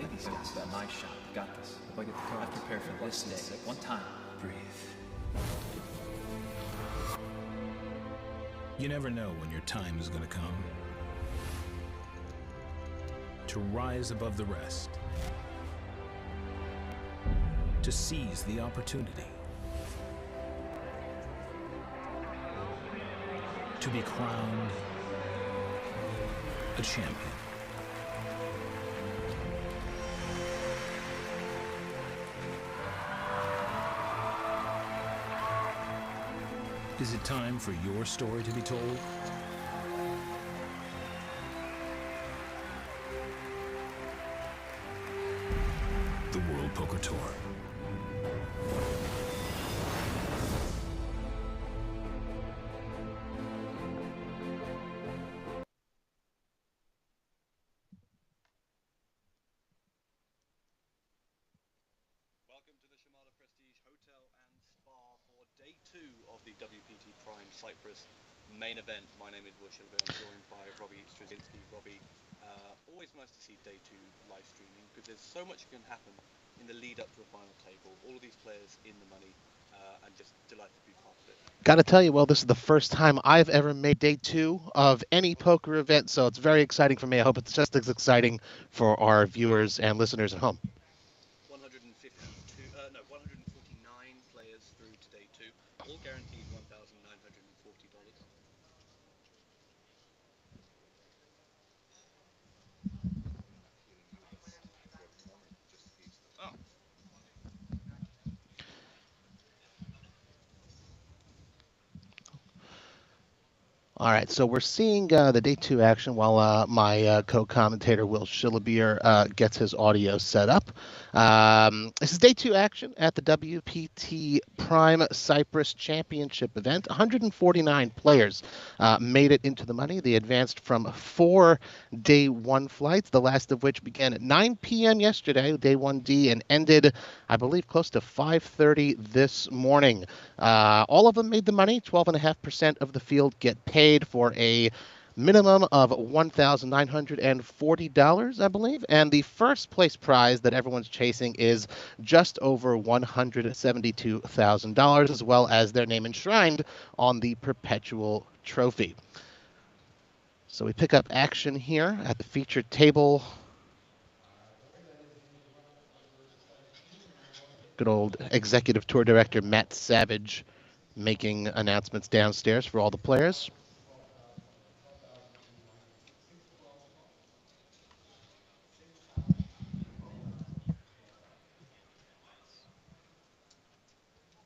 Ladies got that nice shot. Got this. If I get the card, prepare for this day. One time. Breathe. You never know when your time is going to come. To rise above the rest. To seize the opportunity. To be crowned a champion. Is it time for your story to be told? The World Poker Tour. Welcome to the Chamada Prestige Hotel and Spa for day 2 of the WPT Prime Cyprus main event. My name is Wush, and I'm joined by Robbie Straczynski. Robbie, always nice to see day 2 live streaming because there's so much can happen in the lead up to a final table. All of these players in the money, and just delighted to be part of it. Gotta tell you, well, this is the first time I've ever made day 2 of any poker event, so it's very exciting for me. I hope it's just as exciting for our viewers and listeners at home. 149 players through to day 2, all guaranteed $1,940. Oh. All right, so we're seeing the day 2 action while my co-commentator Will Shillabeer gets his audio set up. This is day 2 action at the WPT Prime Cyprus Championship event. 149 players made it into the money. They advanced from 4 day 1 flights, the last of which began at 9 p.m. yesterday, day 1D, and ended, I believe, close to 5:30 this morning. All of them made the money. 12.5% of the field get paid for a minimum of $1,940, I believe. And the first place prize that everyone's chasing is just over $172,000, as well as their name enshrined on the perpetual trophy. So we pick up action here at the featured table. Good old executive tour director Matt Savage making announcements downstairs for all the players.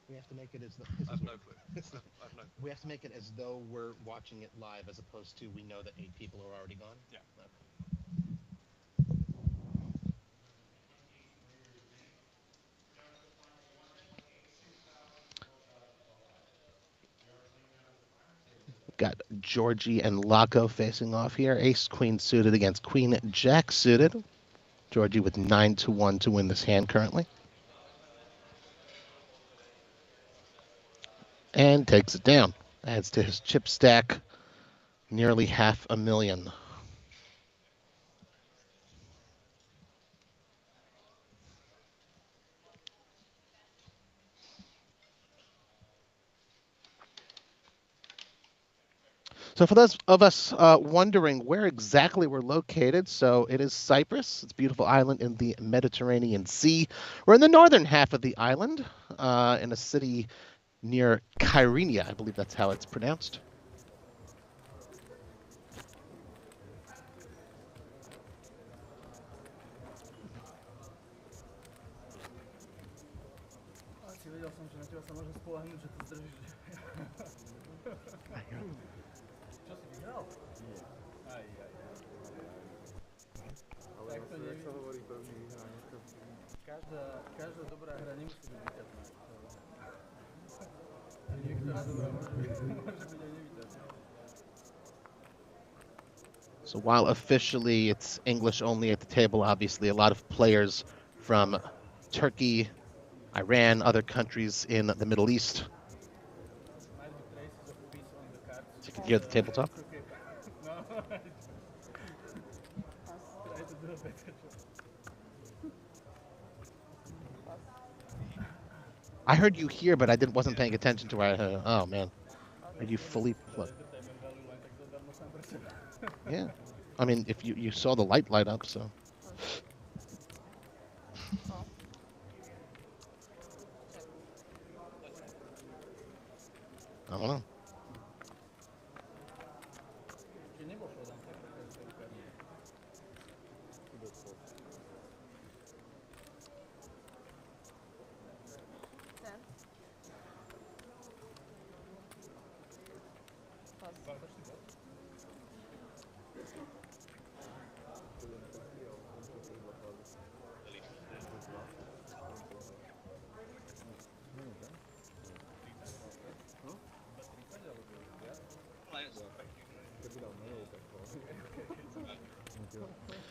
We have to make it as though I have no clue. we have to make it as though we're watching it live, as opposed to we know that 8 people are already gone. Yeah. Okay. Got Georgie and Laco facing off here. Ace Queen suited against Queen Jack suited. Georgie with 9-1 to win this hand currently. And takes it down. Adds to his chip stack nearly $500,000. So for those of us wondering where exactly we're located, so it is Cyprus. It's a beautiful island in the Mediterranean Sea. We're in the northern half of the island, in a city near Kyrenia. I believe that's how it's pronounced. Każda dobra hra nie musi być widziana. Niektóra dobra może być niewidzialna. So while officially it's English only at the table, obviously a lot of players from Turkey, Iran, other countries in the Middle East. So you can hear the table talk. I heard you here, but I wasn't paying attention to where I heard. Oh man, are you fully plugged? The timer value line, tak to darmo sam prečera. Yeah. I mean, if you saw the light up, so. O. Czekaj. I don't know. Ci nie poszło tam tak trochę. Ten. Pas.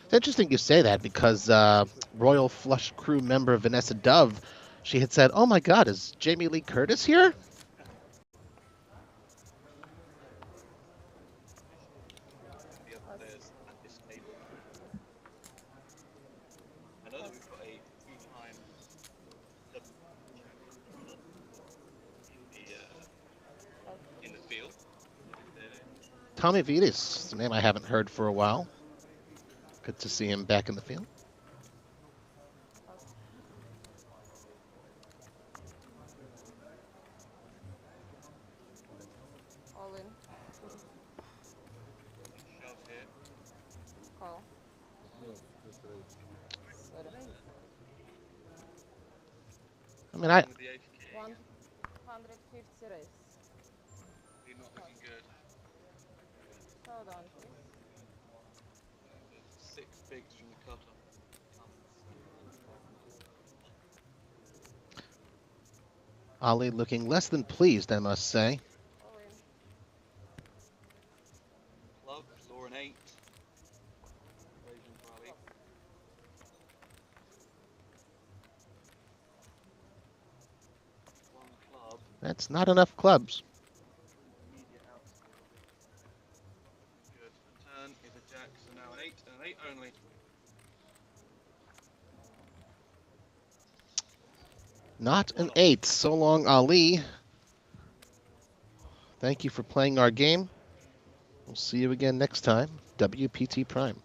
It's interesting you say that because Royal Flush crew member Vanessa Dove, she had said, "Oh my God, is Jamie Lee Curtis here?" The other players at this table. I know that we've got a two-time in the field. Tommy Vitas, a name I haven't heard for a while. Good to see him back in the field. All in. Shove here. Call. Sorry. I mean, I With the ace king. 150 raise. You're not looking good. Hold on, please. 6 bigs from the cutter. Ali looking less than pleased, I must say. All in. Club, law an 8. Raising rally. One club. That's not enough clubs. Immediate outside. Good. Turn is a jack, so now an 8 and an 8 only. Not an 8. So long, Ali. Thank you for playing our game. We'll see you again next time. WPT Prime.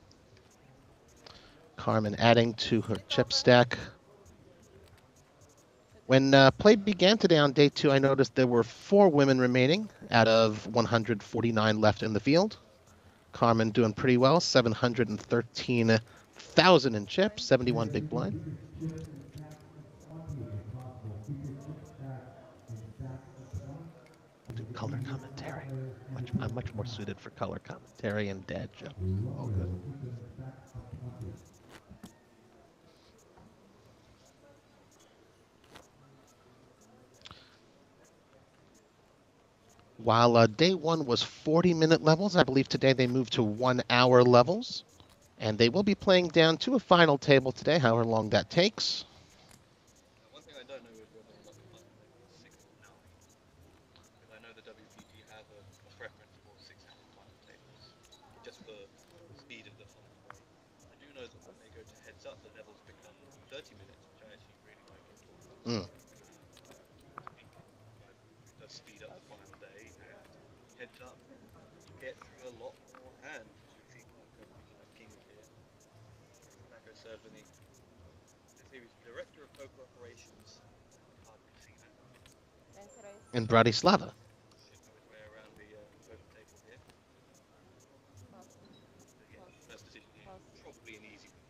Carmen adding to her chip stack. When play began today on day 2, I noticed there were 4 women remaining out of 149 left in the field. Carmen doing pretty well, 713,000 in chips, 71 big blind. Do color commentary. I'm much more suited for color commentary and dad jokes. All good. While day 1 was 40-minute levels, I believe today they moved to 1-hour levels. And they will be playing down to a final table today, however long that takes. One thing I don't know is whether or not the final table is 6 or 9. Because I know the WPT have a preference for 6-hour final tables. Just for the speed of the final play. I do know that when they go to heads up, the levels become 30 minutes, which I actually really like it. It does speed up the final day, and heads up, you get through a lot more hands. You see King here. Macro server the series Director of Poker Operations. Hard to see that. Fancy raise. In Bratislava. Should know his way around the poker table here. Pass. But yeah, first decision here. Pass. Probably an easy one.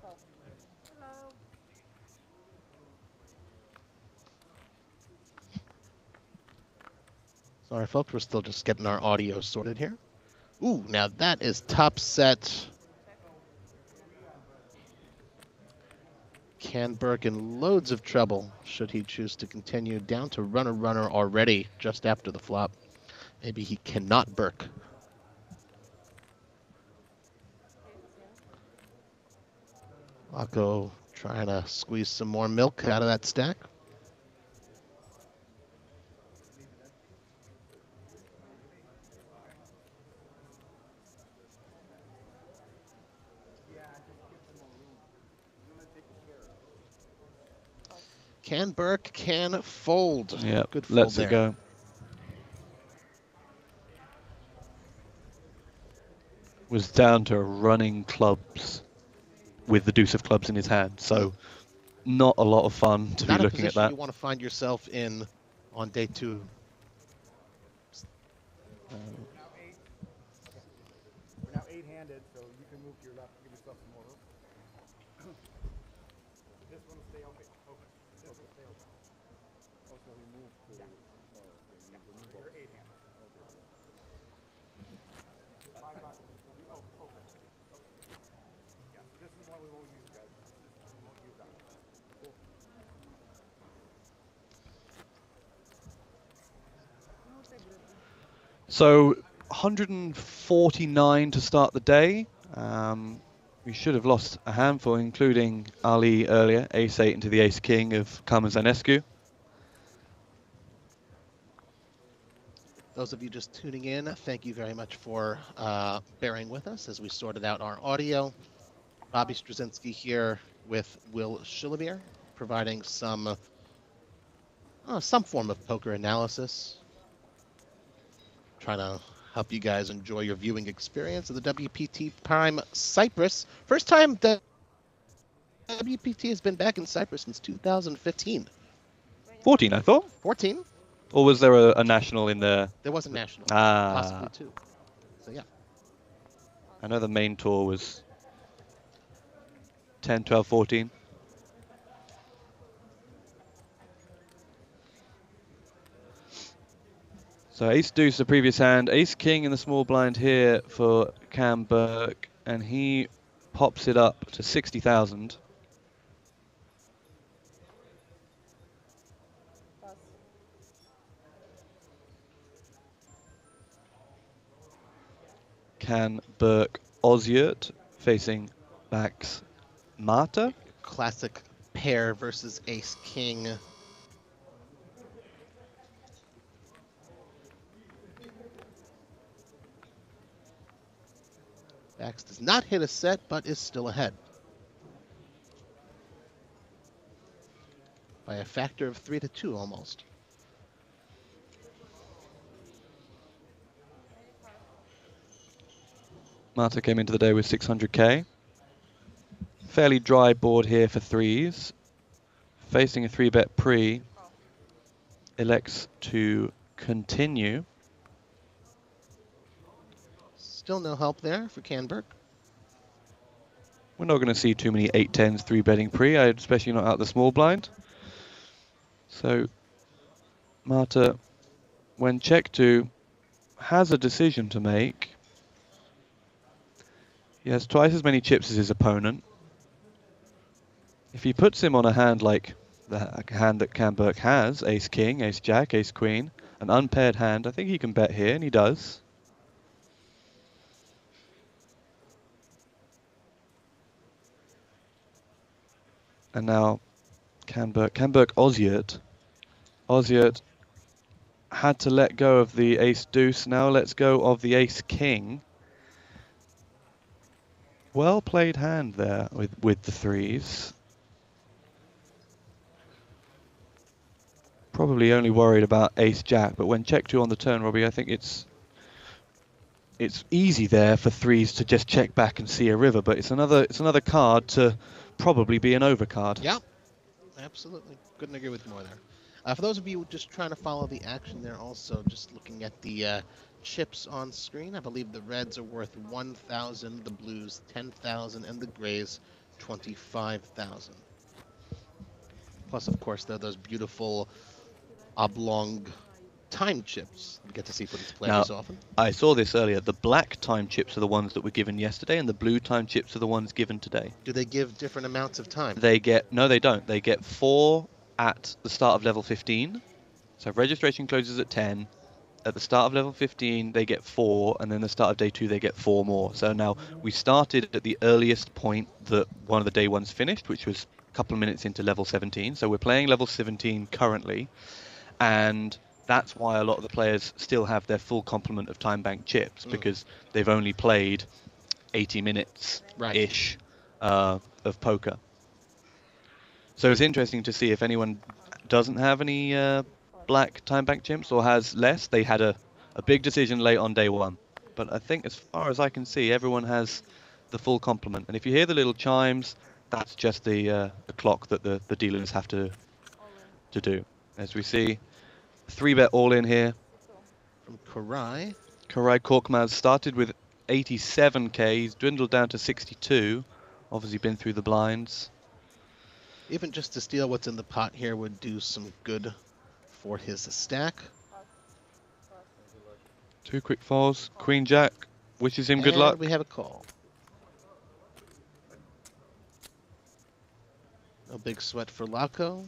Call. Hello. Sorry, folks, we're still just getting our audio sorted here. Ooh, now that is top set. Canberg in loads of trouble should he choose to continue down to runner already just after the flop. Maybe he cannot Burke. 15. Akko trying to squeeze some more milk out of that stack. Can Burke can fold. Yeah, Good fold lets there. it go. Was down to running clubs with the deuce of clubs in his hand. So not a lot of fun to Not be a looking at position that. you want to find yourself in on day 2. Now 8. We're now 8-handed, so you can move to your left to give yourself some more room. This one will stay open. This will stay open. Also, we move to. Yeah. Yeah. So you're 8-handed. Okay. 5 buttons. Oh, open. Yeah. So this is one we won't use, guys. We won't use that. Cool. So 149 to start the day. We should have lost a handful, including Ali earlier, ace-8 into the ace-king of Zanescu. Those of you just tuning in, thank you very much for bearing with us as we sorted out our audio. Bobby Straczynski here with Will Shillabeer, providing some form of poker analysis. Trying to help you guys enjoy your viewing experience of the WPT Prime Cyprus. First time that WPT has been back in Cyprus since 2015. 14, I thought. 14? Or was there a national in there? There was a national, Ah. possibly 2. So yeah. I know the main tour was 10, 12, 14. So ace deuce the previous hand, ace king in the small blind here for Cam Burke, and he pops it up to 60,000. Pass. Can Burke Ausiyevich facing backs Mata. Classic pair versus ace king. Bax does not hit a set, but is still ahead by a factor of 3-2 almost. Mata came into the day with 600k. Fairly dry board here for threes. Facing a 3-bet pre. Elects to continue. Still no help there for Canberg. We're not going to see too many 8-10s 3-betting pre, especially not out the small blind. So Mata, when check to, has a decision to make. He has twice as many chips as his opponent. If he puts him on a hand like the hand that Canberg has, ace king, ace jack, ace queen, an unpaired hand, I think he can bet here, and he does. And now Canberg Ausiyevich. Ausiyevich had to let go of the ace deuce, now let's go of the ace king. Well played hand there with the threes. Probably only worried about ace jack, but when check 2 on the turn, Robbie, I think it's easy there for threes to just check back and see a river, but it's another card to probably be an overcard. Yeah, absolutely. Couldn't agree with you more there. For those of you just trying to follow the action there, also just looking at the chips on screen, I believe the reds are worth 1,000, the blues 10,000, and the grays 25,000. Plus, of course, there are those beautiful oblong time chips we get to see put into play this often. I saw this earlier. The black time chips are the ones that were given yesterday, and the blue time chips are the ones given today. Do they give different amounts of time? No, they don't. They get 4 at the start of level 15. So registration closes at 10. At the start of level 15, they get 4, and then the start of day 2, they get 4 more. So now we started at the earliest point that one of the day ones finished, which was a couple of minutes into level 17. So we're playing level 17 currently, and that's why a lot of the players still have their full complement of time bank chips, because they've only played 80 minutes-ish of poker. So it's interesting to see if anyone doesn't have any black time bank chimps or has less. They had a big decision late on day one. But I think as far as I can see, everyone has the full complement. And if you hear the little chimes, that's just the clock that the dealers have to do. As we see, 3-bet all in here. From Karai. Karai Korkmaz started with 87k. He's dwindled down to 62. Obviously been through the blinds. Even just to steal what's in the pot here would do some good for his stack. 2 quick falls. Queen Jack wishes him good And luck. we have a call. No big sweat for Laco.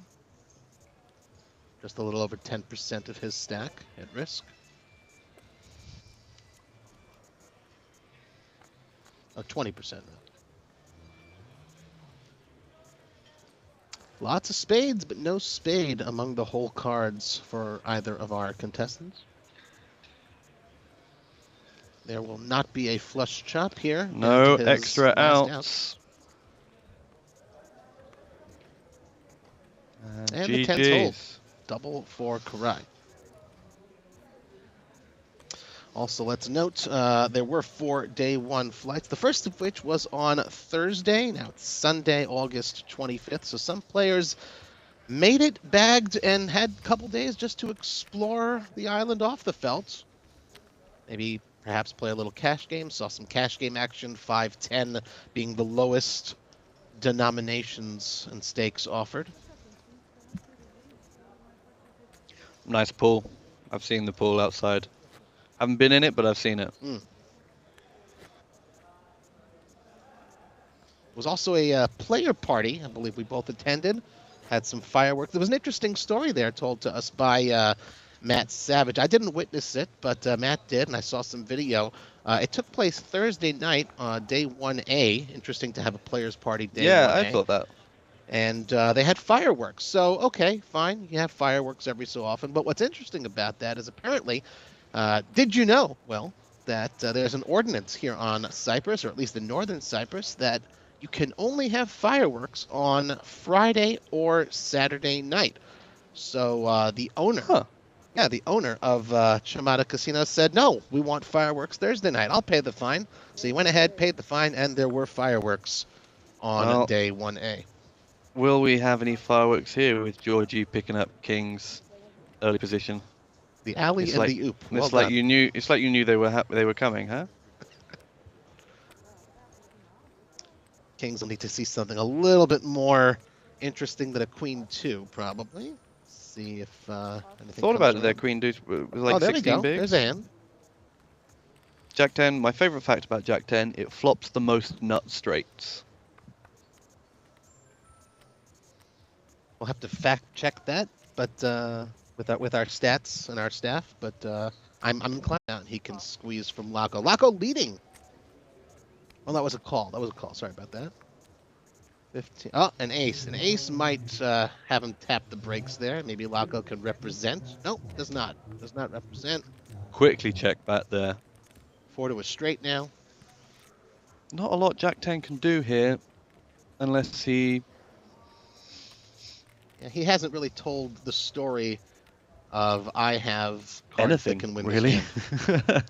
Just a little over 10% of his stack at risk. Oh, 20% now. Lots of spades, but no spade among the whole cards for either of our contestants. There will not be a flush chop here. No into his extra last outs. And the 10th hole. GG's. Double for Karai. Also, let's note there were 4 day 1 flights, the first of which was on Thursday. Now it's Sunday, August 25th. So some players made it, bagged, and had a couple days just to explore the island off the felt. Maybe perhaps play a little cash game. Saw some cash game action, 5-10 being the lowest denominations and stakes offered. Nice pool. I've seen the pool outside. Haven't been in it, but I've seen it. It was also a player party. I believe we both attended. Had some fireworks. There was an interesting story there told to us by Matt Savage. I didn't witness it, but Matt did, and I saw some video. It took place Thursday night on day 1A. Interesting to have a players party day 1A. Yeah, I thought that. And they had fireworks. So, okay, fine. You have fireworks every so often. But what's interesting about that is apparently, did you know, well, that there's an ordinance here on Cyprus, or at least in northern Cyprus, that you can only have fireworks on Friday or Saturday night. So the owner, the owner of Chamada Casino said, no, we want fireworks Thursday night. I'll pay the fine. So he went ahead, paid the fine, and there were fireworks on day 1A. Will we have any fireworks here with Georgie picking up King's early position? The alley It's and like, the oop. It's Well like done. you knew. It's like you knew they were coming, huh? Kings will need to see something a little bit more interesting than a Queen 2, probably. See if anything Thought about comes it there. around. Queen deuce was like oh, there 16 we go. bigs. There's a hand. Jack 10. My favorite fact about Jack 10: it flops the most nut straights. We'll have to fact check that, but with our stats and our staff. But I'm inclined out. He can squeeze from Laco. Laco leading. Well, that was a call. That was a call. Sorry about that. 15. Oh, an ace. An ace might have him tap the brakes there. Maybe Laco can represent. Nope, does not. Does not represent. Quickly check back there. 4 to a straight now. Not a lot Jack 10 can do here, unless he. Yeah, he hasn't really told the story of I have cards Anything, that can win really. this game.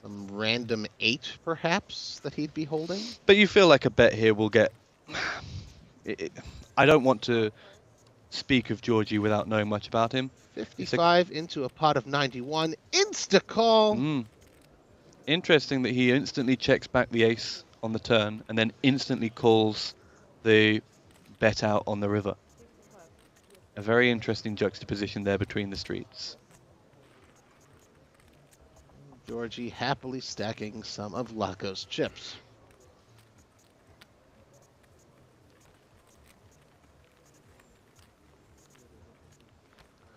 Some random 8, perhaps, that he'd be holding. But you feel like a bet here will get. I don't want to speak of Georgie without knowing much about him. 55 into a pot of 91. Insta-call! Interesting that he instantly checks back the ace on the turn and then instantly calls the bet out on the river. A very interesting juxtaposition there between the streets. Georgie happily stacking some of Laco's chips.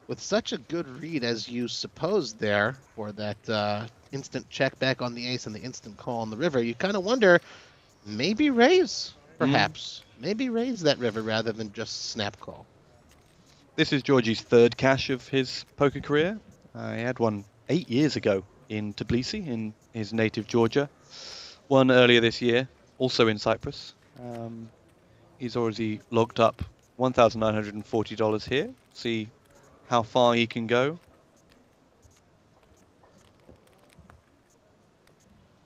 With such a good read as you supposed there for that instant check back on the ace and the instant call on the river, you kind of wonder, maybe raise, perhaps. Maybe raise that river rather than just snap call. This is Georgie's third cash of his poker career. He had one 8 years ago in Tbilisi, in his native Georgia. One earlier this year, also in Cyprus. He's already logged up $1,940 here. See how far he can go.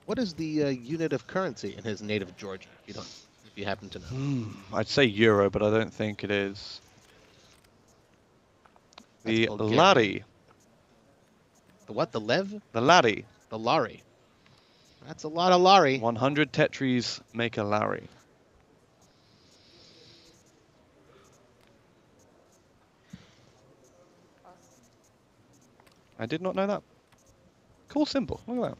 What is the unit of currency in his native Georgia? If you happen to know. I'd say euro, but I don't think it is. That's The Bulgarian. lari. The what? The lev? The lari. The lari. That's a lot of lari. 100 tetris make a lari. I did not know that. Cool symbol. Look at that.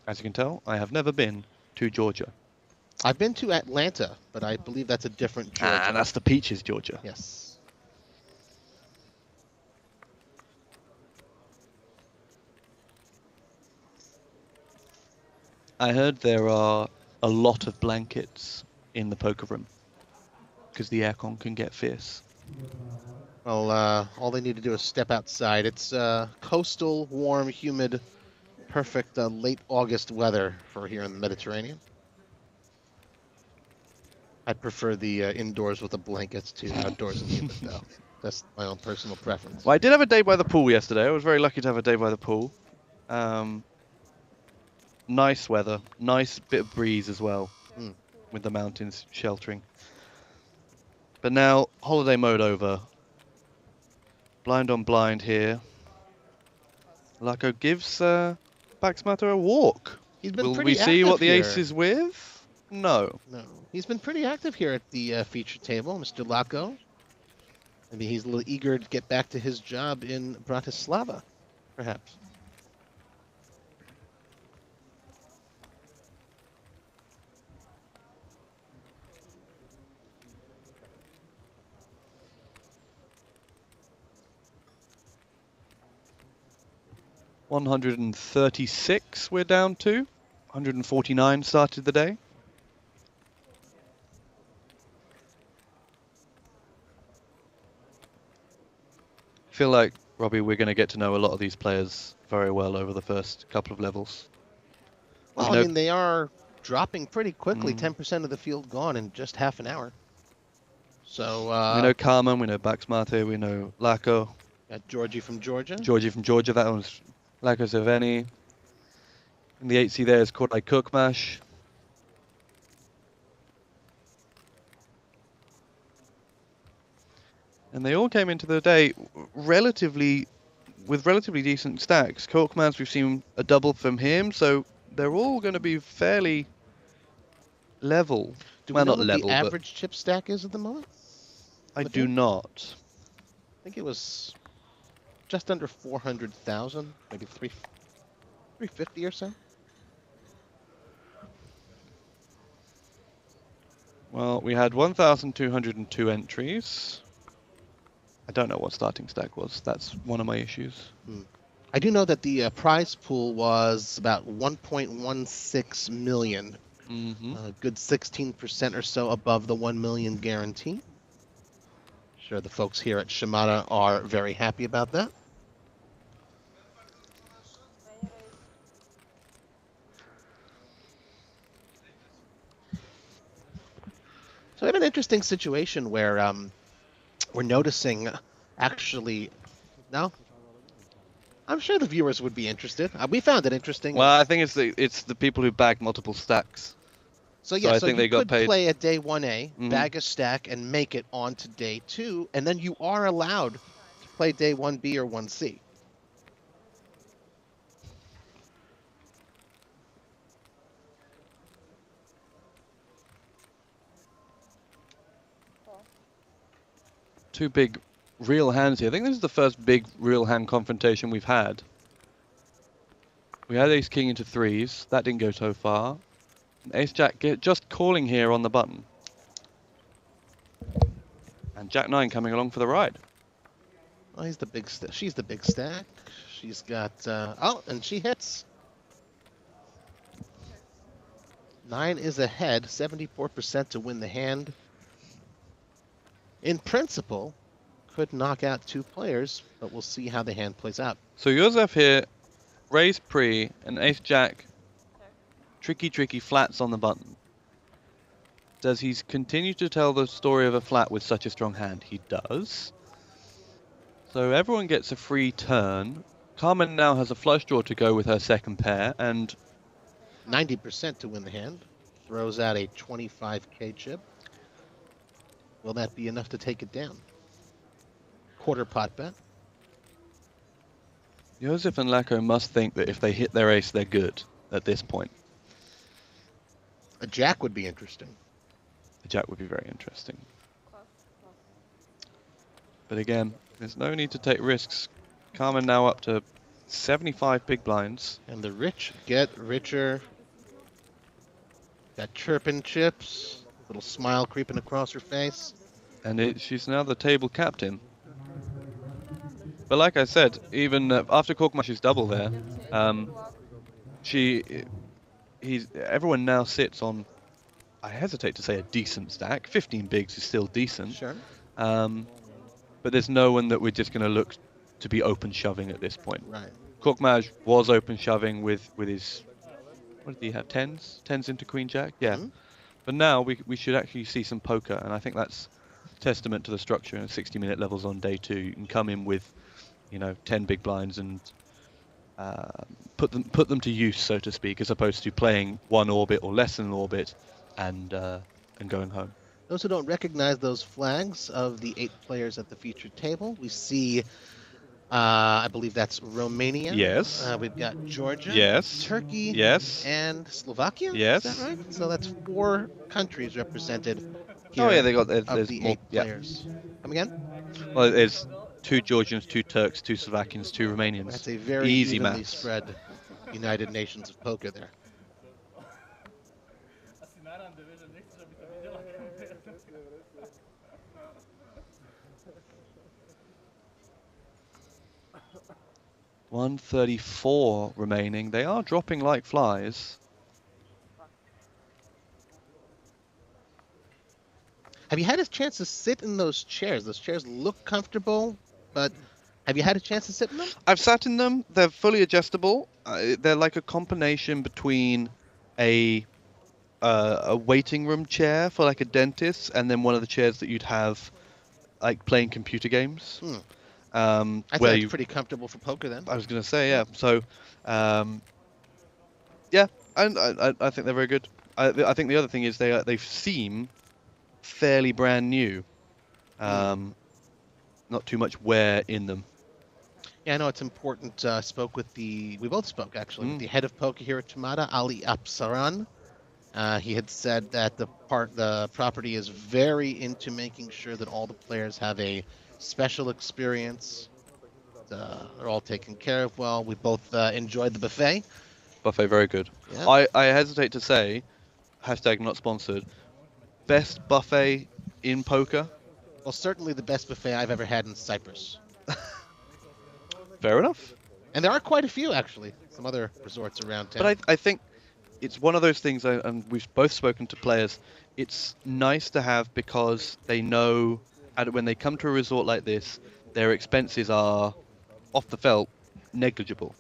As you can tell, I have never been to Georgia. I've been to Atlanta, but I believe that's a different Georgia. Ah, that's the Peaches, Georgia. Yes. I heard there are a lot of blankets in the poker room because the aircon can get fierce. Well, all they need to do is step outside. It's coastal, warm, humid, perfect late August weather for here in the Mediterranean. I'd prefer the indoors with the blankets to outdoors and humid, though. That's my own personal preference. Well, I did have a day by the pool yesterday. I was very lucky to have a day by the pool. Nice weather, nice bit of breeze as well, with the mountains sheltering. But now, holiday mode over. Blind on blind here. Lako gives Baxmatter a walk. He's been Will pretty we see active what the here. ace is with? No. No. He's been pretty active here at the feature table, Mr. Lako. Maybe he's a little eager to get back to his job in Bratislava, perhaps. $136 we're down to. 149 started the day. I feel like, Robbie, we're going to get to know a lot of these players very well over the first couple of levels. Well, You I know- mean, they are dropping pretty quickly. 10% of the field gone in just half an hour. So, we know Carmen, we know Baxmate, we know Lako, got Georgie from Georgia. Georgie from Georgia, that one's Lako Zeveni. And the 8C there is Kodai Cookmash. And they all came into the day with relatively decent stacks. Cookmash, we've seen a double from him, so they're all going to be fairly level. Do well, we know not what level, the but average chip stack is at the moment? I the do field? not. I think it was just under 400,000, maybe 350 or so. Well, we had 1,202 entries. I don't know what starting stack was. That's one of my issues. I do know that the prize pool was about 1.16 million. A good 16% or so above the 1 million guarantee. Sure, the folks here at Chamada are very happy about that. So we have an interesting situation where we're noticing, actually, no, I'm sure the viewers would be interested. We found it interesting. Well, I think it's the people who bag multiple stacks. So yeah, I so think you they got could paid. play a day 1A, bag a stack, and make it onto day 2, and then you are allowed to play day 1B or 1C. Two big real hands here. I think this is the first big real hand confrontation we've had. We had ace king into threes. That didn't go so far. Ace jack just calling here on the button. And jack 9 coming along for the ride. Oh, he's the big she's the big stack. She's got oh, and she hits. 9 is ahead, 74% to win the hand. In principle, could knock out 2 players, but we'll see how the hand plays out. So Zuev here, raise pre, and ace jack, tricky flats on the button. Does he continue to tell the story of a flat with such a strong hand? He does. So everyone gets a free turn. Carmen now has a flush draw to go with her second pair, and 90% to win the hand. Throws out a 25k chip. Will that be enough to take it down? Quarter pot bet. Joseph and Lacko must think that if they hit their ace, they're good at this point. A jack would be interesting. The jack would be very interesting. Close. But again, there's no need to take risks. Carmen now up to 75 big blinds. And the rich get richer. Got chirping chips. Little smile creeping across her face. And she's now the table captain. But like I said, even after Korkmaz's double there, everyone now sits on, I hesitate to say a decent stack. 15 bigs is still decent. Sure. But there's no one that we're just going to look to be open shoving at this point. Right. Korkmaz was open shoving with his, what did he have, tens? Tens into queen jack? Yeah. Mhm. But now we should actually see some poker, and I think that's testament to the structure and 60-minute levels on day 2. You can come in with, 10 big blinds and put them to use, so to speak, as opposed to playing one orbit or less than an orbit and going home. Those who don't recognize those flags of the 8 players at the featured table, we see, I believe that's Romania. Yes. We've got Georgia. Yes. Turkey. Yes. And Slovakia. Yes. Is that right? So that's 4 countries represented here. Oh yeah, they got of there's the more. 8 players. Come again? Well, there's 2 Georgians, 2 Turks, 2 Slovakians, 2 Romanians. That's a very easy evenly maths. spread United Nations of poker there. Asi narande, vieš, že nechceš, aby to videla kamera. 134 remaining. They are dropping like flies. Have you had a chance to sit in those chairs? Those chairs look comfortable, but have you had a chance to sit in them? I've sat in them. They're fully adjustable. They're like a combination between a waiting room chair for like a dentist and then one of the chairs that you'd have like playing computer games. I think where that's you, pretty comfortable for poker then. I was going to say, yeah. So, yeah, and I think they're very good. I think the other thing is they seem fairly brand new. Not too much wear in them. Yeah, I know it's important. We both spoke actually with the head of poker here at Chamada, Ali Apsaran. He had said that the property is very into making sure that all the players have a special experience. They're all taken care of well. We both enjoyed the buffet. Buffet, very good. Yeah. I hesitate to say, hashtag not sponsored, best buffet in poker. Well, certainly the best buffet I've ever had in Cyprus. Fair enough. And there are quite a few, actually. Some other resorts around town. But I think it's one of those things, and we've both spoken to players, it's nice to have because they know when they come to a resort like this, their expenses are, off the felt, negligible.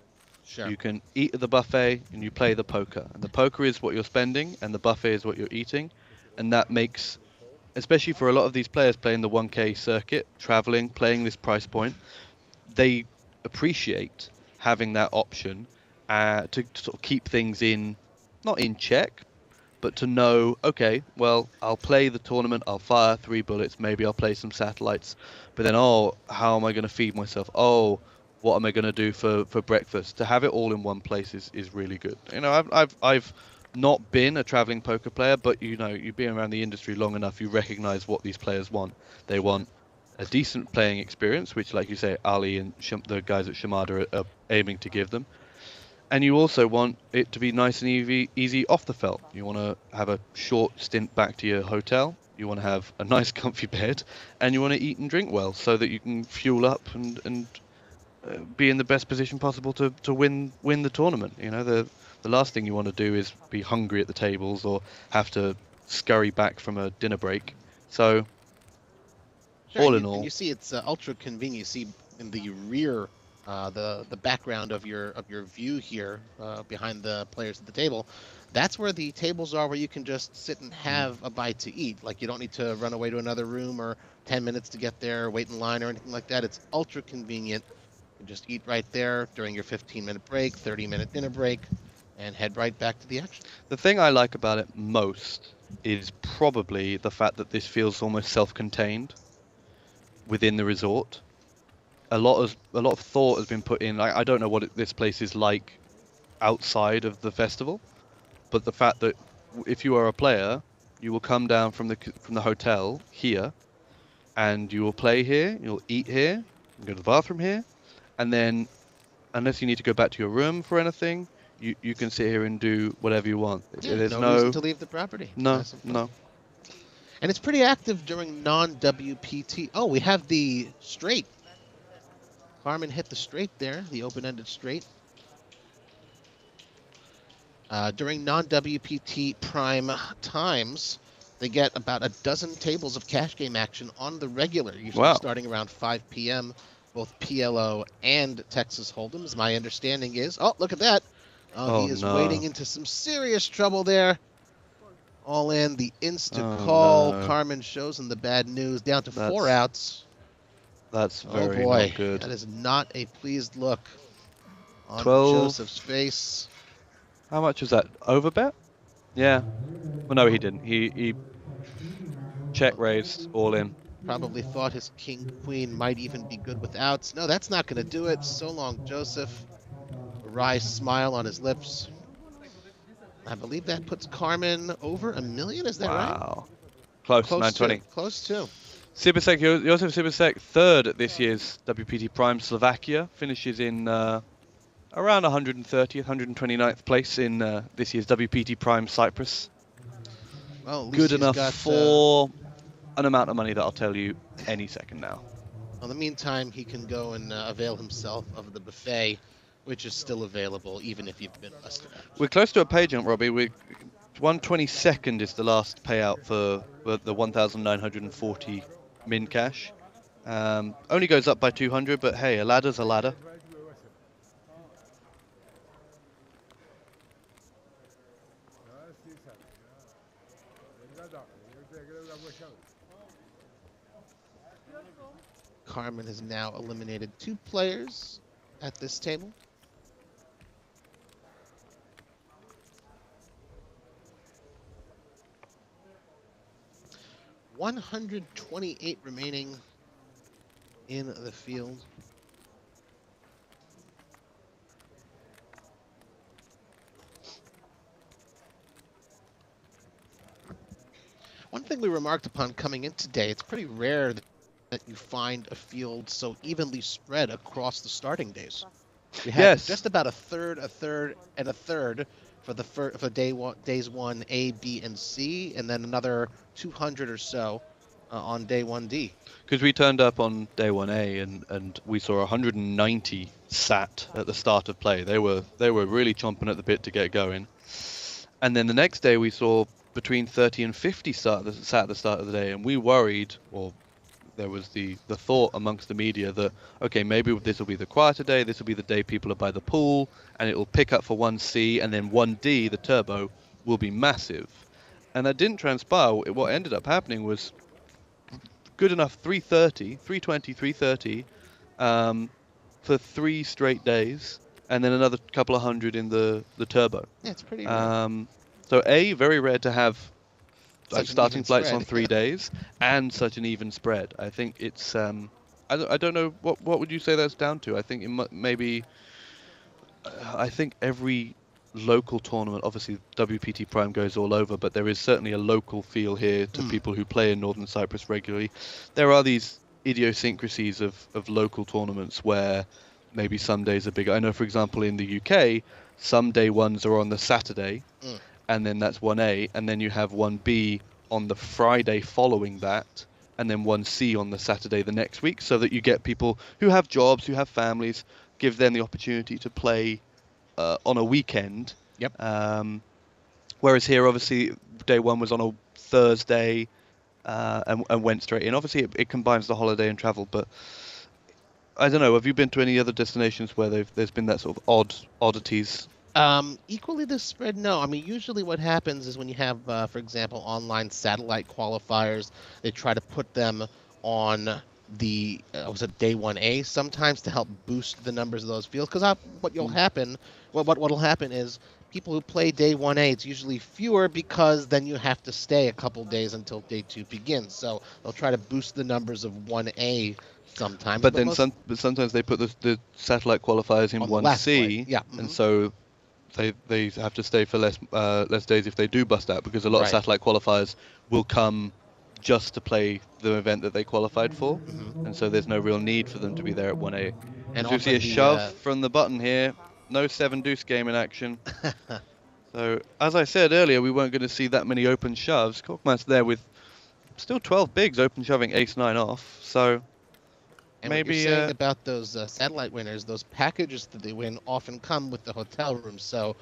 Sure. You can eat at the buffet and you play the poker. And the poker is what you're spending and the buffet is what you're eating. And that makes, especially for a lot of these players playing the 1K circuit, traveling, playing this price point, they appreciate having that option to sort of keep things not in check, but to know, okay, well, I'll play the tournament, I'll fire 3 bullets, maybe I'll play some satellites, but then, how am I going to feed myself? What am I going to do for breakfast? To have it all in one place is really good. I've not been a traveling poker player, but you've been around the industry long enough, you recognize what these players want. They want a decent playing experience, which, like you say, Ali and the guys at Chamada are aiming to give them. And you also want it to be nice and easy off the felt. You want to have a short stint back to your hotel. You want to have a nice comfy bed, and you want to eat and drink well so that you can fuel up and be in the best position possible to win the tournament. The last thing you want to do is be hungry at the tables or have to scurry back from a dinner break. So, Sure, all in all, you see it's ultra convenient. You see in the rear the background of your view here behind the players at the table. That's where the tables are where you can just sit and have a bite to eat. Like, you don't need to run away to another room or 10 minutes to get there, wait in line or anything like that. It's ultra convenient. You just eat right there during your 15-minute break, 30-minute dinner break, and head right back to the action. The thing I like about it most is probably the fact that this feels almost self-contained within the resort. A lot of thought has been put in. I don't know what this place is like outside of the festival, but the fact that if you are a player, you will come down from the hotel here, and you will play here, you'll eat here, you go to the bathroom here, and then unless you need to go back to your room for anything, you can sit here and do whatever you want. Yeah, There's no reason to leave the property. no, Nice and fun. no. And it's pretty active during non-WPT. Oh, we have the straight. Carmen hit the straight there, the open-ended straight. During non-WPT prime times, they get about a dozen tables of cash game action on the regular, usually Wow. starting around 5 p.m., both PLO and Texas Hold'ems. My understanding is... Oh, look at that. Oh, he is no. wading into some serious trouble there. All in, the insta Oh, call. no. Carmen shows him the bad news, down to 4 That's outs. That's Oh very boy, not good. that is not a pleased look on 12. Joseph's face. How much was that? Overbet? Yeah. Well, no, he didn't. He check raised all in. Probably thought his king-queen might even be good with outs. No, that's not going to do it. So long, Joseph. A wry smile on his lips. I believe that puts Carmen over $1 million, is that right? Wow. Close, 920. Close to. Sibisek, Josef Sibisek, third at this year's WPT Prime Slovakia, finishes in around 130th, 129th place in this year's WPT Prime Cyprus. Well, at least Good he's enough got, for an amount of money that I'll tell you any second now. in the meantime, he can go and avail himself of the buffet, which is still available, even if you've been listed out. We're close to a pay jump, Robbie. 122nd is the last payout for the 1,940 min cash. Only goes up by 200, but hey, a ladder's a ladder. Carmen has now eliminated 2 players at this table. $128 remaining in the field. One thing we remarked upon coming in today, it's pretty rare that you find a field so evenly spread across the starting days. We had Yes. just about a third, and a third for the for days 1 A, B, and C, and then another 200 or so on day 1D. Because we turned up on day 1A and we saw 190 sat at the start of play. They were really chomping at the bit to get going. And then the next day we saw between 30 and 50 sat at the start of the day, and we worried, or there was the thought amongst the media that, okay, maybe this will be the quieter day, this will be the day people are by the pool, and it will pick up for 1C, and then 1D, the turbo, will be massive. And that didn't transpire. What ended up happening was good enough 320, 330 for 3 straight days, and then another couple of hundred in the turbo. Yeah, it's pretty rare. So very rare to have Such an starting even flights spread. on 3 days and such an even spread. I think it's I don't know what would you say that's down to. I think maybe I think every local tournament, obviously WPT Prime goes all over, but there is certainly a local feel here to people who play in Northern Cyprus regularly. There are these idiosyncrasies of local tournaments where maybe some days are bigger. I know, for example, in the UK, some day ones are on the Saturday, and then that's 1A, and then you have 1B on the Friday following that, and then 1C on the Saturday the next week, so that you get people who have jobs, who have families, give them the opportunity to play on a weekend. Yep. Whereas here, obviously, day 1 was on a Thursday and went straight in. Obviously, it combines the holiday and travel, but I don't know. Have you been to any other destinations where there's been that sort of oddities? Equally the spread, no. I mean, usually what happens is when you have, for example, online satellite qualifiers, they try to put them on the was it day 1A sometimes to help boost the numbers of those fields. Because what'll happen is people who play day 1A, it's usually fewer because then you have to stay a couple days until day 2 begins. So they'll try to boost the numbers of 1A sometimes. But then sometimes they put the satellite qualifiers in On the last 1C, play, yeah. and so they have to stay for less days if they do bust out, because a lot of Right. satellite qualifiers will come just to play the event that they qualified for, and so there's no real need for them to be there at 1A. And As you see a often the, shove from the button here, no 7-deuce game in action. So as I said earlier, we weren't going to see that many open shoves. Korkmaz there with still 12 bigs open shoving ace-9 off, so And maybe what you're saying about those satellite winners, those packages that they win often come with the hotel room. So,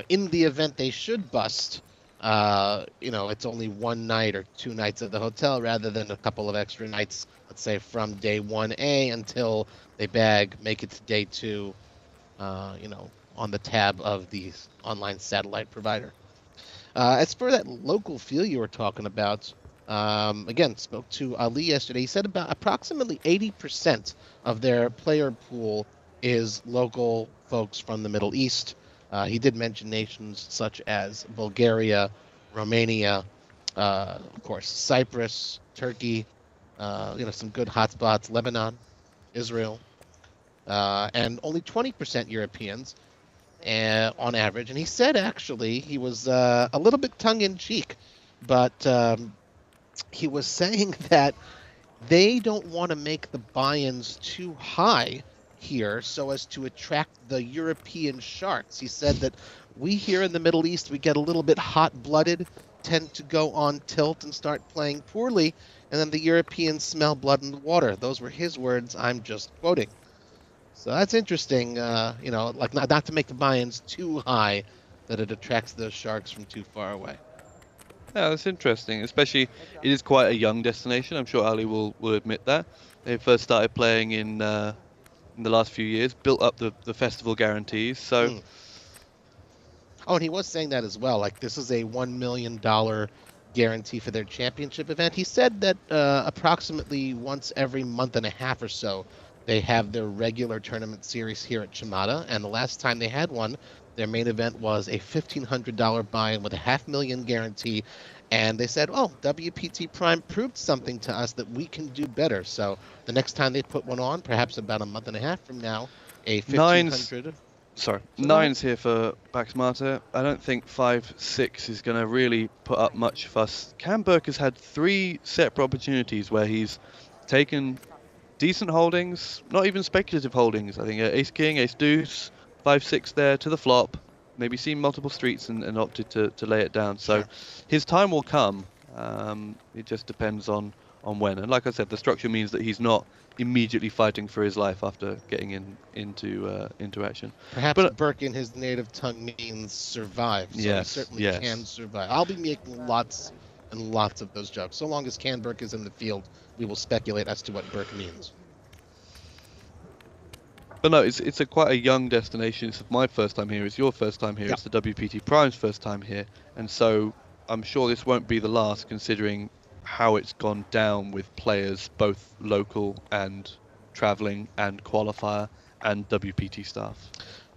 in the event they should bust, it's only one night or 2 nights at the hotel rather than a couple of extra nights, let's say from day 1A until they make it to day 2, on the tab of the online satellite provider. As for that local feel you were talking about, again, spoke to Ali yesterday. He said about approximately 80% of their player pool is local folks from the Middle East. He did mention nations such as Bulgaria, Romania, of course, Cyprus, Turkey, some good hotspots, Lebanon, Israel, and only 20% Europeans on average. And he said, actually, he was a little bit tongue-in-cheek, but he was saying that they don't want to make the buy-ins too high here so as to attract the European sharks. He said that we here in the Middle East, we get a little bit hot-blooded, tend to go on tilt and start playing poorly, and then the Europeans smell blood in the water. Those were his words. I'm just quoting. So that's interesting, like not to make the buy-ins too high that it attracts those sharks from too far away. Yeah, that's interesting. Especially, it is quite a young destination. I'm sure Ali will admit that. They first started playing in the last few years, built up the festival guarantees. So, Oh, and he was saying that as well. Like, this is a $1 million guarantee for their championship event. He said that approximately once every month and a half or so, they have their regular tournament series here at Chamada. And the last time they had one, their main event was a $1,500 buy-in with a $500,000 guarantee. And they said, oh, WPT Prime proved something to us that we can do better. So the next time they put one on, perhaps about a month and a half from now, a $1,500. Nine's here for Baxmata. I don't think 5-6 is going to really put up much fuss. Cam Burke has had 3 separate opportunities where he's taken decent holdings, not even speculative holdings. I think Ace King, Ace Deuce, 5-6 there to the flop, maybe seen multiple streets and opted to lay it down. So his time will come. It just depends on when. And like I said, the structure means that he's not immediately fighting for his life after getting into action. Perhaps Burke in his native tongue means survive. So yes, he certainly yes. can survive. I'll be making lots and lots of those jokes. So long as Can Burke is in the field, we will speculate as to what Burke means. But no, it's quite a young destination. It's my first time here. It's your first time here. Yep. It's the WPT Prime's first time here. And so I'm sure this won't be the last, considering how it's gone down with players, both local and traveling and qualifier and WPT staff.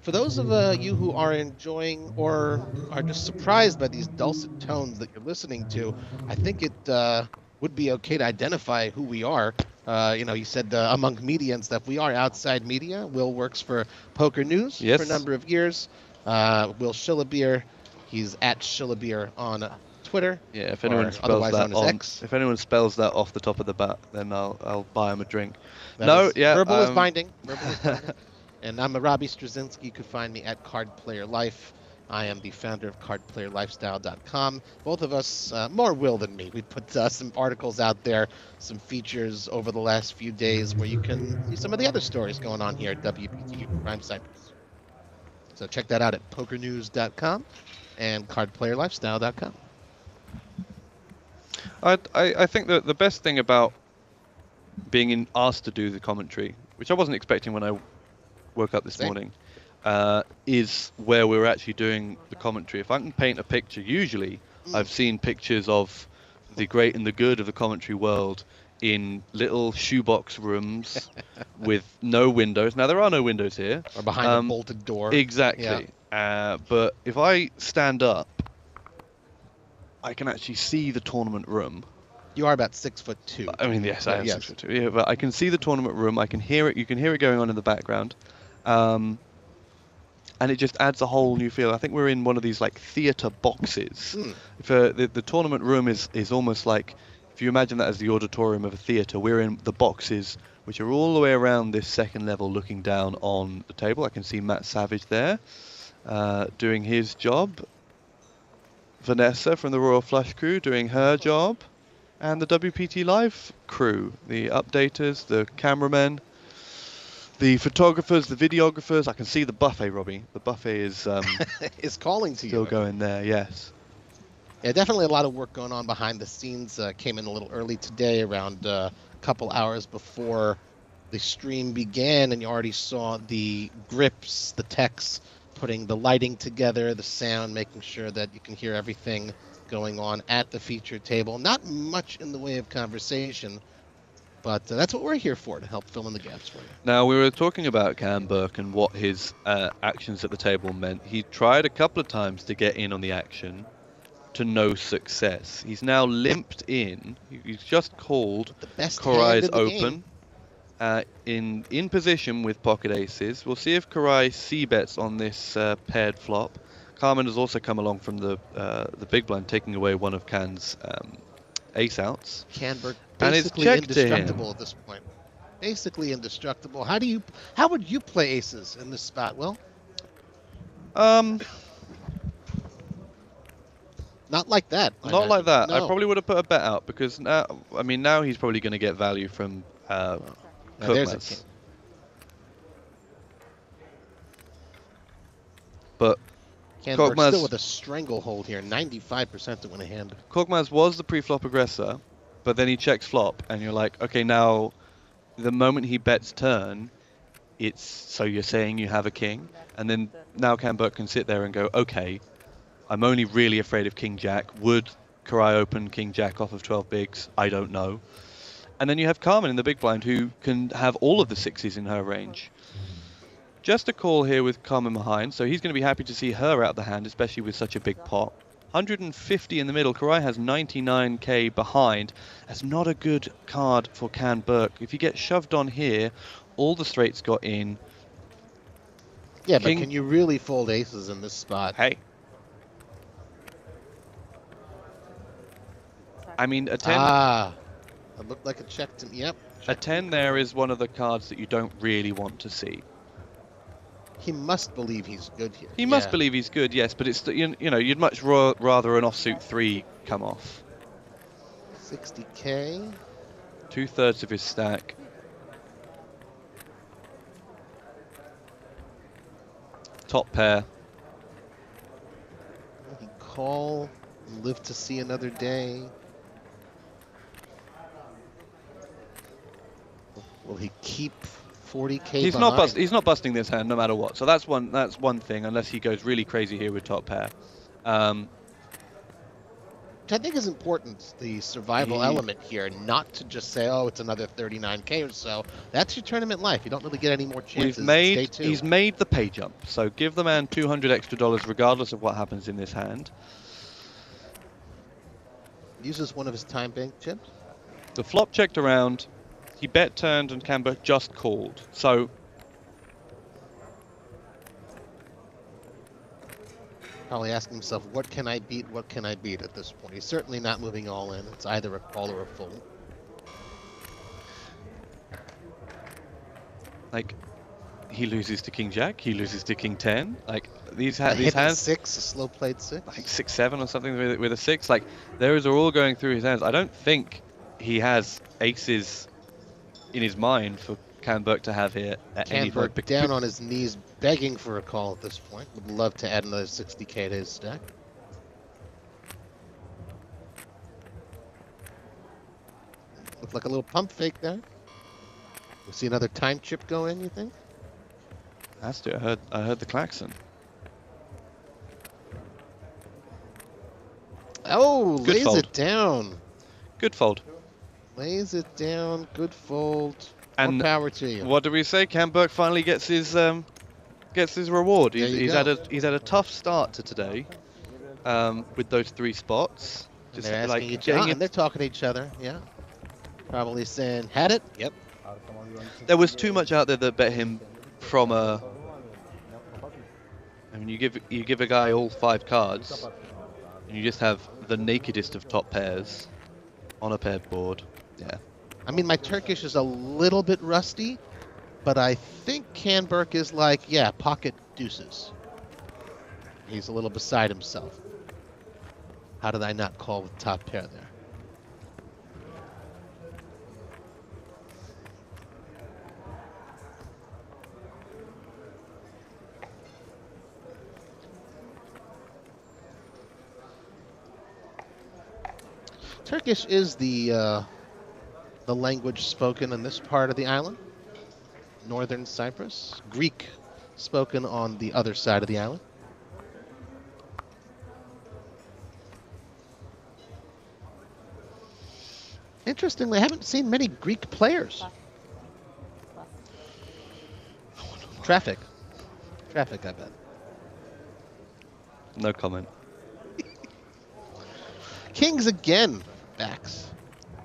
For those of you who are enjoying or are just surprised by these dulcet tones that you're listening to, I think it would be okay to identify who we are. You said among media and stuff, we are outside media. Will works for Poker News for a number of years. Will Shillabeer, he's at Shillabeer on Twitter. Yeah, if anyone spells that off the top of the bat, then I'll buy him a drink. Verbal is binding. And I'm Robbie Straczynski. You can find me at Card Player Life. I am the founder of cardplayerlifestyle.com. Both of us, more Will than me. We put some articles out there, some features over the last few days where you can see some of the other stories going on here at WPT Prime Cyprus. So check that out at pokernews.com and cardplayerlifestyle.com. I think that the best thing about being asked to do the commentary, which I wasn't expecting when I woke up this morning, is where we're actually doing the commentary. If I can paint a picture, usually I've seen pictures of the great and the good of the commentary world in little shoebox rooms with no windows. Now there are no windows here. Or behind a bolted door. Exactly. But if I stand up, I can actually see the tournament room. You are about 6'2". I mean, yes, I am Yes. 6'2". Yeah, but I can see the tournament room. I can hear it. You can hear it going on in the background, and it just adds a whole new feel. I think we're in one of these like theatre boxes. If the tournament room is almost like, if you imagine that as the auditorium of a theatre, we're in the boxes which are all the way around this second level, looking down on the table. I can see Matt Savage there, doing his job. Vanessa from the Royal Flush crew doing her job, and the WPT Live crew, the updaters, the cameramen, the photographers, the videographers. I can see the buffet, Robbie. The buffet is is calling to still you. going there, yes. Yeah, definitely a lot of work going on behind the scenes. Came in a little early today, around a couple hours before the stream began, and you already saw the grips, the techs, putting the lighting together, the sound, making sure that you can hear everything going on at the feature table. Not much in the way of conversation, but that's what we're here for, to help fill in the gaps for you. Now, we were talking about Cam Burke and what his actions at the table meant. He tried a couple of times to get in on the action, to no success. He's now limped in. He's just called The best Korai's hand in the open. In position with pocket aces. We'll see if Korai c-bets on this paired flop. Carmen has also come along from the big blind, taking away one of Can's ace outs. Canberg And it's basically checked to him. indestructible at this point. Basically indestructible. How would you play aces in this spot, Will? Not like that. I Not like imagine. that. I No. probably would have put a bet out, because now, I mean, now he's probably going to get value from Now there's a Cookmas. king. But Canberg Korkmaz- still with a stranglehold here, 95% to win a hand. Korkmaz was the pre-flop aggressor, but then he checks flop, and you're like, okay, now the moment he bets turn, it's so you're saying you have a king, and then now Cam Burke can sit there and go, okay, I'm only really afraid of King Jack. Would Korai open King Jack off of 12 bigs? I don't know. And then you have Carmen in the big blind, who can have all of the sixes in her range. Just a call here with Carmen behind, so he's going to be happy to see her out the hand, especially with such a big pot. 150 in the middle. Korai has 99k behind. That's not a good card for Can Burke. If you get shoved on here, all the straights got in. Yeah, King- but can you really fold aces in this spot? Hey. I mean, a 10, It looked like a check to me. Yep. a 10 there is one of the cards that you don't really want to see. He must believe he's good here. He must believe he's good, yes, but it's you know, you'd much rather an offsuit 3 come off. 60k. 2/3 of his stack. Top pair. Will he call and live to see another day? Will he keep 40k He's behind? he's not busting this hand no matter what. So that's one thing, unless he goes really crazy here with top pair. Which I think is important, the survival element here, not to just say, oh, it's another 39k or so. That's your tournament life. You don't really get any more chances. He's made the pay jump, so give the man $200 extra regardless of what happens in this hand. Uses one of his time bank chips. The flop checked around. He bet turned and Camber just called. So Probably asking himself, what can I beat? What can I beat at this point? He's certainly not moving all in. It's either a call or a fold. like he loses to King Jack, he loses to King 10. Like these Hit hands, six, a slow played six. like 6-7 or something with a 6. Like those are all going through his hands. I don't think he has aces in his mind for Cam Burke to have here at any Canberg point. down on his knees, begging for a call at this point. Would love to add another 60k to his stack. Looks like a little pump fake there. We'll see another time chip go in, you think? That's it. I heard the klaxon. Oh, Good lays fold. it down. Good fold. Lays it down. Good fold. And More power to you. what do we say? Camberg finally gets his reward. There you He's go. he's had a tough start to today, with those 3 spots. And Just they're like asking each getting other, it. and they're talking to each other. Yeah. Probably saying, "Had it." Yep. There was too much out there that bet him from a. I mean, you give a guy all 5 cards, and you just have the nakedest of top pairs on a paired board. Yeah. I mean, my Turkish is a little bit rusty, but I think Canberk is like, yeah, pocket deuces. He's a little beside himself. How did I not call with top pair there? Turkish is the language spoken in this part of the island, northern Cyprus. Greek spoken on the other side of the island. Interestingly, I haven't seen many Greek players. Traffic, I bet. No comment. Kings again, backs.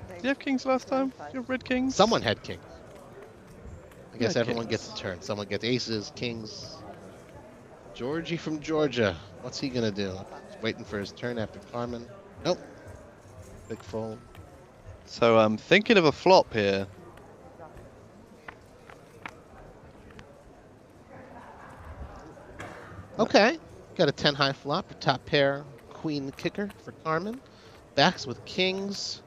Did you have kings last time? You have red kings? Someone had kings. I guess Yeah, everyone kings. gets a turn. Someone gets aces, kings. Georgie from Georgia. What's he going to do? He's waiting for his turn after Carmen. Nope. Big fold. So I'm thinking of a flop here. Okay. Got a 10 high flop for top pair, queen kicker for Carmen. Backs with kings.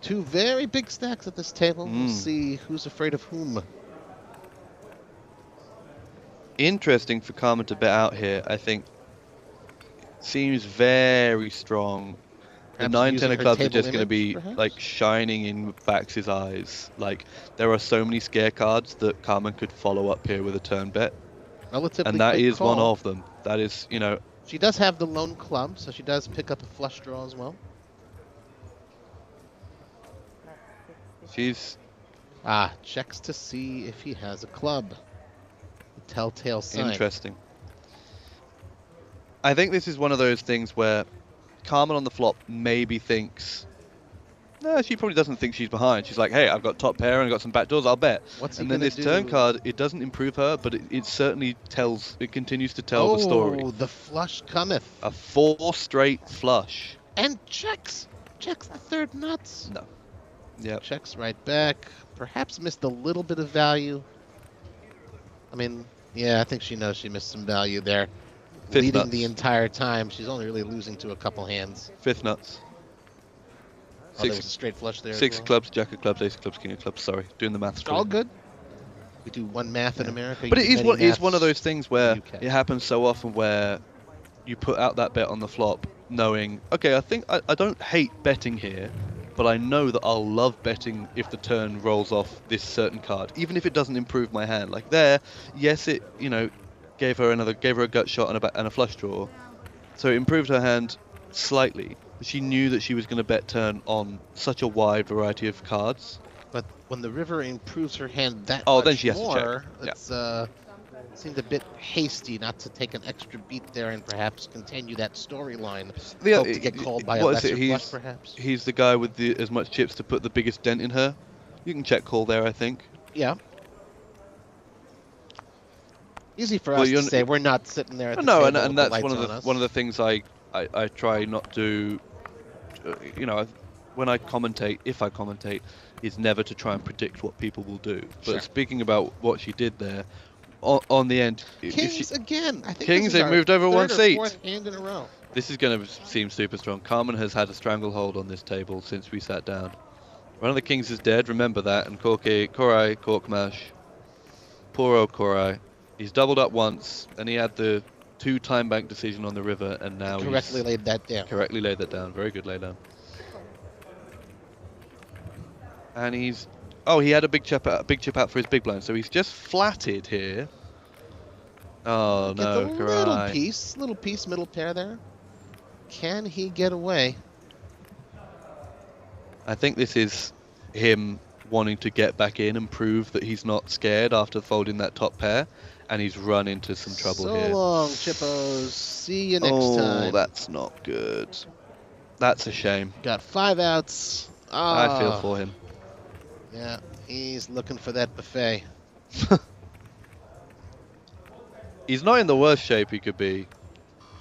2 very big stacks at this table. We'll see who's afraid of whom. Interesting for Carmen to bet out here, I think. Seems very strong. The Perhaps 9, 10 using of her clubs are table just going to image, be perhaps? like shining in Bax's eyes. Like there are so many scare cards that Carmen could follow up here with a turn bet, Relatively and that quick is one call. of them. That is, you know, She does have the lone club, so she does pick up a flush draw as well. she's Checks to see if he has a club. The telltale sign. interesting. I think this is one of those things where Carmen on the flop maybe thinks, no, she probably doesn't think she's behind. She's like, hey, I've got top pair and I've got some back doors, I'll bet. What's he And then gonna this turn do? card, it doesn't improve her, but it certainly continues to tell the story. Oh, the flush cometh. A 4 straight flush. And checks. Checks the third nuts. No. Yep. Checks right back. Perhaps missed a little bit of value. I mean, yeah, I think she knows she missed some value there. Fifth Leading nuts. the entire time. She's only really losing to a couple hands. 5th nuts. Oh, there was a straight flush there. as 6 well. clubs, jack of clubs, ace of clubs, king of clubs. Sorry, doing the maths. It's all good. We do one math in America. But you it do is many one, it's maths one of those things where in the UK. it happens so often where you put out that bet on the flop knowing, okay, I think I don't hate betting here, but I know that I'll love betting if the turn rolls off this certain card, even if it doesn't improve my hand. Like there, yes, it, you know, gave her a gut shot and a flush draw, so it improved her hand slightly. She knew that she was going to bet turn on such a wide variety of cards. But when the river improves her hand that Oh, much then she has to check. more, Yeah. it's seemed a bit hasty not to take an extra beat there and perhaps continue that storyline. Yeah, Hope to get called by a what is lesser it? flush, perhaps. He's the guy with as much chips to put the biggest dent in her. You can check call there, I think. Yeah. Easy for Well, us to you're- say. We're not sitting there at the No, table and with the that's lights one of on the us. things I try not to, you know, when I commentate, if I commentate, is never to try and predict what people will do. But Sure. speaking about what she did there, on the end, if Kings she, again. I think Kings, this is they've our moved over third one or seat. fourth hand in a row. this is going to seem super strong. Carmen has had a stranglehold on this table since we sat down. One of the kings is dead, remember that, and Korai, Korkmash. Poor old Korai. He's doubled up once, and he had the 2 time bank decision on the river, and now Correctly he's laid that down. correctly laid that down. Very good lay down. And he had a big chip out for his big blind, so he's just flatted here Oh Gets a no, little piece, middle pair there. Can he get away? I think this is him wanting to get back in and prove that he's not scared after folding that top pair, and he's run into some trouble So here. long, Chippos. See you next Oh, time. that's not good. That's a shame. Got 5 outs. I feel Ah, for him. yeah, he's looking for that buffet. He's not in the worst shape he could be,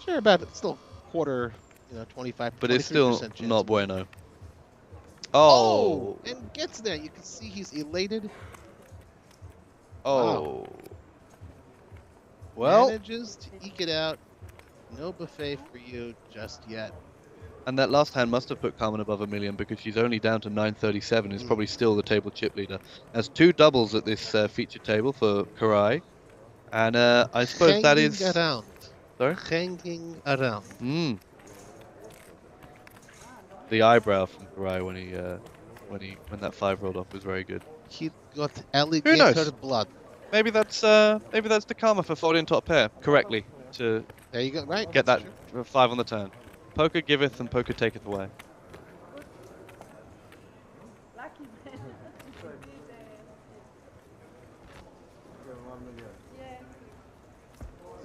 Sure, about it. Still quarter, 25, but it's 23% still chance. not bueno. Oh, Oh, and gets there. You can see he's elated. oh. Well, Manages to eke it out. No buffet for you just yet. and that last hand must have put Carmen above 1 million because she's only down to 937. It's probably still the table chip leader. Has 2 doubles at this feature table for Karai, and I suppose that is. Hanging around. Sorry. Hanging around. The eyebrow from Karai when that 5 rolled off was very good. He got alligator blood. Maybe that's the karma for folding top pair correctly to There you go. Right. get that True. 5 on the turn. Poker giveth and poker taketh away. Lucky man.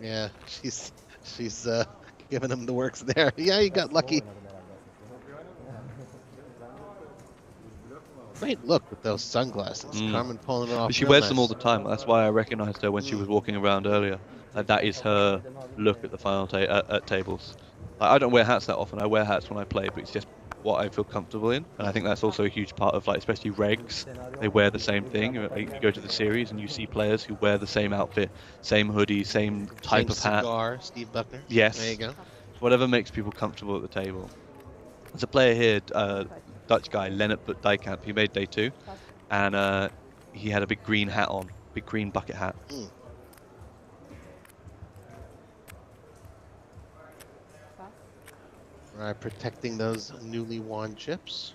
Yeah, she's giving him the works there. Yeah, you got lucky. Great look with those sunglasses. Carmen pulling it off. But she real wears nice. them all the time. That's why I recognized her when she was walking around earlier. That is her look at the final at tables. I don't wear hats that often. I wear hats when I play, but it's just what I feel comfortable in. And I think that's also a huge part of, like, especially regs. They wear the same thing. You go to the series and you see players who wear the same outfit, same hoodie, same type of hat. Cigar, Steve Buckner. Yes. There you go. Whatever makes people comfortable at the table. There's a player here, Dutch guy, Lennart Dijkamp. He made day 2, and he had a big green hat on, big green bucket hat. Right, protecting those newly won chips.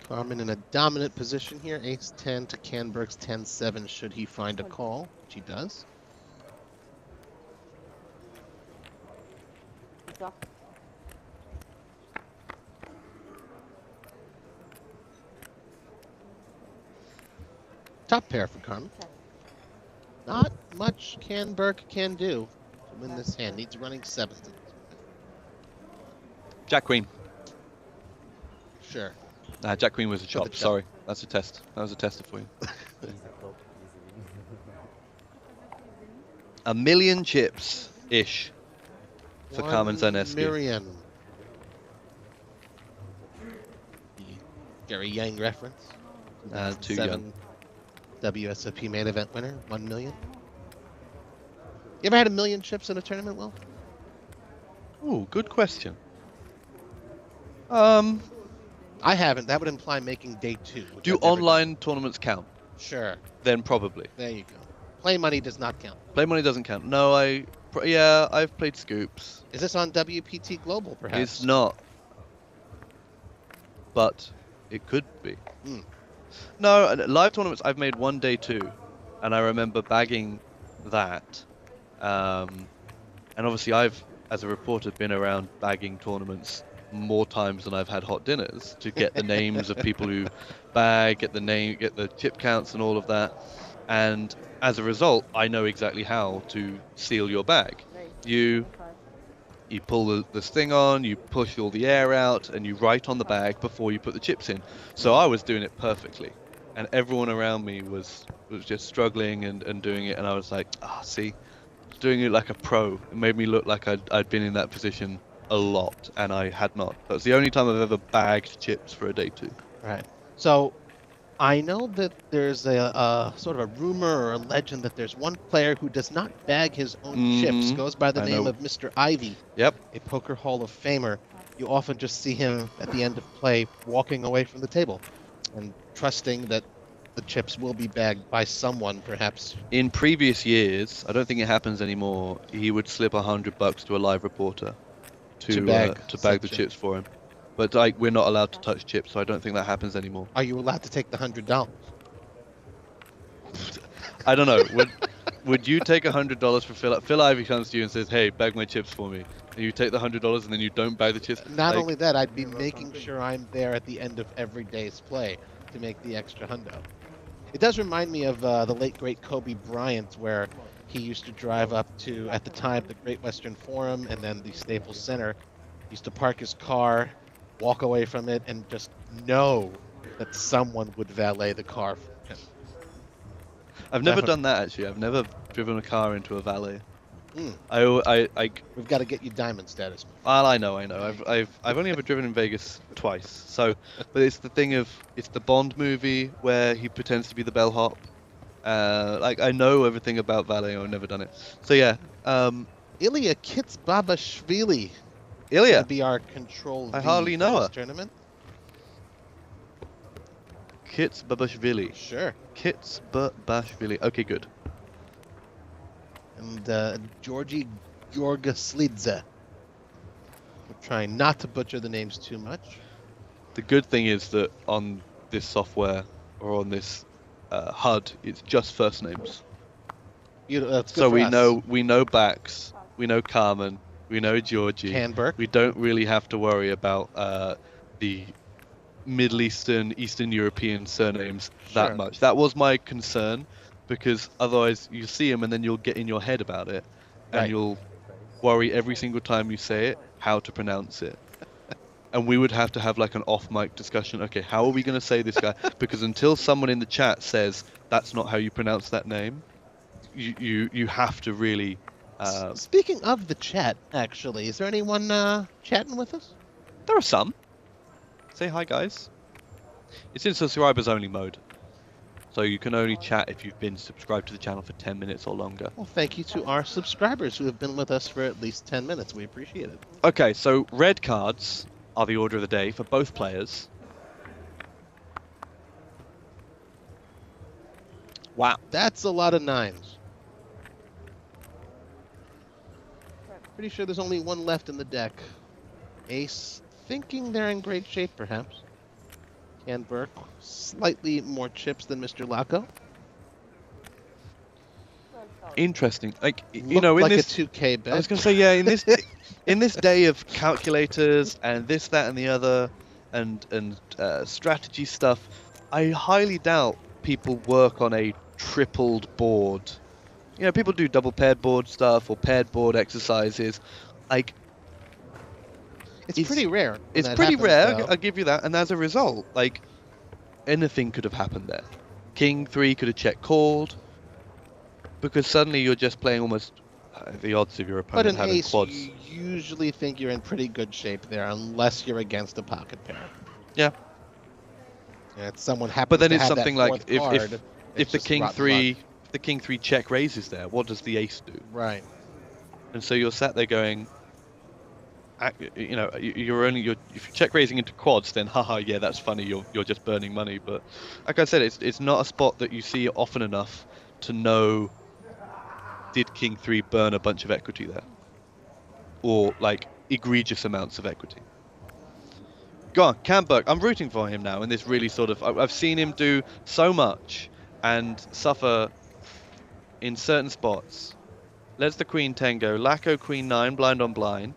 Carmen in a dominant position here. Ace 10 to Canberg's 10-7 should he find a call, which he does. Top pair for Carmen. Not much Canberg can do to win this hand. Needs running 7th. Jack Queen. Sure. Jack Queen was a the chop. chop. Sorry, that's a test. That was a tester for you. 1 million chips ish for Carmen Zaneski. Miriam. The Gary Yang reference. Too 7 young. WSOP main event winner, 1 million. You ever had 1 million chips in a tournament, Will? Ooh, good question. I haven't. That would imply making day 2. which Do I've never online tournaments count? done. Sure. Then probably. There you go. Play money does not count. Play money doesn't count. No, I've played scoops. Is this on WPT Global, perhaps? It's not. But it could be. No, live tournaments, I've made 1 day 2. And I remember bagging that. And obviously I've, as a reporter, been around bagging tournaments more times than I've had hot dinners to get the names of people who bag, get the chip counts and all of that. And as a result, I know exactly how to seal your bag. You pull this thing on, you push all the air out, and you write on the bag before you put the chips in. So I was doing it perfectly, and everyone around me was just struggling and doing it, and I was like, see, doing it like a pro. It made me look like I'd been in that position a lot, and I had not. That's the only time I've ever bagged chips for a day 2. Right. So I know that there's a sort of a rumor or a legend that there's one player who does not bag his own chips, goes by the name of Mr. Ivy. Yep. A Poker Hall of Famer. You often just see him at the end of play walking away from the table and trusting that the chips will be bagged by someone, perhaps. In previous years, I don't think it happens anymore, he would slip $100 to a live reporter to bag the chips for him. But we're not allowed to touch chips, so I don't think that happens anymore. Are you allowed to take the $100? I don't know. Would you take $100 for Phil? Phil Ivey comes to you and says, "Hey, bag my chips for me," and you take the $100 and then you don't bag the chips. Not Like, only that, I'd be making sure I'm there at the end of every day's play to make the extra hundo. It does remind me of the late great Kobe Bryant, where he used to drive up to, at the time, the Great Western Forum and then the Staples Center. He used to park his car, walk away from it, and just know that someone would valet the car for him. I've never done that actually. I've never driven a car into a valet. Mm. I We've got to get you diamond status. Well, I know. I've only ever driven in Vegas twice. So, but it's the thing of it's the Bond movie where he pretends to be the bellhop. Like I know everything about valet. I've never done it. So yeah. Ilya Kitsbabashvili. Ilya. Gonna be our control. I hardly know for this her. Tournament. Kitsbabashvili. Sure. Kitsbabashvili. Okay, good. And Georgi Georgaslidze. We're trying not to butcher the names too much. The good thing is that on this software or on this HUD, it's just first names. That's good So for we know Bax, we know Carmen, we know Georgie. Canberg. We don't really have to worry about the Middle Eastern, Eastern European surnames that much. That was my concern, because otherwise you see them and then you'll get in your head about it, and you'll worry every single time you say it how to pronounce it. And we would have to have like an off-mic discussion. Okay, how are we going to say this guy? Because until someone in the chat says that's not how you pronounce that name, you have to really. Speaking of the chat, actually, is there anyone chatting with us? There are some. Say hi, guys. It's in subscribers only mode, so you can only chat if you've been subscribed to the channel for 10 minutes or longer. Well, thank you to our subscribers who have been with us for at least 10 minutes. We appreciate it. Okay, so red cards are the order of the day for both players. Wow. That's a lot of nines. Pretty sure there's only one left in the deck. Ace, thinking they're in great shape, perhaps. Canberg, slightly more chips than Mr. Laco. Interesting. Like, Looked you know, in like this a 2K bet. I was going to say, yeah, in this in this day of calculators and this, that, and the other, and strategy stuff, I highly doubt people work on a tripled board. You know, people do double paired board stuff or paired board exercises. Like, it's pretty rare. It's pretty rare. I'll give you that. And as a result, like, anything could have happened there. King 3 could have check called, because suddenly you're just playing almost the odds of your opponent having ace, quads. You usually think you're in pretty good shape there, unless you're against a pocket pair. Yeah. And someone happens But then to it's have something that like fourth card, if the king 3 the king 3 check raises there, what does the ace do? Right. And so you're sat there going, you know, if you're check raising into quads, then haha, yeah, that's funny. You're just burning money. But like I said, it's not a spot that you see often enough to know. Did King 3 burn a bunch of equity there? Or, like, egregious amounts of equity? Go on, Canberg. I'm rooting for him now in this really sort of... I've seen him do so much and suffer in certain spots. Let's the Queen 10 go. Laco, Queen 9, blind on blind.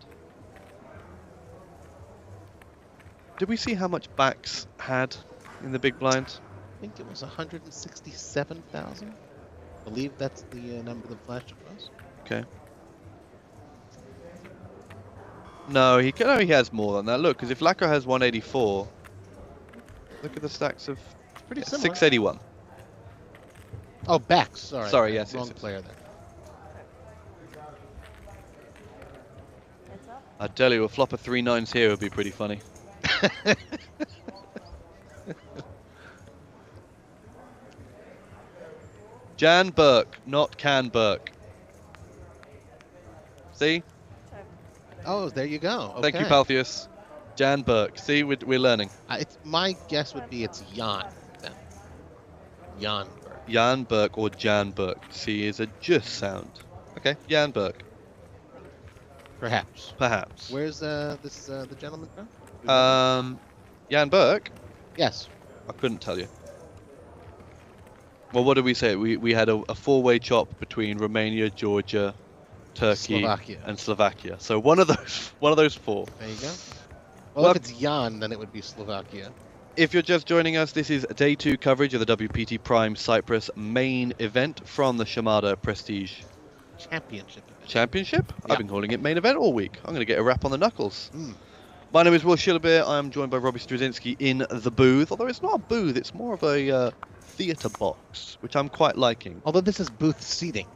Did we see how much Bax had in the big blind? I think it was 167,000. I believe that's the number that flashed across. Okay. No, he has more than that. Look, because if Laco has 184, look at the stacks of Pretty similar. 681. Oh, Bax. Sorry. Sorry, yes, wrong yes. player there. I tell you, a flop of 3 9s here would be pretty funny. Jan Burke, not Can Burke. See? Oh, there you go. Okay. Thank you, Paltheus. Jan Burke. See, we're learning. It's my guess would be it's Jan then. Jan Burke. Jan Burke or Jan Burke. See, is a just sound. Okay, Jan Burke. Perhaps. Perhaps. Where's the gentleman from? Jan Burke? Yes. I couldn't tell you. Well, what did we say? We had a four-way chop between Romania, Georgia, Turkey, Slovakia. and Slovakia. So one of those four. There you go. Well, if it's Jan, then it would be Slovakia. If you're just joining us, this is day 2 coverage of the WPT Prime Cyprus main event from the Chamada Prestige Championship. I've been calling it main event all week. I'm going to get a rap on the knuckles. Mm. My name is Will Schillebeer. I'm joined by Robbie Struzinski in the booth. Although it's not a booth, it's more of a theatre box, which I'm quite liking. Although this is booth seating.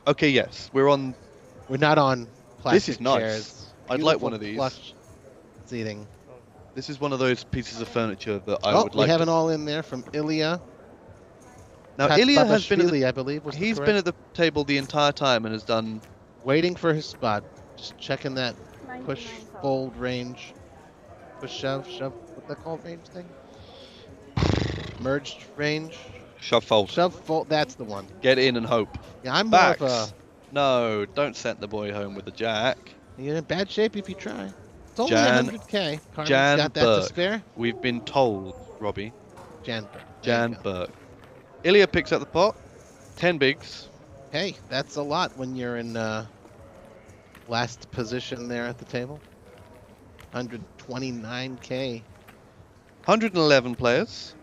Okay, yes. We're not on plastic This is nice. chairs. I'd like one of these. Plush seating. This is one of those pieces of furniture that I would we like have to... an all in there from Ilya. Now, Ilya has been at the... I believe, was He's been at the table the entire time and has done... Waiting for his spot. Just checking that push, 99,000. fold range. Push, shove. What's that called range thing? Merged range. Shove fold. Shove, fold. That's the one. Get in and hope. Yeah, I'm more Backs. of a... No, don't send the boy home with the jack. You're in bad shape if you try. It's only Jan- 100k. Carmen's Jan got that Burke. to spare. We've been told, Robbie. Jan Burke. There Jan you go. Burke. Ilya picks up the pot. 10 bigs. Hey, that's a lot when you're in last position there at the table. 129k. 111 players.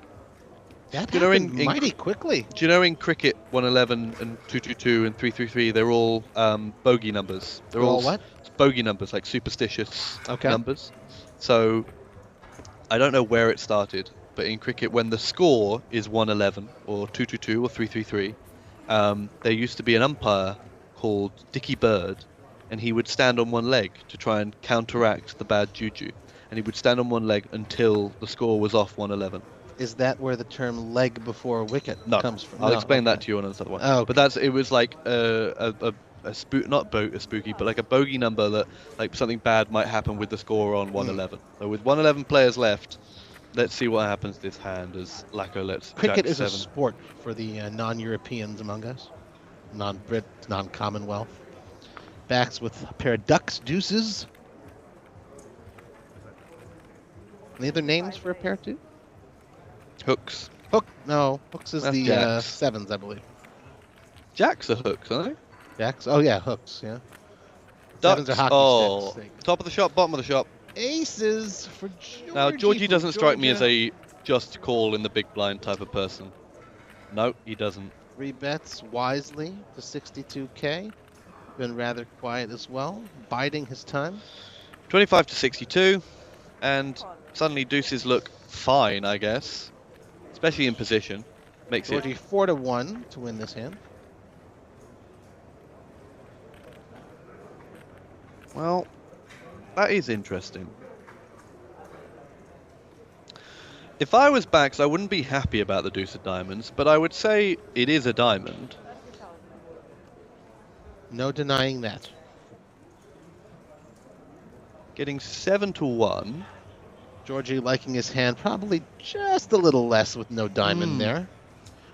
That You know, happened mighty quickly. Do you know in cricket 111 and 222 and 333 they're all bogey numbers. They're All what? bogey numbers, like superstitious Okay. numbers. So I don't know where it started, but in cricket when the score is 111 or 222 or 333, there used to be an umpire called Dickie Bird, and he would stand on one leg to try and counteract the bad juju. And he would stand on one leg until the score was off 111. Is that where the term leg before wicket No, comes from? I'll No, explain that okay. to you on another one. Oh, But it was like a spooky, but like a bogey number that like something bad might happen with the score on 111. So with 111 players left, let's see what happens this hand as Lacko lets Cricket Jack is a 7. sport for the non-Europeans among us. Non-Brit, non-Commonwealth. Backs with a pair of ducks, deuces. Any other names for a pair too? Hooks. Hook? No, hooks is That's the jacks. sevens, I believe. Jacks are hooks, aren't they? Jacks? Oh yeah, hooks. Yeah. Ducks. Sevens are hockey Oh, sticks. top of the shop, bottom of the shop. Aces for Georgie. Now Georgie from doesn't strike me as Georgia. a just call in the big blind type of person. No, he doesn't. 3 bets wisely to 62k. Been rather quiet as well, biding his time. 25 to 62, and suddenly deuces look fine, I guess, especially in position. Makes Georgie it 4-1 to win this hand. well. That is interesting. If I was backs, I wouldn't be happy about the deuce of diamonds, but I would say it is a diamond. No denying that. Getting 7-1. Georgie liking his hand probably just a little less with no diamond there.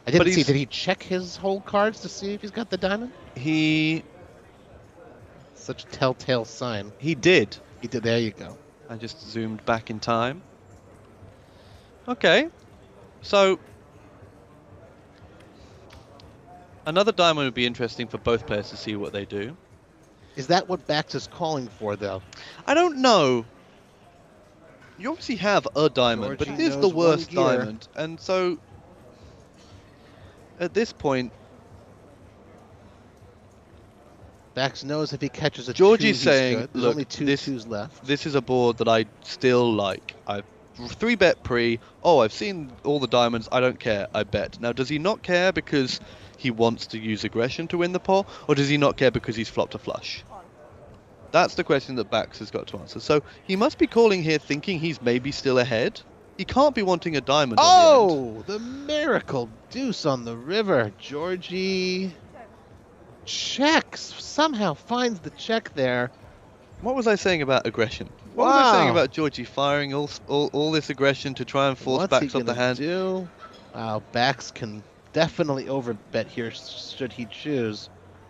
I didn't see. he's- Did he check his whole cards to see if he's got the diamond? He Such a telltale sign. did. He did. There you go. I just zoomed back in time. Okay, so another diamond would be interesting for both players to see what they do. Is that what Bax is calling for, though? I don't know. You obviously have a diamond, but it Georgie is the knows one worst gear. diamond, and so at this point, Bax knows if he catches a Georgie's two, he's saying, good. There's "Look, only two this- twos left." this is a board that I still like. I've 3-bet pre. Oh, I've seen all the diamonds. I don't care. I bet. Now, does he not care because he wants to use aggression to win the pot, or does he not care because he's flopped a flush? That's the question that Bax has got to answer. So he must be calling here thinking he's maybe still ahead. He can't be wanting a diamond on the end. Oh, the miracle deuce on the river. Georgie checks. Somehow finds the check there. What was I saying about aggression? What was I saying Wow. about Georgie firing all this aggression to try and force What's he Bax off the gonna hand? do? Wow, Bax can definitely overbet here should he choose.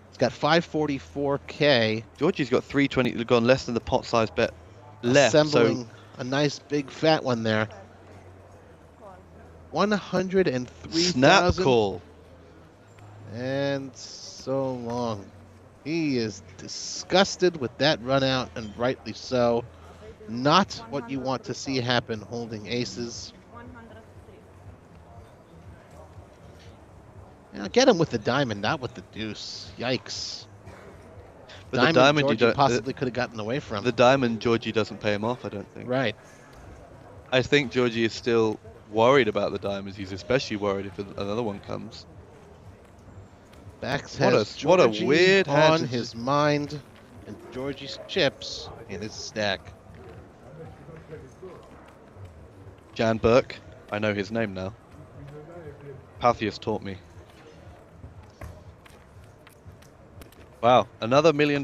He's got 544k. Georgie's got 320, gone less than the pot size bet left. Assembling So a nice big fat one there. 103,000. Snap call. And so long. He is disgusted with that run out, and rightly so. Not what you want to see happen holding aces. 103. Now get him with the diamond, not with the deuce. Yikes. But Diamond, the diamond you Georgie don't. possibly could have gotten away from. The diamond Georgie doesn't pay him off, I don't think. Right. I think Georgie is still worried about the diamonds. He's especially worried if another one comes. Bax What has a- what a Georgie weird hand on to his mind, and Georgie's chips in his stack. Jan Burke. I know his name now. Pathias taught me. Wow, another million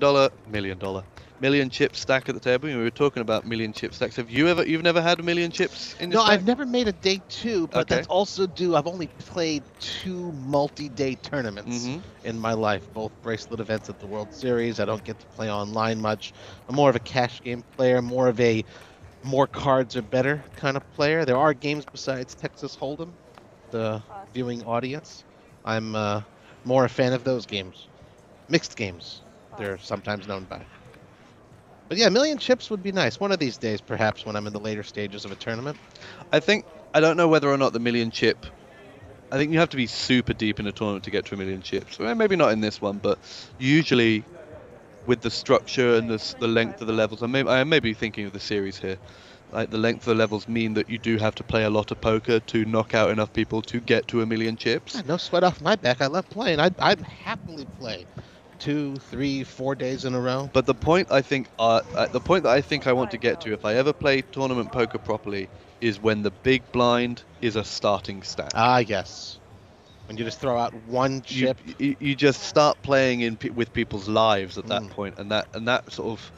chip stack at the table. We were talking about million chip stacks. You've never had a million chips in your No, stack? I've never made a day 2, but Okay. that's also due. I've only played 2 multi-day tournaments Mhm. in my life, both bracelet events at the World Series. I don't get to play online much. I'm more of a cash game player, more of a more cards are better kind of player. There are games besides Texas Hold'em, the viewing audience. I'm more a fan of those games. Mixed games, they're sometimes known by. But yeah, million chips would be nice. One of these days, perhaps, when I'm in the later stages of a tournament. I don't know whether or not the million chip. I think you have to be super deep in a tournament to get to a million chips. Well, maybe not in this one, but usually with the structure and the length of the levels, I may be thinking of the series here. Like the length of the levels mean that you do have to play a lot of poker to knock out enough people to get to a million chips. Yeah, no sweat off my back. I love playing. I'd happily play 2, 3, 4 days in a row. But the point I think I want to get to, if I ever play tournament poker properly, is when the big blind is a starting stack. Ah, yes. When you just throw out one chip. You just start playing with people's lives at that point, and that sort of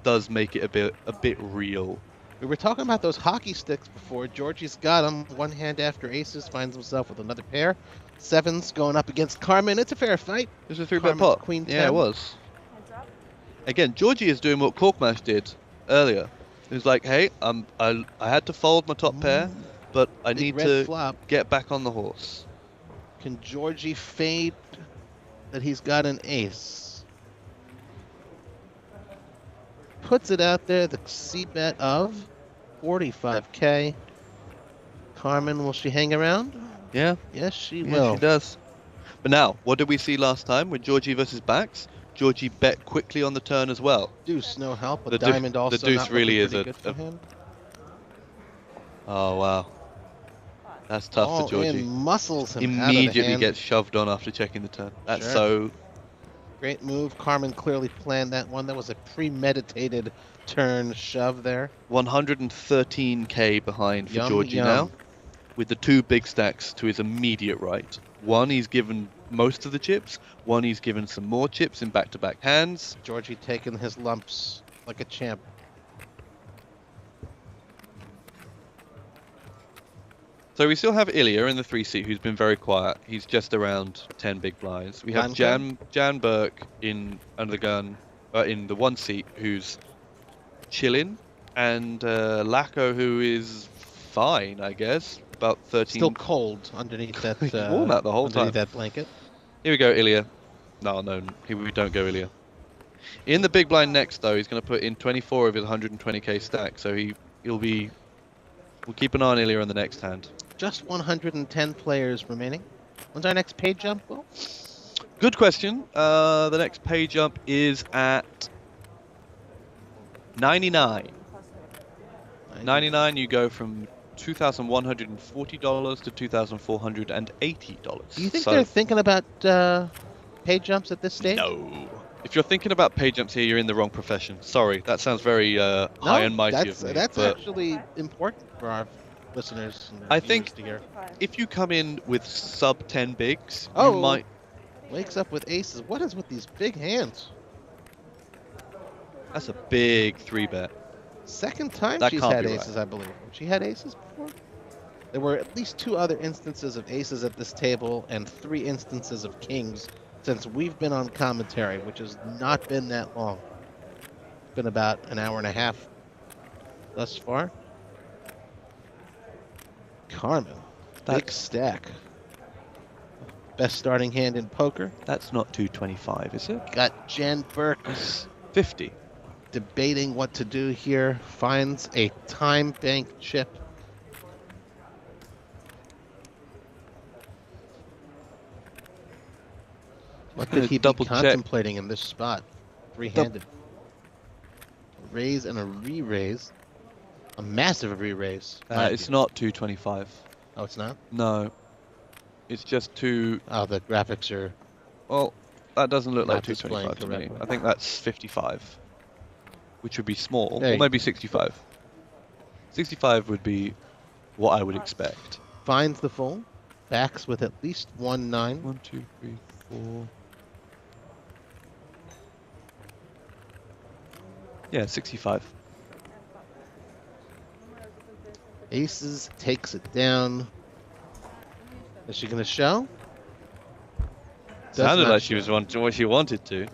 does make it a bit real. We were talking about those hockey sticks before. Georgie's got them. One hand after aces, finds himself with another pair. Sevens going up against Carmen. It's a fair fight. It was a 3-bet Carmen's pot. Queen Yeah, 10. it was. Heads up. Again, Georgie is doing what Corkmash did earlier. He was like, hey, I had to fold my top pair, but I Big need red to flop. get back on the horse. Can Georgie fade that he's got an ace? Puts it out there, the C-bet of 45K. Carmen, will she hang around? Yeah. Yes, she Yeah, will. she does. But now, what did we see last time with Georgie versus Bax? Georgie bet quickly on the turn as well. Deuce, no help. A The diamond also deuce not really looking is pretty good for him. Oh, wow. That's tough All for Georgie. in, muscles him out of the Immediately hand. gets shoved on after checking the turn. That's Sure. so... Great move. Carmen clearly planned that one. That was a premeditated turn shove there. 113k behind for Yum, Georgie yum. now, with the 2 big stacks to his immediate right. One he's given most of the chips, one he's given some more chips in back-to-back hands. Georgie taking his lumps like a champ. So we still have Ilya in the 3 seat, who's been very quiet. He's just around 10 big blinds. We have Blanco? Jan Burke in under the gun, in the 1 seat, who's chilling, and Lacko, who is fine, I guess, about 13. Still cold underneath that. He's worn that the whole underneath time. that blanket. Here we go, Ilya. No, here we don't go, Ilya. In the big blind next, though, he's going to put in 24 of his 120k stack, so we'll keep an eye on Ilya on the next hand. Just 110 players remaining. When's our next pay jump, Will? Good question. The next pay jump is at 99. 99, you go from $2,140 to $2,480. Do you think So- they're thinking about pay jumps at this stage? No. If you're thinking about pay jumps here, you're in the wrong profession. Sorry, that sounds very high and mighty of me. That's but actually important for our listeners and I viewers think- to hear. if you come in with sub 10 bigs, Oh. you might... Wakes up with aces. What is with these big hands? That's a big 3-bet. Second time That she's can't had be right. aces, I believe. She had aces before? There were at least 2 other instances of aces at this table and 3 instances of kings since we've been on commentary, which has not been that long. It's been about an hour and a half thus far. Carmen. Big stack. Best starting hand in poker. That's not 225, is it? Got Jan Burke It's 50. debating what to do here. Finds a time bank chip. What could he be Double check. contemplating in this spot? Three-handed. Raise and a re-raise. A massive re-raise. It's not 225. Oh, it's not? No. It's just two. Oh, the graphics are... Well, that doesn't look like Not displaying 225 to me. correctly. I think that's 55, which would be small, There or you maybe 65. 65 would be what I would expect. Finds the full. Backs with at least 1-9. 1, 2, 3, 4. Yeah, 65. Aces takes it down. Is she going to show? Does Sounded not like she was show. wanting what she wanted to.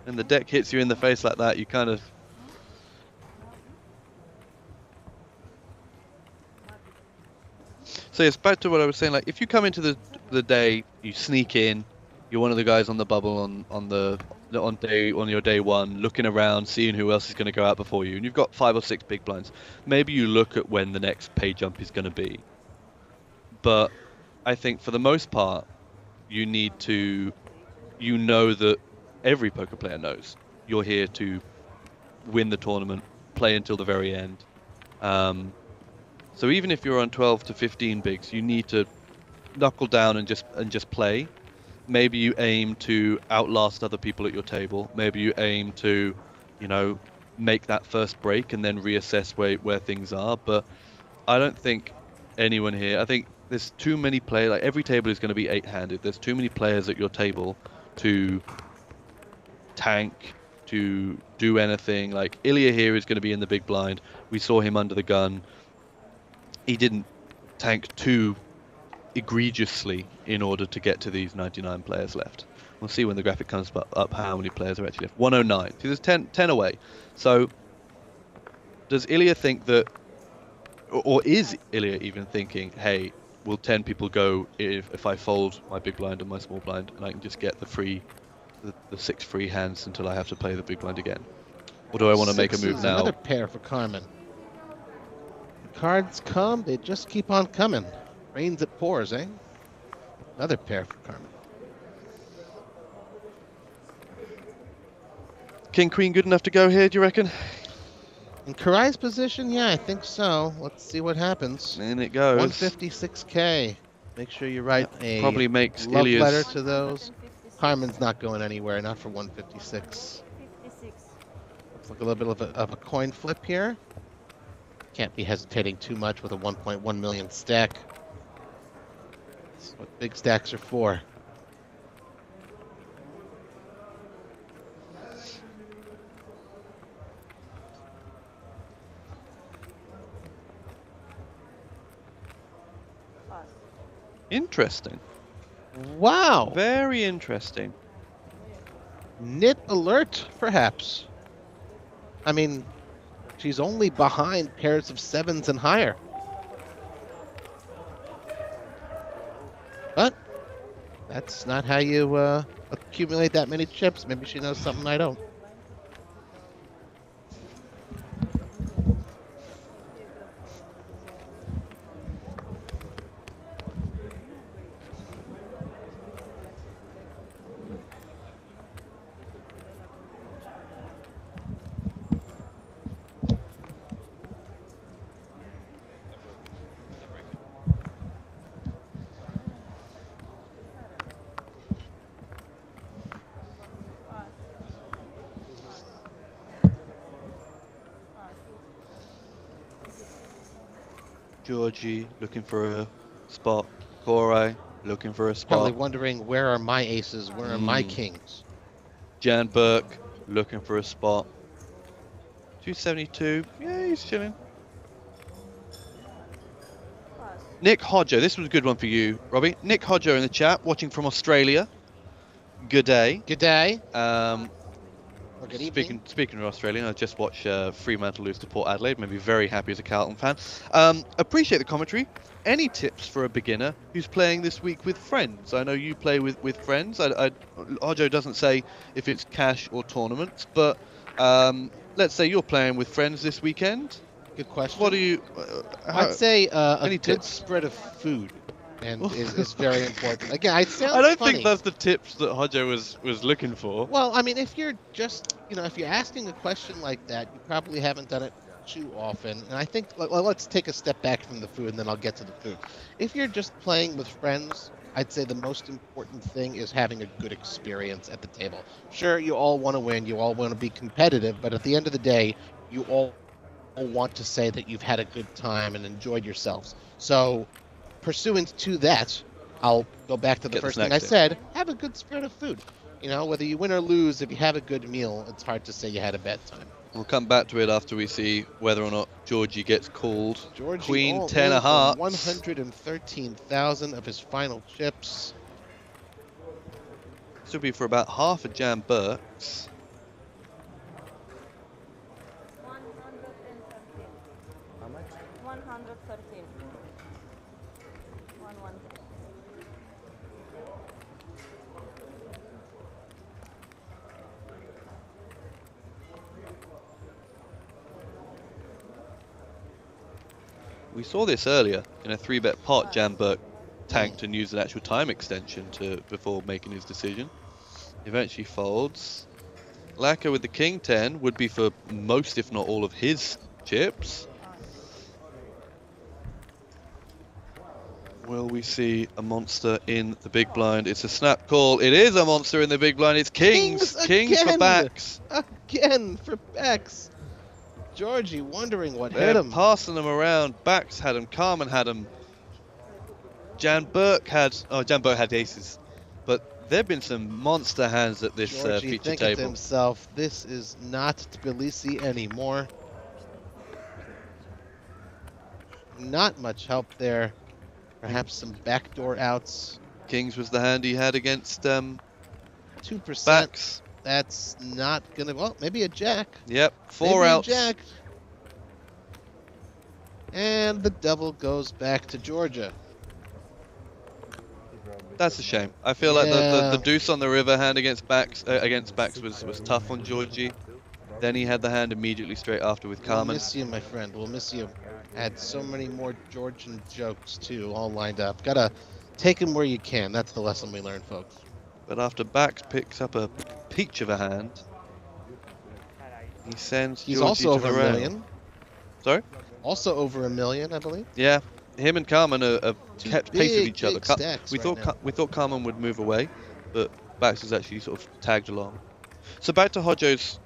And the deck hits you in the face like that, you kind of... So yes, back to what I was saying. Like, if you come into the day, you sneak in, you're one of the guys on the bubble on your day one, looking around, seeing who else is going to go out before you, and you've got 5 or 6 big blinds. Maybe you look at when the next pay jump is going to be. But I think for the most part, you need to, you know that every poker player knows you're here to win the tournament, play until the very end. So even if you're on 12 to 15 bigs, you need to knuckle down and just play. Maybe you aim to outlast other people at your table. Maybe you aim to, you know, make that first break and then reassess where things are. But I don't think anyone here, I think there's too many players, like every table is going to be 8-handed. There's too many players at your table to tank, to do anything. Like Ilya here is going to be in the big blind. We saw him under the gun. He didn't tank too egregiously in order to get to these 99 players left. We'll see when the graphic comes up how many players are actually left. 109. See, there's 10 away. So does Ilya think that, or is Ilya even thinking, hey, will 10 people go if I fold my big blind and my small blind and I can just get the 6 free hands until I have to play the big blind again? Or do I want to make a move now? Another pair for Carmen. The cards come, they just keep on coming. Rains it pours, eh? Another pair for Carmen. King Queen good enough to go here, do you reckon? In Karai's position, yeah, I think so. Let's see what happens. In it goes. 156k. Make sure you write a Probably makes love Ilya's letter to those. Carmen's not going anywhere, not for 156. 56. Looks like a little bit of a coin flip here. Can't be hesitating too much with a 1.1 million stack. That's what big stacks are for. Interesting. Wow! Very interesting. Nit alert, perhaps. I mean, she's only behind pairs of 7s and higher. But that's not how you accumulate that many chips. Maybe she knows something I don't. Georgie looking for a spot. Korai looking for a Probably spot. wondering, where are my aces? Where are my kings? Jan Burke looking for a spot. 272. Yeah, he's chilling. Nick Hodger, this was a good one for you, Robbie. Nick Hodger in the chat, watching from Australia. Good day. Good day. Or good evening. Speaking of Australian, I just watched Fremantle lose to Port Adelaide. Made me very happy as a Carlton fan. Appreciate the commentary. Any tips for a beginner who's playing this week with friends? I know you play with friends. Arjo doesn't say if it's cash or tournaments, but let's say you're playing with friends this weekend. Good question. What do you? I'd say a any good tips? spread of food and is very important. Again, it sounds I don't funny. think that's the tips that Hodjo was looking for. Well, I mean, if you're just, if you're asking a question like that, you probably haven't done it too often. And I think, well, let's take a step back from the food and then I'll get to the food. If you're just playing with friends, I'd say the most important thing is having a good experience at the table. Sure, you all want to win, you all want to be competitive, but at the end of the day, you all want to say that you've had a good time and enjoyed yourselves. So, pursuant to that, I'll go back to the first thing I said, have a good spread of food. Whether you win or lose, if you have a good meal, it's hard to say you had a bad time. We'll come back to it after we see whether or not Georgie gets called. Georgie Queen 10 of hearts. 113,000 of his final chips. This will be for about half a Jan Burks. 113. How much? 113. 113. We saw this earlier in a 3-bet pot. Jan Burke tanked and used an actual time extension before making his decision. Eventually folds. Lacquer with the King 10 would be for most, if not all, of his chips. Will we see a monster in the big blind? It's a snap call. It is a monster in the big blind. It's Kings. Kings for backs. Again for backs. Georgie wondering what They're hit him. passing them around. Backs had him. Carmen had him. Jan Burke had aces. But there have been some monster hands at this Georgie feature thinking to table. himself, this is not Tbilisi anymore. Not much help there. Perhaps some backdoor outs. Kings was the hand he had against 2%. backs. That's not gonna. Well, maybe a jack. Yep, Maybe four a outs. jack. And the double goes back to Georgia. That's a shame. I feel like the Yeah. deuce on the river hand against backs was tough on Georgie. Then he had the hand immediately straight after with We'll Carmen. miss you, my friend. We'll miss you. Had so many more Georgian jokes too, all lined up. Gotta take them where you can. That's the lesson we learned, folks. But after backs picks up a peach of a hand, he sends He's Georgie also to over the a rail. million. Sorry? Also over a million, I believe. Yeah, him and Carmen are Two kept pace with big, each other. big stacks We right thought now. we thought Carmen would move away, but Bax has actually sort of tagged along. So back to Hodjo's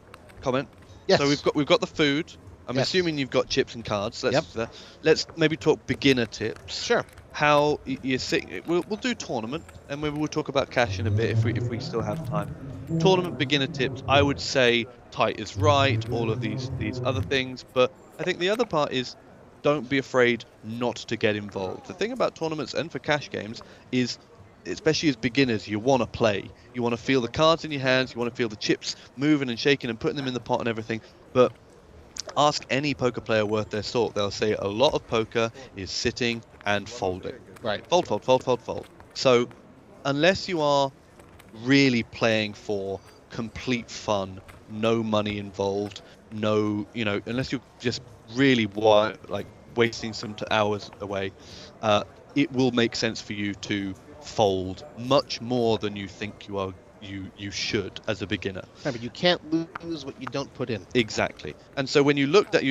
comment. Yes. So we've got the food. I'm Yes. assuming you've got chips and cards. Yep. Let's maybe talk beginner tips. Sure. How you see? We'll do tournament, and maybe we'll talk about cash in a bit if we still have time. Tournament beginner tips. I would say tight is right. All of these other things, but I think the other part is don't be afraid not to get involved. The thing about tournaments and for cash games is, especially as beginners, you want to play. You want to feel the cards in your hands. You want to feel the chips moving and shaking and putting them in the pot and everything. But ask any poker player worth their salt. They'll say a lot of poker is sitting and folding. Right. Fold, fold, fold, fold, fold. So unless you are really playing for complete fun, no money involved, unless you're just really wasting some hours away, it will make sense for you to fold much more than you think you should as a beginner. Remember, you can't lose what you don't put in. Exactly. And so when you looked at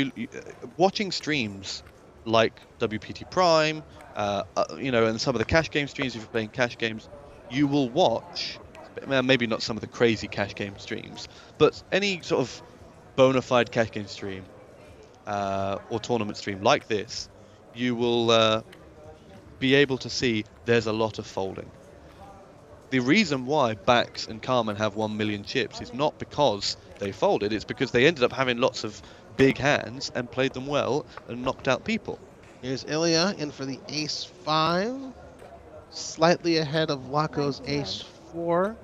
watching streams like WPT Prime, and some of the cash game streams, if you're playing cash games, you will watch, maybe not some of the crazy cash game streams, but any sort of bona fide cash game stream or tournament stream like this, you will be able to see there's a lot of folding. The reason why Bax and Carmen have 1 million chips is not because they folded, it's because they ended up having lots of big hands and played them well and knocked out people. Here's Ilya in for the ace-5. Slightly ahead of Laco's ace-4.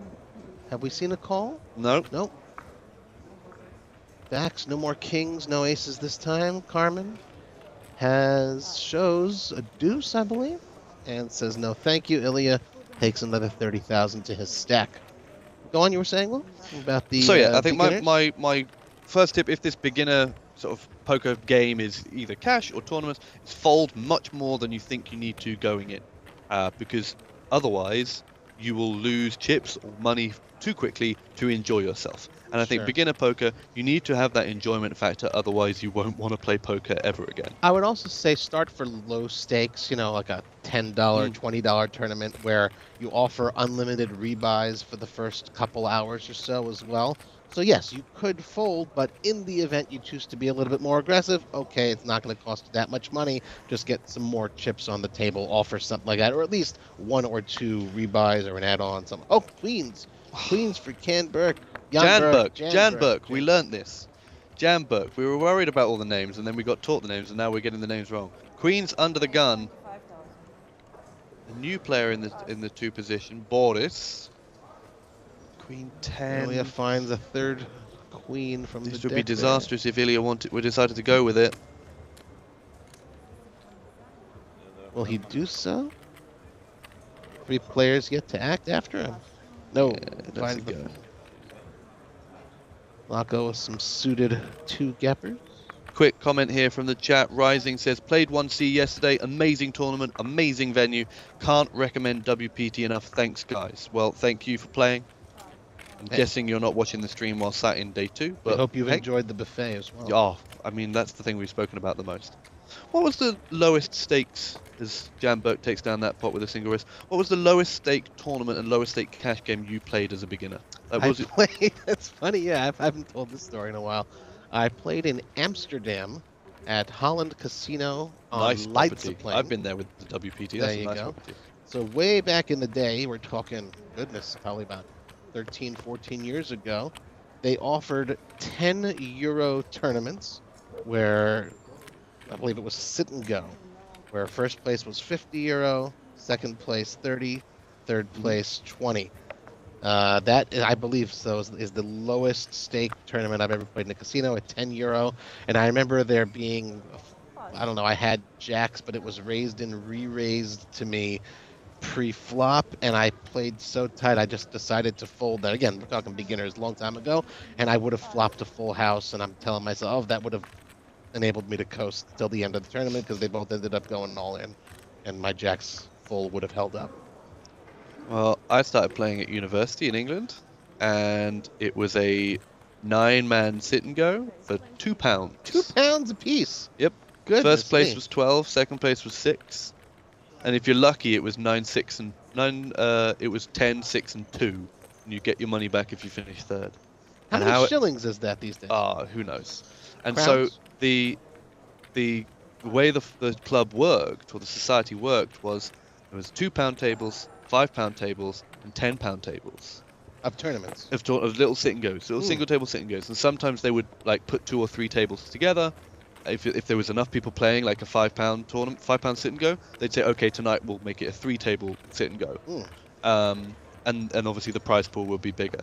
Have we seen a call? No. Nope. backs. No more kings, no aces this time. Carmen shows a deuce, I believe, and says no thank you. Ilya takes another 30,000 to his stack. Go on, you were saying, Will, about the So yeah, I think beginners? my first tip, if this beginner sort of poker game is either cash or tournaments, is fold much more than you think you need to going in, because otherwise you will lose chips or money too quickly to enjoy yourself. And I think Sure. beginner poker, you need to have that enjoyment factor, otherwise you won't want to play poker ever again. I would also say start for low stakes, like a $10, $20 tournament where you offer unlimited rebuys for the first couple hours or so as well. So yes, you could fold, but in the event you choose to be a little bit more aggressive, okay, it's not going to cost you that much money. Just get some more chips on the table, offer something like that, or at least one or two rebuys or an add-on. Oh, Queens. Queens for Canberg. Janberg, we learnt this. Janberg, we were worried about all the names, and then we got taught the names, and now we're getting the names wrong. Queen's under the gun. A new player in the two position, Boris. Queen 10. Ilya finds a third queen from the deck. This would be disastrous if Ilya decided to go with it. Will he do so? 3 players yet to act after him. No, finds the Locko with some suited 2 gappers. Quick comment here from the chat. Rising says, played 1C yesterday. Amazing tournament, amazing venue. Can't recommend WPT enough. Thanks, guys. Well, thank you for playing. I'm guessing you're not watching the stream while sat in day 2. But I hope you've enjoyed the buffet as well. Oh, I mean, that's the thing we've spoken about the most. What was the lowest stakes, as Janberg takes down that pot with a single wrist, what was the lowest stake tournament and lowest stake cash game you played as a beginner? That's funny, yeah, I haven't told this story in a while. I played in Amsterdam at Holland Casino on Leidseplein. I've been there with the WPT. That's a nice property. So way back in the day, we're talking, goodness, probably about 13, 14 years ago, they offered 10 euro tournaments where I believe it was sit and go, where first place was 50 euro, second place 30, third place 20. That, I believe, is the lowest stake tournament I've ever played in a casino at 10 euro. And I remember there being, I don't know, I had jacks, but it was raised and re-raised to me pre-flop, and I played so tight I just decided to fold that. Again, we're talking beginners, a long time ago, and I would have flopped a full house, and I'm telling myself, oh, that would have enabled me to coast till the end of the tournament because they both ended up going all in, and my jacks full would have held up. Well, I started playing at university in England, and it was a 9-man sit and go for £2. £2 a piece. Yep. Goodness First place me. was 12, second place was 6, and if you're lucky, it was 9, 6, and 9. It was 10, 6, and 2, and you get your money back if you finish third. How many shillings is that these days? Who knows? And Crowns? so the way the club worked, or the society worked, was there was £2 tables, £5 tables, and £10 tables of tournaments of little sit and goes, little single table sit and goes, and sometimes they would like put 2 or 3 tables together. If there was enough people playing, like a £5 tournament, £5 sit and go, they'd say, okay, tonight we'll make it a 3-table sit and go, and obviously the prize pool will be bigger.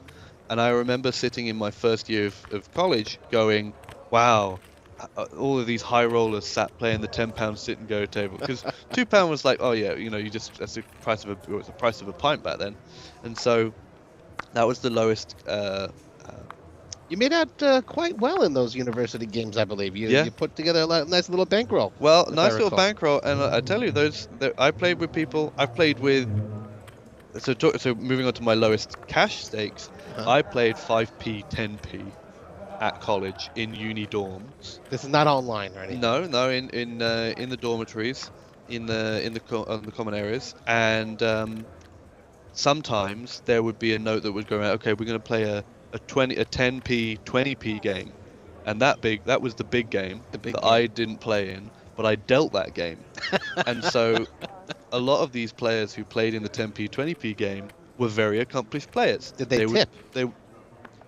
And I remember sitting in my first year of college, going, wow. All of these high rollers sat playing the £10 sit and go table, because £2 was like, oh yeah, that's the price of a pint back then, and so that was the lowest. You made out quite well in those university games, I believe. You put together a nice little bankroll. Well, nice little bankroll, and I tell you, I played with people. I've played with. So moving on to my lowest cash stakes, I played 5p, 10p. At college in uni dorms. This is not online or anything. No, in the dormitories, in the common areas, and sometimes there would be a note that would go around. Okay, we're going to play a 10p, 20p game, and that was the big game that I didn't play in, but I dealt that game, and so a lot of these players who played in the 10p, 20p game were very accomplished players. Did they tip?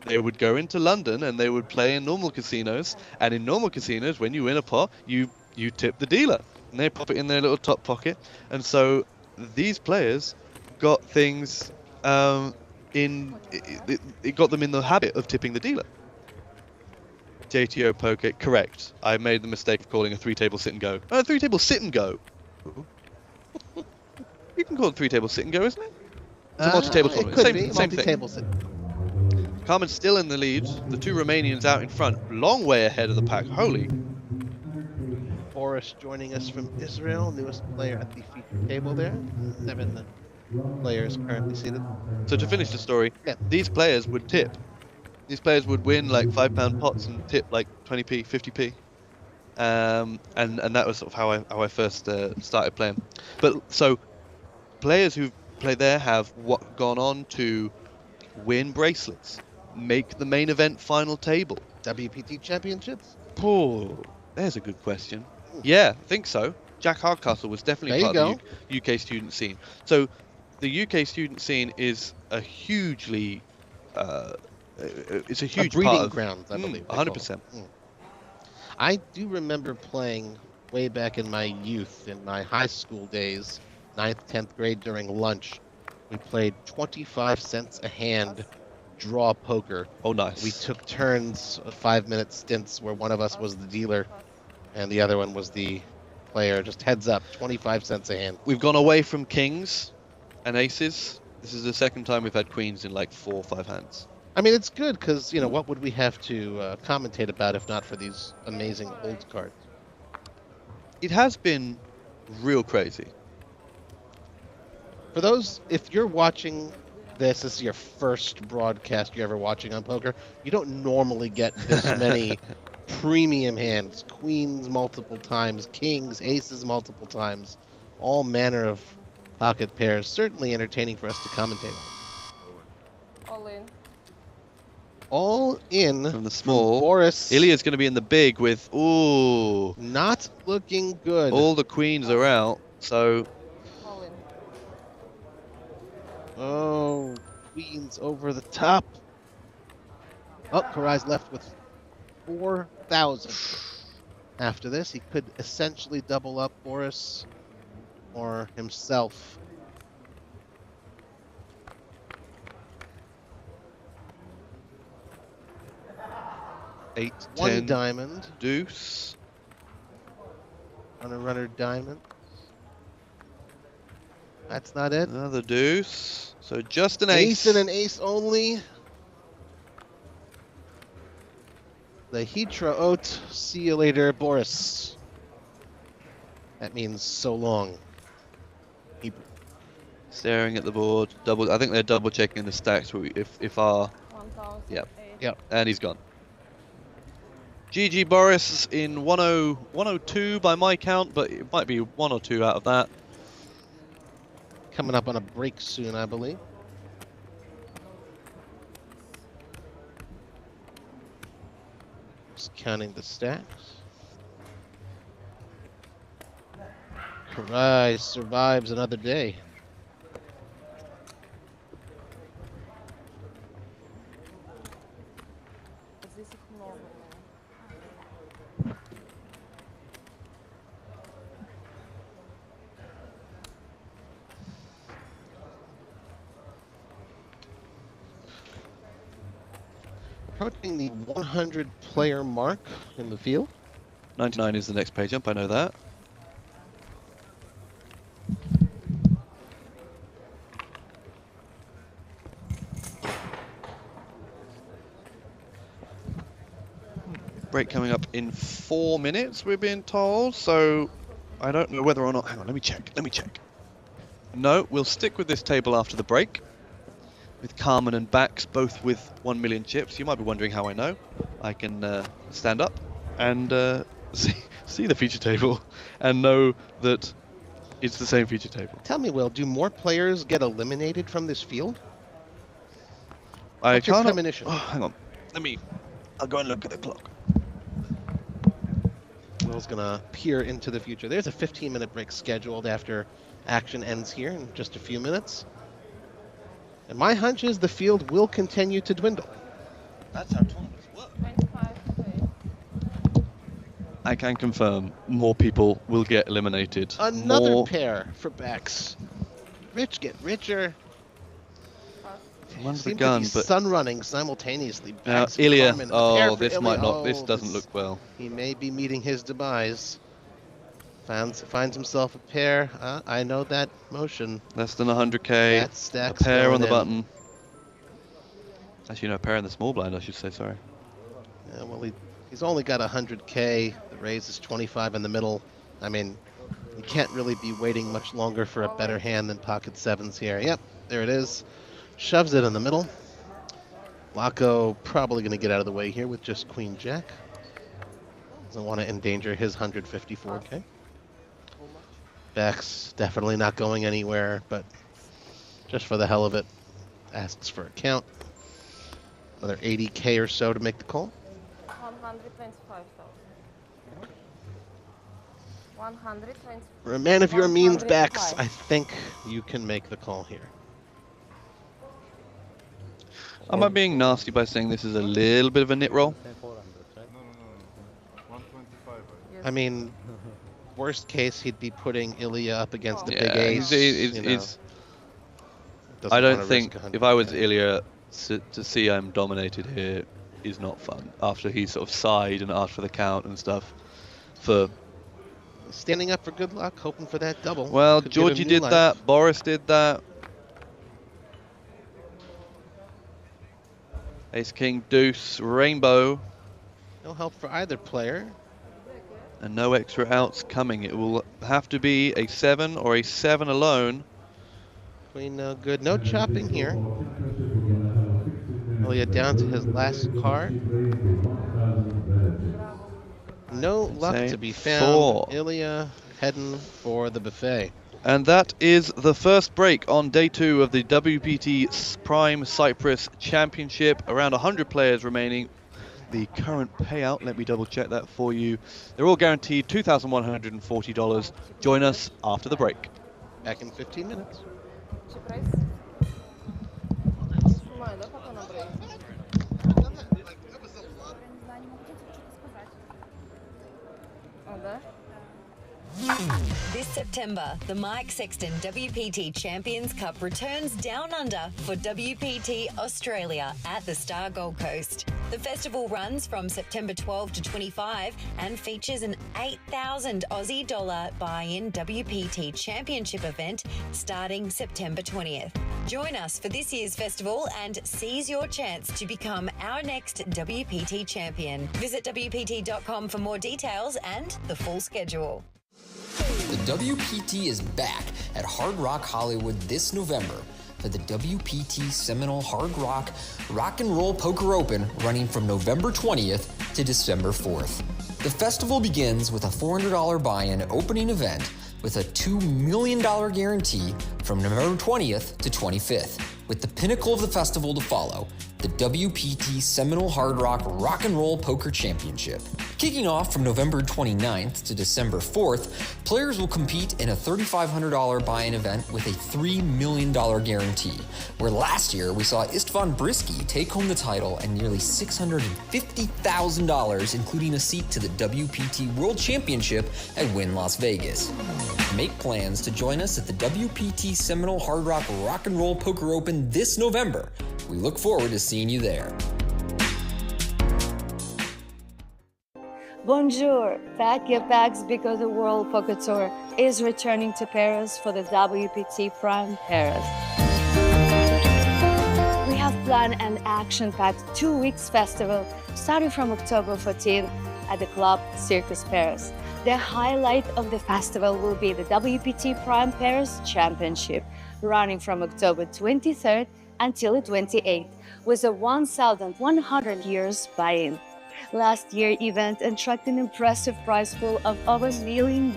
They would go into London and they would play in normal casinos, and in normal casinos, when you win a pot, you tip the dealer, and they pop it in their little top pocket, and so these players got things it got them in the habit of tipping the dealer. JTO poker, correct. I made the mistake of calling a 3-table sit and go. Oh, 3-table sit and go. You can call it 3-table sit and go, isn't it? It's a multi-table It tournament. could Same, be same thing. multi-table sit. Carmen's still in the lead. The 2 Romanians out in front, long way ahead of the pack. Holy. Boris joining us from Israel, newest player at the feature table there. 7 players currently seated. So to finish the story, Yeah. these players would tip. These players would win like £5 pots and tip like 20p, 50p. And that was sort of how I first started playing. But so players who play there have gone on to win bracelets, make the main event final table. WPT championships? Oh, there's a good question. Yeah, I think so. Jack Hardcastle was definitely There part of the UK student scene. So the UK student scene is a hugely it's a huge breeding part of grounds, I believe. 100%. I do remember playing way back in my youth, in my high school days, 9th, 10th grade during lunch. We played 25 cents a hand draw poker. Oh, nice. We took turns, 5-minute stints where one of us was the dealer and the other one was the player. Just heads up, 25 cents a hand. We've gone away from kings and aces. This is the second time we've had queens in like 4 or 5 hands. I mean, it's good because, you know, what would we have to commentate about if not for these amazing old cards? It has been real crazy. For those, if you're watching this is your first broadcast you're ever watching on poker, you don't normally get this many premium hands. Queens multiple times, kings, aces multiple times, all manner of pocket pairs. Certainly entertaining for us to commentate on. All in. All in From the small. Boris. Ilya's going to be in the big with, ooh, Not looking good. all the queens are out. So All in. Oh, queens over the top. Oh, Karai's left with 4,000. After this, he could essentially double up Boris or himself. eight, One 10, diamond deuce. on a runner diamond. That's not it. Another deuce. So just an Ace ace. and an ace only. The Hydra Oat. See you later, Boris. That means so long. Staring at the board. Double. I think they're double checking the stacks. If our 1,000. Yep. Yep. and he's gone. GG Boris in 102 by my count, but it might be 1 or 2 out of that. Coming up on a break soon, I believe. Just counting the stacks. Karai survives another day. Is this a normal? Approaching the 100 player mark in the field. 99 is the next page up. I know that. Break coming up in 4 minutes, we're being told. So I don't know whether or not. Hang on, let me check. No, we'll stick with this table after the break. With Carmen and Bax both with 1 million chips. You might be wondering how I know. I can stand up and see the feature table and know that it's the same feature table. Tell me, Will, do more players get eliminated from this field? I What's your can't. premonition? Oh, hang on. I'll go and look at the clock. Will's gonna peer into the future. There's a 15-minute break scheduled after action ends here in just a few minutes. And my hunch is the field will continue to dwindle. That's how tournaments work. 25 play. I can confirm more people will get eliminated. Another More... pair for Bex. Rich get richer. from under the Seems gun, to be but sun running simultaneously. now Backs Ilya. Carmen. A pair Oh, for this Ilya. might not. This Oh, doesn't look well. He may be meeting his demise. Finds himself a pair. I know that motion. Less than 100k. That A stack's pair on going the in. button. Actually, no, a pair in the small blind, I should say. Sorry. Yeah, well, he's only got 100k. The raise is 25 in the middle. I mean, you can't really be waiting much longer for a better hand than pocket sevens here. Yep, there it is. Shoves it in the middle. Laco probably going to get out of the way here with just queen jack. Doesn't want to endanger his 154k. Back's definitely not going anywhere, but just for the hell of it, asks for a count. Another 80k or so to make the call. 125,000. 125. For a man of your means, Backs, 105. I think you can make the call here. Am I being nasty by saying this is a little bit of a nit roll? 400, right? No. 125. Yes. I mean, worst case, he'd be putting Ilya up against the big Yeah, ace. he's- you know. he's- Doesn't I don't wanna think risk if I was 100K. Ilya, to see I'm dominated here is not fun. After he sort of sighed and asked for the count and stuff. Standing up for good luck, hoping for that double. Well, Could give him Georgie new did life. that. Boris did that. Ace, King, Deuce, Rainbow, No help for either player. and no extra outs coming. It will have to be a 7 or a 7 alone. Queen no good. No chopping here. Ilya down to his last card. No luck to be found. 4. Ilya heading for the buffet. And that is the first break on day 2 of the WPT Prime Cyprus Championship. Around 100 players remaining. The current payout, let me double check that for you. They're all guaranteed $2,140. Join us after the break. Back in 15 minutes. Чи прайс? Снимаю, да, пока на брейк? А, да? This September, the Mike Sexton WPT Champions Cup returns down under for WPT Australia at the Star Gold Coast. The festival runs from September 12 to 25 and features an 8,000 Aussie dollar buy-in WPT Championship event starting September 20th. Join us for this year's festival and seize your chance to become our next WPT champion. Visit WPT.com for more details and the full schedule. The WPT is back at Hard Rock Hollywood this November for the WPT Seminole Hard Rock Rock and Roll Poker Open running from November 20th to December 4th. The festival begins with a $400 buy-in opening event with a $2 million guarantee from November 20th to 25th, with the pinnacle of the festival to follow, the WPT Seminole Hard Rock Rock and Roll Poker Championship. Kicking off from November 29th to December 4th, players will compete in a $3,500 buy-in event with a $3 million guarantee, where last year we saw Istvan Brisky take home the title and nearly $650,000, including a seat to the WPT World Championship at Wynn Las Vegas. Make plans to join us at the WPT Seminole Hard Rock Rock and Roll Poker Open this November. We look forward to seeing you there. Bonjour! Pack your bags because the World Poker Tour is returning to Paris for the WPT Prime Paris. We have planned an action-packed 2 weeks festival starting from October 14th at the Club Circus Paris. The highlight of the festival will be the WPT Prime Paris Championship, running from October 23rd until the 28th, with a 1,100 years buy-in. Last year's event attracted an impressive prize pool of over $1 million,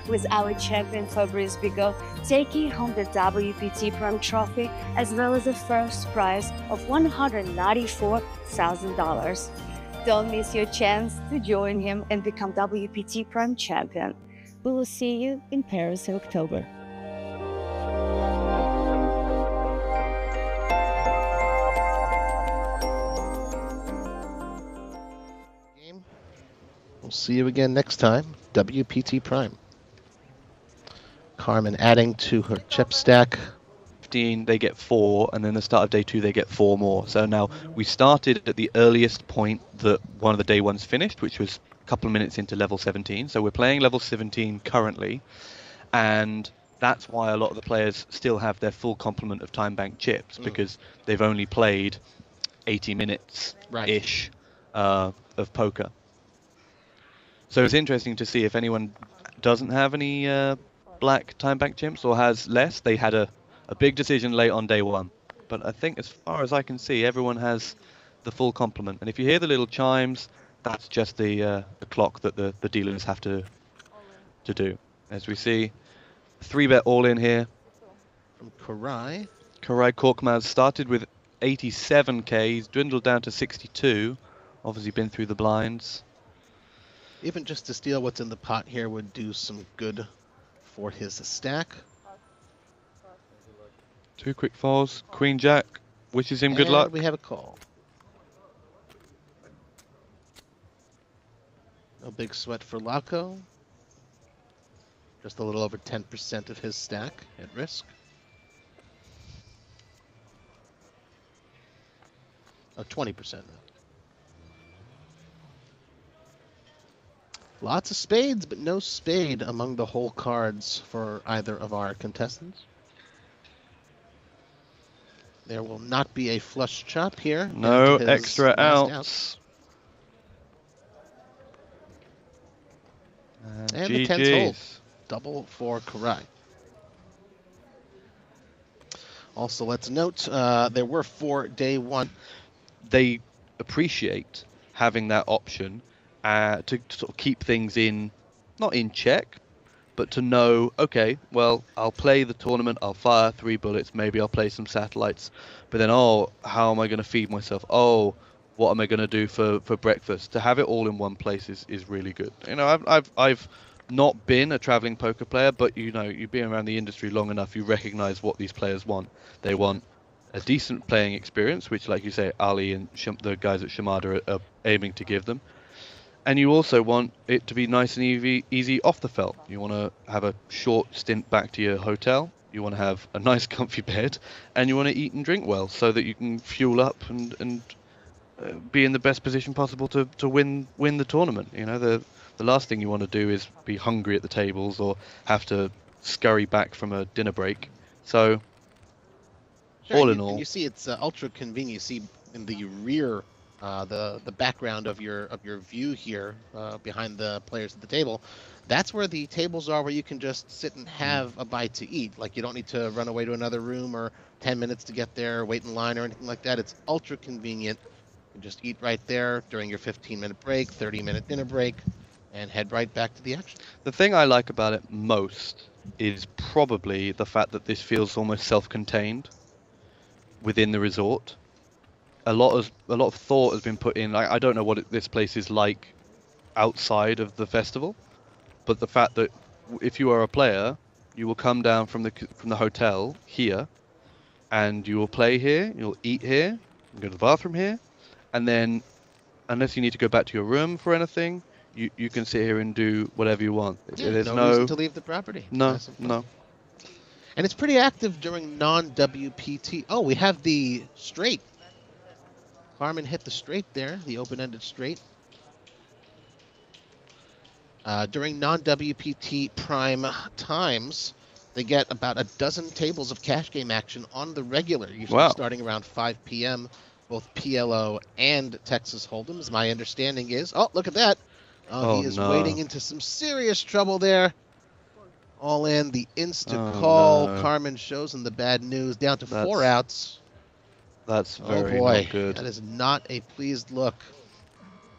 with our champion Fabrice Bigot taking home the WPT Prime Trophy, as well as a first prize of $194,000. Don't miss your chance to join him and become WPT Prime Champion. We will see you in Paris in October. We'll see you again next time. WPT Prime. Carmen adding to her chip stack. 15, they get 4, and then the start of day 2, they get 4 more. So now we started at the earliest point that one of the day 1s finished, which was a couple of minutes into level 17. So we're playing level 17 currently, and that's why a lot of the players still have their full complement of time bank chips, because they've only played 80 minutes-ish of poker. So it's interesting to see if anyone doesn't have any black time bank chimps or has less. They had a big decision late on day 1. But I think as far as I can see, everyone has the full complement. And if you hear the little chimes, that's just the clock that the dealers have to do. As we see, 3-bet all-in here. From Karai. Karai Korkmaz started with 87k. He's dwindled down to 62. Obviously been through the blinds. Even just to steal what's in the pot here would do some good for his stack. 2 quick falls. Queen Jack wishes him good And luck. we have a call. No big sweat for Laco. Just a little over 10% of his stack at risk. Oh, 20% now. Lots of spades, but no spade among the whole cards for either of our contestants. There will not be a flush chop here. No into his extra last outs. And the 10th hole. GG's. Double for Karai. Also, let's note, there were 4 day 1. They appreciate having that option to sort of keep things in, not in check, but to know, okay, well, I'll play the tournament, I'll fire 3 bullets, maybe I'll play some satellites, but then, oh, how am I going to feed myself? Oh, what am I going to do for breakfast? To have it all in one place is really good. You know, I've not been a traveling poker player, but you know, you've been around the industry long enough, you recognize what these players want. They want a decent playing experience, which, like you say, Ali and the guys at Chamada are aiming to give them. And you also want it to be nice and easy off the felt. You want to have a short stint back to your hotel. You want to have a nice comfy bed, and you want to eat and drink well so that you can fuel up and be in the best position possible to win the tournament. You know, the last thing you want to do is be hungry at the tables or have to scurry back from a dinner break. So, Sure, all in all, you see it's ultra convenient. You see in the rear, the background of your view here, behind the players at the table. That's where the tables are, where you can just sit and have a bite to eat. Like, you don't need to run away to another room or 10 minutes to get there, wait in line or anything like that. It's ultra convenient. You can just eat right there during your 15-minute break, 30-minute dinner break, and head right back to the action. the thing I like about it most is probably the fact that this feels almost self-contained within the resort. A lot of thought has been put in. I don't know what this place is like outside of the festival, but the fact that if you are a player, you will come down from the hotel here, and you will play here, you'll eat here, you go to the bathroom here, and then, unless you need to go back to your room for anything, you can sit here and do whatever you want. Yeah, There's no reason to leave the property. No. And it's pretty active during non-WPT. Oh, we have the straight. Carmen hit the straight there, the open-ended straight. During non-WPT prime times, they get about a dozen tables of cash game action on the regular, usually starting around 5 p.m., both PLO and Texas Hold'ems. My understanding is... Oh, look at that. He is wading into some serious trouble there. All in, the insta-call. No. Carmen shows him the bad news. Down to 4 outs. That's very not good. That is not a pleased look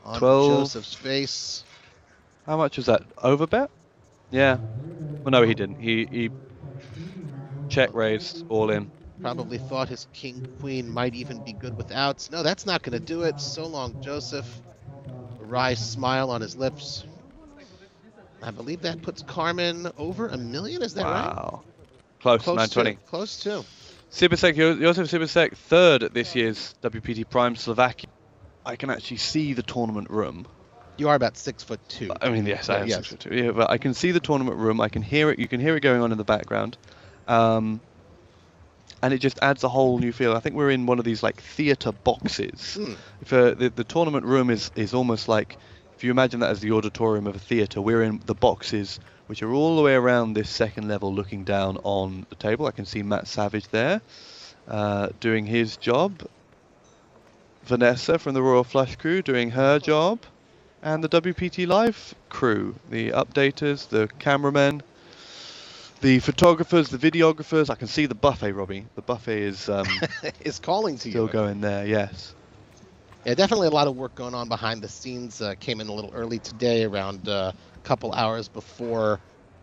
on 12. Joseph's face. How much was that? Overbet? Yeah. Well, no, he didn't. He check raised all in. Probably thought his king-queen might even be good with outs. No, that's not going to do it. So long, Joseph. A wry smile on his lips. I believe that puts Carmen over $1 million. Is that right? Wow. Close 920. Close to. Sibisek, Josef Sibisek, third at this year's WPT Prime Slovakia. I can actually see the tournament room. You are about 6'2". I mean, yes, I am 6'2". Yeah, but I can see the tournament room. I can hear it. You can hear it going on in the background. and it just adds a whole new feel. I think we're in one of these like theatre boxes. For the tournament room is almost like, if you imagine that as the auditorium of a theatre, we're in the boxes which are all the way around this second level looking down on the table. I can see Matt Savage there doing his job. Vanessa from the Royal Flush crew doing her job. And the WPT Live crew, the updaters, the cameramen, the photographers, the videographers. I can see the buffet, Robbie. The buffet is is calling to you. Still going there, yes. Yeah, definitely a lot of work going on behind the scenes. Came in a little early today, around a couple hours before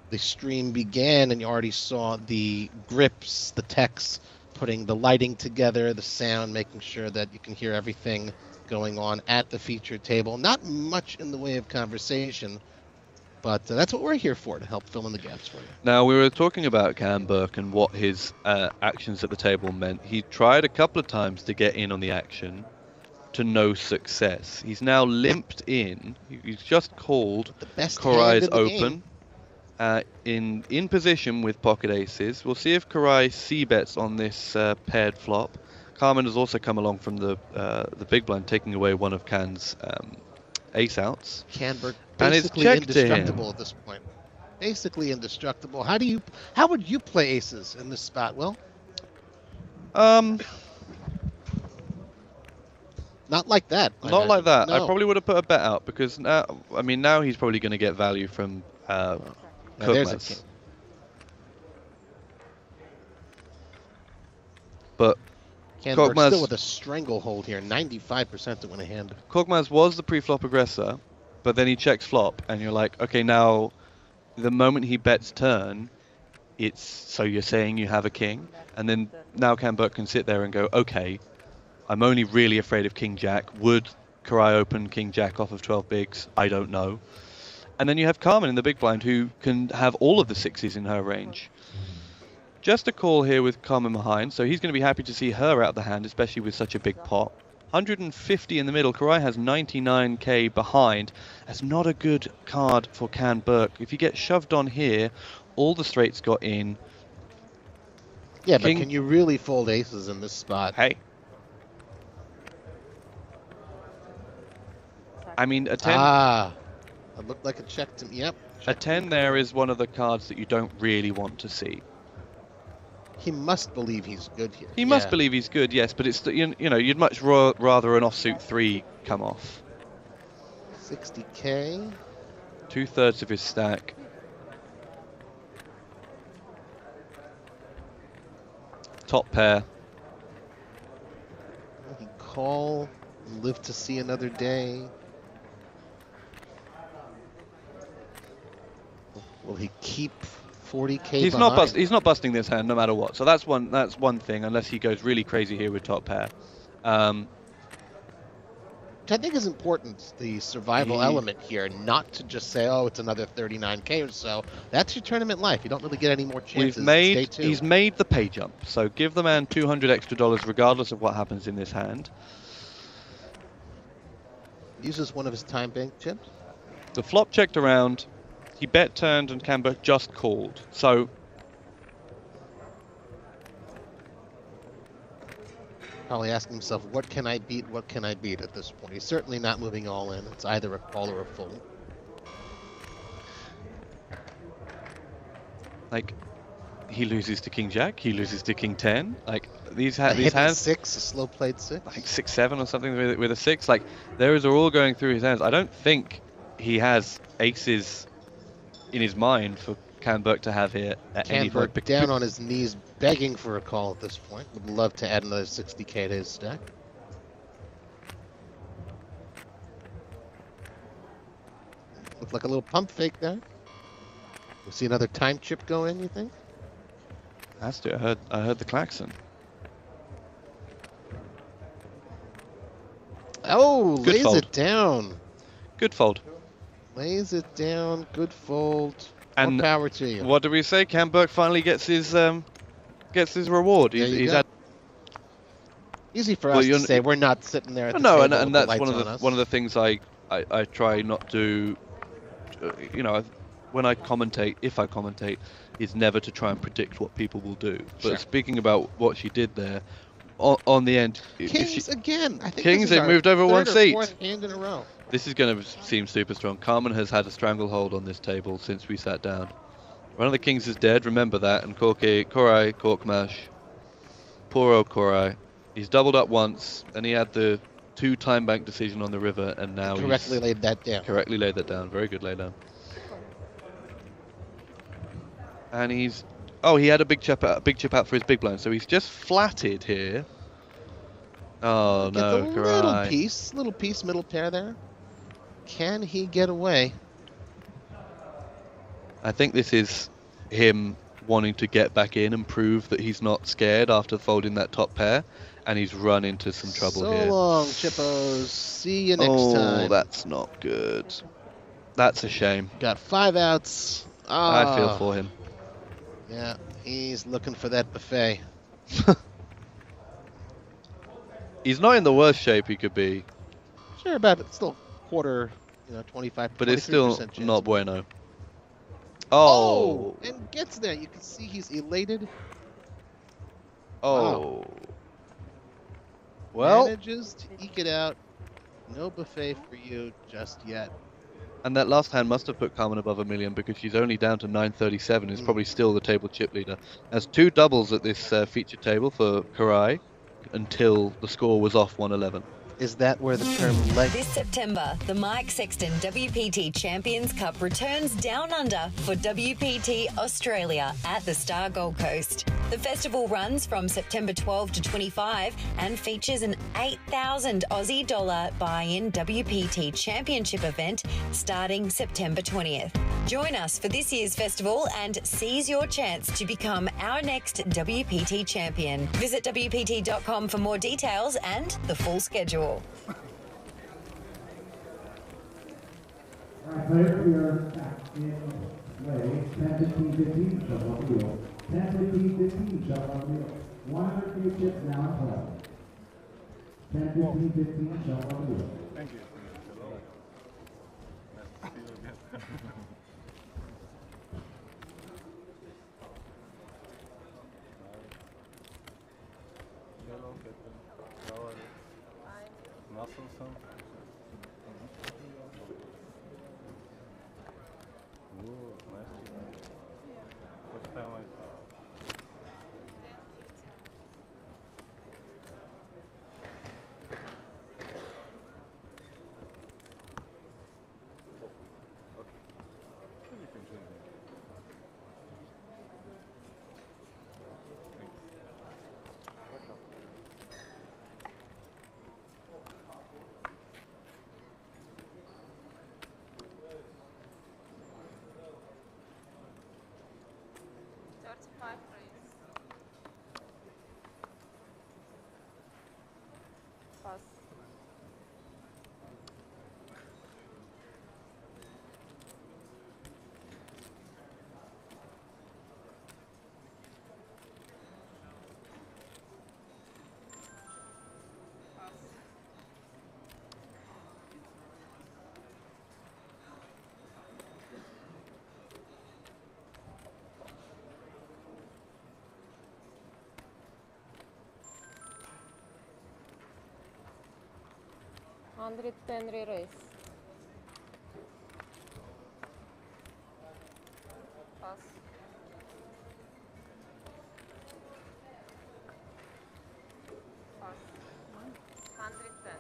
the stream began, and you already saw the grips, the techs, putting the lighting together, the sound, making sure that you can hear everything going on at the feature table. Not much in the way of conversation, but that's what we're here for, to help fill in the gaps for you. Now, we were talking about Cam Burke and what his actions at the table meant. He tried a couple of times to get in on the action, to no success. He's now limped in. He's just called Korai's open in position with pocket aces. We'll see if Korai c-bets on this paired flop. Carmen has also come along from the big blind, taking away one of Can's ace outs. Canberg And it's basically checked to indestructible him. at this point. Basically indestructible. How would you play aces in this spot, Will? Not like that. Not like that. I No. probably would have put a bet out, because now, I mean, now he's probably going to get value from Now there's a Cookmas. king. But Canberg Kogmas- still with a stranglehold here, 95% to win a hand. Kogmas was the pre-flop aggressor, but then he checks flop, and you're like, okay, now the moment he bets turn, it's so you're saying you have a king, and then now Cam Burke can sit there and go, okay, I'm only really afraid of King Jack. Would Korai open King Jack off of 12 bigs? I don't know. And then you have Carmen in the big blind, who can have all of the sixes in her range. Just a call here with Carmen behind, so he's going to be happy to see her out the hand, especially with such a big pot. 150 in the middle. Korai has 99k behind. That's not a good card for Can Burke. If you get shoved on here, all the straights got in. Yeah, King- but can you really fold aces in this spot? Hey. I mean, a 10, It looked like a check to me. Yep. a 10 there is one of the cards that you don't really want to see. He must believe he's good here. He must believe he's good, yes, but it's you know, you'd much rather an offsuit 3 come off. 60k. 2/3 of his stack. Top pair. Will he call, live to see another day? Will he keep 40k He's behind? not busting this hand no matter what. So that's one thing, unless he goes really crazy here with top pair. Which I think is important, the survival element here, not to just say, oh, it's another 39k or so. That's your tournament life. You don't really get any more chances. He's made the pay jump, so give the man $200 extra regardless of what happens in this hand. Uses one of his time bank chips. The flop checked around, he bet turned, and Camber just called. So Probably asking himself, what can I beat? What can I beat at this point? He's certainly not moving all in. It's either a call or a fold. like, he loses to King Jack, he loses to King 10. Like these A hidden hands, 6, a slow played 6. like 6-7 or something with a 6. Like those are all going through his hands. I don't think he has aces in his mind for Cam Burke to have here at any Canberg point. down on his knees, begging for a call at this point. Would love to add another 60k to his stack. Looks like a little pump fake there. We'll see another time chip go in, you think? Has to. I heard the klaxon. Oh, Good lays fold. it down. Good fold. Lays it down. Good fold. And More power to you. What do we say? Cam Burke finally gets his reward. There you He's go. had. Easy for Well, us to you're- say. We're not sitting there at the No, table and with that's the one lights of on us. the things I try not to. You know, when I commentate, if I commentate, is never to try and predict what people will do. But Sure. speaking about what she did there, on the end, Kings again. I think Kings, this is they've our moved over third one or seat. fourth hand in a row. This is going to seem super strong. Carmen has had a stranglehold on this table since we sat down. One of the kings is dead, remember that, and Korai, Korkmash, poor old Korai. He's doubled up once, and he had the 2 time bank decision on the river, and now Correctly he's laid that down. correctly laid that down. Very good lay down. And he's... Oh, he had a big chip out for his big blind, so he's just flatted here. Oh, Gets no, a Korai. little piece, middle pair there. Can he get away? I think this is him wanting to get back in and prove that he's not scared after folding that top pair, and he's run into some trouble here. So long, Chippos. See you next time. Oh, that's not good. That's a shame. Got 5 outs. I feel for him. Yeah, he's looking for that buffet. He's not in the worst shape he could be. Sure, about still quarter, 25. But it's still chance. not bueno. Oh. And gets there. You can see he's elated. Oh. Wow. Well. Manages to eke it out. No buffet for you just yet. And that last hand must have put Carmen above $1 million because she's only down to 937. Is probably still the table chip leader. Has 2 doubles at this feature table for Korai until the score was off 111. Is that where the term leg? This September, the Mike Sexton WPT Champions Cup returns down under for WPT Australia at the Star Gold Coast. The festival runs from September 12 to 25 and features an 8,000 Aussie dollar buy-in WPT Championship event starting September 20th. Join us for this year's festival and seize your chance to become our next WPT champion. Visit WPT.com for more details and the full schedule. Alright, players, we are back in play. 10, 15, 15, shuffle off the wheel. 10, 15, 15, shuffle off the wheel. 100 few chips now in play. 10, 15, 15, shuffle off the wheel. Thank you. Pass. Hundred 10 re-raise. Pass. Pass. 110.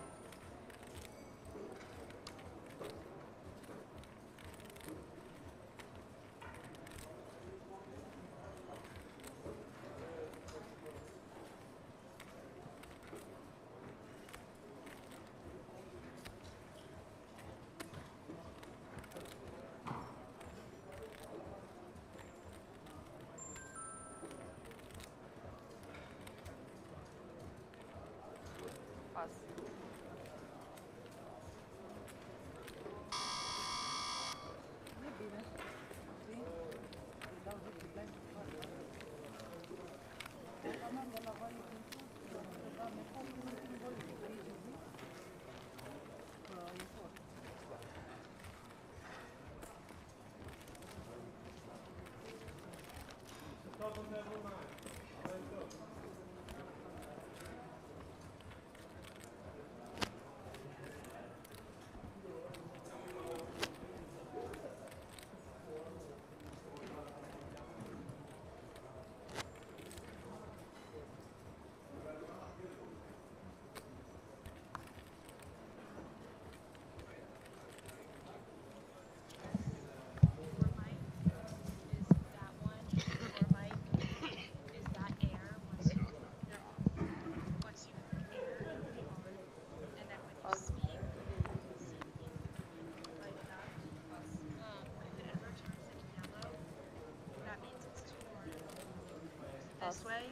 This way,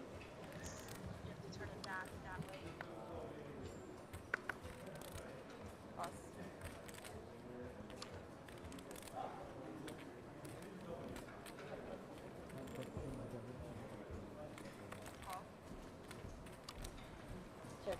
you have to turn it back that way. Pass. Check.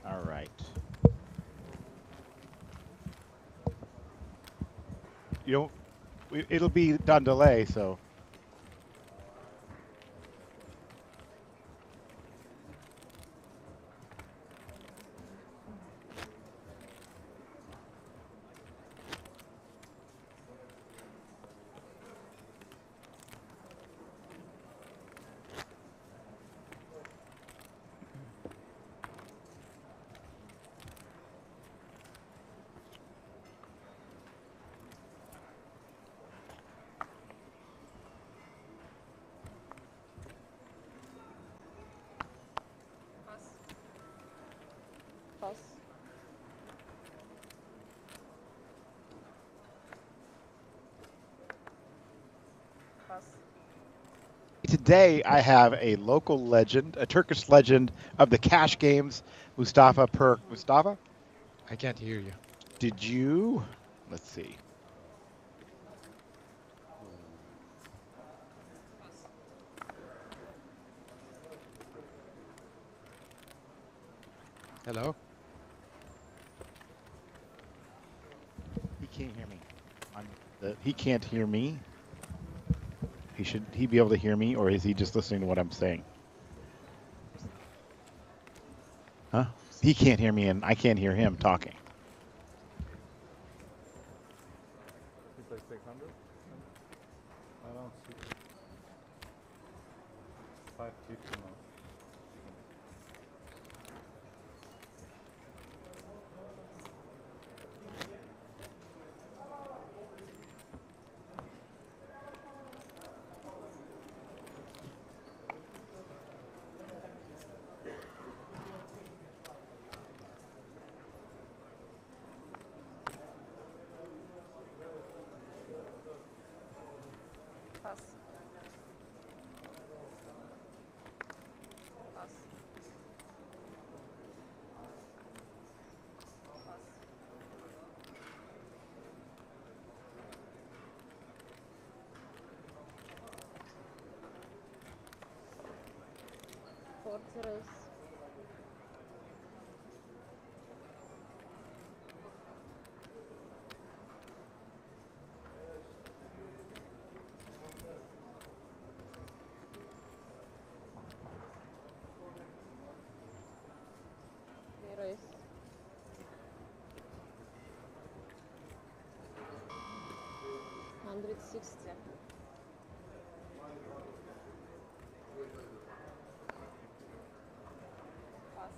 All right. You don't. It'll be on delay, so. Pass. Pass. Today I have a local legend, a Turkish legend of the cash games, Mustafa Perk. Mustafa? I can't hear you. Did you? Let's see. Hello? He can't hear me. He can't hear me. Should he be able to hear me, or is he just listening to what I'm saying? Huh? He can't hear me, and I can't hear him talking. He's like 600? I don't see. 550 now. Pass. Pass. Pass. Fortress. Race. $160. Pass.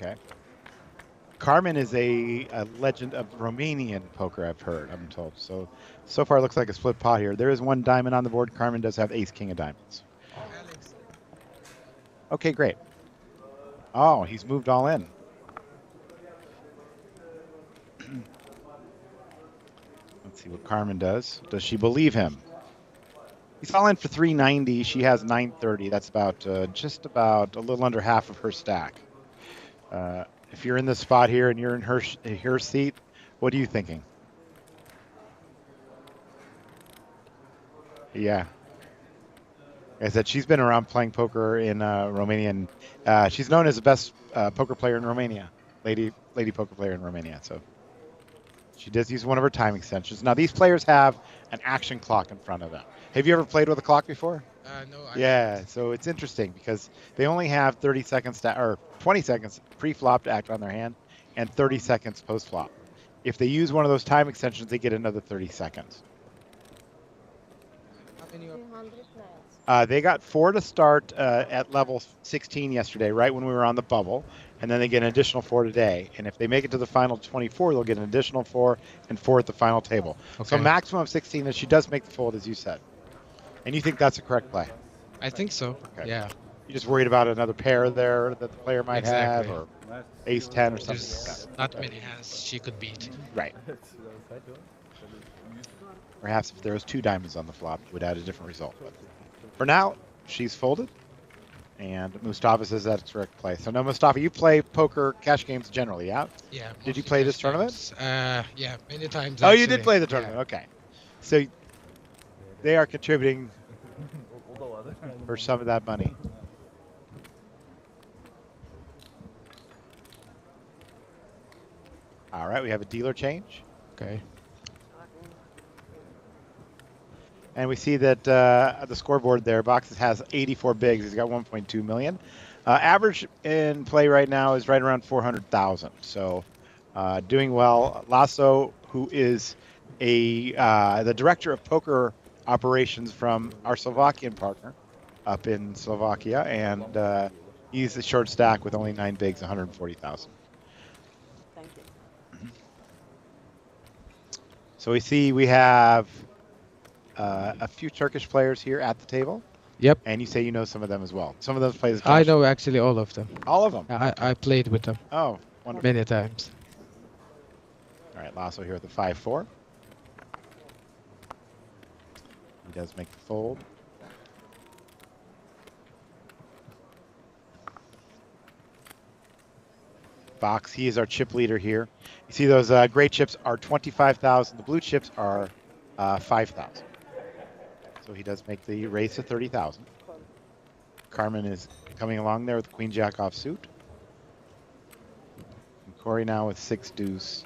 Okay. Carmen is a legend of Romanian poker, I've heard, I'm told. So far it looks like a split pot here. There is one diamond on the board. Carmen does have ace, king of diamonds. Okay, great. Oh, he's moved all in. Let's see what Carmen does. Does she believe him? He's all in for 390. She has 930. That's about just about a little under half of her stack. If you're in this spot here and you're in her seat, what are you thinking? Yeah. Like I said, she's been around playing poker in Romania, and she's known as the best poker player in Romania, lady poker player in Romania. So she does use one of her time extensions. Now these players have an action clock in front of them. Have you ever played with a clock before? No. Yeah, so it's interesting because they only have 30 seconds or 20 seconds pre-flop to act on their hand and 30 seconds post-flop. If they use one of those time extensions, they get another 30 seconds. They got 4 to start at level 16 yesterday, right when we were on the bubble, and then they get an additional 4 today. And if they make it to the final 24, they'll get an additional 4 and 4 at the final table. Okay. So maximum of 16, and she does make the fold, as you said. And you think that's a correct play? I think so. Okay. Yeah. You're just worried about another pair there that the player might Exactly. have, or ace 10 or something There's like that. not many hands she could beat. Right. Perhaps if there was 2 diamonds on the flop, it would add a different result. But for now, she's folded, and Mustafa says that's the correct play. So now, Mustafa, you play poker cash games generally, yeah? Yeah. Did you play this tournament? Yeah, many times. Oh, you did actually. play the tournament. Yeah. Okay. So they are contributing for some of that money. All right, we have a dealer change. Okay. And we see that the scoreboard there, Boxes has 84 bigs. He's got 1.2 million. Average in play right now is right around 400,000. So doing well. Lasso, who is the director of poker operations from our Slovakian partner up in Slovakia, and he's a short stack with only 9 bigs, 140,000. Thank you. So we have a few Turkish players here at the table. Yep. And you say you know some of them as well. Some of those players. I know actually all of them. All of them? I played with them. Oh, wonderful. Many times. All right, Lasso here at the 5-4. He does make the fold. Box, he is our chip leader here. You see those gray chips are 25,000. The blue chips are 5,000. So he does make the raise to 30,000. Carmen is coming along there with Queen Jack offsuit. And Corey now with 6 deuce,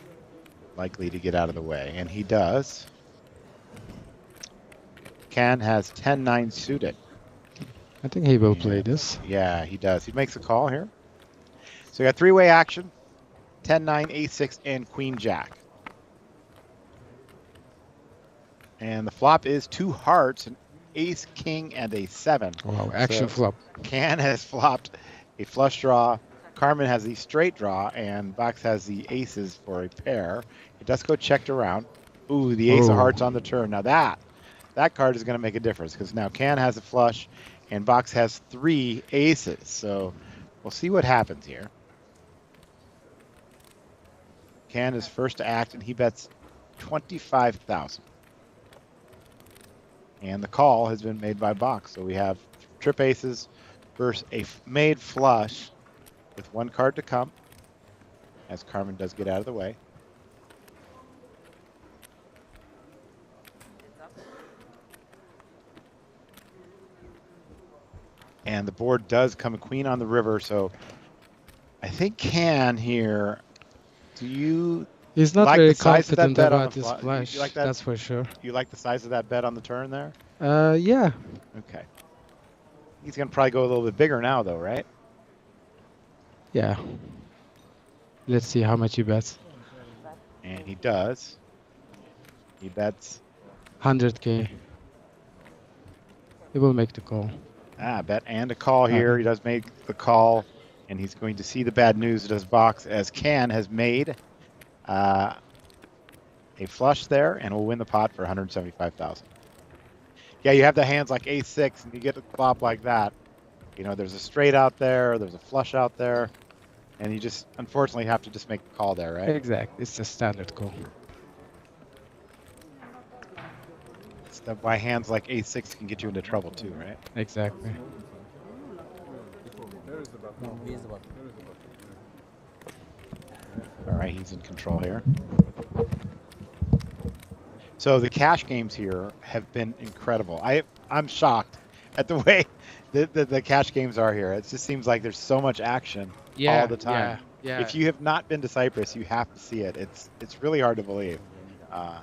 likely to get out of the way, and he does. Can has 10-9 suited. I think he will play this. Yeah, he does. He makes a call here. So we got 3-way action, 10-9, ace-6, and Queen Jack. And the flop is 2 hearts, an ace, king, and a 7. Wow, action flop. Can has flopped a flush draw. Carmen has the straight draw, and Box has the aces for a pair. It does go checked around. Ooh, the ace of hearts on the turn. Now that card is going to make a difference because now Can has a flush, and Box has 3 aces. So we'll see what happens here. Can is first to act, and he bets 25,000. And the call has been made by Box. So we have trip aces versus a made flush with 1 card to come, as Carmen does get out of the way. And the board does come a queen on the river, so I think Can here. Do you He's not like very the size of that confident bet on about the his flop? flash, You like that? that's for sure. You like the size of that bet on the turn there? Yeah. Okay. He's going to probably go a little bit bigger now, though, right? Yeah. Let's see how much he bets. And he does. He bets. 100K. He will make the call. Bet and a call here. He does make the call. And he's going to see the bad news to his box as Can has made a flush there and will win the pot for 175,000. Yeah, you have the hands like ace-6 and you get a flop like that. You know, there's a straight out there, there's a flush out there, and you just unfortunately have to just make a call there, right? Exactly. It's a standard call. It's why hands like ace-6 can get you into trouble too, right? Exactly. All right, he's in control here. So the cash games here have been incredible. I'm shocked at the way the cash games are here. It just seems like there's so much action all the time. Yeah. If you have not been to Cyprus, you have to see it. It's really hard to believe. I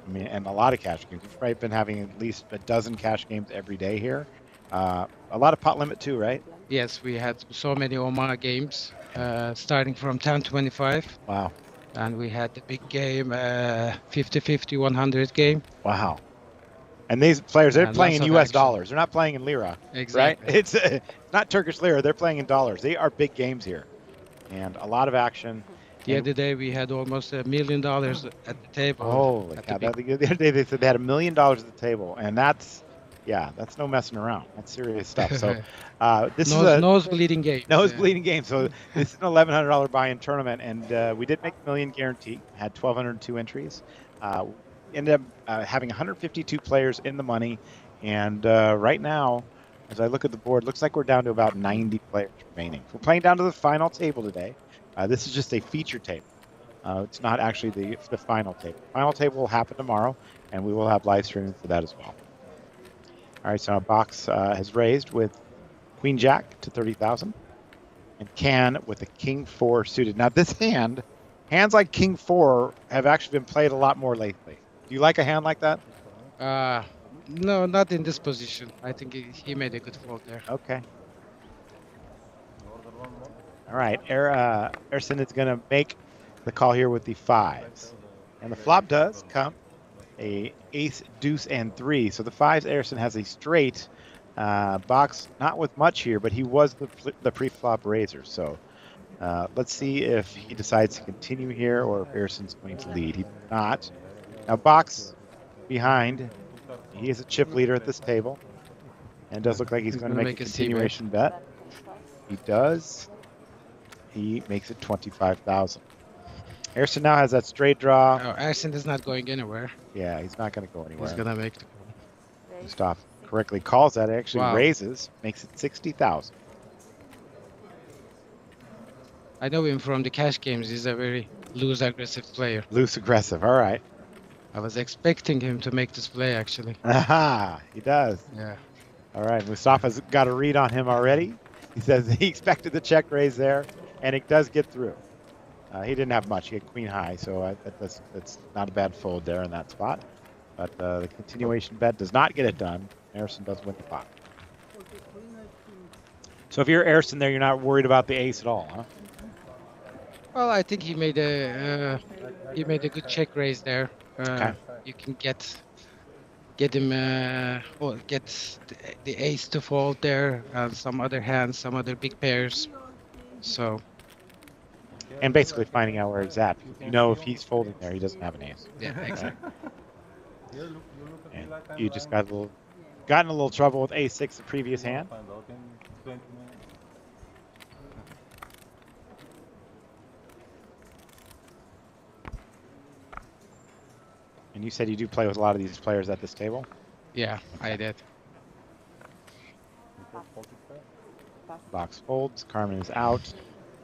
mean, and a lot of cash games. We've probably been having at least a dozen cash games every day here. A lot of pot limit too, right? Yes, we had so many Omaha games, starting from 10-25. Wow. And we had the big game, 50-50, 100 game. Wow. And these players, they're And playing in lots of U.S. action. dollars. They're not playing in lira, Exactly. right? It's not Turkish lira. They're playing in dollars. They are big games here, and a lot of action. The other day we had almost $1 million at the table. Holy cow! The other day they said they had $1 million at the table, and that's no messing around. That's serious stuff. So this is a nose-bleeding game. Nose-bleeding game. So this is an $1,100 buy-in tournament, and we did make the million guarantee. Had 1,202 entries. Ended up having 152 players in the money, and right now, as I look at the board, looks like we're down to about 90 players remaining. We're playing down to the final table today. This is just a feature table. It's not actually the final table. Final table will happen tomorrow, and we will have live streaming for that as well. All right, so our box has raised with Queen Jack to 30,000, and Can with a King 4 suited. Now this hands like King 4 have actually been played a lot more lately. Do you like a hand like that? No, not in this position. I think he made a good fold there. Okay. All right, Erson is going to make the call here with the 5s. And the flop does come a ace, deuce, and 3. So the 5s, Erson has a straight box, not with much here, but he was the pre-flop raiser. So let's see if he decides to continue here or if Erson's going to lead. He did not. Now box behind, he is a chip leader at this table. And it does look like he's going to make a continuation bet. He does. He makes it 25,000. Erson now has that straight draw. Oh, Erson is not going anywhere. Yeah, he's not going to go anywhere. He's going to make the call. Gustav correctly calls that. It actually raises, makes it 60,000. I know him from the cash games. He's a very loose aggressive player. Loose aggressive. All right. I was expecting him to make this play, actually. Aha, he does. Yeah. All right, Mustafa's got a read on him already. He says he expected the check raise there, and it does get through. He didn't have much. He had queen high, so that's not a bad fold there in that spot. But the continuation bet does not get it done. Erson does win the pot. So if you're Erson there, you're not worried about the ace at all, huh? Well, I think he made a good check raise there. Okay. You can get him get the ace to fold there, and some other hands, some other big pairs. So. And basically finding out where he's at. You know, if he's folding there, he doesn't have an ace. Yeah, exactly. And you just got in a little trouble with a6 the previous hand. And you said you do play with a lot of these players at this table? Yeah, I did. Box folds. Carmen is out.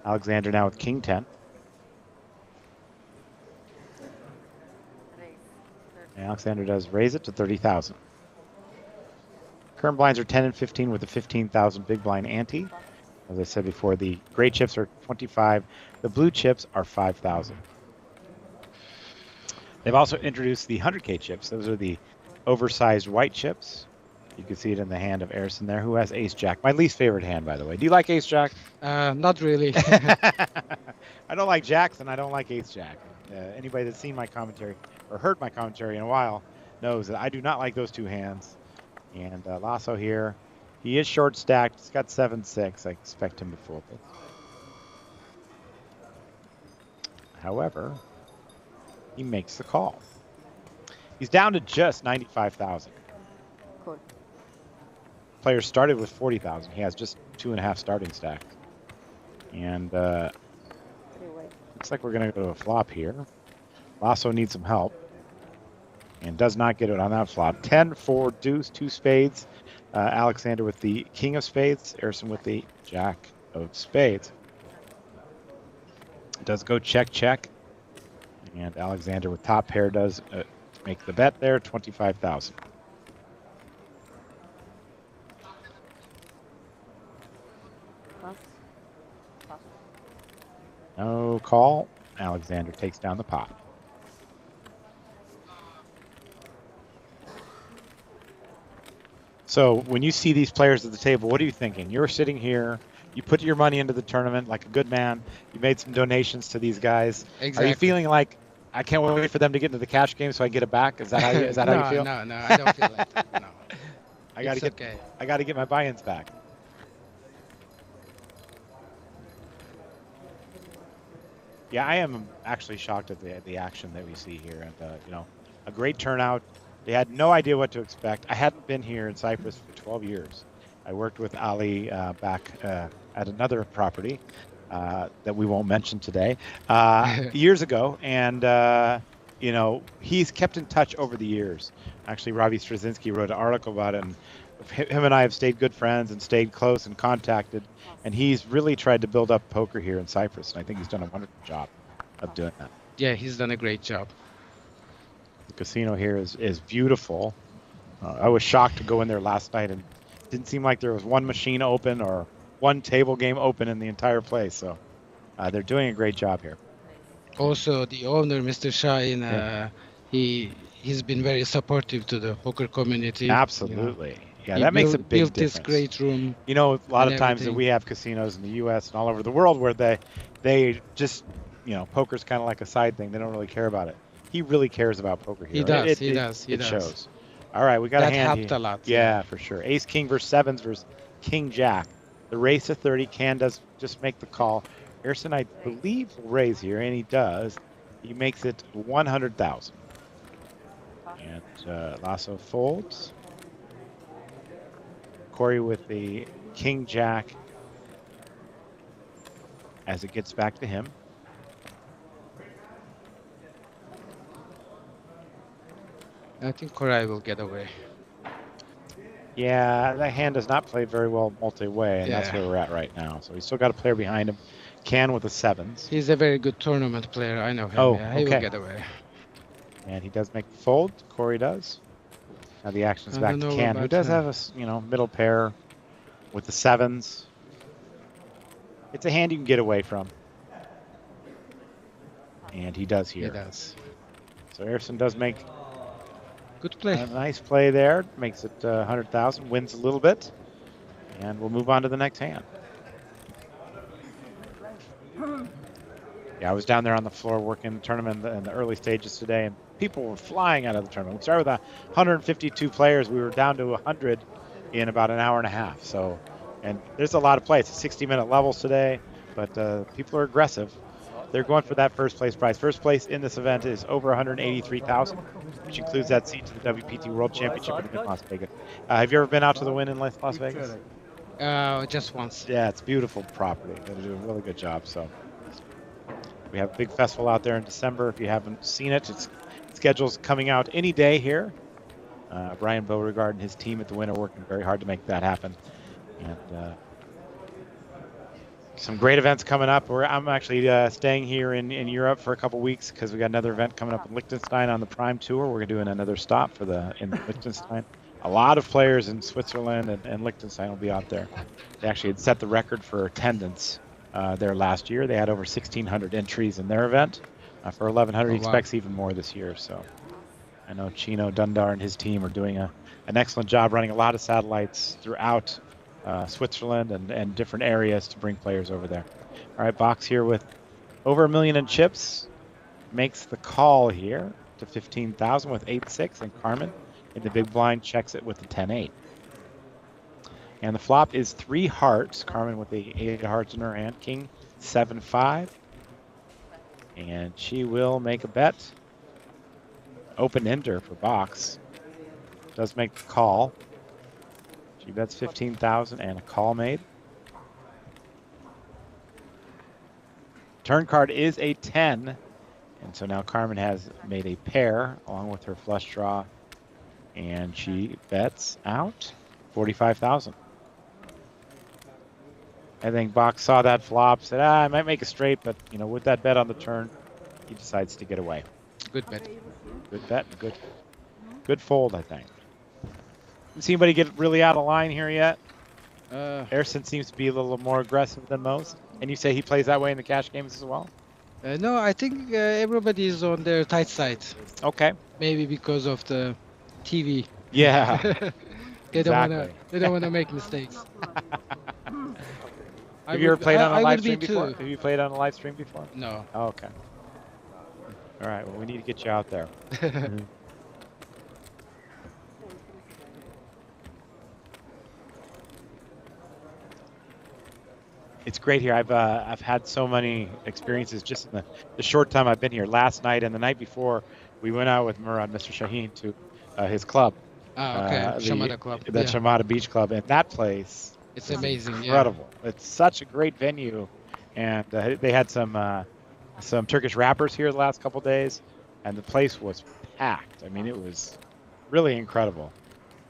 Alexander now with King 10. And Alexander does raise it to 30,000. Current blinds are 10 and 15 with a 15,000 big blind ante. As I said before, the gray chips are 25. The blue chips are 5,000. They've also introduced the 100K chips. Those are the oversized white chips. You can see it in the hand of Erson there, who has ace-jack. My least favorite hand, by the way. Do you like ace-jack? Not really. I don't like jacks, and I don't like ace-jack. Anybody that's seen my commentary or heard my commentary in a while knows that I do not like those two hands. And Lasso here, he is short-stacked. He's got 7-6. I expect him to fold it. However, he makes the call. He's down to just 95,000. Cool. Player started with 40,000. He has just 2.5 starting stacks. And looks like we're going to go to a flop here. Lasso needs some help. And does not get it on that flop. 10, 4, deuce, 2 spades. Alexander with the king of spades. Erson with the jack of spades. Does go check, check. And Alexander with top pair does make the bet there, 25,000. No call. Alexander takes down the pot. So when you see these players at the table, what are you thinking? You're sitting here, you put your money into the tournament like a good man. You made some donations to these guys. Exactly. Are you feeling like, I can't wait for them to get into the cash game so I get it back? Is that how you, how you feel? No, I don't feel like that. No. I got to get my buy-ins back. Yeah, I am actually shocked at the action that we see here, and a great turnout. They had no idea what to expect. I hadn't been here in Cyprus for 12 years. I worked with Ali back at another property that we won't mention today years ago, and he's kept in touch over the years. Actually, Robbie Straczynski wrote an article about it, and him and I have stayed good friends and stayed close and contacted, and he's really tried to build up poker here in Cyprus, and I think he's done a wonderful job of doing that. Yeah, he's done a great job. The casino here is beautiful. I was shocked to go in there last night, and it didn't seem like there was one machine open or one table game open in the entire place, so they're doing a great job here. Also, the owner, Mr. Shine, he's been very supportive to the poker community. Absolutely. Yeah, he that makes a big built difference. this great room. You know, a lot of times that everything. we have casinos in the U.S. and all over the world where they just, poker's kind of like a side thing. They don't really care about it. He really cares about poker here. He does. It shows. All right, we got that a hand helped here. a lot. Yeah, for sure. Ace King versus sevens versus King Jack. The raise to 30. Can does just make the call. Erson, I believe, will raise here, and he does. He makes it 100,000. And Lasso folds. Corey with the King Jack as it gets back to him. I think Korai will get away. Yeah, that hand does not play very well multi-way, and that's Yeah. where we're at right now. So he's still got a player behind him. Can with the sevens. He's a very good tournament player. I know him. Oh, Yeah, he okay. will get away. And he does make the fold. Corey does. Now the action's I back don't to know Can, who about does him. have a middle pair with the sevens. It's a hand you can get away from. And he does here. He does. So Erson does make Good play. a nice play there. Makes it 100,000. Wins a little bit. And we'll move on to the next hand. Yeah, I was down there on the floor working the tournament in the early stages today, and people were flying out of the tournament. We started with 152 players. We were down to 100 in about an hour and a half. So, and there's a lot of play. It's 60-minute levels today, but people are aggressive. They're going for that first place prize. First place in this event is over 183,000, which includes that seat to the WPT World Championship in Las Vegas. Have you ever been out to the Wynn in Las Vegas? Just once. Yeah, it's beautiful property. They do a really good job. So we have a big festival out there in December. If you haven't seen it, its schedule's coming out any day here. Brian Beauregard and his team at the Wynn are working very hard to make that happen. And some great events coming up. I'm actually staying here in Europe for a couple weeks because we got another event coming up in Liechtenstein on the Prime Tour. We're doing another stop in Liechtenstein. A lot of players in Switzerland and Liechtenstein will be out there. They actually had set the record for attendance there last year. They had over 1,600 entries in their event. For 1,100, he expects even more this year. So I know Chino Dundar and his team are doing an excellent job running a lot of satellites throughout Switzerland and different areas to bring players over there. All right, Box here with over $1 million in chips. Makes the call here to 15,000 with 8-6, and Carmen in the big blind checks it with the 10-8. And the flop is 3 hearts. Carmen with the 8 hearts in her hand. King 7-5. And she will make a bet. Open ender for box. Does make the call. She bets 15,000 and a call made. Turn card is a 10. And so now Carmen has made a pair along with her flush draw. And she bets out 45,000. I think Box saw that flop, said, I might make a straight, but you know, with that bet on the turn, he decides to get away. Good bet. Good bet, good fold, I think. Didn't see anybody get really out of line here yet. Erson seems to be a little more aggressive than most. And you say he plays that way in the cash games as well? No, I think everybody is on their tight side. Okay. Maybe because of the TV. Yeah. They Exactly. don't wanna make mistakes. Have you ever played on a live stream before? Too. Have you played on a live stream before? No. Oh, okay. All right. Well, we need to get you out there. It's great here. I've had so many experiences just in the short time I've been here. Last night and the night before, we went out with Murad, Mr. Shaheen, to his club. Ah, okay. Chamada Club. The Chamada Beach Club. And that place It's amazing. Incredible. Yeah. It's such a great venue. And they had some Turkish rappers here the last couple days. And the place was packed. I mean, it was really incredible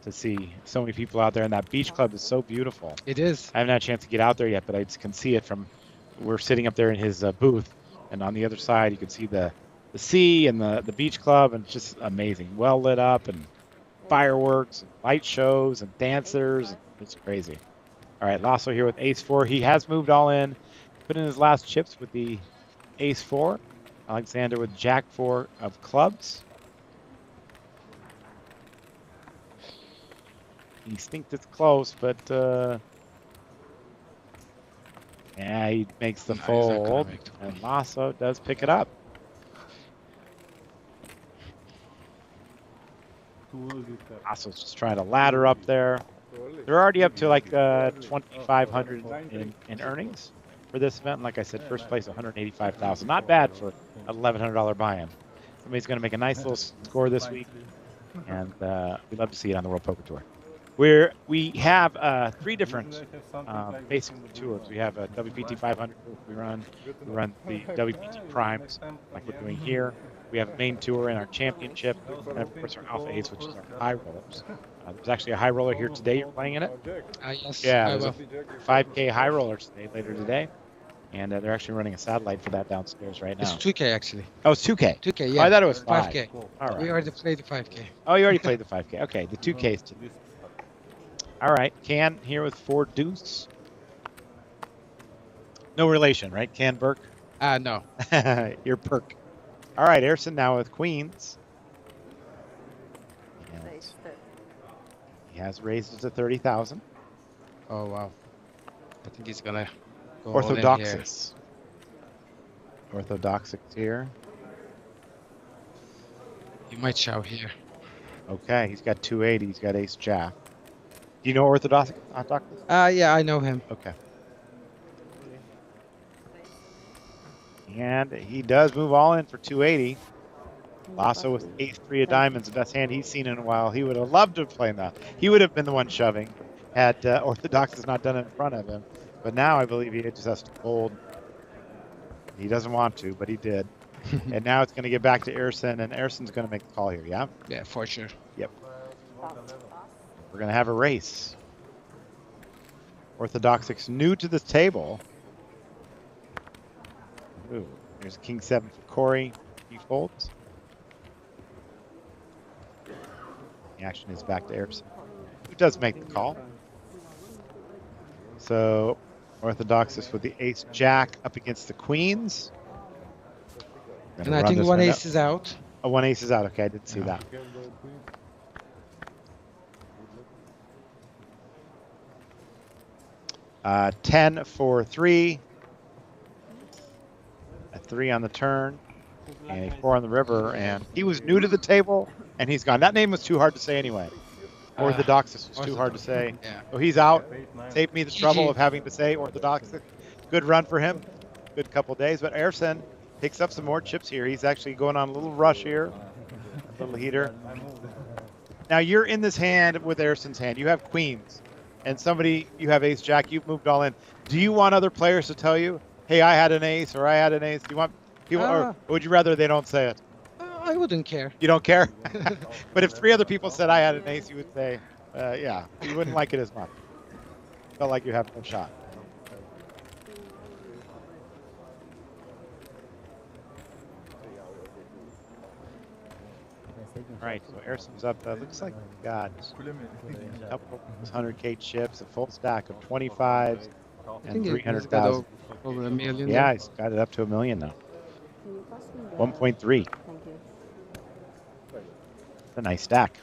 to see so many people out there. And that beach club is so beautiful. It is. I haven't had a chance to get out there yet, but I can see it from, we're sitting up there in his booth. And on the other side, you can see the sea and the beach club. And it's just amazing. Well lit up and fireworks, and light shows, and dancers. It's crazy. All right, Lasso here with ace-4. He has moved all in. Put in his last chips with the ace-4. Alexander with jack-4 of clubs. He thinks it's close, but yeah, he makes the fold, and Lasso does pick it up. Lasso's just trying to ladder up there. They're already up to like 2,500 in earnings for this event. And like I said, first place 185,000. Not bad for an $1,100 buy-in. Somebody's going to make a nice little score this week, and we'd love to see it on the World Poker Tour. We have 3 different basic tours. We have a WPT 500 we run the WPT Primes like we're doing here. We have a main tour in our championship, and of course our Alpha Ace, which is our high rollers. There's actually a high roller here today. You're playing in it? Yes. Yeah, there's a 5K high roller today, later today. And they're actually running a satellite for that downstairs right now. It's 2K actually. Oh, it's 2K? 2K, yeah. Oh, I thought it was 5K. All right. We already played the 5K. Oh, you already played the 5K. Okay, the 2Ks today. All right, Can here with 4 deuce. No relation, right? Can Burke? No. You're Perk. All right, Erson now with queens. He has raised it to 30,000. Oh, wow. I think he's going to go Orthodoxus. Orthodoxus here. He might shout here. Okay, he's got 280. He's got ace jack. Do you know Orthodoxus? Yeah, I know him. Okay. And he does move all in for 280. Lasso with ace-3 of diamonds, the best hand he's seen in a while. He would have loved to have played that. He would have been the one shoving had Orthodoxus not done it in front of him. But now I believe he just has to fold. He doesn't want to, but he did. And now it's going to get back to Erson, and Erson's going to make the call here, yeah? Yeah, for sure. Yep. We're going to have a race. Orthodoxus new to the table. Ooh, there's a king 7 for Corey. He folds. The action is back to Erson, who does make the call. So Orthodoxus with the ace jack up against the queens. And I think 1 ace is out. Oh, 1 ace is out. Okay, I didn't see that. Uh, 10 for 3. A 3 on the turn. And a 4 on the river. And he was new to the table, and he's gone. That name was too hard to say anyway. Orthodoxus was too hard to say. Yeah. So he's out. Saved me the trouble of having to say Orthodoxus. Good run for him. Good couple days. But Erson Picks up some more chips here. He's actually going on a little rush here. A little heater. Now you're in this hand with Erson's hand. You have queens. And you have ace jack. You've moved all in. Do you want other players to tell you, hey, I had an ace or I had an ace? Do you want people, or would you rather they don't say it? I wouldn't care. You don't care? But if 3 other people said I had an ace, you would say, yeah, you wouldn't like it as much. Felt like you have no shot. All right, so Erson's up. Looks like we got a couple 100K chips, a full stack of 25s, and 300,000. Over $1 million. Yeah, he's got it up to $1 million now. 1.3. A nice stack.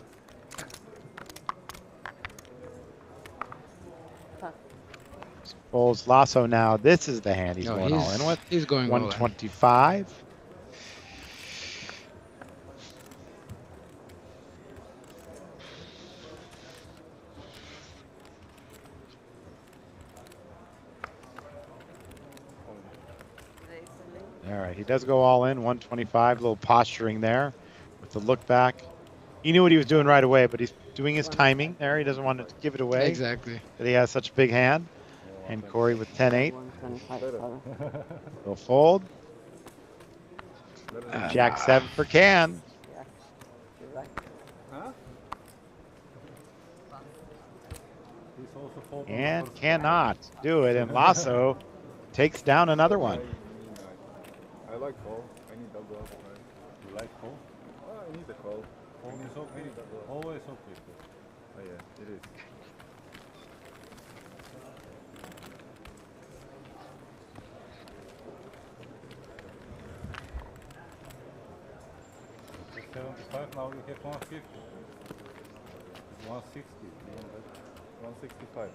Folds Lasso now. This is the hand he's going all in with. He's going 125. All right, he does go all in, 125. A little posturing there with the look back. He knew what he was doing right away, but he's doing his timing there. He doesn't want to give it away. Exactly. That he has such a big hand. And Corey with 10-8. Will fold. Jack 7 for can. And cannot do it. And Lasso takes down another one. I like call. I need double. You like call? Oh, I need the call. Call is okay. Always okay. Oh yeah, it is. It's 75 now. You have 150. 160. 165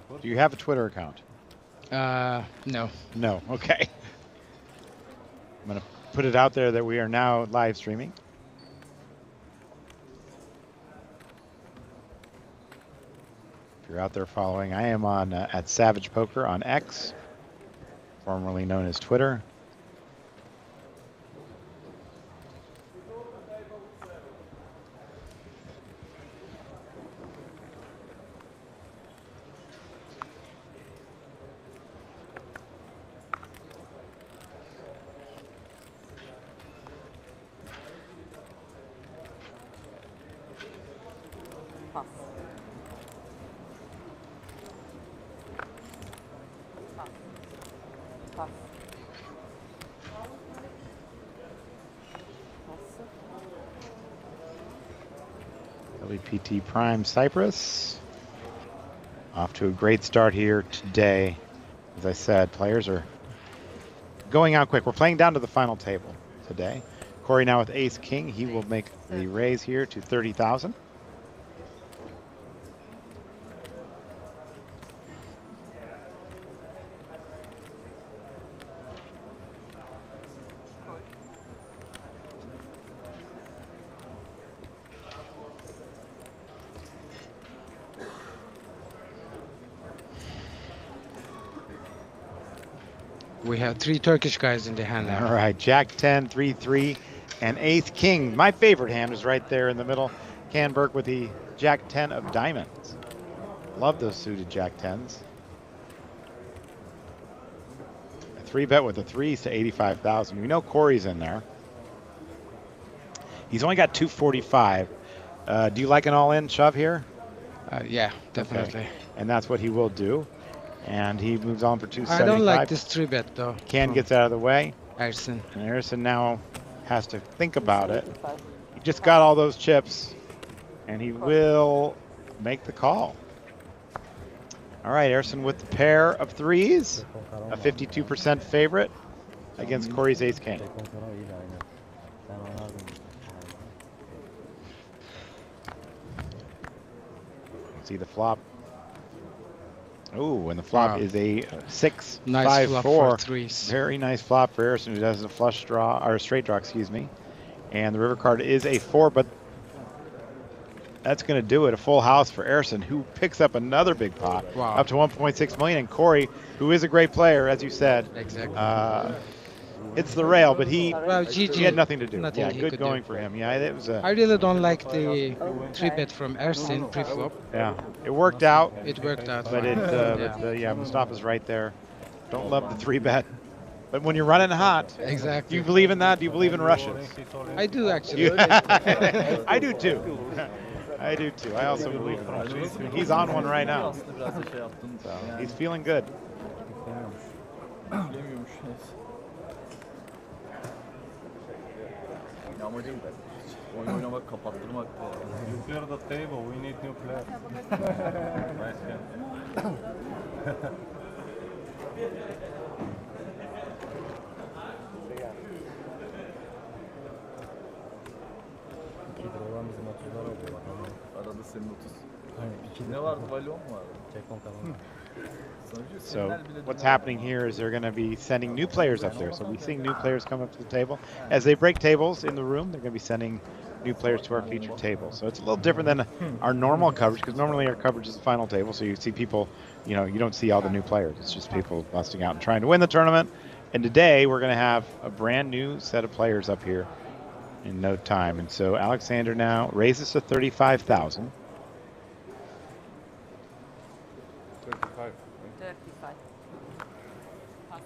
actually. Do you have a Twitter account? No. No. Okay. I'm going to put it out there that we are now live streaming. If you're out there following, I am on at Savage Poker on X, formerly known as Twitter. WPT Prime Cyprus. Off to a great start here today. As I said, players are going out quick. We're playing down to the final table today. Corey now with Ace King. He will make the raise here to 30,000. We have 3 Turkish guys in the hand now. All right, Jack 10, 3-3, and Ace King. My favorite hand is right there in the middle. Canberg with the Jack 10 of diamonds. Love those suited Jack 10s. A 3-bet with the 3s to 85,000. We know Corey's in there. He's only got 245. Do you like an all-in shove here? Yeah, definitely. Okay. And that's what he will do. And he moves on for 275. I don't like this 3-bet though. Can gets out of the way. Erson. And Erson now has to think about it. He just got all those chips, and he will make the call. All right, Erson with the pair of 3s, a 52% favorite against Corey's Ace King. See the flop. Oh, and the flop is a 6, nice 5, flop 4. For 3s. Very nice flop for Erson, who does a flush draw, or a straight draw, excuse me. And the river card is a 4, but that's going to do it. A full house for Erson, who picks up another big pot, Wow. up to 1.6 million. And Corey, who is a great player, as you said, Exactly. hits the rail, but he GG. had nothing to do. Nothing Yeah, he good could going do. for him. Yeah, it was I really don't like the 3-bet from Ersin pre-flop. Yeah, it worked out. It worked out. But fine. yeah, Mustafa's right there. Don't love the 3-bet. But when you're running hot, Exactly. do you believe in that? Do you believe in rushes? I do actually. I do too. I do too. I also believe in rushes. He's on one right now. So he's feeling good. Oyun oynamak, kapattırmak. You clear the table, we need new players. Nice game. Olan bizim 30'lar oluyor bak. Arada senin 30. Aynen. Ne vardı? Valyon mu vardı? Çekmon kazandı. So what's happening here is they're going to be sending new players up there. So we're seeing new players come up to the table. As they break tables in the room, they're going to be sending new players to our featured table. So it's a little different than our normal coverage, because normally our coverage is the final table. So you see people, you know, you don't see all the new players. It's just people busting out and trying to win the tournament. And today we're going to have a brand new set of players up here in no time. And so Alexander now raises to 35,000. 35. 35. Pass.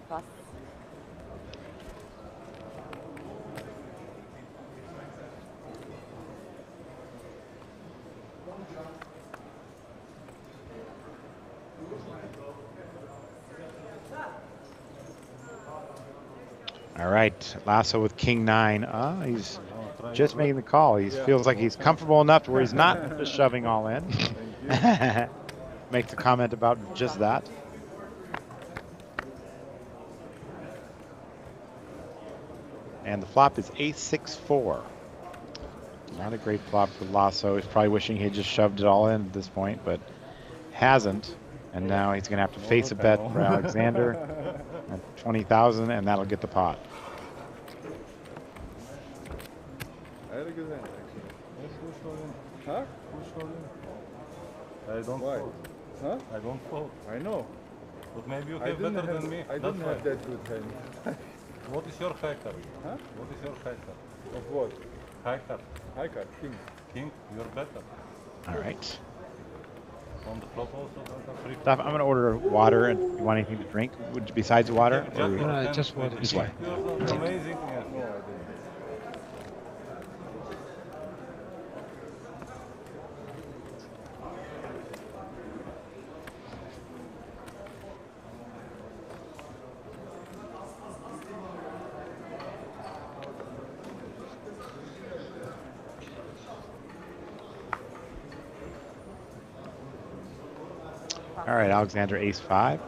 Pass. All right, Lasso with King 9. He's just making the call. He feels like he's comfortable enough to where he's not just shoving all in. Makes a comment about just that. And the flop is ace-6-4. Not a great flop for Lasso. He's probably wishing he had just shoved it all in at this point, but hasn't. And now he's going to have to face a bet for Alexander at 20,000, and that'll get the pot. Very good. Huh? I don't fold. Huh? I don't fold. I know. But maybe you have better than me. I don't have that good hand. What is your high card? Huh? What is your high card? Of what? High card. High card. King. King, you're better. All right. On the flop also. Steph, I'm going to order water. And you want anything to drink besides water? Just water. Just water. You're amazing. Yes. No, I didn't. All right, Alexander ace-5.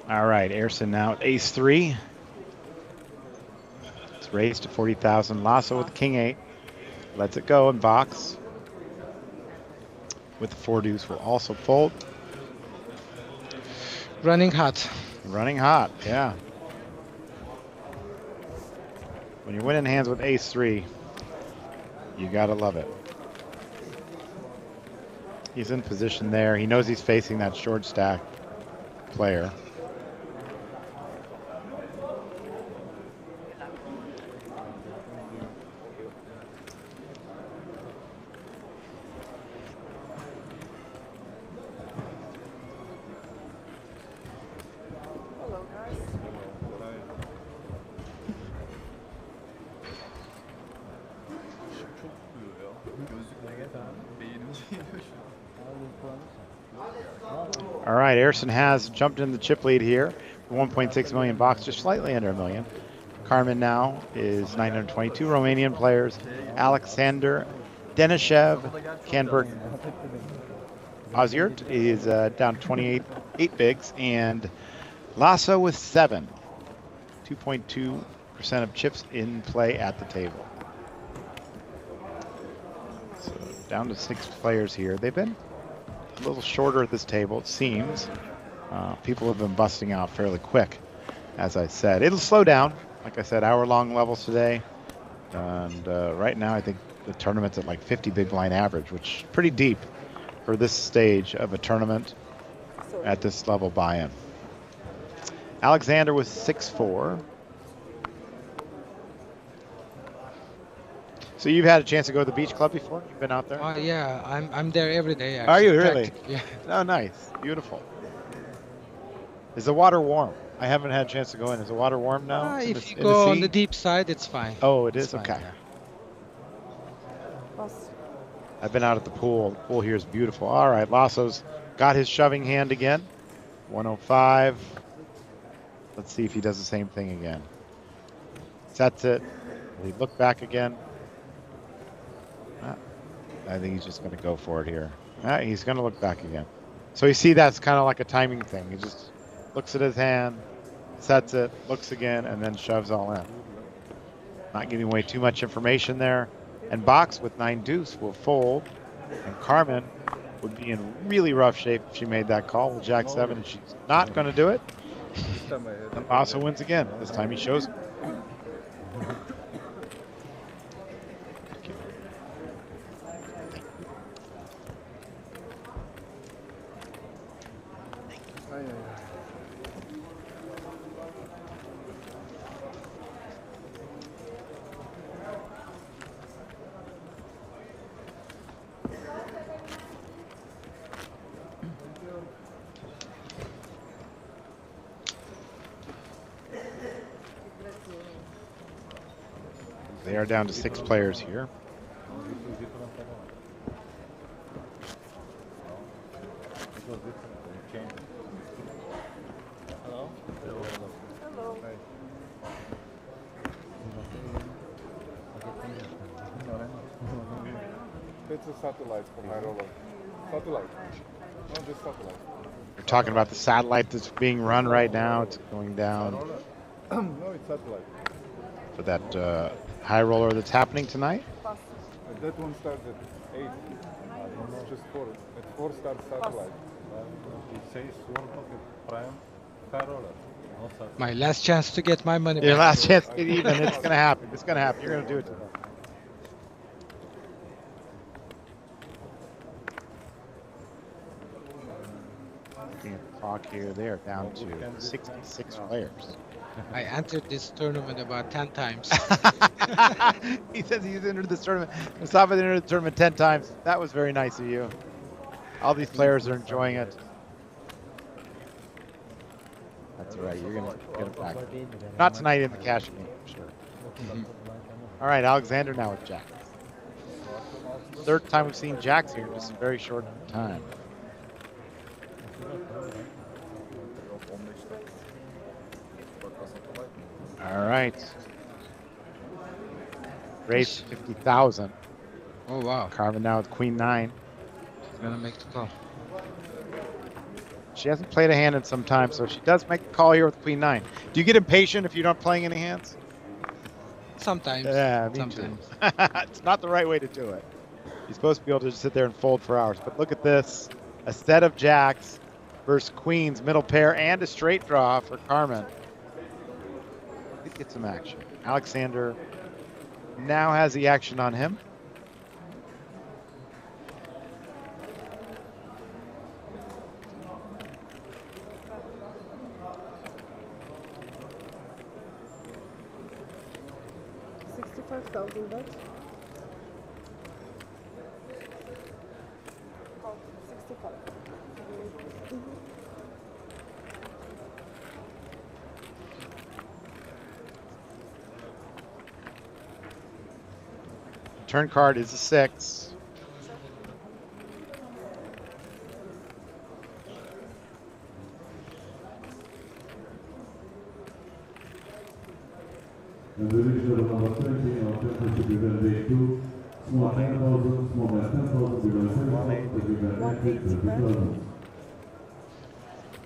All right, Erson now at ace-3. It's raised to 40,000. Lasso with king-8. Lets it go and box. With the 4 deuce will also fold. Running hot. Running hot, yeah. When you're winning hands with ace-3, you gotta love it. He's in position there. He knows he's facing that short stack player. All right, Erson has jumped in the chip lead here. 1.6 million box, just slightly under a million. Carmen now is 922 Romanian players. Alexander Denishev, Canberg, Oziert is down 28, 8 bigs, and Lasso with 7, 2.2% of chips in play at the table. So down to 6 players here. They've been a little shorter at this table, it seems. People have been busting out fairly quick, as I said. It'll slow down. Like I said, hour-long levels today. And right now, I think the tournament's at like 50 big blind average, which is pretty deep for this stage of a tournament at this level buy-in. Alexander was 6-4. So you've had a chance to go to the beach club before? You've been out there? Oh yeah, I'm there every day. Actually. Are you really? Yeah. Oh, nice. Beautiful. Is the water warm? I haven't had a chance to go in. Is the water warm now? If you go on the deep side, it's fine. Oh, it is? It's fine, Okay. yeah. I've been out at the pool. The pool here is beautiful. All right, Lasso's got his shoving hand again. 105. Let's see if he does the same thing again. Sets it. Will he look back again? I think he's just going to go for it here. He's going to look back again. So you see that's kind of like a timing thing. He just looks at his hand, sets it, looks again, and then shoves all in. Not giving away too much information there. And Box with 9 deuce will fold. And Carmen would be in really rough shape if she made that call with Jack 7, and she's not going to do it. And Lasso wins again. This time he shows. They are down to 6 players here. Hello. Hello. It's a satellite from high roller. Satellite. No, just satellite. We're talking about the satellite that's being run right now. It's going down. No, it's satellite. For that high roller that's happening tonight. That one starts at 8. Just 4. At 4 starts satellite. It says prime high roller. My last chance to get my money back. Your last chance to get even. It's going to happen. It's going to happen. You're going to do it tonight. Clock here. They are down to 66 players. I entered this tournament about 10 times. He says he's entered this tournament. Mustafa entered the tournament 10 times. That was very nice of you. All these players are enjoying it. That's all right. You're going to get it back. Not tonight in the cash game, for sure. All right, Alexander now with Jack. Third time we've seen Jacks here in just a very short time. All right. Race 50,000. Oh, wow. Carmen now with Queen 9. She's going to make the call. She hasn't played a hand in some time, so she does make the call here with Queen 9. Do you get impatient if you're not playing any hands? Sometimes. Yeah, me Sometimes. too. It's not the right way to do it. You're supposed to be able to just sit there and fold for hours. But look at this. A set of jacks versus queens, middle pair, and a straight draw for Carmen. Let's get some action. Alexander now has the action on him. $65,000. Oh, 65. Turn card is a 6.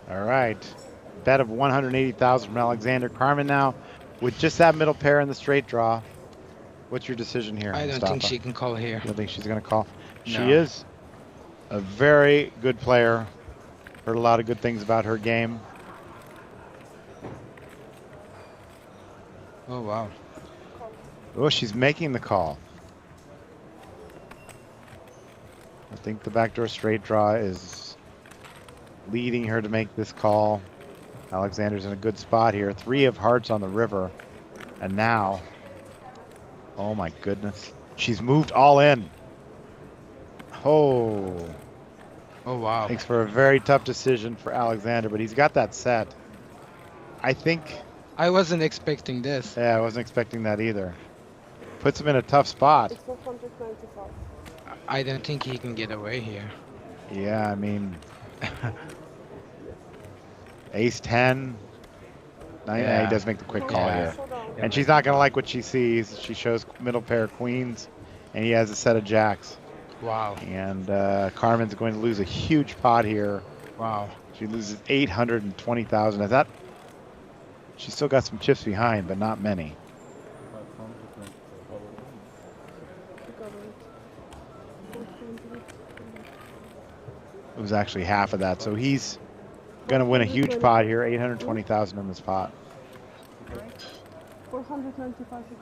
All right. Bet of 180,000 from Alexander. Carmen now with just that middle pair in the straight draw. What's your decision here? I don't Mustafa? think she can call here. You don't think she's going to call? She No. is a very good player. Heard a lot of good things about her game. Oh, wow. Oh, she's making the call. I think the backdoor straight draw is leading her to make this call. Alexander's in a good spot here. 3 of hearts on the river. And now, oh my goodness. She's moved all in. Oh. Oh, wow. Makes for a very tough decision for Alexander, but he's got that set. I think... I wasn't expecting this. Yeah, I wasn't expecting that either. Puts him in a tough spot. I don't think he can get away here. Yeah, I mean... Ace 10. Yeah, he does make the quick call here. And she's not going to like what she sees. She shows middle pair of queens, and he has a set of jacks. Wow. And Carmen's going to lose a huge pot here. Wow. She loses 820,000. Is that? She's still got some chips behind, but not many. It was actually half of that, so he's going to win a huge pot here. 820,000 in this pot. 495 you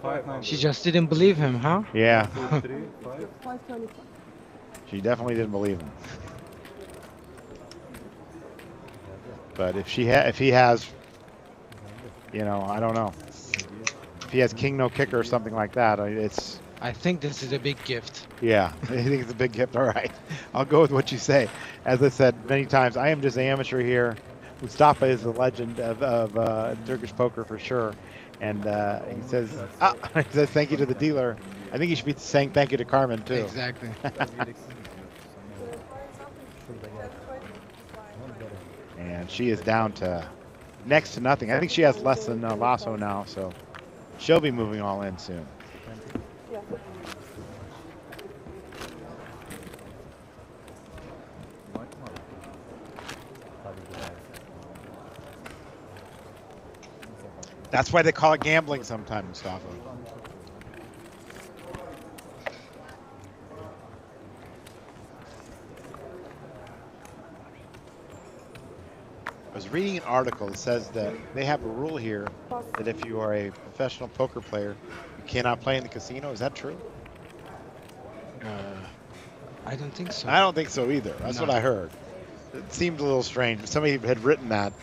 got it. She just didn't believe him, huh? Yeah. 525. She definitely didn't believe him. But if he has, you know, I don't know. If he has king no kicker or something like that, it's. I think this is a big gift. Yeah, I think it's a big gift. All right, I'll go with what you say. As I said many times, I am just an amateur here. Mustafa is the legend of Turkish poker for sure. And he says, he says thank you to the dealer. I think he should be saying thank you to Carmen too. Exactly. And she is down to next to nothing. I think she has less than Lasso now, so she'll be moving all in soon. That's why they call it gambling sometimes, Mustafa. I was reading an article that says that they have a rule here that if you are a professional poker player, you cannot play in the casino. Is that true? I don't think so. I don't think so either. That's what I heard. It seemed a little strange. Somebody had written that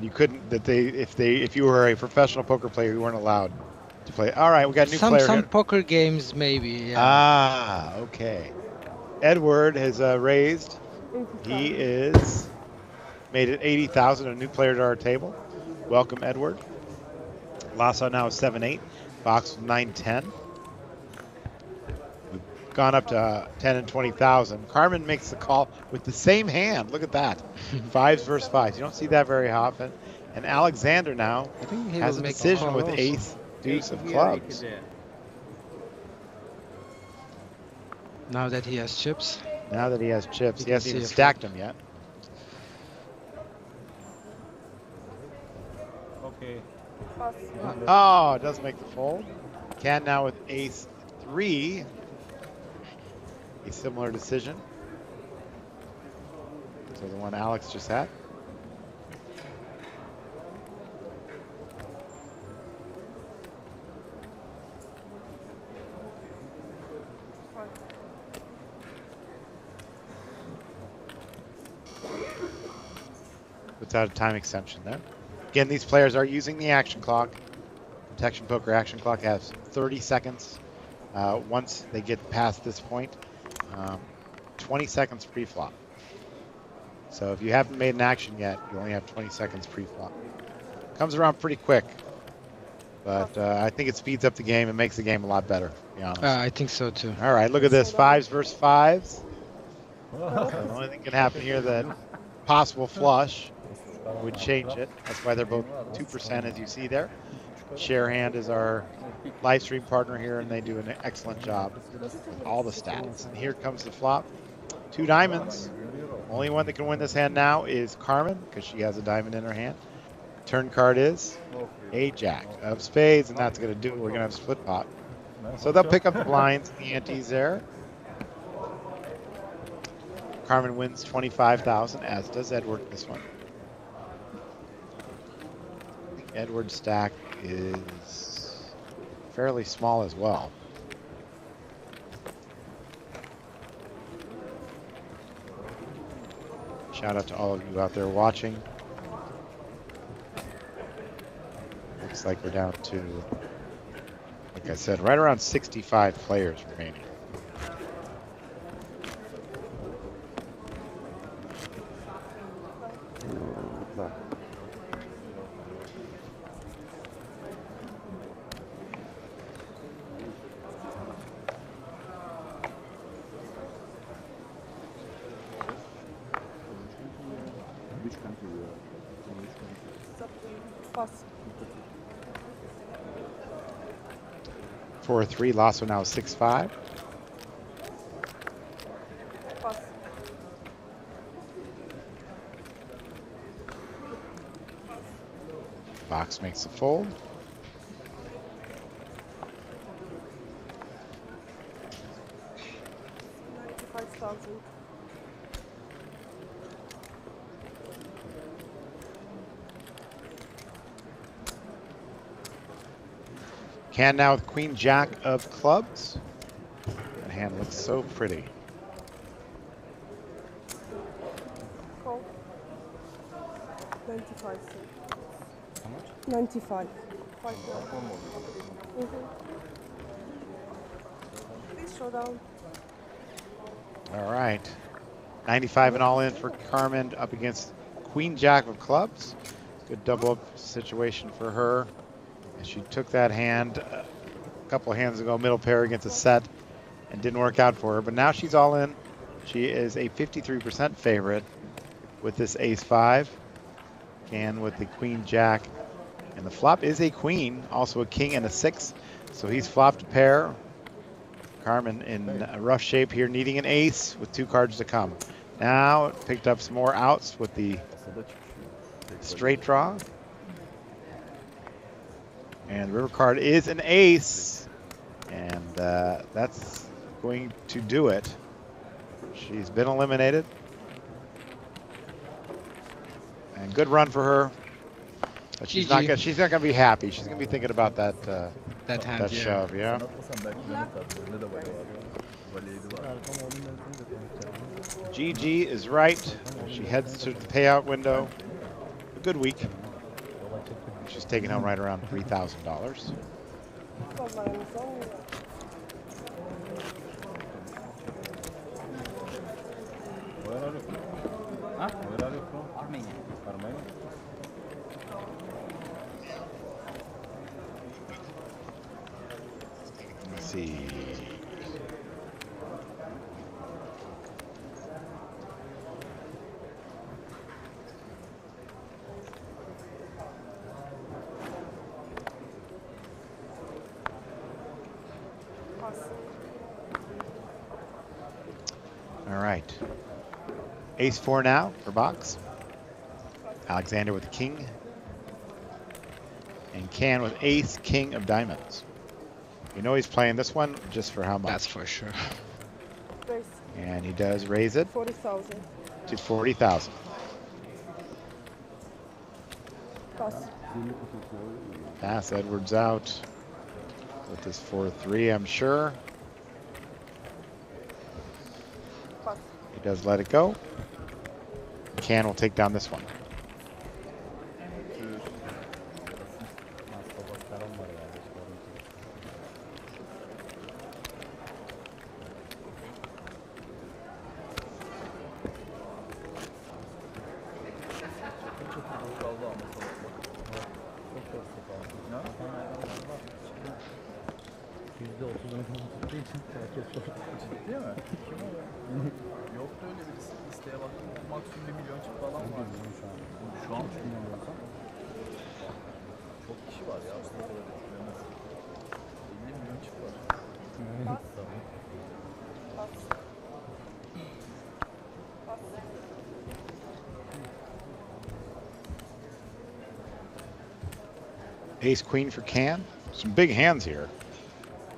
you couldn't, that if you were a professional poker player, you weren't allowed to play. All right, we got a new player. Some poker games, maybe. Yeah. Ah, okay. Edward has raised. He is made it 80,000. A new player to our table. Welcome, Edward. Lasso now is 7-8. Box 9-10. We've gone up to 10 and 20,000. Carmen makes the call with the same hand. Look at that. 5s versus 5s. You don't see that very often. And Alexander now has a decision with ace, deuce of clubs. Now that he has chips. Now that he has chips. He hasn't even stacked them yet. Okay. Oh, it does make the fold. Can now with ace 3. A similar decision to the one Alex just had. Without a time extension there. Again, these players are using the action clock. Protection Poker action clock has 30 seconds once they get past this point. 20 seconds pre-flop. So if you haven't made an action yet, you only have 20 seconds pre-flop. Comes around pretty quick, but I think it speeds up the game and makes the game a lot better, to be honest. I think so too. All right, look at this, 5s versus 5s. The only thing can happen here that possible flush would change it. That's why they're both 2% as you see there. Sharehand is our live stream partner here, and they do an excellent job with all the stats. And here comes the flop. 2 diamonds. Only one that can win this hand now is Carmen, because she has a diamond in her hand. Turn card is a jack of spades, and that's going to do it. We're going to have split pot. So they'll pick up the blinds and the antes there. Carmen wins 25,000, as does Edward this one. Edward's stack is fairly small as well. Shout out to all of you out there watching. Looks like we're down to, like I said, right around 65 players remaining. Pass. 4-3, Lasso now 6-5. Pass. Box makes a fold. $95,000. Can now with Queen Jack of clubs. That hand looks so pretty. Call. 95. How much? 95. 5 Please show down. All right. 95 and all in for Carmen up against Queen Jack of clubs. Good double up situation for her. And she took that hand a couple of hands ago, middle pair against a set, and didn't work out for her. But now she's all in. She is a 53% favorite with this ace-5. Can with the Queen Jack. And the flop is a queen, also a king and a 6. So he's flopped a pair. Carmen in a rough shape here, needing an ace with 2 cards to come. Now picked up some more outs with the straight draw. And the river card is an ace. And that's going to do it. She's been eliminated. And good run for her. But she's not gonna be happy. She's gonna be thinking about that hand, shove, yeah. GG is right. She heads to the payout window. A good week. She's taking home right around $3,000. Where are you from? Huh? Where are you from? Armenia. Armenia? Let's see. All right. Ace-4 now for box. Alexander with the king. And Can with ace, king of diamonds. You know he's playing this one just for how much? That's for sure. And he does raise it 40,000. to 40,000. Pass. Pass. Edwards out with this 4-3, I'm sure. Pass. He does let it go. Can will take down this one. Değil mi? Kim o? Yoktu öyle birisi. Listeye baktım. Maksimum 1 milyon çift falan var. Şu an bilmiyorum. Çok kişi var ya. Aslında kadar etkilemez. 50 milyon çift var. Pas. Tamam. Pas. Pas. Ace queen for Can. Some big hands here.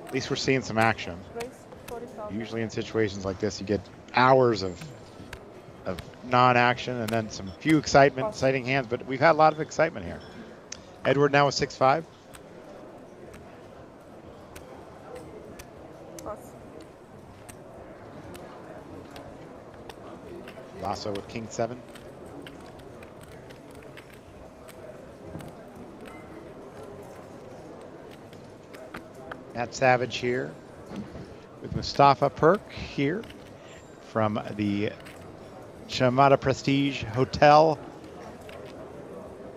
At least we're seeing some action. Raise 40,000. Usually in situations like this, you get hours of non-action and then some few exciting hands, but we've had a lot of excitement here. Edward now with 6-5. Pass. Lasso with King 7. Matt Savage here with Mustafa Perk here from the Chamada Prestige Hotel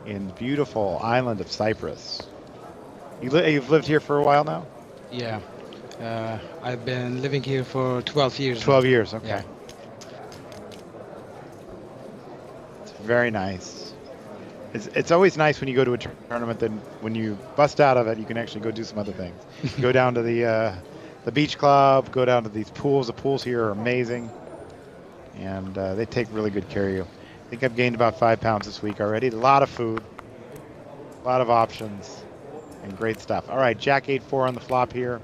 in the beautiful island of Cyprus. You've lived here for a while now? Yeah. I've been living here for 12 years. 12 years, okay. Yeah. It's very nice. It's always nice when you go to a tournament, then when you bust out of it, you can actually go do some other things. Go down to the beach club, go down to these pools. The pools here are amazing, and they take really good care of you. I think I've gained about 5 pounds this week already. A lot of food, a lot of options, and great stuff. All right, Jack 8-4 on the flop here.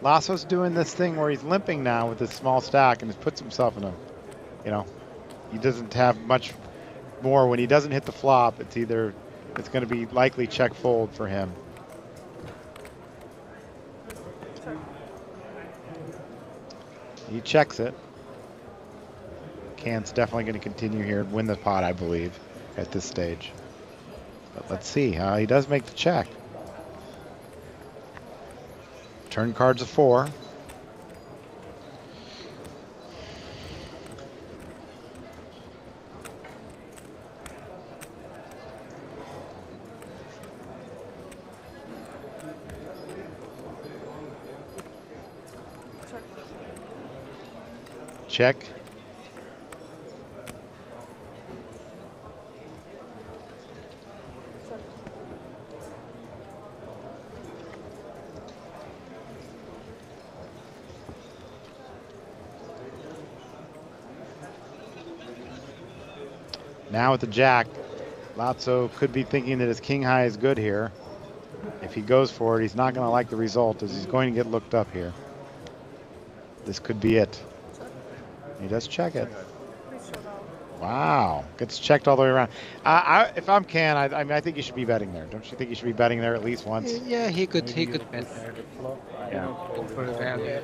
Lasso's doing this thing where he's limping now with this small stack and has puts himself in a, he doesn't have much more. When he doesn't hit the flop, it's going to be likely check fold for him. He checks it. Can's definitely going to continue here and win the pot, I believe, at this stage. But let's see. He does make the check. Turn card's a 4. Check. Now with the jack, Lazzo could be thinking that his king high is good here. If he goes for it, he's not going to like the result, as he's going to get looked up here. This could be it. He does check it. Wow, gets checked all the way around. If I'm Can, I think you should be betting there. Don't you think you should be betting there at least once? Yeah, he could bet there. Yeah. For value.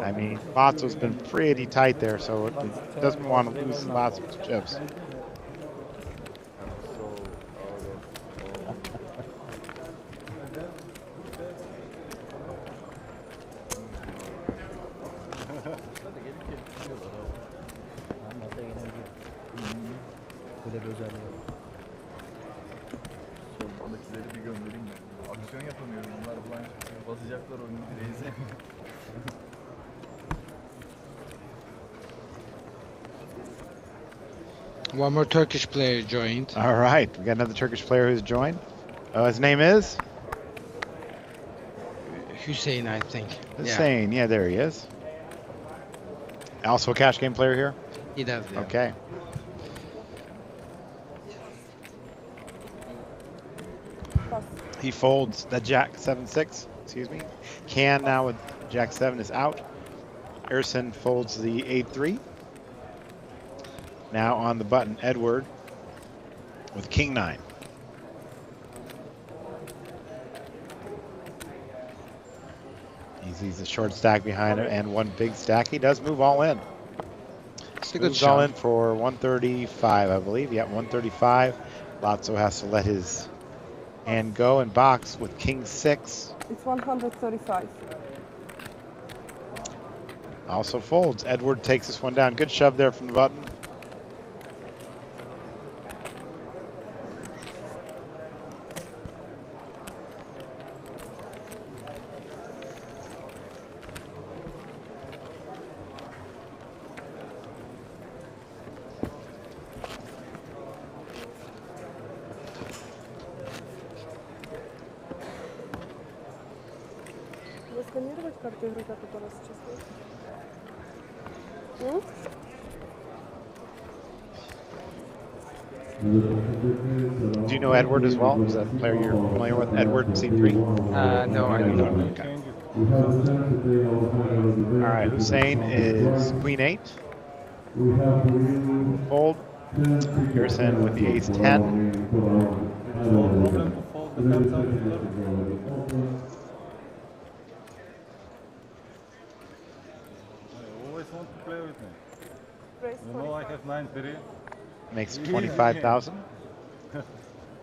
I mean, Lazzo's been pretty tight there, so it doesn't want to lose lots of chips. Böyle bir özelliği var. Soldakileri bir göndereyim de. Aksiyon yapamıyorum. Bunlar ulan basacaklar oyunu direğize. One more Turkish player joined. All right, we got another Turkish player who's joined. His name is? Hussein, I think. Hussein, yeah, there he is. Also a cash game player here? He does, yeah. Okay. He folds that Jack 7-6, excuse me. Can now with Jack 7 is out. Erson folds the 8-3. Now on the button, Edward with King 9. He sees a short stack behind him and one big stack. He does move all in. It's a good Moves all shot. in for 135, I believe. Yeah, 135. Lazzo has to let his hand go and box with King 6. It's 135. Also folds. Edward takes this one down. Good shove there from the button. Карта игрока, которая сейчас есть. Do you know Edward as well? Is that a player you're familiar with? Edward in C3? No, I don't know. Okay. All right, Hussein is Queen 8. Fold. Pearson with the Ace 10. Always want to play with me. You know I have 9-3. Makes 25,000.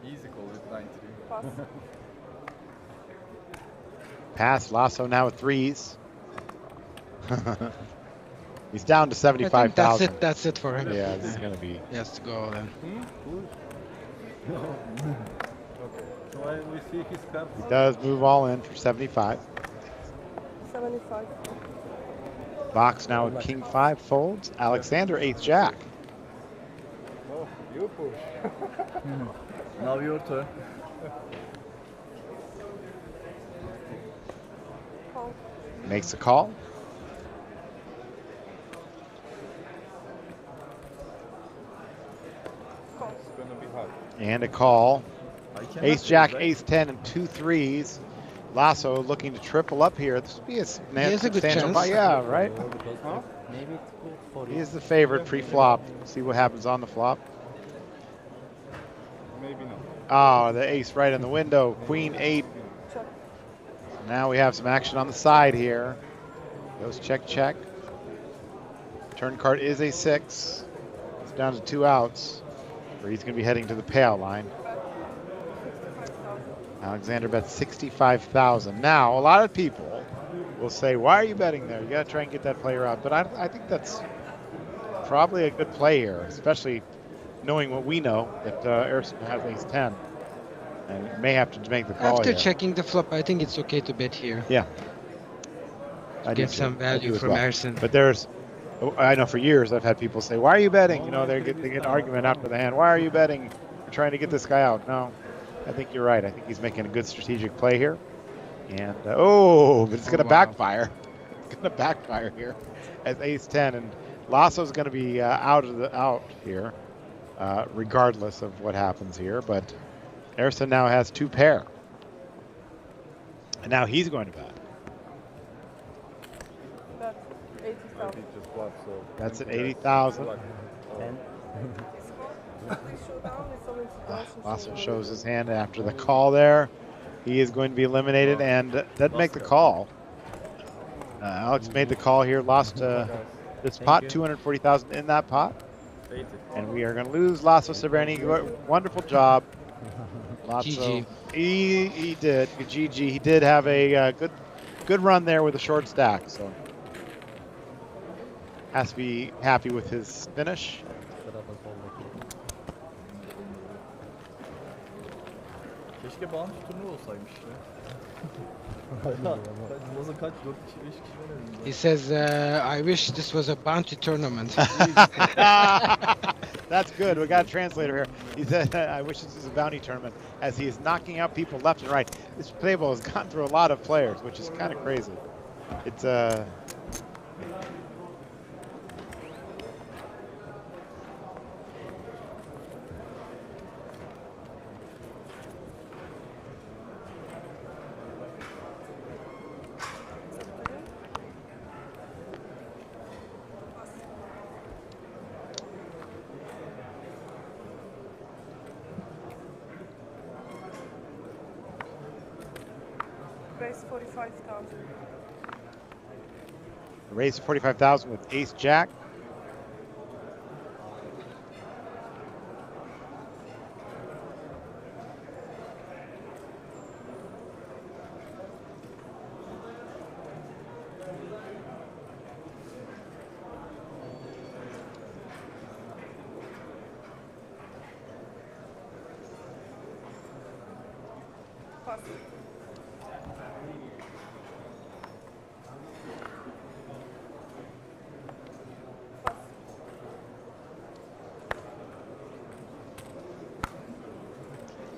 Easy call with 9-3. Pass. Lasso now with 3s. He's down to 75,000. That's it for him. Yeah, this is going to be. He has to go then. So we see his cards. He does move all in for 75. 75. Box now with King 5 folds. Alexander Ace Jack. Oh, you push. Now your turn. Makes a call. It's gonna be hard. And a call. Ace Jack, Ace 10, and 2 3s. Lasso looking to triple up here. This would be a substantial buy. Yeah, right? Huh? Maybe it's good for He is the favorite pre-flop. See what happens on the flop. Maybe not. Oh, the ace right in the window. Queen 8. Now we have some action on the side here. Goes check, check. Turn card is a 6. It's down to 2 outs, where he's going to be heading to the payout line. Alexander bets 65,000. Now, a lot of people will say, why are you betting there? You got to try and get that player out. But I think that's probably a good play here, especially knowing what we know, that Erson has Ace 10. And may have to make the call After here. checking the flop, I think it's okay to bet here. Yeah. Get some value from Erson. But I know for years I've had people say, why are you betting? You know, they get an argument after the hand. Why are you betting? You're trying to get this guy out. No, I think you're right. I think he's making a good strategic play here. And, but it's going to backfire. It's going to backfire here as Ace 10. And Lasso's going to be out here, regardless of what happens here. But Erson now has 2 pair. And now he's going to bet. That's 80,000. That's at 80,000. Lasso shows his hand after the call there. He is going to be eliminated and doesn't make the call. Alex made the call here, lost this pot, 240,000 in that pot. And we are going to lose Lasso Severny. Wonderful job. GG. He did. GG. He did have a good run there with a short stack. So has to be happy with his finish. Keşke bounty turnuva olsaymış ya. Kaç 4 kişi 5 kişi var. He says, I wish this was a bounty tournament. That's good. We got a translator here. He said, I wish this was a bounty tournament, as he is knocking out people left and right. This table has gone through a lot of players, which is kind of crazy. It's Raise 45,000. raise 45,000 with Ace Jack. Pass.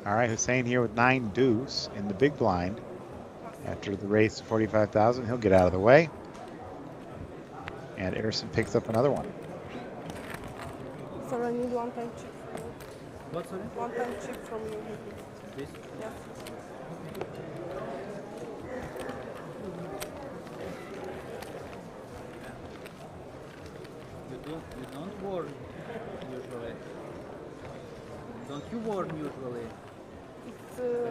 All right, Hussein here with 9 deuce in the big blind. After the raise to 45,000, he'll get out of the way. And Erson picks up another one. Sir, I need one time chip. What, sorry? One time chip from you. This? Yes. You don't warn usually. Don't you warn usually?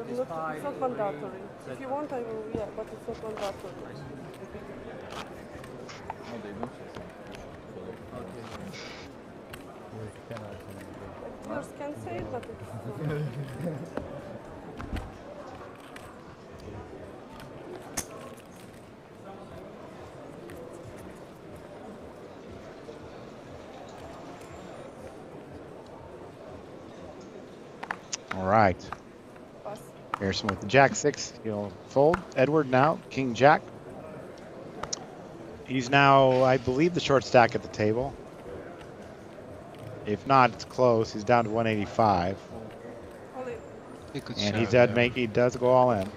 It's not mandatory. If you want, I will, yeah, but it's not mandatory. No, they don't. Yours can say it, but it's All right. Erson with the Jack 6. He'll fold. Edward now, King Jack. He's now, I believe, the short stack at the table. If not, it's close. He's down to 185. And he does go all in.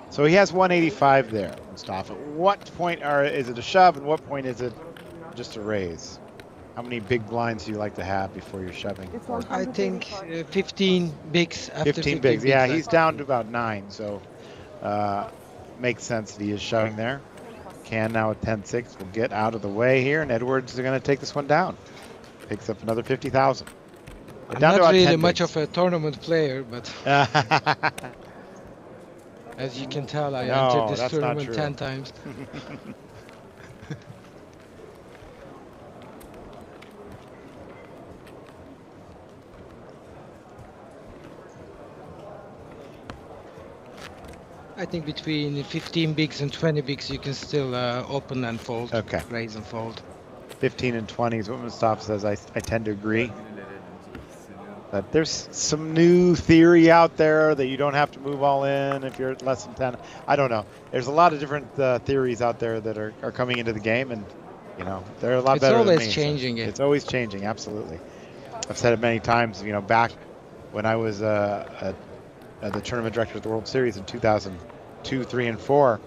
So he has 185 there, Mustafa. What point is it a shove and what point is it just a raise? How many big blinds do you like to have before you're shoving? I think 15 bigs after 15 bigs. Yeah, he's down to about 9, so makes sense that he is shoving there. Can now at 10-6 will get out of the way here, and Edwards is going to take this one down. Picks up another 50,000. I'm not really much of a tournament player, but as you can tell, I entered this tournament 10 times. I think between 15 bigs and 20 bigs, you can still open and fold. Okay. Raise and fold. 15 and 20 is what Mustafa says. I tend to agree. But there's some new theory out there that you don't have to move all in if you're at less than 10. I don't know. There's a lot of different theories out there that are coming into the game, and you know they're a lot better than me. It's always changing. It's always changing. Absolutely. I've said it many times. You know, back when I was the tournament director of the World Series in 2002, 3, and 4,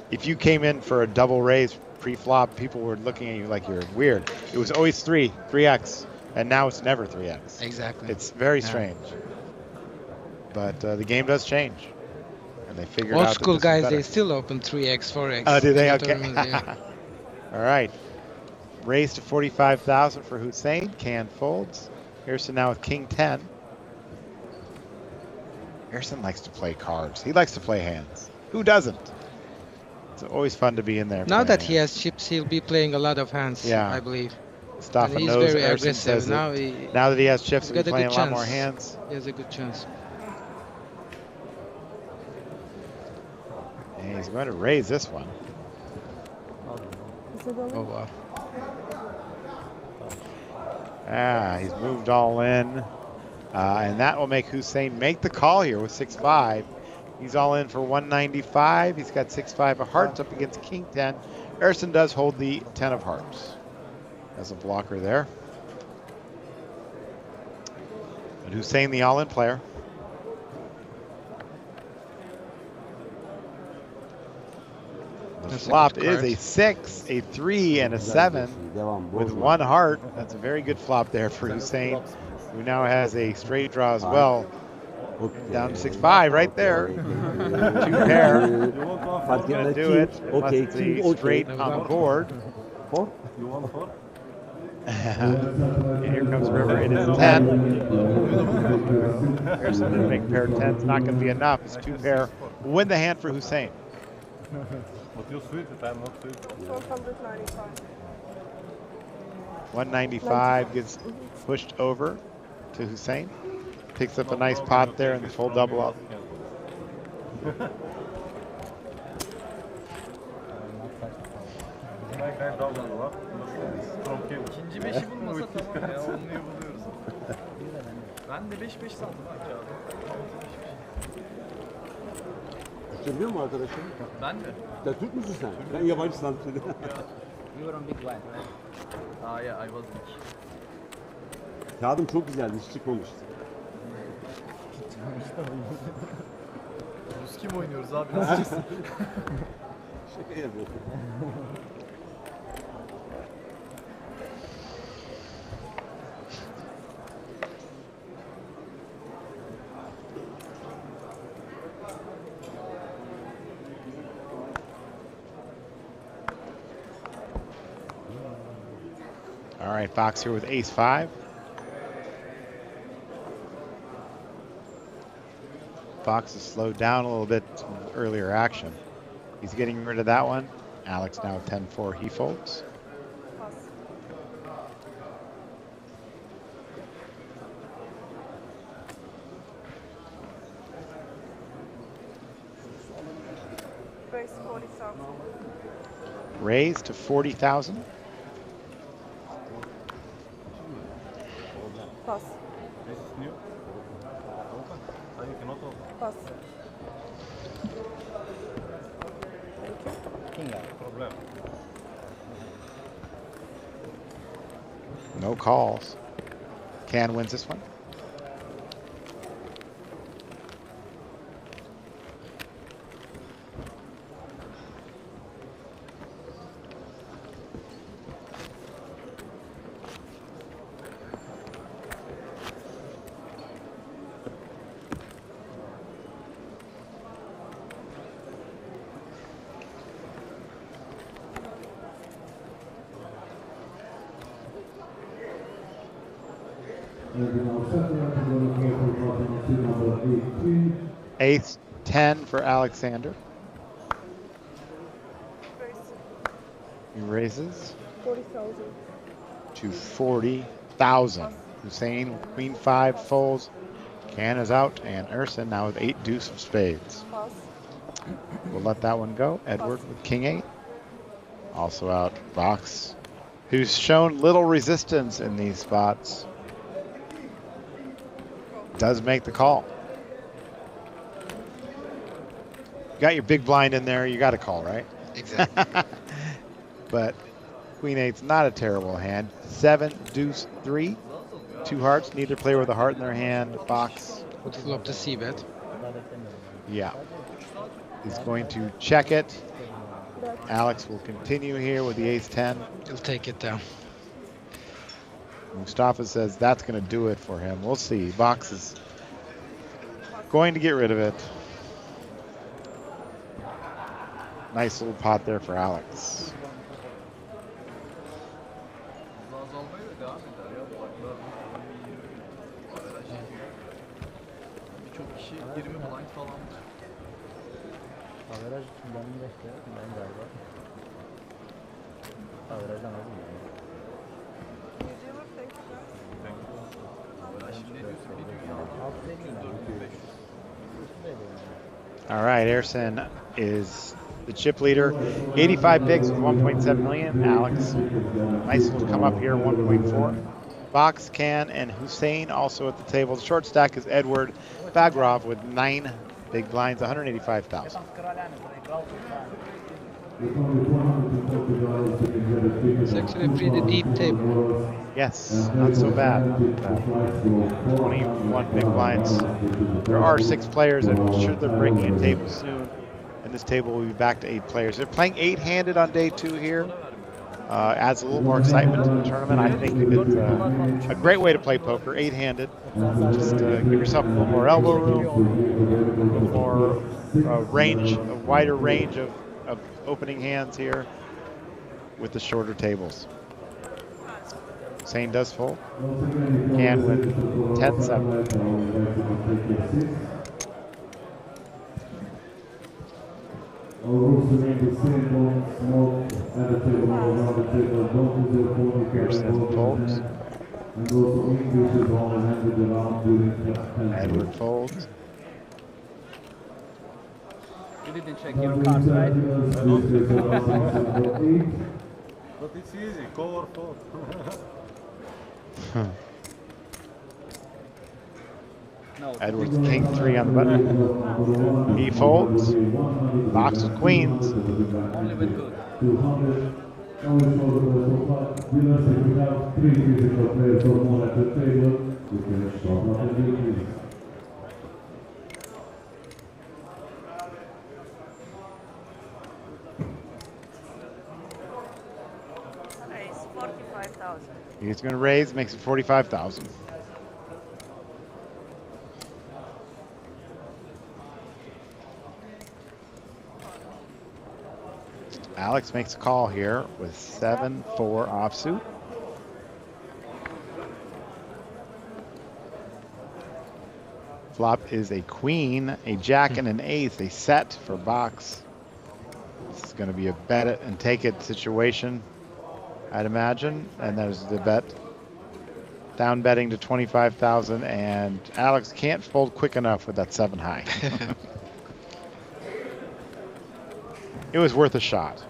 if you came in for a double raise pre-flop, people were looking at you like you're weird. It was always 3x, and now it's never 3x. Exactly. It's very strange. But the game does change, and they figured out Old that school this is guys, better. they still open 3x, 4x. Oh, do they? Okay. Yeah. All right. Raise to 45,000 for Hussein. Can folds. Erson now with King 10. Erson likes to play cards. He likes to play hands. Who doesn't? It's always fun to be in there. Now that he has chips, he'll be playing a lot of hands, Yeah. I believe. Mustafa And he's knows very Erson aggressive. says Now, now that he has chips, he's he'll got be a playing a good lot chance. more hands. He has a good chance. And he's going to raise this one. Oh, wow. He's moved all in. And that will make Hussein make the call here with 6-5. He's all in for 195. He's got 6-5 of hearts up against King 10. Erson does hold the 10 of hearts as a blocker there. But Hussein, the all-in player. The flop is a 6, a 3, and a 7 with 1 heart. That's a very good flop there for Hussein, who now has a straight draw as well. Down to 6-5 right there. 2 pair. That's going to do it. Unless it's a straight on the board. And here comes River. It is 10. There's going to make pair 10. It's not going to be enough. It's 2 pair. Will win the hand for Hussein. But you're suited, I'm not suited. 195. 195 gets pushed over to Hussein. Picks up a nice pot there and the full double up. İkinci beşi bulmasa tamam ya, onluyu buluyoruz. Ben de 5-5 sandım ha kağıdı. Hatırlıyor mu arkadaşım? Ben de. Ya Türk müsün sen? Ben yabancı sandım. You were on big blind, right? Ah yeah, I was big. Kağıdım çok güzeldi, hiç çıkmamıştı. Rus kim oynuyoruz abi? Nasıl çıksın? Şaka yapıyorum. All right, Fox here with ace-5. Fox has slowed down a little bit from earlier action. He's getting rid of that one. Alex now 10-4, he folds. Raise 40,000. Raise to 40,000. Pass. This is new. Open. You cannot open. Pass. Thank you. Problem. No calls. Can wins this one. Ace 10 for Alexander. He raises 40,000. to 40,000. Hussein, Queen 5 folds. Can is out, and Urson now with 8 deuce of spades. Pass. We'll let that one go. Edward with King 8. Also out, Box, who's shown little resistance in these spots, does make the call. You got your big blind in there, you got to call, right? Exactly. But Queen 8's not a terrible hand. 7, deuce, 3. 2 hearts, neither player with a heart in their hand. Box. Would flop the c-bet. Yeah. He's going to check it. Alex will continue here with the ace 10. He'll take it down. Mustafa says that's going to do it for him. We'll see. Box is going to get rid of it. Nice little pot there for Alex. Birçok kişi 20 blind falan. Averaj ben 25'te ben galiba. Averajdan az mı? All right, Ersin is the chip leader. 85 bigs with 1.7 million. Alex, nice to come up here, 1.4. Box, Can, and Hussein also at the table. The short stack is Edward Bagrov with 9 big blinds, 185,000. It's actually a pretty deep table. Yes, not so bad. 21 big blinds. There are 6 players. I'm sure they're breaking a table soon, and this table will be back to 8 players. They're playing 8-handed on day 2 here. Adds a little more excitement to the tournament. I think it's a great way to play poker, 8-handed. Just give yourself a little more elbow room, a little more range, a wider range of opening hands here with the shorter tables. Sane does fold. Can with 10-7. Pearson folds. Edward folds. You didn't check your cards, right? But it's easy, call or fold. No. Edward's King 3 on the button. He folds. Box with queens. Only with good. 45,000. He's going to raise, makes it 45,000. Alex makes a call here with 7-4 offsuit. Flop is a queen, a jack, and an ace. A set for box. This is going to be a bet it and take it situation, I'd imagine. And there's the bet. Down betting to 25,000, and Alex can't fold quick enough with that 7 high. It was worth a shot.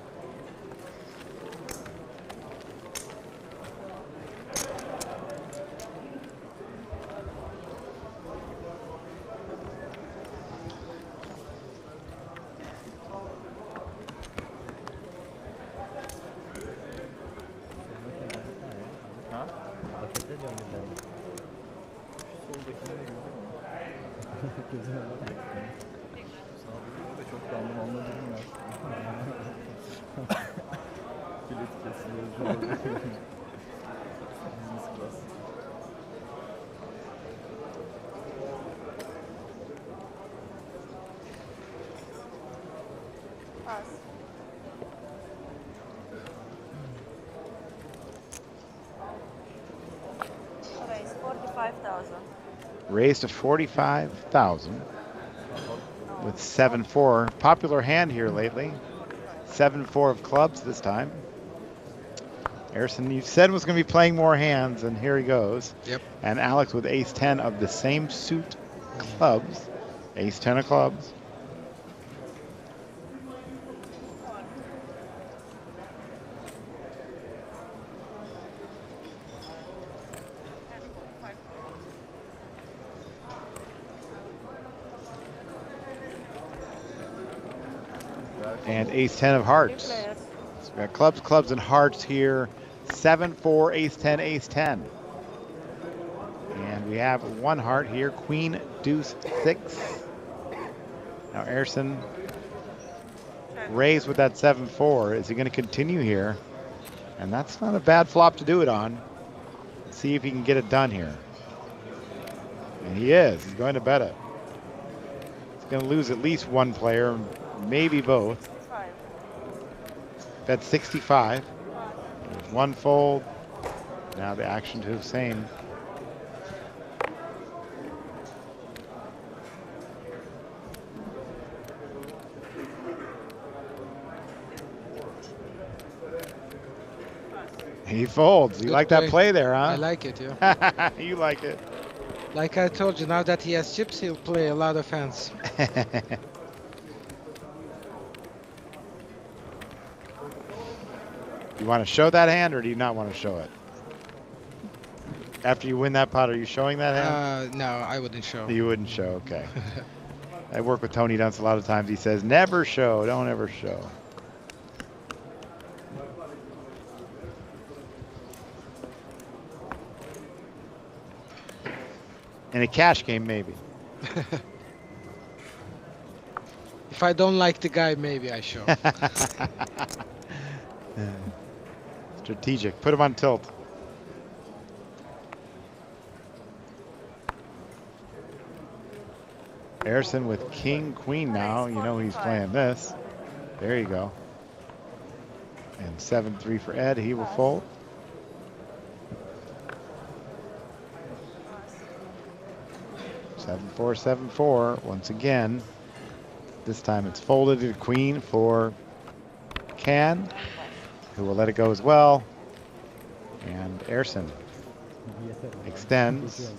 Raise 45,000. Raised to 45,000 with 7-4. Popular hand here lately. 7-4 of clubs this time. Harrison, you said was going to be playing more hands, and here he goes. Yep. And Alex with ace-10 of the same suit clubs. Ace-10 of clubs. And ace-10 of hearts. So we got clubs, clubs, and hearts here. 7-4, ace-10, ace-10. And we have one heart here, queen, deuce, 6. Now Harrison raised with that 7-4. Is he going to continue here? And that's not a bad flop to do it on. Let's see if he can get it done here. And he is. He's going to bet it. He's going to lose at least one player, maybe both. Bet 65. There's one fold. Now the action to Hussein. He folds. You like that play there, huh? I like it, yeah. You like it. Like I told you, now that he has chips, he'll play a lot of hands. You want to show that hand, or do you not want to show it? After you win that pot, are you showing that hand? No, I wouldn't show. You wouldn't show, okay. I work with Tony Dunce a lot of times. He says, never show, don't ever show. In a cash game, maybe. If I don't like the guy, maybe I show. Strategic. Put him on tilt. Harrison with king, queen now. You know he's playing this. There you go. And 7-3 for Ed. He will fold. Seven, 7-4. Once again. This time it's folded to queen for Can, who will let it go as well. And Harrison extends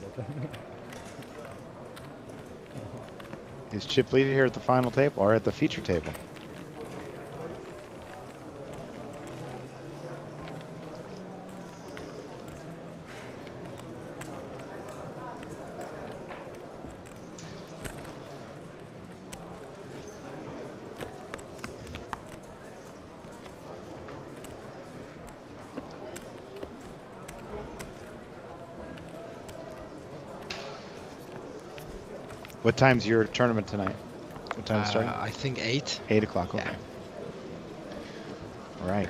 his chip lead here at the final table, or at the feature table. What time's your tournament tonight? What time is starting? I think 8. 8 o'clock, okay. Yeah. All right.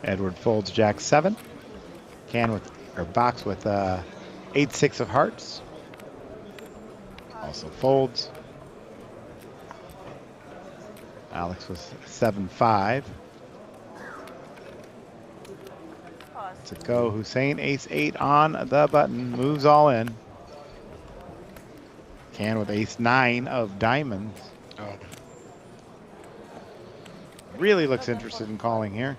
Edward folds Jack 7. Can with, or box with 8-6 of hearts. Also folds. Alex with 7-5. To go. Hussein ace-8 on the button. Moves all in. Can with ace-9 of diamonds. Oh. Really looks interested in calling here.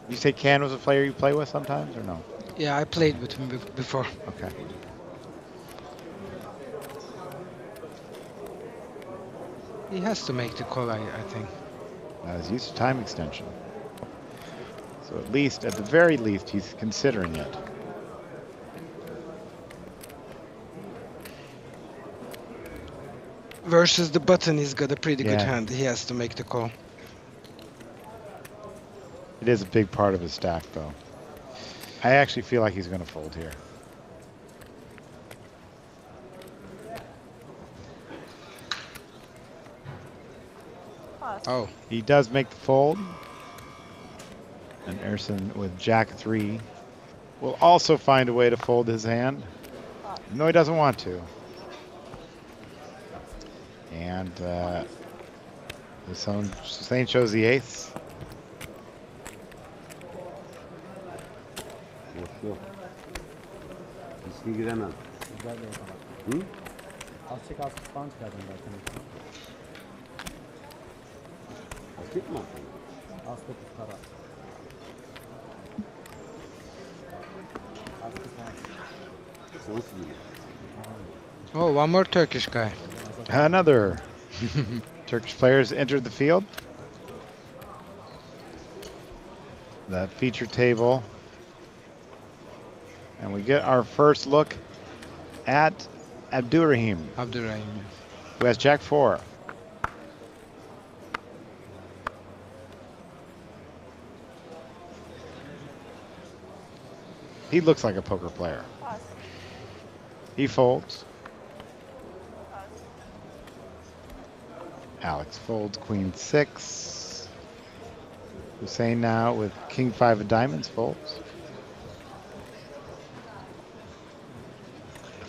You say Can was a player you play with sometimes, or no? Yeah, I played with him before. Okay. He has to make the call, I think. He's used to time extension. So at least, at the very least, he's considering it. Versus the button, he's got a pretty good Yeah. hand. He has to make the call. It is a big part of his stack, though. I actually feel like he's going to fold here. Oh. He does make the fold. And Erson with Jack 3 will also find a way to fold his hand. No, he doesn't want to. And Hussein shows the ace. Yok. Riskli giremem. Güzel bir yakalamak. Hı? Az çek az falan çıkardım zaten. Açık mı? Az 9 para. Az kısa. Sonuç gibi. Oh, one more Turkish guy. Another Turkish players entered the field. The feature table. And we get our first look at Abdurrahim. Abdurrahim. Who has Jack 4. He looks like a poker player. He folds. Alex folds Queen 6. Hussein now with King 5 of diamonds folds.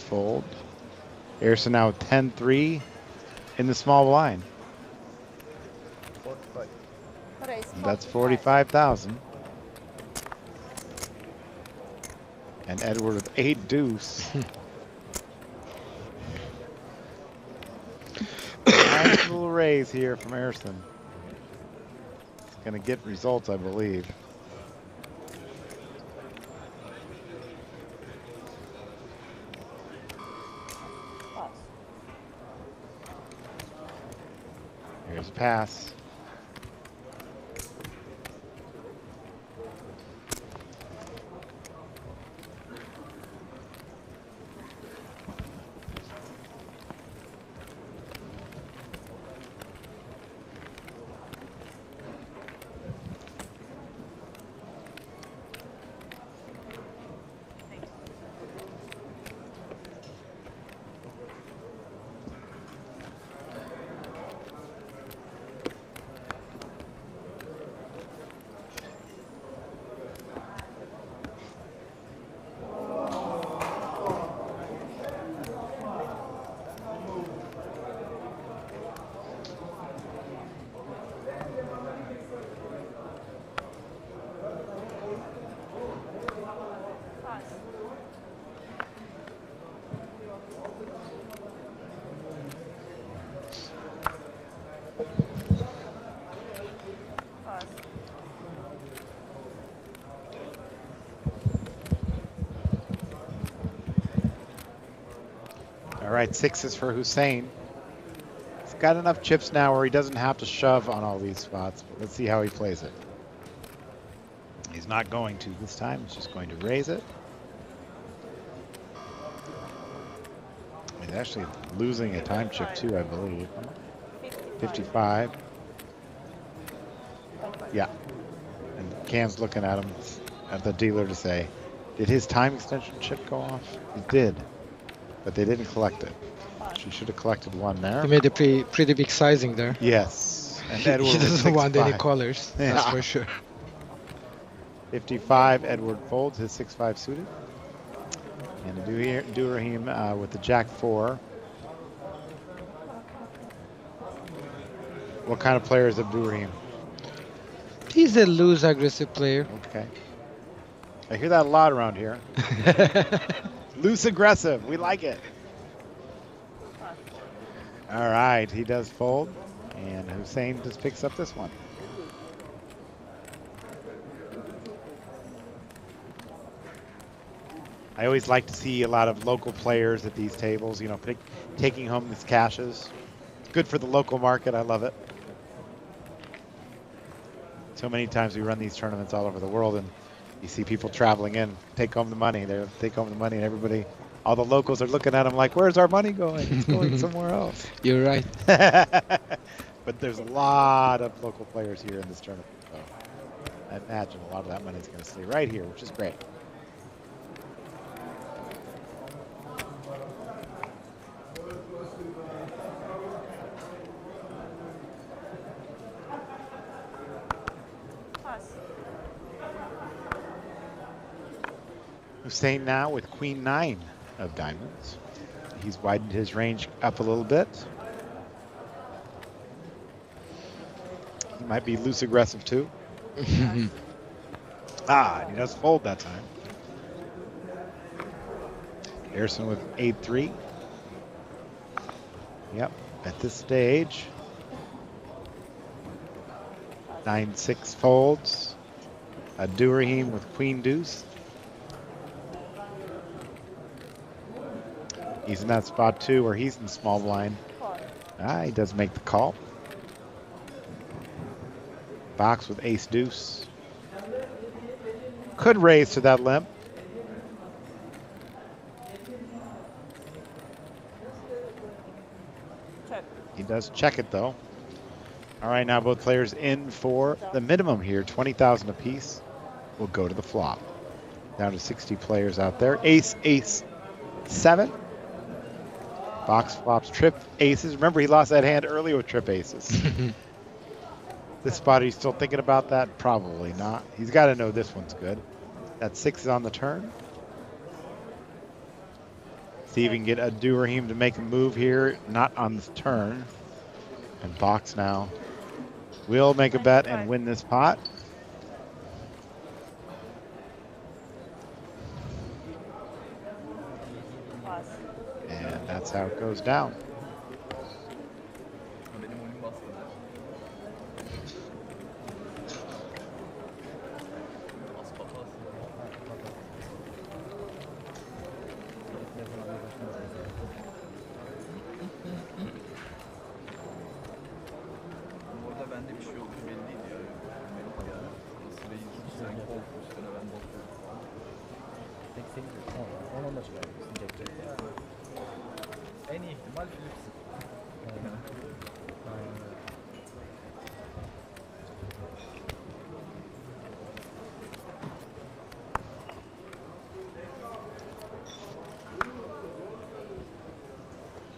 Fold. Erson now 10-3 in the small blind. That's 45,000. And Edward with 8 deuce. Nice little raise here from Erson. It's going to get results, I believe. Here's a pass. All right, 6s for Hussein. He's got enough chips now where he doesn't have to shove on all these spots. But let's see how he plays it. He's not going to this time. He's just going to raise it. He's actually losing a time chip too, I believe. 55. Yeah. And Cam's looking at him, at the dealer to say, Did his time extension chip go off? It did, but they didn't collect it. She should have collected one there. He made a pretty big sizing there. Yes, and He Edward was doesn't want any 6'5". colors, that's for sure. 55, Edward folds his 6'5" suited. And Durahim with the Jack 4. What kind of player is Durahim? He's a loose aggressive player. Okay. I hear that a lot around here. Loose aggressive. We like it. All right. He does fold. And Hussein just picks up this one. I always like to see a lot of local players at these tables, you know, taking home these caches. Good for the local market. I love it. So many times we run these tournaments all over the world, and you see people traveling in, take home the money. They take home the money, and everybody, all the locals are looking at them like, "Where's our money going? It's going somewhere else." You're right. But there's a lot of local players here in this tournament, so I imagine a lot of that money is going to stay right here, which is great. Hussein now with Queen 9 of diamonds. He's widened his range up a little bit. He might be loose aggressive too. And he does fold that time. Harrison with 8-3. Yep, at this stage. 9-6 folds. Durahim with Queen Deuce. He's in that spot too, where he's in small blind. He does make the call. Box with Ace Deuce. Could raise to that limp. Check. He does check it though. All right, now both players in for the minimum here, 20,000 apiece. Will go to the flop. Down to 60 players out there. Ace, Ace, 7. Box flops, trip aces. Remember, he lost that hand earlier with trip aces. This spot, are you still thinking about that? Probably not. He's got to know this one's good. That 6 is on the turn. See if we can get Durahim to make a move here. Not on the turn. And Box now will make a bet and win this pot. And that's how it goes down. Orada bende bir şey oldu belliydi ya. Nasıl değil? Sen korkmuş üstüne ben bakıyorum. Tek 8 10 da çıkartırsın tek. En iyi ihtimal Philips. Aynen.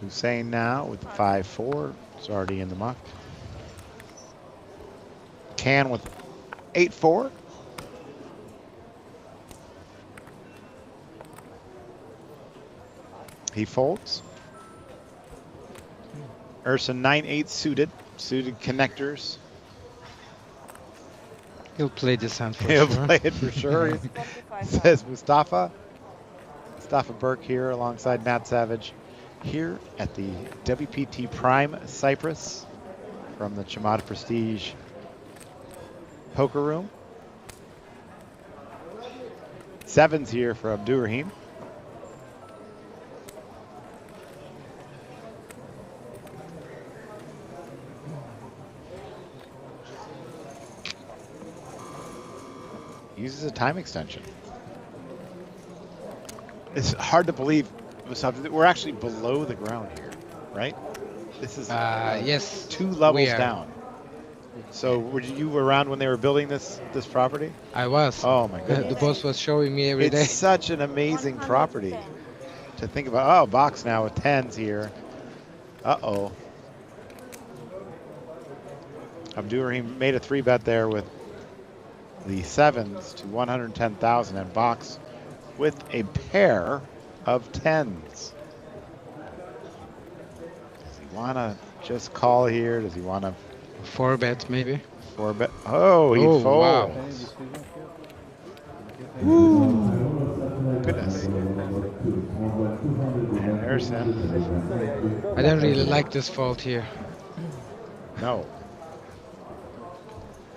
Hussein now with the 5-4. It's already in the muck. Can with 8-4. He folds. Urson 9-8 suited. Suited connectors. He'll play this hand for He'll sure. play it for sure. Says Mustafa. Mustafa Burke here alongside Matt Savage here at the WPT Prime Cyprus from the Chamada Prestige Poker Room. 7's here for Abdurrahim. Uses a time extension. It's hard to believe we're actually below the ground here, right? This is yes, 2 levels we are. down. So were you around when they were building this property? I was. Oh my goodness. The boss was showing me every It's day. such an amazing property to think about. Oh, box now with 10s here. Uh-oh. Abdurrahim made a 3-bet there with the 7s to 110,000 and box with a pair of 10s. Does he want to just call here? Does he want to 4-bet maybe? 4-bet? Oh, he folds. Wow. Ooh. Goodness. And Harrison. I don't really like this fault here. No.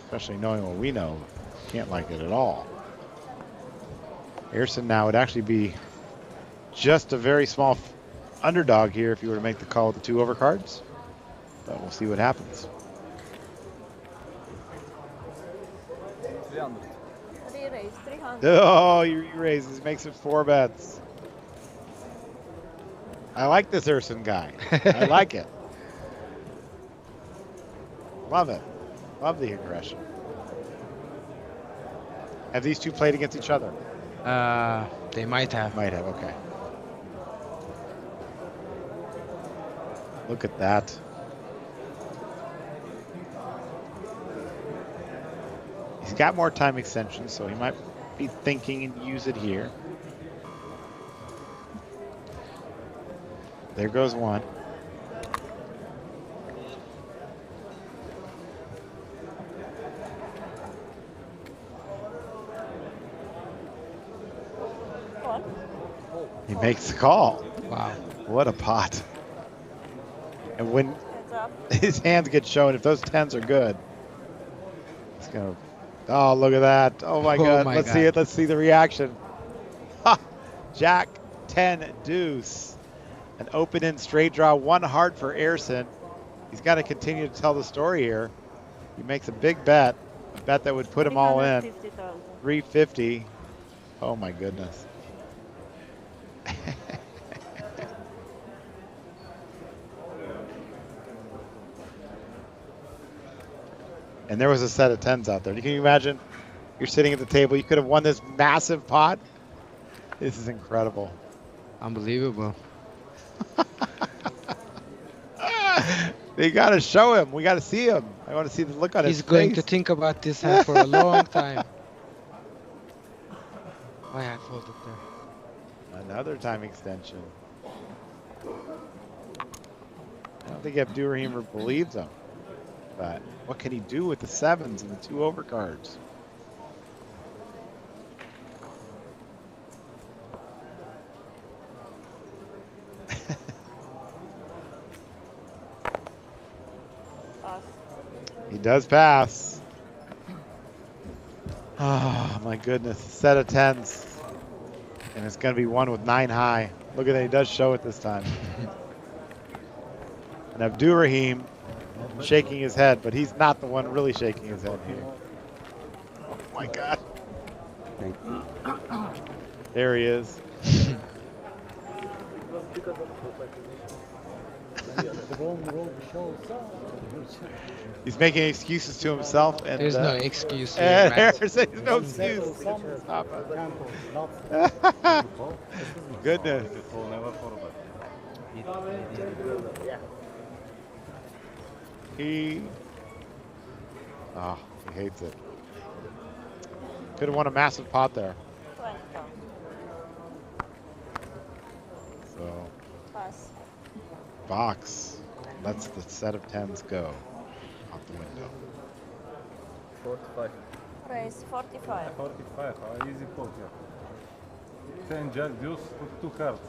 Especially knowing what we know. Can't like it at all. Harrison now would actually be just a very small underdog here if you were to make the call with the 2 overcards. But we'll see what happens. 300. 300. Oh, he raises, makes it 4 bets. I like this Urson guy. I like it. Love it. Love the aggression. Have these two played against each other? They might have. Might have, okay. Look at that. He's got more time extension, so he might be thinking and use it here. There goes one. He makes the call. Wow. What a pot. And when his hands get shown, if those 10s are good, it's going to... Oh, look at that. Oh, my God. Let's see it. Let's see the reaction. Ha! Jack, 10, deuce. An open-end straight draw, 1 heart for Ayrson. He's got to continue to tell the story here. He makes a big bet, a bet that would put him all in. 350. Oh, my goodness. And there was a set of 10s out there. Can you imagine? You're sitting at the table. You could have won this massive pot. This is incredible. Unbelievable. They got to show him. We got to see him. I want to see the look on his face. He's going to think about this hand for a long time. Why I folded there. Another time extension. I don't think Abdurrahim believes him. But what can he do with the 7s and the 2 overcards? He does pass. Oh my goodness, a set of 10s. And it's going to be one with 9 high. Look at that, he does show it this time. And Abdurrahim shaking his head, but he's not the one really shaking his head here. Oh my God. There he is. He's making excuses to himself, and there's no excuse here, there's no excuse. Stop it. Goodness. He hates it. Could have won a massive pot there. So box lets the set of 10s go out the window. 45. Raise 45. 45. Easy pot, yeah. 10 jack deuce with 2 cards.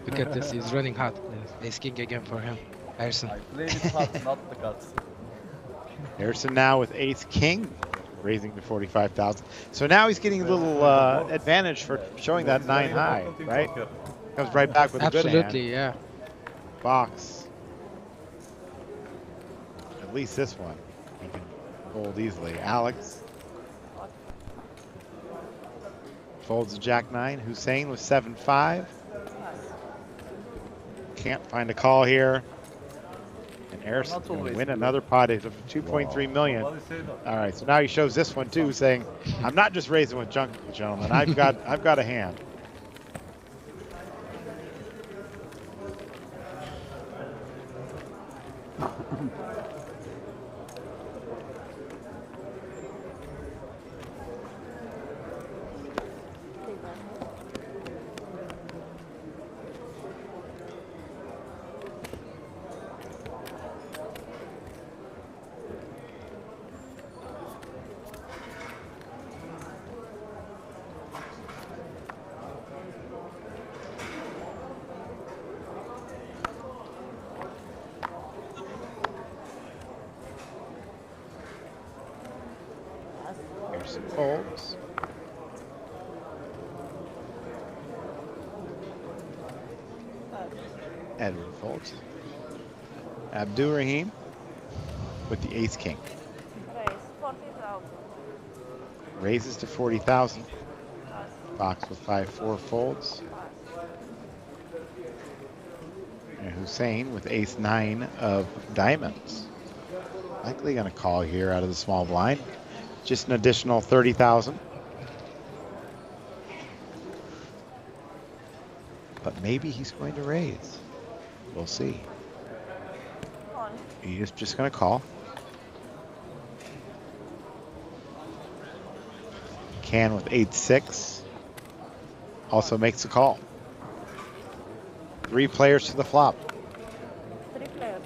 Look at this, he's running hot. Ace king again for him. Ayrson. I played it hot, not the cards. Ayrson now with ace king, raising to 45,000. So now he's getting a little advantage for showing that 9 high, right? Comes right back with a good hand. Absolutely, yeah. Box. At least this one he can fold easily. Alex folds a jack 9. Hussein with 7-5. Can't find a call here. And Harrison's going to win another pot of 2.3 million. All right, so now he shows this one too, saying, "I'm not just raising with junk, gentlemen. I've got a hand." Here's some folds. Edward folds. Abdurrahim with the ace king. Raise 40,000. Raises to 40,000. Box with 5-4 folds. And Hussein with ace-9 of diamonds. Likely going to call here out of the small blind. Just an additional 30,000. But maybe he's going to raise. We'll see. He's just going to call. Can with 8-6. Also makes a call. 3 players to the flop. 3 players.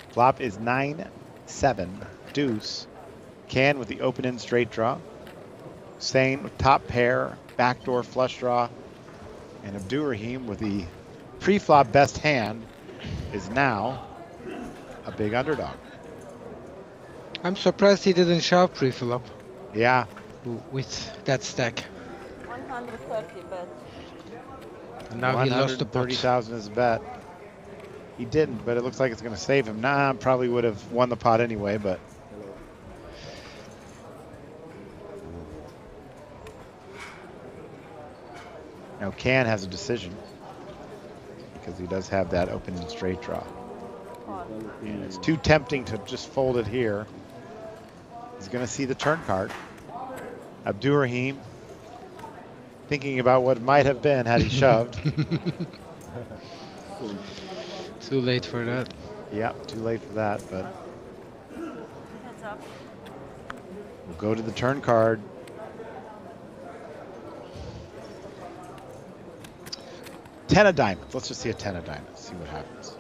Flop is 9-7 deuce. Can with the open end straight draw. Hussein with top pair, backdoor flush draw. And Abdurrahim with the pre-flop best hand is now a big underdog. I'm surprised he didn't shove pre-flop. Yeah. With that stack. 130 bet. And now he lost the pot. 30,000 is a bet. He didn't, but it looks like it's going to save him. Nah, probably would have won the pot anyway, but. Now Can has a decision because he does have that open and straight draw. And it's too tempting to just fold it here. He's going to see the turn card. Abdurrahim thinking about what might have been had he shoved. Too late for that. Yeah, too late for that, but Heads up. we'll go to the turn card. Ten of diamonds. Let's just see a 10 of diamonds. See what happens.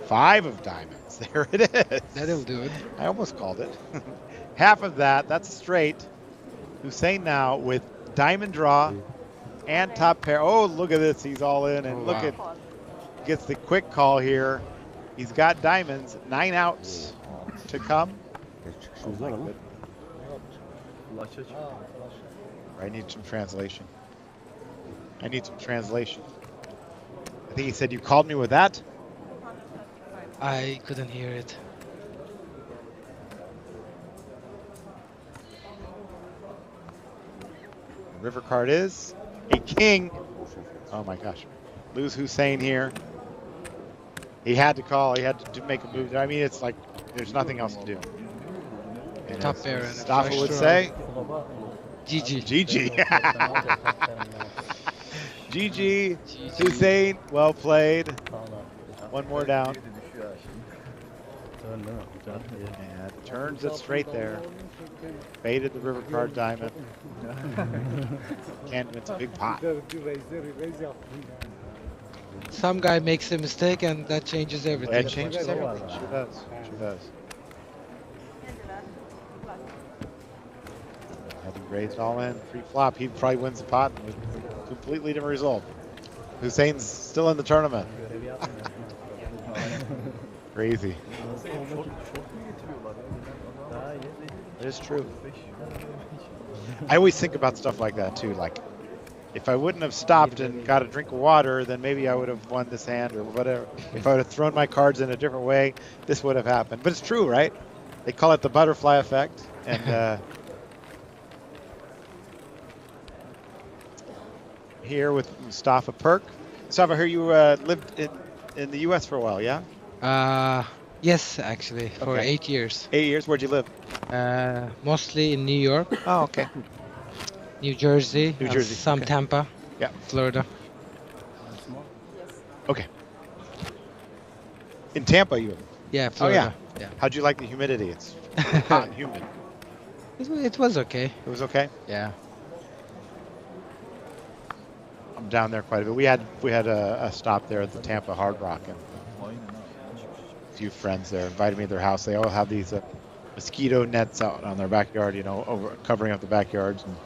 5 of diamonds. There it is. That'll do it. I almost called it. Half of that. That's straight. Hussein now with diamond draw and top pair. Oh, look at this. He's all in, and look at gets the quick call here. He's got diamonds. 9 outs to come. I need some translation. I need some translation. I think he said, "You called me with that?" I couldn't hear it. The river card is a king. Oh my gosh. Lose Hussein here. He had to call. He had to make a move. I mean, it's like there's nothing else to do. And Top pair. Staffel would say, GG. GG. GG. Hussein, well played. One more down. And turns it straight there. Baited the river card diamond. Can't win a big pot. Some guy makes a mistake and that changes everything. That changes everything. Sure does. Sure does. Had he raised all in, free flop, he probably wins the pot with a completely different result. Hussein's still in the tournament. Crazy. It is true. I always think about stuff like that too. Like, if I wouldn't have stopped and got a drink of water, then maybe I would have won this hand or whatever. If I would have thrown my cards in a different way, this would have happened. But it's true, right? They call it the butterfly effect. And here with Mustafa Perk. Mustafa, I heard you lived in the U.S. for a while, yeah? Yes, actually, for Okay. 8 years. 8 years? Where'd you live? Mostly in New York. Oh, okay. New Jersey. New Jersey, Some okay. Tampa. Yeah. Florida. Okay. In Tampa, you? Yeah, Oh, Florida. yeah. How'd you like the humidity? It's hot and humid. It was okay. It was okay? Yeah. I'm down there quite a bit. We had a stop there at the Tampa Hard Rock, and a few friends there invited me to their house. They all have these mosquito nets out on their backyard, you know, over covering up the backyards. And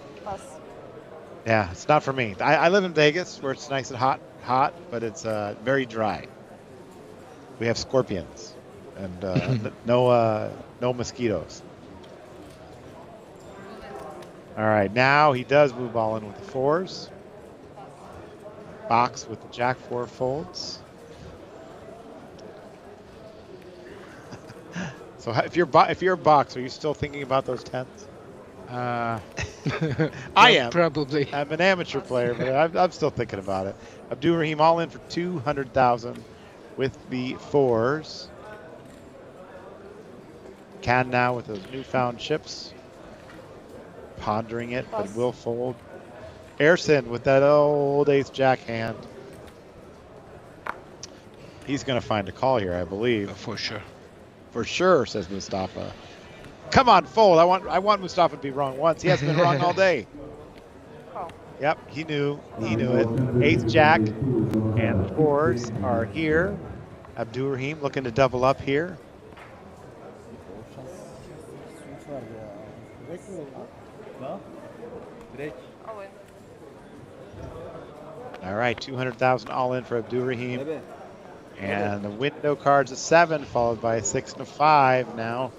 yeah, it's not for me. I live in Vegas where it's nice and hot, but it's very dry. We have scorpions and no mosquitoes. All right, now he does move ball in with the fours. Box with the Jack 4 folds. So if you're a box, are you still thinking about those tens? I am. Probably. I'm an amateur player, but I'm still thinking about it. Abdul Rahim all in for 200,000 with the fours. Can now with those newfound chips. Pondering it, but will fold. Erson with that old ace-jack hand. He's going to find a call here, I believe. For sure. For sure, says Mustafa. Come on, fold. I want Mustafa to be wrong once. He hasn't been wrong all day. Yep, he knew it. Ace-jack and the fours are here. Abdul Rahim looking to double up here. All right, 200,000 all in for Abdul Rahim. And the window card's a 7, followed by a 6 and a 5 now.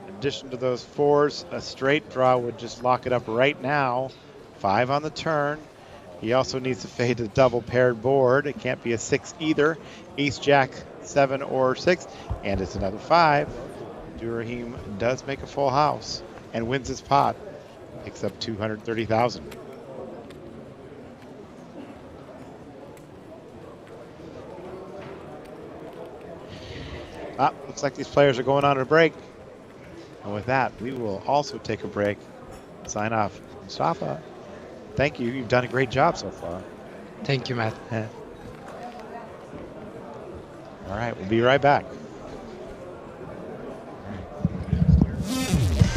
In addition to those fours, a straight draw would just lock it up right now. 5 on the turn. He also needs to fade a double paired board. It can't be a 6 either. Ace, Jack, 7 or 6. And it's another 5. Abdul Rahim does make a full house and wins his pot. Picks up 230,000. Looks like these players are going on a break. And with that, we will also take a break. Sign off. Mustafa, thank you. You've done a great job so far. Thank you, Matt. All right, we'll be right back.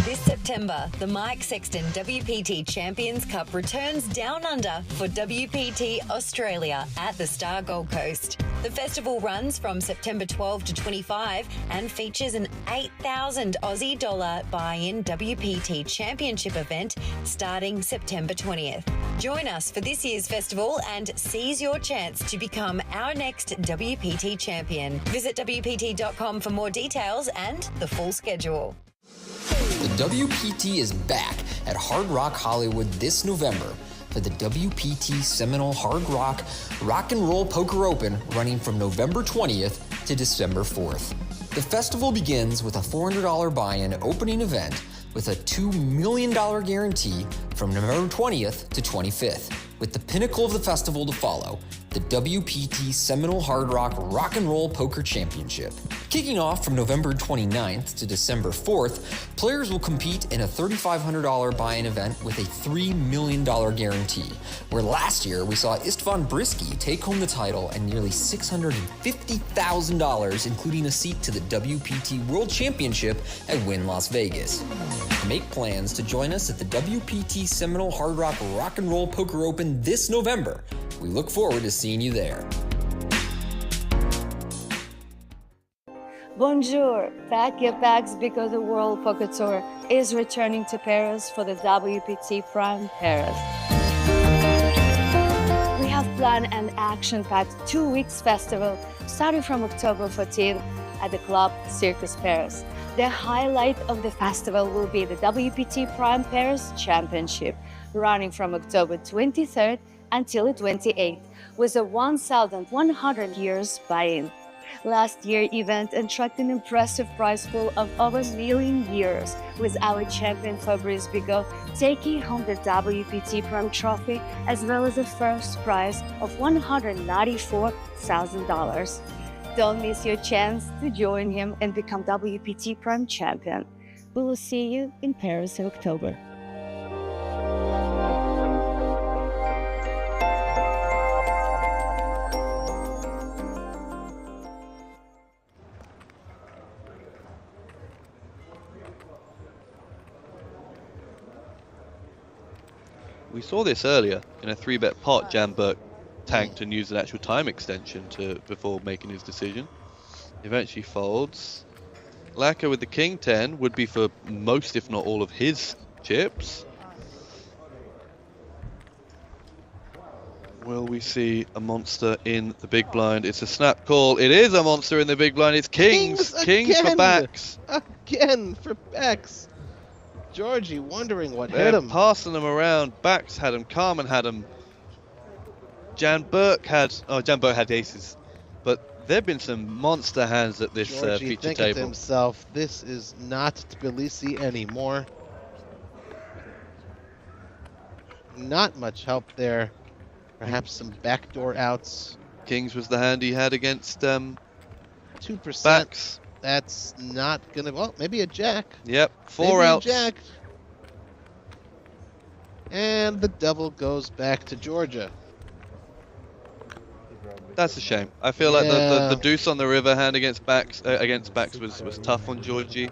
This September, the Mike Sexton WPT Champions Cup returns down under for WPT Australia at the Star Gold Coast. The festival runs from September 12 to 25 and features an 8,000 Aussie dollar buy-in WPT Championship event starting September 20th. Join us for this year's festival and seize your chance to become our next WPT champion. Visit WPT.com for more details and the full schedule. The WPT is back at Hard Rock Hollywood this November for the WPT Seminole Hard Rock Rock and Roll Poker Open running from November 20th to December 4th. The festival begins with a $400 buy-in opening event with a $2 million guarantee from November 20th to 25th, with the pinnacle of the festival to follow, the WPT Seminole Hard Rock Rock and Roll Poker Championship. Kicking off from November 29th to December 4th, players will compete in a $3,500 buy-in event with a $3 million guarantee, where last year we saw Istvan Brisky take home the title and nearly $650,000, including a seat to the WPT World Championship at Wynn Las Vegas. Make plans to join us at the WPT Seminole Hard Rock Rock and Roll Poker Open this November. We look forward to seeing you there. Bonjour! Pack your bags because the World Poker Tour is returning to Paris for the WPT Prime Paris. We have planned an action-packed 2 weeks festival starting from October 14th at the Club Circus Paris. The highlight of the festival will be the WPT Prime Paris Championship, running from October 23rd until the 28th, with a 1,100 years buy-in. last year's event attracted an impressive prize pool of over €1 million, with our champion Fabrice Bigot taking home the WPT Prime Trophy as well as the first prize of $194,000. Don't miss your chance to join him and become WPT Prime Champion. We will see you in Paris in October. We saw this earlier in a 3-bet pot. Jan Burke tanked and used an actual time extension before making his decision. Eventually folds. Lacquer with the king 10 would be for most, if not all, of his chips. Will we see a monster in the big blind? It's a snap call. It is a monster in the big blind. It's kings. Kings for backs. Again for backs. Georgie wondering what hit him. Passing them around. Backs had him. Carmen had him. Jan Burke had aces. But there have been some monster hands at this Georgie feature thinking table. to himself, this is not Tbilisi anymore. Not much help there. Perhaps some backdoor outs. Kings was the hand he had against 2%. backs. That's not gonna. Well, maybe a jack. Yep, Maybe four outs. A jack. And the devil goes back to Georgia. That's a shame. I feel like the deuce on the river hand against backs was tough on Georgie.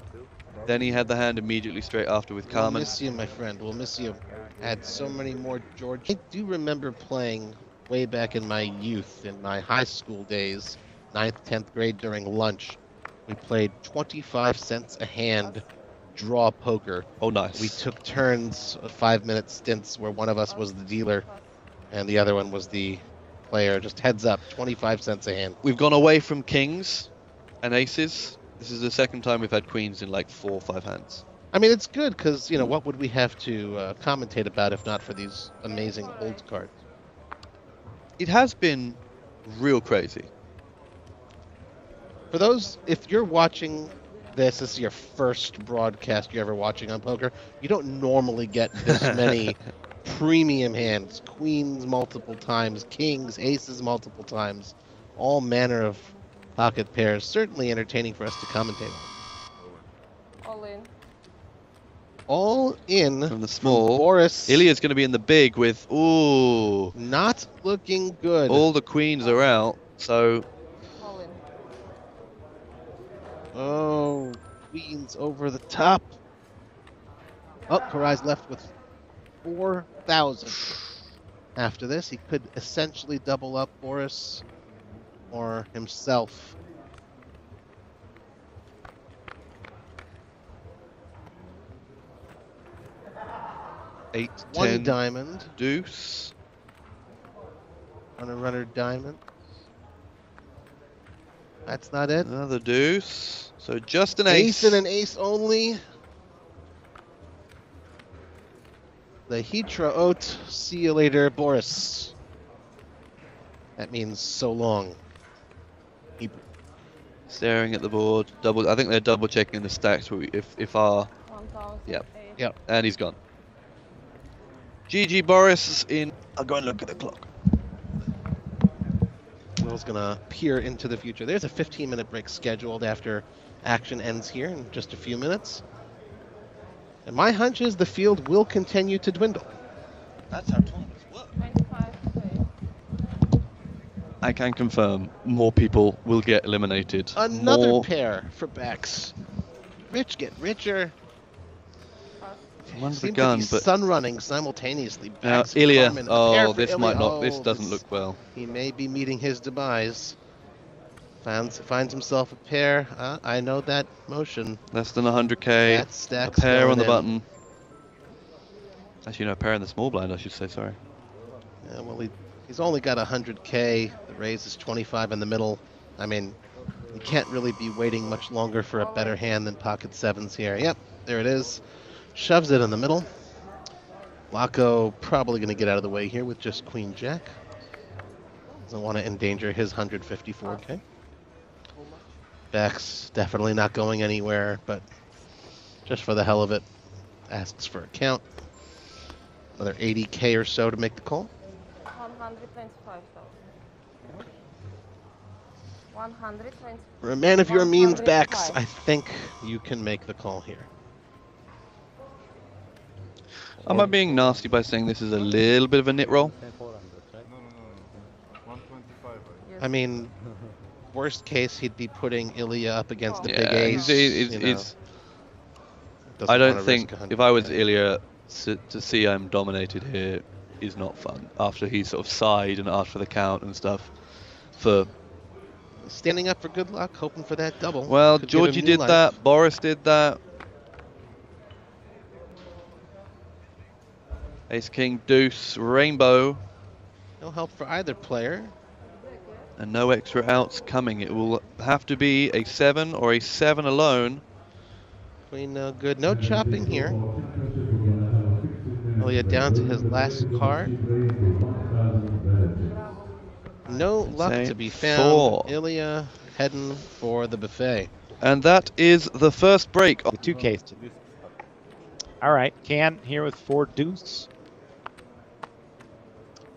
Then he had the hand immediately straight after with Carmen. We'll miss you, my friend. We'll miss you. Had so many more George. I do remember playing way back in my youth, in my high school days, 9th, 10th grade during lunch. We played 25 cents a hand draw poker. Oh, nice. We took turns, 5-minute stints where one of us was the dealer and the other one was the player. Just heads up, 25 cents a hand. We've gone away from kings and aces. This is the second time we've had queens in like 4 or 5 hands. I mean, it's good because, you know, what would we have to commentate about if not for these amazing old cards? It has been real crazy. For those, if you're watching this is your first broadcast you're ever watching on poker, you don't normally get this many premium hands. Queens multiple times, kings, aces multiple times, all manner of pocket pairs. Certainly entertaining for us to commentate on. All in. All in from the small. Boris. Ilya's going to be in the big with, ooh. Not looking good. All the queens are out, so. All in. Oh, queens over the top. Oh, Karai's left with 4,000. After this, he could essentially double up Boris or himself. Eight, 1 10, diamond. Deuce. Runner, diamond. That's not it. Another deuce. So just an ace. Ace and an ace only. The Hitra Oat. See you later, Boris. That means so long. Staring at the board. Double. I think they're double checking the stacks. If our. 1,000. Yep. And he's gone. GG Boris in. I'll go and look at the clock. Will's gonna peer into the future. There's a 15-minute break scheduled after action ends here in just a few minutes. And my hunch is the field will continue to dwindle. That's how tournaments work. I can confirm more people will get eliminated. Another pair for backs. Rich get richer. One's the Seem gun, to be but sun running simultaneously. now Backs and Ilya. Carmen. A pair Oh, for this Ilya. might not. Oh, This doesn't look well. He may be meeting his demise. Finds himself a pair. I know that motion. Less than 100k. That stack's a pair going on the in. button. Actually, no, a pair in the small blind. I should say. Sorry. Yeah, well, he's only got 100k. The raise is 25 in the middle. I mean, you can't really be waiting much longer for a better hand than pocket sevens here. Yep, there it is. Shoves it in the middle. Laco probably going to get out of the way here with just queen jack. Doesn't want to endanger his 154k. Backs definitely not going anywhere, but just for the hell of it, asks for a count. Another 80K or so to make the call. 125,000. 120. For a man of your means, Backs, 105. I think you can make the call here. Am I being nasty by saying this is a little bit of a nit roll? I mean, worst case, he'd be putting Ilya up against the big Yeah, ace. I don't think if I was Ilya, to see I'm dominated here is not fun. After he sort of sighed and asked for the count and stuff. For standing up for good luck, hoping for that double. Well, Could give him Georgie new did life. that. Boris did that. Ace, King, Deuce, Rainbow. No help for either player. And no extra outs coming. It will have to be a 7 or a 7 alone. Queen no good. No chopping here. Ilya down to his last card. No luck to be found. 4. Ilya heading for the buffet. And that is the first break. The 2Ks. All right, Can here with 4 deuce.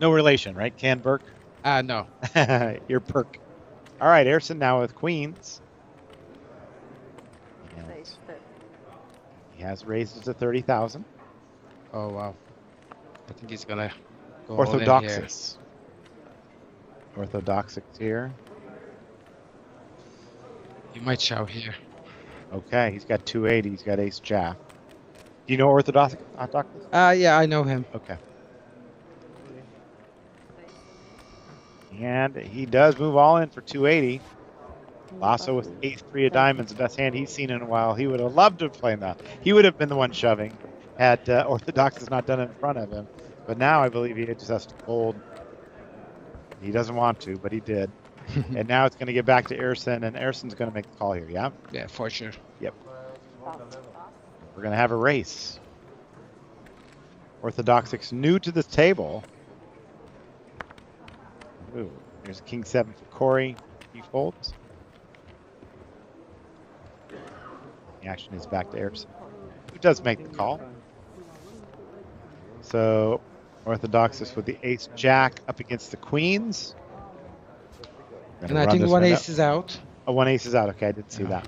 No relation, right? Can Burke? No. You're Burke. All right, Erson now with queens. He has raised it to 30,000. Oh wow. I think he's gonna go all in here. Orthodoxus. Orthodoxus here. You might shove here. Okay, he's got 280. He's got ace jack. Do you know Orthodoxus? Yeah, I know him. Okay. And he does move all in for 280. Lasso with ace-3 of diamonds, the best hand he's seen in a while. He would have loved to have played that. He would have been the one shoving had Orthodoxus not done it in front of him. But now I believe he just has to fold. He doesn't want to, but he did. And now it's going to get back to Erson, and Erson's going to make the call here, yeah? Yeah, for sure. Yep. We're going to have a race. Orthodoxix new to this table. Ooh, there's a king 7 for Corey. He folds. The action is back to Erson, who does make the call. So Orthodoxus with the ace jack up against the queens. And I think one ace is out. Oh, one ace is out. Okay, I didn't see that.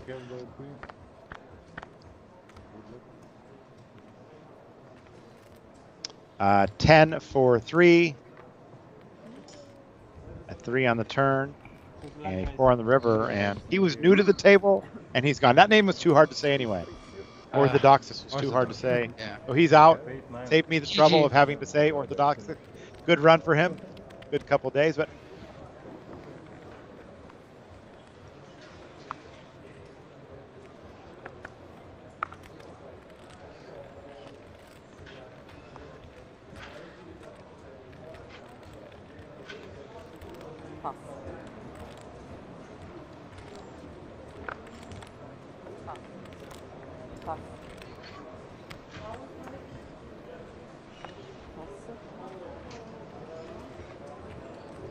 10 for 3. A 3 on the turn. And a 4 on the river. And he was new to the table, and he's gone. That name was too hard to say anyway. Orthodoxus was too hard to say. Yeah. So he's out. Saved me the trouble of having to say Orthodoxus. Good run for him. Good couple days, but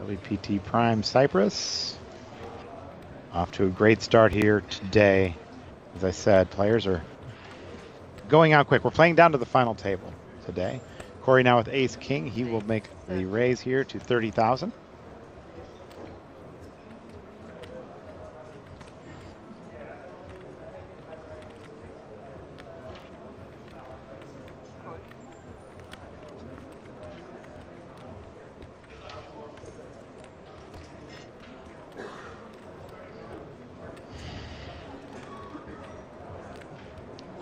WPT Prime Cyprus. Off to a great start here today. As I said, players are going out quick. We're playing down to the final table today. Corey now with ace king. He will make the raise here to 30,000.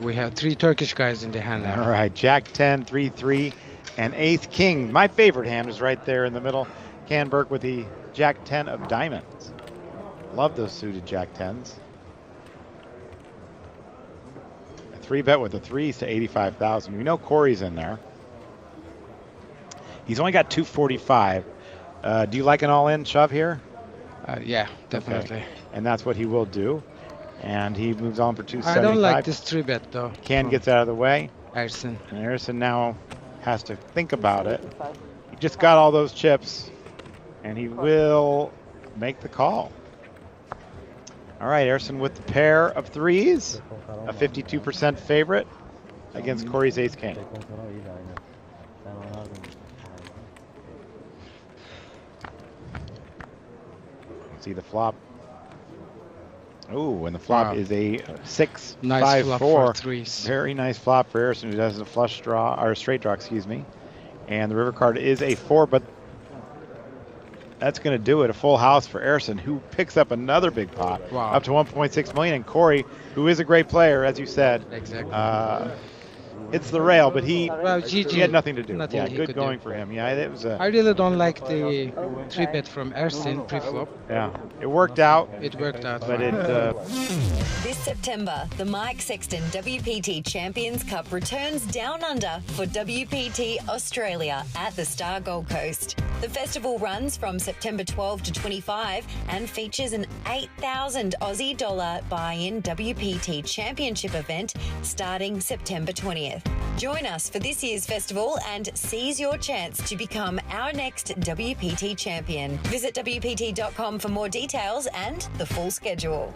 We have 3 Turkish guys in the hand now. All right, Jack 10, 3-3, and Ace King. My favorite hand is right there in the middle. Canberg with the Jack 10 of diamonds. Love those suited Jack 10s. A 3-bet with the 3s to 85,000. We know Corey's in there. He's only got 245. Do you like an all-in shove here? Yeah, definitely. Okay. And that's what he will do. And he moves on for 275. I don't like this 3-bet though. Can gets out of the way. Erson. And Erson now has to think about it. He just got all those chips, and he will make the call. All right, Erson with the pair of threes, a 52% favorite against Corey's ace king. See the flop. Oh, and the flop is a 6-5-4. Nice flop for threes. Very nice flop for Erson, who has a flush draw, or a straight draw, excuse me. And the river card is a 4, but that's going to do it. A full house for Erson, who picks up another big pot, up to 1.6 million. And Corey, who is a great player, as you said, hits the rail, but he had nothing to do. Yeah, good going for him. Yeah, it was I really don't like the 3-bet from Ersin pre-flop. Yeah, it worked out. It worked out. But it. This September, the Mike Sexton WPT Champions Cup returns down under for WPT Australia at the Star Gold Coast. The festival runs from September 12 to 25 and features an 8,000 Aussie dollar buy-in WPT Championship event starting September 20th. Join us for this year's festival and seize your chance to become our next WPT champion. Visit WPT.com for more details and the full schedule.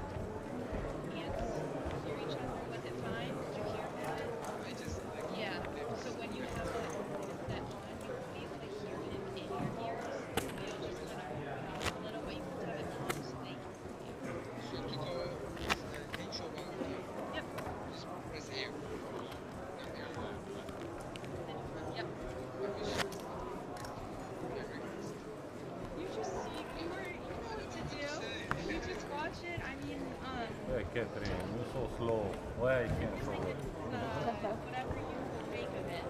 Catherine, you're so slow. Why I can't follow? Whatever you make of it.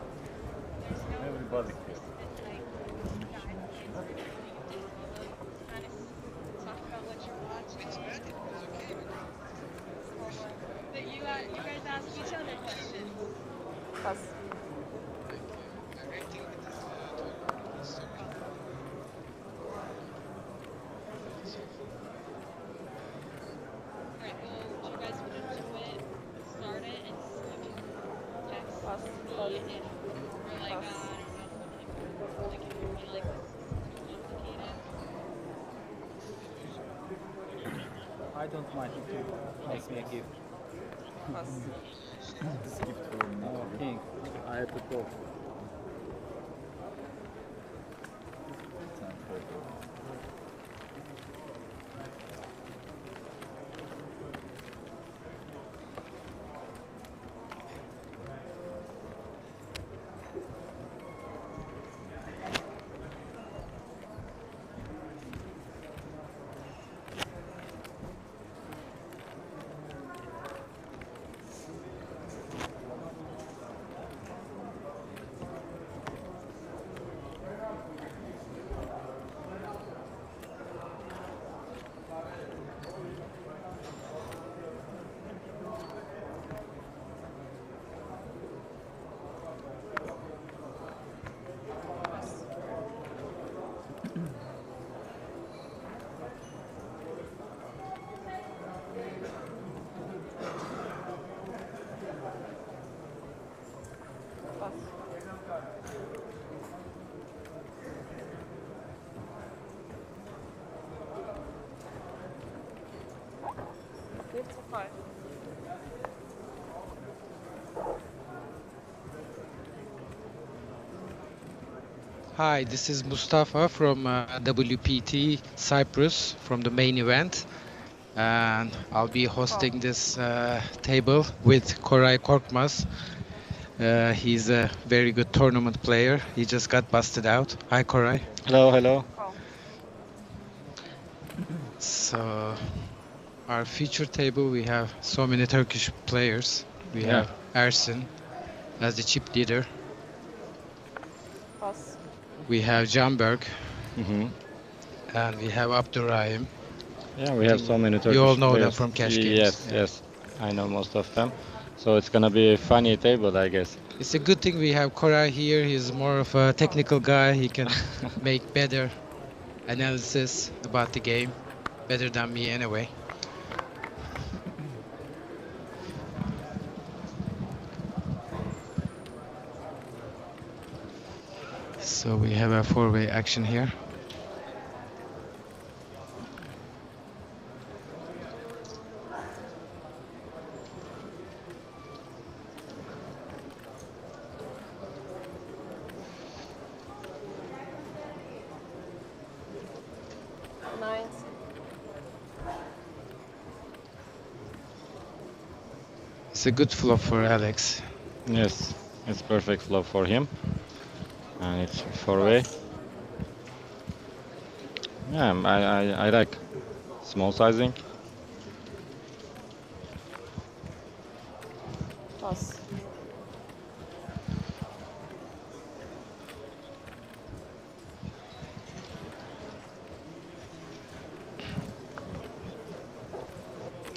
There's no Everybody can. kind of talk about what you're watching. But you guys ask each other questions. I don't mind if you make me a gift. King, I have to go. Hi, this is Mustafa from WPT Cyprus from the main event, and I'll be hosting this table with Koray Korkmaz. He's a very good tournament player. He just got busted out. Hi, Koray. Hello, hello. So, our feature table, we have so many Turkish players. We have Ersin as the chip leader. We have Canberk, and we have Abdurrahim. Yeah, we have so many Turkish You all know players. them from Cash Games. Yes, yes, I know most of them. So it's gonna be a funny table, I guess. It's a good thing we have Koray here. He's more of a technical guy. He can make better analysis about the game, better than me anyway. So we have a four-way action here. It's a good flop for Alex. Yes, it's perfect flop for him. And it's 4-way. Yeah, I like small sizing. Pass.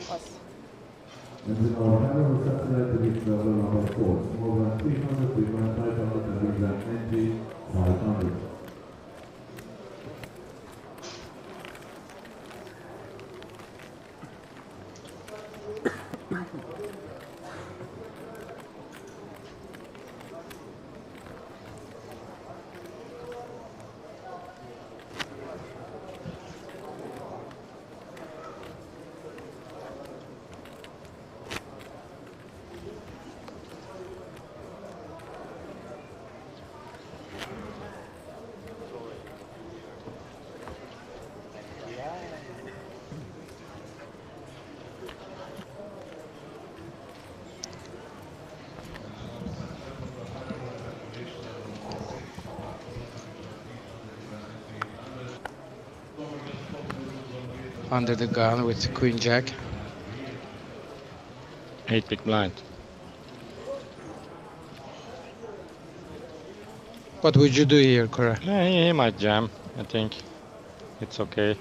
Pass. And with our panel is subsidized to reach level number 4. More than 300, 300, 500, and big than 20, 500. Under the gun with Queen Jack. 8 big blind. What would you do here, Cora? Yeah, he might jam. I think it's okay.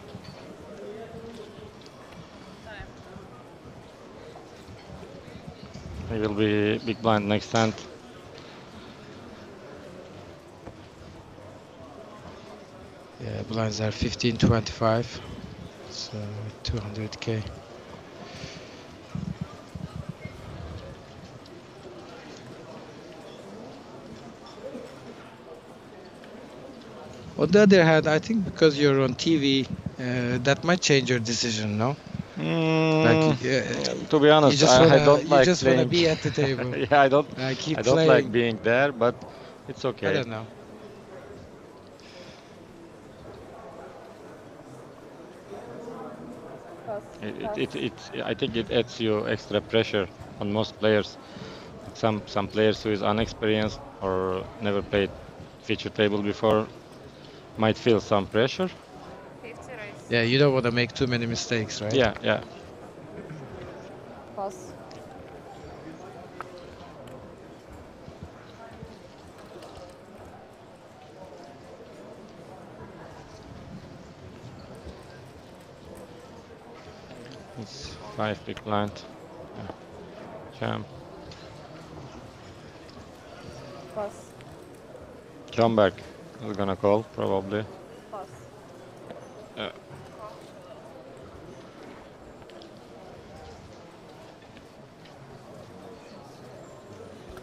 He will be big blind next hand. Yeah, blinds are 15-25. So 200k. On the other hand, I think because you're on TV, that might change your decision, no? To be honest, I don't like you just want to playing. be at the table. Yeah, I don't playing. like being there, but it's okay. I don't know. I think it adds you extra pressure on most players. Some players who is unexperienced or never played feature table before might feel some pressure. Yeah, you don't want to make too many mistakes, right? Yeah, yeah. Pass. It's 5 big blind. Yeah. Jam. Pass. Jump back. We're gonna call probably. Pass. Yeah.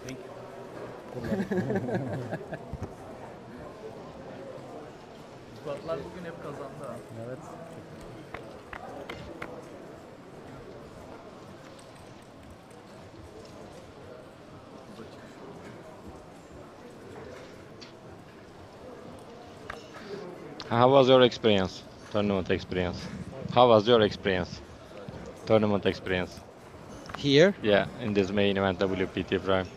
Thank you. Squatlar bugün hep kazandı ha. Evet. How was your experience? Tournament experience. How was your experience? Tournament experience. Here? Yeah, in this main event WPT Prime.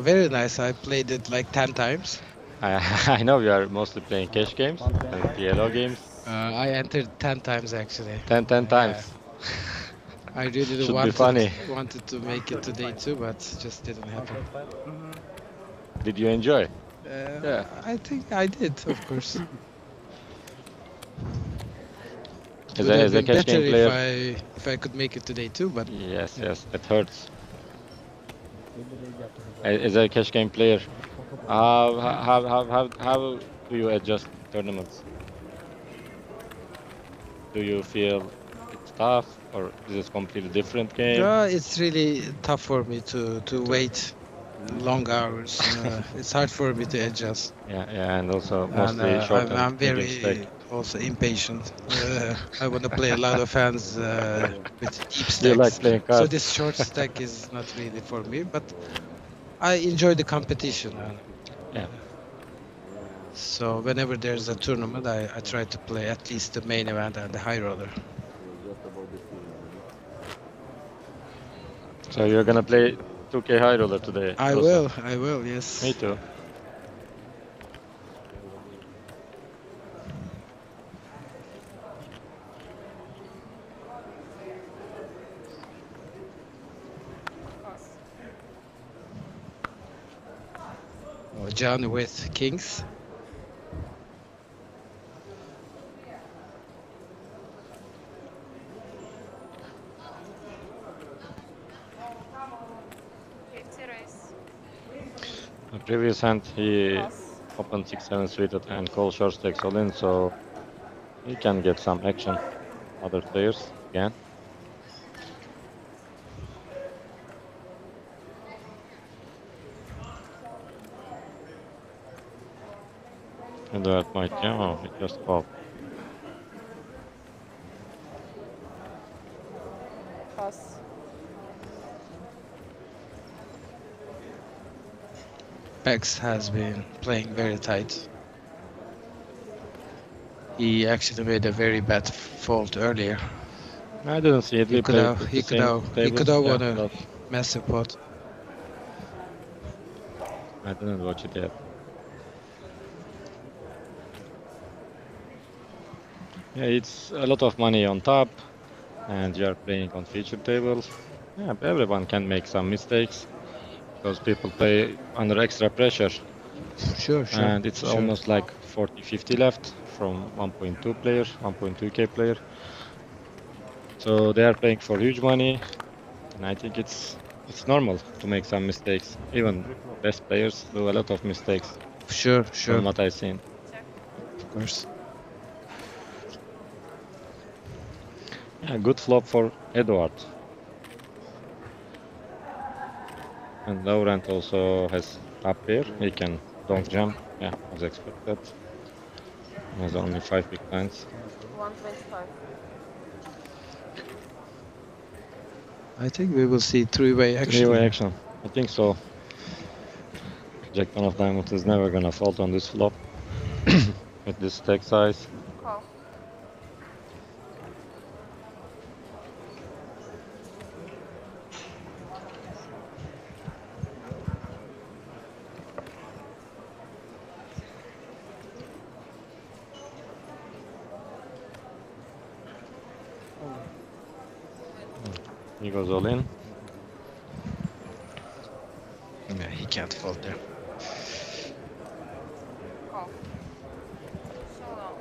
Very nice. I played it like 10 times. I know you are mostly playing cash games and PLO games. I entered 10 times actually. 10 times. I really Should be funny. wanted to make it today too, but just didn't happen. Did you enjoy? Yeah. I think I did, of course. As a cash game player, if I could make it today too, but yes, that hurts. As a cash game player, how do you adjust tournaments? Do you feel it's tough, or is it a completely different game? Yeah, it's really tough for me to wait long hours. It's hard for me to adjust. Yeah, and also mostly short. I'm very also impatient. I want to play a lot of hands with deep stacks. You like playing cards. So this short stack is not really for me, but I enjoy the competition. Yeah. So whenever there's a tournament, I try to play at least the main event and the high roller. So you're gonna play 2K High Roller today? I also? will, yes. Me too. Oh, John with kings. The previous hand he opened 6-7 suited and called short stakes all in, so he can get some action. Other players again. And that might, yeah, oh, it just called. Pass. Bex has been playing very tight. He actually made a very bad fault earlier. I didn't see it. He could have won a but massive pot. I didn't watch it yet. Yeah, it's a lot of money on top, and you are playing on feature tables. Yeah, everyone can make some mistakes because people play under extra pressure. Sure. And it's almost like 40-50 left from 1.2 player, 1.2k player. So they are playing for huge money, and I think it's normal to make some mistakes. Even best players do a lot of mistakes. Sure. From what I've seen. Of course. Yeah, good flop for Eduard. And Laurent also has top pair. He can donk jump. Yeah, as expected. He has only 5 big blinds. 125. I think we will see three-way action. Three-way action. I think so. Jack 10 of diamonds is never gonna fold on this flop with this stack size. Call. He goes all in. Yeah, he can't fold there. Call. Solo.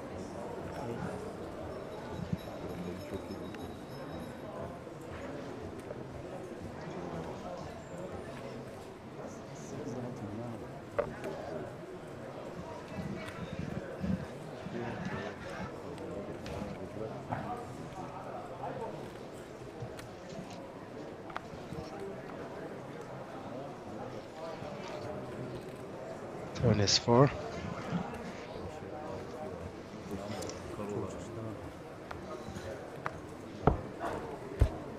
Turn is 4.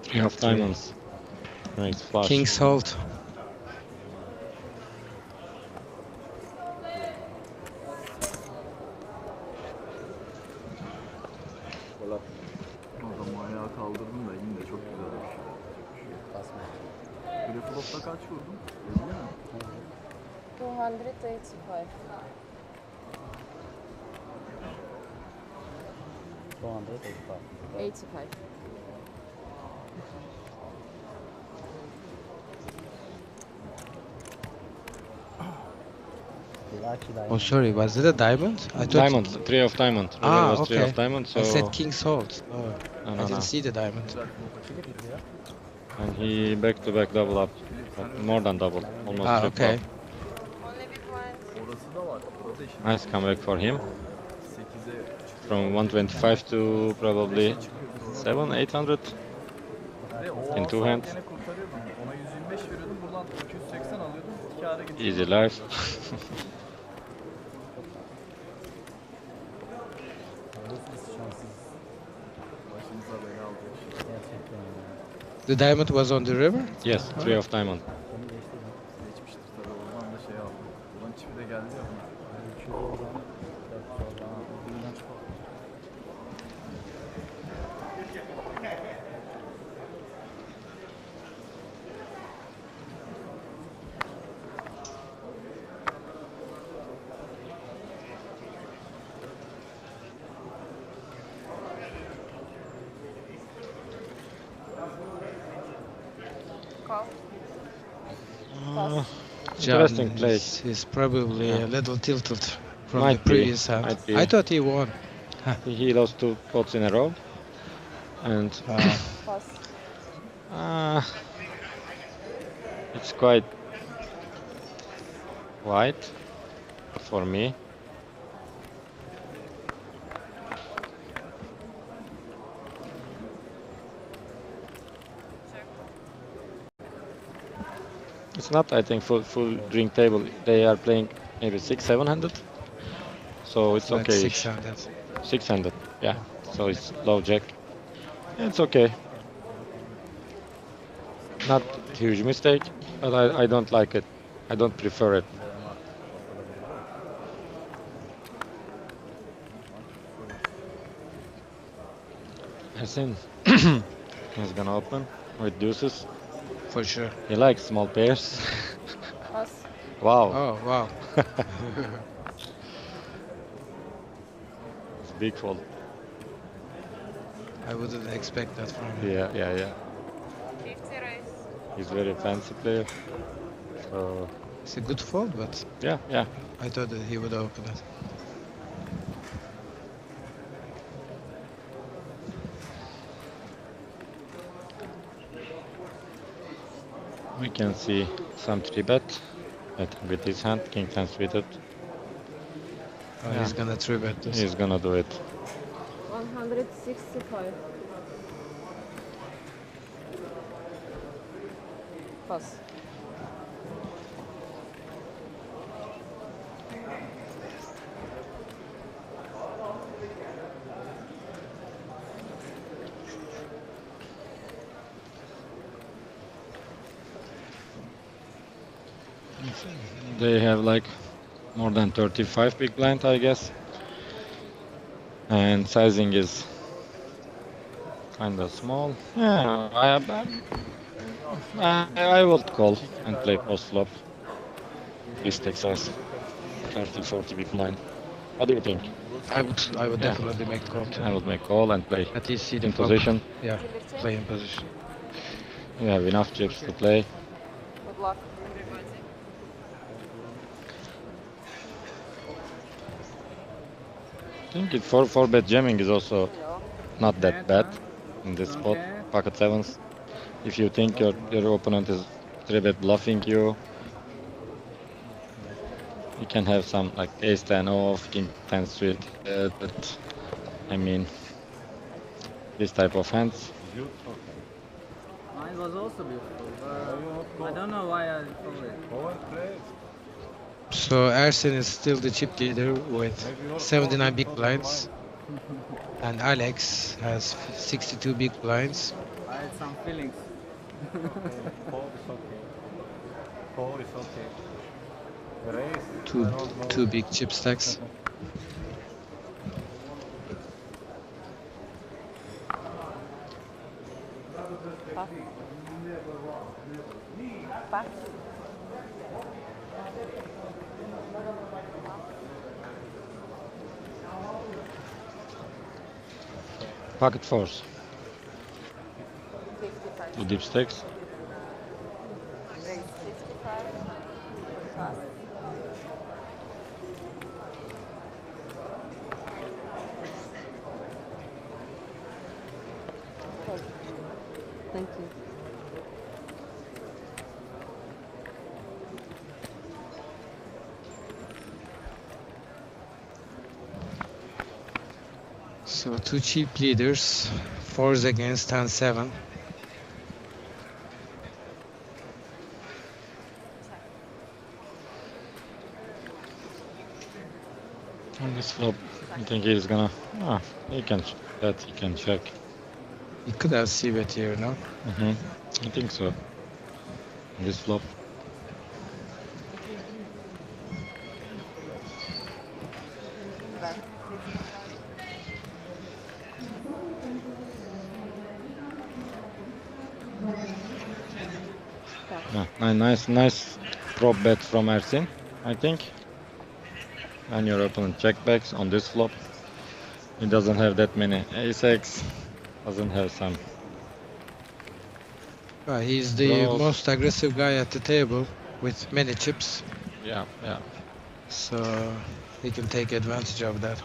Three of diamonds. Nice flush. King's hold. Adamı ayağa kaldırdım da yine de çok güzel bir şey. Preflop'ta kaç vurdun? 50 mi? 285. 85. Oh, sorry, was it a diamond? I thought Diamond, 3 of diamond. River was 3 okay. of diamond, so... I said king's hold. Oh, No, I no, didn't no. see the diamond. And he back-to-back double up. More than double, almost triple. Okay. Orası da var. Orada işin. Nice comeback for him. 8'e From 125 to probably 700-800 Ve o in two hands. gene kurtarıyordum. Ona 125 veriyordum. Buradan 280 alıyordum. Kâra gidiyordum. Easy life. Başınıza bela alacak. The diamond was on the river? Yes, 3 of diamond. Geçmiştir tabii. Oradan da şey aldım. Buradan çipi de geldi ya buna. Call. Interesting John play. is probably Yeah. a little tilted from Might the previous be, hand. might be. I thought he won. He lost 2 pots in a row, and it's quite wide for me. It's not, I think, full drink table. They are playing maybe 600-700, so it's Like okay. 600. 600, yeah. So it's low jack. It's okay. Not huge mistake, but I don't like it. I don't prefer it. Yasin is gonna open with deuces. For sure. He likes small pairs. Pass. Wow. Oh, wow. It's a big fold. I wouldn't expect that from him. Yeah. 50 raise. He's very fancy player. So It's a good fold, but yeah. I thought that he would open it. We can see some 3-bet. I think with his hand, king 10 suited. Oh, he's gonna 3-bet this. He's gonna do it. 165. Pass. They have like more than 35 big blind, I guess. And sizing is kinda small. Yeah, I would call and play post flop. Mistake size 30-40 big blind. What do you think? I would definitely make call too. I would make call and play At least see the in flop. position. Yeah, play in position. You have enough chips to play. Good luck. I think it 4-bet jamming is also not that bad in this spot. Pocket sevens. If you think your opponent is 3-bet bluffing you, you can have some like ace 10 off, king 10 suit. But I mean, this type of hands. Mine was also beautiful, but I don't know why I called it. So Ersin is still the chip leader with 79 big blinds. And Alex has 62 big blinds. I had some feelings. Call is okay. Call is okay. Raise, Two big chip stacks. Pass. Pocket fours. 55. Two deep stacks. Raise 55. Pass. Thank you. So two chip leaders, fours against 10-7. On this flop, I think he's gonna. He can bet, he can check. He could have c-bet here, no? I think so. On this flop. Yeah, nice prop bet from Ersin, I think. And your opponent check backs on this flop. He doesn't have that many ace-x, doesn't have some He's the Draws. most aggressive guy at the table with many chips. Yeah, yeah. So he can take advantage of that.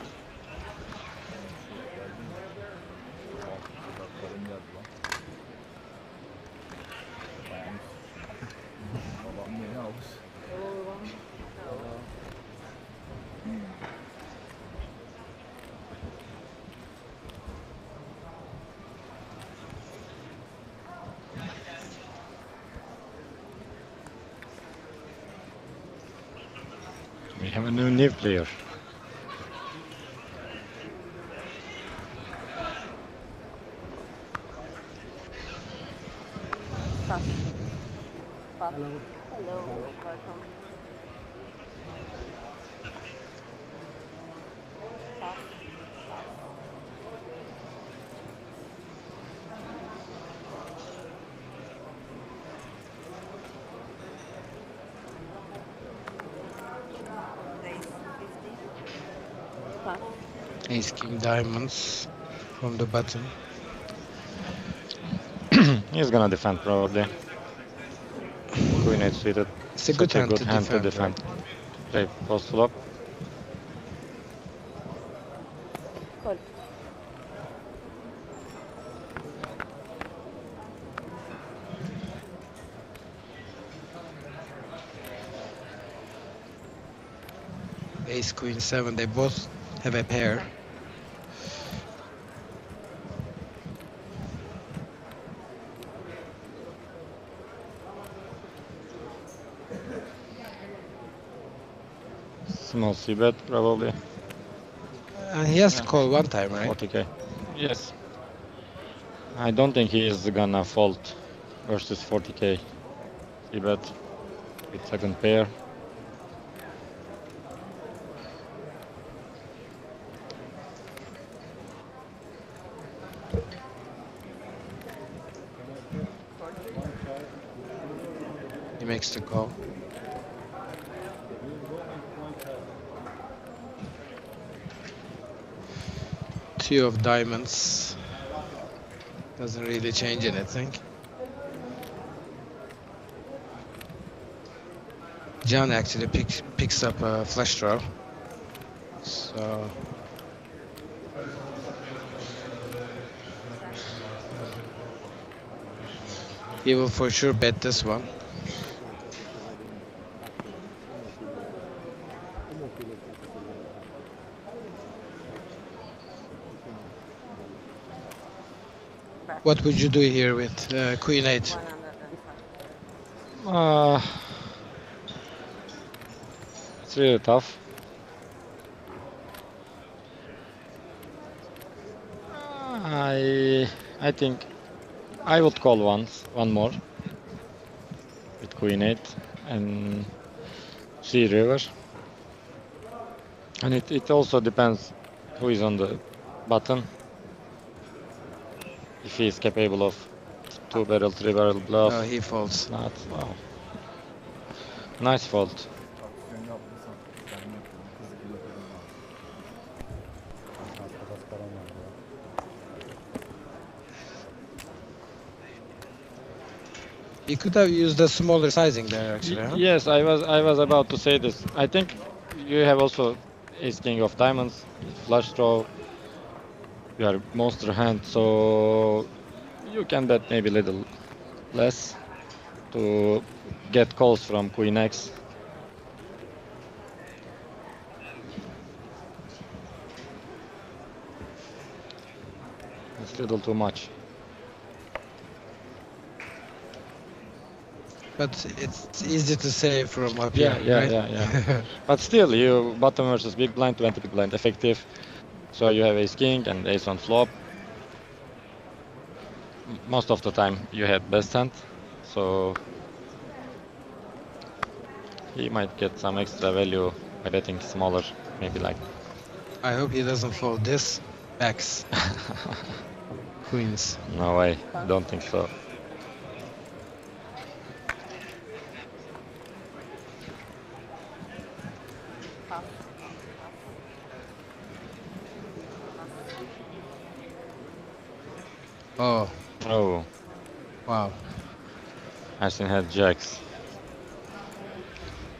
Dudaklarım geldi lan. Babam beni almış. We have a new player. Pass. Pass. Hello. Welcome. Pass. Pass. Ace King Diamonds from the bottom. He's gonna defend probably. Queen 8 suited. It's a Such good hand to defend. Play post flop. Call. Ace Queen 7. They both have a pair. Small c-bet probably. And he has to call one time, right? 40k. Yes. I don't think he is gonna fold versus 40k c-bet with second pair. He makes the call. Two of diamonds. Doesn't really change anything. John actually picks up a flush draw. So he will for sure bet this one. What would you do here with Queen 8? It's really tough. I think I would call one more with Queen 8 and C river. And it also depends who is on the button. If he is capable of 2-barrel, 3-barrel bluff. No, he folds. Not. Wow. Nice fold. Aksiyon yapmasam ben yapıyorum. Kızı bile kazanmam. Biraz param var ya. He could have used a smaller sizing there actually. Huh? Yes, I was about to say this. I think you have also ace king of diamonds, flush draw. You are monster hand, so you can bet maybe a little less to get calls from Queen X. It's a little too much. But it's easy to say from up here, right? Yeah. But still, you bottom versus big blind, 20 big blind effective. So you have ace king and ace on flop. Most of the time you had best hand, so he might get some extra value by betting smaller, maybe like. I hope he doesn't fold this. X. Queens. No way, don't think so. Oh. Oh. Wow. Ersin had jacks.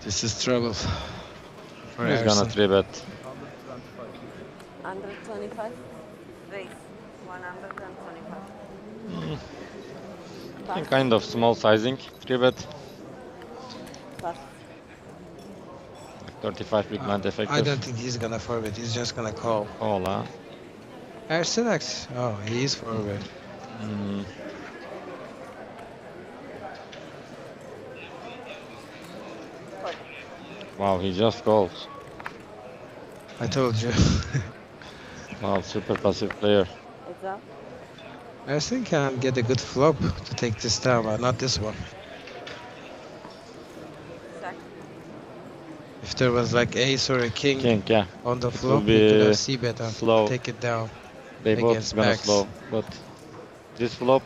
This is trouble for He's gonna Ersin. 3-bet. Under 25? Raise. 125. I think kind of small sizing, 3-bet. Pass. 35 big blind effective. I don't think he's gonna forward. He's just gonna call. Call, huh? Ersin X. Oh, he is forward. Wow, he just calls. I told you. Wow, super passive player. It's up. Ersin can get a good flop to take this down, but not this one. If there was like ace or a king, Yeah. on the It flop, will you could be have c-bet and slow. take it down. They both against gonna backs. slow, but this flop.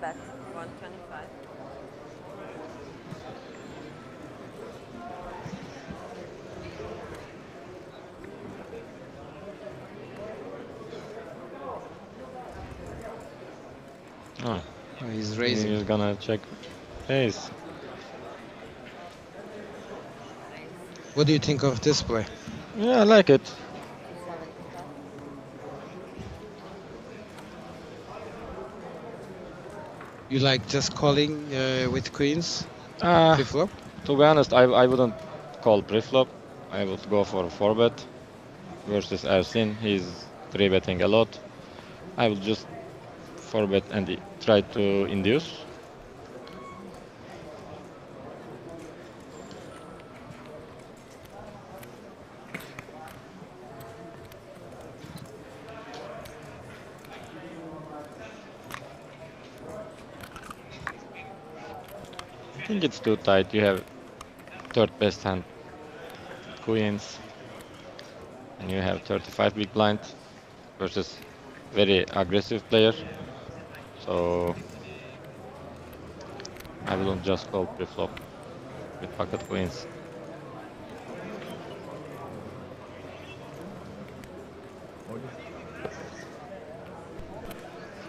Bet. 125. Oh, he's raising. He's gonna check ace. What do you think of this play? Yeah, I like it. You like just calling with queens pre-flop? To be honest, I wouldn't call pre-flop. I would go for a 4-bet versus Ersin. He's 3-betting a lot. I will just 4-bet and try to induce. I think it's too tight. You have third best hand, queens, and you have 35 big blind versus very aggressive player. So I wouldn't just call pre-flop with pocket queens.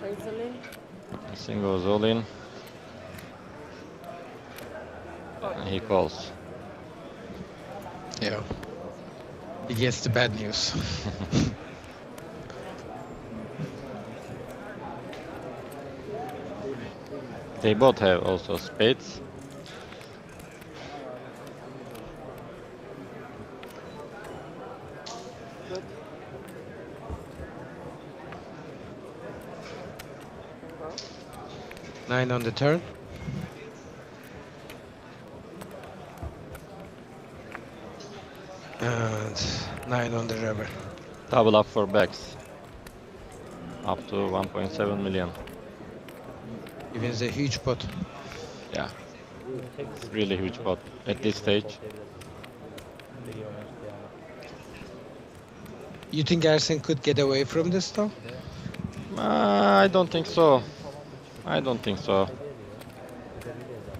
Raise all in. Ersin goes all in. And he calls. Yeah. He gets the bad news. They both have also spades. Good. 9 on the turn. And 9 on the river. Double up for backs. Up to 1.7 million. Even a huge pot. Yeah. It's really huge pot at this stage. You think Ersin could get away from this though? I don't think so. I don't think so.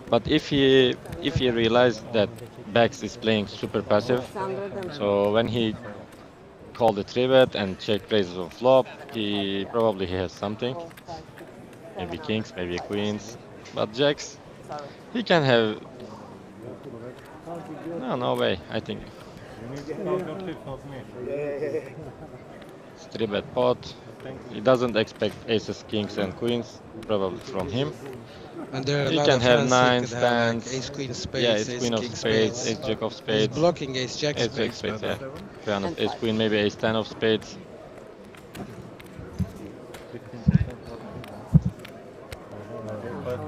But if he realized that backs is playing super passive, so when he called the 3-bet and check raises on flop, he probably has something. Maybe kings, maybe queens, but jacks, he can have. No way. I think. It's 3-bet pot. He doesn't expect aces, kings, and queens, probably from him. And there are he a lot can of have hands 9 he could have, stands. like ace queen spades, yeah, ace ace queen of king spades, ace jack of spades. He's blocking ace jack ace spades. jack spades, yeah. but, To be honest, ace queen, maybe ace 10 of spades.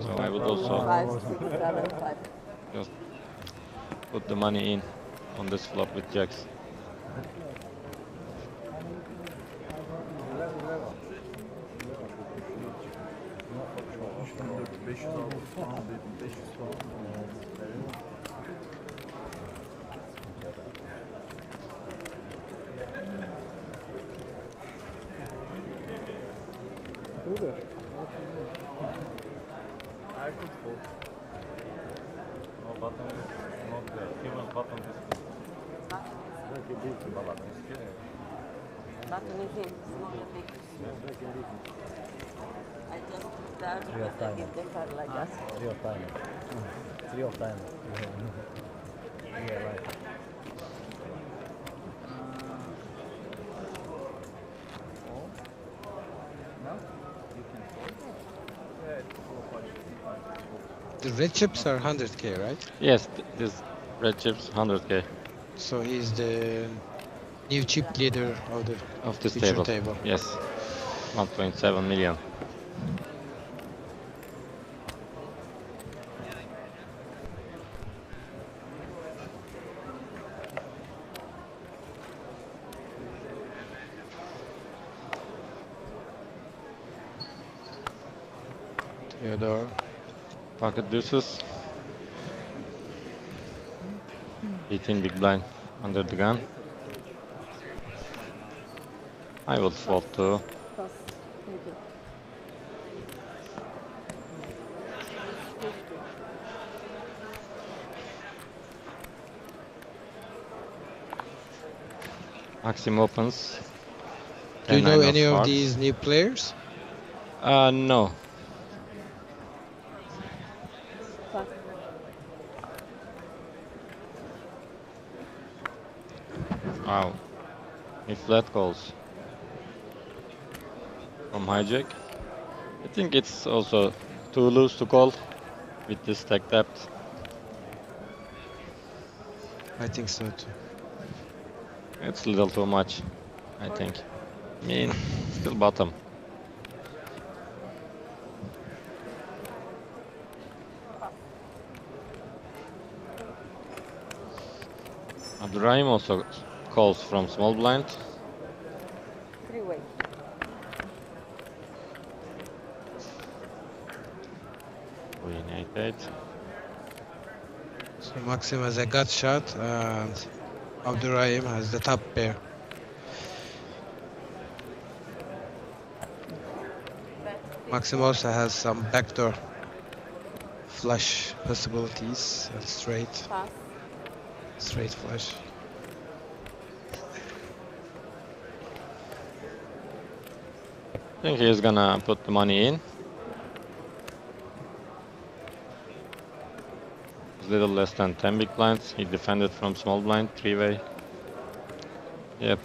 So I would also 5, 6, 7, 5. just put the money in on this flop with jacks. button is not there. Even button is Button is in, it's not a big. I just put that because I give the card like that. 3 of diamond. 3 of diamond. Yeah, right. The red chips are 100k, right? Yes, this red chips 100k So he's the new chip leader of this future table. Yes, 1.7 million. Theodore. Pocket deuces. 18 big blind under the gun. I would fold too. Pass. Thank you. Maksim opens. Do you know 10-9 any of hearts. these new players? No. Pass. Wow. He flat calls from hijack. I think it's also too loose to call with this stack depth. I think so too. It's a little too much, I think. I mean, still bottom. Abdurrahim also calls from small blind. 3-way. Queen 8-8. So Maxim has a gut shot and Abdurrahim has the top pair. Maxim also has some backdoor flush possibilities and straight flush. I think he's gonna put the money in. It's a little less than 10 big blinds. He defended from small blind, 3-way. Yep,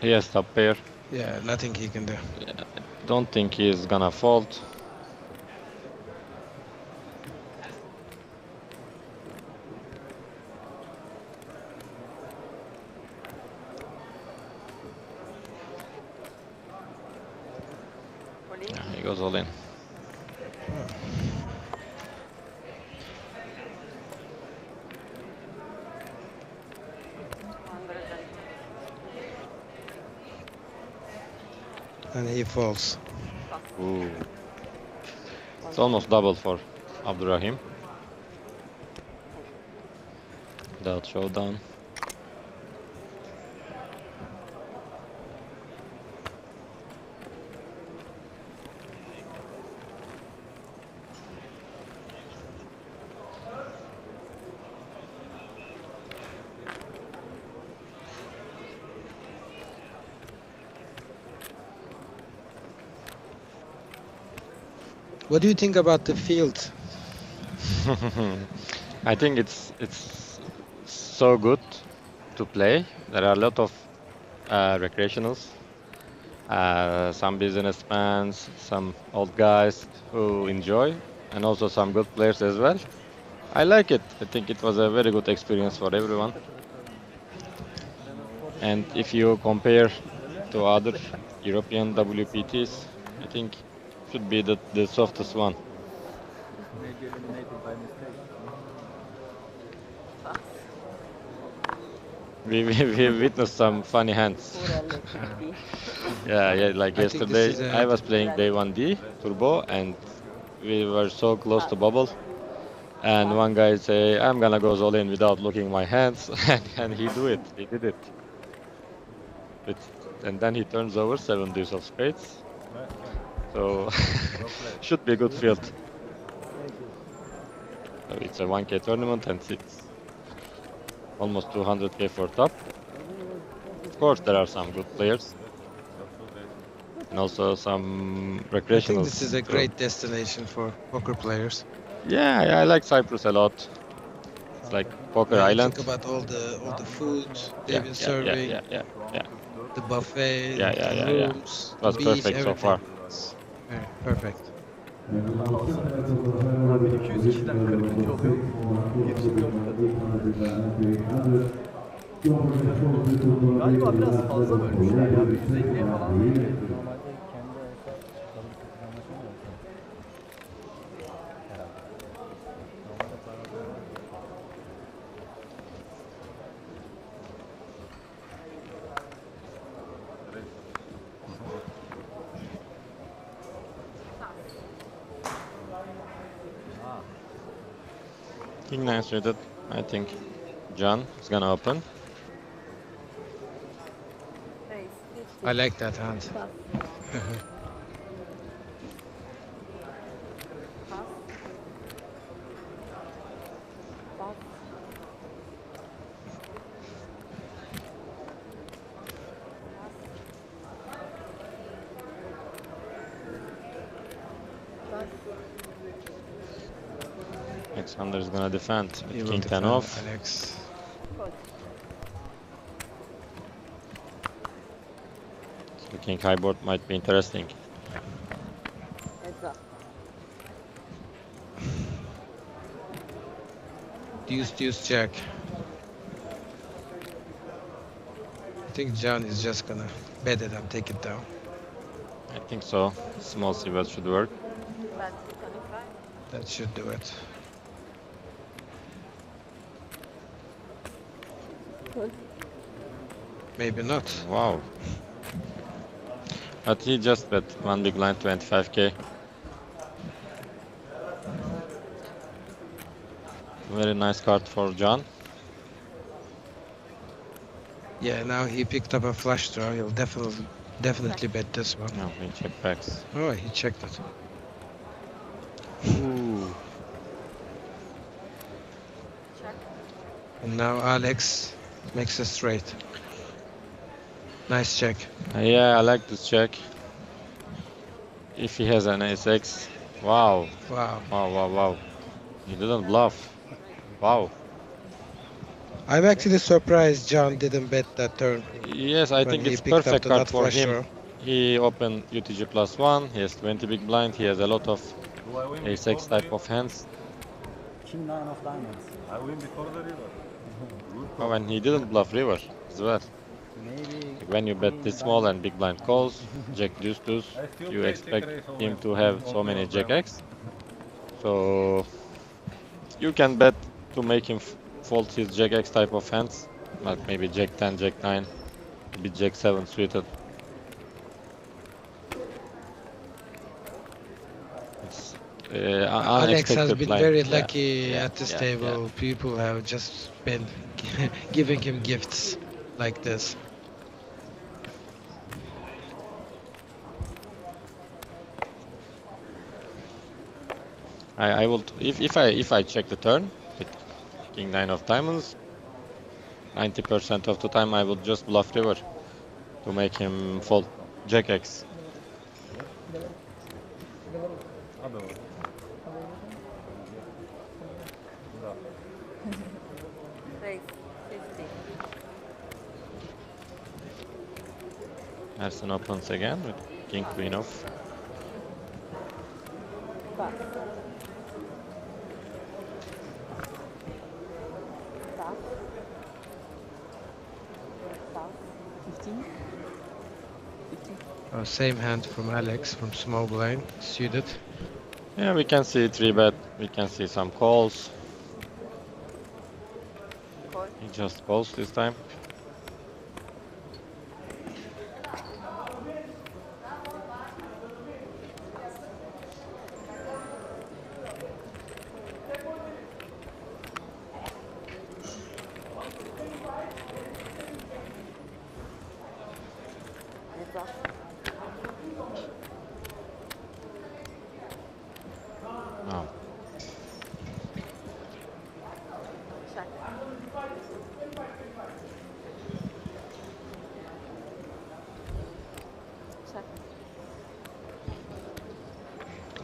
he has top pair. Yeah, nothing he can do. Yeah, I don't think he's gonna fold. Yeah, he goes all in. And he falls. Ooh. It's almost double for Abdurrahim. Without showdown. What do you think about the field? I think it's so good to play. There are a lot of recreationals, some businessmen, some old guys who enjoy, and also some good players as well. I like it. I think it was a very good experience for everyone. And if you compare to other European WPTs, I think it should be the softest one. Maybe eliminated by mistake. We witnessed some funny hands. Yeah, like yesterday, I was playing day 1D turbo, and we were so close to bubble. And one guy say, "I'm gonna go all in without looking my hands," and he did it. And then he turns over 7 deuce of spades. So should be a good field. So it's a 1K tournament and it's almost 200K for top. Of course, there are some good players and also some I recreationals. think this is a too. great destination for poker players. Yeah, I like Cyprus a lot. It's like poker When you island. think about all the food they've Yeah, been yeah, serving, yeah. the buffet, Yeah, the yeah. rooms, It the was beach, perfect so everything. far. It's perfect. Abi 200 kişiden 40. oluyor. Galiba biraz fazla bölmüşler ya. 350'ye falan değil mi? Normalde kendi olsa WPT anlaşma mı olsa? Herhalde. Normalde para King 9 suited. I think John is gonna open. I like that hand. Alexander is gonna defend He with will King 10 defend off. Alex. So King high board might be interesting. Heads up. Deuce, jack. I think John is just gonna bet it and take it down. I think so. Small c-bet should work. But 25. That should do it. Good. Maybe not. Wow. But he just bet one big line 25K. Very nice card for John. Yeah, now he picked up a flush draw. He'll definitely bet this one. No, he check backs. Oh, he checked it. Ooh. And now Alex makes a straight. Nice check. Yeah, I like this check. If he has an ace-x. Wow. Wow. He didn't bluff. Wow. I'm actually surprised John didn't bet that turn. Yes, I when think he it's picked up perfect the card nut for flush him. draw. He opened UTG +1. He has 20 big blind. He has a lot of ace-x type of hands. King 9 of diamonds. I win before the river. Oh, and he didn't bluff river as well. Maybe When you bet this small and big blind calls, jack deuce, you expect him to have so many jack x. So you can bet to make him fold his jack x type of hands, like maybe jack 10, jack 9, maybe jack 7 suited. It's Alex has been line. very lucky at this yeah. table. People have just been giving him gifts like this. I will if I check the turn with King 9 of diamonds, 90% of the time I will just bluff river to make him fold jack x. Raise 50. Ersin opens again with King Queen off. Pass. Pass. Pass. 15. 15. Oh, same hand from Alex from small blind, suited. Yeah, we can see 3-bet, we can see some calls. Call. He just calls this time. Heads up. Oh.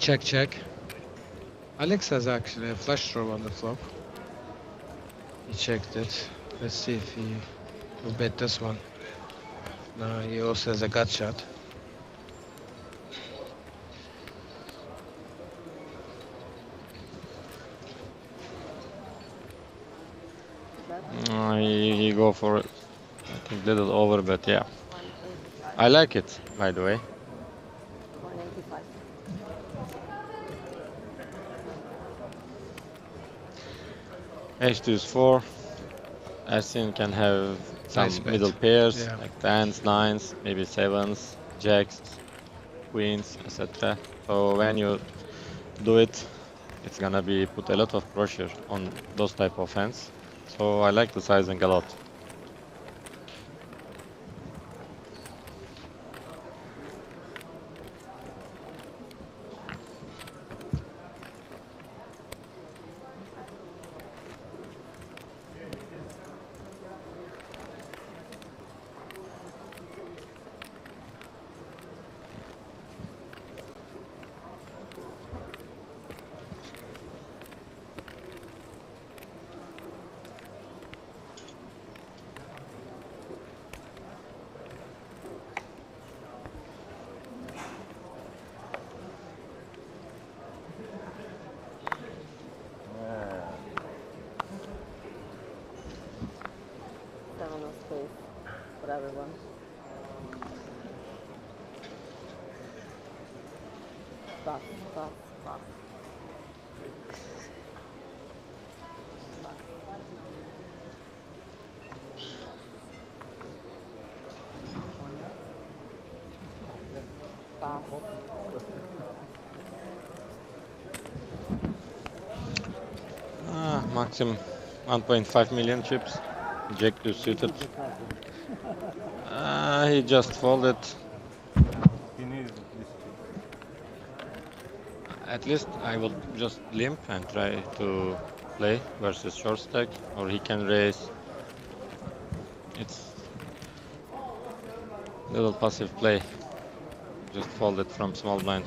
Check, check. Alex has actually a flush draw on the flop. He checked it. Let's see if he will bet this one. No, he also has a gut shot. You go for, I think, little over, but yeah. I like it, by the way. 185. H2 is 4. Asin can have some Nice bet. middle pairs, Yeah. like 10s, 9s, maybe 7s, jacks, queens, etc. So when you do it, it's gonna be put a lot of pressure on those type of hands. So I like the sizing a lot. Seven of spades for everyone. Pass, pass, pass. Pass. Maksim 1.5 million chips. Jack 2 suited. He just folded. He needs this. At least I will just limp and try to play versus short stack, or he can raise. It's little passive play. Just folded from small blind.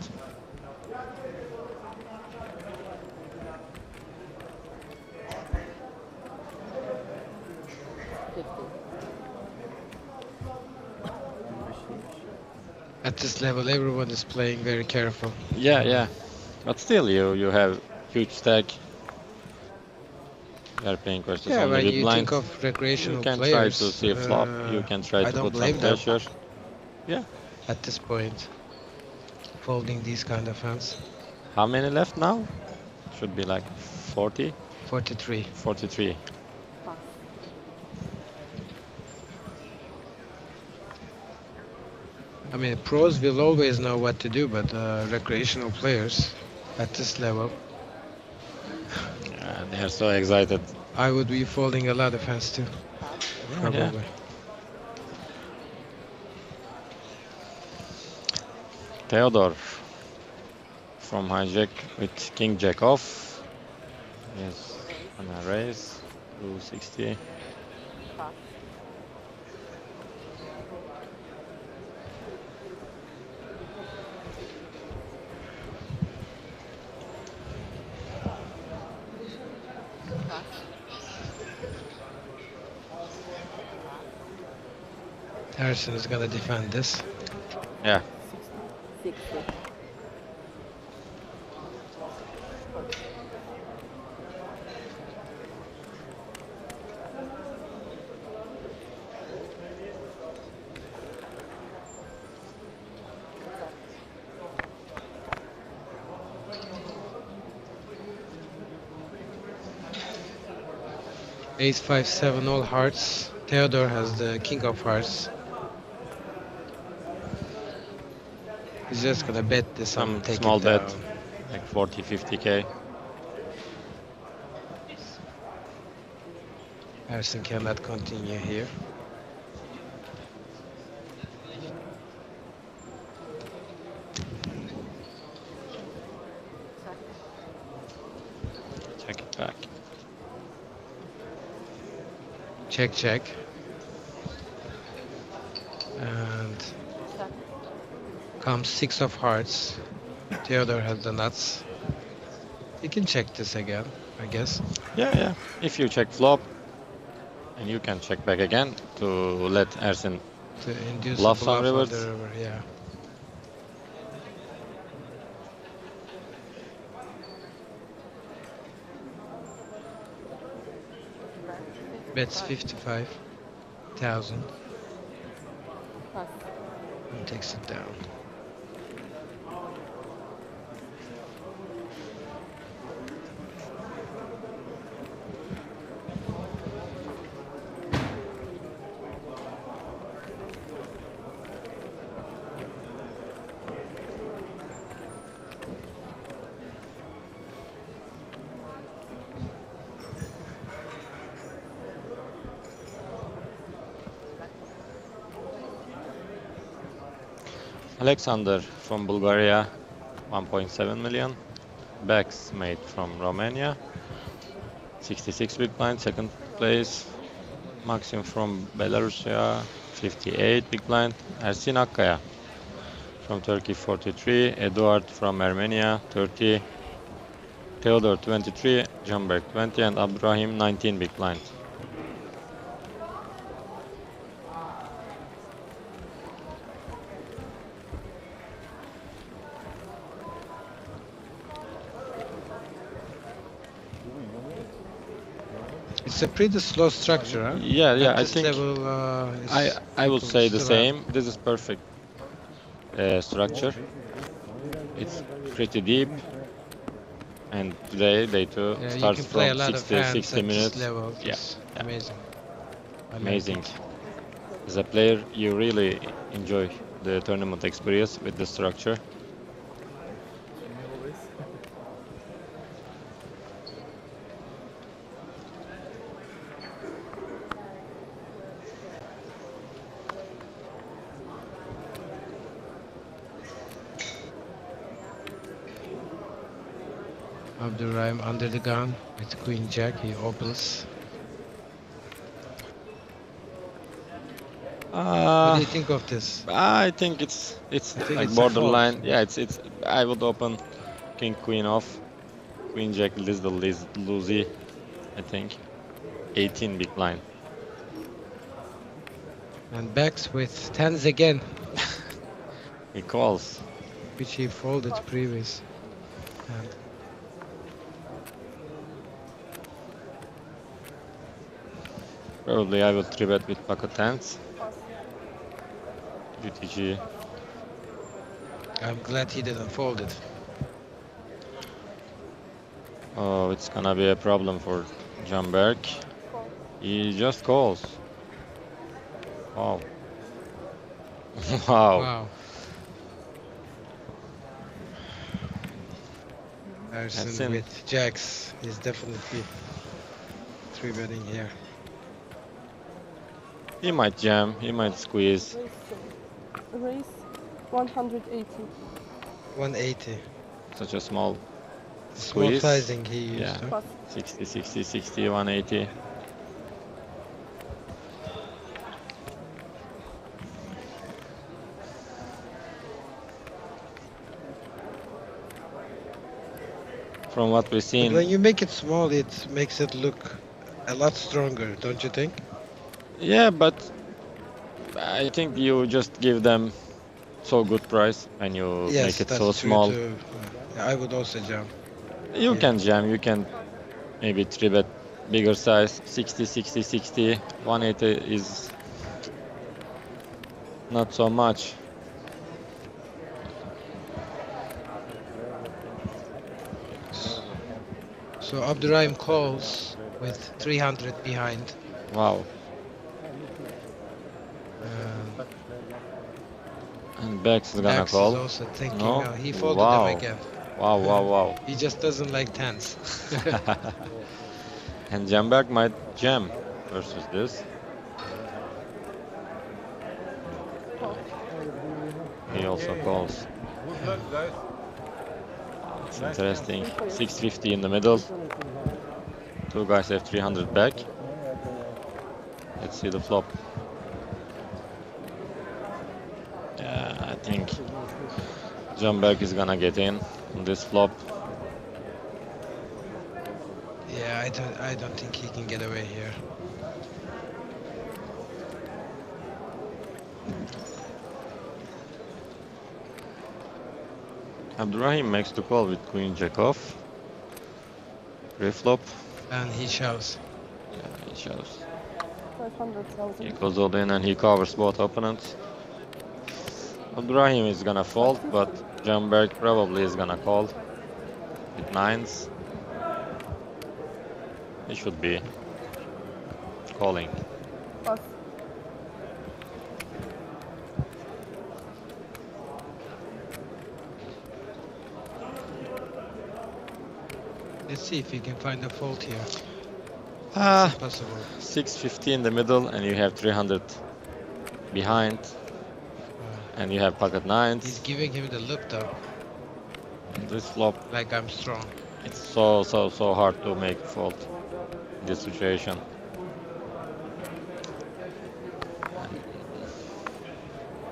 At this level, everyone is playing very careful. Yeah, yeah. But still, you have huge stack. You are playing versus Yeah, only when with you blind. think of recreational You can players, try to see a flop. You can try I to don't put some blame them. pressure. Yeah. At this point, folding these kind of hands. How many left now? Should be like 40? 43. 43. I mean, pros will always know what to do, but recreational players at this level, Yeah, they are so excited. I would be folding a lot of hands too. Probably. Yeah. Theodore from hijack with king jack off. Yes, gonna raise 260. Harrison is gonna defend this. Yeah. 60. Ace 5 7 all hearts. Theodore has the king of hearts. He's just gonna bet this Some and take small it down. bet, like 40, 50k. Harrison cannot continue here. Check it back. Check, check. And comes 6 of hearts. Theodore has the nuts. You can check this again, I guess. Yeah. If you check flop, and you can check back again to let Ersin To induce bluff a some bluff on rivers. the river, yeah. Bets 55,000 Pass. and takes it down. Alexander from Bulgaria, 1.7 million. Bex made from Romania, 66 big blind, second place. Maxim from Belarusia, 58 big blind. Ersin Akkaya from Turkey, 43. Eduard from Armenia, 30. Theodore, 23. Jumberg, 20. And Abdurrahim, 19 big blind. It's a pretty slow structure, huh? Yeah. At I this think level, I would say the still same. This is perfect structure. It's pretty deep, and today day 2 Yeah, you starts can play a from lot 60 of hands 60 at minutes. this level. Yeah, It's amazing. I like amazing. it. As a player, you really enjoy the tournament experience with the structure. Abdurrahim under the gun with Queen Jack. He opens. What do you think of this? I think it's think like it's a borderline. fold. Yeah, it's. I would open King Queen off, Queen Jack is the loosey. I think 18 big blind. And backs with tens again, He calls. which he folded previous. And Probably I will 3-bet with pocket tens. UTG. I'm glad he didn't fold it. Oh, it's gonna be a problem for Jumberg. He just calls. Wow. Wow. Wow. Ersin Ersin. with jacks is definitely 3-betting here. He might jam, he might squeeze. Raise 180. 180. Such a small Small squeeze. sizing he used. Yeah. Huh? 60, 60, 60, 180. From what we've But seen, when you make it small, it makes it look a lot stronger, don't you think? yeah, but I think you just give them so good price and you Yes, make it that's so true small. too. Yeah, I would also jump. You can jam, you can maybe 3-bet bigger size, 60, 60, 60, 180 is not so much. So Abdurrahim calls with 300 behind. Wow. Um, And Bex is gonna Max call. is also thinking, No? he folded Wow. them again. Wow, wow, wow. He just doesn't like tens. And Jumberg might jam versus this. He also calls. Good luck, guys. It's interesting. 650 in the middle. Two guys have 300 back. Let's see the flop. Yeah, I think Jumberg is gonna get in on this flop. Yeah, I don't think he can get away here. Abdurrahim makes the call with queen jack off. Pre-flop. And he shoves. Yeah, he shoves. 500,000. He goes all in and he covers both opponents. Abdurrahim is gonna fold, but Jumberg probably is gonna call with nines. He should be calling. Pass. Let's see if he can find a fault here. Possible. 650 in the middle, and you have 300 behind, and you have pocket nines. He's giving him the look though. This flop, like I'm strong. It's so hard to make fault in this situation.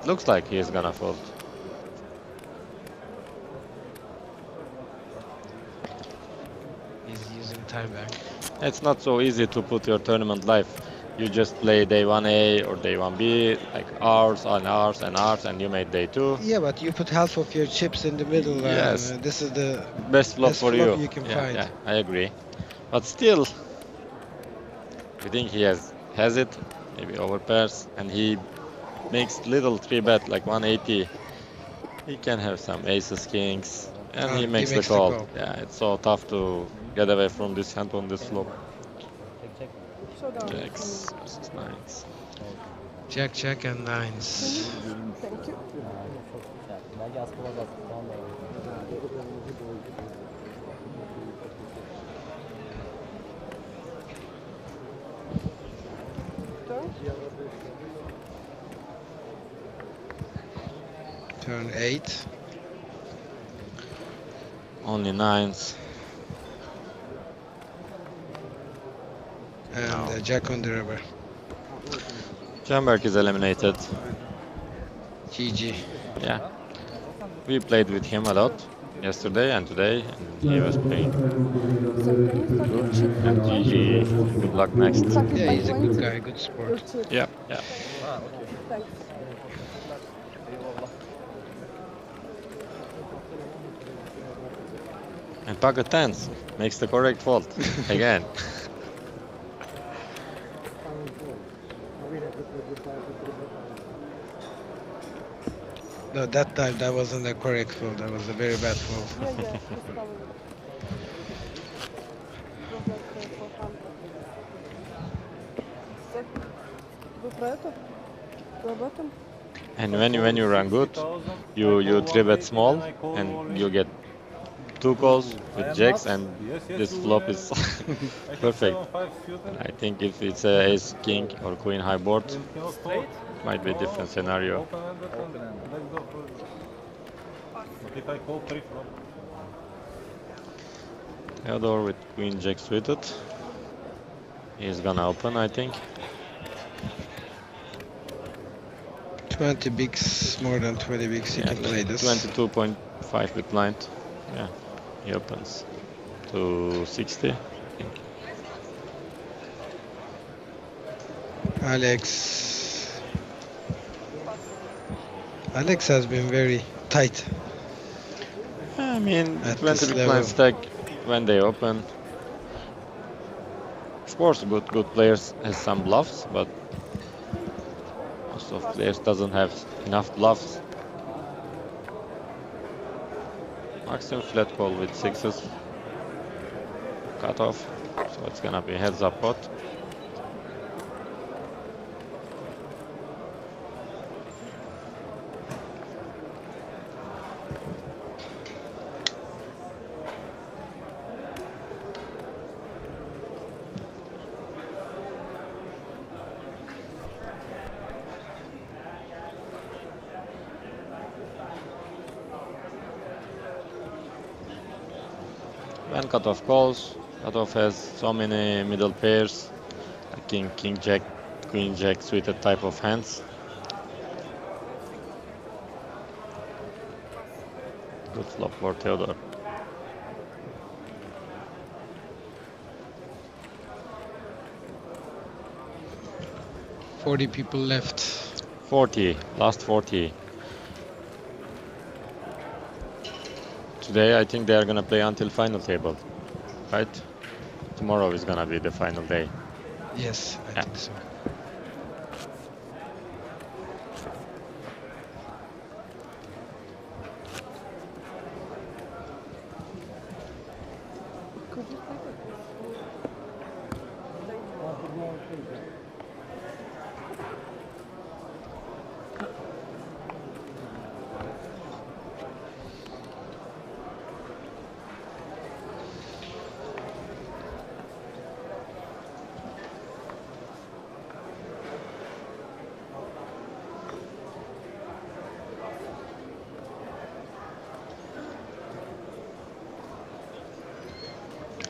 Looks like he's gonna fold. He's using time back. It's not so easy to put your tournament life. You just play day 1A or day 1B, like hours and hours and hours, and you made day 2. Yeah, but you put half of your chips in the middle. Yes. This is the best flop for you. Can yeah, find. Yeah, I agree. But still, I think he has it, maybe overpairs, and he makes little 3-bet, like 180. He can have some aces, kings, and he makes the call. Yeah, it's so tough to get away from this hand on this flop. Jacks versus nines. Jack, check, and nines. Thank you. Turn 8. Only nines. And Jack on the river. Jumberg is eliminated. GG. Yeah. We played with him a lot yesterday and today, and he was playing good. And GG. Good luck next. Yeah, he's a good guy, good sport. Yeah, yeah. Thanks. And pocket tens makes the correct fault again. No, that time that wasn't the correct fold. That was a very bad fold. And when you run good, you 3-bet small, and you get 2 calls with jacks, and this flop is perfect. And I think if it's a ace king or queen high board, it might be a different scenario. Theodore with queen jack suited. He's gonna open, I think. 20 bigs, more than 20 bigs, you can play this. 22.5 with blind. Yeah, he opens to 60, I think. Alex has been very tight. I mean, at 20 big level. blind stack when they open. Of course, good players has some bluffs, but most of players doesn't have enough bluffs. Maksim flat call with 6s. Cut off, so it's gonna be heads up pot. When cutoff calls, cutoff has so many middle pairs, like king jack, queen jack suited type of hands. Good flop for Theodore. 40 people left. 40, last 40. Today I think they are gonna play until final table, right? Tomorrow is gonna be the final day. Yes, I think so.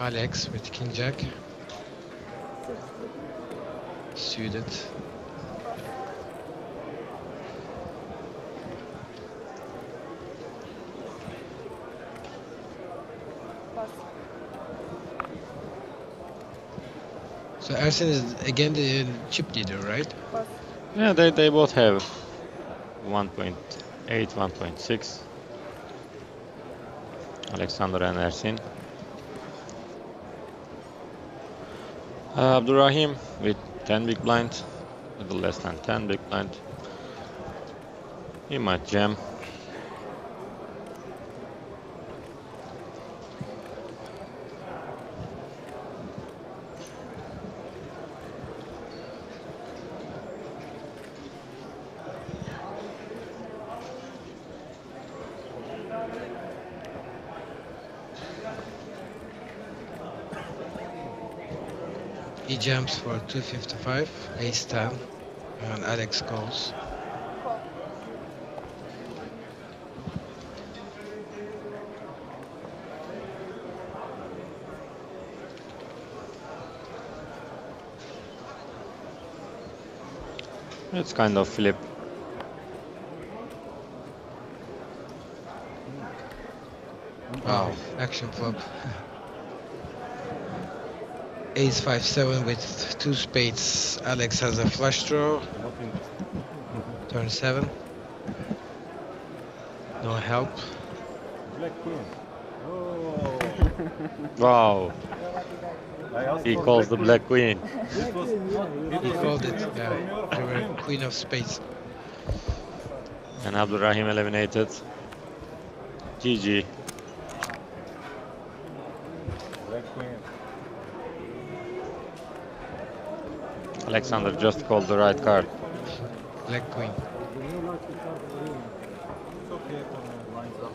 Alex with King Jack. Suited. So Ersin is again the chip leader, right? Yeah, they both have 1.8, 1.6. Alexander and Ersin. Abdurrahim with 10 big blind, a little less than 10 big blind. He might jam. He jumps for 255, ace 10, and Alex calls. It's kind of flip. Wow, action flop. Ace 5-7 with 2 spades. Alex has a flush draw. Turn 7. No help. Black queen. Wow. He calls the black queen. He called it, yeah. They were queen of spades. And Abdurrahim eliminated. GG. Black queen. Alexander just called the right card. Black queen. It's okay for me. Lines up.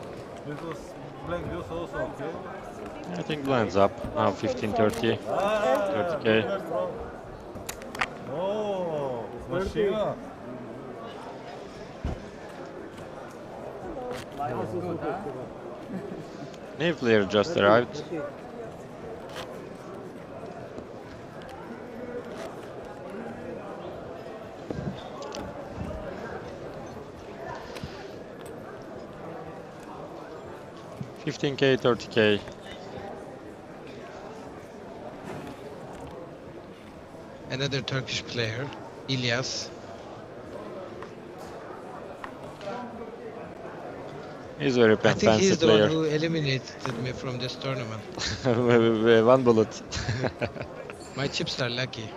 Because black deuce also okay. I think blinds up. Now 15-30. 30k. Oh, machine. New player just arrived. $15k, $30k. Another Turkish player, Ilyas. He's a very I think fancy he's the player. one who eliminated me from this tournament. One bullet. My chips are lucky.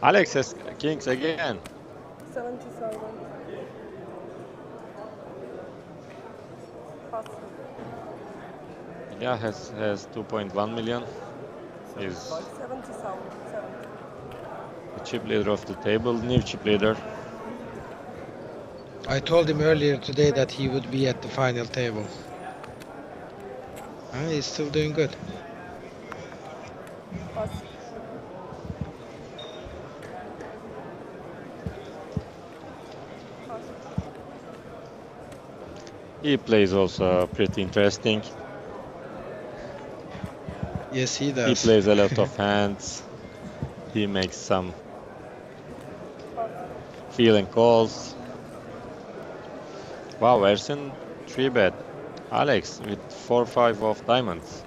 Alex has kings again. 70,000. Yeah, has 2.1 million. He's 70,000. the chip leader of the table, new chip leader. I told him earlier today that he would be at the final table. He's still doing good. He plays also pretty interesting. Yes, he does. He plays a lot of hands. He makes some feeling calls. Wow, Ersin 3-bet. Alex with 4-5 of diamonds.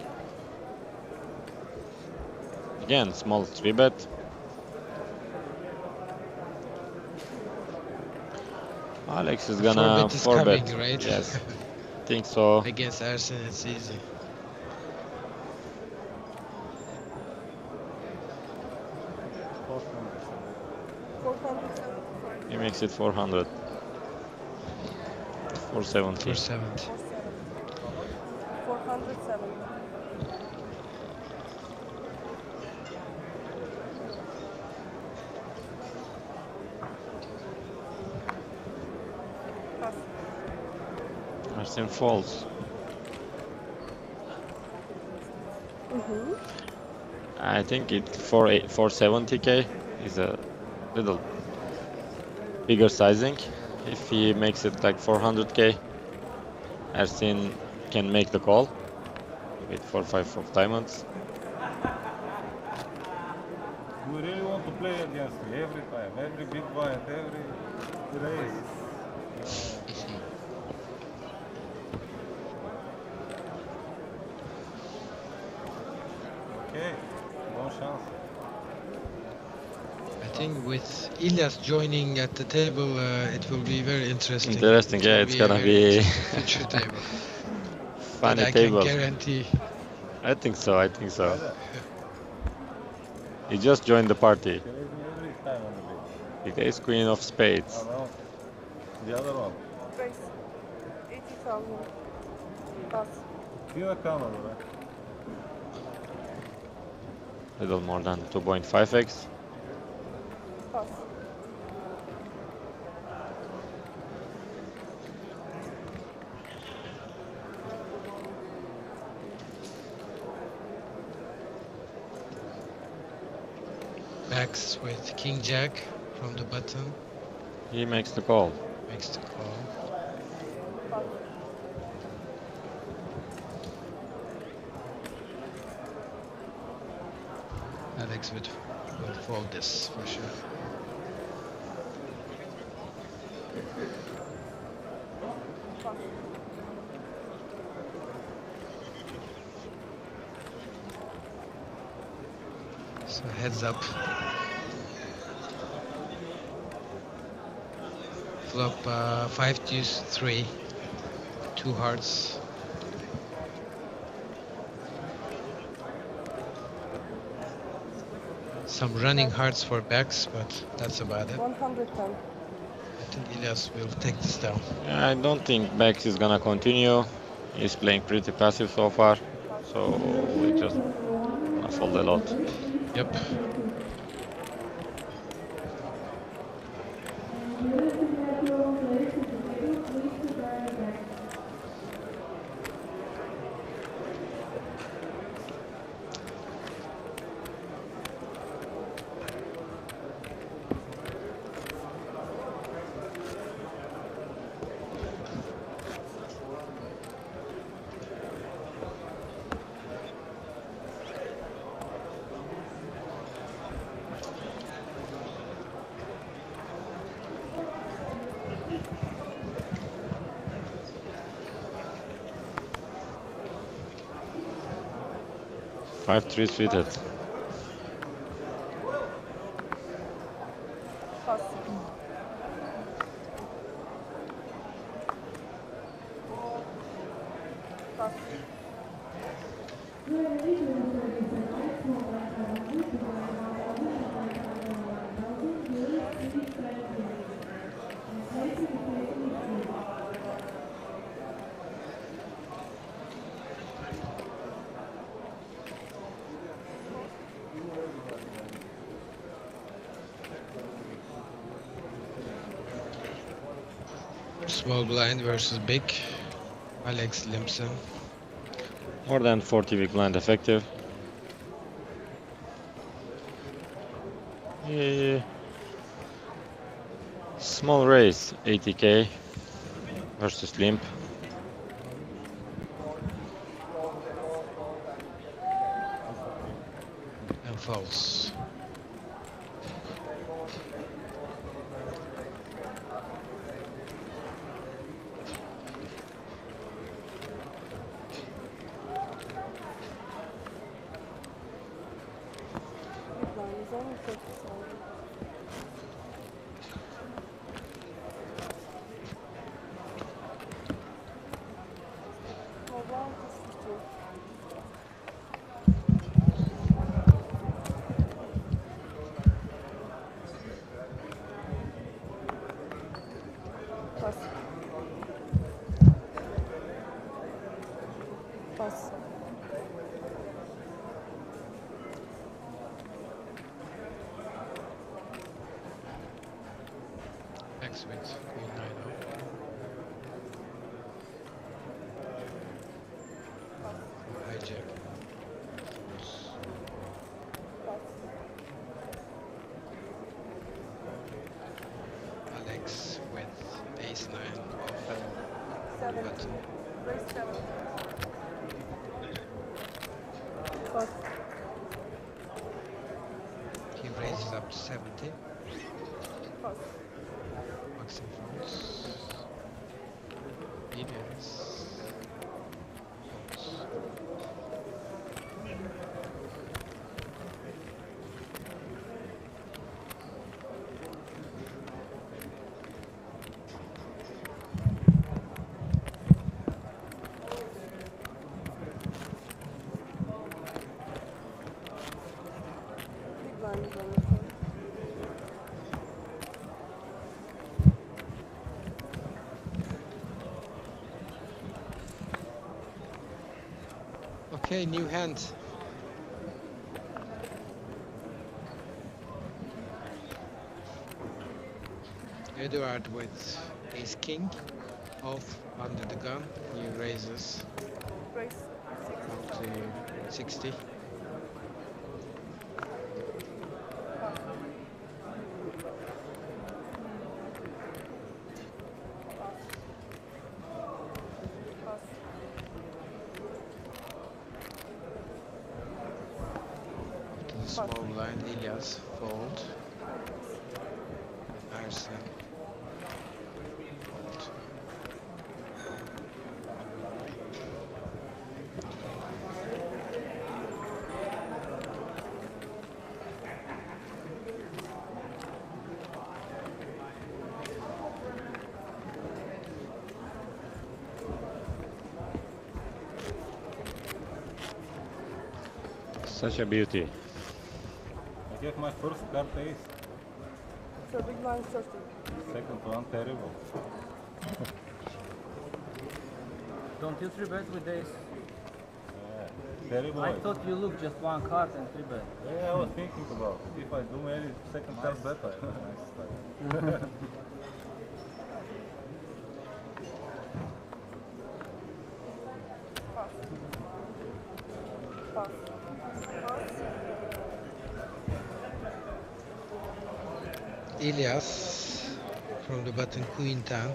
Again, small 3-bet. Alex is gonna 4-bet is 4-bet. coming, right? Yes, think so. Against Ersin, it's easy. He makes it 400. 470. 470. 470. Ersin falls. I think it 470k is a little bigger sizing. If he makes it like 400k, Ersin can make the call with 4-5 of diamonds. You really want to play against me every time, every big blind, every race. Okay, no chance. I think with Ilyas joining at the table, it will be very interesting. Interesting, yeah, it's gonna be future table. funny I table. can guarantee. I think so. He just joined the party. Every time on the big. The ace queen of spades. No. The other one. Price 80,000. Pass. Here Canada, right? Little more than 2.5x. Pass. Backs with King Jack from the button. He makes the call. Makes the call. Alex will fold this for sure. So heads up. Flop 5 deuce 3, 2 hearts. Some running hearts for backs, but that's about it. 110. I think Ilyas will take this down. I don't think Bex is gonna continue. He's playing pretty passive so far, so we just gonna fold a lot. Yep. Five three suited. Pass. Pass. Small blind versus big. Alex Limson. More than 40 big blind effective. Yeah. Small raise, 80k versus limp. And false. Pass. X with queen 9 off. Hijack. Alex with ace 9 off. 7. Button. Raise 7. Pass. He raises up to 70. Pass. Maksim folds. Mediums. Folds. Big blind is on the phone. Okay, new hand. Eduard with ace king off under the gun. He raises Raise. up to 60. Pass. To the small blind, Elias fold. Arsen. Fold. Such a beauty. I get my first card ace. So big blind 30. Second one terrible. Don't you 3-bet with this? Terrible. I thought you looked just one card and 3-bet. Yeah, I was thinking about it. If I do maybe second card better. Nice style. Pass. Pass. Pass. Elias from the button queen 10.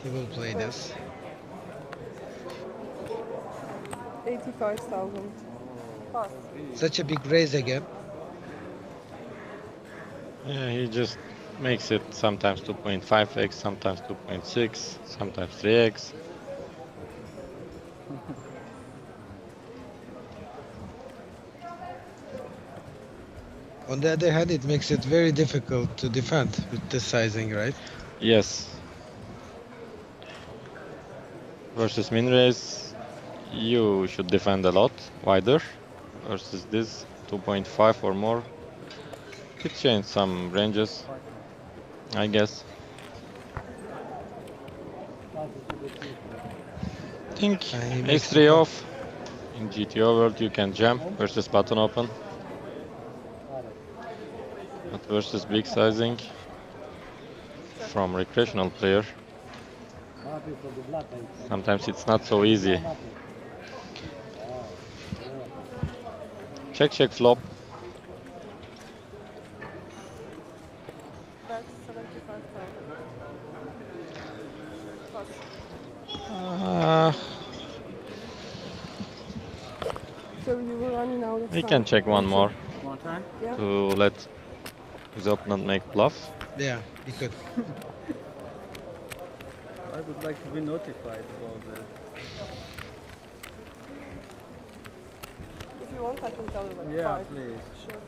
He will play this. 85,000. Pass. Such a big raise again. Yeah, he just makes it sometimes 2.5x, sometimes 2.6, sometimes 3x. On the other hand, it makes it very difficult to defend with this sizing, right? Yes. Versus min raise, you should defend a lot wider. Versus this 2.5 or more, could change some ranges, I guess. I think ace3 off. In GTO world you can jam versus button open. But versus big sizing from recreational player, sometimes it's not so easy. Check, check flop. That's 75,000. Uh, So you were running out of time. we can check one more One time? Yeah. to let his opponent make bluff. Yeah, he could. I would like to be notified about that. If you want, I can tell you like Yeah, 5. please. Sure.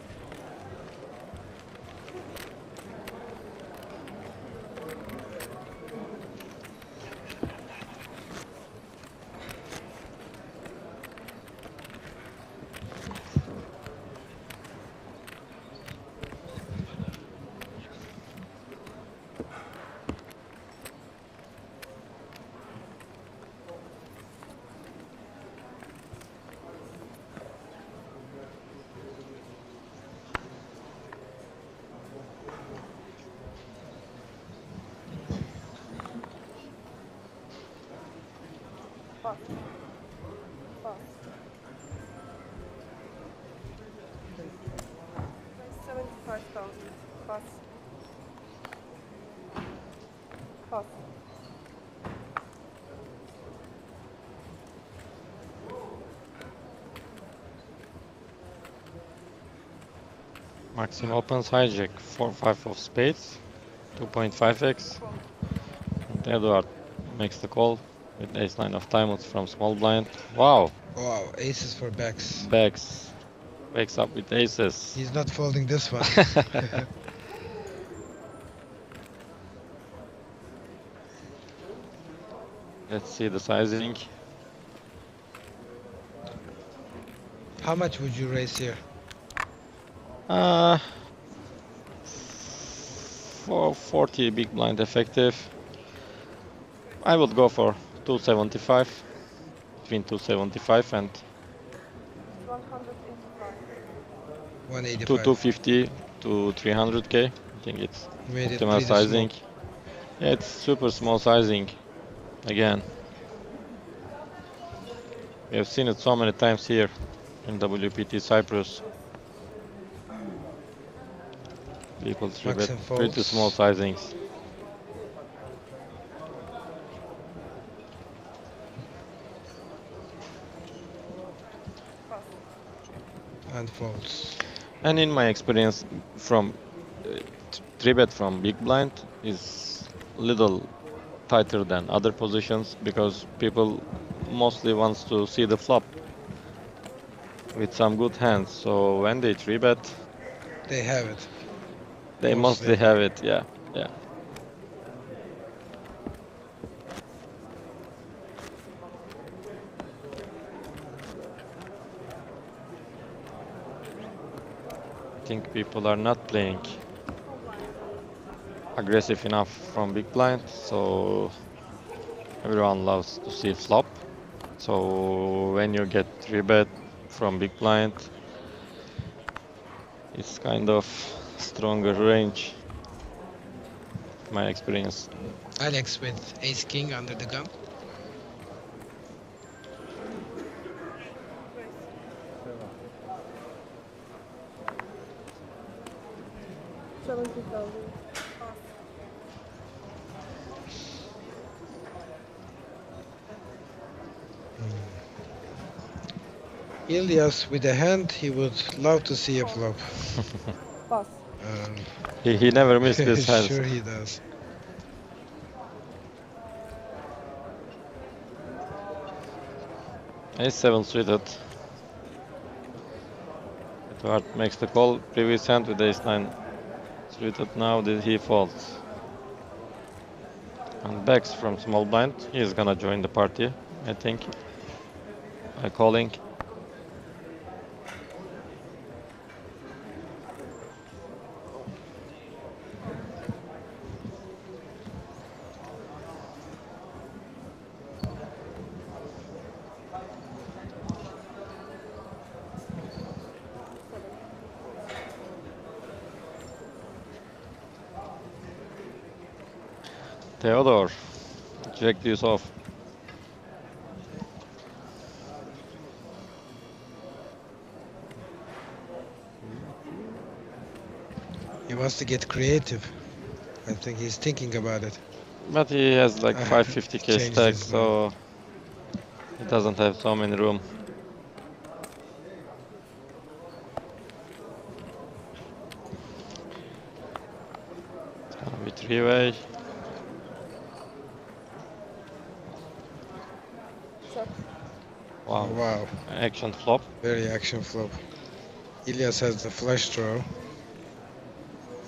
Pass. Pass. 75,000. Pass. Pass. Maksim opens hijack 4-5 of spades, 2.5x. And Edward makes the call with ace-9 of diamonds from small blind. Wow! Wow, aces for backs. Backs. Wakes up with aces. He's not folding this one. Let's see the sizing. How much would you raise here? For 40 big blind effective. I would go for 275. Between 275 and 185. 250 to 300k. I think it's Made it optimal pretty sizing. small. Yeah, it's super small sizing. Again, we have seen it so many times here in WPT Cyprus. People bet pretty small sizings. And folds. And in my experience, from 3-bet from big blind is little tighter than other positions because people mostly wants to see the flop with some good hands. So when they 3-bet, they have it. They mostly have it, yeah, yeah. I think people are not playing aggressive enough from big blind, so everyone loves to see flop. So when you get 3-bet from big blind, it's kind of stronger range, my experience. Alex with ace king under the gun. Ilias with a hand, he would love to see a flop. Pass. He never missed his hands. Sure he does. Ace-7 suited. Edward makes the call. Previous hand with ace-9 suited. Now that he folds. And backs from small blind. He's gonna join the party, I think, by calling. Theodore, check this off. He wants to get creative. I think he's thinking about it. But he has like 550k stack, so he doesn't have so many room. It's gonna be three-way. Wow. Wow. Action flop. Very action flop. Ilias has the flush draw.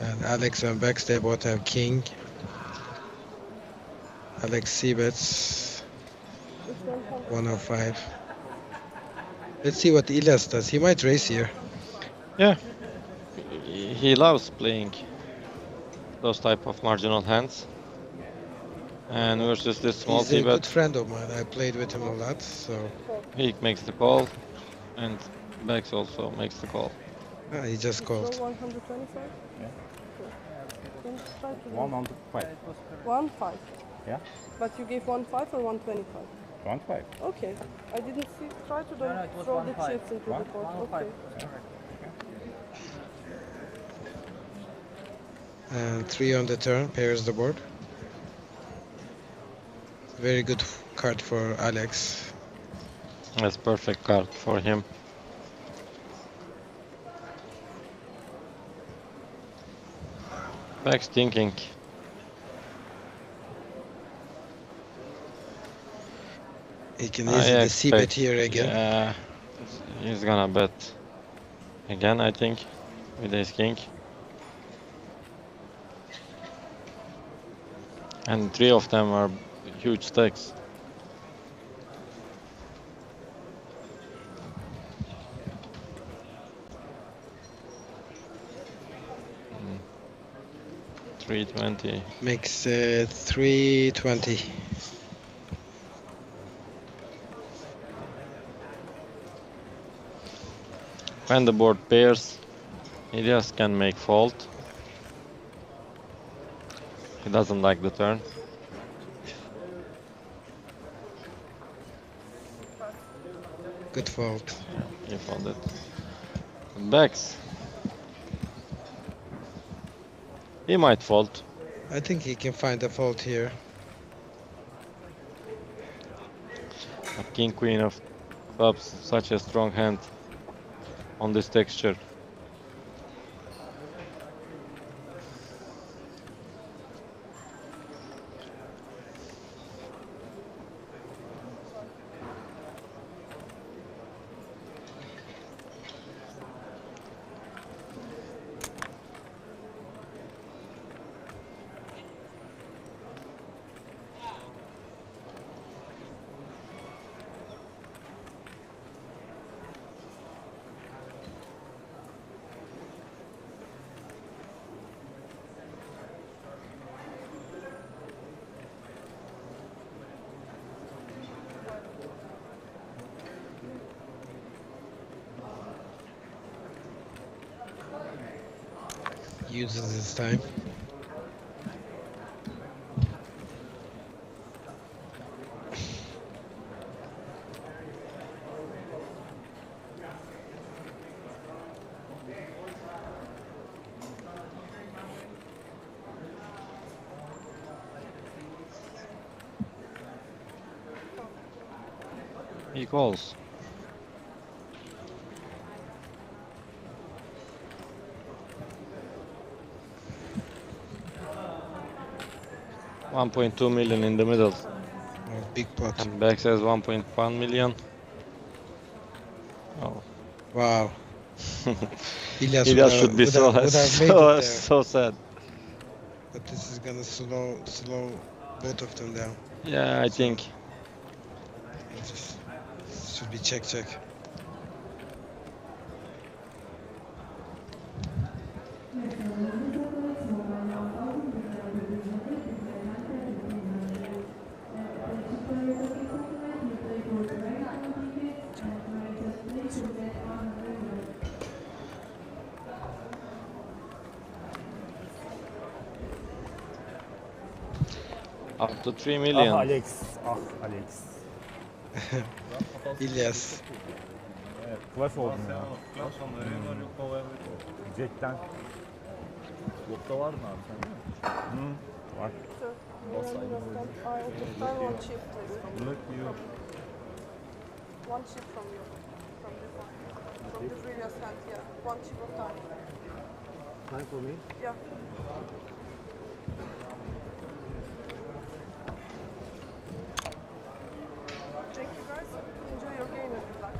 And Alex and Bex, they both have king. Alex c-bets 105. Let's see what Ilias does. He might raise here. Yeah. He loves playing those type of marginal hands. And versus this small He's a c-bet, good friend of mine. I played with him a lot, so... he makes the call. And Bex also makes the call. Ah, he just called. 125? Yeah. Then try to 105. 1.5. Yeah. But you gave 1.5 or 125? 1-5. Okay. I didn't see. Try to No, it was throw the 1-5. chips into the pot. 1-5. Okay. And 3 on the turn, pairs the board. Very good card for Alex. That's perfect card for him. Back's thinking. He can easily c-bet here again. Yeah, he's gonna bet again, I think, with ace king. And 3 of them are huge stakes. Mm. 320. Makes 320. When the board pairs, he just can make fault. He doesn't like the turn. Good fault. Yeah, he folded. Backs. He might fold. I think he can find a fault here. A king queen of clubs, such a strong hand on this texture. Uses his time. He calls. $1.2 million in the middle. Oh, big pot. And back says 1.1 million. Oh. Wow. Elias should be so sad. But this is gonna slow both of them down. Yeah, I think. Just should be check. Up to 3 million. Ah Alex, Alex. İlyas. Evet, klas oldun ya. Jack'ten. Flop'ta var mı abi sende? Var. One chip, please. Look you. One chip from you. From this one. From the previous hand, yeah. One chip of time. Time for me? Yeah. Thank you guys. Enjoy your game and good luck.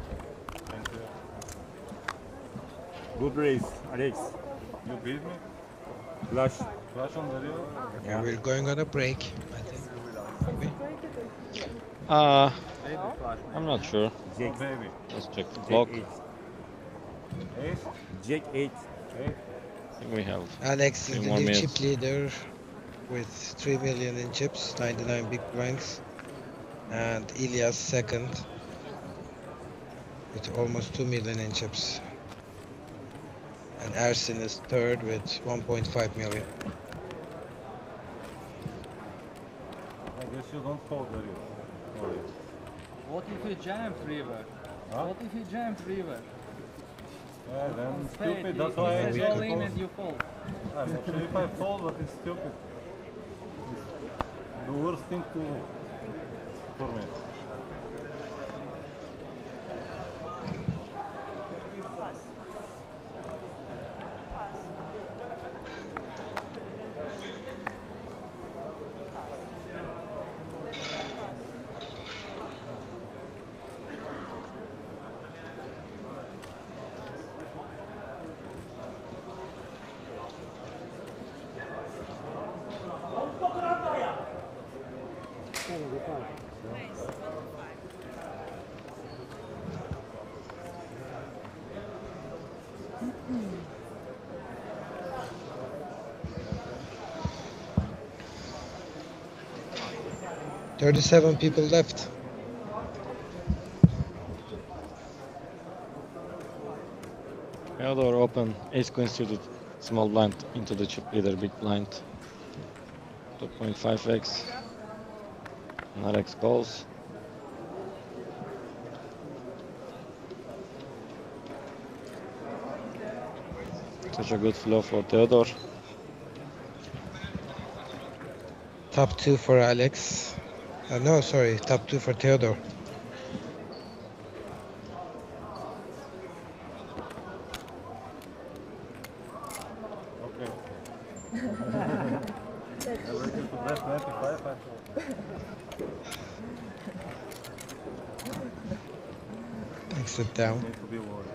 Thank you. Good race, Alex. You beat me? Flash on the real? Yeah, we're going on a break, I think. I'm not sure. Jack, baby. Let's check the clock. Ace? Jack 8. I think we have Alex is 3 the more new minutes. chip leader with 3 million in chips, 99 big blinds. And Elias second with almost 2 million in chips. And Ersin is third with 1.5 million. I guess you don't call the real. Sorry. What if you jammed river? Huh? What if you jammed river? Yeah, then On spade, stupid. he That's why I says check all in because and you fold. I'm not sure if I fold, but it's stupid. It's the worst thing for me. $37 people left. Theodore open, ace queen suited, small blind into the chip leader, big blind. 2.5x. X calls. Such a good flow for Theodore. Top 2 for Alex. No, sorry, top 2 for Theodore. Okay. Everything to bet 95, I thought. Exit down. Need to be worried.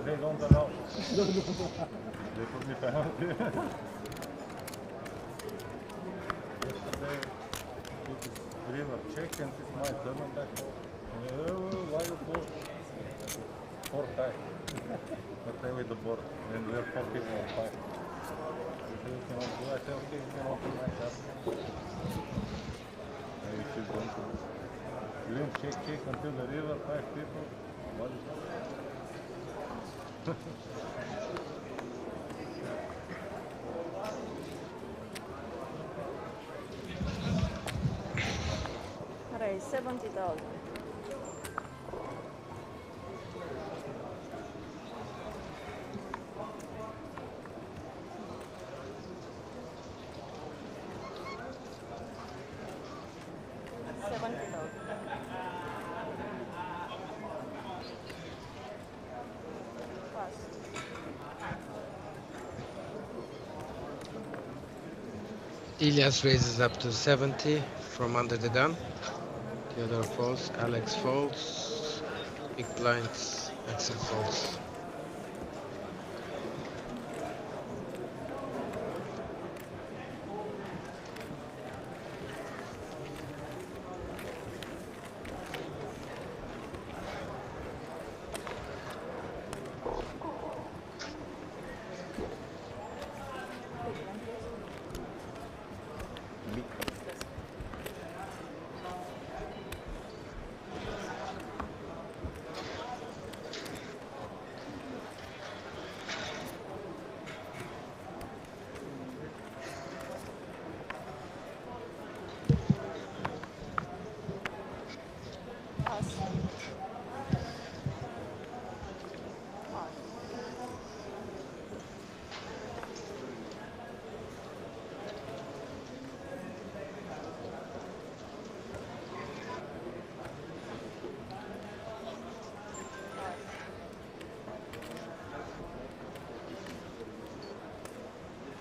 They don't allow. They put me penalty. Yesterday, river check and it's my turn and back. Why you go? 4 high. But play with the board. And we're 4 people on 5. You cannot do. I say, okay, you can open my card. Maybe she's going to. You didn't check until the river, 5 people. What is that? Alright, 70,000. Elias raises up to 70 from under the gun. Theodore folds, Alex folds, big blinds, Axel folds.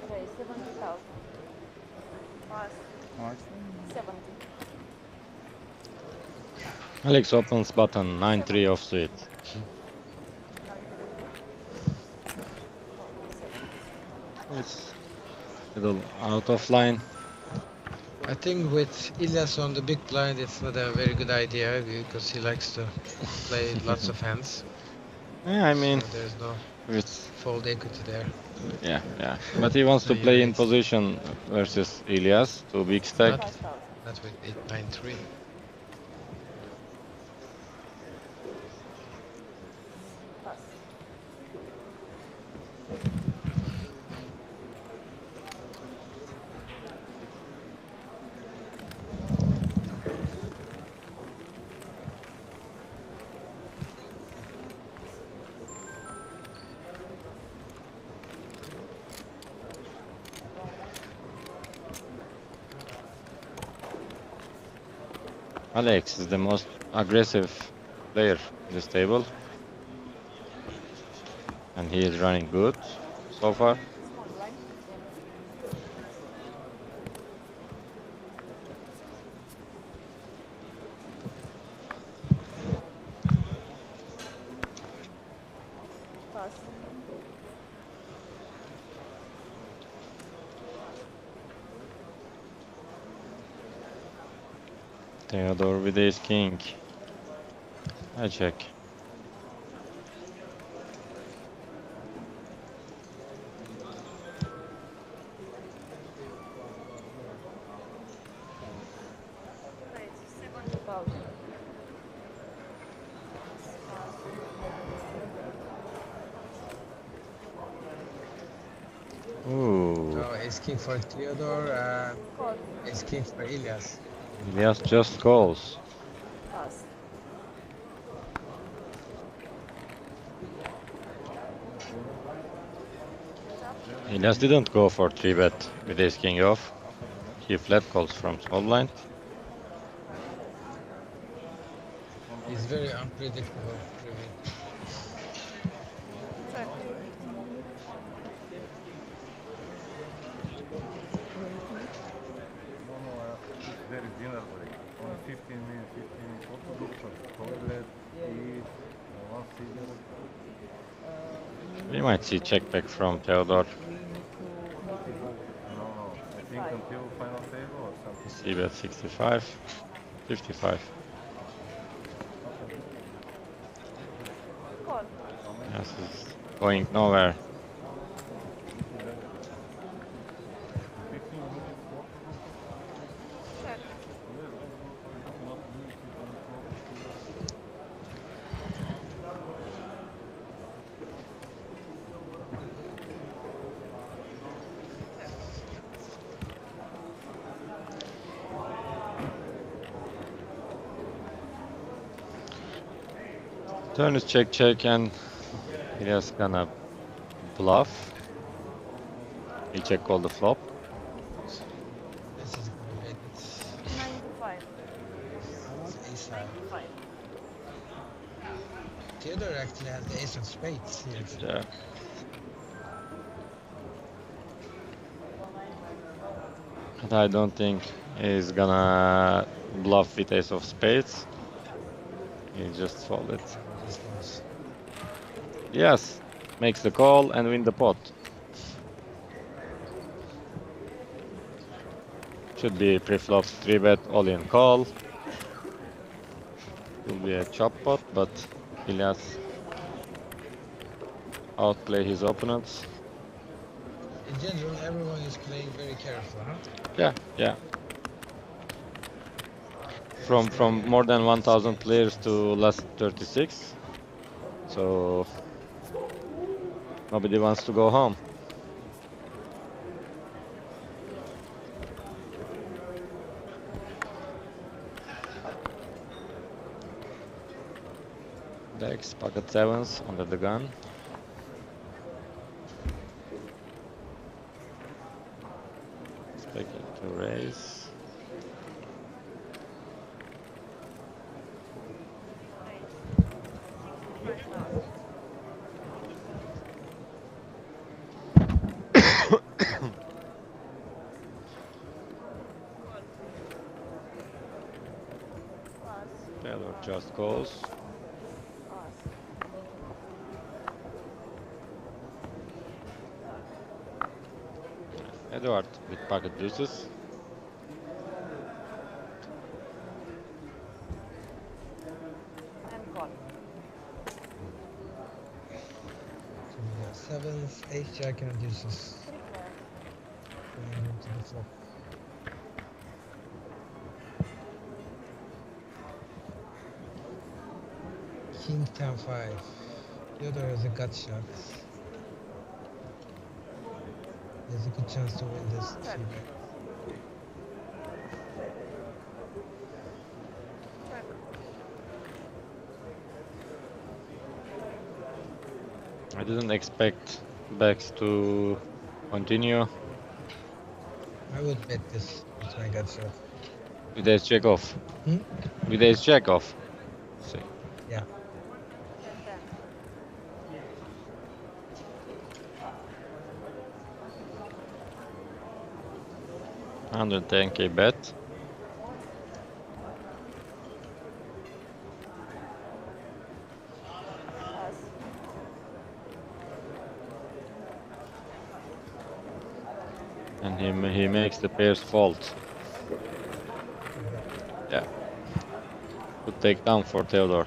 Okay, 70,000. Pass. 70. Alex opens button 9-3 off suite. It's a little out of line. I think with Elias on the big blind, it's not a very good idea because he likes to play lots of hands. Yeah, I mean, so there's no it's fold equity there. yeah. But he wants to play in position versus Elias, too big stack. Not with 8-9-3. Alex is the most aggressive player in this table, and he is running good so far. Pass. Theodore with ace king. I check. Right, 70,000. Ooh, Oh, ace king for Theodore and ace king for Elias. Elias just calls. Pass. Elias didn't go for 3-bet with ace king off. He flat calls from small blind. He's very unpredictable. Really. Check. There is dinner break. Only 15 minutes, 15 minutes. What to do first? Toilet, eat, one cigarette. We might see check back from Theodore. No, I think until final table or something. C-bet 65, 55. Call. Yes, it's going nowhere. Check. Turn is check check and Elias gonna bluff. He check call the flop. This is great. 95. It's ace high. 95. Theodore actually has the ace of spades here. Yeah. But I don't think he's gonna bluff with ace of spades. He just folded. Yes, makes the call and win the pot. Should be pre-flop 3-bet all-in call. Will be a chop pot, but Elias outplay his opponents. In general, everyone is playing very careful, huh? Yeah. From more than 1,000 players to last 36. So nobody wants to go home. Dex, pocket sevens under the gun. Expecting to raise. Taylor just calls. Edward with pocket deuces. And call. So we got sevens, ace jack, and deuces. Going into the flop. King 10-5. Theodore has a gut shot. There's a good chance to win this. Check. Check. I didn't expect backs to continue I would bet this with my gut shot. with ace jack off. Hmm? With ace jack off. See. Yeah. 10-10. $110k bet. Pass. And he makes the pairs fault. Yeah. Good takedown for Theodore.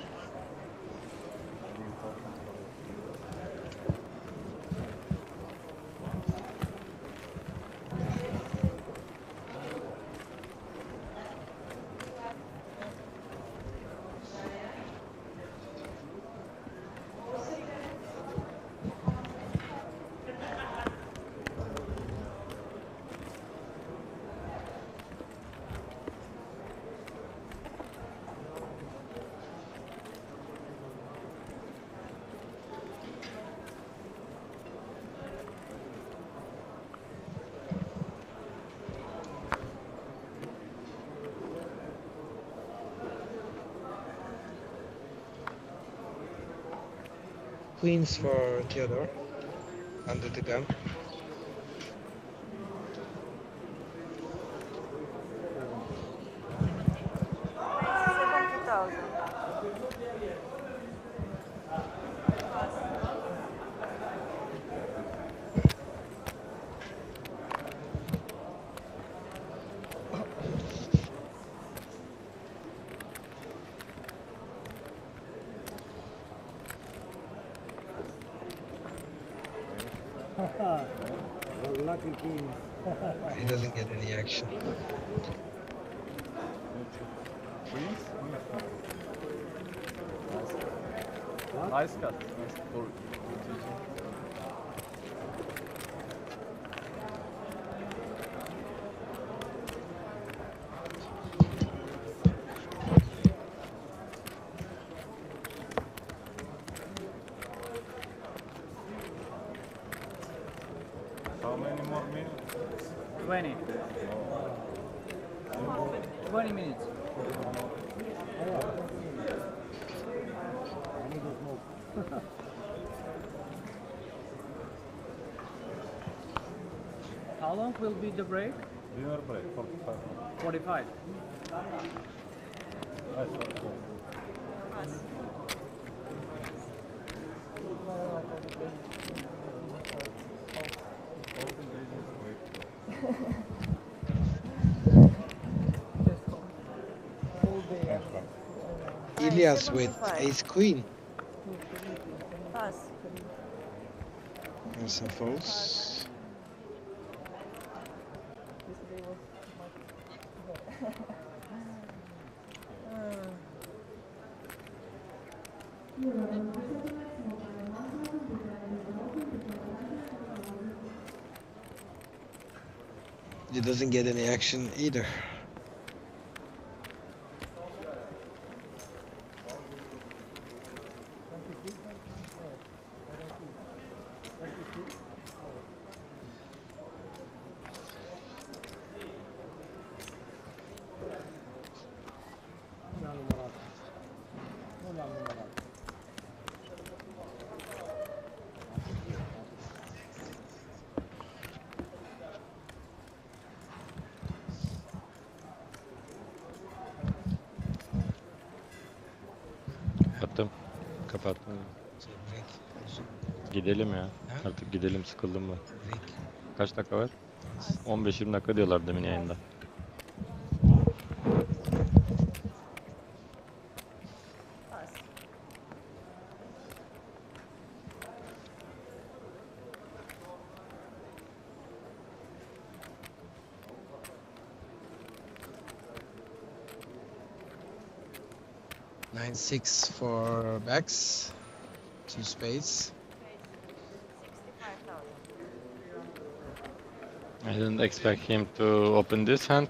Queens for Theodore. Under the gun. Lucky king. He doesn't get any action. Queens? Nice cut. Nice for How many more minutes? 20. 20 minutes. I need to smoke. How long will be the break? Dinner break, 45. 45. Nice one. Ilias with ace queen. Pass. And some folds. He doesn't get any action either. Kapattım. Kapattım. Gidelim ya. Artık gidelim, sıkıldım ben. Kaç dakika var? 15-20 dakika diyorlar demin yayında. Nine six for backs. Two spades. I didn't expect him to open this hand.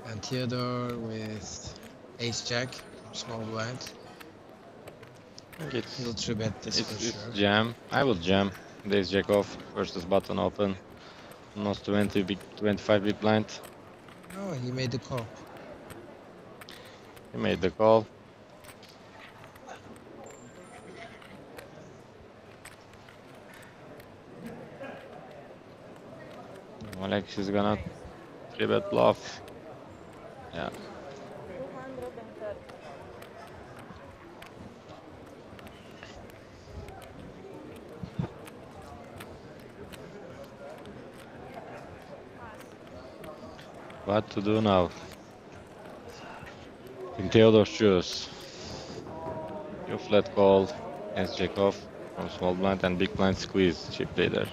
And Theodore with Ace Jack, small blind. He'll three bet this for It's sure. jam. I will jam. Ace Jack off versus button open. Almost 25 big blind. Oh, he made the call. He made the call. Alex is gonna 3-bet bluff. Yeah. 230. What to do now? In Theodore's shoes. You flat call, Ace Jack off from small blind and big blind squeeze, chip leader.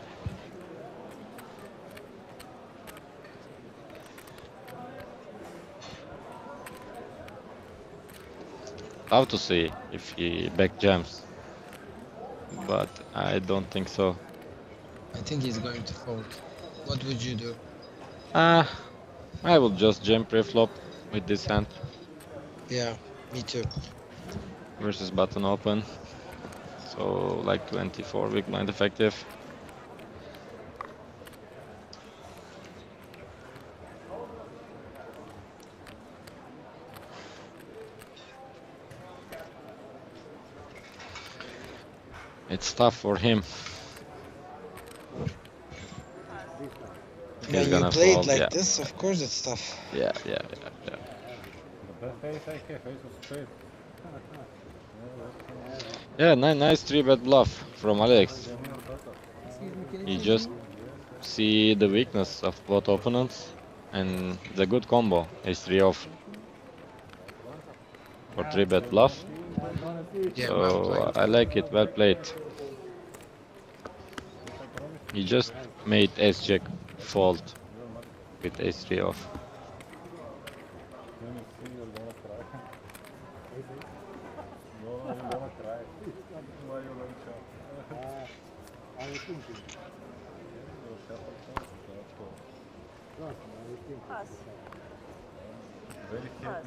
Love to see if he back jams, but I don't think so. I think he's going to fold. What would you do? I will just jam pre-flop with this hand. Yeah, me too. Versus button open. So like 24 big blind effective. It's tough for him. When He's you gonna play fold, it like yeah. this, of course it's tough. Yeah. The best face I have, face of spade. Yeah, nice 3-bet bluff from Alex. You just see the weakness of both opponents and the good combo is 3 off for 3-bet bluff. Yeah, So well played. I like it, well played. He just made Ace Jack fold with Ace 3 off. Pass. Very Pass.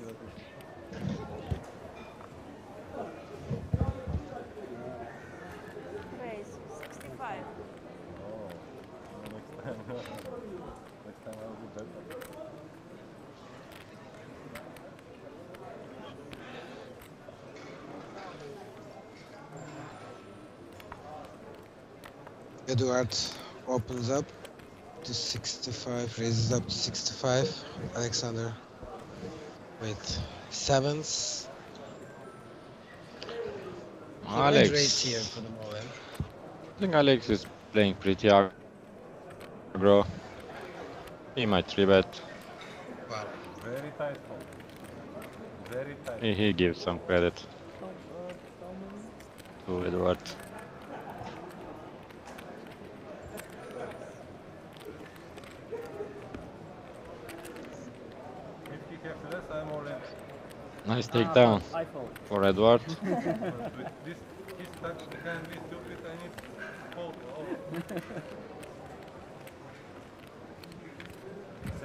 Raise 65. Next time I'll be better. Eduard opens up to 65, raises up to 65. Alexander with sevens. He might Alex. raise here for the moment. I think Alex is playing pretty aggro. He might 3-bet. Wow. Very tight hold. Very tight. He gives some credit to Eduard. If he has less, I'm all in. Nice takedown for Eduard. With this, his stuck behind me stupid, I need hold. Oh.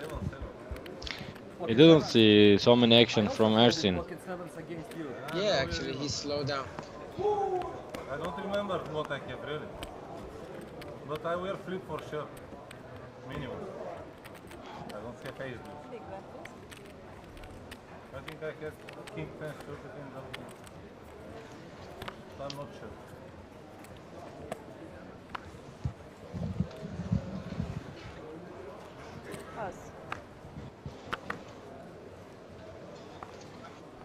7. He didn't see so many action from Ersin. Yeah, actually he slowed down. I don't remember what I have really. But I will flip for sure. Minimum. I don't have ace deuce. I think I have king 10 suited in the... I'm not sure. Pass.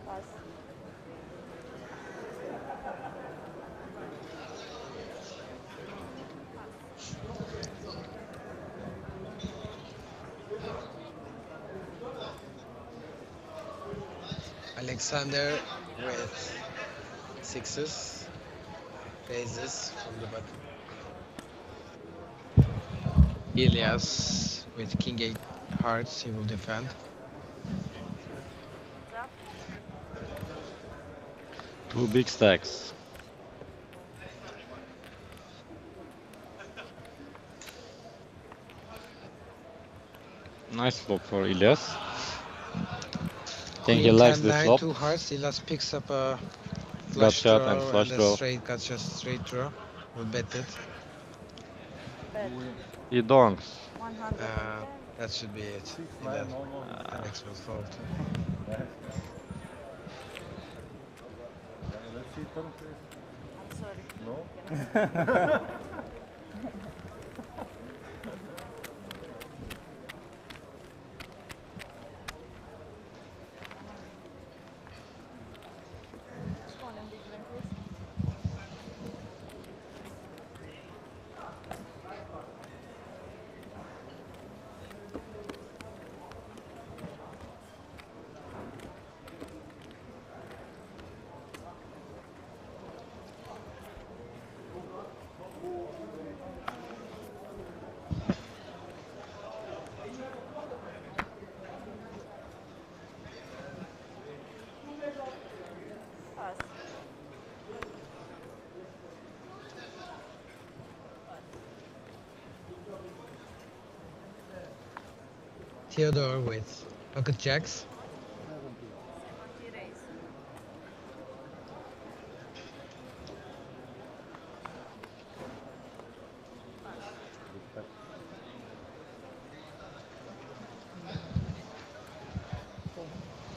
Pass. Alexander with sixes, raises from the button. Elias with king 8 hearts, he will defend. Two big stacks. Nice flop for Ilyas. I think he Queen likes 10 the 9 flop. 2 hearts. Elias picks up a Gut flush shot draw and flush a draw. straight gotcha straight draw. We'll bet it. Bet. He donks. 110. That should be it. 6-9, no. Alex will fold. Let's see turn, please. I'm sorry. No? Small and big blind, please. Pass. Theodore with pocket jacks. 70 raise.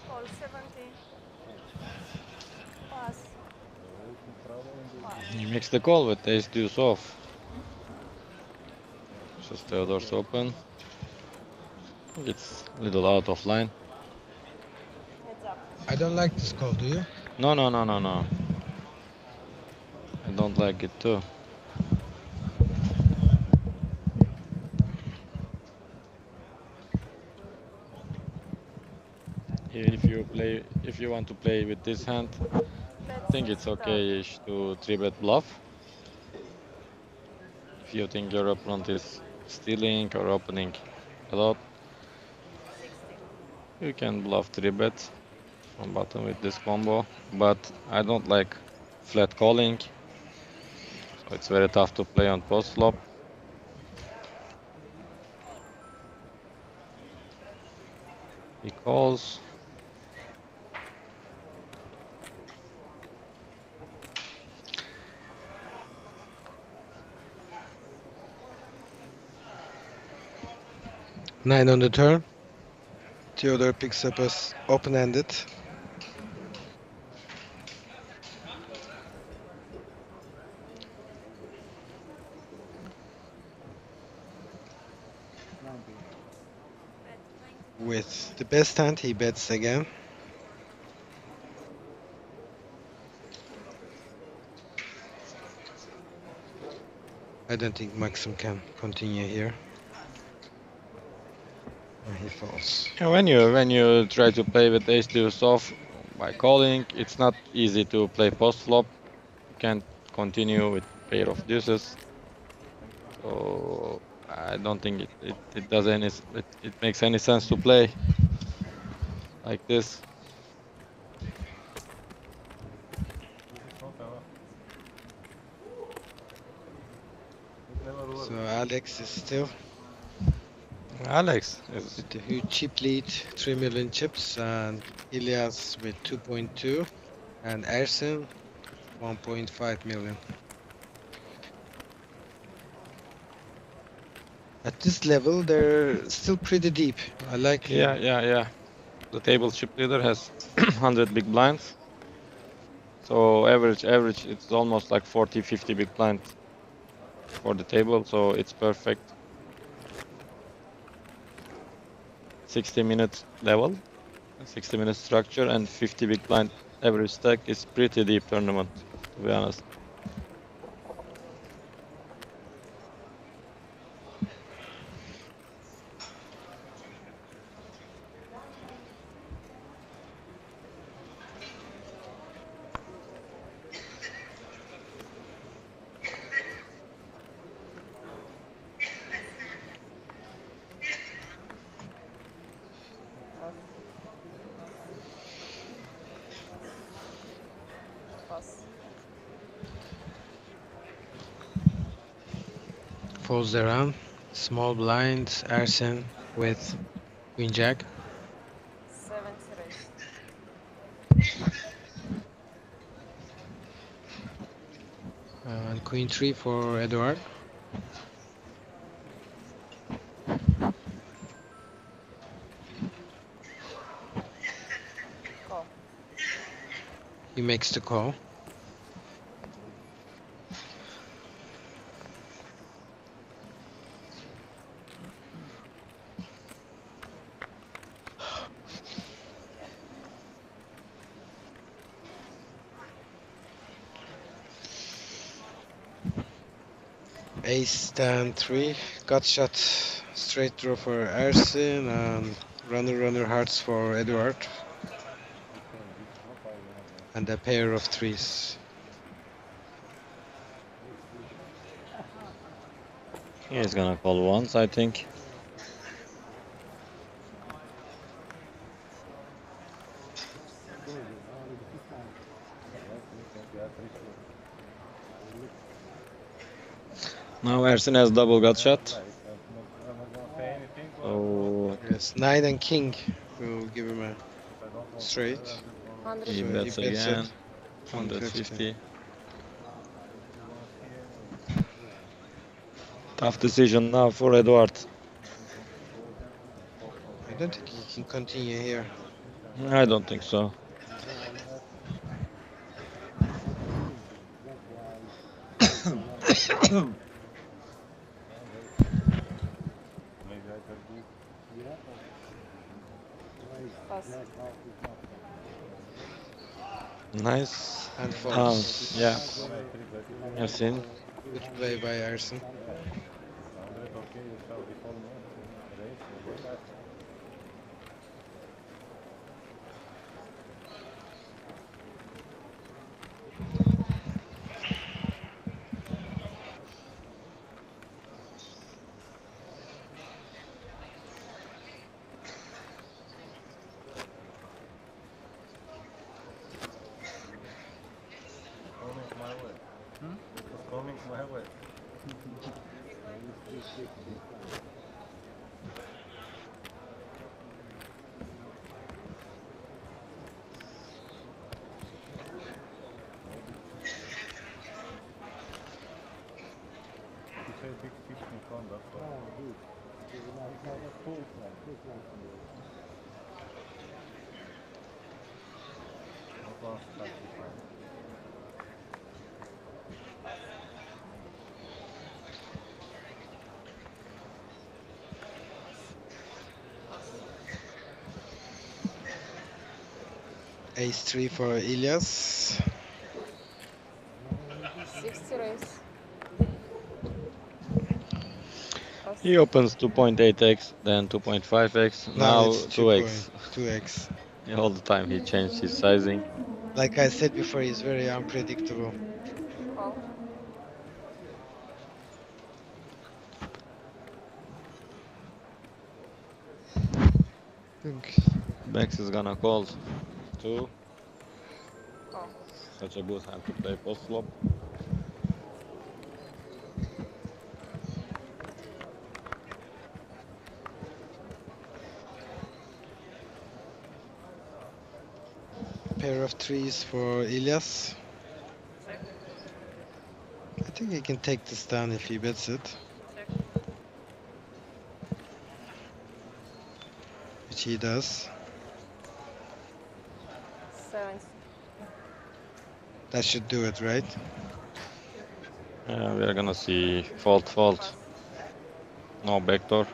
Call 70. Pass. Pass. He makes the call with ace deuce off. Just Theodore's open. It's a little out of line. Heads up. I don't like this call, do you? No. I don't like it too. Here, if you want to play with this hand, I think it's okay-ish to 3-bet bluff. If you think your opponent is stealing or opening a lot, 60. you can bluff 3-bet from bottom with this combo, but I don't like flat calling, so it's very tough to play on post flop. He calls. Nine on the turn. Theodore picks up as open-ended. With the best hand, he bets again. I don't think Maksim can continue here. He falls. Yeah, when you try to play with ace deuce off by calling, it's not easy to play post flop. You can't continue with pair of deuces. So I don't think it does any it makes any sense to play like this. So Alex is still Alex is with a huge chip lead, 3 million chips, and Ilyas with 2.2, and Ersin 1.5 million. At this level, they're still pretty deep. I like. Yeah. The table chip leader has 100 big blinds. So average, it's almost like 40-50 big blind for the table. So it's perfect. 60 minutes level, 60 minutes structure, and 50 big blind average stack is pretty deep tournament, to be honest. Folds around, small blind, Ersin with Queen Jack. 70 raise. And Queen 3 for Edward. Call. He makes the call. Ace stand 3, gut shot, straight draw for Ersin, and runner hearts for Edward. And a pair of 3s. He's gonna call once, I think. Now Ersin has double gut shot. So Yes, knight and king will give him a straight. he So bets he bets again. it 150. Tough decision now for Edward. I don't think he can continue here. I don't think so. Pass. Nice. And false. Yeah. Ersin. Good play by Ersin. Ace 3 for Elias. 60 raise. He opens 2.8x, then 2.5x, now it's 2x. 2x. Yeah, all the time he changed his sizing. Like I said before, he's very unpredictable. Call. Bex is gonna call 2. Call. Such a good hand to play post flop. Pair of 3s for Elias. I think he can take this down if he bets it. Which he does. 70. That should do it, right? Yeah, we are gonna see fault. No backdoor.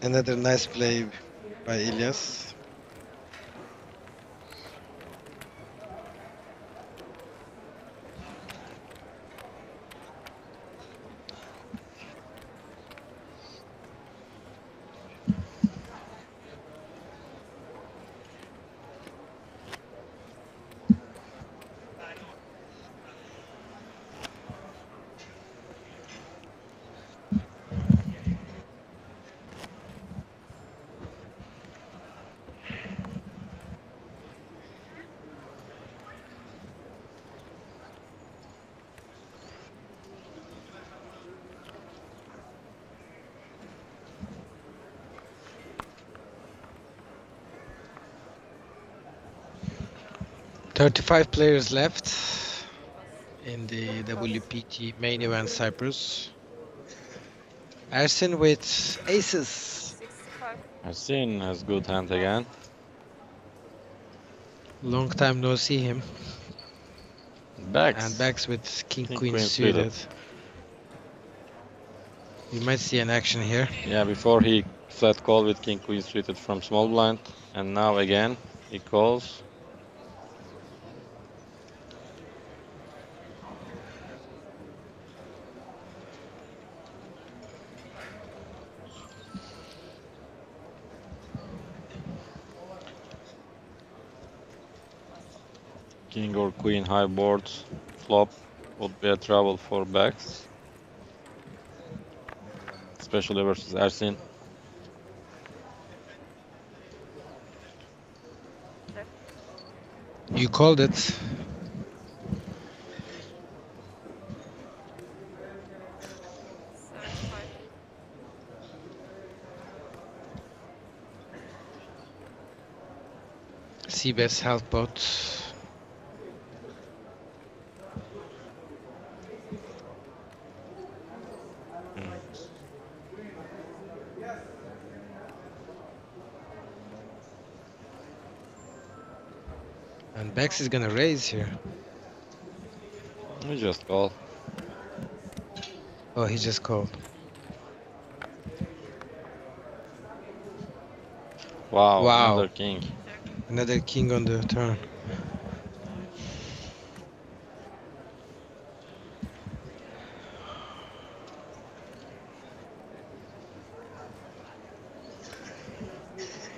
Another nice play by Elias. 35 players left in the WPT main event Cyprus. Ersin with aces. 65. Ersin has good hand again. Long time no see him. Backs. And backs with king queen suited. suited. We might see an action here. Yeah, before he flat call with king queen suited from small blind, and now again he calls. King or queen high boards flop would be a trouble for backs, especially versus Ersin. You called it. Seabest health bot. And Bex is gonna raise here. We just call. Oh, he just called. Wow, Wow. another king. Another king on the turn.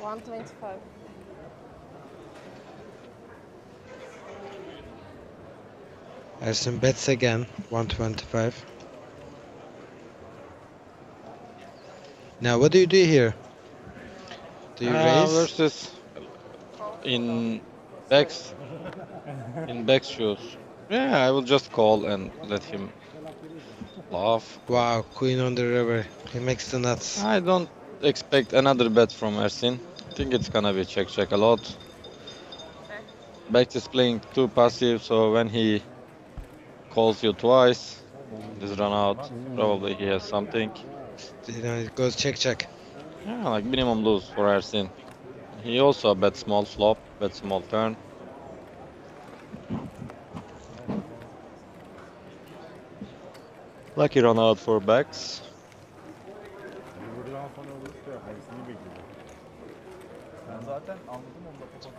$125. Ersin bets again, 125. Now, what do you do here? Do you raise? Versus in Bex shoes. Yeah, I will just call and let him laugh. Wow, queen on the river. He makes the nuts. I don't expect another bet from Ersin. I think it's gonna be check a lot. Bex is playing too passive, so when he calls you twice, this run out, probably he has something. You know, it goes check. Yeah, like minimum lose for Ersin. He also bet small flop, bet small turn. Lucky run out for backs.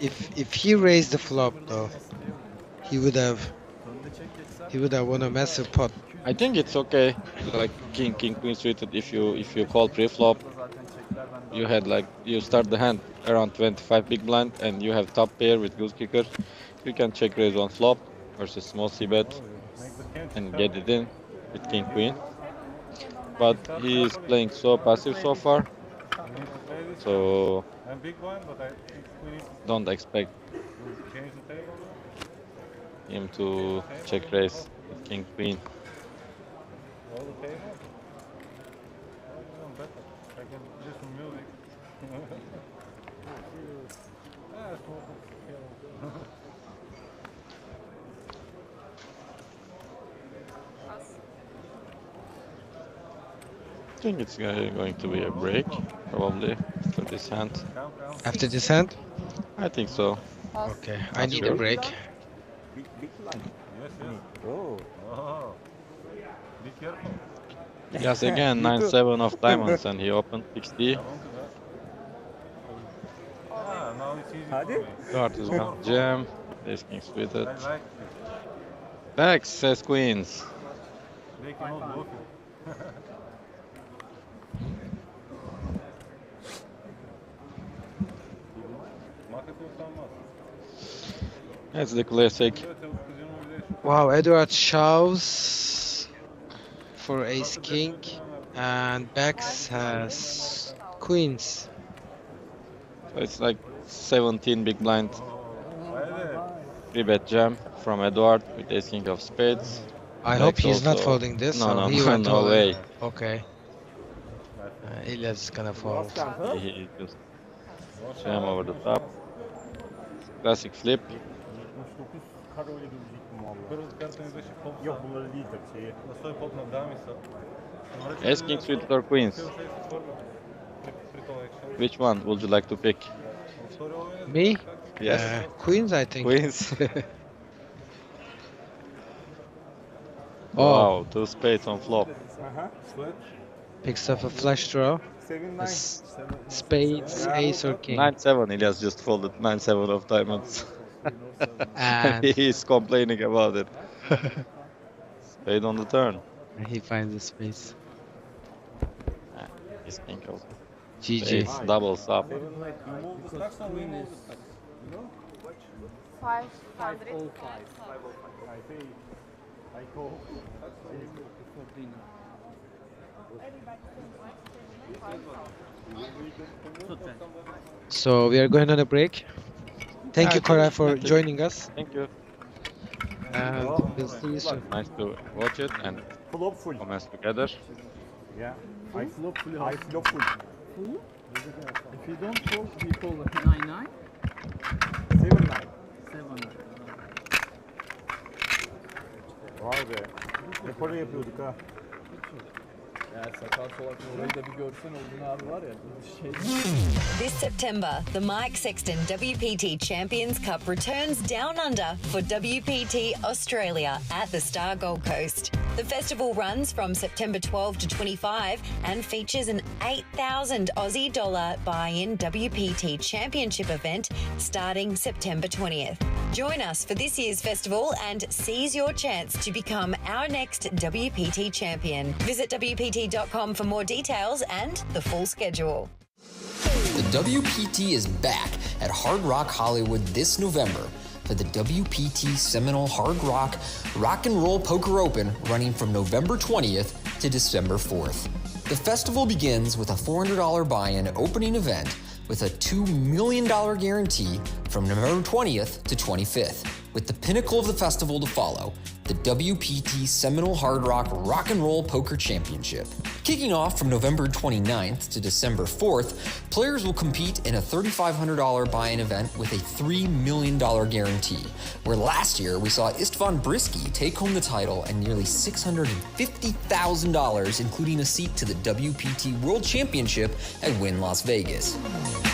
If he raised the flop though, he would have won a massive pot. I think it's okay. Like king queen suited. If you call pre-flop, you had like you start the hand around 25 big blind and you have top pair with goose kicker. You can check raise on flop versus small c bet and get it in with king queen. But he is playing so passive so far, so don't expect him to check raise with king queen. I think it's going to be a break, probably, after this hand. After this hand? I think so. Okay, I need a break. Be careful. Yes, again, 9-7 of diamonds and he opened 60. Now it's easy for me. Card is gonna jam. Ace king suited. Backs says queens. They can all block it. That's the classic. Wow, Edward shoves for ace king and Bex has queens. So it's like 17 big blind. 3-bet jam from Edward with ace king of spades. I hope he's not folding this. No, he went no all in. way. Okay. Ilya's gonna fold. He just jam over the top. Classic flip. kar öyle gelecektim valla. Kırmızı kartın yüzde popsa. Yok bunları değil tabii şeyi. Nasıl popla devam etse. Ace kings with or queens. Which one would you like to pick? Me? Yes. Queens, I think. Queens. Oh. Wow, 2 spades on flop. Picks up a flush draw. Spades, ace or king. 9-7, Elias just folded 9-7 of diamonds. And he's complaining about it. Spade on the turn. he finds the space. He's king also. GG. Spades doubles up. 500. So we are going on a break. Thank you, Koray, for joining us. Thank you. And we'll see you soon. Nice to watch it and comments together. Yeah. I flop full. I flop full. Full? If you don't fold, we fold 9-9. 7-9. 7-9. Vay be. Ne para yapıyorduk ha. Ya sakal solak orayı da bir görsen Odun abi var ya. This September, the Mike Sexton WPT Champions Cup returns down under for WPT Australia at the Star Gold Coast. The festival runs from September 12 to 25 and features an 8,000 Aussie dollar buy-in WPT Championship event starting September 20th. Join us for this year's festival and seize your chance to become our next WPT champion. Visit WPT.com for more details and the full schedule. The WPT is back at Hard Rock Hollywood this November for the WPT Seminole Hard Rock Rock and Roll Poker Open running from November 20th to December 4th. The festival begins with a $400 buy-in opening event with a $2 million guarantee from November 20th to 25th, with the pinnacle of the festival to follow, the WPT Seminole Hard Rock Rock and Roll Poker Championship. Kicking off from November 29th to December 4th, players will compete in a $3,500 buy-in event with a $3 million guarantee, where last year we saw Istvan Brisky take home the title and nearly $650,000, including a seat to the WPT World Championship at Wynn Las Vegas.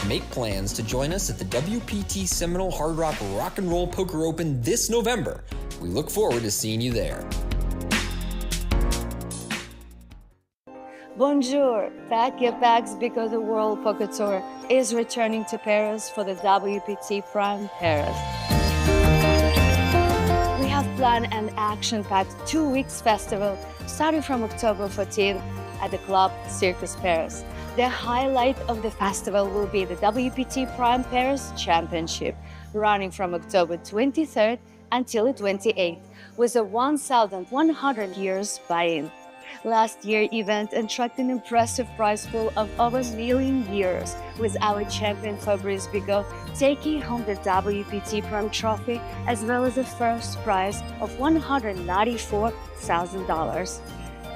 Make plans to join us at the WPT Seminole Hard Rock Rock and Roll Poker Open this November. We look forward to seeing you there. Bonjour! Pack your bags because the World Poker Tour is returning to Paris for the WPT Prime Paris. We have planned an action-packed 2 weeks festival starting from October 14 at the Club Circus Paris. The highlight of the festival will be the WPT Prime Paris Championship, running from October 23rd until the 28th, with a 1,100 years buy-in. Last year's event attracted an impressive prize pool of over $1 million, with our champion Fabrice Bigot taking home the WPT Prime Trophy, as well as the first prize of $194,000.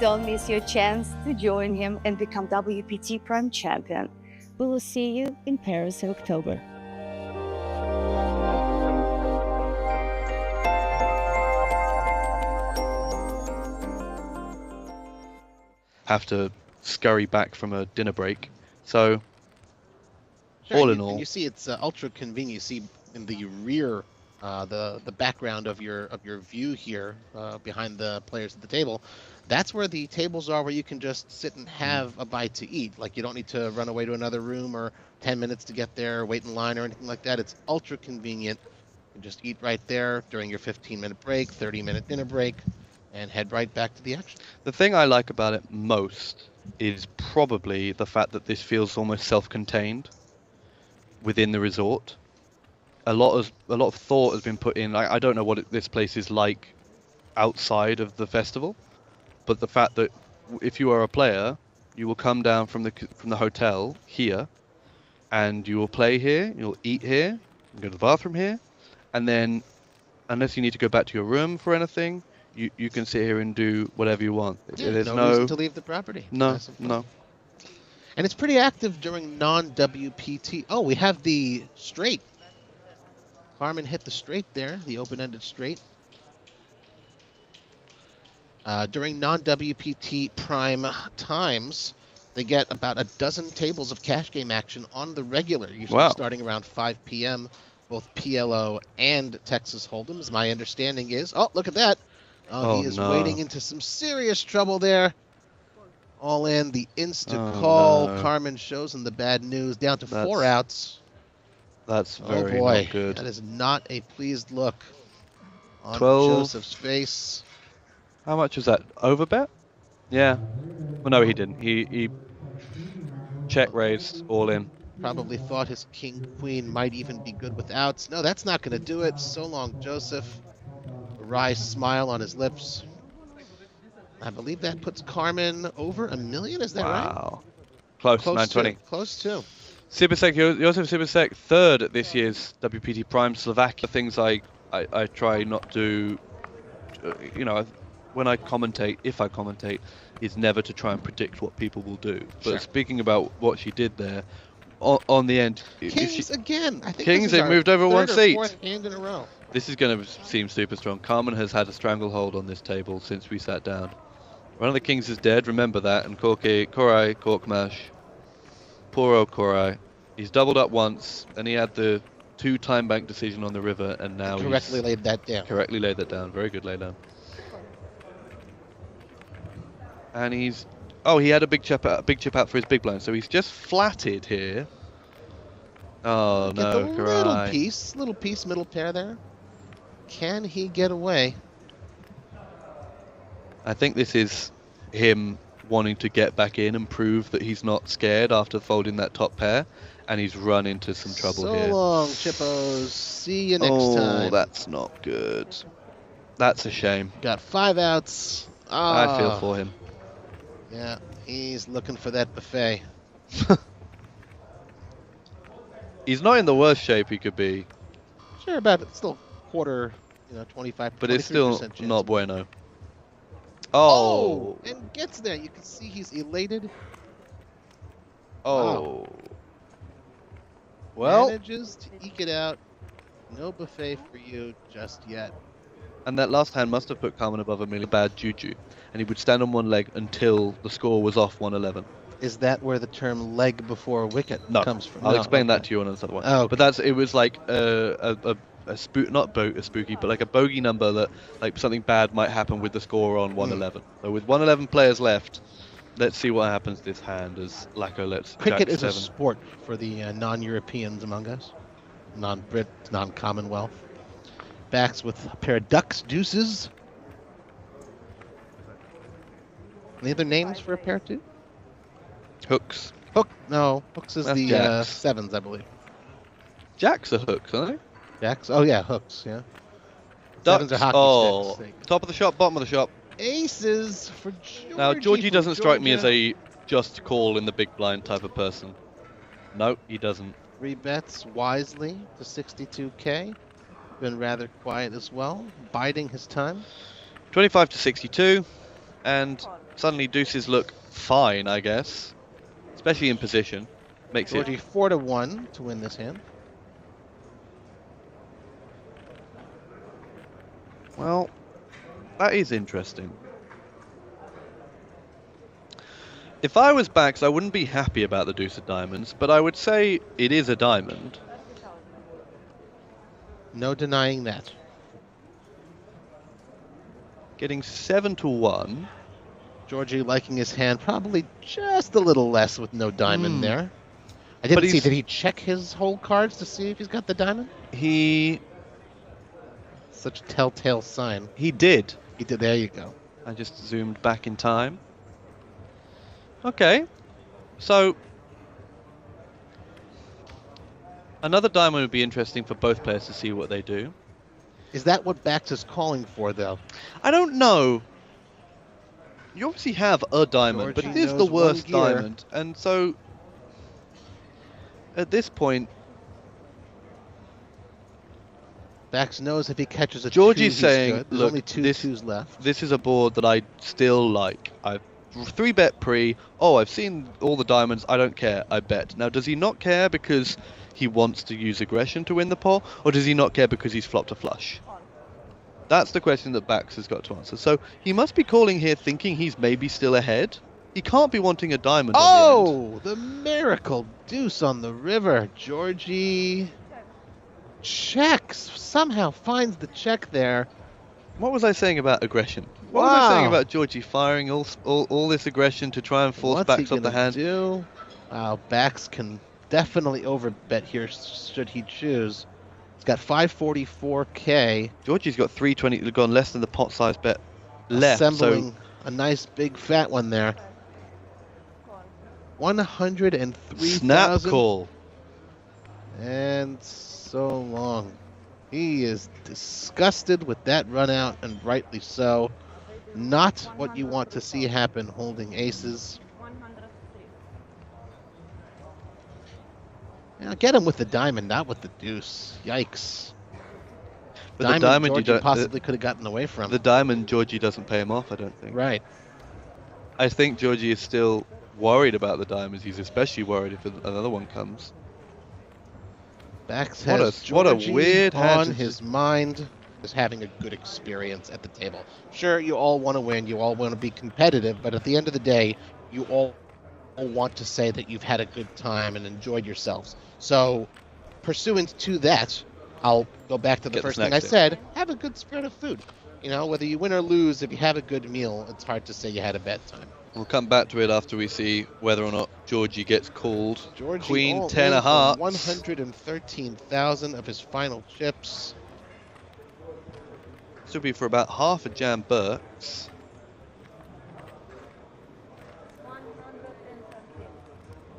Don't miss your chance to join him and become WPT Prime Champion. We will see you in Paris in October. Have to scurry back from a dinner break. So, all in all, you see it's ultra convenient. You see in the rear, the background of your view here behind the players at the table. That's where the tables are, where you can just sit and have a bite to eat. Like, you don't need to run away to another room or 10 minutes to get there, wait in line or anything like that. It's ultra convenient. You can just eat right there during your 15-minute break, 30-minute dinner break, and head right back to the action. the thing I like about it most is probably the fact that this feels almost self-contained within the resort. A lot of thought has been put in. I don't know what this place is like outside of the festival, but the fact that if you are a player, you will come down from the hotel here, and you will play here, you'll eat here, you go to the bathroom here, and then, unless you need to go back to your room for anything, you can sit here and do whatever you want. Yeah, There's no reason to leave the property. No. And it's pretty active during non-WPT. Oh, we have the straight. Carmen hit the straight there, the open-ended straight. During non-WPT prime times, they get about a dozen tables of cash game action on the regular, usually starting around 5 p.m., both PLO and Texas Hold'ems. My understanding is... Oh, look at that. Oh, he is wading into some serious trouble there. All in, the insta-call. No. Carmen shows him the bad news, down to 4 outs. That's very boy. not good. That is not a pleased look on 12. Joseph's face. How much was that? Overbet? Yeah. Well, no, he didn't. He check raised all in. Probably thought his king-queen might even be good with outs. No, that's not going to do it. So long, Joseph. A wry smile on his lips. I believe that puts Carmen over $1 million. Is that right? Wow. Close 920. Close to. Cybersec, Joseph Cybersec, third at this year's WPT Prime Slovakia. Things I try not to, you know, when I commentate, if I commentate, is never to try and predict what people will do. But speaking about what she did there, on the end, Kings again. I think Kings, they've moved over one seat. Fourth hand in a row. This is going to seem super strong. Carmen has had a stranglehold on this table since we sat down. One of the kings is dead, remember that, and Korai, Korkmash. Poor old Korai. He's doubled up once, and he had the 2 time bank decision on the river, and now he's... Correctly laid that down. Correctly laid that down. Very good lay down. And he's... Oh, he had a big chip out for his big blind, so he's just flatted here. Oh, Get no, the Korai. little piece, middle pair there. Can he get away? I think this is him wanting to get back in and prove that he's not scared after folding that top pair, and he's run into some trouble here. So long, Chippos. See you next time. Oh, that's not good. That's a shame. Got 5 outs. I feel for him. Yeah, he's looking for that buffet. He's not in the worst shape he could be. Sure, but it's still quarter, 25%. But it's still chance. not bueno. Oh! And gets there. You can see he's elated. Oh. Wow. Well. Manages to eke it out. No buffet for you just yet. And that last hand must have put Carmen above $1 million. Bad juju. And he would stand on one leg until the score was off 111. Is that where the term leg before wicket comes from? I'll explain that to you on another one. Oh, but it was like a spooky, but like a bogey number that like something bad might happen with the score on 111. So with 111 players left, let's see what happens this hand as Lacko lets Cricket Jack is 7. a sport for the non-Europeans among us, non-Brit, non-Commonwealth. Backs with a pair of ducks, deuces. Any other names for a pair too? Hooks. No, hooks is That's the jacks. sevens, I believe. Jacks are hooks, aren't they? Jacks? Oh yeah, hooks, yeah. Ducks. Sevens are hockey sticks. Top of the shop, bottom of the shop. Aces for Georgie. Now, Georgie from doesn't strike me as Georgia. a just call in the big blind type of person. No, he doesn't. 3 bets wisely to 62K. Been rather quiet as well, biding his time. 25 to 62, and suddenly deuces look fine, I guess. Especially in position. Makes Georgie it 4-1 to win this hand. Well, that is interesting. If I was backs, I wouldn't be happy about the deuce of diamonds, but I would say it is a diamond. No denying that. Getting 7 to 1. Georgie liking his hand probably just a little less with no diamond there. I didn't see. Did he check his whole cards to see if he's got the diamond? Such a telltale sign. He did. He did. There you go. I just zoomed back in time. Okay. So another diamond would be interesting for both players to see what they do. Is that what backs is calling for, though? I don't know. You obviously have a diamond, Georgie but it is the knows one worst gear. diamond. And so, at this point, Backs knows if he catches a Georgie's two, saying, he's good. There's look, only two twos left. This is a board that I still like. 3-bet pre. Oh, I've seen all the diamonds. I don't care. I bet. Now, does he not care because he wants to use aggression to win the pot, or does he not care because he's flopped a flush? That's the question that Bax has got to answer. So he must be calling here thinking he's maybe still ahead. He can't be wanting a diamond on the end. Oh, the miracle deuce on the river. Georgie checks. Somehow finds the check there. What was I saying about aggression? What was I saying about Georgie firing all this aggression to try and force Bax off the hand? Do? Wow, Bax can definitely overbet here should he choose. He's got 544k. Georgie's got 320, gone less than the pot size bet left. Assembling a nice big fat one there. 103,000. Snap call. And so long. He is disgusted with that run out, and rightly so. Not what you want to see happen holding aces. Now get him with the diamond, not with the deuce. Yikes. But the diamond Georgie possibly could have gotten away from. The diamond, Georgie doesn't pay him off, I don't think. Right. I think Georgie is still worried about the diamonds. He's especially worried if another one comes. Bax has what a Georgie weird on hand. his mind. Is having a good experience at the table. Sure, you all want to win, you all want to be competitive, but at the end of the day, you all want to say that you've had a good time and enjoyed yourselves. So, pursuant to that, I'll go back to the first thing I said, have a good spread of food. You know, whether you win or lose, if you have a good meal, it's hard to say you had a bad time. We'll come back to it after we see whether or not Georgie gets called. Georgie Queen 10 of hearts. 113,000 of his final chips. This will be for about half a Jan Burks.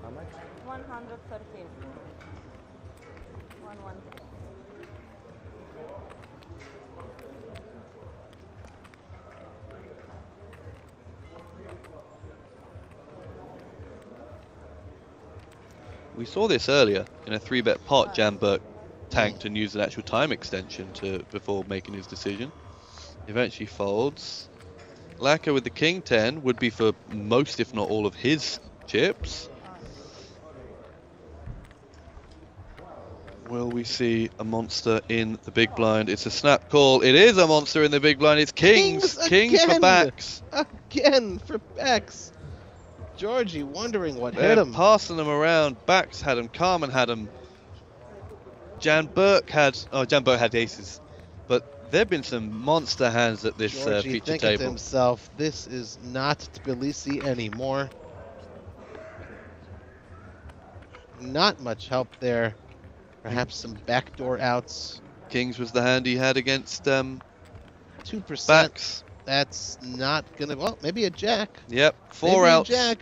How much? 113. 113. We saw this earlier in a 3-bet pot. Jan Burke tanked and used an actual time extension before making his decision. Eventually folds. Lacquer with the King 10 would be for most, if not all, of his chips. Will we see a monster in the big blind? It's a snap call. It is a monster in the big blind. It's Kings. Kings for Bax. Again for Bax. Georgie wondering what They're hit him. Passing them around. Bax had him. Carmen had him. Jan Burke had aces. But there have been some monster hands at this Georgie feature thinking to table. himself, this is not Tbilisi anymore. Not much help there. Perhaps some backdoor outs. Kings was the hand he had against 2%. Bax. That's not gonna. Well, maybe a jack. Yep, four maybe outs. A jack.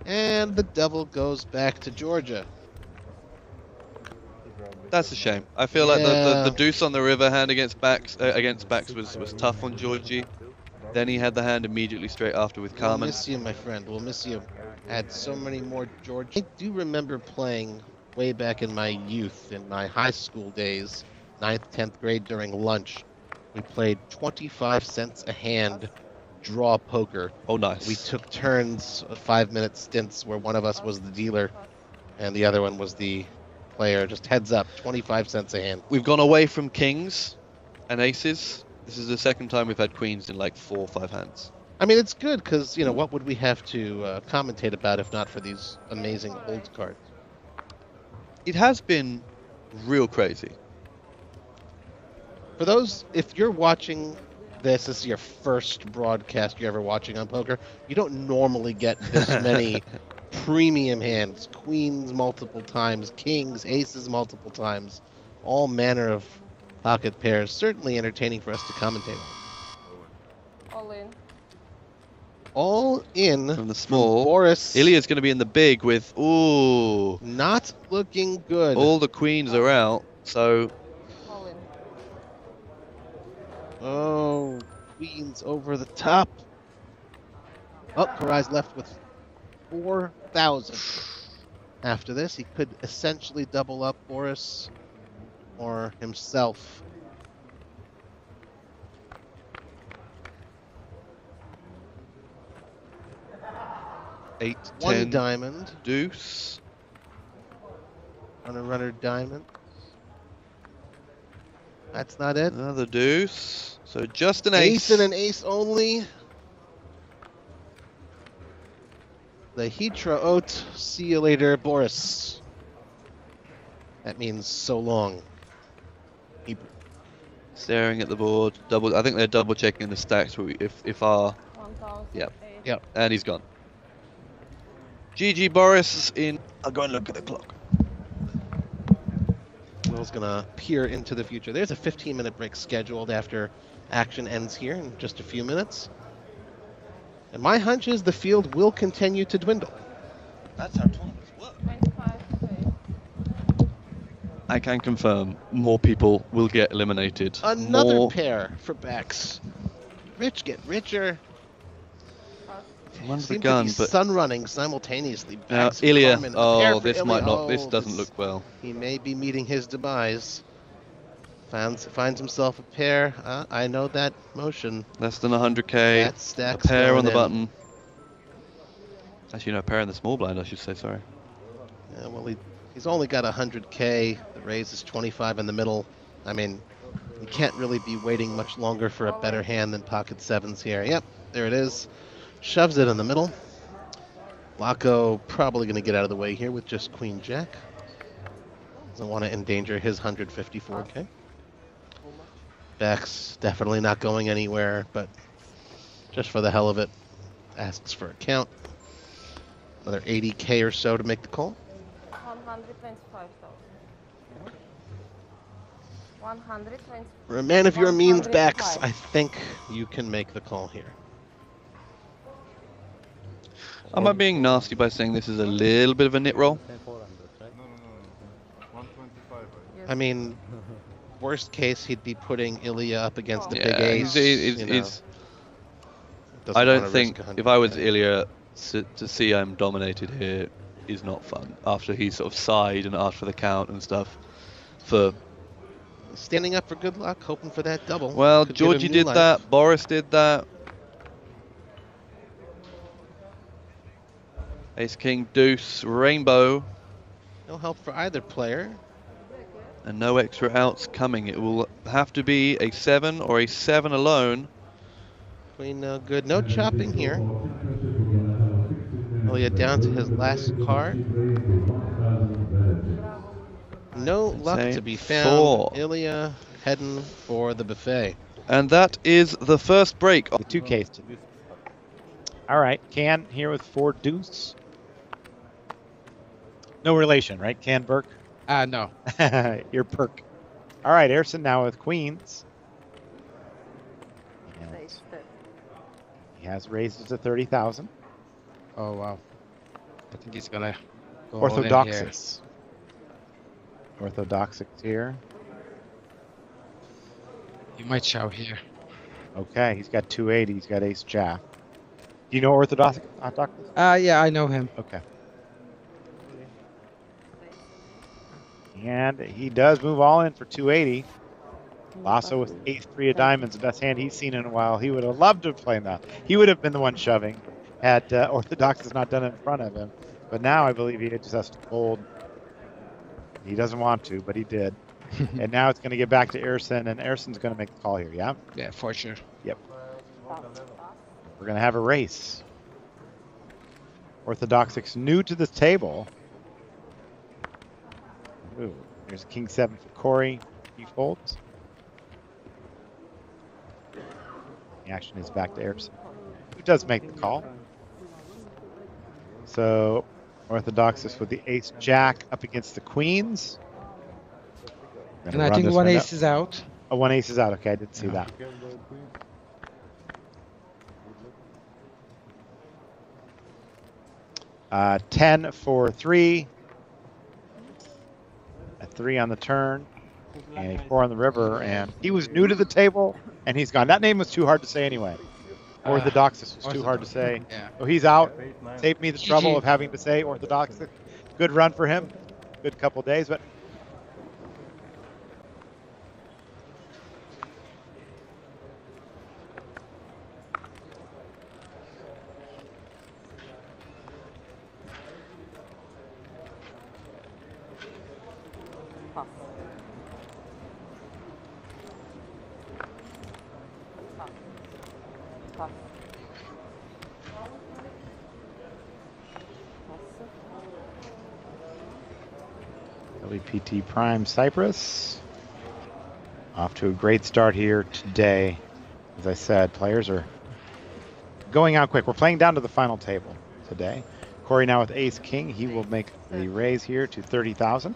And the double goes back to Georgia. That's a shame. I feel like the deuce on the river hand against Bax was tough on Georgie. Then he had the hand immediately straight after with Carmen. We'll miss you, my friend. We'll miss you. Had so many more George. I do remember playing way back in my youth, in my high school days, 9th, 10th grade during lunch. We played 25 cents a hand draw poker. Oh, nice. We took turns, 5-minute stints where one of us was the dealer and the other one was the player. Just heads up, 25 cents a hand. We've gone away from kings and aces. This is the second time we've had queens in like 4 or 5 hands. I mean, it's good because, you know, what would we have to commentate about if not for these amazing old cards? It has been real crazy. For those, if you're watching this is your first broadcast you're ever watching on poker, you don't normally get this many premium hands. Queens multiple times, kings, aces multiple times, all manner of pocket pairs. Certainly entertaining for us to commentate on. All in. All in from the small. Boris. Ilya's going to be in the big with, ooh. Not looking good. All the queens are out, so. All in. Oh, queens over the top. Oh, Karai's left with 4,000. After this, he could essentially double up Boris or himself. 8, One 10, diamond. deuce. Runner, diamond. That's not it. Another deuce. So just an Ace ace. and an ace only. The Hitra Oat. See you later, Boris. That means so long. Hebrew. Staring at the board. I think they're double checking the stacks. If our. Yep. Yep. And he's gone. GG Boris in. I'll go and look at the clock. Will's gonna peer into the future. There's a 15-minute break scheduled after action ends here in just a few minutes. And my hunch is the field will continue to dwindle. That's how tournaments work. I can confirm more people will get eliminated. Another pair for Bex. Rich get richer. One's the Seem gun, to be but sun running simultaneously. now Bex and Ilya. Carmen. A pair Oh, for this Ilya. might not. This Oh, doesn't look well. He may be meeting his demise. Finds himself a pair. I know that motion. Less than 100k. That stack's a pair going on the in. button. Actually, no, a pair in the small blind, I should say. Sorry. Yeah, well, he's only got 100k. The raise is 25 in the middle. I mean, you can't really be waiting much longer for a better hand than pocket sevens here. Yep, there it is. Shoves it in the middle. Laco probably going to get out of the way here with just Queen Jack. Doesn't want to endanger his 154k. Bex definitely not going anywhere, but just for the hell of it, asks for a count. Another 80k or so to make the call. 125,000. 125. For a man of your means, Bex, I think you can make the call here. Am I being nasty by saying this is a little bit of a nit roll? I mean, worst case, he'd be putting Ilya up against the big ace. I don't think if I was Ilya, to see I'm dominated here is not fun. After he sort of sighed and asked for the count and stuff, for standing up for good luck, hoping for that double. Well, Could give him Georgie new did life. that. Boris did that. Ace, King, Deuce, Rainbow. No help for either player. And no extra outs coming. It will have to be a 7 or a 7 alone. Queen no good. No chopping here. Ilya down to his last card. No luck Say to be found. 4. Ilya heading for the buffet. And that is the first break. The 2Ks. All right, Can here with 4 deuce. No relation, right? Can Burke? No. You're Perk. All right, Erson now with queens. And he has raised it to 30,000. Oh, wow. I think he's going to go all in here. Orthodoxus. Orthodoxic here. He might shout here. Okay, he's got 280. He's got ace jack. Do you know Orthodox? Yeah, I know him. Okay. And he does move all in for 280. Lasso with ace-3 of diamonds, the best hand he's seen in a while. He would have loved to have played that. He would have been the one shoving had Orthodoxus not done it in front of him. But now I believe he just has to fold. He doesn't want to, but he did. And now it's going to get back to Erson, and Erson's going to make the call here, yeah? Yeah, for sure. Yep. We're going to have a race. Orthodoxics new to the table. Ooh, there's King 7 for Corey. He folds. The action is back to Erson, who does make the call. So Orthodoxus with the ace jack up against the queens. And I think one ace is out. Oh, one ace is out. Okay, I didn't see that. 10 for 3. A 3 on the turn. And a 4 on the river. And he was new to the table, and he's gone. That name was too hard to say anyway. Orthodoxus was too hard to say. Yeah. So he's out. Saved me the trouble of having to say Orthodoxus. Good run for him. Good couple days, but Pass. Pass. Pass. WPT Prime Cyprus. Off to a great start here today. As I said, players are going out quick. We're playing down to the final table today. Corey now with Ace King. He will make the raise here to 30,000.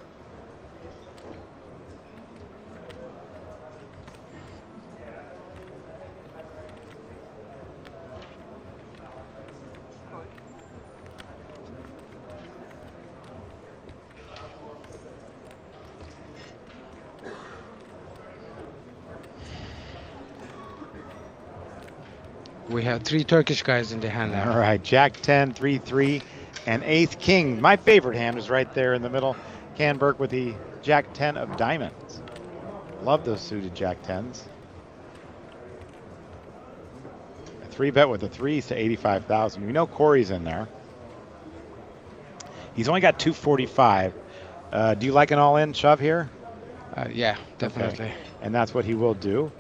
We have 3 Turkish guys in the hand now. All right, Jack 10, 3-3, and Ace King. My favorite hand is right there in the middle. Canberg with the Jack 10 of diamonds. Love those suited Jack 10s. A 3-bet with the 3s to 85,000. We know Corey's in there. He's only got 245. Do you like an all-in shove here? Yeah, definitely. Okay. And that's what he will do.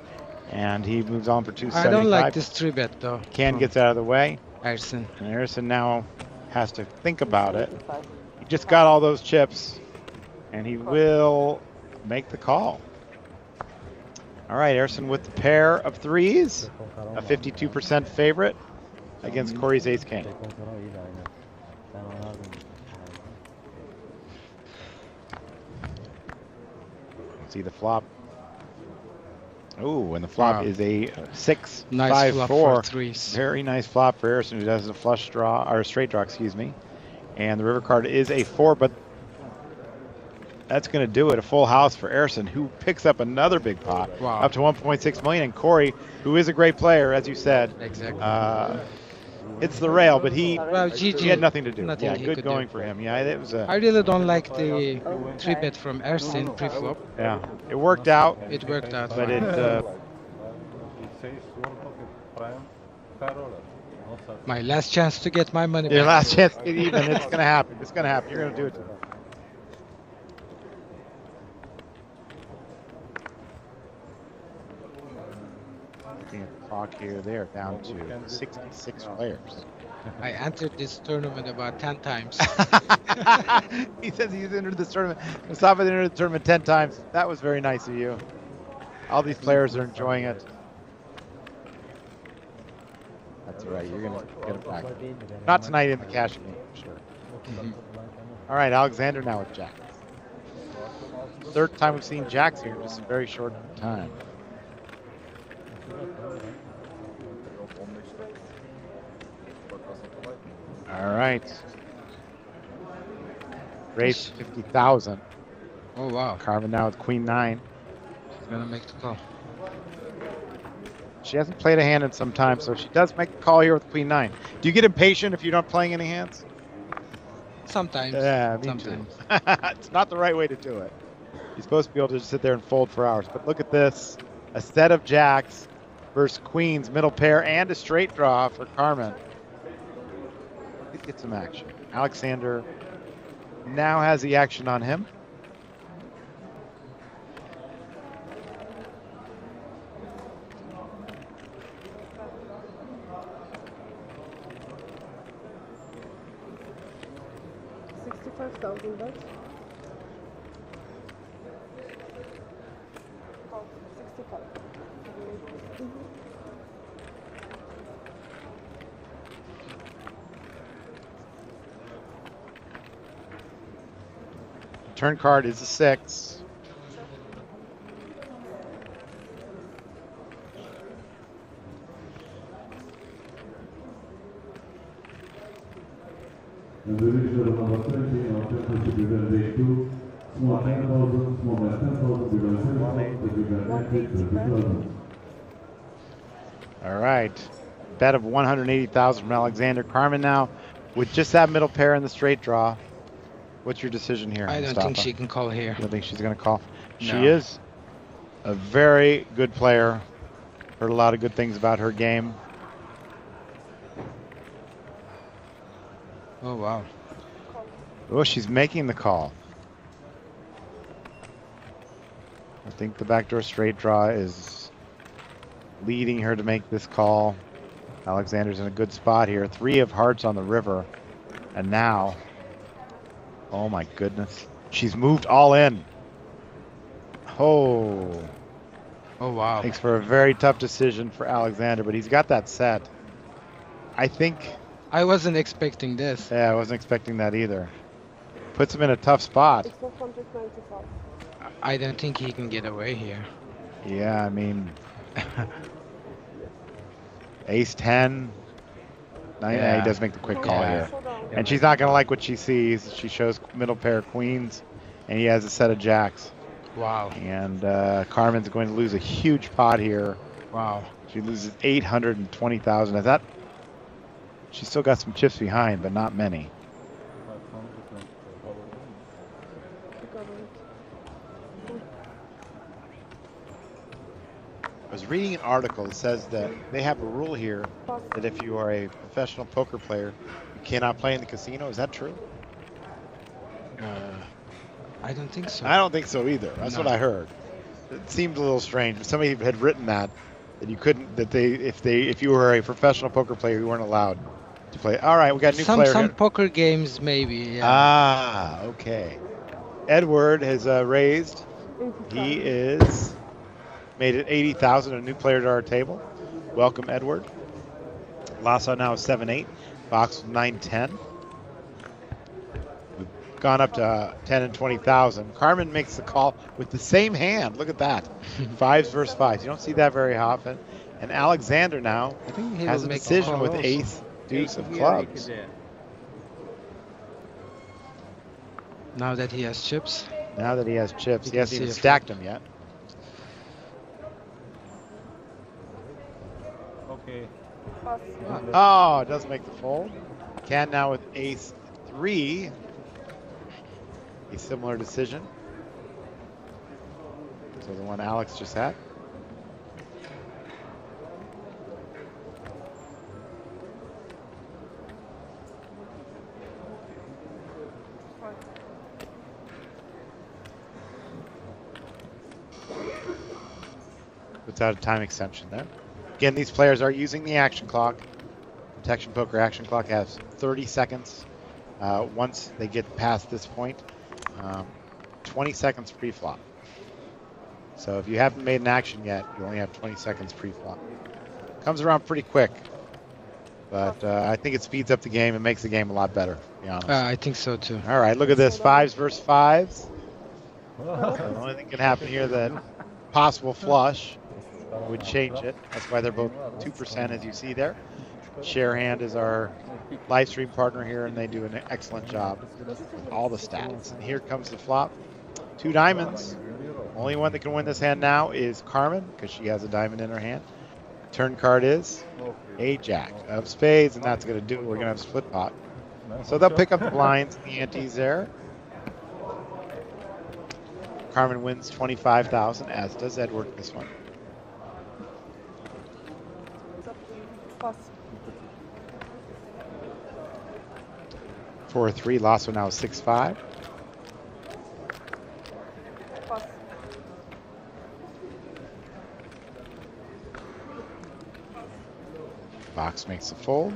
And he moves on for 275. I don't like this 3-bet though. Can gets out of the way. Ersin. And Ersin now has to think about it. He just got all those chips, and he will make the call. All right, Ersin with the pair of 3s, a 52% favorite against Corey's Ace King. See the flop. Oh, and the flop is a 6, nice 5, flop 4. for 3s. Very nice flop for Ersin, who does a flush draw, or a straight draw, excuse me. And the river card is a 4, but that's going to do it. A full house for Ersin, who picks up another big pot, up to 1.6 million. And Corey, who is a great player, as you said, exactly. It's the rail, but he had nothing to do. Nothing yeah, good going for him. Yeah, it was a. I really don't like the 3-bet from Ersin pre-flop. Yeah, it worked out. It worked out. But it. My last chance to get my money Your back. last chance to get even. It's going to happen. It's going to happen. You're going to do it. Clock here, they're down to 66 players. I entered this tournament about 10 times. He says he's entered this tournament. Mustafa entered the tournament 10 times. That was very nice of you. All these players are enjoying it. That's all right. You're going to get it back. Not tonight in the cash game, for sure. All right, Alexander now with Jack. Third time we've seen Jacks here in just a very short time. All right. Race 50,000. Oh, wow. Carvin now with Queen 9. She's going to make the call. She hasn't played a hand in some time, so she does make the call here with Queen 9. Do you get impatient if you're not playing any hands? Sometimes. Yeah, me too. It's not the right way to do it. You're supposed to be able to just sit there and fold for hours. But look at this. A set of jacks versus queens, middle pair, and a straight draw for Carmen. Let's get some action. Alexander now has the action on him. $65,000. Oh, 65. Turn card is a 6. All right. Bet of 180,000 from Alexander. Carmen now with just that middle pair in the straight draw. What's your decision here? I don't Mustafa? think she can call here. You don't think she's going to call? No. She is a very good player. Heard a lot of good things about her game. Oh, wow. Oh, she's making the call. think the backdoor straight draw is leading her to make this call. Alexander's in a good spot here. 3 of hearts on the river. And now, oh my goodness, she's moved all in. Oh. Oh, wow. Makes for a very tough decision for Alexander, but he's got that set. I think... I wasn't expecting this. Yeah, I wasn't expecting that either. Puts him in a tough spot. It's 495. I don't think he can get away here. Yeah, I mean... Ace 10. Yeah, he does make the quick call here. And she's not going to like what she sees. She shows middle pair of queens, and he has a set of jacks. Wow. And Carmen's going to lose a huge pot here. Wow. She loses 820,000. Is that? She's still got some chips behind, but not many. I was reading an article that says that they have a rule here that if you are a professional poker player, you cannot play in the casino. Is that true? I don't think so. I don't think so either. That's what I heard. It seemed a little strange. Somebody had written that you couldn't, that if you were a professional poker player, you weren't allowed to play. All right, we got a new player. Some poker games, maybe. Yeah. Ah, okay. Edward has raised. He is made it 80,000. A new player to our table. Welcome, Edward. Lasso now is 7-8. Box 9-10. We've gone up to 10 and 20,000. Carmen makes the call with the same hand. Look at that. 5s versus 5s. You don't see that very often. And Alexander now has a decision with ace, deuce of clubs. Now that he has chips. Now that he has chips. He hasn't even stacked them yet. Okay. Oh, it does make the fold. Can now with ace 3. A similar decision to the one Alex just had. Without a time extension there. Again, these players are using the action clock. Protection Poker action clock has 30 seconds. Once they get past this point, 20 seconds pre-flop. So if you haven't made an action yet, you only have 20 seconds pre-flop. Comes around pretty quick, but I think it speeds up the game and makes the game a lot better, to be honest. I think so too. All right, look at this, 5s versus 5s. The only thing can happen here that possible flush would change it. That's why they're both 2%, as you see there. Sharehand is our live stream partner here, and they do an excellent job with all the stats. And here comes the flop. 2 diamonds. Only one that can win this hand now is Carmen, because she has a diamond in her hand. Turn card is a jack of spades, and that's going to do it. We're going to have split pot. So they'll pick up the blinds and the antes there. Carmen wins 25,000, as does Edward this one. For 3, Lasso now is 6-5. Box makes a fold.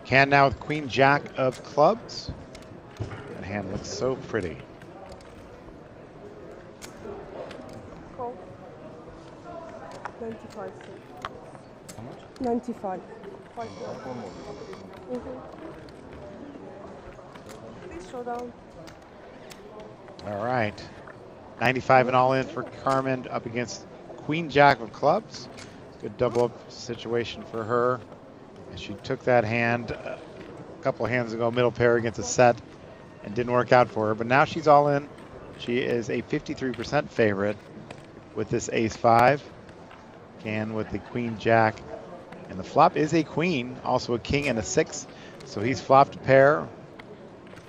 Can now with Queen Jack of clubs. That hand looks so pretty. Call. 95. How much? 95. 5 Please show down. All right. 95 and all in for Carmen up against Queen Jack of clubs. Good double up situation for her. And she took that hand a couple of hands ago, middle pair against a set, and didn't work out for her. But now she's all in. She is a 53% favorite with this ace-5. Can with the Queen Jack. And the flop is a queen, also a king and a 6. So he's flopped a pair.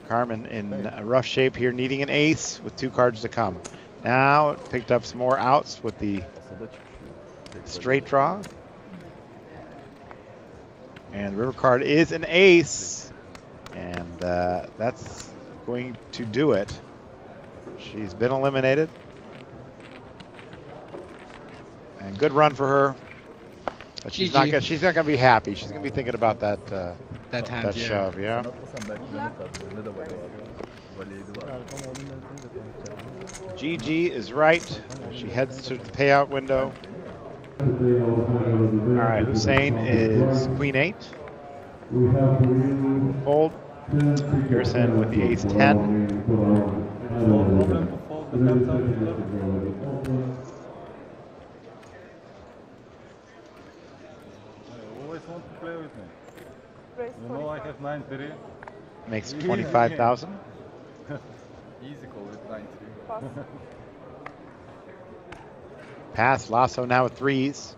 Carmen in a rough shape here, needing an ace with 2 cards to come. Now it picked up some more outs with the straight draw. And the river card is an ace. And that's going to do it. She's been eliminated. And good run for her. But she's not gonna be happy. She's gonna be thinking about that that hand, shove, yeah. GG is right. She heads to the payout window. All right, Hussein is queen 8. Fold. Pearson with the ace 10. Want to play with me? You know I have 9-3. Makes 25,000. Easy call with 9-3. Pass. Lasso now with 3s.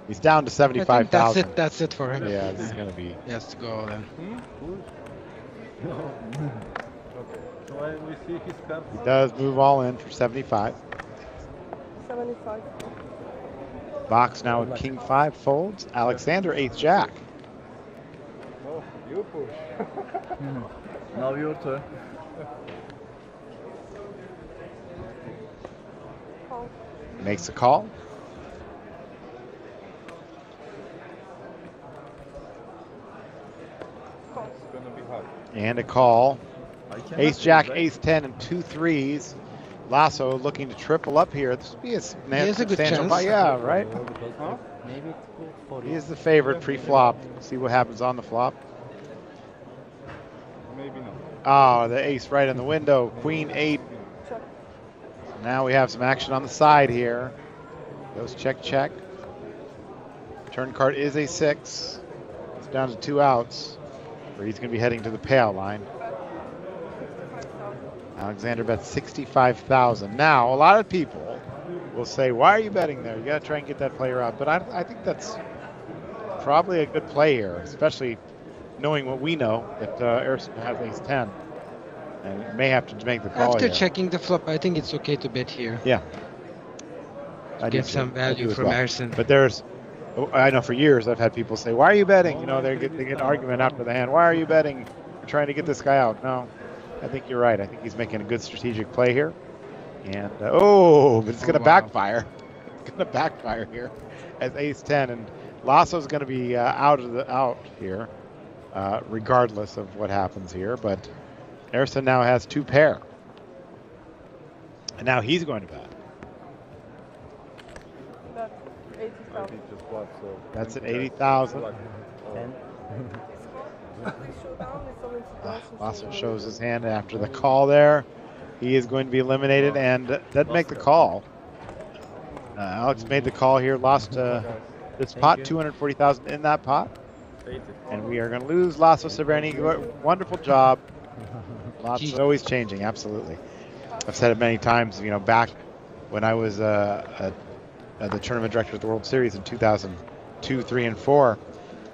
He's down to 75,000. That's it for him. Yeah, this is gonna be. He has to go then. Okay. So we see his cards. He does move all in for 75. 75. Box now with king 5 folds. Alexander ace jack. Oh, you push. Now your turn. Makes a call. It's gonna be hard. And a call. Ace jack, ace 10, and 2 3s. Lasso looking to triple up here. This would be a substantial buy. Yeah, right? Huh? Maybe it's good for He is the favorite pre-flop. See what happens on the flop. Maybe not. Oh, the ace right in the window. Queen 8. Now we have some action on the side here. Goes check, check. Turn card is a 6. It's down to 2 outs, where he's going to be heading to the payout line. Alexander bets 65,000. Now, a lot of people will say, why are you betting there? You got to try and get that player out. But I think that's probably a good play here, especially knowing what we know, that Erson has ace 10. And may have to make the call After here. checking the flop, I think it's okay to bet here. Yeah. To get some value from Erson. But I know for years I've had people say, why are you betting? You know, they get an argument after the hand. Why are you betting? You're trying to get this guy out. No, I think you're right. I think he's making a good strategic play here. And, but it's going to backfire. It's going to backfire here as ace 10. And Lasso's going to be out here, regardless of what happens here. But Erson now has 2 pair. And now he's going to bet. That's 80,000. That's at 80,000. Lasso shows his hand after the call there. He is going to be eliminated and doesn't make the call. Alex made the call here, lost this pot, 240,000 in that pot. And we are going to lose Lasso Severny. Wonderful job. Lots always changing, absolutely. I've said it many times, you know, back when I was the tournament director of the World Series in 2002, 3, and 4.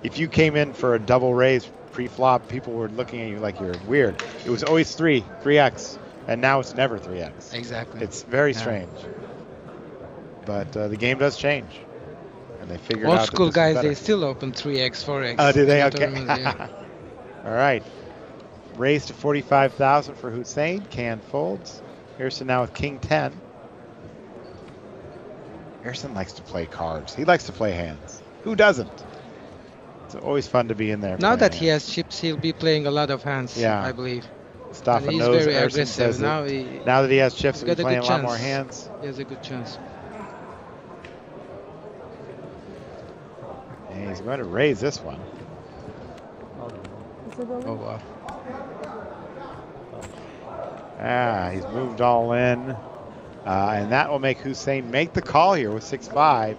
If you came in for a double raise pre-flop, people were looking at you like you're weird. It was always 3x, and now it's never 3x. Exactly. It's very strange. But the game does change. And they figured out Old that school this is guys, better. they still open 3x, 4x. Oh, do they? Okay. Yeah. All right. Raise to 45,000 for Hussein. Can folds. Erson now with king 10. Erson likes to play cards. He likes to play hands. Who doesn't? It's always fun to be in there. Now that he has chips, he'll be playing a lot of hands, I believe. Mustafa and he's knows very Erson aggressive. says Now, now that he has chips, he'll be playing a lot more hands. He has a good chance. And he's going to raise this one. Oh, wow. He's moved all in. And that will make Hussein make the call here with 6-5.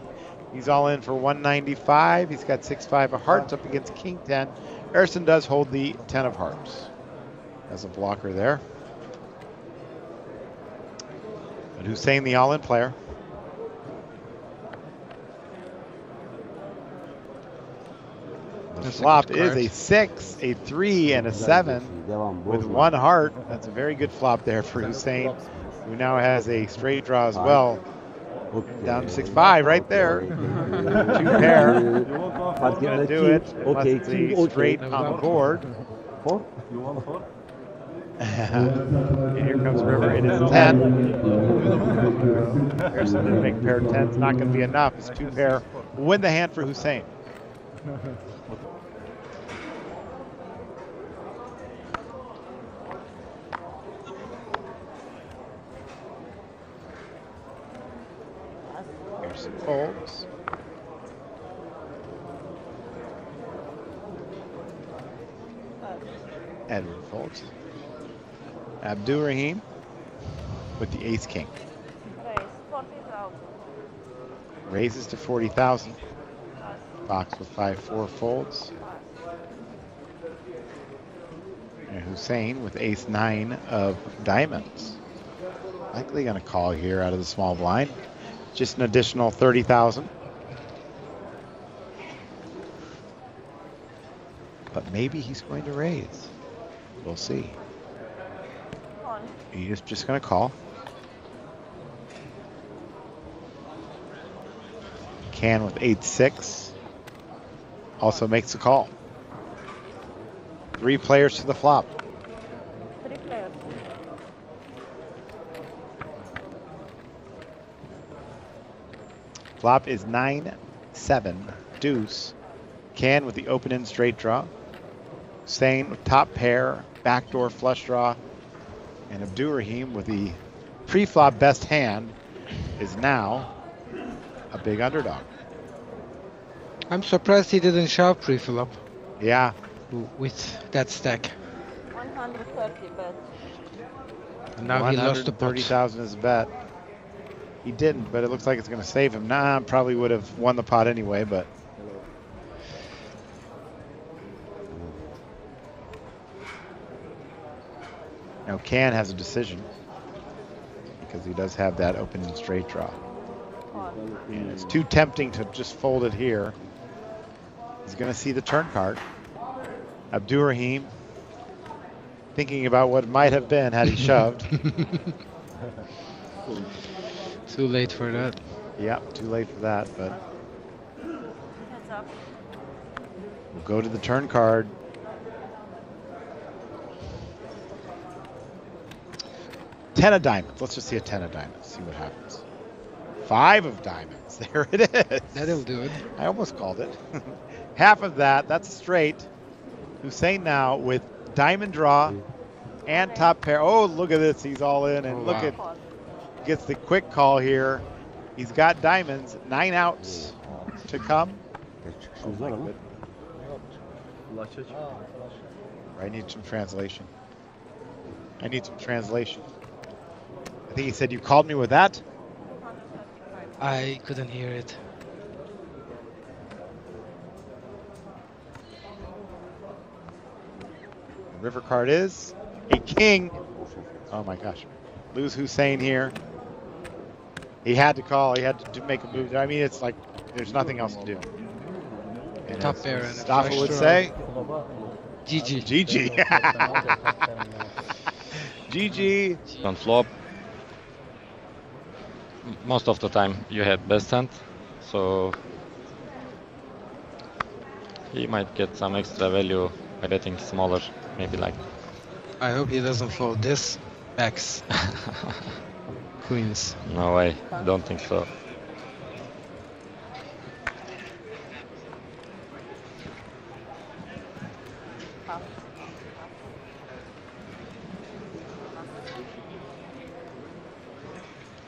He's all in for 195. He's got 6-5 of hearts up against king 10. Erson does hold the 10 of hearts as a blocker there. But Hussein, the all-in player. The That's a flop good is card. a 6, a 3, and a 7 with 1 heart. That's a very good flop there for Hussein, who now has a straight draw as well. Down to 6-5 right there. 2 pair. That's going to do it unless it's a straight on the board. And here comes River. It is 10. There's some to make pair 10's not going to be enough. It's 2 pair. Will win the hand for Hussein. Here's some folds. Edward folds. Abdurrahim with the ace king. Raise 40,000. Raises to 40,000. Box with 5-4 folds. And Hussein with ace 9 of diamonds. Likely going to call here out of the small blind. Just an additional 30,000. But maybe he's going to raise. We'll see. He's just going to call. Can with 8-6. Also makes the call. 3 players to the flop. 3 players. Flop is 9-7 deuce. Can with the open end straight draw. Hussein with top pair, backdoor flush draw. And Abdurrahim with the pre-flop best hand is now a big underdog. I'm surprised he didn't shove pre-flop. Yeah. With that stack. 130 bet. And now he lost the pot. 130,000 is a bet. He didn't, but it looks like it's going to save him. Nah, probably would have won the pot anyway, but. Now Can has a decision because he does have that open and straight draw. And it's too tempting to just fold it here. He's going to see the turn card. Abdurrahim thinking about what might have been had he shoved. Too late for that. Yep, too late for that, but Heads up. we'll go to the turn card. Ten of diamonds. Let's just see a 10 of diamonds. See what happens. 5 of diamonds. There it is. That'll do it. I almost called it. Half of that. That's straight. Hussein now with diamond draw and top pair. Oh, look at this. He's all in. And look at, gets the quick call here. He's got diamonds. 9 outs to come. Oh my goodness. I need some translation. I need some translation. I think he said, you called me with that? I couldn't hear it. The river card is a king. Oh my gosh. Lose Hussein here. He had to call. He had to make a move. I mean, it's like there's nothing else to do. And Top pair and a Staffa flush would draw. say, GG. GG. GG. On flop, most of the time you had best hand, so he might get some extra value by betting smaller, maybe like. I hope he doesn't fold this. X. Queens. No way, don't think so.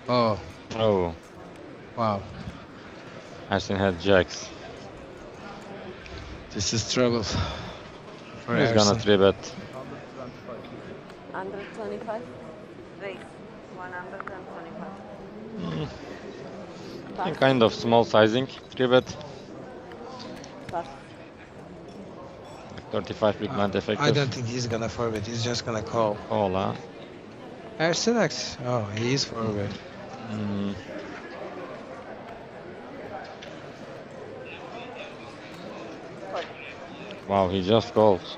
Oh. Oh. Wow. Arsene had jacks. This is trouble. For He's gonna Arsene. 3-bet. 125. Raise. 125. Kind of small sizing, 3-bet. Pass. 35 big blind effective. I don't think he's gonna forward. He's just gonna call. Call, huh? Arsene X. Oh, he is forward. Mm. Wow, he just calls.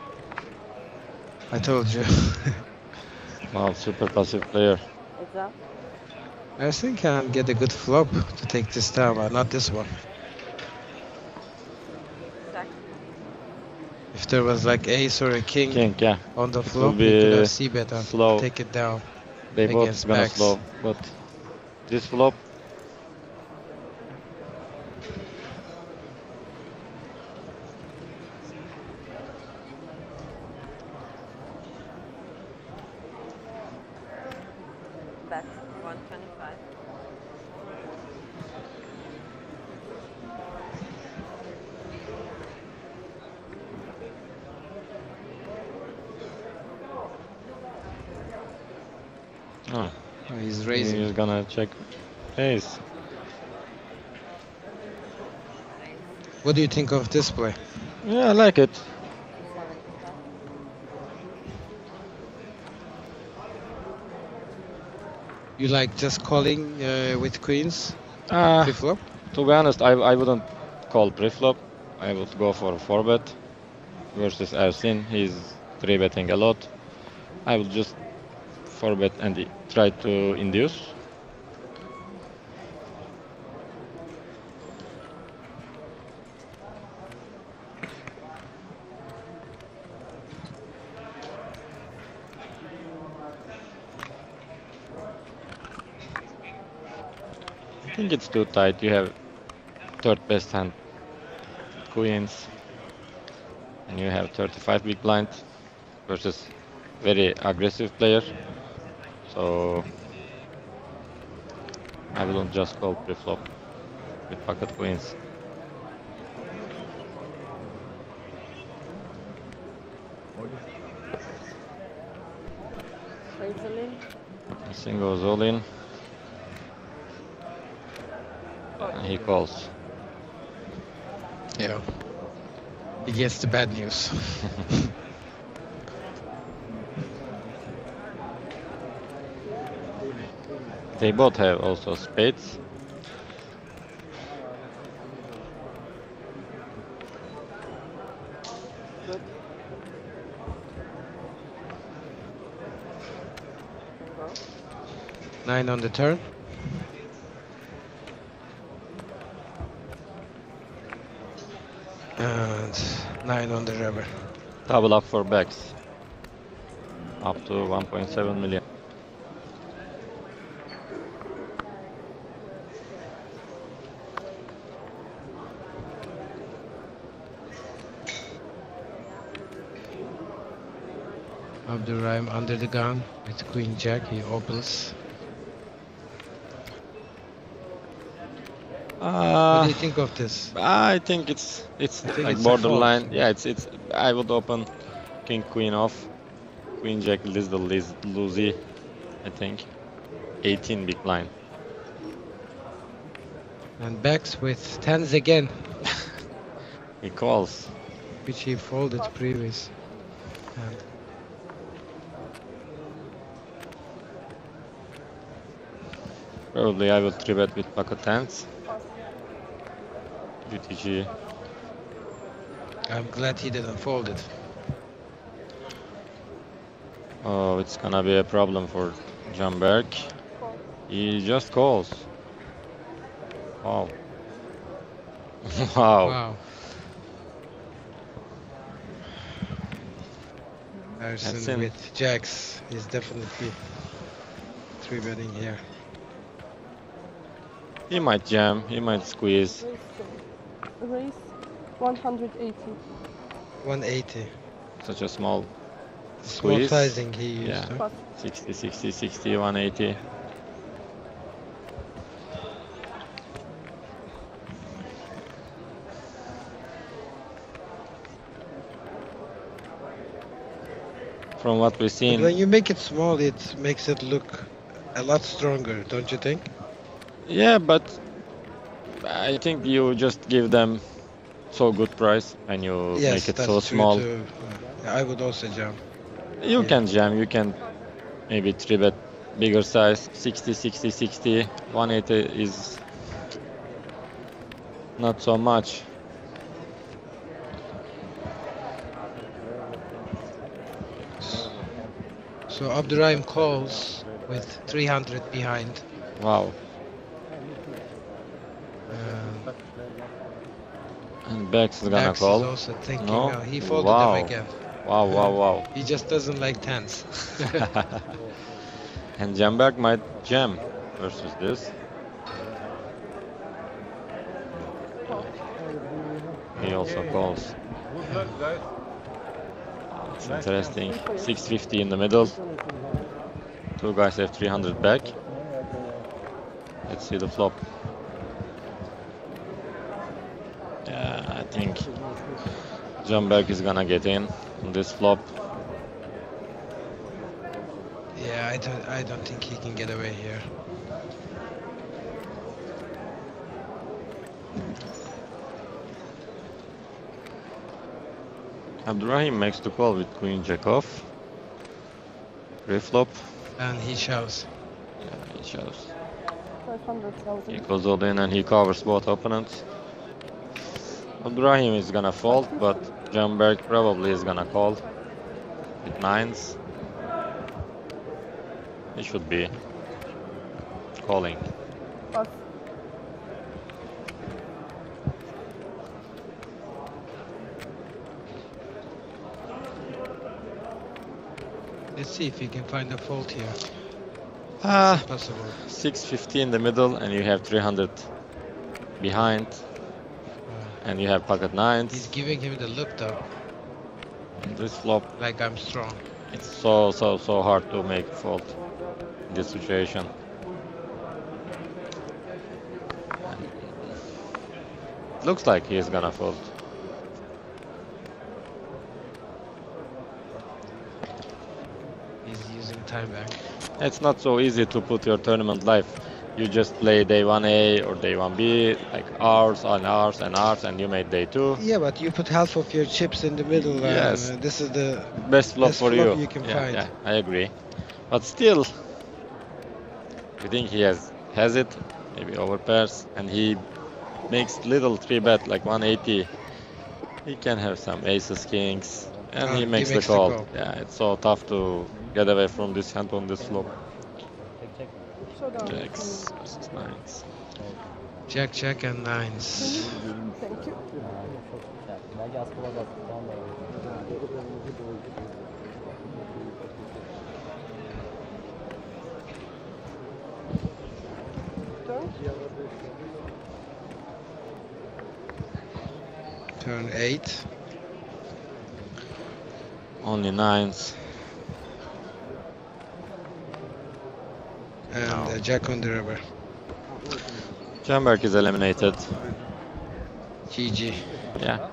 I told you. Wow, super passive player. It's up. I think I'll get a good flop to take this down, but not this one. Check. If there was like ace or a king, Yeah. on the It flop, will we could be have c-bet and slow. take it down. They both against gonna backs. slow, but this flop. Bet 125. Oh, he's raising. He's gonna check ace. What do you think of this play? Yeah, I like it. You like just calling with queens pre-flop? To be honest, I wouldn't call pre-flop. I would go for 4-bet versus Ersin. He's 3-betting a lot. I would just 4-bet and try to induce. I think it's too tight. You have third best hand queens and you have 35 big blind versus very aggressive player. So I wouldn't just call pre-flop with pocket queens. Everything goes all in. And he calls. Yeah. He gets the bad news. They both have also spades. Good. Go. 9 on the turn. And 9 on the river. Double up for backs. Up to 1.7 million. Abdurrahim under the gun with queen jack. He opens. What do you think of this? I think it's like borderline. Yeah, it's. I would open king queen off, queen jack little losey. I think 18 big blind. And backs with tens again. He calls. Which he folded previous. And probably I will 3-bet with pocket tens. UTG. I'm glad he didn't fold it. Oh, it's gonna be a problem for Jamberg. He just calls. Wow. Wow. Wow. Ersin with jacks is definitely 3-betting here. He might jam, he might squeeze. Raise 180. 180. Such a small Small squeeze. sizing he used. Yeah. Huh? 60, 60, 60, 180. From what we've seen. But when you make it small, it makes it look a lot stronger, don't you think? Yeah, but I think you just give them so good price and you Yes, make it that's so true small. too. I would also jump. You can jam, you can maybe 3-bet bigger size, 60, 60, 60, 180 is not so much. So Abdurrahim calls with 300 behind. Wow. And Bex is gonna Bex call. is also thinking, No? he folded Wow. them again. Wow, wow, wow. He just doesn't like tens. And Jamberg might jam versus this. He also calls. Good luck, guys. It's interesting. 650 in the middle. Two guys have 300 back. Let's see the flop. Yeah, I think Jamberg is gonna get in on this flop. Yeah, I don't think he can get away here. Abdurrahim makes the call with Queen Jack off. Pre-flop. And he shows. Yeah, he shows. 500,000. He goes all in and he covers both opponents. Abdurrahim is gonna fold, but Jamberg probably is gonna call with nines. He should be calling. Pass. Let's see if he can find a fault here. Possible. 650 in the middle, and you have 300 behind, and you have pocket nines. He's giving him the look though. This flop, like I'm strong. It's so hard to make fault in this situation. And looks like he's gonna fold. He's using time back. It's not so easy to put your tournament live. You just play day 1A or day 1B, like hours and hours and hours, and you made day 2. Yeah, but you put half of your chips in the middle. Yes. This is the best flop for you. you can Yeah, find. yeah, I agree. But still, you think he has it, maybe overpairs, and he makes little 3-bet like 180. He can have some aces, kings, and he makes the call. Yeah, it's so tough to get away from this hand on this flop. Jacks versus nines. Jack and nines. Thank you. Turn 8. Only nines. And Jack on the river. Jamberg is eliminated. GG. Yeah.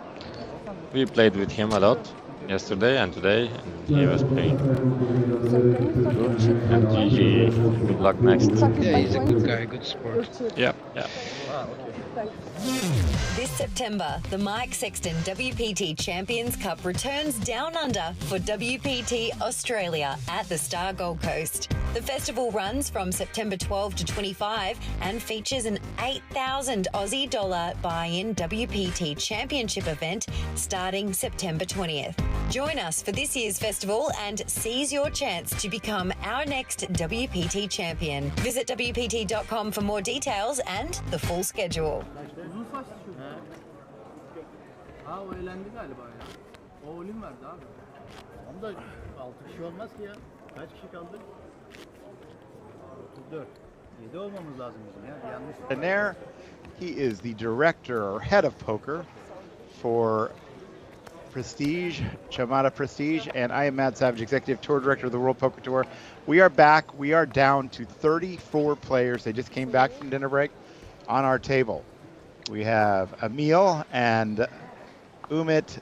We played with him a lot yesterday and today, and he was playing good. And GG. Good luck next. Yeah, he's a good guy, good sport. Yeah, yeah. This September, the Mike Sexton WPT Champions Cup returns down under for WPT Australia at the Star Gold Coast. The festival runs from September 12 to 25 and features an 8,000 Aussie dollar buy-in WPT Championship event starting September 20th. Join us for this year's festival and seize your chance to become our next WPT champion. Visit WPT.com for more details and the full schedule. Uzun saçlı şu. Ha o eğlendi galiba ya. O olim verdi abi. Tamam da 6 kişi olmaz ki ya. Kaç kişi kaldı? 34. 7 olmamız lazım bizim ya. Yanlış. And there, he is the director or head of poker for Prestige, Chamada Prestige, and I am Matt Savage, executive tour director of the World Poker Tour. We are back. We are down to 34 players. They just came back from dinner break on our table. We have Emil and Umit,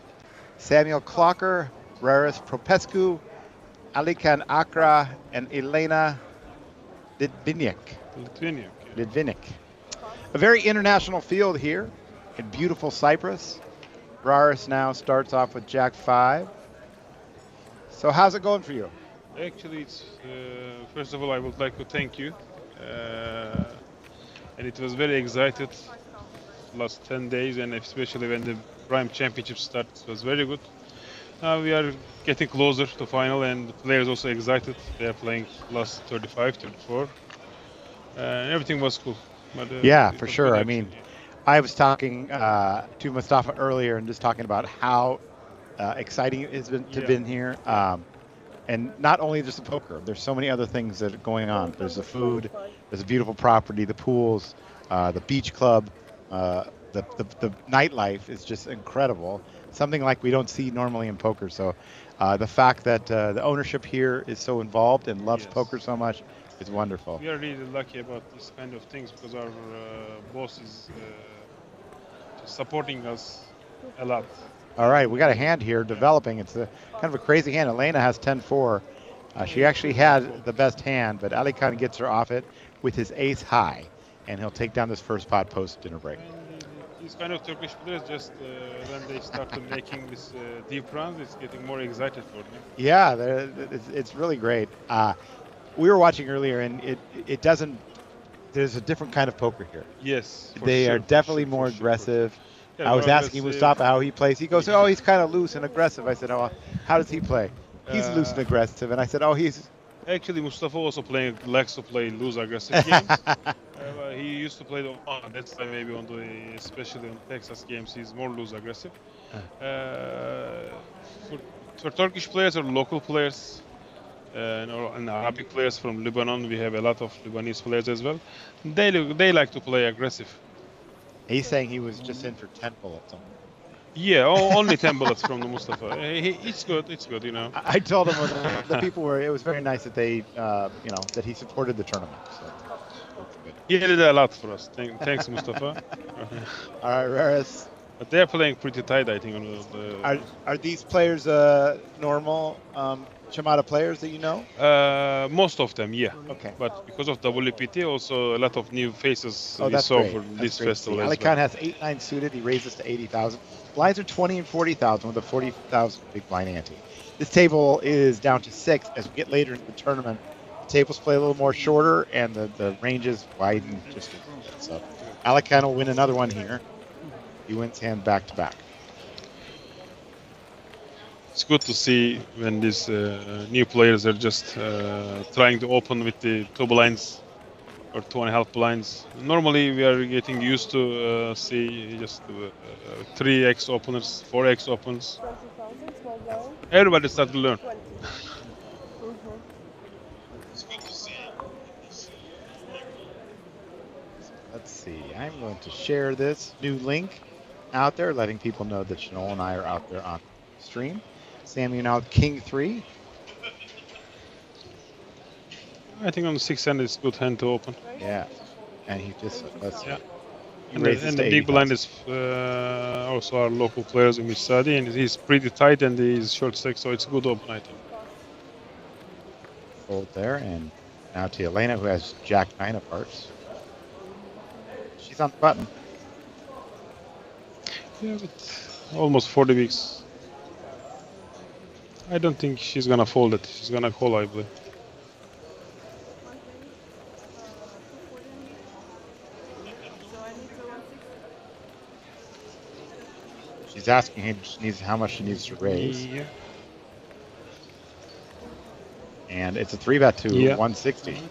Samuel Clocker, Raris Propescu, Alikan Akra, and Elena Litvinyak. A very international field here in beautiful Cyprus. Raris now starts off with Jack 5. So how's it going for you? Actually, it's first of all, I would like to thank you. And it was very excited last 10 days, and especially when the Prime Championship started, it was very good. We are getting closer to final, and the players also excited. They are playing last 35, 34. Everything was cool. But, Yeah, it for was sure. good I action, mean, I was talking to Mustafa earlier and just talking about how exciting it has been to Yeah. been here. And not only just the poker, there's so many other things that are going on. There's the food, there's a beautiful property, the pools, the beach club, the nightlife is just incredible. Something like we don't see normally in poker. So the fact that the ownership here is so involved and loves poker so much is wonderful. We are really lucky about this kind of things because our boss is just supporting us a lot. All right, we got a hand here developing. It's kind of a crazy hand. Elena has 10-4. She actually had the best hand, but Ali Khan gets her off it with his ace high, and he'll take down this first pot post dinner break. These kind of Turkish players just when they start to making this deep runs, it's getting more excited for them. Yeah, it's really great. We were watching earlier, and it doesn't. There's a different kind of poker here. Yes, they are definitely more aggressive. I was asking Mustafa how he plays. He goes, "Oh, he's kind of loose and aggressive." I said, "Oh, how does he play?" He's loose and aggressive, and I said, "Oh, he's." Actually, Mustafa also likes to play loose aggressive games. He used to play that's why maybe on the especially on Texas games he's more loose aggressive. For Turkish players or local players and Arabic players from Lebanon, we have a lot of Lebanese players as well. They like to play aggressive. He's saying he was just in for 10 bullets. Yeah, only 10 bullets from the Mustafa. It's good, you know. I told him the people were. It was very nice that they, that he supported the tournament. So that's good. He did a lot for us. Thanks, Mustafa. All right, Raris. But they're playing pretty tight, I think. Are these players normal Chamada players that you know? Most of them, yeah. Okay. But because of WPT, also a lot of new faces we that's saw great. for this Great festival as Ali well. Khan has 8-9 suited. He raises to 80,000. Blinds are 20 and 40,000 with a 40,000 big blind ante. This table is down to 6 as we get later into the tournament. The tables play a little more shorter and the ranges widen just a little bit. So Ali Khan will win another one here. He wins hand back to back. It's good to see when these new players are just trying to open with the 2 blinds or 2.5 blinds. Normally we are getting used to see just 3x openers, 4x openers. Everybody started to learn. Let's see. I'm going to share this new link out there, letting people know that Chanel and I are out there on stream. Sammy now King 3. I think on the 6th hand it's good hand to open. Yeah, and he just let's see. And the big blind is also our local players in Misadi, and he's pretty tight and he's short stack, so it's a good open, I think. Fold there, and now to Elena, who has Jack 9 of hearts. She's on the button. Yeah, but almost 40 weeks. I don't think she's gonna fold it. She's gonna call, I believe. She's asking him how much she needs to raise. Yeah. And it's a 3-bet to 160.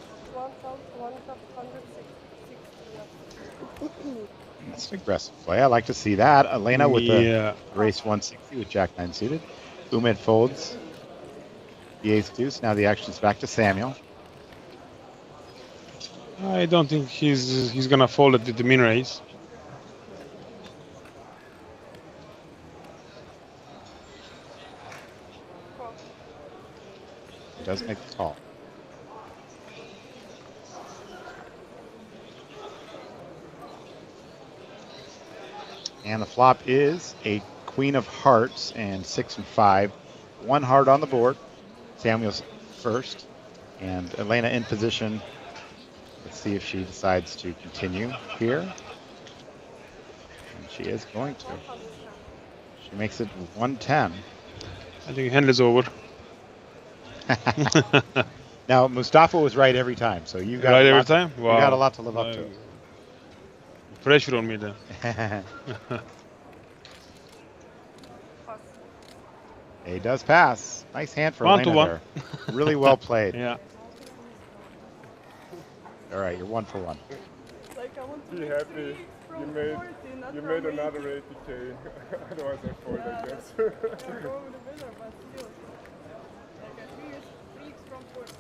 That's an aggressive play. I like to see that. Elena with the race 160 with Jack 9 suited. Umid folds the ace deuce. Now the action's back to Samuel. I don't think he's gonna fold at the min raise. Does make the call. And the flop is a queen of hearts and 6 and 5. 1 heart on the board. Samuel's first. And Elena in position. Let's see if she decides to continue here. And she is going to. She makes it 110. I think hand is over. Now Mustafa was right every time, so you got right every time. Wow. You got a lot to live up to. Pressure on me then. He does pass. Nice hand for 1 to Elena 1. there. Really well played. Yeah. All right, you're 1 for 1. Like I want to Be make happy. 3 from You made 40, not you from made 80. another 80k. Otherwise I fold, I guess. You're going with the winner, but still. Like a 3 from 40.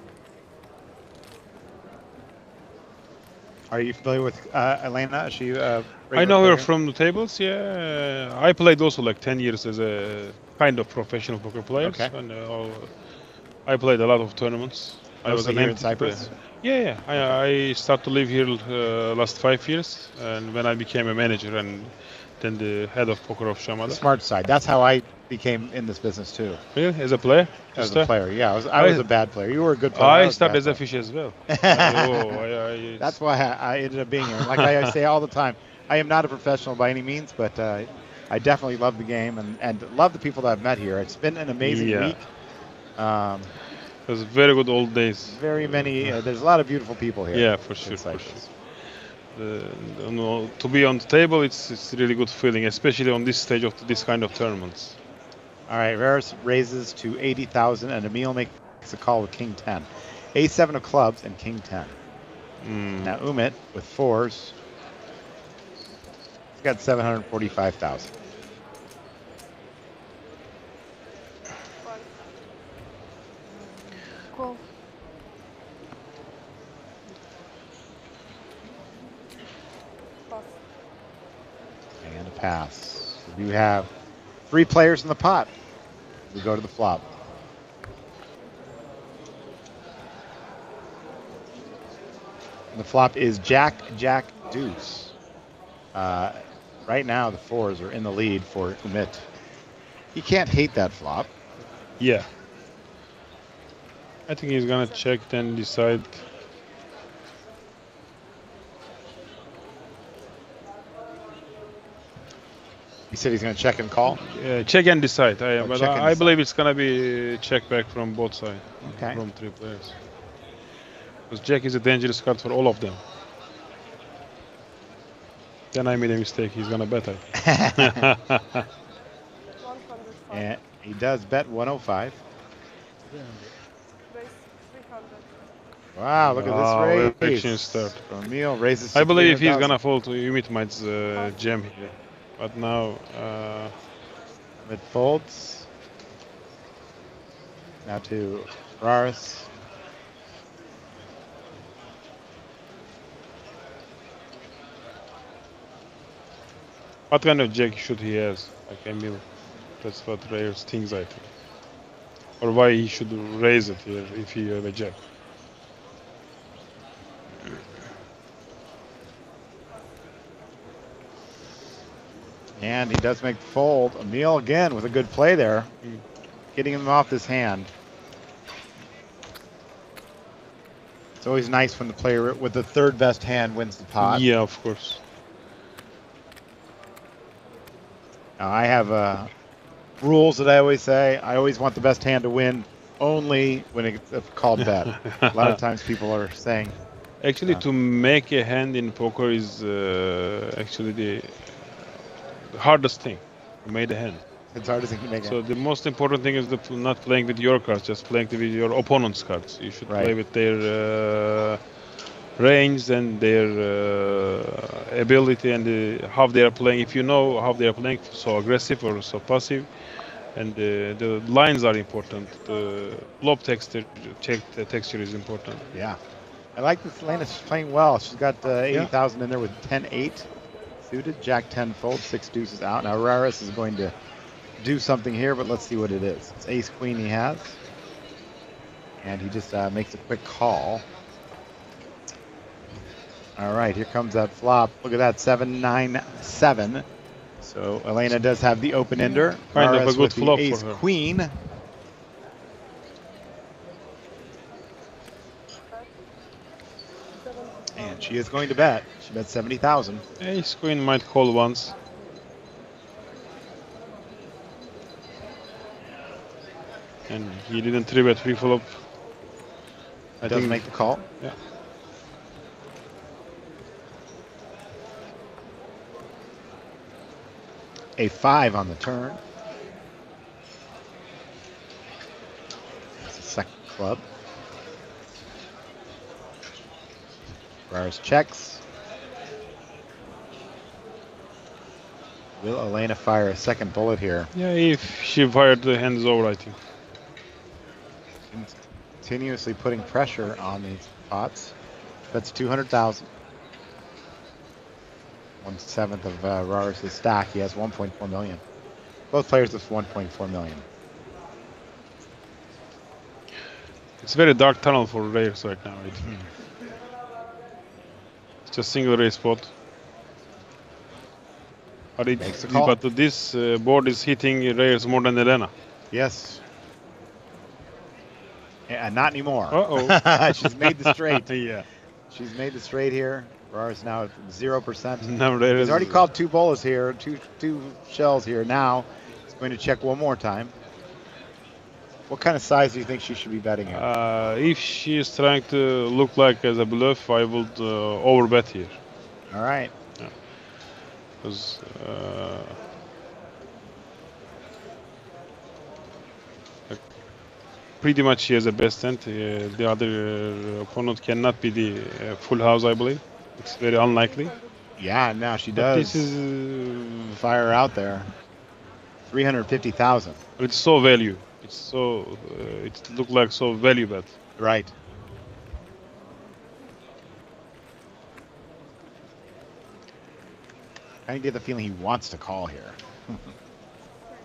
Are you familiar with Elena? Is she a I know regular her player? from the tables, yeah. I played also like 10 years as a kind of professional poker player. Okay. And I played a lot of tournaments. I was Mostly an here in MTT Cyprus? player. Yeah. I started to live here last 5 years, and when I became a manager and then the head of poker of The Chamada. smart side. That's how I became in this business too. Really? As a player? As a player, yeah. I was a bad player. You were a good player. I was a started bad as a player. fish as well. That's why I ended up being here. Like I say all the time, I am not a professional by any means, but I definitely love the game and love the people that I've met here. It's been an amazing week. It was very good old days. Very many. There's a lot of beautiful people here. Yeah, for sure. To be on the table, it's a really good feeling, especially on this stage of this kind of tournaments. All right, Raris raises to 80,000, and Emil makes a call with King 10. A7 of clubs and King 10. Now Umit with 4s. He's got 745,000. Cool. And a pass. So you have 3 players in the pot. We go to the flop. And the flop is Jack, Jack, Deuce. Right now, the 4s are in the lead for Umit. He can't hate that flop. Yeah. I think he's gonna check, then decide. He said he's going to check and call? Check and decide. But check and I decide. believe it's going to be check back from both sides. Okay. From 3 players. Because Jack is a dangerous card for all of them. Then I made a mistake. He's going to bet it. And he does bet 105. Wow, look at this raise. Action start. Emil raises to I believe he's 300,000. going to fall to Umit Might's jam here. But now... It folds. Now to Raris. What kind of jack should he has? Like Emil. That's what Rares thinks, I think. Or why he should raise it here if he have a jack. And he does make the fold. Emil again with a good play there. Getting him off this hand. It's always nice when the player with the 3rd best hand wins the pot. Yeah, of course. Now I have rules that I always say. I always want the best hand to win only when it's called bet. A lot of times people are saying... Actually, to make a hand in poker is actually the hardest thing. To make a hand. It's hard to make a So the most important thing is not playing with your cards, just playing with your opponent's cards. You should play with their range and their ability and how they are playing. If you know how they are playing, so aggressive or so passive, and the lines are important. The blob texture is important. Yeah. I like this. Elena's playing well. She's got 80,000 in there with 10-8 suited. Jack 10 fold, 6 deuces out. Now Raris is going to do something here, but let's see what it is. It's ace queen he has. And he just makes a quick call. All right, here comes that flop. Look at that, 7-9-7. So Elena does have the open ender. Kind of a Raris good with the flop ace for her. queen. And she is going to bet. She bet 70,000. Ace queen might call once. And he didn't 3-bet pre-flop. Doesn't make the call. Yeah. A 5 on the turn. club. Rars checks. Will Elena fire a second bullet here? Yeah, if she fired, the hand is over, I think. Continuously putting pressure on these pots. That's 200,000. 1/7 of Rars' stack. He has 1.4 million. Both players with 1.4 million. It's a very dark tunnel for rares right now. Right? It's just single race spot. But this board is hitting rares more than Elena. Yes. Yeah, not anymore. Uh-oh. She's made the straight. Yeah. She's made the straight here. Rars now at 0%. No, He's already called 2 bolas here, two shells here. Now he's going to check one more time. What kind of size do you think she should be betting here? If she is trying to look like as a bluff, I would overbet here. All right. Yeah. Because pretty much she has the best hand. The other opponent cannot be the full house, I believe. It's very unlikely. Yeah, now she But does. this is fire out there. 350,000. It's so value. It's so it look like so value bet. Right. I get the feeling he wants to call here.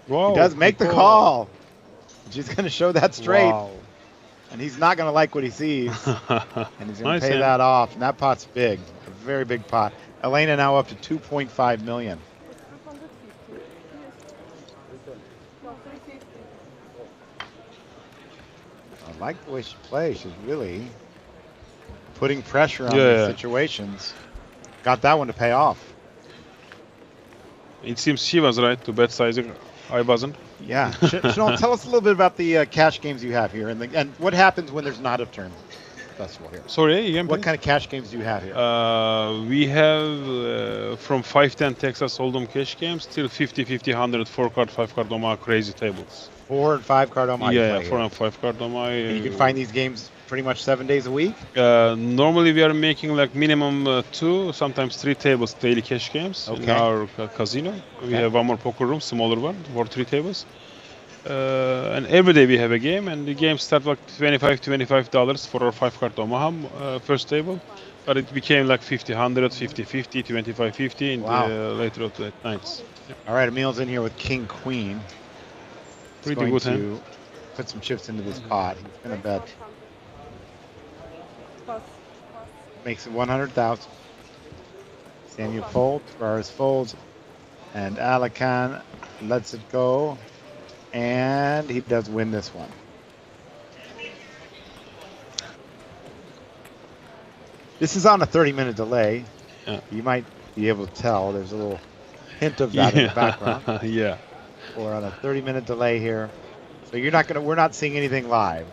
Wow, he does make the call. She's going to show that straight. Wow. And he's not going to like what he sees. And he's going to pay hand. that off. And that pot's big. A very big pot. Elena now up to 2.5 million. I like the way she plays. She's really putting pressure on these situations. Got that one to pay off. It seems she was right to bet sizing. I wasn't. Yeah. Sean, tell us a little bit about the cash games you have here and what happens when there's not a tournament festival here. Sorry, again, what please? kind of cash games do you have here? We have from 510 Texas Hold'em cash games till 50, 50, 100 4-card, 5-card Omaha crazy tables. 4 and 5 card Omaha. Yeah, 4 and 5 card Omaha. And you can find these games pretty much 7 days a week? Normally we are making like minimum 2, sometimes 3 tables daily cash games in our casino. We have one more poker room, smaller one, for 3 tables. And every day we have a game, and the games start like $25 for our 5-card Omaha first table. But it became like 50, 100, 50, 50, 25, 50 in the later of the nights. Yeah. All right, Emil's in here with King Queen. He's Pretty going good to hand. put some chips into this pot. He's going to bet. Makes it 100,000. Samuel folds, Rars folds, and Alakan lets it go. And he does win this one. This is on a 30-minute delay. Yeah. You might be able to tell. There's a little hint of that in the background. Yeah. We're on a 30-minute delay here. So we're not seeing anything live.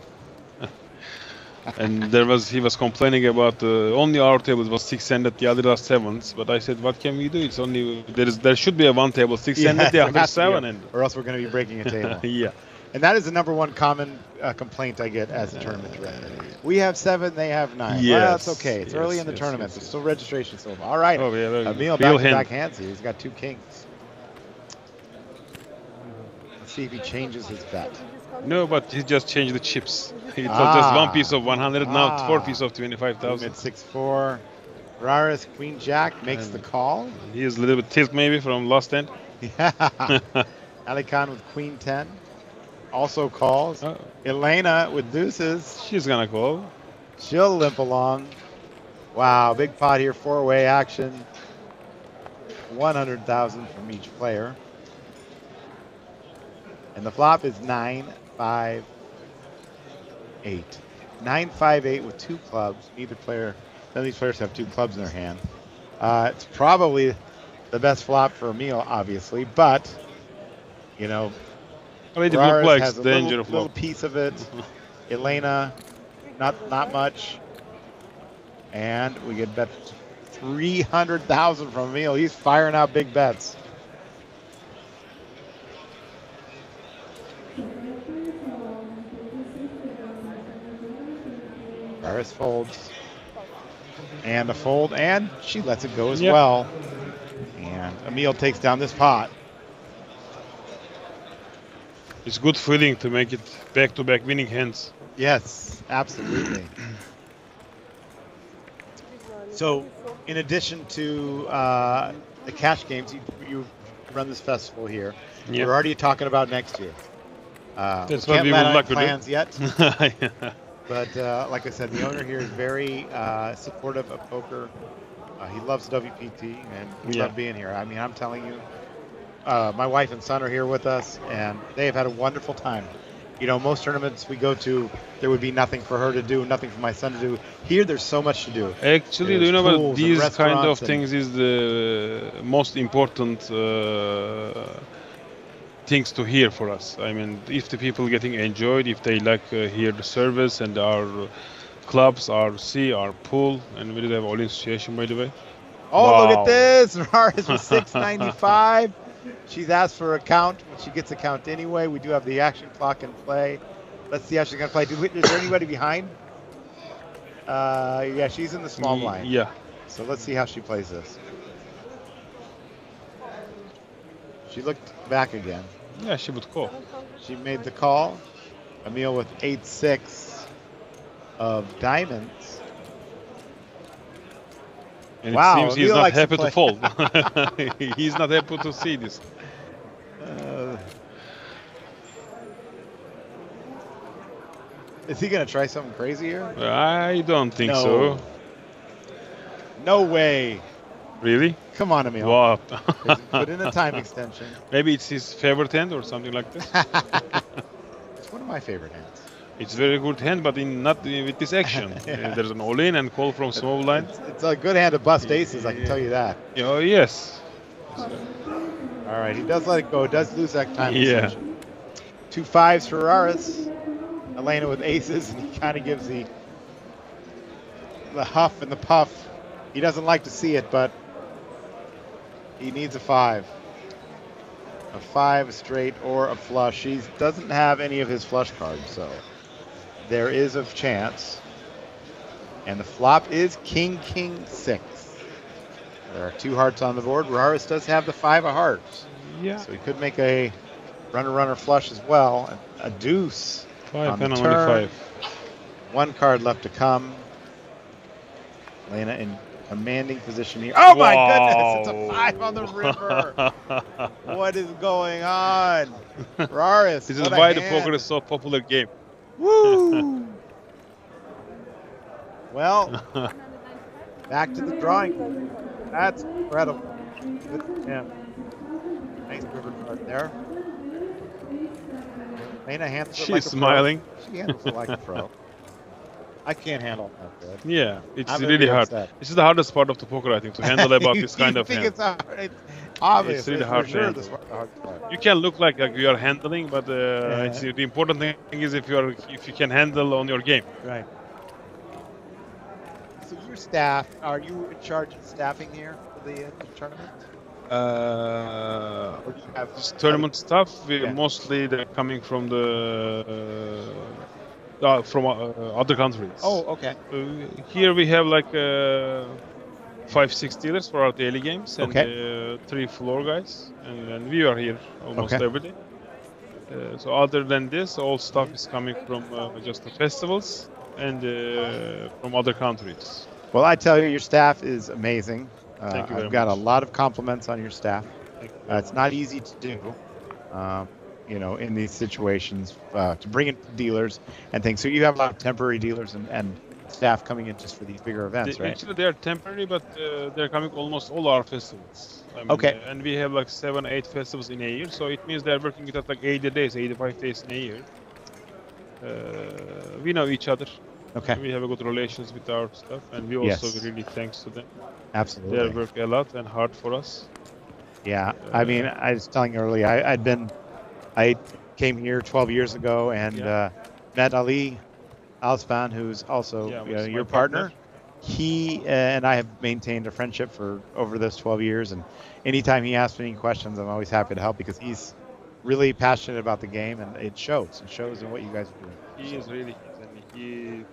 And he was complaining about only our table was 6-handed, the other are 7s. But I said, what can we do? It's only there should be a one table 6-handed, the other 7-handed. Or else we're going to be breaking a table. Yeah. And that is the #1 common complaint I get as a tournament director. We have 7, they have 9. Yes. Well, that's okay. It's early in the tournament. There's still registration so far. All right. Oh, yeah, Emil real back hands here. He's got 2 kings. Let's see if he changes his bet. No, but he just changed the chips. It was just one piece of 100, now 4 pieces of 25,000. Mid 6-4. Raris, Queen Jack makes the call. He is a little bit tilt maybe from last end. Yeah. Ali Khan with Queen 10 also calls. Elena with deuces. She's gonna call. She'll limp along. Wow, big pot here, 4-way action. 100,000 from each player. And the flop is 9-5-8. 9-5-8 with 2 clubs. None of these players have 2 clubs in their hand. It's probably the best flop for Emil, obviously, but you know, Raris has a little piece of it. Elena, not much. And we get bet 300,000 from Emil. He's firing out big bets. Raris folds. And a fold, and she lets it go as Yep. well. And Emil takes down this pot. It's good feeling to make it back-to-back winning hands. Yes, absolutely. So, in addition to the cash games, you run this festival here. Yep. We're already talking about next year. That's we what can't we let would out like to plans do. yet. Yeah. But like I said, the owner here is very supportive of poker. He loves WPT, and we Yeah. love being here. I mean, I'm telling you, my wife and son are here with us, and they have had a wonderful time. You know, most tournaments we go to, there would be nothing for her to do, nothing for my son to do. Here, there's so much to do. Actually, do There's you know what? pools and These kind of restaurants and- things is the most important things to hear for us. I mean, if the people getting enjoyed, if they like hear the service and our clubs, our sea, our pool, and we did have all association, by the way. Oh, Wow. look at this! Raris with 695. She's asked for a count, but she gets a count anyway. We do have the action clock in play. Let's see how she's gonna play. Is there anybody behind? Yeah, she's in the small blind. Yeah. So let's see how she plays this. She looked back again. Yeah, she would call. She made the call. Emil with 8-6 of diamonds. And Wow, it seems he's Emil not likes to happy to play. fold. He's not happy to see this. Is he gonna try something crazy here? I don't think No. so. No way. Really? Come on, Emil. What? Put in a time extension. Maybe it's his favorite hand or something like this. It's one of my favorite hands. It's very good hand, but not with this action. Yeah. There's an all-in and call from small blind. It's a good hand to bust aces, I can tell you that. Oh, yes. All right, he does let it go. Does lose that time Yeah. extension. 2 5s for Raris. Elena with aces, and he kind of gives the huff and the puff. He doesn't like to see it, but he needs a 5. A 5, a straight, or a flush. He doesn't have any of his flush cards, so there is a chance. And the flop is King, King, 6. There are 2 hearts on the board. Raris does have the 5 of hearts. Yeah. So he could make a runner flush as well. A deuce. 5 on the and only turn. 5. 1 card left to come. Lena in commanding position here. Oh my goodness! It's a 5 on the river. What is going on? Raris. This is what a why the hand. poker is so popular game. Woo! Well, back to the drawing board. That's incredible. Good for him. Nice river card there. Lena handles it She's like a pro. smiling. She handles it like a pro. I can't handle that good. Yeah, it's I'm really very hard. upset. This is the hardest part of the poker, I think, to handle about this kind You of think hand. it's hard? It's obvious. It's really for hard to sure handle. the hard part. You can look like you are handling, but it's, the important thing is if you can handle on your game. Right. So your staff, are you in charge of staffing here for the tournament? Or do you have This tournament stuff, Yeah. mostly they're coming from the other countries. Oh, okay. Here we have like 5-6 dealers for our daily games and 3 floor guys, and we are here almost Okay. every day. So other than this, all stuff is coming from just the festivals and from other countries. Well, I tell you, your staff is amazing. Thank you very I've got much. a lot of compliments on your staff. It's not easy to do, you know, in these situations, to bring in dealers and things. So you have a lot of temporary dealers and staff coming in just for these bigger events, right? Actually, they are temporary, but they're coming almost all our festivals. I mean, Okay. And we have like 7-8 festivals in a year, so it means they're working with us like 80 days, 85 days in a year. We know each other. Okay. We have a good relations with our stuff, and we also Yes. really thanks to them. Absolutely. They work a lot and hard for us. Yeah, I mean, I was telling you earlier, I came here 12 years ago and met Ali Alspan, who's also was your my partner. He and I have maintained a friendship for over those 12 years, and anytime he asks me any questions, I'm always happy to help because he's really passionate about the game, and it shows. It shows in what you guys are doing. He is really, and he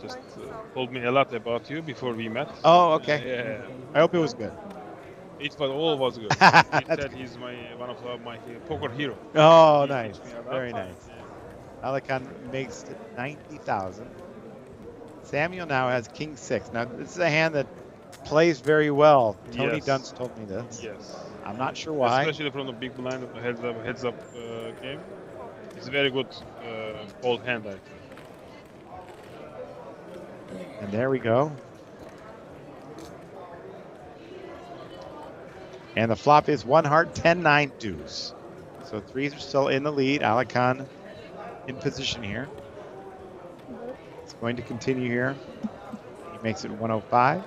just told me a lot about you before we met. Oh, okay. Yeah. I hope it was good. It was all was good. He said he's one of my poker hero. Oh, He nice. teach me a lot. Very nice. Alakan makes it 90,000. Samuel now has king 6. Now, this is a hand that plays very well. Tony Yes. Dunst told me this. Yes. I'm not sure why. Especially from the big blind heads up game. It's a very good fold hand, I think. And there we go. And the flop is 1 heart, 10-9 deuce. So threes are still in the lead. Alakan in position here. It's going to continue here. He makes it 105.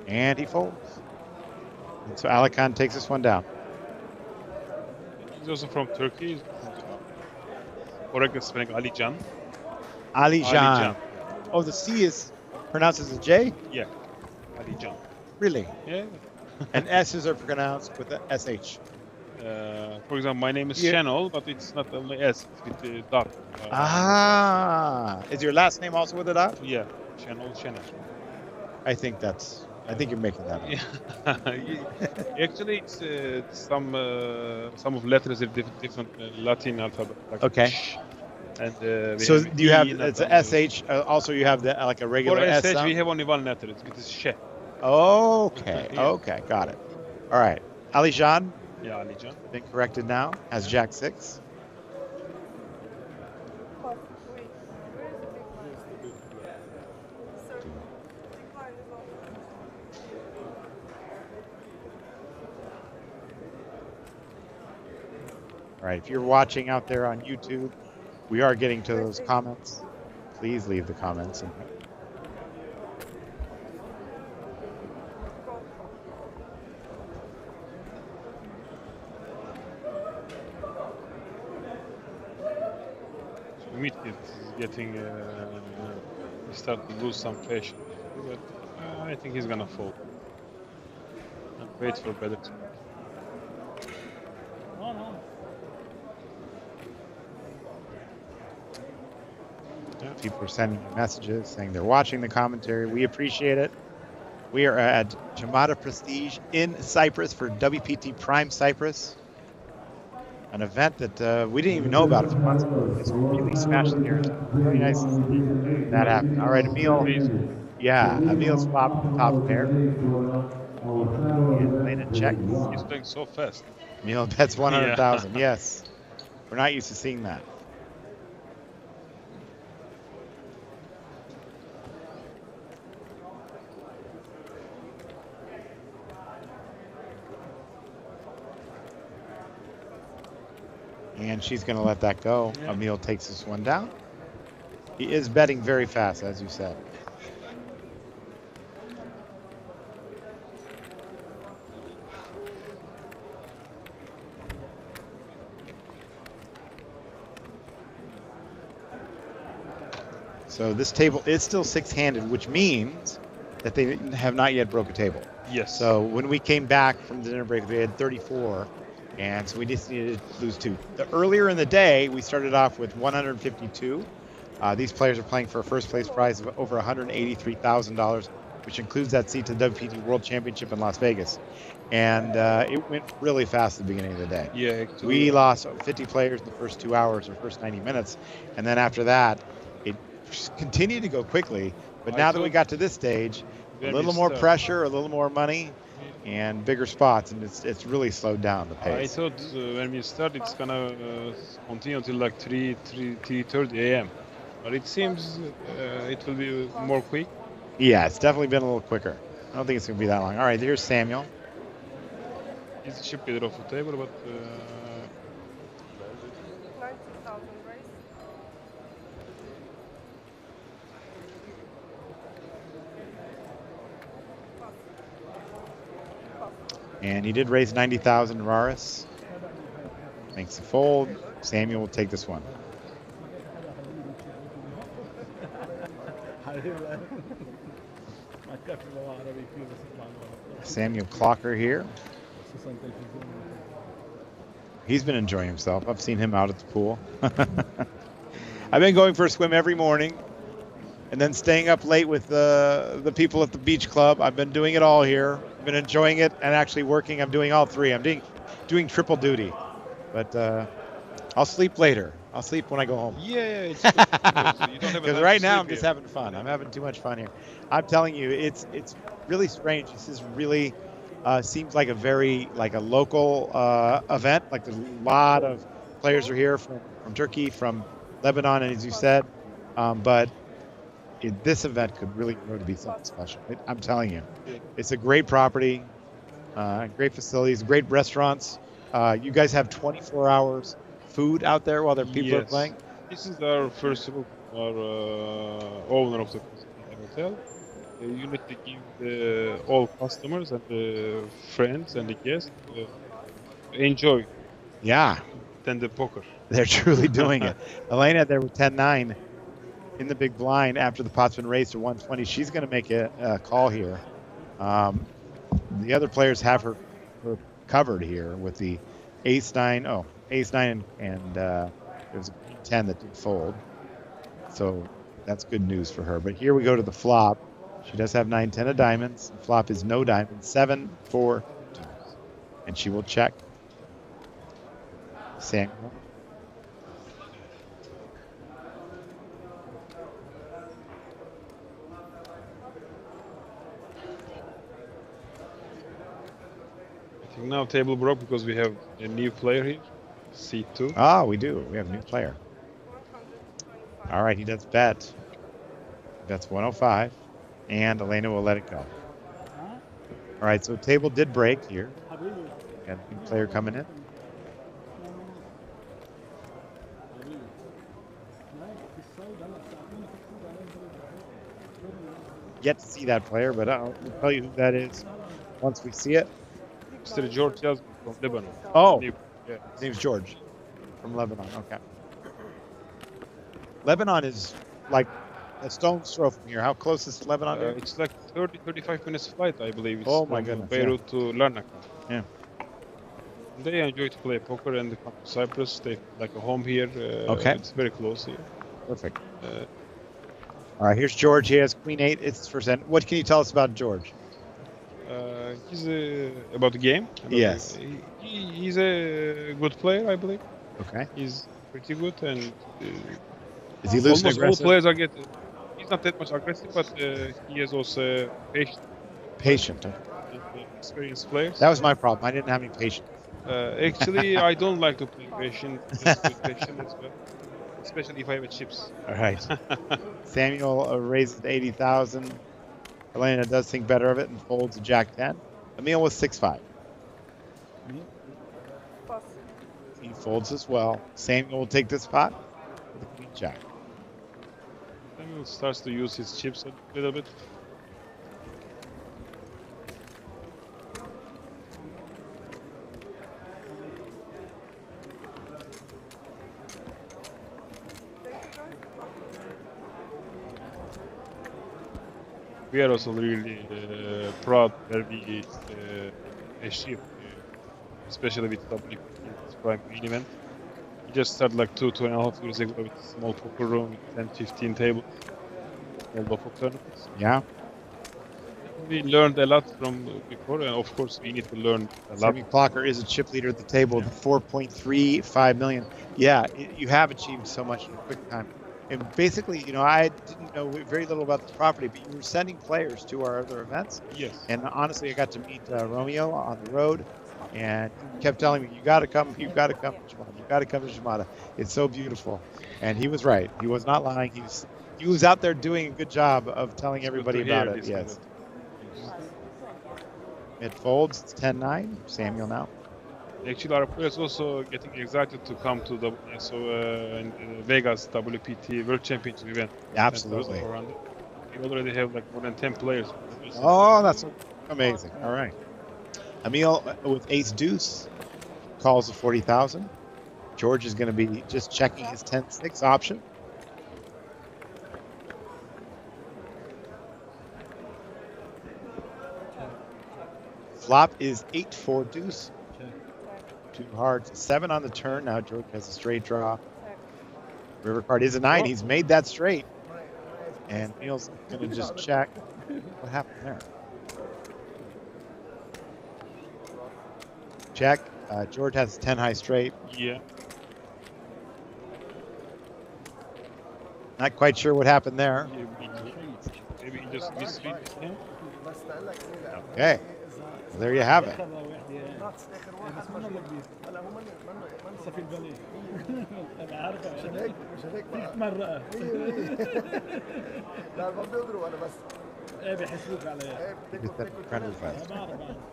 And he folds. And so Alakan takes this one down. He's also from Turkey. Correct spelling Ali Can. Ali Can. Oh, the C is pronounced as a J? Yeah. Ali Can. Really? Yeah. And S's are pronounced with a SH. For example, my name is Channel, but it's not only S, it's with the dot. Is your last name also with a dot? Yeah. Channel. I think you're making that up. Yeah. Actually, it's some of letters are different Latin alphabet. Like Okay. sh, and So do you have it's a SH? Also, you have the like a regular For S SH, sound? we have only one letter. It is she. Okay. Yeah. Okay. Got it. All right. Ali Can. Yeah, Ali Can. Been corrected now. Has Jack 6. All right, if you're watching out there on YouTube, we are getting to those comments. Please leave the comments. Umit is getting, he started to lose some passion. But I think he's gonna fall. And wait for better time. People are sending me messages saying they're watching the commentary. We appreciate it. We are at Chamada Prestige in Cyprus for WPT Prime Cyprus, an event that we didn't even know about a few months ago. It's really smashed the gears. Really nice to see that happen. All right, Emil. Yeah, Emil's top pair. And playing a check. He's playing so fast. Emil bets 100,000. Yeah. Yes, we're not used to seeing that. And she's going to let that go. Yeah. Emil takes this one down. He is betting very fast, as you said. So this table is still 6-handed, which means that they have not yet broke a table. Yes. So when we came back from the dinner break, we had 34. And so we just needed to lose 2. Earlier in the day, we started off with 152. These players are playing for a first place prize of over $183,000, which includes that seat to the WPT World Championship in Las Vegas. And it went really fast at the beginning of the day. Yeah, actually. We lost 50 players in the first 2 hours or first 90 minutes. And then after that, it continued to go quickly. But now that we got to this stage, a little more pressure, a little more money, and bigger spots, and it's really slowed down the pace. I thought when we start, it's gonna continue until like 3:30 a.m. But it seems it will be more quick. Yeah, it's definitely been a little quicker. I don't think it's gonna be that long. All right, here's Samuel. He's a chip leader of the table, but 90,000, right? And he did raise 90,000 Raris. Makes a fold. Samuel will take this one. Samuel Clocker here. He's been enjoying himself. I've seen him out at the pool. I've been going for a swim every morning and then staying up late with the people at the beach club. I've been doing it all here. I've been enjoying it and actually working. I'm doing all three. I'm doing triple duty. But I'll sleep later. I'll sleep when I go home. Yeah, it's good. Because right now I'm just having fun. I'm having too much fun here. I'm telling you, it's really strange. This is really seems like a very a local event. Like there's a lot of players are here from Turkey, from Lebanon, and as you said, but this event could really grow to be something special. I'm telling you, it's a great property, great facilities, great restaurants. You guys have 24 hours food out there while people are playing. This is our first of all, our owner of the hotel. You need to give all customers and the friends and the guests enjoy. Yeah. Than the poker. They're truly doing it. Elena there with 10-9 in the big blind after the pot's been raised to 120. She's going to make a call here. The other players have her covered here with the ace-9. Oh, ace-9 and there was a 10 that did fold. So that's good news for her. But here we go to the flop. She does have 9-10 of diamonds. The flop is no diamonds. 7, 4, 2. And she will check. Samuel. I think now table broke because we have a new player here. C2. Ah, we do. We have a new player. All right, he does bet. That's 105. And Elena will let it go. All right, so table did break here. Got a new player coming in. Yet to see that player, but I'll tell you who that is once we see it. Mr. George Yazman from Lebanon. Oh, yeah. His name's George from Lebanon. Okay. Lebanon is like a stone's throw from here. How close is Lebanon? It's like 30-35 minutes flight, I believe. It's my from goodness, Beirut to Larnaca. Yeah. They enjoy to play poker and they come to Cyprus. They like a home here. Okay. It's very close here. Perfect. All right, here's George. He has Queen 8. It's his first end. What can you tell us about George? He's about the game. Yes. He's a good player, I believe. Okay. He's pretty good, and is he loose and almost aggressive? all players are getting. He's not that much aggressive, but he is also patient. Patient. Experienced players. That was my problem. I didn't have any patience. Actually, I don't like to play patient. Just with patient as well, especially if I have chips. All right. Samuel raises 80,000. Elena does think better of it and folds a Jack 10. Emil was 6-5. He folds as well. Samuel will take this pot with the Queen Jack. Samuel starts to use his chips a little bit. We are also really proud that we achieved, especially with WPT Prime main event. We just started like 2.5 years ago with a small poker room with 10-15 tables, all poker tournaments. Yeah. We learned a lot from before, and of course we need to learn a lot. Sammy Clocker is a chip leader at the table with 4.35 million. Yeah, you have achieved so much in a quick time. And basically, you know, I didn't know very little about the property, but you were sending players to our other events. Yes. And honestly, I got to meet Romeo on the road, and he kept telling me, you got to come to Chamada. You got to come to Chamada. It's so beautiful. And he was right. He was not lying. He was out there doing a good job of telling everybody about it. Yes. It folds. It's 10-9. Samuel now. Actually, our players also getting excited to come to the Vegas WPT World Championship event. Absolutely. We already have like more than 10 players. Oh, that's amazing. All right. Emil with ace deuce calls the 40,000. George is going to be just checking his 10-6 option. flop is 8-4 deuce. 2 hearts, 7 on the turn. Now George has a straight draw. River card is a 9. He's made that straight. And Neil's going to just check. What happened there? Check. George has 10 high straight. Yeah. Not quite sure what happened there. Maybe he just misread him. Okay. Well, there you have it.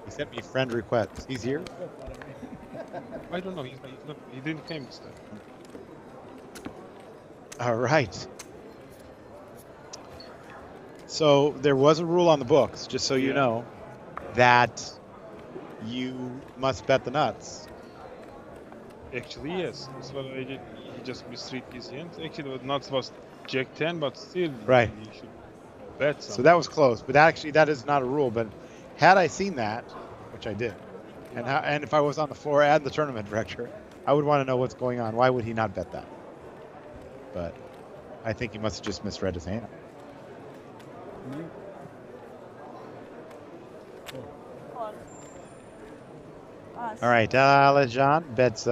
He sent me friend request. He's here? I don't know. He's not, he didn't claim this time. All right. So there was a rule on the books, just so you know, that you must bet the nuts. Actually, yes. That's what I did. He just misread his hand. Actually, the nuts was Jack 10, but still, right. He should bet something. So that was close, but actually that is not a rule. But had I seen that, which I did, and if I was on the floor and the tournament director, I would want to know what's going on. Why would he not bet that? But I think he must have just misread his hand. All right, Lejan bets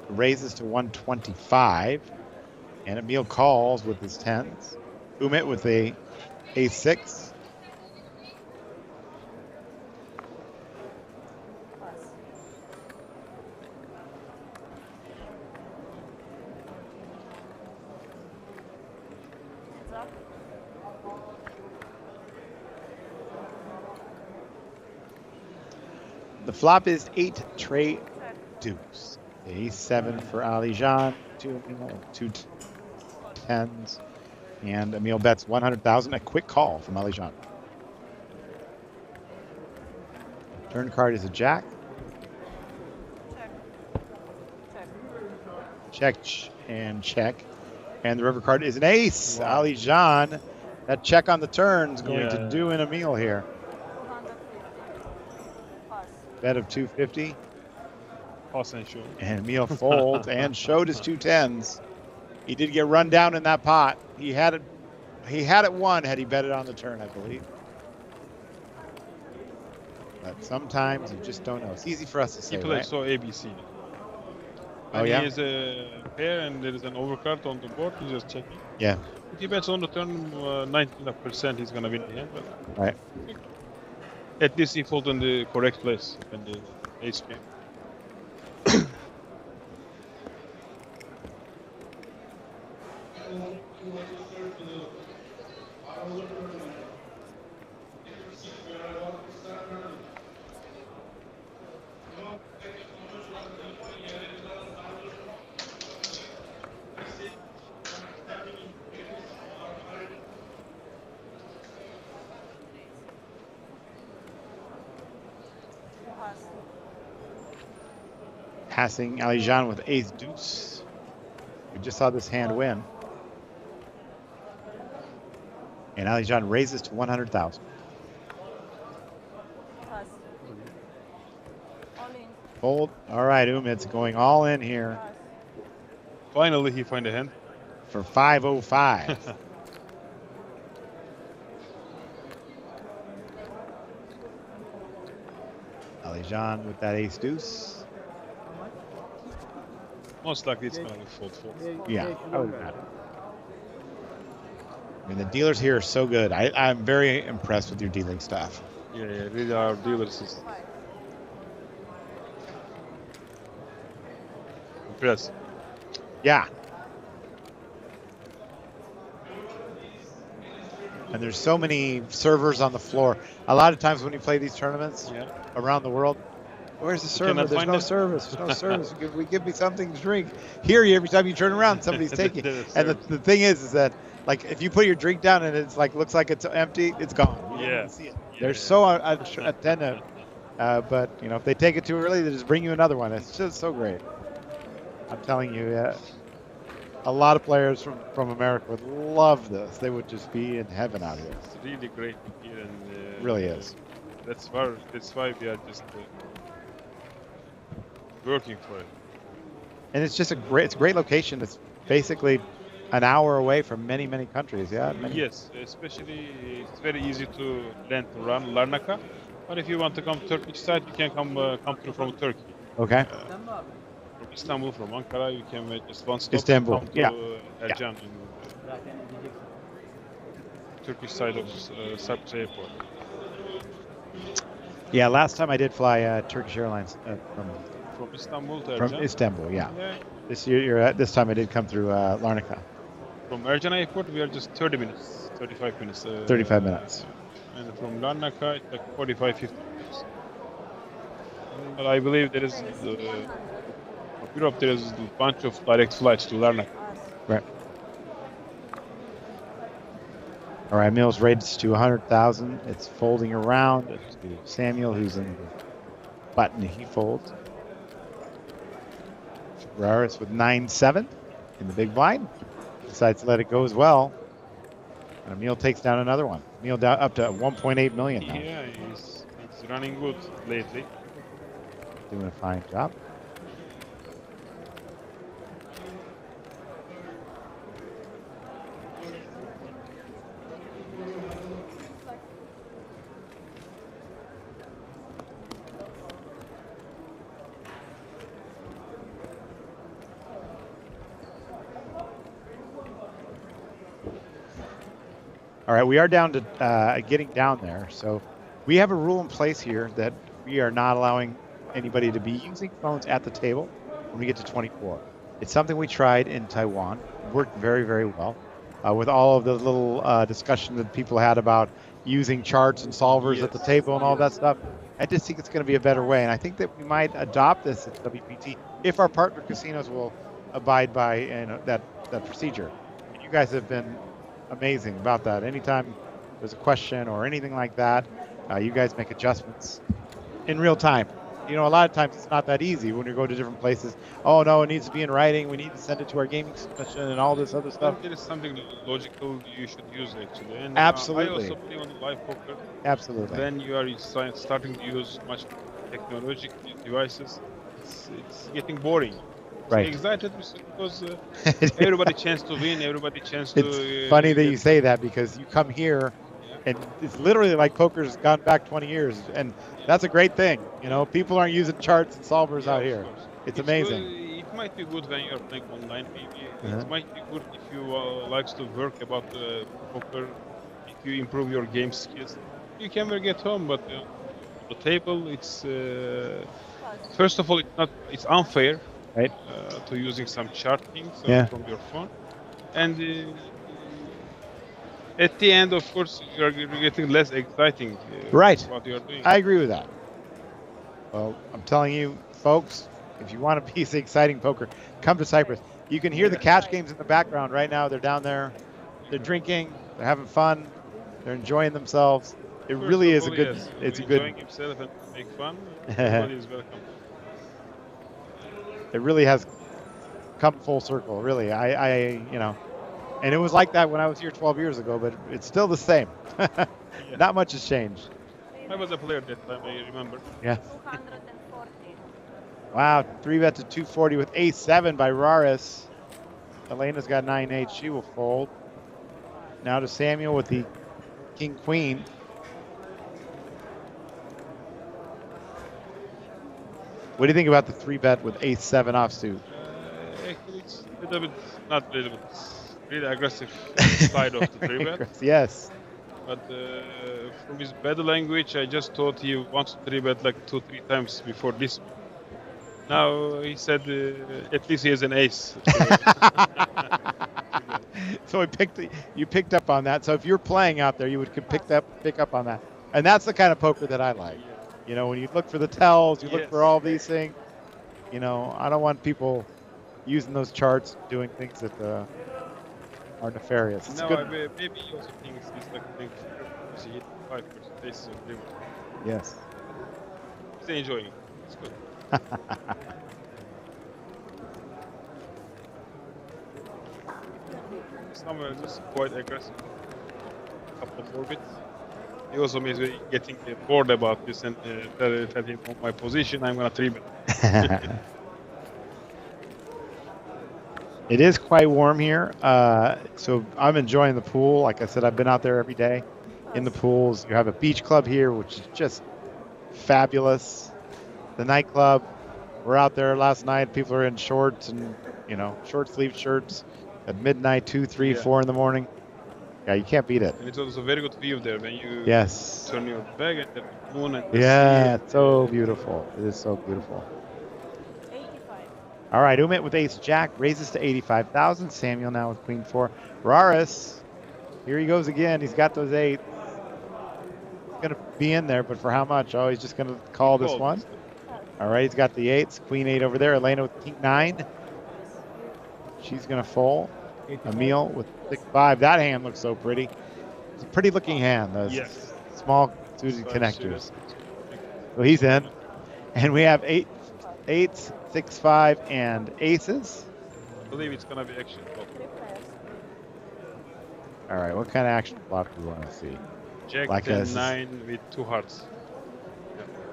raises to 125, and Emil calls with his 10s. Umit with a ace-6. The flop is 8 tray deuce. Ace-7 for Alijan, 2 10s, and Emil bets 100,000. A quick call from Alijan. Turn card is a jack. Check and check. And the river card is an ace. Wow. Alijan, that check on the turn is going to do an Emil here. Bet of 250. And Emil folds and showed his 2 10s. He did get run down in that pot. He had it won had he bet it on the turn, I believe. But sometimes you just don't know. It's easy for us to say, He played right? so ABC. Oh, and yeah? He is a pair and there is an overcard on the board. He's just checking. Yeah. If he bets on the turn, 99% he's going to win the hand. But right. At least he folded in the correct place when the ace came. Passing Alijan with ace deuce. We just saw this hand win. And Alijan raises to 100,000. Fold. All right, Umit's going all in here. Finally, he find a hand. For 505. Alijan with that ace deuce. Most likely it's going to fold. Yeah, I would imagine. I mean, the dealers here are so good. I'm very impressed with your dealing staff. Yeah, really our dealers is impressive. Yeah. And there's so many servers on the floor. A lot of times when you play these tournaments around the world, where's the server? There's no service. There's no service. Give me something to drink. Here, every time you turn around, somebody's taking. And the thing is that like if you put your drink down and it's like looks like it's empty, it's gone. You don't even see it. They're so attentive. But you know, if they take it too early, they just bring you another one. It's just so great. I'm telling you, a lot of players from America would love this. They would just be in heaven out here. It's really great here, and really is. That's why we are just working for it. And it's just it's a great location. It's basically an hour away from many countries. Yeah. Yes, especially it's very easy to land to run Larnaca. But if you want to come to Turkish side, you can come through from Turkey. Okay. From Istanbul, from Ankara, you can make just one stop. Istanbul, And come to Ercan in Turkish side of Cyprus airport. Yeah, last time I did fly Turkish Airlines from Istanbul to Ercan. From Istanbul, yeah. This time I did come through Larnaca. From Ercan airport, we are just 30 minutes, 35 minutes. 35 minutes. And from Larnaca, it's like 45, 50 minutes. But I believe there is Europe. There is a bunch of direct flights to Larnaca. Right. All right, Mills rates to 100,000. It's folding around. It's to Samuel, who's in the button he folds. Ferraris with 9-7 in the big blind. Decides to let it go as well. And Emil takes down another one. Emil down up to 1.8 million now. Yeah, he's running good lately. Doing a fine job. All right, we are down to getting down there. So we have a rule in place here that we are not allowing anybody to be using phones at the table when we get to 24. It's something we tried in Taiwan. It worked very, very well. With all of the little discussion that people had about using charts and solvers at the table and all that stuff, I just think it's going to be a better way. And I think that we might adopt this at WPT if our partner casinos will abide by that procedure. And you guys have been amazing about that. Anytime there's a question or anything like that, you guys make adjustments in real time. You know, a lot of times it's not that easy when you go to different places. Oh no, it needs to be in writing. We need to send it to our gaming submission and all this other stuff. It is something logical you should use actually. And, absolutely. I also play on live poker. Absolutely. Then you are starting to use much technological devices. It's getting boring. Right. Excited because everybody chance to win, everybody chance to. It's funny that you say that because you come here, and it's literally like poker's gone back 20 years, and that's a great thing. You know, people aren't using charts and solvers out here. It's amazing. Good. It might be good when you're playing online, maybe. It might be good if you like to work about poker. If you improve your game skills, you can work at home, but the table, it's first of all, it's unfair. Right. To using some charting from your phone, and at the end, of course, you're getting less exciting. Right. What you're doing. I agree with that. Well, I'm telling you, folks, if you want to be exciting poker, come to Cyprus. You can hear the cash games in the background right now. They're down there. They're drinking. They're having fun. They're enjoying themselves. It really is a good. Yes. It's a good. Enjoying himself and make fun. Everybody is welcome. It really has come full circle, really. You know, and it was like that when I was here 12 years ago, but it's still the same. Not much has changed. I was a player that time, I remember. Yeah. Wow, 3-bet to 240 with ace-7 by Raris. Elena's got 9-8, she will fold. Now to Samuel with the king-queen. What do you think about the 3-bet with ace-7 offsuit? Actually, it's a little bit, not a little bit, really aggressive side of the 3-bet. Yes. But from his bad language, I just thought he wants to 3-bet like 2-3 times before this. Now he said at least he has an ace. So you picked up on that. So if you're playing out there, you would pick up on that. And that's the kind of poker that I like. You know, when you look for the tells, you look for all these things. You know, I don't want people using those charts doing things that are nefarious. It's no, good. Maybe he also thinks he's like 5% aces of river. Yes. He's enjoying it. It's good. Somewhere just quite aggressive. Couple of orbits. He also may be getting bored about this and tell him on my position, I'm gonna 3-bet. It is quite warm here, so I'm enjoying the pool. Like I said, I've been out there every day in the pools. You have a beach club here, which is just fabulous. The nightclub, we're out there last night. People are in shorts and, short sleeve shirts at midnight, 2, 3, 4 in the morning. Yeah, you can't beat it. And it's also a very good view there when you Yes. turn your back and the moon and the Yeah, sea. it's so beautiful. It is so beautiful. All right, Umit with ace jack raises to 85,000. Samuel now with queen 4. Raris, here he goes again. He's got those 8s. He's going to be in there, but for how much? Oh, he's just going to call this one. All right, he's got the 8s. Queen 8 over there. Elena with king 9. She's going to fold. Emil with 6-5. That hand looks so pretty. It's a pretty looking hand. Those small suited connectors. So he's in. And we have 8s, 6-5, and aces. I believe it's gonna be action. All right, what kind of action block do we want to see? Jack Like 10-9 with 2 hearts.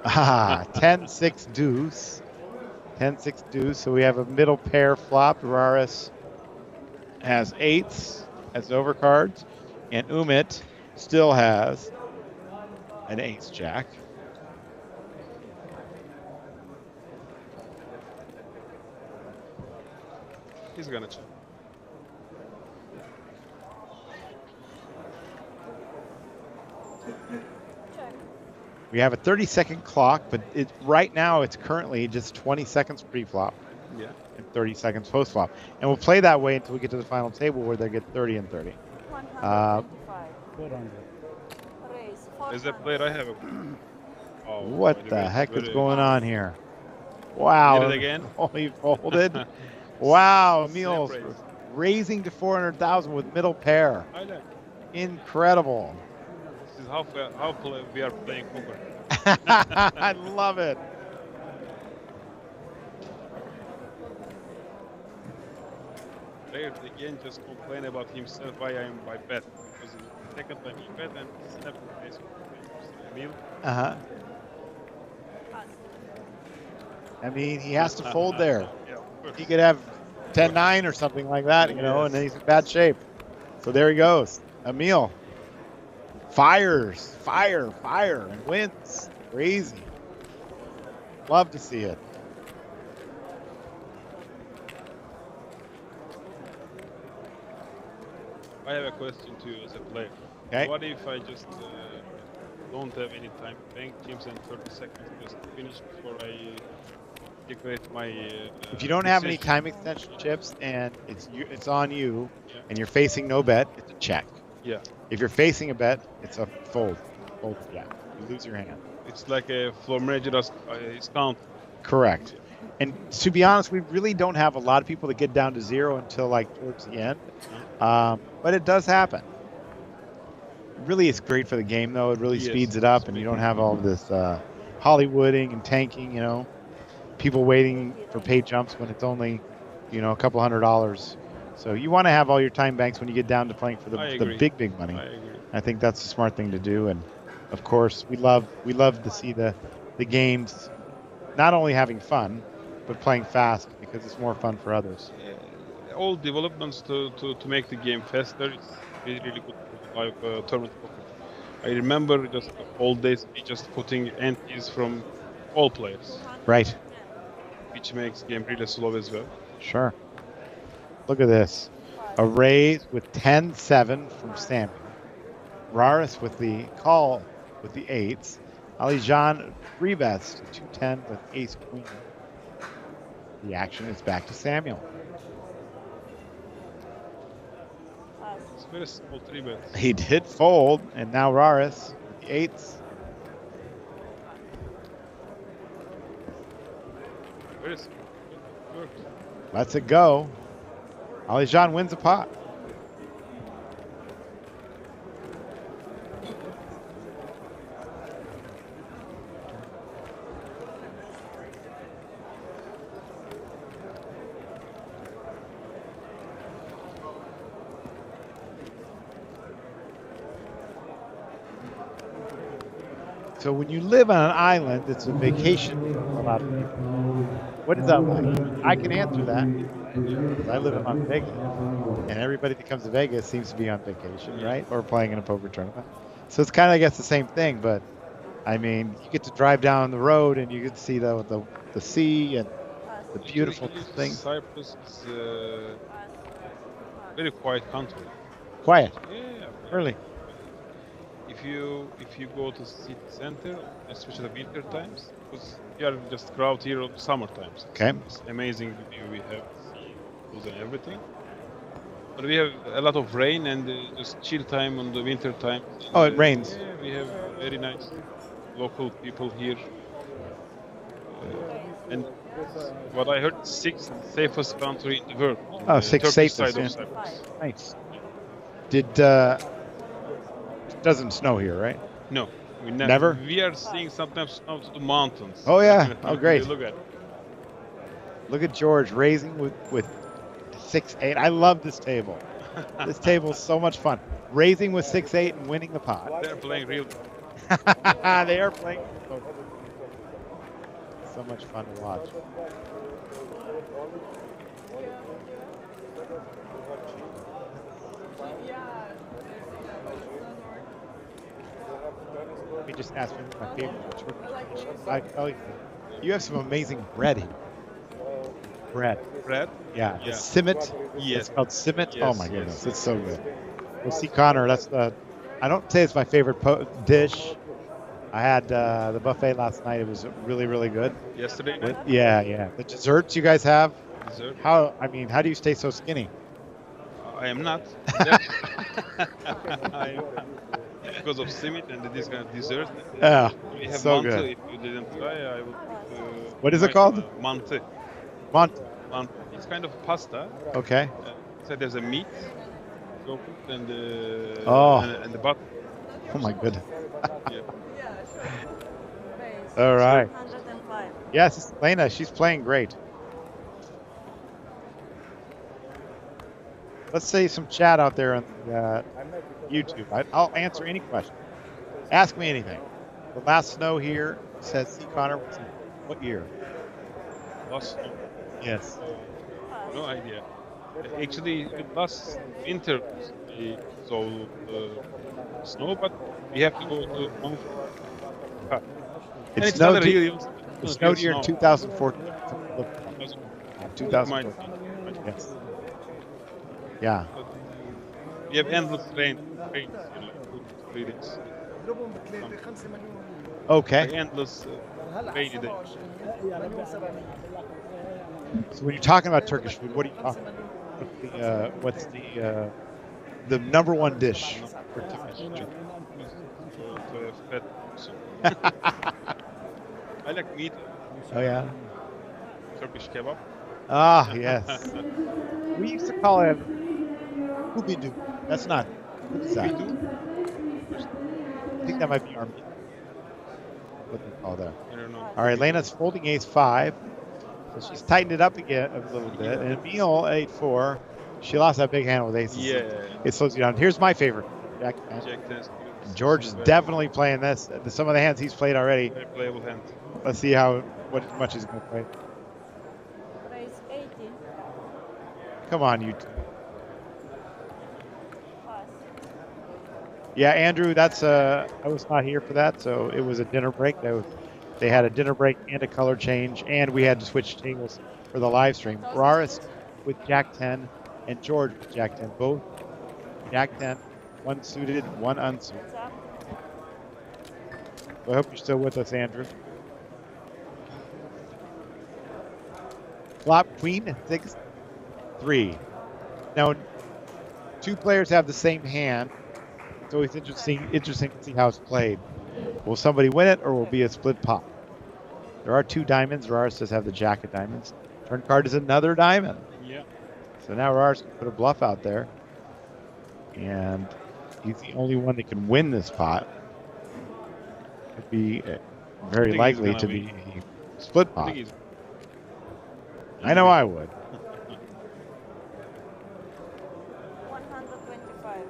10-6 deuce. 10-6 deuce. So we have a middle pair flop. Raris has 8s as overcards, and Umit still has an ace jack. He's gonna check. We have a 30-second clock, but right now it's currently just 20 seconds pre-flop. Yeah. And 30 seconds post-flop. And we'll play that way until we get to the final table where they get 30 and 30. Is that player I have? What the heck is going on here? Wow. Did it again? Oh, he folded. Wow, Emil's raising to 400,000 with middle pair. Incredible. This is how we are playing poker. I love it. Player again just complain about himself why I'm by bet. Because the second time he bet and snap the face of Emil. I mean, he has to fold there. He could have 10-9 or something like that, and then he's in bad shape. So there he goes. Emil fires, and wins. Crazy. Love to see it. I have a question to you as a player. Okay. What if I just don't have any time? Bank teams and 30 seconds just finish before I decorate my. If you don't have any time extension chips and it's on you, and you're facing no bet, it's a check. Yeah. If you're facing a bet, it's a fold. Yeah. You lose your hand. It's like a floor manager discount. Correct. And to be honest, we really don't have a lot of people that get down to 0 until like towards the end. But it does happen. Really, it's great for the game, though. It really speeds it up, and you don't have all of this Hollywooding and tanking, people waiting for pay jumps when it's only, a couple $100. So you want to have all your time banks when you get down to playing for the big money. I agree. I think that's a smart thing to do. And of course, we love to see the games not only having fun, but playing fast because it's more fun for others. All developments to make the game faster is really good for live tournament poker. I remember just the old days just putting antes from all players. Right. Which makes game really slow as well. Sure. Look at this. A raise with 10-7 from Samuel. Raris with the call with the 8s. Alijan 3-bets to 210 with ace queen. The action is back to Samuel. It's very small 3-bet. He did fold, and now Raris with the 8s. Very small. Lets it go. Alijan wins a pot. So when you live on an island, it's a vacation for a lot of people. What is that like? I can answer that because I live in Las Vegas, and everybody that comes to Vegas seems to be on vacation, right? Or playing in a poker tournament. So it's kind of, I guess, the same thing. But I mean, you get to drive down the road and you get to see the sea and the beautiful things. Cyprus is a very quiet country. Quiet. Yeah. Really. If you go to city center, especially winter times, because you are just crowd here on summer times. Okay. It's amazing view we have, seas and everything. But we have a lot of rain and just chill time on the winter time. Oh, it rains. Yeah, we have very nice local people here. And what I heard, sixth safest country in the world. Oh, the sixth Turkish safest. side Yeah. of Cyprus. Nice. Did it doesn't snow here, right? No, we Never? We are seeing sometimes snow to the mountains. Oh yeah. Oh great. Look at. Look at George raising with 6-8. I love this table. This table is so much fun. Raising with 6-8 and winning the pot. They're playing real. They are playing. So much fun to watch. Let me just ask you my favorite Turkish dish. I tell you, you have some amazing bread here. Bread. Bread? Yeah. Yeah. Simit. Yes. It's called simit. Yes, Oh my goodness, yes. it's so good. Well, see, Connor, that's the. I don't say it's my favorite dish. I had the buffet last night. It was really, really good. Yesterday? Yeah. The desserts you guys have. Dessert? How do you stay so skinny? I am not. I am not. Because of simit and this kind of dessert. Yeah, We have so mantı. good. If you didn't try, I would. What is it called? Mantı. Mantı. It's kind of pasta. Okay. So there's a meat, yogurt, and and the butter. Oh my goodness. Yeah. All right. 105. Yes, it's Lena. She's playing great. Let's say some chat out there on YouTube. I'll answer any question. Ask me anything. The last snow here, says C. Connor, was in what year? Last snow. Yes. No idea. Actually, last winter we saw snow, but we have to go to month. It snowed here in 2014. 2014. Yes. Yeah. We have endless rain, you know, 3 days. Okay. Endless rainy day. So when you're talking about Turkish food, what are you talking about? What's the number one dish for Turkish food? I like meat. Oh yeah. Turkish kebab. Ah yes. We used to call it Ubidu. That's not. What is that? I think that might be our meat. What they call that. I don't know. All right, Lena's folding ace-5. So she's tightened it up again a little bit. And Emil 8-4. She lost that big hand with aces. Yeah. It slows you down. Here's my favorite. Jack 10. George is definitely playing this. Some of the hands he's played already. Very playable hand. Let's see what much he's going to play. Raise 80. Come on, you. Yeah, Andrew, that's I was not here for that, so it was a dinner break. They had a dinner break and a color change, and we had to switch tables for the live stream. Raris with Jack 10 and George with Jack 10, both Jack 10, one suited, one unsuited. So I hope you're still with us, Andrew. Flop Queen 6-3. Now, two players have the same hand. It's always interesting to see how it's played. Will somebody win it, or will it be a split pot? There are two diamonds. Raris does have the jack of diamonds. Turn card is another diamond. Yeah. So now Raris can put a bluff out there. And he's the only one that can win this pot. It'd be very likely to be a split pot. I know I would. 125.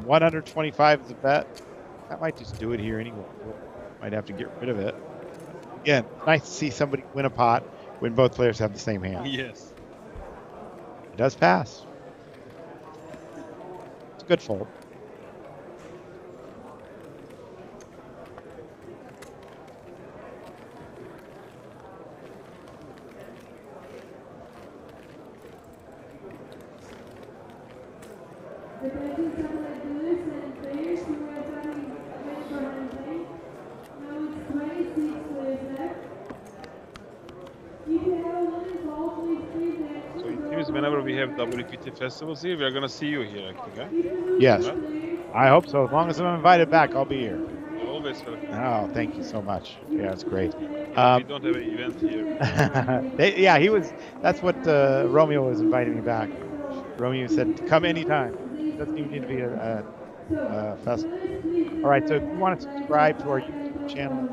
125 is a bet. That might just do it here anyway. Might have to get rid of it. Again, nice to see somebody win a pot when both players have the same hand. Yes. It does pass. It's a good fold. So it seems whenever we have WPT festivals here, we are gonna see you here, I think, huh? Yes. Right? I hope so. As long as I'm invited back, I'll be here. Always welcome. Oh, thank you so much. Yeah, it's great. We don't have an event here. Yeah, he was. That's what Romeo was inviting me back. Romeo said, "Come anytime. It doesn't even need to be a festival." All right. So if you want to subscribe to our YouTube channel,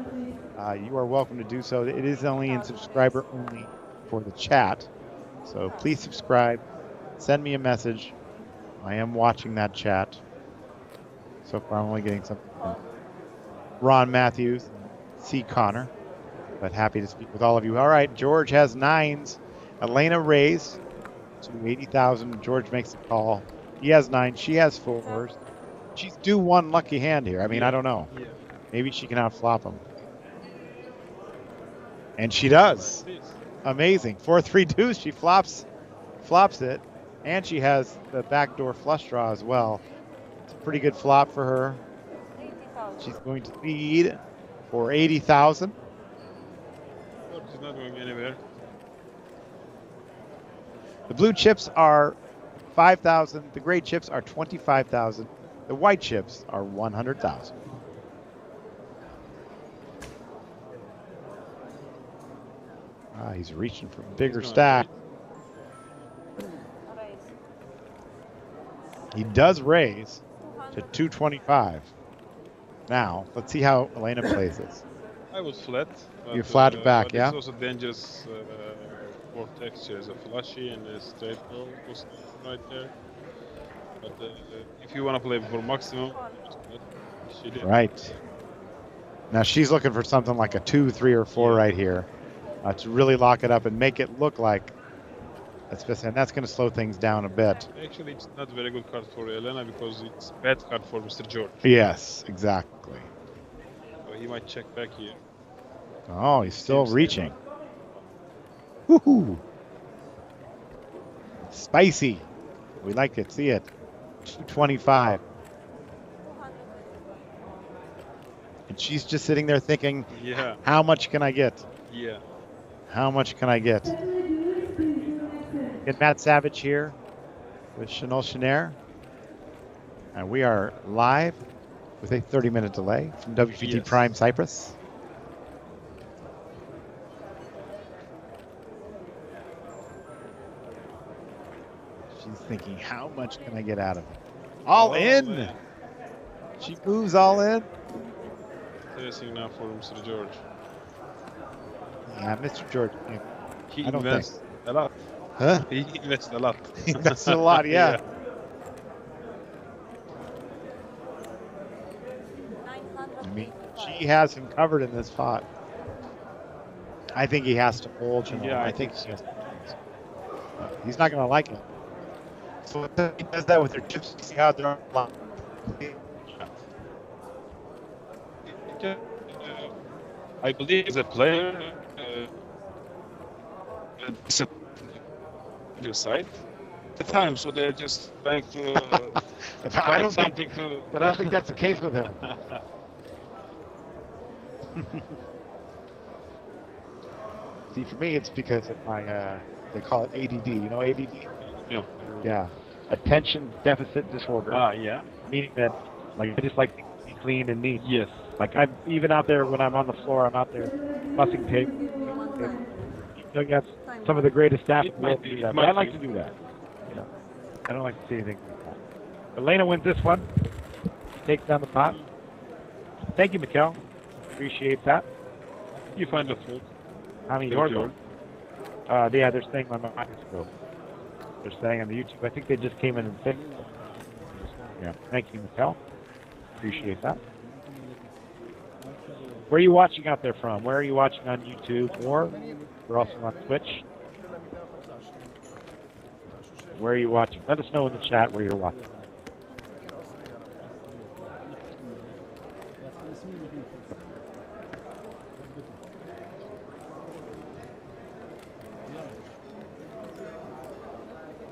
you are welcome to do so. It is only in subscriber only for the chat. So please subscribe. Send me a message. I am watching that chat. So far, I'm only getting something from Ron Matthews, C. Connor, but happy to speak with all of you. All right, George has 9s. Elena raised to 80,000. George makes the call. He has 9. She has 4s. She's due one lucky hand here. I mean, I don't know. Yeah. Maybe she can outflop him. And she does. Amazing. 4-3 deuce. She flops it, and she has the backdoor flush draw as well. It's a pretty good flop for her. She's going to lead for 80,000. She's not going anywhere. The blue chips are 5,000. The gray chips are 25,000. The white chips are 100,000. He's reaching for a bigger stack. He does raise to 225. Now, let's see how Elena plays this. I was flat. You're flat back, but yeah? It's also dangerous for texture. There's a flushy and a straight ball right there. But if you want to play for maximum, she did. Right. Now she's looking for something like a 2, 3, or 4 right here to really lock it up and make it look like that's just, and that's going to slow things down a bit. Actually, it's not a very good card for Elena because it's a bad card for Mr. George. Yes, exactly. So he might check back here. Oh, he's still reaching. Woohoo! Spicy. We like it. See it. 225. And she's just sitting there thinking, yeah, how much can I get? Yeah. How much can I get? Get Matt Savage here with Chanel Chenair. And we are live with a 30-minute delay from WPT Prime Cyprus. She's thinking, how much can I get out of it? All in! Man. She moves all in. Interesting now for Mr. George. Yeah, Mr. George. He I don't invests think. a lot. Huh? He invests a lot. He invests a lot, yeah. I mean, she has him covered in this pot. I think he has to fold, you know. Yeah, I think he has to. He's not going to like it. So he does that with her chips. See how they're on. I believe as a player, their side at the time, so they're just trying to I don't something think, to. but I don't think that's the case with him. See, for me, it's because of my, they call it ADD. You know ADD? Yeah. Yeah. Attention deficit disorder. Yeah. Meaning that, like, I just like to be clean and neat. Yes. Like, I'm even out there when I'm on the floor, I'm out there bussing tape. You know, some of the greatest staff in the world do that, but I like to do that. You know, I don't like to see anything like that. Elena wins this one. Takes down the pot. Thank you, Mikkel. Appreciate that. You find the fold. How many yours are? Yeah, they're staying on my microscope. They're staying on the YouTube. I think they just came in and fixed it. Yeah. Thank you, Mikkel. Appreciate that. Where are you watching out there from? Where are you watching on YouTube? Or we're also on Twitch. Where are you watching? Let us know in the chat where you're watching.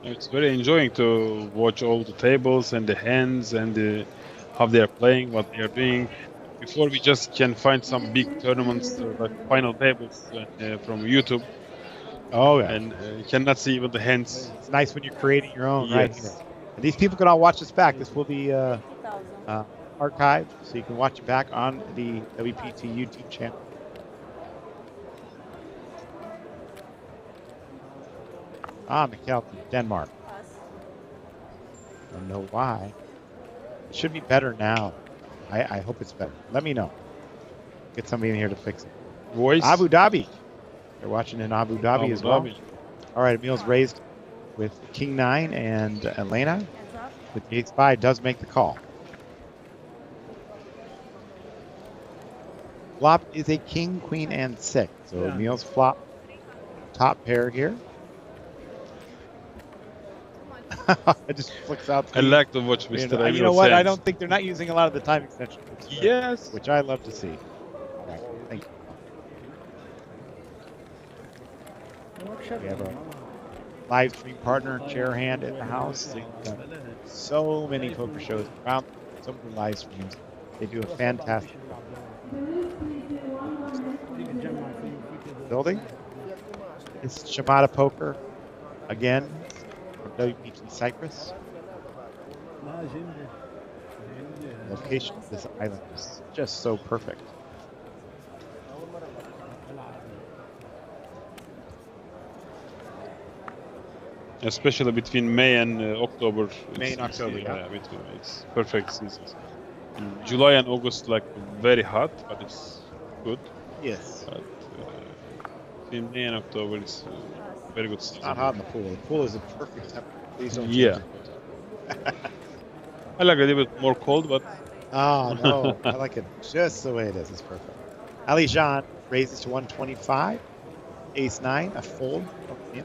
It's very enjoying to watch all the tables and the hands and how they are playing, what they are doing. Before we just can find some big tournaments like final tables from YouTube. Oh yeah. And you cannot see even the hands. It's nice when you're creating your own, Yes. right here. And these people can all watch this back. This will be archived, so you can watch it back on the WPT YouTube channel. Mikkel from Denmark. I don't know why. It should be better now. I hope it's better. Let me know. Get somebody in here to fix it. Voice. Abu Dhabi. They're watching in Abu Dhabi as well. All right, Emil's raised with King 9 and Elena with the Ace-5 does make the call. Flop is a King, Queen, and 6. So Emil's flop top pair here. It just flicks out. I like to watch Mr. Emil. You know what? I don't think they're not using a lot of the time extension. Yes. Which I love to see. Right. Thank you. We have a live stream partner, Chair Hand at the house. So many poker shows around, so many live streams. They do a fantastic building. It's Chamada Poker again from WPT Cyprus. Location of this island is just so perfect. Especially between May and October. May and October, yeah. It's perfect seasons. In July and August, like very hot, but it's good. Yes. But in May and October, it's very good season. Not hot in the pool. The pool is a perfect temperature. Please don't. Yeah. I like it a little bit more cold, but. Oh no, I like it just the way it is. It's perfect. Ali Jean raises to 125. Ace 9, a fold. Yeah.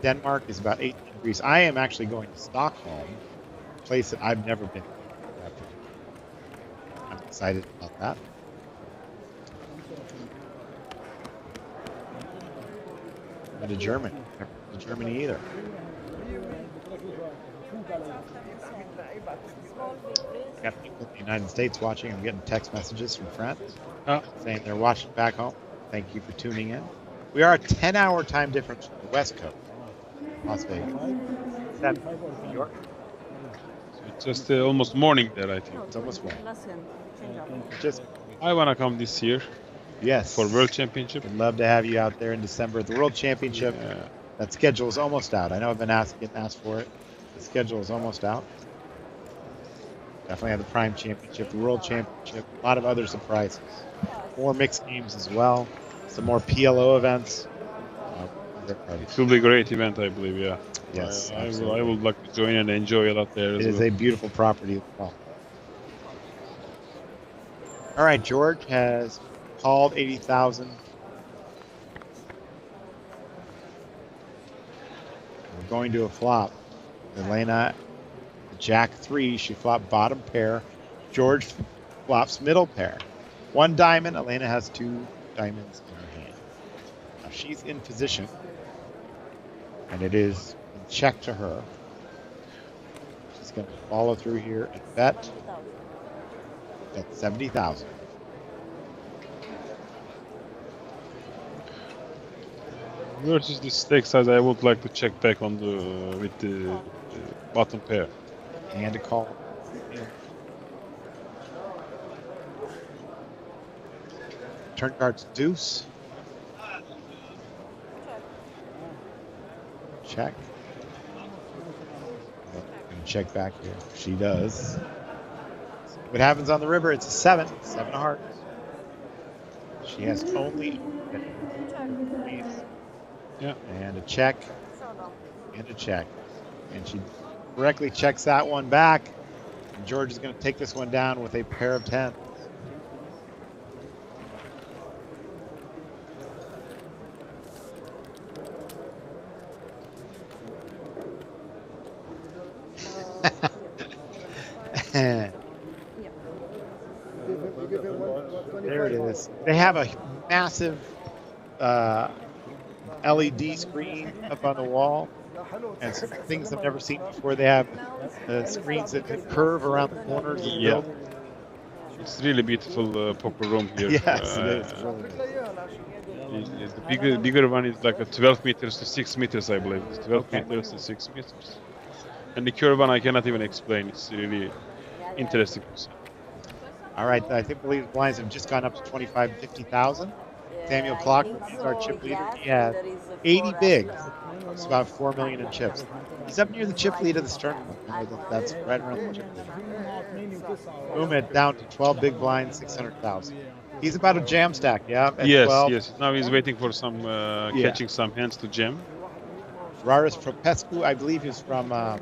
Denmark is about 18 degrees. I am actually going to Stockholm, a place that I've never been. I'm excited about that. And to Germany. Never been to Germany either. Got people in the United States watching. I'm getting text messages from friends saying they're watching back home. Thank you for tuning in. We are a 10-hour time difference from the West Coast. Las Vegas. New York. So it's just almost morning there, I think. It's almost morning. I want to come this year. Yes. For World Championship. We'd love to have you out there in December. The World Championship, that schedule is almost out. I know I've been getting asked for it. The schedule is almost out. Definitely have the Prime Championship, the World Championship, a lot of other surprises. More mixed games as well. Some more PLO events. It will be a great event, I believe, yeah. Yes, I would like to join and enjoy a lot there. It is a beautiful property as well. All right, George has called 80,000. We're going to a flop. Elena, Jack 3, she flopped bottom pair. George flops middle pair. 1 diamond, Elena has 2 diamonds in her hand. Now she's in position. And it is a check to her. She's going to follow through here and bet. That's 70,000. Versus the stake size, I would like to check back on the with the bottom pair. And a call. Turn cards deuce. Check. Check back here. She does. What happens on the river? It's a 7. 7 of hearts. She has only yeah. And a check. And a check. And she correctly checks that one back. And George is going to take this one down with a pair of 10. There it is. They have a massive LED screen up on the wall, and some things I've never seen before. They have screens that curve around the corners of the building. It's really beautiful poker room here. Yes, it is. The bigger one is like a 12 meters to 6 meters, I believe. It's 12 meters to 6 meters. And the curve one I cannot even explain. It's really interesting. All right, I believe the blinds have just gone up to 25,000 to 50,000. Samuel Clockman is our chip leader. He had 80 bigs. It's about 4 million in chips. He's up near the chip lead of this tournament. That's right around the chip lead. Umit down to 12 big blinds, 600,000. He's about a jam stack, yeah? Yes, 12. yes. Now he's waiting for some catching some hands to jam. Raris Propescu, I believe, is from is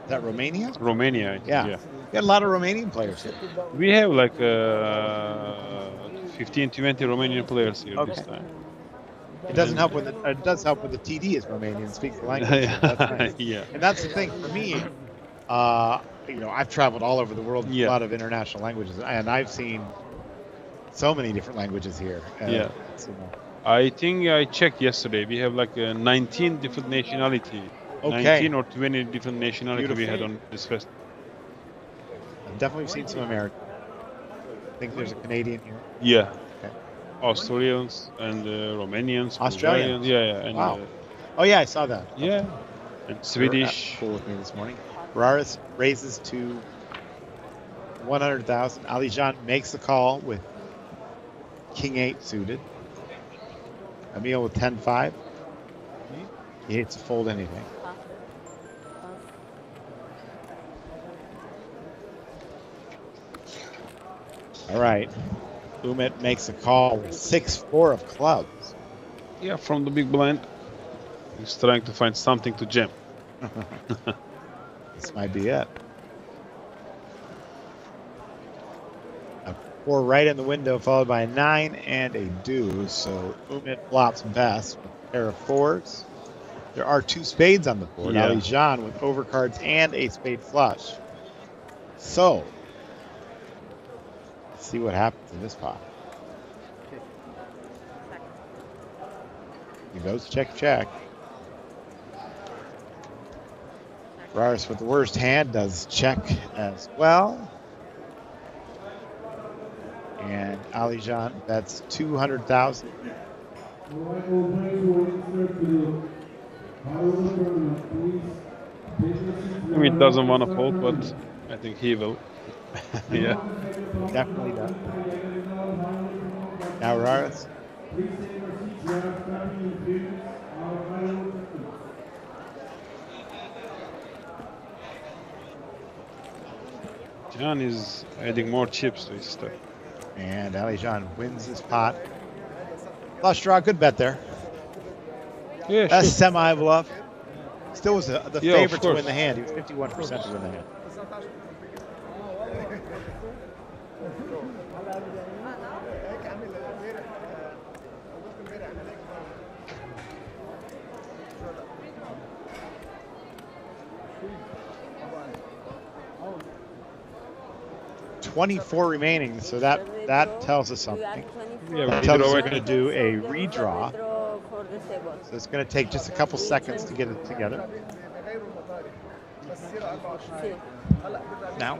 that Romania? Romania, I think, yeah. We had a lot of Romanian players here. We have like 15, 20 Romanian players here this time. It doesn't help when it does help when the TD is Romanian and speaks the language. That's nice. Yeah. And that's the thing for me. I've traveled all over the world with a lot of international languages, and I've seen so many different languages here. I think I checked yesterday. We have like 19 different nationality. 19 or 20 different nationality we had on this festival. I've definitely seen some American. I think there's a Canadian here. Yeah. Okay. Australians and Romanians. Australians? Yeah. And, wow. Oh yeah, I saw that. Yeah. And Swedish. Cool with me this morning. Raris raises to 100,000. Alijan makes the call with King 8 suited. Emil with 10-5. He hates to fold anything. All right. Umit makes a call with 6-4 of clubs. Yeah, from the big blind. He's trying to find something to jam. This might be it. A 4 right in the window, followed by a 9 and a deuce. So Umit flops best with a pair of 4s. There are 2 spades on the board. Yeah. Alijan with overcards and a spade flush. So, let's see what happens in this pot. He goes check, check. Raris with the worst hand does check as well. And Alijan, that's 200,000. He doesn't want to fold, but I think he will. Yeah. Definitely does. Now Raris. John is adding more chips to his stuff. And Alijan wins this pot. Flush draw, good bet there. Yeah, that's sure. semi-bluff. Still was the favorite to course. win the hand. He was 51% to win the hand. $24 remaining, so that tells us something. Yeah, that tells us we're going to do a redraw. So it's going to take just a couple seconds to get it together. Now?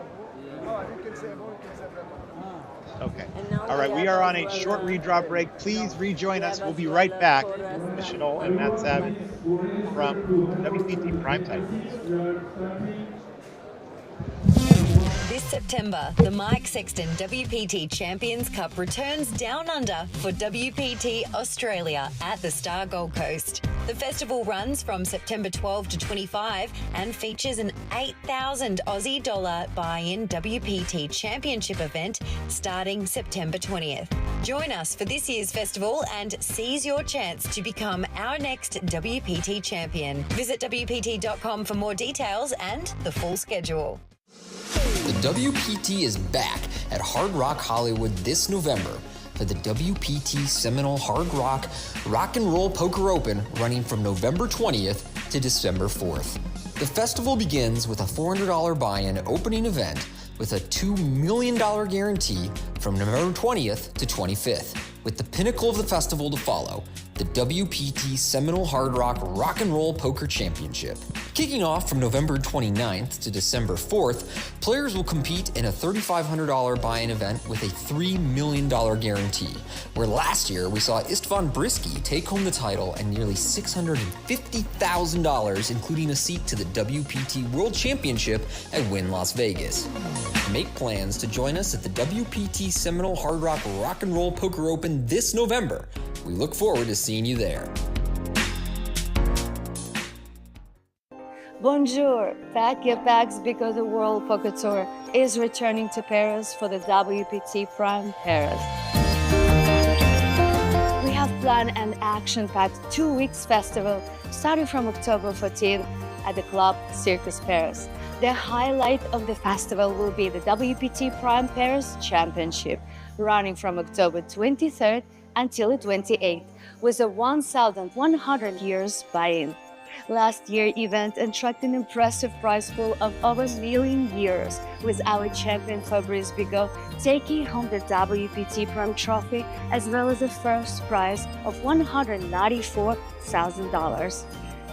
Okay. All right, we are on a short redraw break. Please rejoin us. We'll be right back. Missional and Matt Savage from WPT Primetime. This September, the Mike Sexton WPT Champions Cup returns down under for WPT Australia at the Star Gold Coast. The festival runs from September 12 to 25 and features an 8,000 Aussie dollar buy-in WPT Championship event starting September 20th. Join us for this year's festival and seize your chance to become our next WPT champion. Visit WPT.com for more details and the full schedule. The WPT is back at Hard Rock Hollywood this November for the WPT Seminole Hard Rock Rock and Roll Poker Open running from November 20th to December 4th. The festival begins with a $400 buy-in opening event with a $2 million guarantee from November 20th to 25th, with the pinnacle of the festival to follow, the WPT Seminole Hard Rock Rock and Roll Poker Championship. Kicking off from November 29th to December 4th, players will compete in a $3,500 buy-in event with a $3 million guarantee, where last year we saw Istvan Brisky take home the title and nearly $650,000, including a seat to the WPT World Championship at Wynn Las Vegas. Make plans to join us at the WPT Seminole Hard Rock Rock and Roll Poker Open this November. We look forward to seeing you there. Bonjour! Pack your bags because the World Poker Tour is returning to Paris for the WPT Prime Paris. We have planned an action-packed 2 weeks festival starting from October 14 at the Club Circus Paris. The highlight of the festival will be the WPT Prime Paris Championship, running from October 23rd until the 28th, with a 1,100 years buy-in. Last year's event attracted an impressive prize pool of over $1 million, with our champion Fabrice Bigot taking home the WPT Prime Trophy, as well as the first prize of $194,000.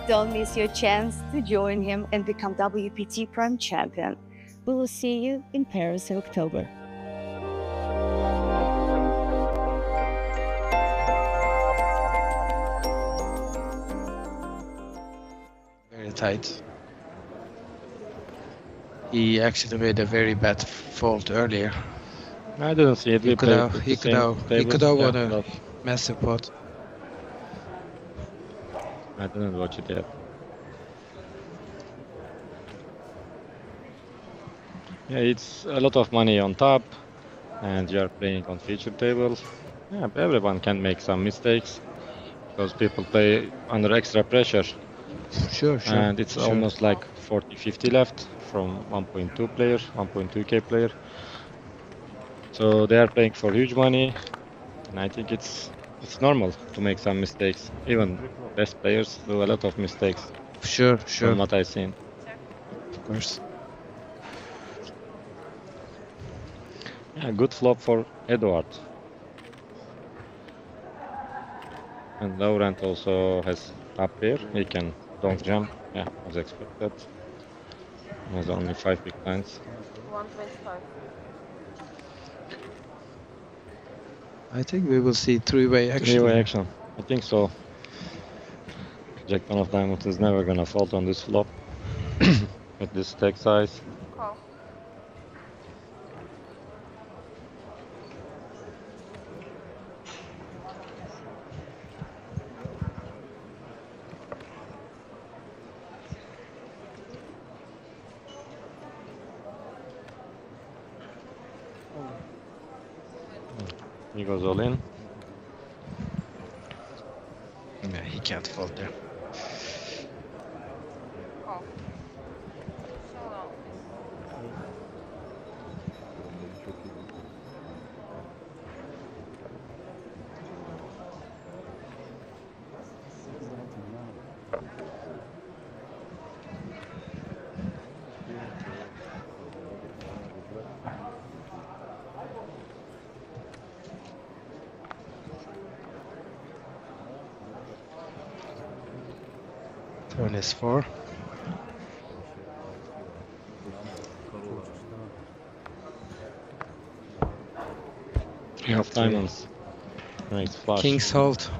Don't miss your chance to join him and become WPT Prime Champion. We will see you in Paris in October. Very tight. He actually made a very bad fault earlier. I didn't see it. He could have won a massive pot. I didn't watch it yet. Yeah, it's a lot of money on top, and you are playing on feature tables. Yeah, everyone can make some mistakes because people play under extra pressure. Sure. And it's almost like 40-50 left from 1.2 player, 1.2k player. So they are playing for huge money, and I think it's normal to make some mistakes. Even best players do a lot of mistakes. Sure. From what I've seen. Of course. Yeah, good flop for Eduard. And Laurent also has up here. He can donk jump. Yeah, as expected. He has only 5 big blinds. 125. I think we will see three-way action. Three-way action. I think so. Jack 10 of diamonds is never gonna fold on this flop with this stack size. Call. He goes all in. Yeah, he can't fold there. Call. So long. Turn is 4. Three of diamonds. Nice flush. King's hold.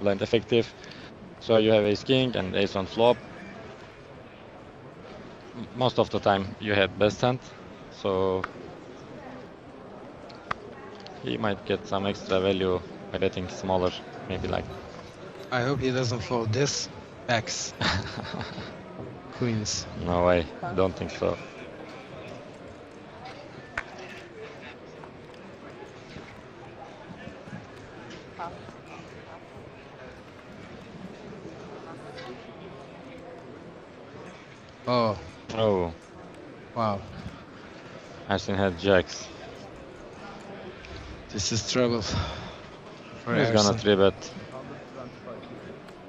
blind effective. So you have ace king and ace on flop. Most of the time you have best hand, so he might get some extra value by betting smaller, maybe like. I hope he doesn't fold this. X. Queens. No way, don't think so. Oh. Oh. Wow. Ersin had jacks. This is trouble for He's Ersin. gonna 3-bet.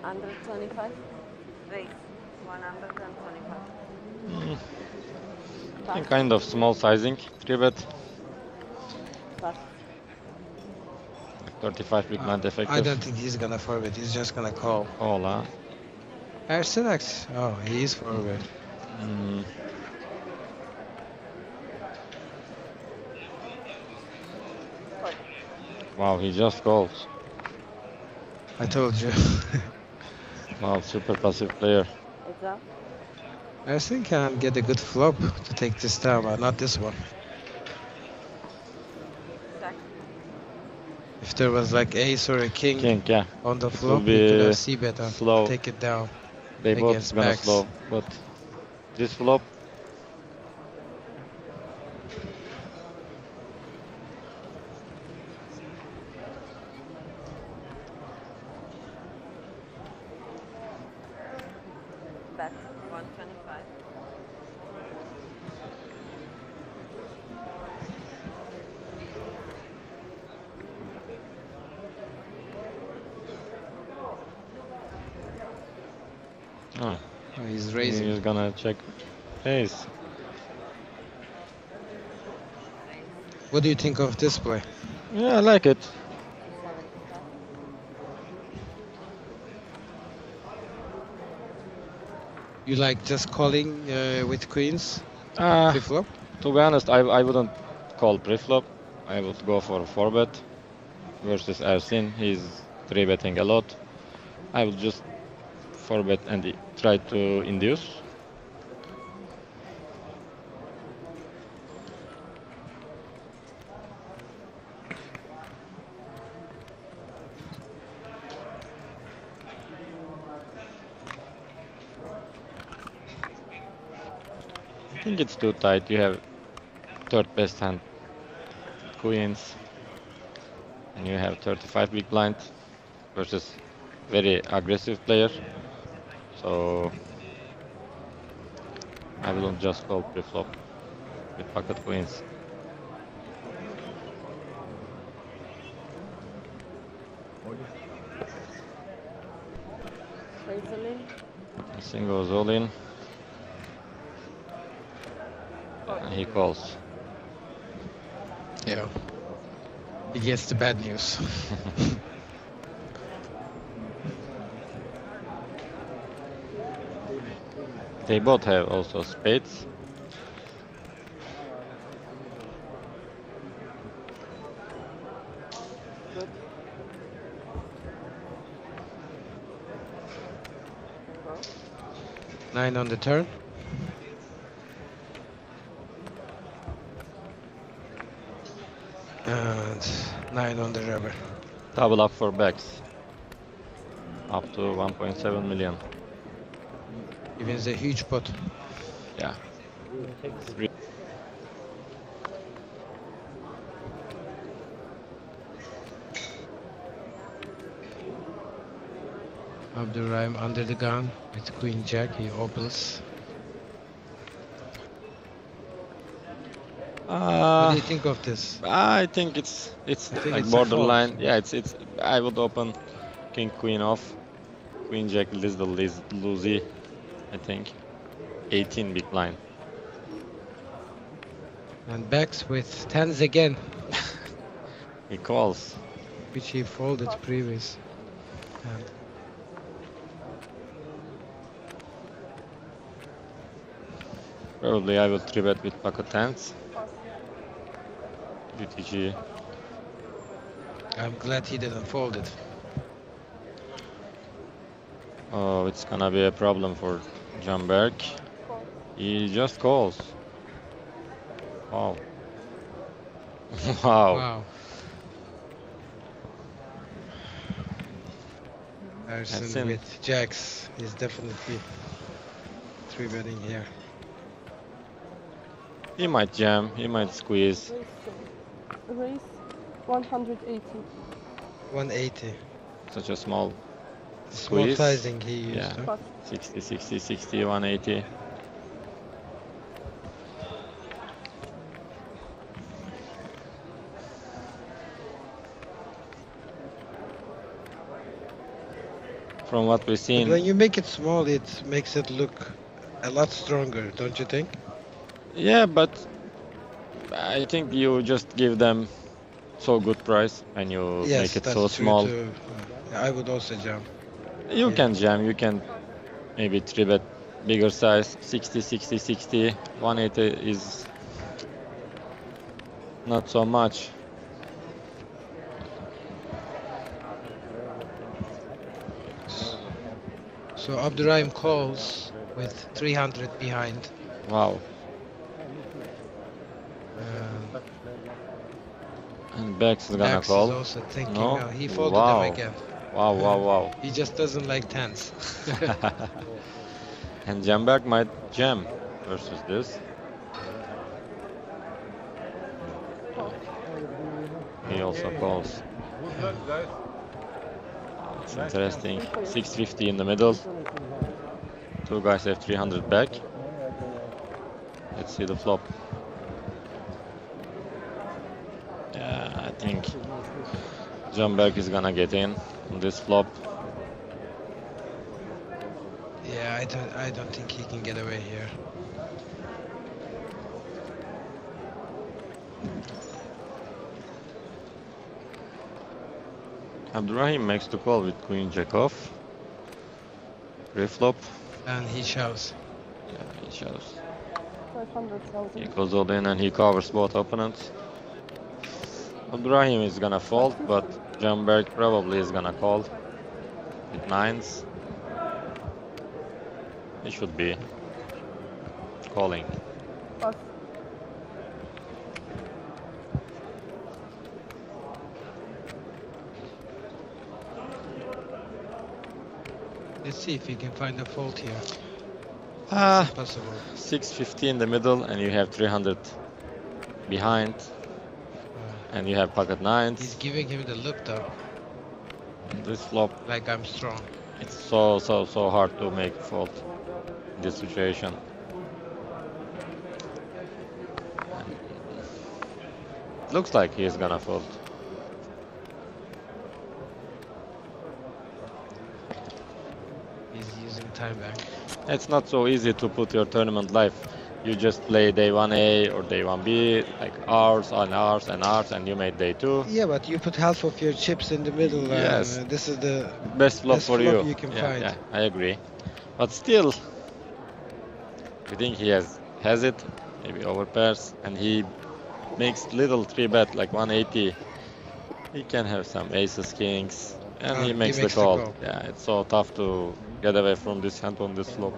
Under 25? Raise. 125. Kind of small sizing, 3-bet. Pass. 35 big blind effective. I don't think he's gonna forward. He's just gonna call. Call, huh? Ersin X. Oh, he is forward. Wow, he just calls. I told you. Wow, super passive player. It's up. Ersin can get a good flop to take this down, but not this one. If there was like ace or a king, yeah. on the It flop, will you could be have c-bet and slow. take it down. They both against gonna backs. slow, but this flop. Bet. 125. Oh, he's raising. He's gonna check ace. What do you think of this play? Yeah, I like it. You like just calling with queens pre-flop? To be honest, I wouldn't call pre-flop. I would go for a 4-bet versus Ersin. He's 3-betting a lot. I would just 4-bet and try to induce. I think it's too tight. You have third best hand, queens, and you have 35 big blind versus very aggressive player. So I wouldn't just call pre-flop with pocket queens. Ersin goes all in. And he calls. Yeah. He gets the bad news. They both have also spades. Good. 9 on the turn. And 9 on the river. Double up for backs. Up to 1.7 million. Even a huge pot. Yeah. Abdurrahim under the gun with queen jack. He opens. What do you think of this? I think it's like it's a borderline. fold. Yeah, it's. I would open king queen off, queen jack is the loosey. I think 18 big blind. And backs with tens again. He calls. Which he folded previous. And Probably I will 3-bet with pocket tens. UTG. I'm glad he didn't fold it. Oh, it's gonna be a problem for Jamberg. He just calls. Wow. Wow. Wow. Harrison in. with jacks is definitely 3-betting here. He might jam, he might squeeze. Raise 180. 180. Such a small Small squeeze. sizing he used. Yeah. Huh? 60, 60, 60, 180. From what we've seen. But when you make it small, it makes it look a lot stronger, don't you think? Yeah, but I think you just give them so good price and you Yes, make it that's so true small. too. I would also jam. You can jam, you can maybe 3-bet bigger size, 60, 60, 60, 180 is not so much. So Abdurrahim calls with 300 behind. Wow. And Bex is gonna Bex call. is also thinking, no? no, he folded Wow. them again. Wow, wow, wow. He just doesn't like tens. And Jamberg might jam versus this. He also calls. It's interesting. 650 in the middle. Two guys have 300 back. Let's see the flop. Yeah, I think Jamberg is gonna get in on this flop. Yeah, I don't think he can get away here. Abdurrahim makes the call with Queen Jack off. Pre-flop. And he shoves. Yeah, he shoves. 500,000. He goes all in and he covers both opponents. Abdurrahim is gonna fold, but Jamberg probably is gonna call with nines. He should be calling. Pass. Let's see if he can find a fault here. Ah, Possible. 650 in the middle and you have 300 behind. And you have pocket nines. He's giving him the look though. This flop. Like I'm strong. It's so hard to make fault in this situation. Looks like he is gonna fold. He's using time bank. It's not so easy to put your tournament live. You just play day 1A or day 1B, like hours and hours and hours, and you made day 2. Yeah, but you put half of your chips in the middle. Yes. This is the Best flop for flop you. you can Yeah, find. yeah, I agree. But still, I think he has it, maybe overpairs, and he makes little 3-bet, like 180. He can have some aces, kings, and he makes the call. Yeah, it's so tough to get away from this hand on this flop.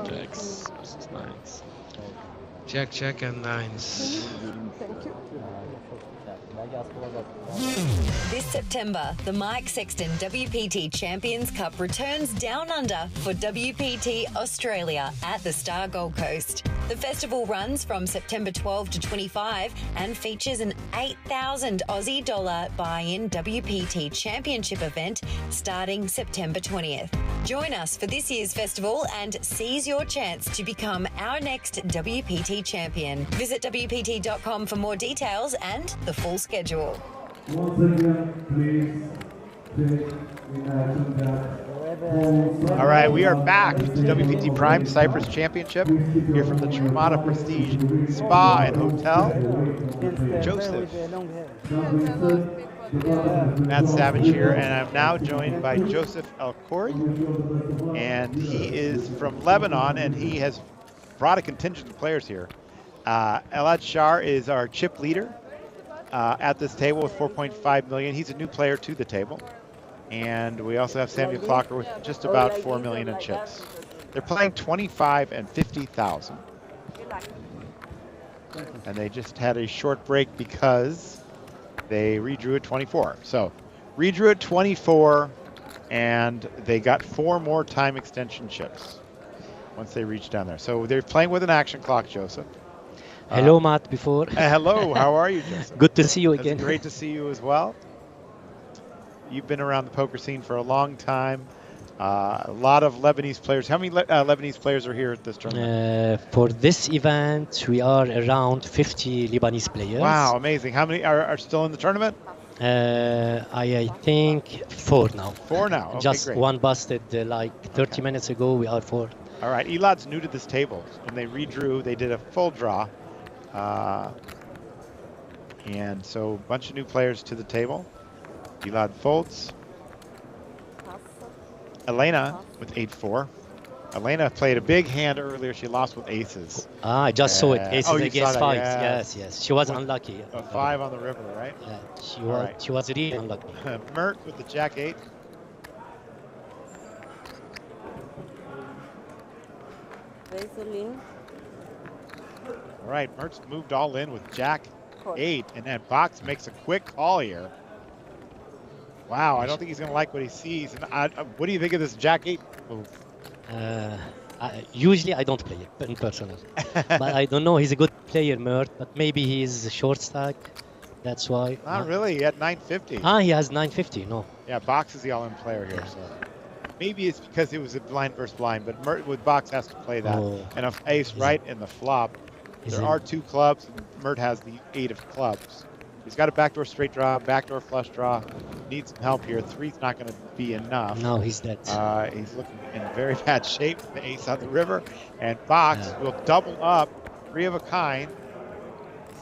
Jacks versus nines. Jack, check, and nines. Thank you. This September, the Mike Sexton WPT Champions Cup returns down under for WPT Australia at the Star Gold Coast. The festival runs from September 12 to 25 and features an 8,000 Aussie dollar buy-in WPT Championship event starting September 20th. Join us for this year's festival and seize your chance to become our next WPT champion. Visit WPT.com for more details and the full schedule. Once again, please take the action that All right, we are back to WPT Prime Cyprus Championship here from the Chamada Prestige Spa and Hotel. Joseph. Matt Savage here, and I'm now joined by Joseph El-Khoury, and he is from Lebanon, and he has brought a contingent of players here. Elad Shar is our chip leader at this table with 4.5 million. He's a new player to the table. And we also have Samuel Clocker with just about 4 million in chips. They're playing 25 and 50,000. And they just had a short break because they redrew at 24. So redrew at 24, and they got 4 more time extension chips once they reached down there. So they're playing with an action clock, Joseph. Hello, Matt, before. Hello, how are you, Joseph? Good to see you again. It's great to see you as well. You've been around the poker scene for a long time. A lot of Lebanese players. How many Lebanese players are here at this tournament? For this event, we are around 50 Lebanese players. Wow, amazing. How many are still in the tournament? I think 4 now. 4 now. Okay, Just great. one busted like 30 minutes ago. We are 4. All right. Elad's new to this table. When they redrew, they did a full draw. And so a bunch of new players to the table. Elad folds. Elena with 8-4. Elena played a big hand earlier. She lost with aces. I just saw it. Aces against 5s. Yeah. Yes. She was unlucky. A 5 on the river, right? Yeah, she was really unlucky. Mert with the Jack-8. All right, Mert's moved all in with Jack-8, and then Box makes a quick call here. Wow, I don't think he's going to like what he sees. And what do you think of this Jack-8 move? Usually I don't play it in personal, but I don't know. He's a good player, Mert, but maybe he's a short stack. That's why. Not really. He had 950. He has 950. No. Yeah, Box is the all-in player here. So maybe it's because it was a blind versus blind, but Mert with Box has to play that. And if ace right in the flop, there are 2 clubs. And Mert has the 8 of clubs. He's got a backdoor straight draw, backdoor flush draw. Needs some help here. 3's not going to be enough. No, he's dead. He's looking in very bad shape. The ace on the river. And Box will double up. 3 of a kind.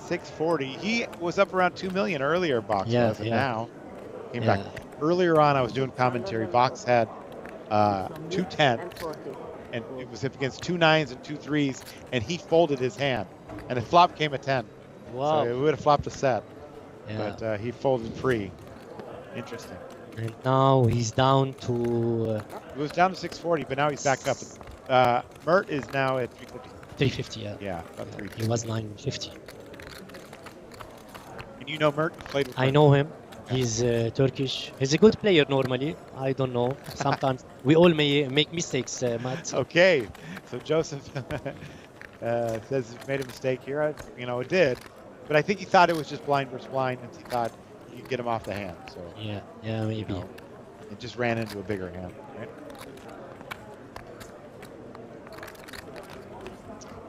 640. He was up around 2 million earlier, Box was. And now came back. Earlier on, I was doing commentary. Box had 2 10s. And it was up against 2 9s and 2 3s. And he folded his hand. And the flop came a 10. Wow. So it would have flopped a set. Yeah. But he folded free. Interesting. And now he's down to... He was down to 640, but now he's back up. Mert is now at 350. 350, yeah. Yeah, about 350. He was 950. And you know Mert played with I know him. He's Turkish. He's a good player normally. I don't know. Sometimes we all may make mistakes, Matt. Okay. So Joseph says he made a mistake here. It did. But I think he thought it was just blind versus blind, and he thought you could get him off the hand. So yeah, maybe. It just ran into a bigger hand, right?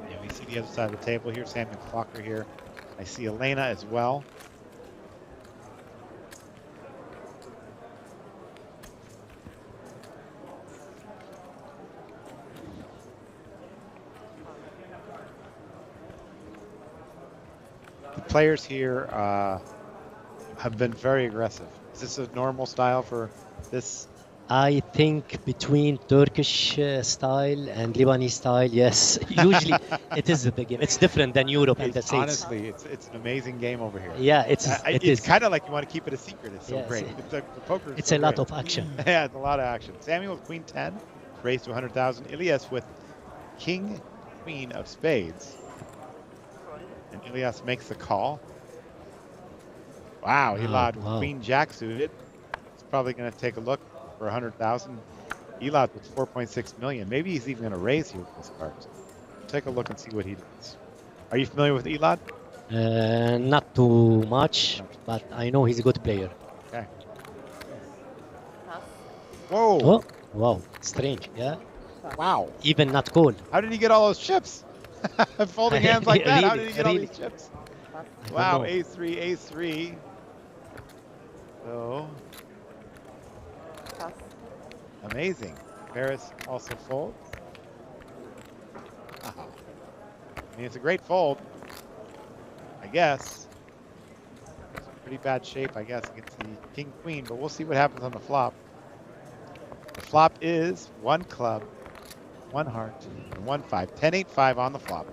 And we see the other side of the table here. Samuel Clocker here. I see Elena as well. Players here have been very aggressive. Is this a normal style for this? I think between Turkish style and Lebanese style, yes. Usually it is a big game. It's different than Europe and the States. Honestly, it's an amazing game over here. Yeah, it's kind of like you want to keep it a secret. It's so great. The poker is it's so a lot great. of action. Yeah, it's a lot of action. Samuel with Queen 10, raised to 100,000. Ilyas with King, Queen of Spades. And Ilyas makes the call. Wow, Elad with Queen Jack suited. It's probably going to take a look for 100,000. Elad with 4.6 million. Maybe he's even going to raise here with this card. Take a look and see what he does. Are you familiar with Elad? Not too much, but I know he's a good player. Okay. Whoa. Oh, wow. Strange, yeah? Wow. Even not cool. How did he get all those chips? Folding hands like that. How Really, did he get all really. these chips? I Wow, don't know. A3, A3. So amazing. Paris also folds. Wow. I mean, it's a great fold, I guess. It's in pretty bad shape, I guess, against the King Queen, but we'll see what happens on the flop. The flop is 1 club, 1 heart, and 1 5. 10-8-5 on the flop.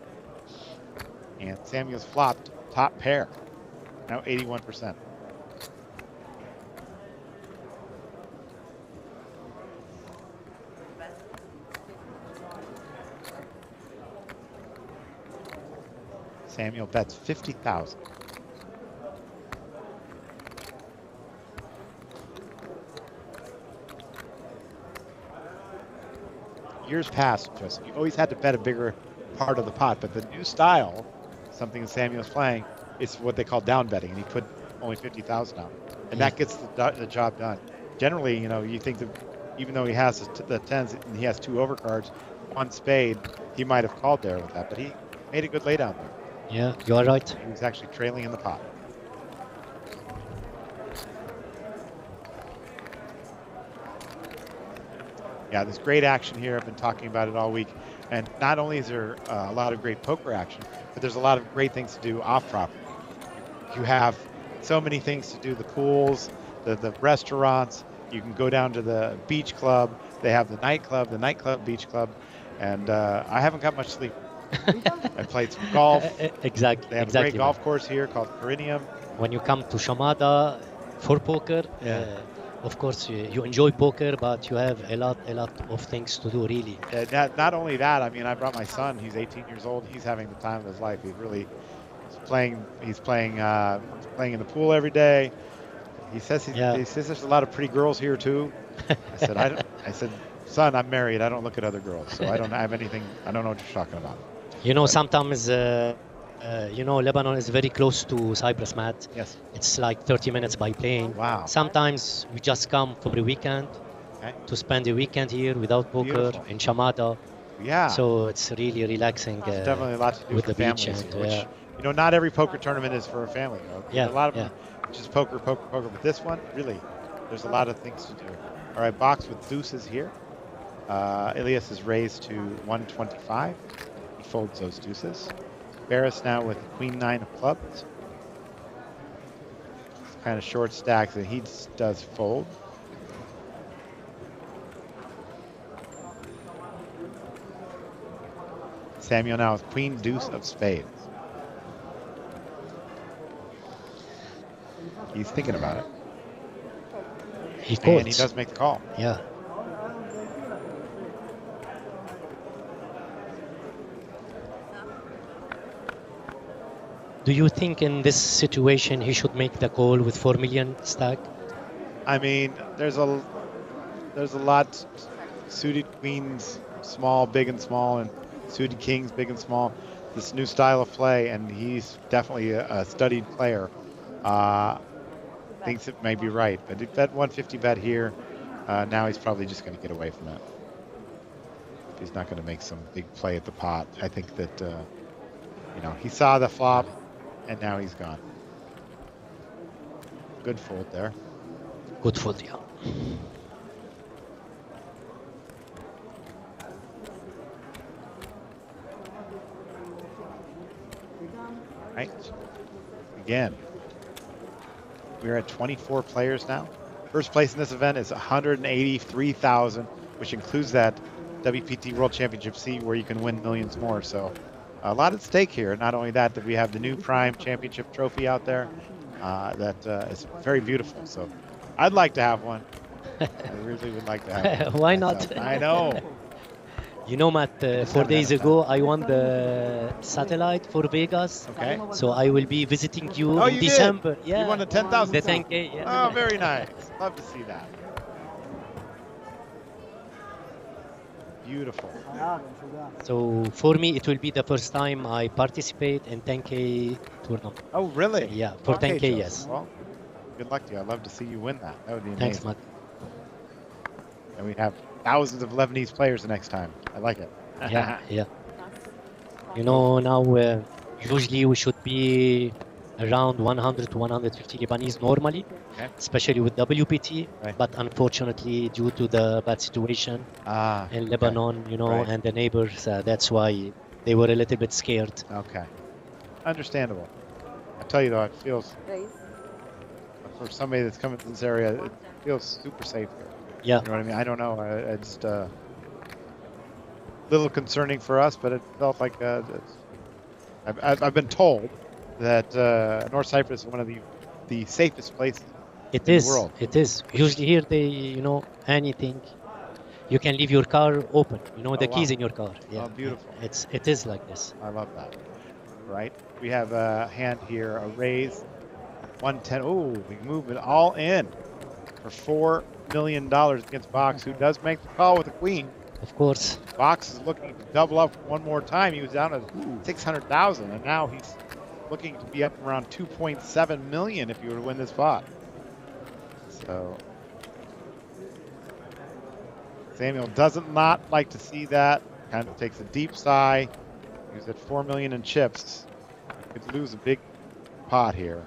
And Samuel's flopped top pair. Now 81%. Samuel bets 50,000. Years past, Justin, you always had to bet a bigger part of the pot, but the new style, something that Samuel's playing, is what they call down betting, and he put only 50,000 out, and that gets the job done. Generally, you know, you think that even though he has the tens and he has 2 overcards, 1 spade, he might have called there with that, but he made a good laydown there. Yeah, you are right. He was actually trailing in the pot. Yeah, there's great action here. I've been talking about it all week. And not only is there a lot of great poker action, but there's a lot of great things to do off property. You have so many things to do, the pools, the restaurants. You can go down to the beach club. They have the nightclub beach club. And I haven't got much sleep. I played some golf. Exactly. They have a great golf course here called Perineum. When you come to Chamada for poker, of course, you enjoy poker, but you have a lot of things to do, really. Not only that, I mean, I brought my son. He's 18 years old. He's having the time of his life. He's playing in the pool every day. He says there's a lot of pretty girls here too. I said, son, I'm married. I don't look at other girls, so I don't have anything. I don't know what you're talking about. You know, sometimes, Lebanon is very close to Cyprus, Matt. Yes. It's like 30 minutes by plane. Wow. Sometimes we just come for the weekend to spend the weekend here without poker in Chamada. Yeah. So it's really relaxing. There's definitely a lot to do with for the beach families and, here, which, not every poker tournament is for a family. Yeah. A lot of them just poker. But this one, really, there's a lot of things to do. All right, box with deuces here. Elias is raised to 125. He folds those deuces. Barris now with queen 9 of clubs. It's kind of short stacks that he does fold. Samuel now with queen deuce of spades. He's thinking about it. He calls. And he does make the call. Yeah. Do you think in this situation he should make the call with 4 million stack? I mean, there's a lot suited queens, small, big and small, and suited kings, big and small. This new style of play, and he's definitely a studied player. Thinks it may be right, but he bet 150 bet here. Now he's probably just going to get away from it. He's not going to make some big play at the pot. I think that he saw the flop. And now he's gone. Good fold there. Good fold, yeah. Right. Again, we're at 24 players now. First place in this event is 183,000, which includes that WPT World Championship C where you can win millions more. So a lot at stake here. Not only that, we have the new Prime Championship trophy out there that is very beautiful. So I'd like to have one. I really would like to have one. Why not? I know. You know, Matt, 4 days ago, I won the satellite for Vegas. Okay. So I will be visiting you in you December. Did? Yeah. You won the 10,000. The 10K, yeah. Oh, very nice. Love to see that. Beautiful. So for me, it will be the first time I participate in 10K tournament. Oh, really? Yeah, for okay, 10K, Joseph. yes. Well, good luck to you. I'd love to see you win that. That would be amazing. Thanks, Matt. And we have thousands of Lebanese players the next time. I like it. Yeah, yeah. You know, now usually we should be around 100 to 150 Lebanese normally, especially with WPT. Right. But unfortunately, due to the bad situation in Lebanon, and the neighbors, that's why they were a little bit scared. Okay. Understandable. I tell you though, it feels, for somebody that's coming to this area, it feels super safe here. Yeah. You know what I mean? I don't know. It's a little concerning for us, but it felt like I've been told that North Cyprus is one of the safest places in the world. It is. Usually here they, anything. You can leave your car open. The keys in your car. Yeah. Oh, beautiful. It is like this. I love that. right? We have a hand here, a raise, 110. Oh, we move it all in for $4 million against Box, who does make the call with the queen. Of course. Box is looking to double up one more time. He was down to 600,000, and now he's looking to be up around 2.7 million if he were to win this pot. So Samuel doesn't not like to see that. Kind of takes a deep sigh. He's at 4 million in chips. Could lose a big pot here.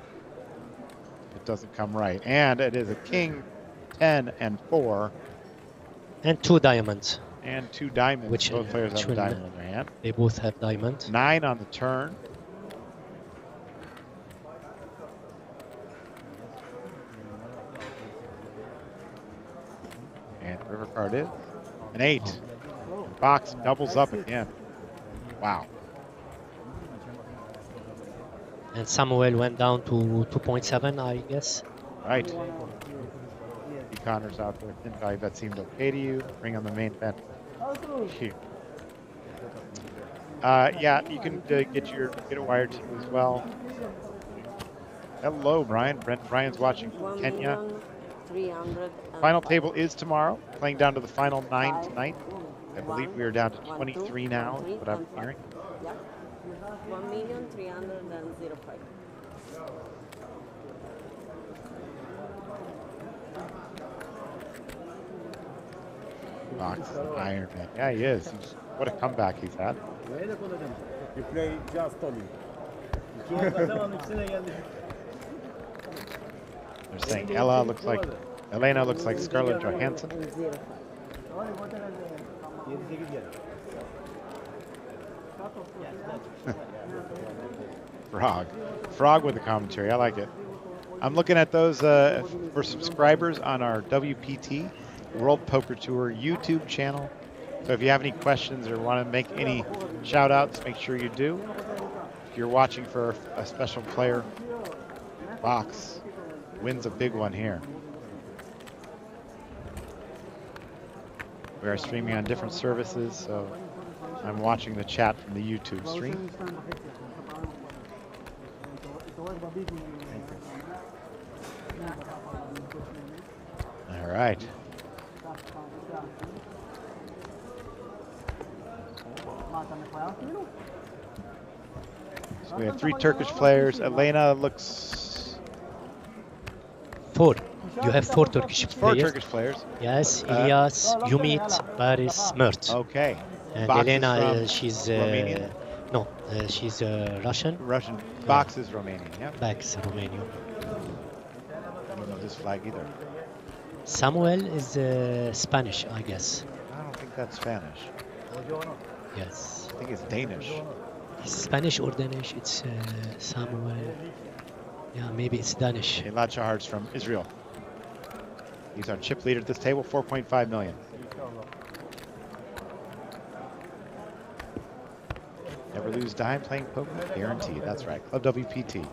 It doesn't come right. And it is a king, 10, and 4. And 2 diamonds. And 2 diamonds. Which both players have a diamond in their hand. They both have diamond. 9 on the turn. And river card is an 8. Box doubles up again. Wow. And Samuel went down to 2.7, I guess. Right. Connor's out there. Thin value bet seemed okay to you. Bring on the main event. Here. Yeah, you can get a wire to you as well. Hello, Brian. Brian's watching from Kenya. Final table is tomorrow. Playing down to the final 9 tonight. I believe we are down to 23 now, is what I'm hearing. Yeah. 1,300,005. Box, Iron Man. Yeah, he is. What a comeback he's had. You play just only. They're saying Elena looks like Scarlett Johansson. Frog with the commentary. I like it. I'm looking at those for subscribers on our WPT World Poker Tour YouTube channel. So if you have any questions or want to make any shout outs, make sure you do. If you're watching for a special player, Box wins a big one here. We are streaming on different services, so I'm watching the chat from the YouTube stream. All right. So we have 3 Turkish players. Elena looks... 4. You have 4 Turkish players. 4 Turkish players. Yes, Ilyas, Umit, Paris, Mert. Okay. And Box Elena, she's Romanian? no, she's Russian. Russian. Box is Romanian. Yeah. Box Romanian. I don't know this flag either. Samuel is Spanish, I guess. I don't think that's Spanish. Yes. I think it's Danish. It's Spanish or Danish? It's Samuel. Yeah, maybe it's Danish. Elad Shahar's from Israel. He's our chip leader at this table, 4.5 million. Never lose dime playing poker, guaranteed. That's right, Club WPT.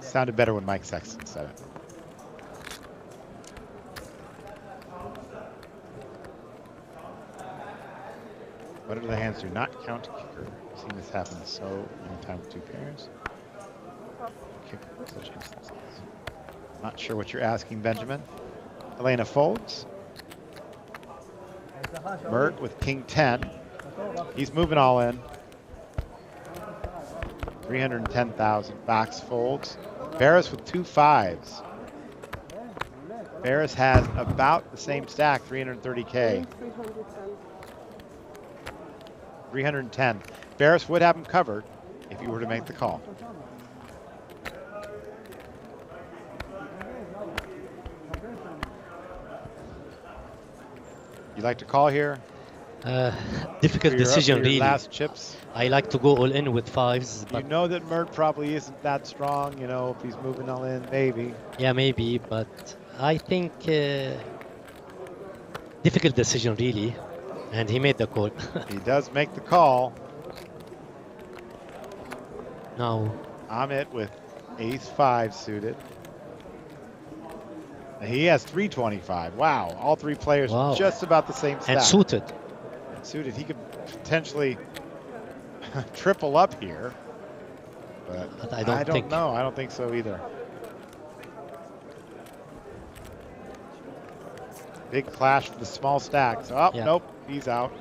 Sounded better when Mike Sexton said it. What do the hands do? Not count kicker. I've seen this happen so many times with 2 pairs. Kicker in such instances. Not sure what you're asking, Benjamin. Elena folds. Mert with king 10. He's moving all in. 310,000. Box folds. Barris with 2 5s. Barris has about the same stack, 330K. 310. Barris would have him covered if you were to make the call. You like to call here? Difficult decision, really. Last chips. I like to go all in with 5s. You know that Mert probably isn't that strong, you know, if he's moving all in, maybe. Yeah, maybe, but I think difficult decision, really. And he made the call. He does make the call. Now, Amit with ace 5 suited. And he has 325. Wow, all 3 players just about the same stack. And suited. suited, he could potentially triple up here. But I don't know. I don't think so either. Big clash for the small stack. So, nope, he's out.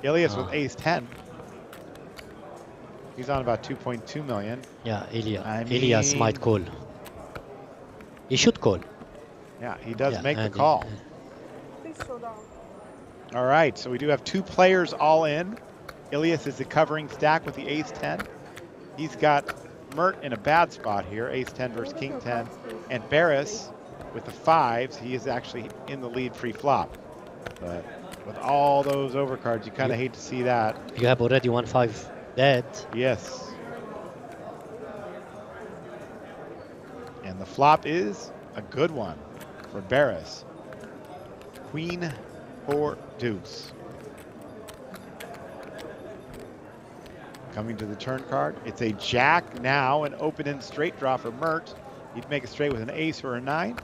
Ilias with ace 10. He's on about 2.2 million. Yeah, Elias might call. He should call. Yeah, he does make the call. Please slow down. All right, so we do have 2 players all in. Ilias is the covering stack with the ace 10. He's got Mert in a bad spot here, ace 10 versus king 10. And Barris with the 5s, he is actually in the lead pre-flop. But with all those overcards, you kind of hate to see that. You have already 1-5 dead. Yes. And the flop is a good one for Barris. Queen 4 deuce. Coming to the turn card, it's a jack now, an open-end straight draw for Mert. He'd make a straight with an ace or a 9.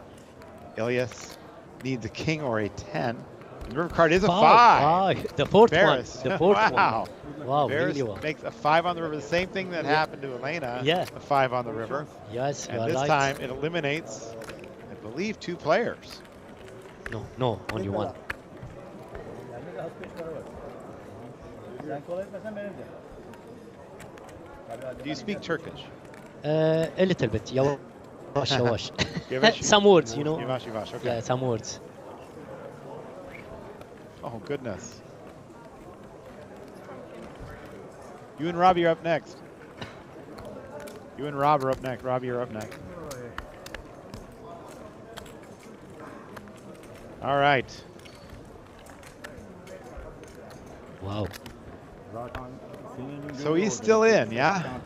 Ilias needs a king or a 10. The river card is a 5. The fourth Barris. one. The fourth wow. one. Wow, Barris really well. makes a 5 on the river. The same thing that happened to Elena. Yeah. A 5 on the river. Yes, and this time it eliminates, I believe, 2 players. No, only one. Do you speak Turkish? A little bit. Yavaş yavaş. Yavaş. Some words, you know. Yavaş yavaş, okay. Yeah, some words. Oh, goodness. You and Robbie are up next. You and Rob are up next. Robbie, you're up next. All right. Wow. So he's still in, yeah?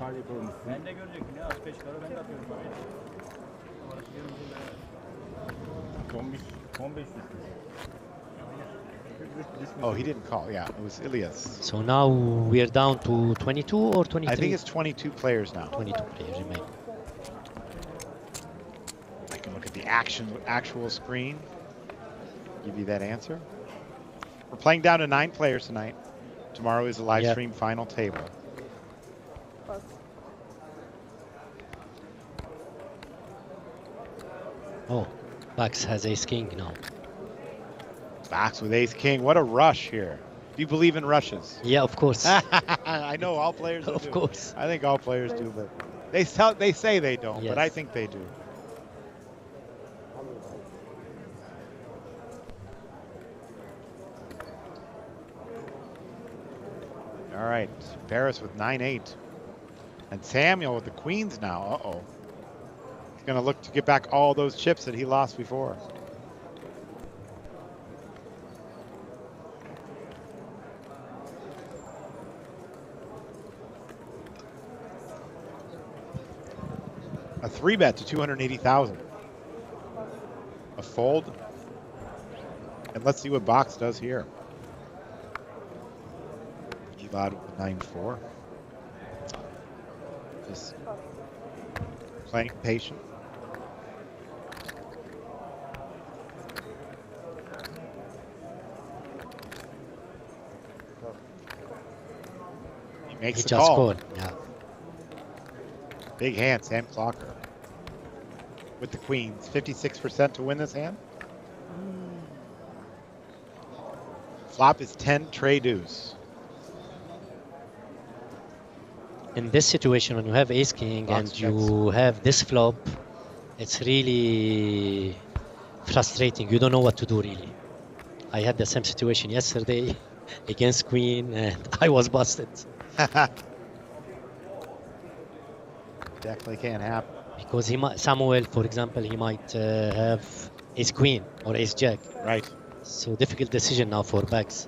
Oh, he didn't call. Yeah, it was Ilias. So now we're down to 22 or 23? I think it's 22 players now. 22 players remain. I can look at the actual screen. Give you that answer. We're playing down to 9 players tonight. Tomorrow is the live stream final table. Oh, Bax has ace king now. Bax with ace king. What a rush here. Do you believe in rushes? Yeah, of course. I know all players do. Of course. I think all players do, but they say they don't, but I think they do. All right, Barris with 9-8. And Samuel with the queens now. Uh-oh. He's going to look to get back all those chips that he lost before. A 3-bet to 280,000. A fold. And let's see what Box does here. Elad with 9-4. Just playing patient. He makes the call. Scored. Yeah. Big hand, Sam Clocker. With the queens, 56% to win this hand. Flop is 10 tray deuce. In this situation, when you have ace king and you have this flop, it's really frustrating. You don't know what to do, really. I had the same situation yesterday against queen, and I was busted. Definitely can't happen. Because he might, Samuel, for example, he might have ace queen or ace jack. Right. So difficult decision now for Bax.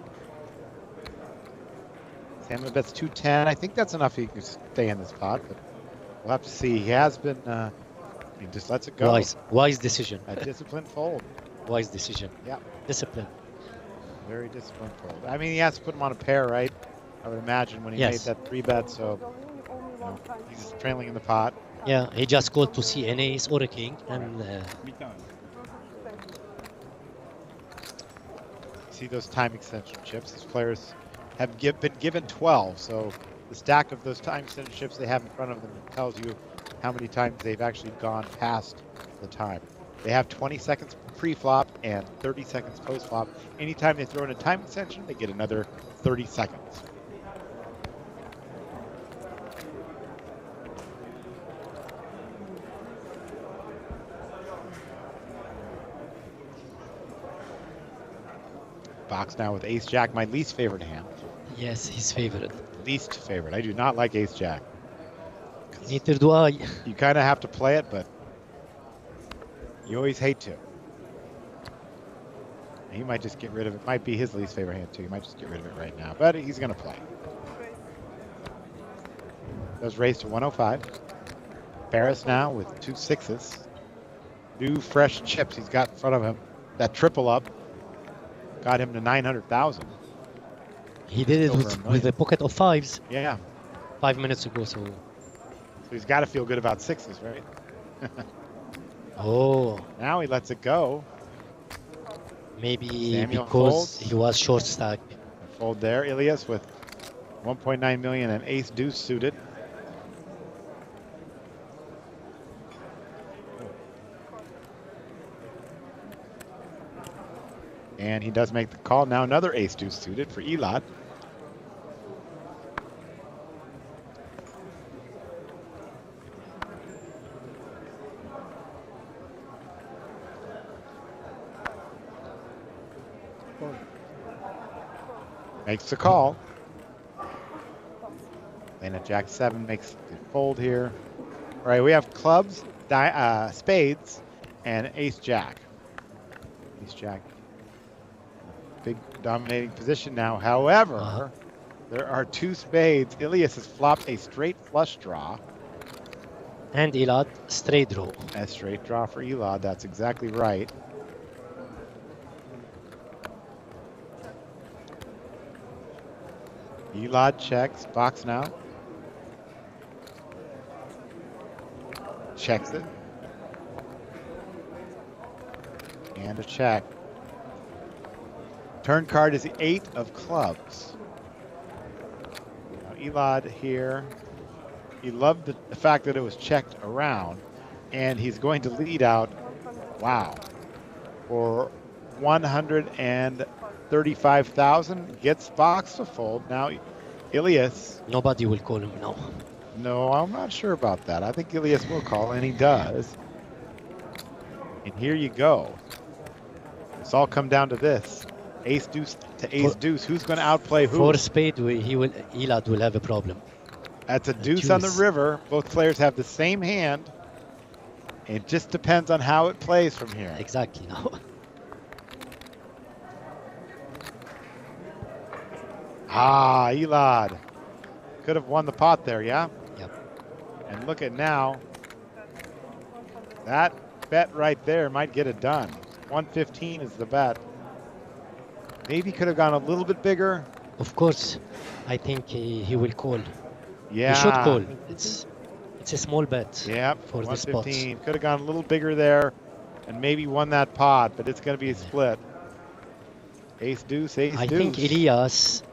Samuel bets 210. I think that's enough. He can stay in the spot, but we'll have to see. He has been. He just lets it go. Wise decision. A disciplined fold. Wise decision. Yeah. Discipline. Very disciplined fold. I mean, he has to put him on a pair, right? I would imagine when he made that 3-bet. So he's just trailing in the pot. Yeah, he just called to see an ace or a king, and. See those time extension chips. This player's have been given 12. So the stack of those time-sensitive chips they have in front of them tells you how many times they've actually gone past the time. They have 20 seconds pre-flop and 30 seconds post-flop. Anytime they throw in a time extension, they get another 30 seconds. Box now with Ace Jack, my least favorite hand. Yes, his favorite. Least favorite. I do not like Ace Jack. Neither do I. You kind of have to play it, but you always hate to. He might just get rid of it. Might be his least favorite hand too. He might just get rid of it right now, but he's going to play. Does raise to 105. Paris now with 2 6s. New fresh chips he's got in front of him. That triple up got him to 900,000. He did it with a pocket of 5s. Yeah. 5 minutes ago, so he's got to feel good about 6s, right? Oh. Now he lets it go. Maybe Samuel because folds. he was short stack. Fold there. Ilias with 1.9 million and ace deuce suited. And he does make the call. Now another ace deuce suited for Elad. Makes the call. And a jack 7 makes the fold here. All right, we have clubs, spades, and ace jack. Ace jack. Big dominating position now. However, there are 2 spades. Ilias has flopped a straight flush draw. And Elad, straight draw. A straight draw for Elad. That's exactly right. Elad checks. Box now. Checks it. And a check. Turn card is the 8 of clubs. Now Elad here. He loved the fact that it was checked around. And he's going to lead out, wow, for 135,000. Gets box to fold. Now Ilias. Nobody will call him now. No, I'm not sure about that. I think Ilias will call, and he does. And here you go. It's all come down to this. Ace deuce to ace deuce. Who's going to outplay who? For spade, Elad will have a problem. That's a deuce on the river. Both players have the same hand. It just depends on how it plays from here. Exactly. No. Elad could have won the pot there, yeah? Yep. And look at now. That bet right there might get it done. 115 is the bet. Maybe could have gone a little bit bigger. Of course, I think he will call. Yeah. He should call. It's a small bet. Yeah. For the spot. 115. Could have gone a little bigger there, and maybe won that pot. But it's going to be a split. Ace deuce, ace deuce. I think Elias.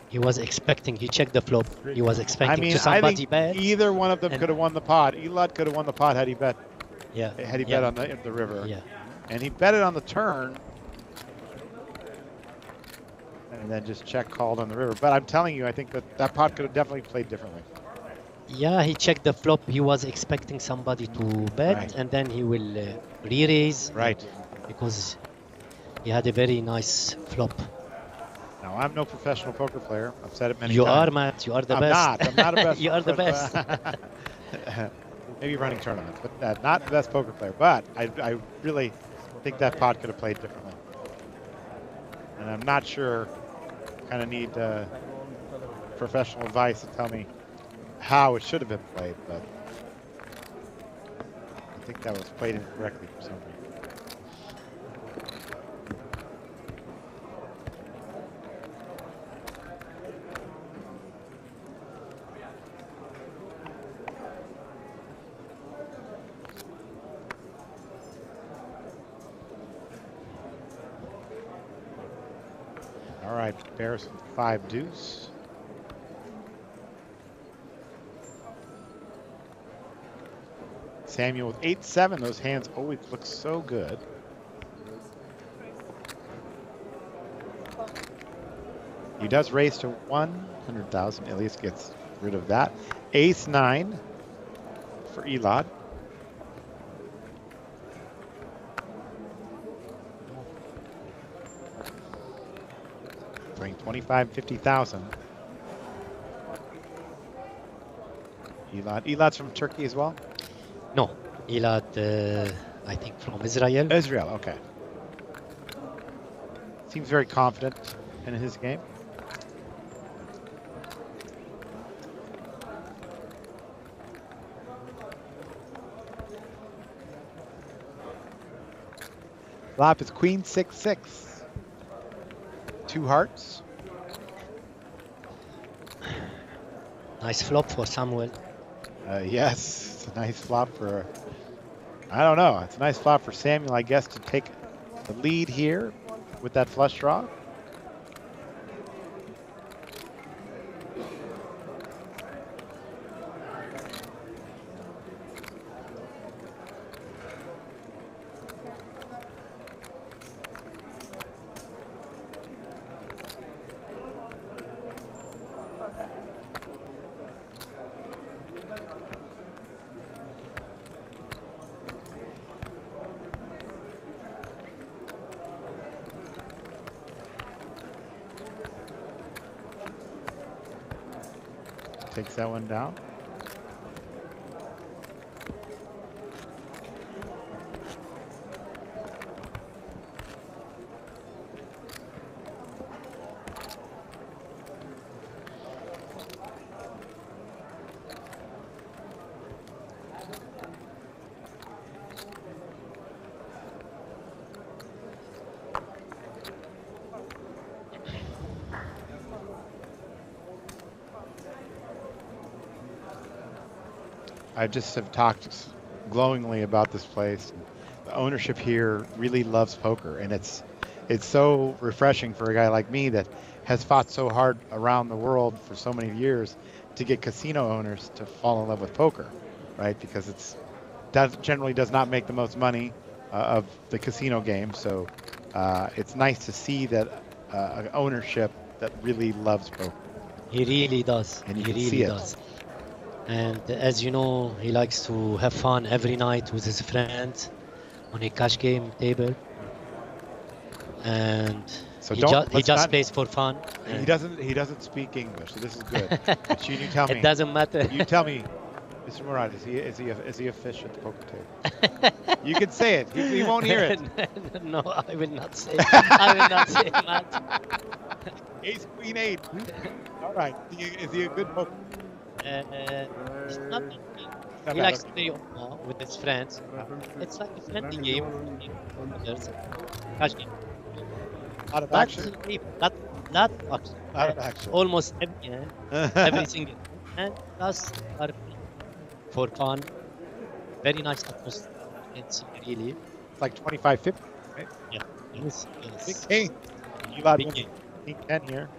He was expecting. He checked the flop. He was expecting to somebody bet. Either one of them could have won the pot. Elad could have won the pot had he bet. Yeah. Had he bet on the river. Yeah. And he bet it on the turn. And then just check called on the river. But I'm telling you, I think that pot could have definitely played differently. Yeah, he checked the flop. He was expecting somebody to bet, and then he will re-raise. Right. Because he had a very nice flop. Now, I'm no professional poker player. I've said it many times. You are, Matt. You are the best. I'm not a best. You are the best. Maybe running tournaments, but not the best poker player. But I really think that pot could have played differently. And I'm not sure. Kind of need professional advice to tell me how it should have been played, but I think that was played incorrectly for some reason. All right, Bears with 5 deuce. Samuel with 8-7. Those hands always look so good. He does raise to 100,000. At least gets rid of that. Ace-9 for Elad. Bring 25, 50,000. Elad's from Turkey as well? No, Elad, I think from Israel. Israel, okay. Seems very confident in his game. Flop is queen 6-6. 2 hearts. Nice flop for Samuel. Yes, it's a nice flop for, I don't know, it's a nice flop for Samuel, I guess, to take the lead here with that flush draw. Takes that one down. I just have talked glowingly about this place. The ownership here really loves poker, and it's so refreshing for a guy like me that has fought so hard around the world for so many years to get casino owners to fall in love with poker, right? Because generally does not make the most money of the casino game. So it's nice to see that an ownership that really loves poker. He really does. And you He can really see it. does. And as you know, he likes to have fun every night with his friends on a cash game table. And So he just plays for fun. He doesn't speak English, so this is good. But you tell me. It doesn't matter. You tell me, Mr. Murad, is he a fish at the poker table? You can say it. He won't hear it. No, I will not say. I will not say, Matt. Ace Queen 8. All right. Is he a good poker? He's not he likes to play with his friends. It's like a friendly game. Cash game. Lot of action. Not action. Lot of action. Almost every single. And plus are for fun. Very nice atmosphere. It's really. It's like 25-50, right? Yeah. Yes. Big game. You got big game. King 10 here.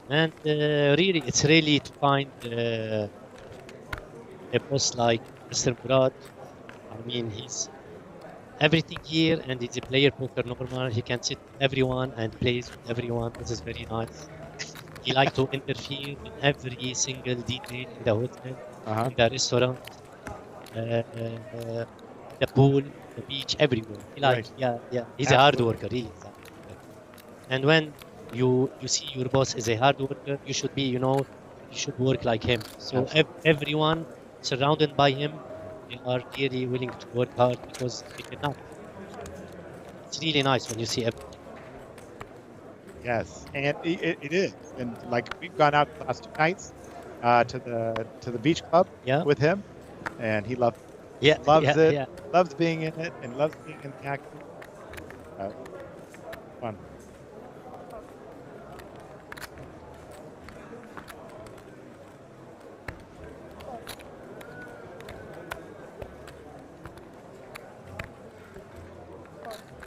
And really, it's really to find a boss like Mr. Murad. I mean, he's everything here, and he's a player poker normal. He can sit with everyone and plays with everyone. This is very nice. He likes to interfere in every single detail in the hotel, in the restaurant, the pool, the beach, everywhere. He likes, yeah. He's a hard worker, really. And when you see your boss is a hard worker, you should be, you should work like him. So everyone surrounded by him, they are really willing to work hard because they cannot. It's really nice when you see everything. Yes, and it is. And like we've gone out the last 2 nights to the beach club with him, and he loves it, loves being in it, and loves being in the action. Fun.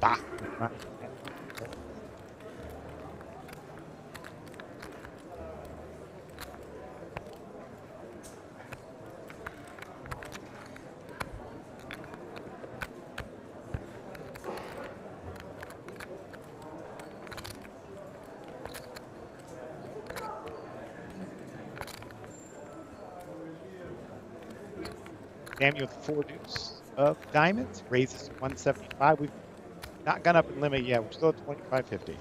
Bah. Samuel with 4 deuce of diamonds raises to 175. We've not gone up in limit yet. We're still at 2550.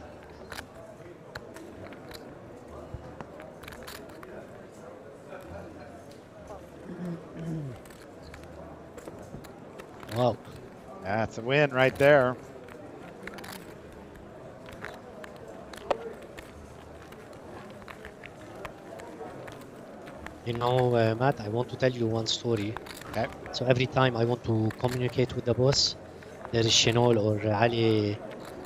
Wow. That's a win right there. You know, Matt, I want to tell you one story. Okay. So every time I want to communicate with the boss, there is Shinol or Ali,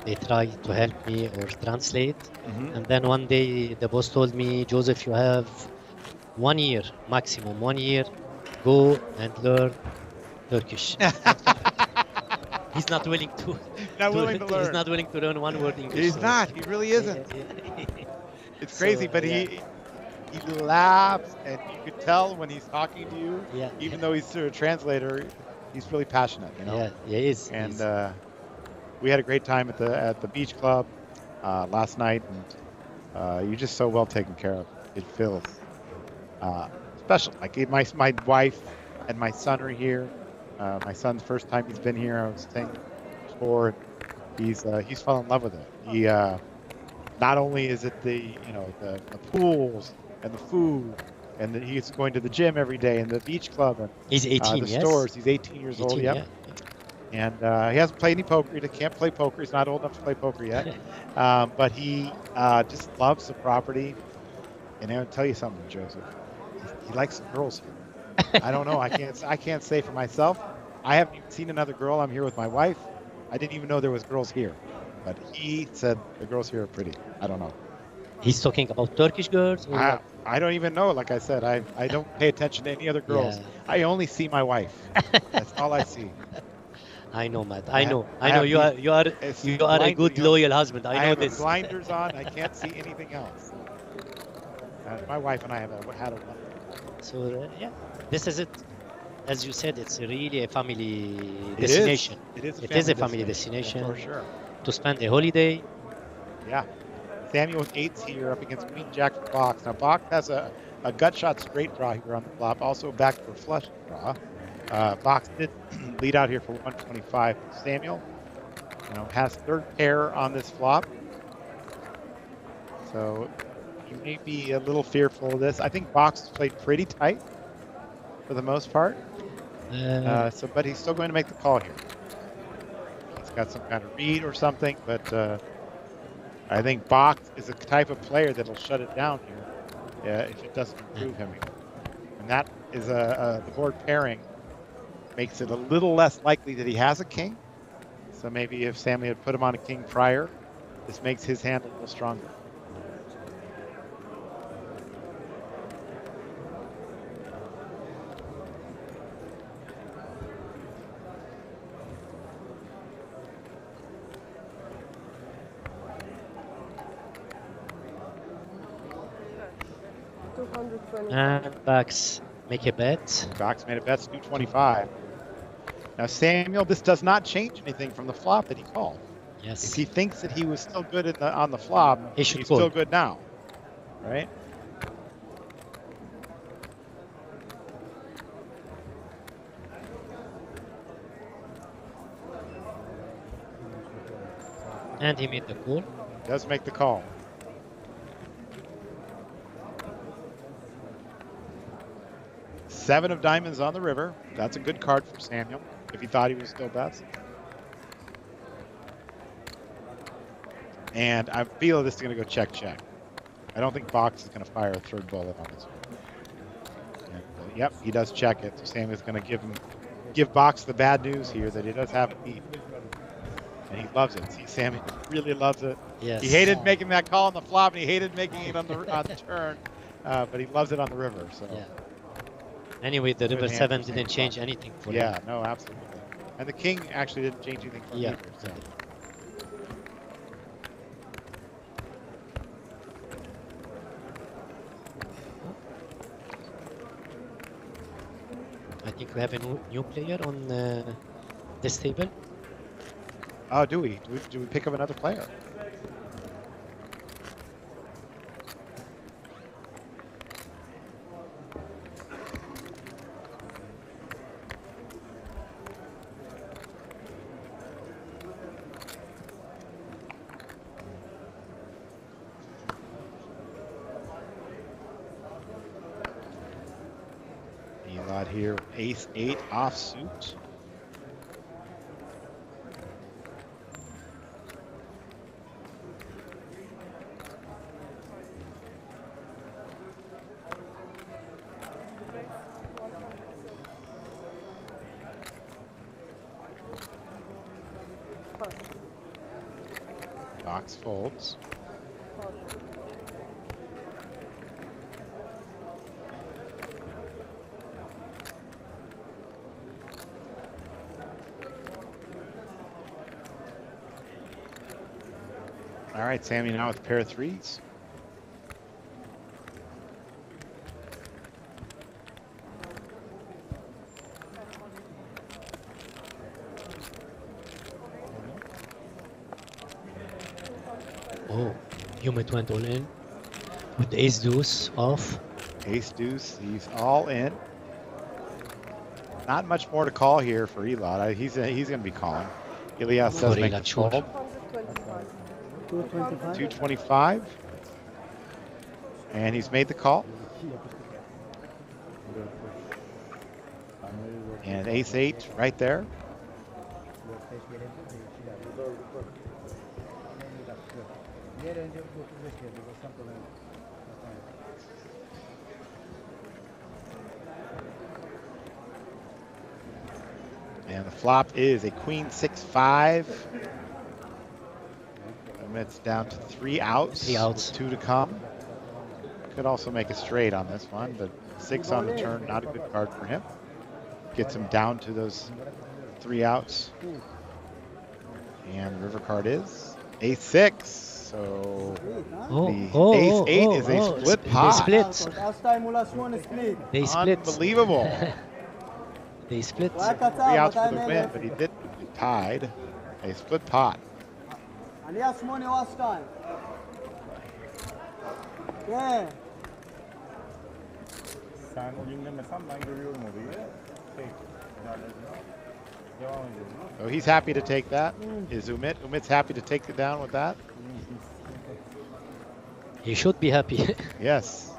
they try to help me or translate. Mhm. And then one day the boss told me, Joseph, you have 1 year, maximum 1 year, go and learn Turkish. He's not willing to. Not willing to learn. He's not willing to learn one word English. He's so- not. He really isn't. It's crazy, So, but yeah. he laughs, and you could tell when he's talking to you. Yeah. Even though he's sort of a translator, he's really passionate. You know. Yeah, he is. And we had a great time at the beach club last night, and you're just so well taken care of. It feels special. Like my wife and my son are here. My son's first time he's been here. I was saying before, he's fallen in love with it. He not only is it the pools and the food, and he's going to the gym every day and the beach club and He's 18, the yes? stores. He's 18 years old. 18, Yep. yeah. And he hasn't played any poker. He can't play poker. He's not old enough to play poker yet. But he just loves the property. And I'll tell you something, Joseph. He likes the girls here. I don't know. I can't say for myself. I haven't even seen another girl. I'm here with my wife. I didn't even know there was girls here. But he said the girls here are pretty. I don't know. He's talking about Turkish girls? Or what? I don't even know. Like I said, I don't pay attention to any other girls. Yeah. I only see my wife. That's all I see. I know, Matt. I I have- know. I I know. have You are it's you are a blinding, good, you know. loyal husband. I know have this. blinders on. I can't see anything else. My wife and I had a wonderful. So yeah, this is it. As you said, it's really a family It is. destination. It is a It is a family family destination, destination. for sure. To spend a holiday. Yeah. Samuel with 8s here up against Queen Jack for Box. Now Box has a gut shot straight draw here on the flop, also back for flush draw. Box did lead out here for 125. Samuel, has third pair on this flop. So you may be a little fearful of this. I think Box has played pretty tight for the most part. But he's still going to make the call here. He's got some kind of read or something, but I think Box is a type of player that'll shut it down here if it doesn't improve him. And that is the board pairing makes it a little less likely that he has a king. So maybe if Sammy had put him on a king prior, this makes his hand a little stronger. And Bax make a bet. Box made a bet, 225. Now Samuel, this does not change anything from the flop that he called. Yes. If he thinks that he was still good on the flop, He should he's call. still good now, right? And he made the call. Does make the call. Seven of diamonds on the river. That's a good card for Samuel, if he thought he was still best. And I feel this is going to go check. I don't think Box is going to fire a third bullet on this one. And, yep, he does check it. So Samuel's going to give Box the bad news here that he does have a beat. And he loves it. See, Samuel really loves it. Yes. He hated making that call on the flop, and he hated making it on the turn. But he loves it on the river. So. Yeah. Anyway, the Good river hand 7 for didn't Samuel. change anything for him. Yeah, no, absolutely. And the king actually didn't change anything for him Yeah. either. So. think we have a new player on this table. Oh, do we? Do we pick up another player? Elad here, ace-8 offsuit. Box folds. All right, Sammy now with a pair of threes. Oh, Humid went all in with the ace deuce off. Ace deuce, he's all in. Not much more to call here for Elad. He's going to be calling. Elias says make the fold. 225. And he's made the call. And ace-8 right there. And the flop is a queen 6-5. And it's down to 3 outs. 3 outs. 2 to come. Could also make a straight on this one, but 6 on the turn, not a good card for him. Gets him down to those 3 outs. And the river card is ace-6. So the ace-8 is a split pot. They split. They split. Unbelievable. They split. 3 outs for the win, but he did tied. A split pot. Sen o dinlemesen ben görüyorum orayı. Devam edelim. So he's happy to take that. Is Umit? Umit's happy to take it down with that. He should be happy. Yes.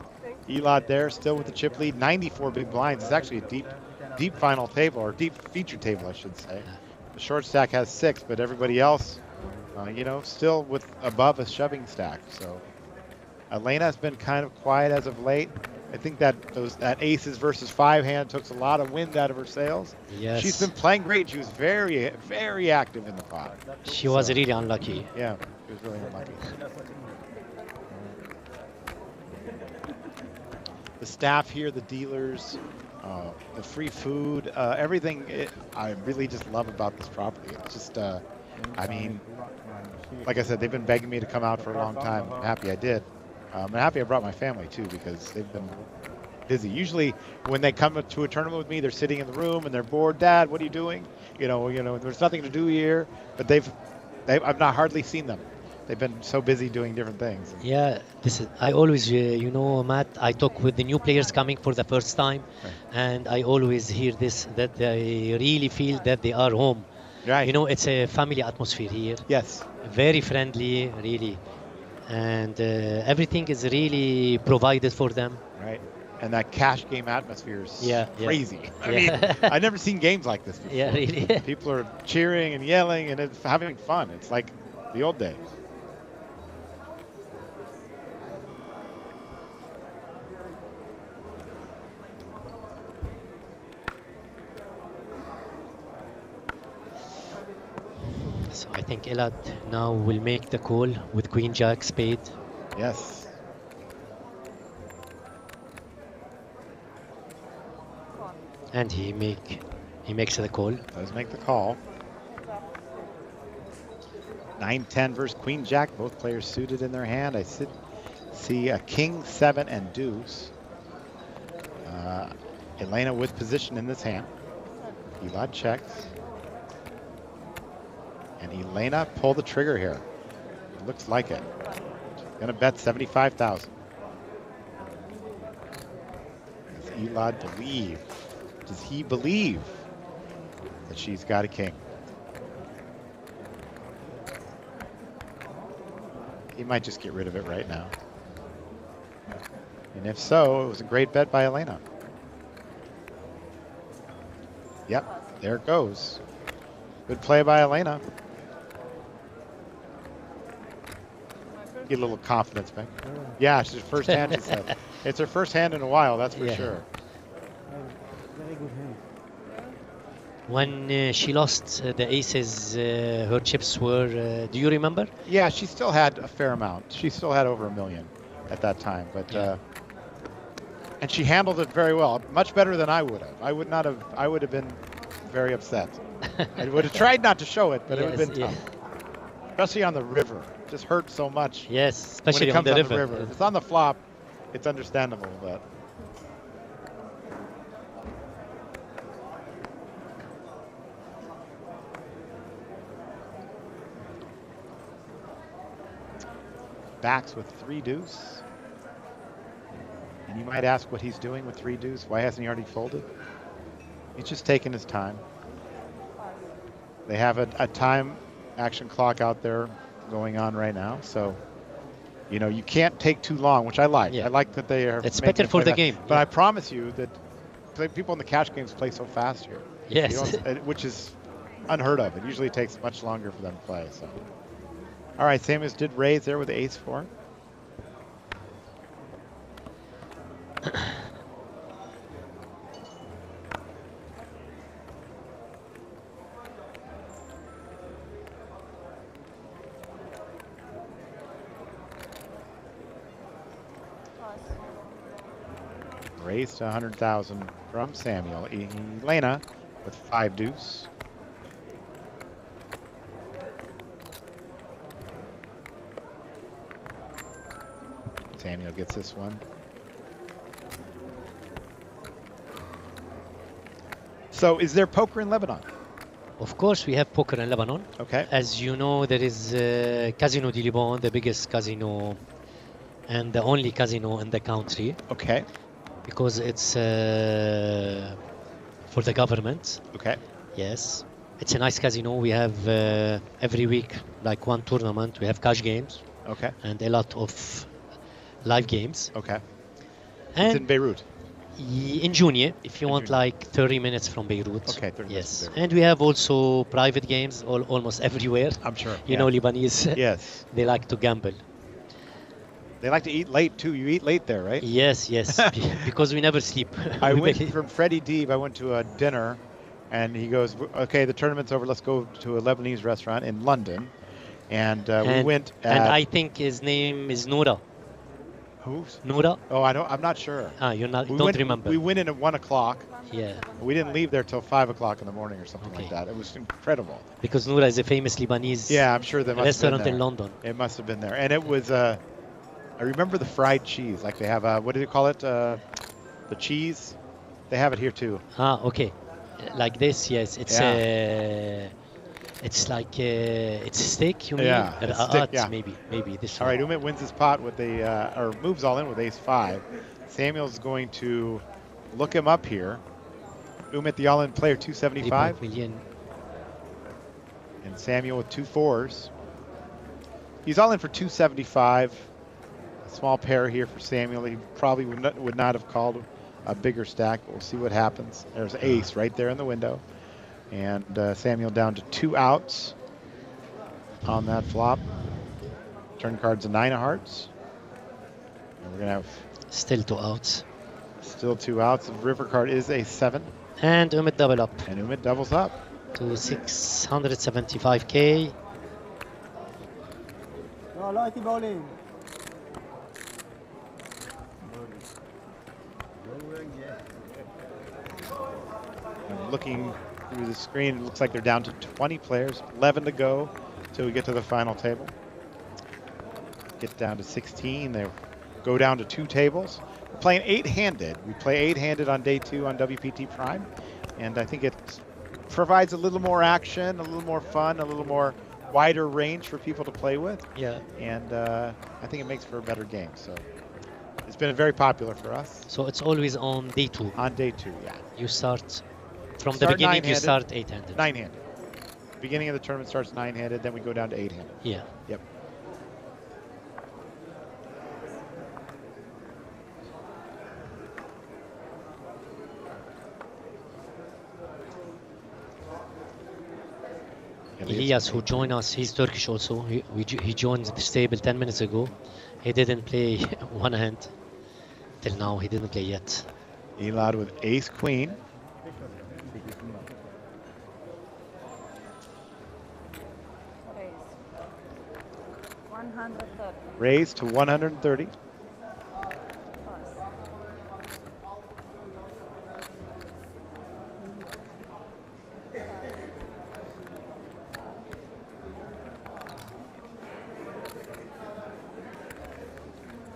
Elad there, still with the chip lead. 94 big blinds. It's actually a deep final table, or deep feature table, I should say. The short stack has 6, but everybody else, you know, still with above a shoving stack. So Elena has been kind of quiet as of late. I think that aces versus 5 hand took a lot of wind out of her sails. Yes. She's been playing great. She was very, very active in the pot. She was really unlucky. Yeah, she was really unlucky. The staff here, the dealers, the free food, everything I really just love about this property. It's just, I mean, like I said, they've been begging me to come out for a long time. I'm happy I did. I'm happy I brought my family too, because they've been busy. Usually when they come to a tournament with me, they're sitting in the room and they're bored. Dad, what are you doing? You know, there's nothing to do here. But I've not hardly seen them. They've been so busy doing different things. Yeah, I always, you know, Matt, I talk with the new players coming for the first time, right. And I always hear this, that they really feel that they are home. Right. You know, it's a family atmosphere here. Yes. Very friendly, really. And everything is really provided for them. Right. And that cash game atmosphere is crazy. Yeah. I mean, I've never seen games like this before. Yeah, really. People are cheering and yelling and it's having fun. It's like the old days. So I think Elad now will make the call with Queen Jack spade. Yes. And he makes the call. Does make the call. 9-10 versus Queen Jack. Both players suited in their hand. I see a King 7 and deuce. Elena with position in this hand. Elad checks. And Elena pulled the trigger here. It looks like it. Gonna bet 75,000. Does Elad believe? Does he believe that she's got a king? He might just get rid of it right now. And if so, it was a great bet by Elena. Yep, there it goes. Good play by Elena. Get a little confidence back. Yeah, it's her first hand, she said. It's her first hand in a while, that's for sure. Very good hand. When she lost the aces, her chips were, do you remember? Yeah, she still had a fair amount. She still had over $1 million at that time, but and she handled it very well, much better than I would have. I would not have. I would have been very upset. I would have tried not to show it, but it would have been tough, especially on the river. It just hurts so much. Yes, especially when it comes on the river. If it's on the flop, it's understandable, but. Backs with 3 deuce. And you might ask what he's doing with 3 deuce. Why hasn't he already folded? He's just taking his time. They have a time action clock out there going on right now. So, you know, you can't take too long, which I like. I like that they are. It's better for the game. But I promise you that people in the cash games play so fast here. Yes. Which is unheard of. It usually takes much longer for them to play. So. All right, Samus did raise there with the ace-4. Raise to 100,000 from Samuel. Elena with 5 deuce. Samuel gets this one. So is there poker in Lebanon? Of course, we have poker in Lebanon. Okay. As you know, there is Casino de Liban, the biggest casino and the only casino in the country. Okay. Because it's for the government. Okay. Yes. It's a nice casino. We have every week, like one tournament. We have cash games. Okay. And a lot of live games. Okay. And it's in Beirut. In Junior, if you want like 30 minutes from Beirut. Okay, 30 yes. minutes. And we have also private games almost everywhere. I'm sure. You know, Lebanese. Yes. They like to gamble. They like to eat late too. You eat late there, right? Yes, yes. Because we never sleep. I went from Freddie Deeb. I went to a dinner, and he goes, "Okay, the tournament's over. Let's go to a Lebanese restaurant in London." And we went. And I think his name is Noura. Who's? Noura? Oh, I don't. I'm not sure. Ah, you're not. Don't remember. We went in at 1 o'clock. Yeah. We didn't leave there till 5 o'clock in the morning or something like that. It was incredible. Because Noura is a famous Lebanese. Yeah, I'm sure they must restaurant have been there. in London. It must have been there, and it was. I remember the fried cheese. Like they have what do you call it? The cheese. They have it here too. Ah, okay. Like this, yes. It's it's like it's a steak. You mean? Yeah, stick, yeah. Maybe this. All right, Umit wins his pot with or moves all in with ace-5. Samuel's going to look him up here. Umit, the all-in player, 275. 3 million. And Samuel with 2 4s. He's all in for 275. A small pair here for Samuel. He probably would not have called a bigger stack, but we'll see what happens. There's ace right there in the window. And Samuel down to 2 outs on that flop. Turn card's a 9 of hearts. And we're going to have... Still 2 outs. Still 2 outs. The river card is a 7. And Umit double up. And Umit doubles up. To 675K. No, lighty bowling. And looking through the screen, it looks like they're down to 20 players, 11 to go till we get to the final table. Get down to 16. They go down to 2 tables. playing 8-handed. We play 8-handed on day 2 on WPT Prime, and I think it provides a little more action, a little more fun, a little more wider range for people to play with. Yeah. And I think it makes for a better game. So it's been very popular for us. So it's always on day 2. On day 2, yeah. You start from the beginning. You start 8-handed. 9-handed. Beginning of the tournament starts 9-handed, then we go down to 8-handed. Yeah. Yep. Elias, who joined us, he's Turkish also. He joined the stable 10 minutes ago. He didn't play one hand till now. He didn't play yet. Elad with ace queen. Raise to 130.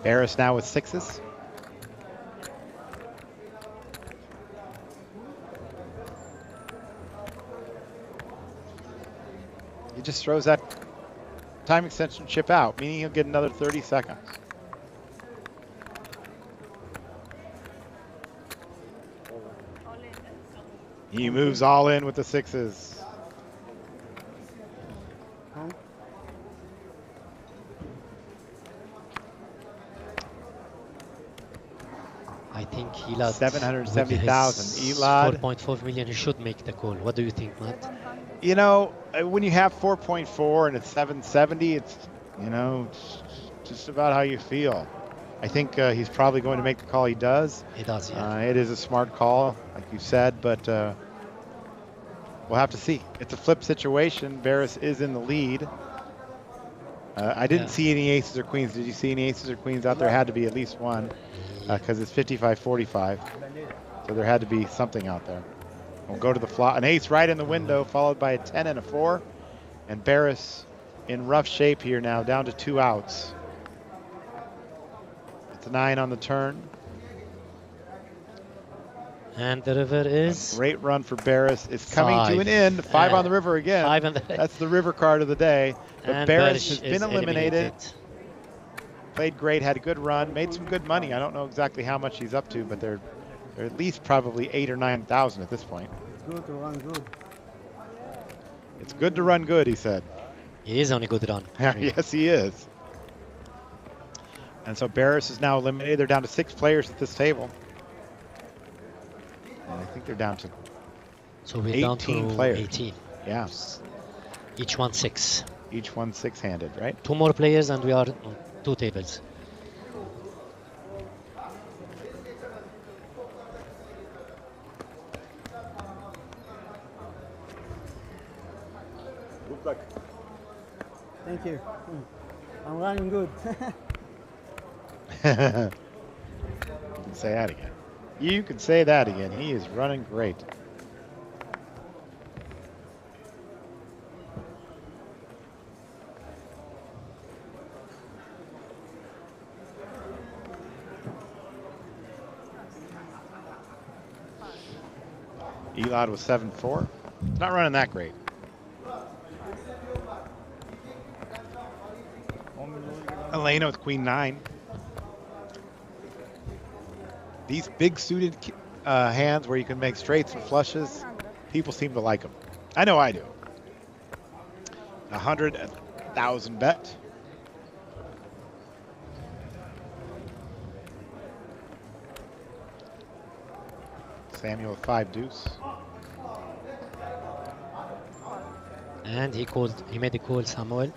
Barris now with 6s. He just throws that time extension chip out, meaning he'll get another 30 seconds. He moves all in with the 6s. I think Elad 770,000. Elad 4.4 million. He should make the call. What do you think, Matt? You know, when you have 4.4 and it's 770, it's, you know, it's just about how you feel. I think he's probably going to make the call he does. He does, yeah. It is a smart call, like you said, but we'll have to see. It's a flip situation. Barris is in the lead. I didn't see any aces or queens. Did you see any aces or queens out there? Had to be at least one, because it's 55-45. So there had to be something out there. We'll go to the flop. An ace right in the window, followed by a 10 and a 4. And Barris in rough shape here now, down to 2 outs. It's a 9 on the turn. And the river is? A great run for Barris. It's coming to an end. 5 on the river again. 5 on the That's the river card of the day. But Barris has been eliminated. Played great, had a good run, made some good money. I don't know exactly how much he's up to, but they're at least probably 8,000 or 9,000 at this point. It's good to run good. It's good to run good, he said. He is on a good run. Yes, he is. And so Barris is now eliminated. They're down to 6 players at this table. And I think they're down to so we're 18 down to players. 18. Yeah. Each one 6. Each one 6-handed, right? 2 more players and we are on 2 tables. Good luck. Thank you. I'm running good. You can say that again. You can say that again. He is running great. Elad was 7-4. Not running that great. Elena with queen 9. These big suited hands where you can make straights and flushes, people seem to like them. I know I do. 100,000 bet. Samuel with 5 deuce. And he made a call, Samuel.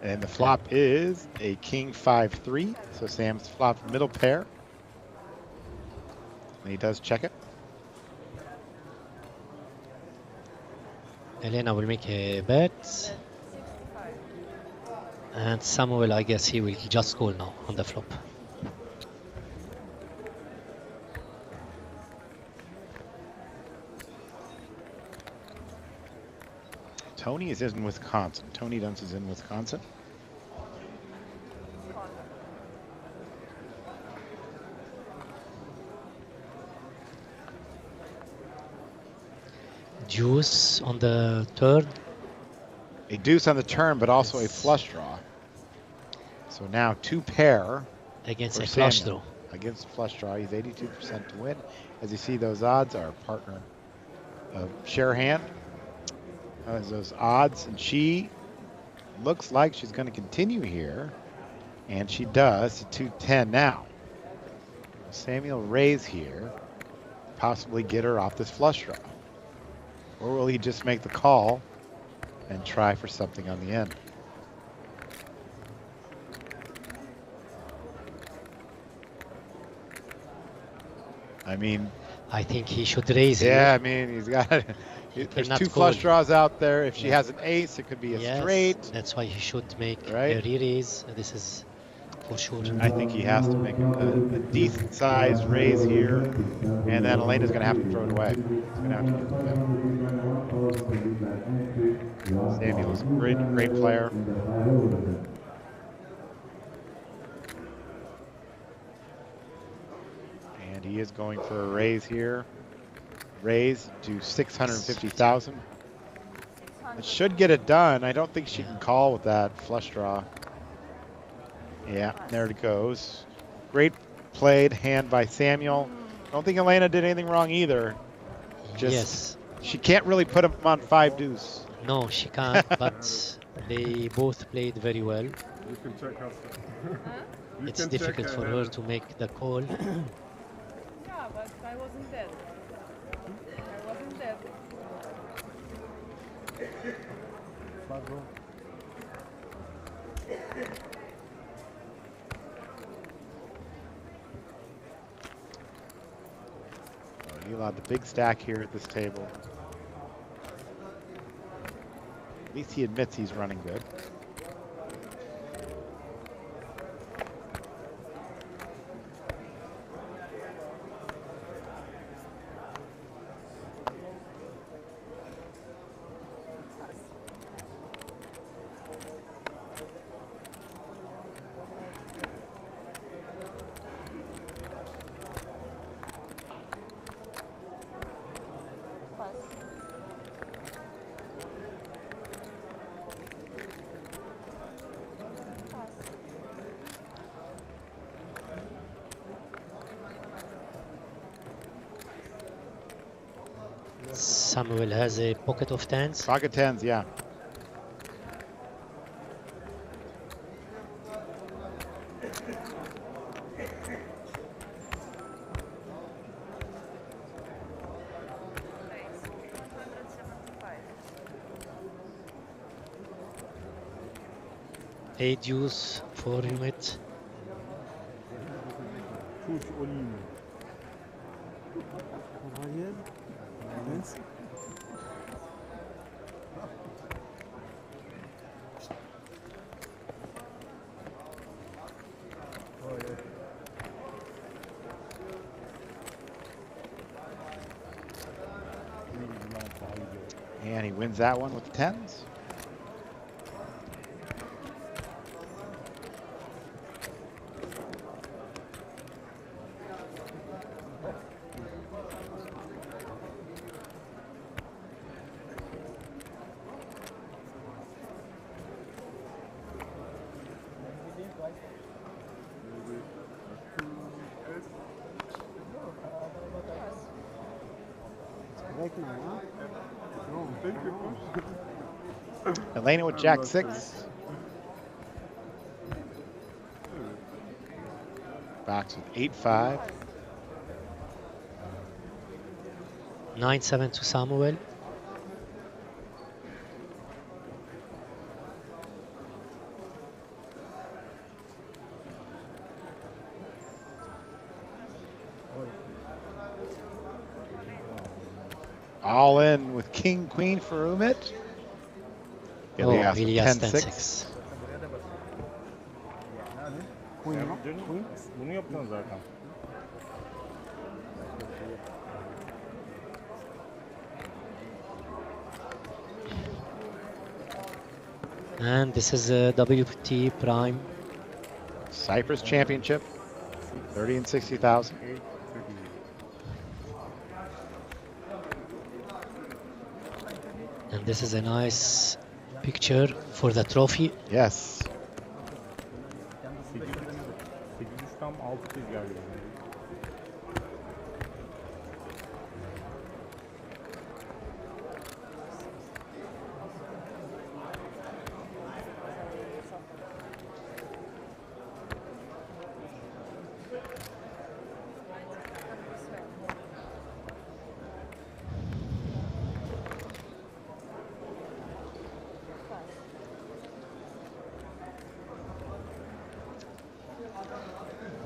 And the flop is a king 5-3. So Sam's flop middle pair. And he does check it. Elena will make a bet. And Samuel, I guess he will just call now on the flop. Tony is in Wisconsin. Tony Dunce is in Wisconsin. deuce on the turn. A deuce on the turn, but also a flush draw. So now 2 pair against for a flush Samuel. draw. Against a flush draw, he's 82% to win. As you see, those odds are partner of share hand. As those odds, and she looks like she's going to continue here, and she does. 210 now. Samuel raise here, possibly get her off this flush draw, or will he just make the call and try for something on the end? I mean, I think he should raise yeah, here. I mean, he's got there's cannot 2 call. flush draws out there. If she Yeah. has an ace, it could be a Yes, straight. that's why he should make Right. a re-raise. This is for sure. I think he has to make a decent sized raise here, and then Elena's going to have to throw it away. He's going to have to give it away. Samuel's a great player. And he is going for a raise here. Raise to 650,000. It should get it done. I don't think she can call with that flush draw. Yeah, there it goes. Great played hand by Samuel. Don't think Elena did anything wrong either. Just Yes. she can't really put him on 5 deuce. No, she can't, but they both played very well. You can check us. It's difficult for her to make the call. Yeah, but I wasn't dead. I wasn't dead. He'll have the big stack here at this table. At least he admits he's running good. Samuel has a pocket of tens. Pocket tens, yeah. A deuce for unit. Push all-in. And he wins that one with the tens. Elena with Jack 6. Box with 8-5. 9-7 to Samuel. All in with King Queen for Umit. Elias with Elias 10-6. Bunu yaptın zaten. And this is a WPT Prime. Cyprus Championship. 30 and 60,000. And this is a nice picture for the trophy. Yes. 800 tam 600 geldi.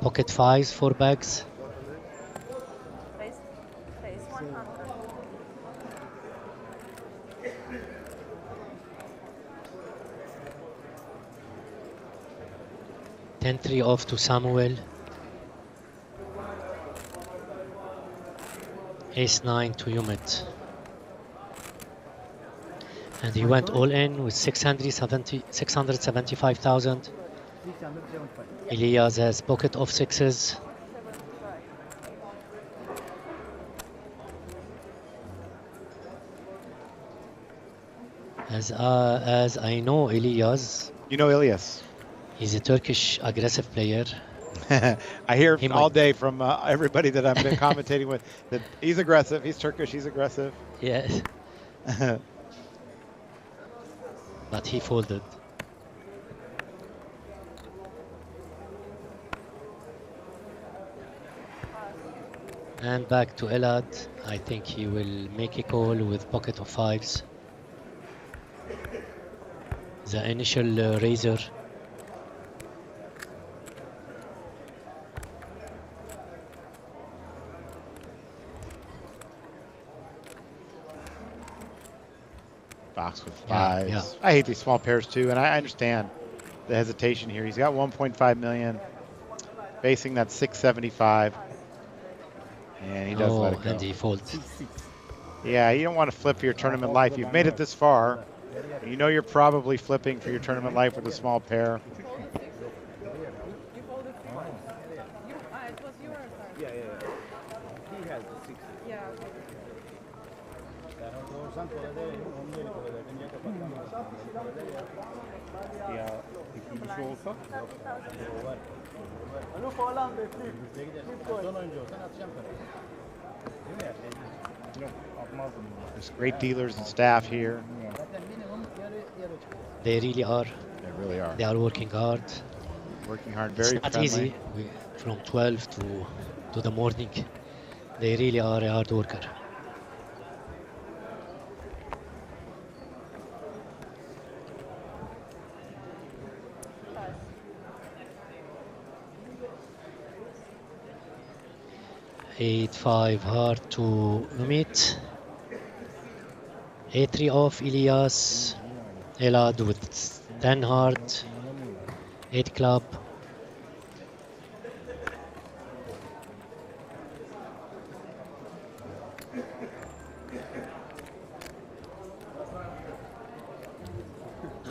Pocket fives, 4 bags. Face 100. 10-3 off to Samuel. Ace-9 to Umit. And he went all in with 675,000. Elias has pocket of sixes. As I know Elias. You know Elias. He's a Turkish aggressive player. I hear all day from everybody that I've been commentating with that he's aggressive. He's Turkish. He's aggressive. Yes. But he folded. And back to Elad. I think he will make a call with pocket of fives. The initial raiser. Box with fives. Yeah. I hate these small pairs too, and I understand the hesitation here. He's got 1.5 million, facing that 675, and he does let it go. And he folds. Yeah, you don't want to flip for your tournament life. You've made it this far. You know you're probably flipping for your tournament life with a small pair. It was your turn. Yeah. He has the 60. Yeah. Ya ikincisi olsa Onu falan bekliyor. Son oyuncu olsan atacağım tabii. Değil mi? yok atmazdım. There's great dealers and staff here. Zaten minimum yarı They really are. They really are. They are working hard. Working hard, very It's not friendly. easy. From 12 to the morning. They really are a hard worker. Eight, 5 hard to Umit. A3 off Elias. Elad with 10 hard. 8 club.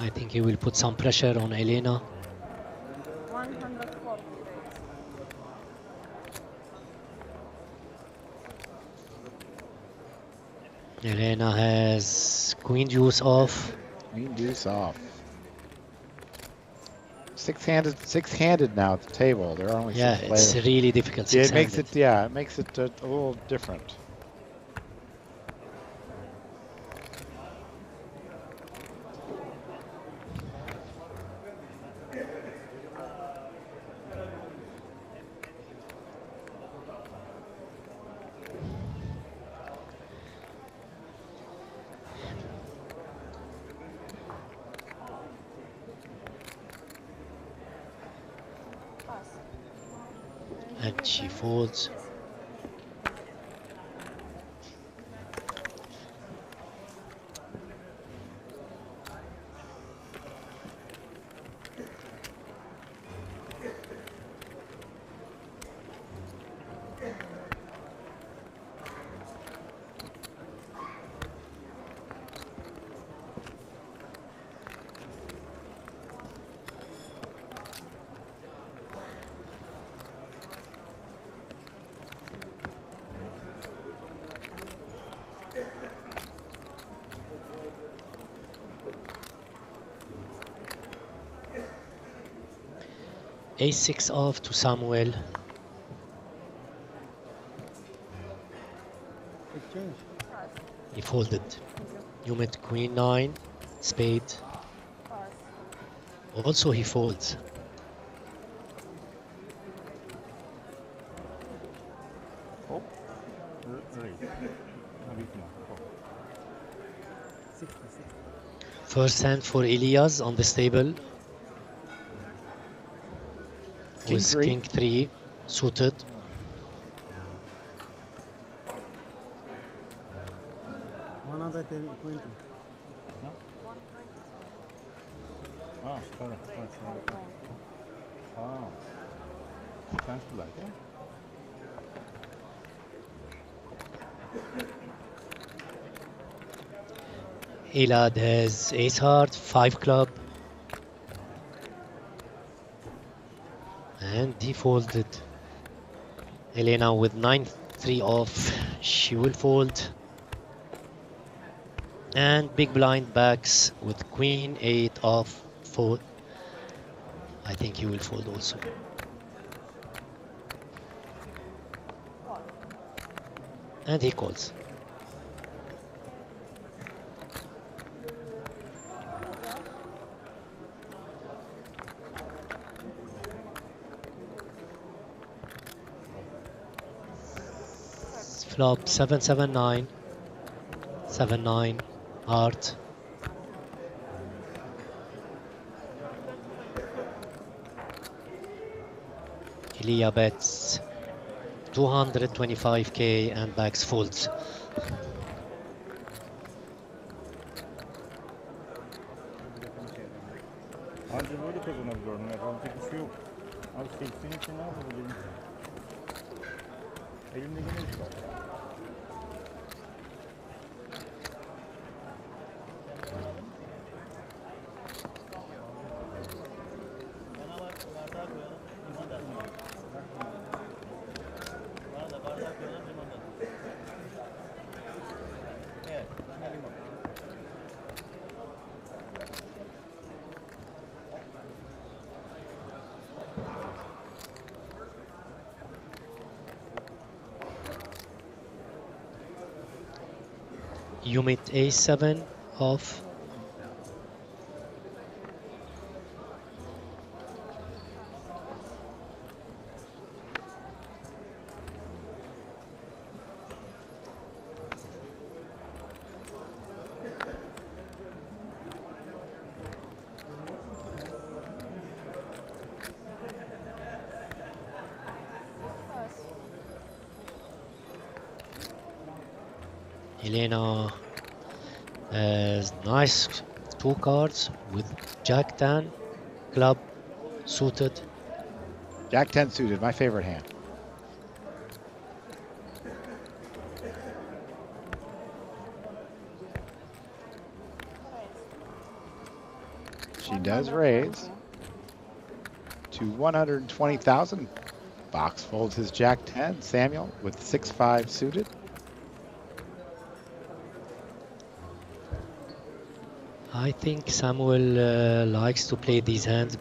I think he will put some pressure on Elena. 140 days. Elena has queen deuce off. Queen deuce off. Six-handed now at the table. There are only Yeah, six players. it's really difficult. Yeah, it makes it a little different. And she folds. A6 off to Samuel. Exchange. He folded. You met Queen 9, spade. Also he folds. Oh, raise. A bit more. Oh. 66. First hand for Elias on this table. King With 3. King 3 suited. Another 20. Ah, sorry. Ah, chance to like, Elad has ace heart, 5 club. And he folded. Elena with 9-3 off. She will fold. And big blind backs with Queen 8 off. Fold. I think he will fold also. And he calls. Flop 7-7-9. 7-9 heart. Ilya bets 225k and backs folds. Anca böyle kazanabiliyorum. Yapacak bir şey yok. Abi 80 için ne yapabilirim? Elimde yine bir şey var. You meet A7 off. Elena has nice 2 cards with Jack 10, club, suited. Jack 10 suited, my favorite hand. She does raise to 120,000. Box folds his Jack 10. Samuel with 6-5 suited. I think Samuel likes to play these hands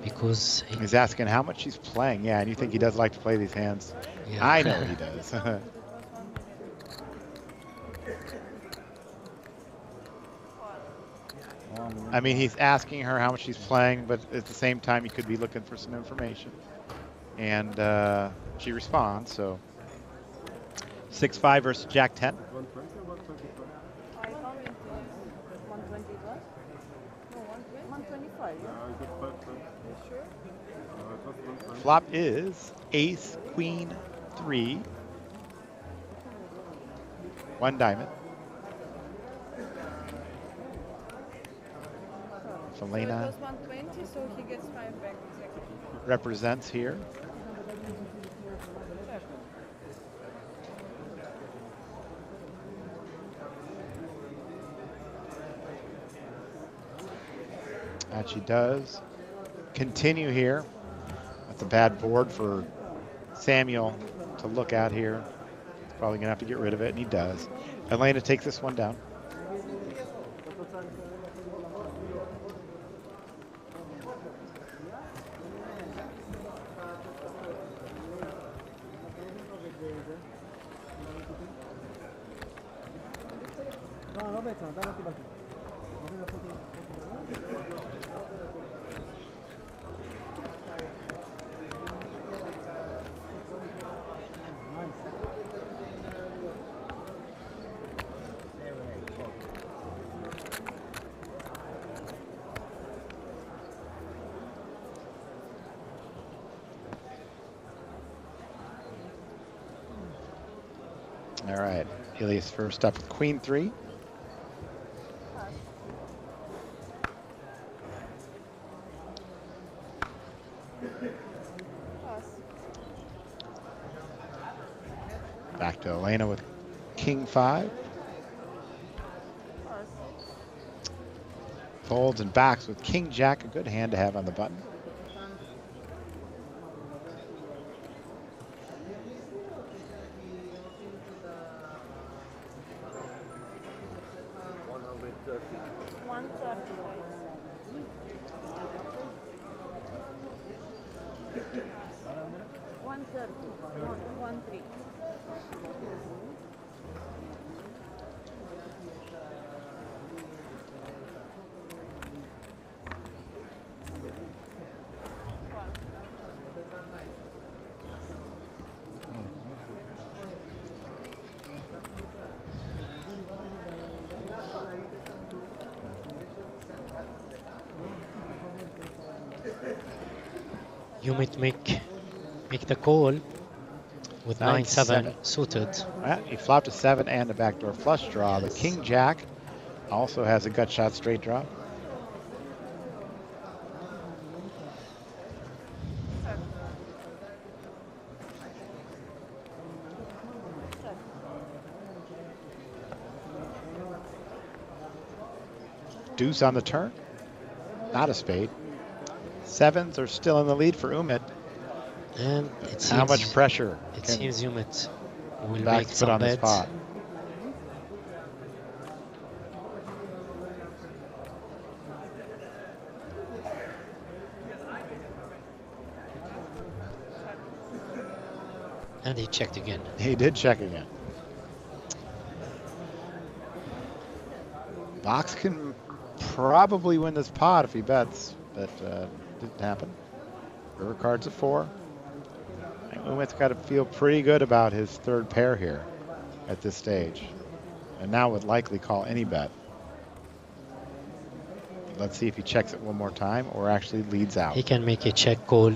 because he's asking how much he's playing. Yeah, and you think he does like to play these hands? Yeah. I know he does. I mean, he's asking her how much she's playing, but at the same time, he could be looking for some information. And she responds, so 6-5 versus Jack 10. Flop is ace, queen, 3, 1 diamond. Selena So 120, so he gets 5 back. represents here. And she does continue here. That's a bad board for Samuel to look at here. He's probably gonna have to get rid of it, and he does. Elena takes this one down. All right, Elias first up with Queen 3. Back to Elena with King 5. Folds and backs with King Jack, a good hand to have on the button. You might make the call with 9-7 suited. Well, he flopped a 7 and a backdoor flush draw. Yes. The King Jack also has a gut shot straight draw. Deuce on the turn. Not a spade. Sevens are still in the lead for Umit. And it seems, how much pressure? It seems Umit will make some on bets. The spot. And he checked again. He did check again. Box can probably win this pot if he bets, but didn't happen. River card's a 4. Umit's got to feel pretty good about his third pair here at this stage, and now would likely call any bet. Let's see if he checks it one more time or actually leads out. He can make a check call.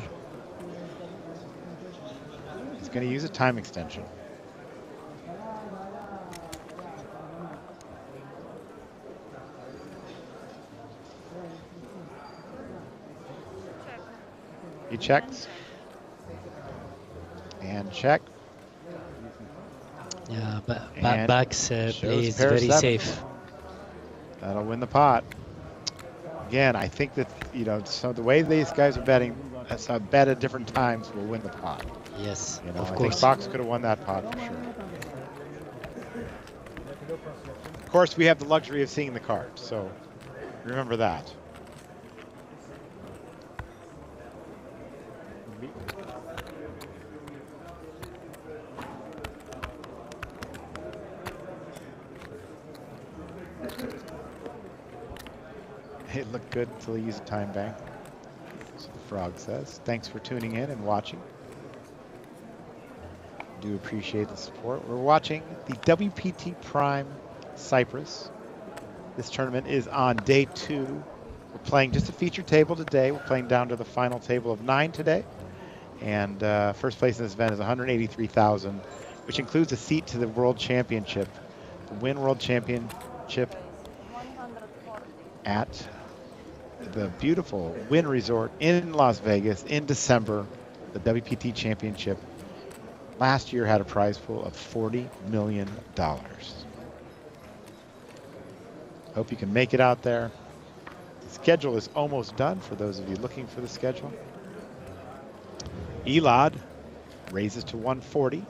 He's going to use a time extension. He checks. And check. Yeah, but backs plays very safe. That'll win the pot. Again, I think that, you know, so the way these guys are betting, so bet at different times will win the pot. Yes, you know, of I course. think Box could have won that pot for sure. Of course, we have the luxury of seeing the cards, so remember that. It looked good until he used a time bank. So the frog says. Thanks for tuning in and watching. Do appreciate the support. We're watching the WPT Prime Cyprus. This tournament is on day 2. We're playing just a feature table today. We're playing down to the final table of 9 today. And first place in this event is $183,000, which includes a seat to the World Championship. The Win World Championship at the beautiful Wynn Resort in Las Vegas in December. The WPT Championship last year had a prize pool of $40 million. Hope you can make it out there. The schedule is almost done for those of you looking for the schedule. Elad raises to 140.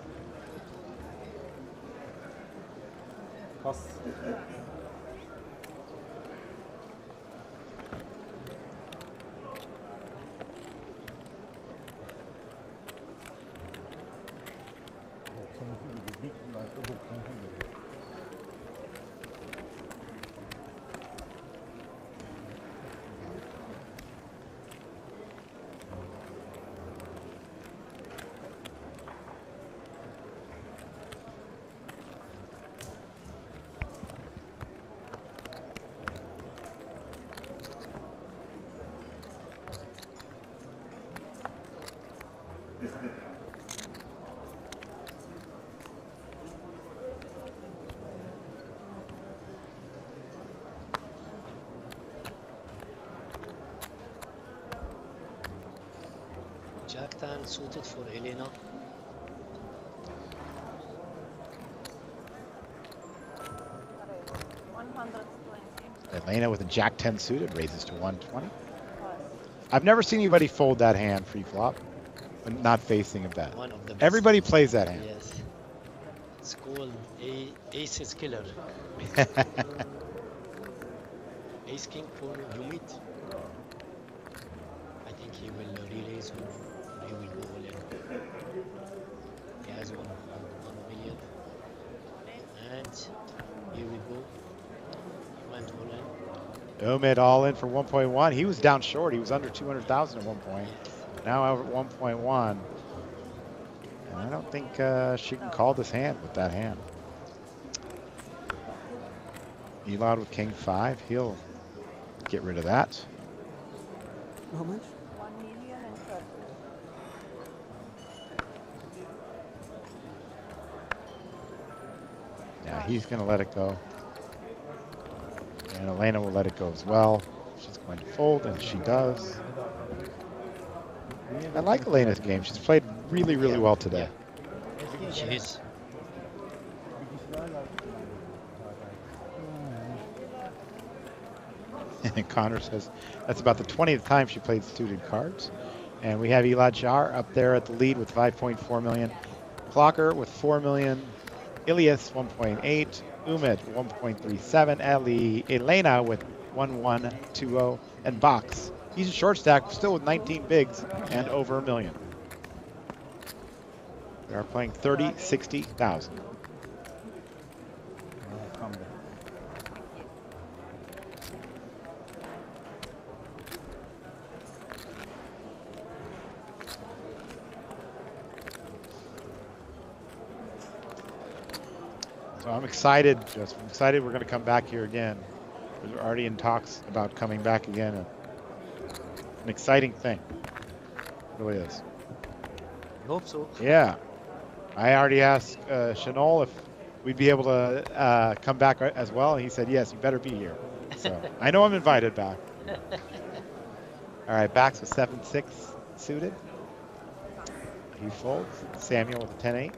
Jack 10 suited for Elena. Elena with a Jack 10 suited raises to 120. I've never seen anybody fold that hand pre-flop, but not facing a bet. One of the best. Everybody plays that hand. Yes. It's called Aces Killer. Ace King for Humid. I think he will re-raise or he will go all in. He has 1 million. And here we go. He went all in. Omid all in for 1.1. He was down short. He was under 200,000 at one point. Now over at 1.1. And I don't think she can call this hand with that hand. Elad with King 5. He'll get rid of that. How much? 1,030,000. Yeah, he's going to let it go. And Elena will let it go as well. She's going to fold, and she does. I like Elena's game. She's played really, really well today. She is. And Connor says that's about the 20th time she played suited cards. And we have Elad Shahar up there at the lead with 5.4 million. Clocker with 4 million. Ilias 1.8. Umid 1.37. Elena with 1.120. And Box. He's a short stack, still with 19 bigs and over $1 million. They are playing 30, 60,000. So I'm excited, I'm excited we're going to come back here again. We're already in talks about coming back again. And an exciting thing. It really is. I hope so. Yeah. I already asked Chanel if we'd be able to come back as well. And he said, yes, you better be here. So I know I'm invited back. All right, backs with 7-6 suited. He folds. Samuel with a 10-8.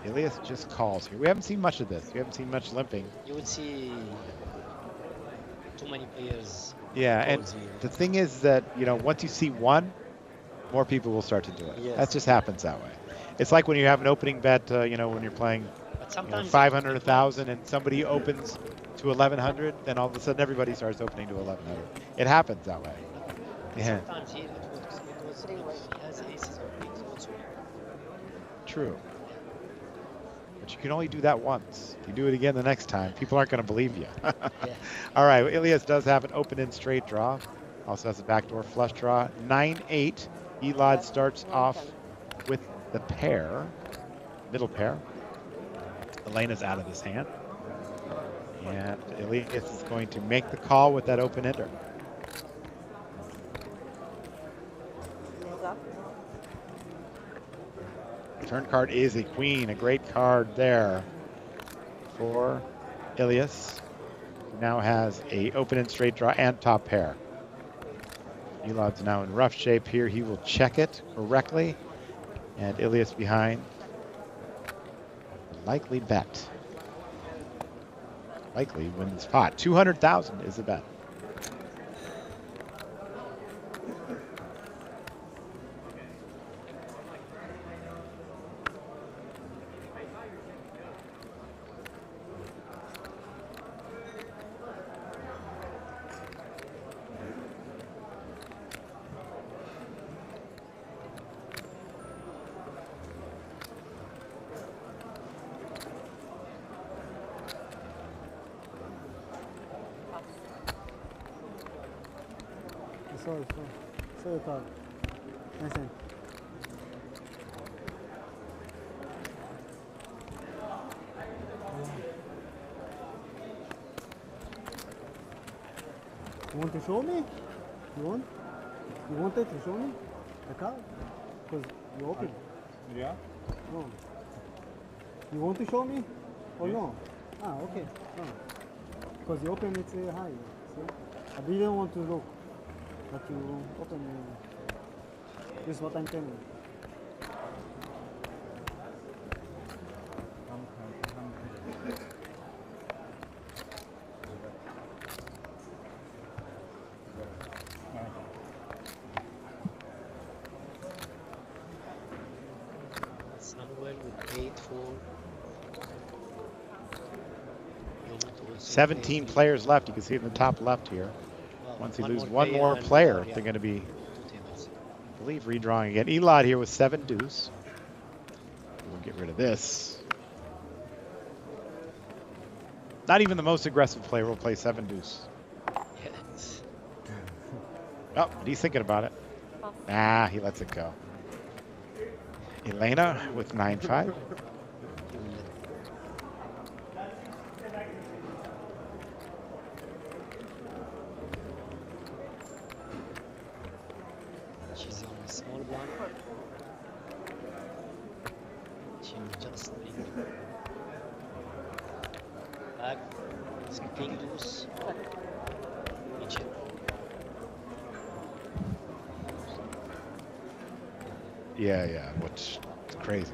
Elias just calls here. We haven't seen much of this. We haven't seen much limping. You would see too many players. Yeah, and here. the thing is that, you know, once you see one, more people will start to do it. Yes. That just happens that way. It's like when you have an opening bet, you know, when you're playing 500, 1,000, and somebody opens to 1,100, then all of a sudden everybody starts opening to 1,100. It happens that way. Yeah. Sometimes here it works because he has aces or queens also. True. But you can only do that once. If you do it again the next time, people aren't going to believe you. All right, well, Elias does have an open-end straight draw. Also has a backdoor flush draw. 9-8. Elad starts off with the pair, middle pair. Elena's out of this hand. And Elias is going to make the call with that open-ender. Turn card is a queen, a great card there for Ilias, who now has a open-end straight draw and top pair. Elad's now in rough shape here. He will check it correctly, and Ilias behind. Likely bet. Likely wins pot. 200,000 is the bet. Sorry, card. Listen. You want to show me? You want? You wanted to show me the card? Because you open. Yeah? No. You want to show me? Or no? Ah, okay. No. Because you open it's high. See? I didn't want to look. But you open. This is what I'm telling you. Samuel with 8-4. 17 players left. You can see it in the top left here. Once you lose one more player, they're going to be, I believe, redrawing again. Elad here with 7 deuce. We'll get rid of this. Not even the most aggressive player will play 7 deuce. Yes. Oh, but he's thinking about it. Ah, he lets it go. Elena with 9-5. She's on a small one. She will just bring back. King deuce. Egypt. Yeah, which is crazy.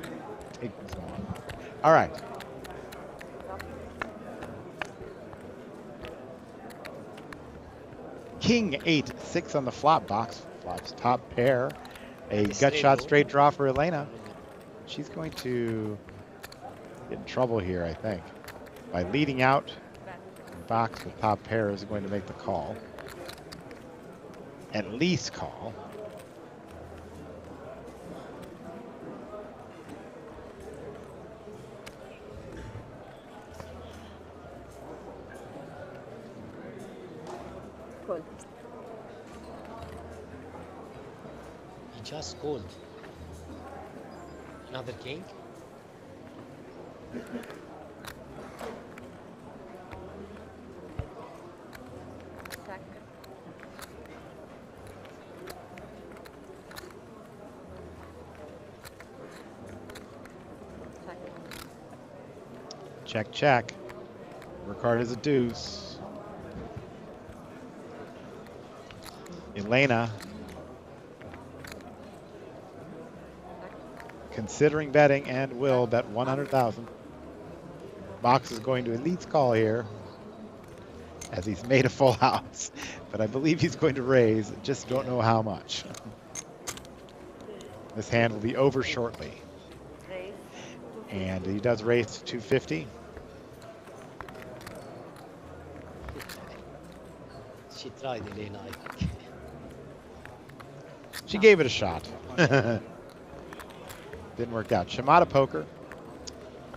Take this on. All right. King 8-6 on the flop box. Flop's top pair. A gut shot straight draw for Elena. She's going to get in trouble here, I think. By leading out, the box with top pair is going to make the call. At least call. Cool. He just called. Another king. Check. Check, check. Work hard as a deuce. Elena considering betting and will bet 100,000. Box is going to Elite's call here as he's made a full house, but I believe he's going to raise, just don't know how much. This hand will be over shortly. And he does raise to 250. She tried, Elena, I think. She gave it a shot. Didn't work out. Chamada poker.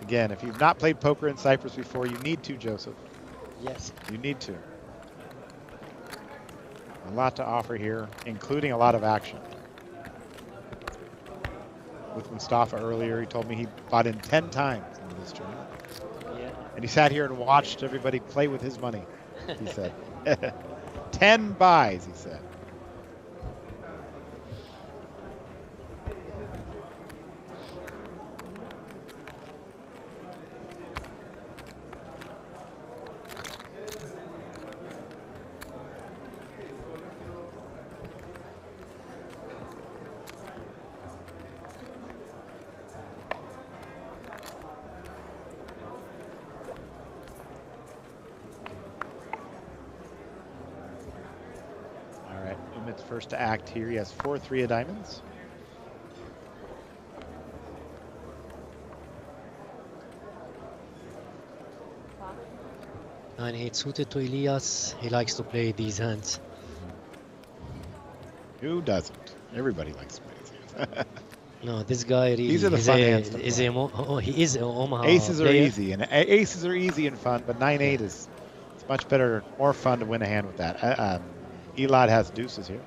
Again, if you've not played poker in Cyprus before, you need to, Joseph. Yes. You need to. A lot to offer here, including a lot of action. With Mustafa earlier, he told me he bought in 10 times into this tournament. Yeah. And he sat here and watched everybody play with his money, he said. 10 buys, he said. First to act here. He has 4-3 of diamonds. And it's suited to Elias. He likes to play these hands. Who doesn't? Everybody likes to play these hands. No, this guy really These are the fun hands to play. He is an Omaha Aces player. are easy, and aces are easy and fun, but 9-8 is it's much better, more fun to win a hand with that. Elad has deuces here.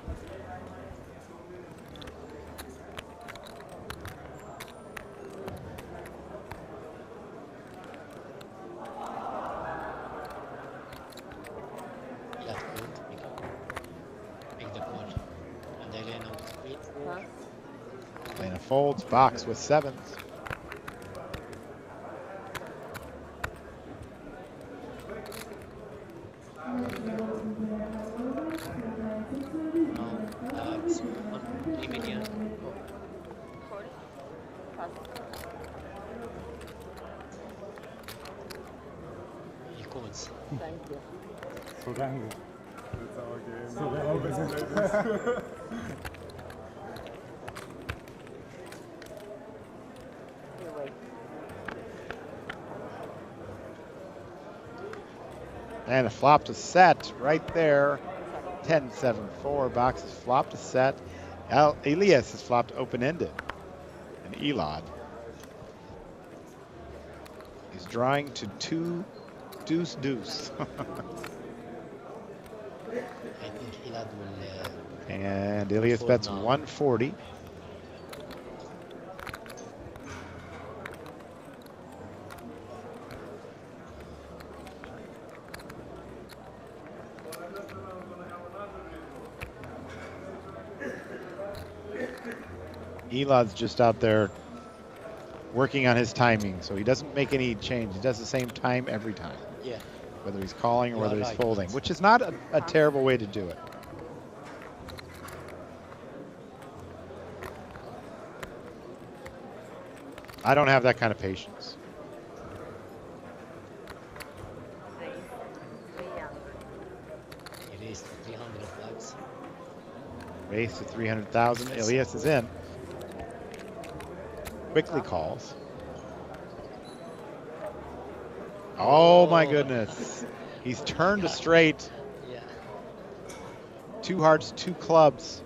folds. Box with sevens. Thank you. Sudango. That's our game. And a flop to set right there. 10-7-4. Box has flopped to set. Elias has flopped open-ended. And Elad is drawing to 2 deuce deuce. I think Elad will. And Elias bets 140. Elad's just out there working on his timing, so he doesn't make any change. He does the same time every time. Yeah. Whether he's calling or You whether are he's right. folding, which is not a terrible way to do it. I don't have that kind of patience. He raised 300 bucks. Raise to 300,000. Elias is in. Quickly calls. Oh my goodness. He's turned a straight. Yeah. 2 hearts, 2 clubs.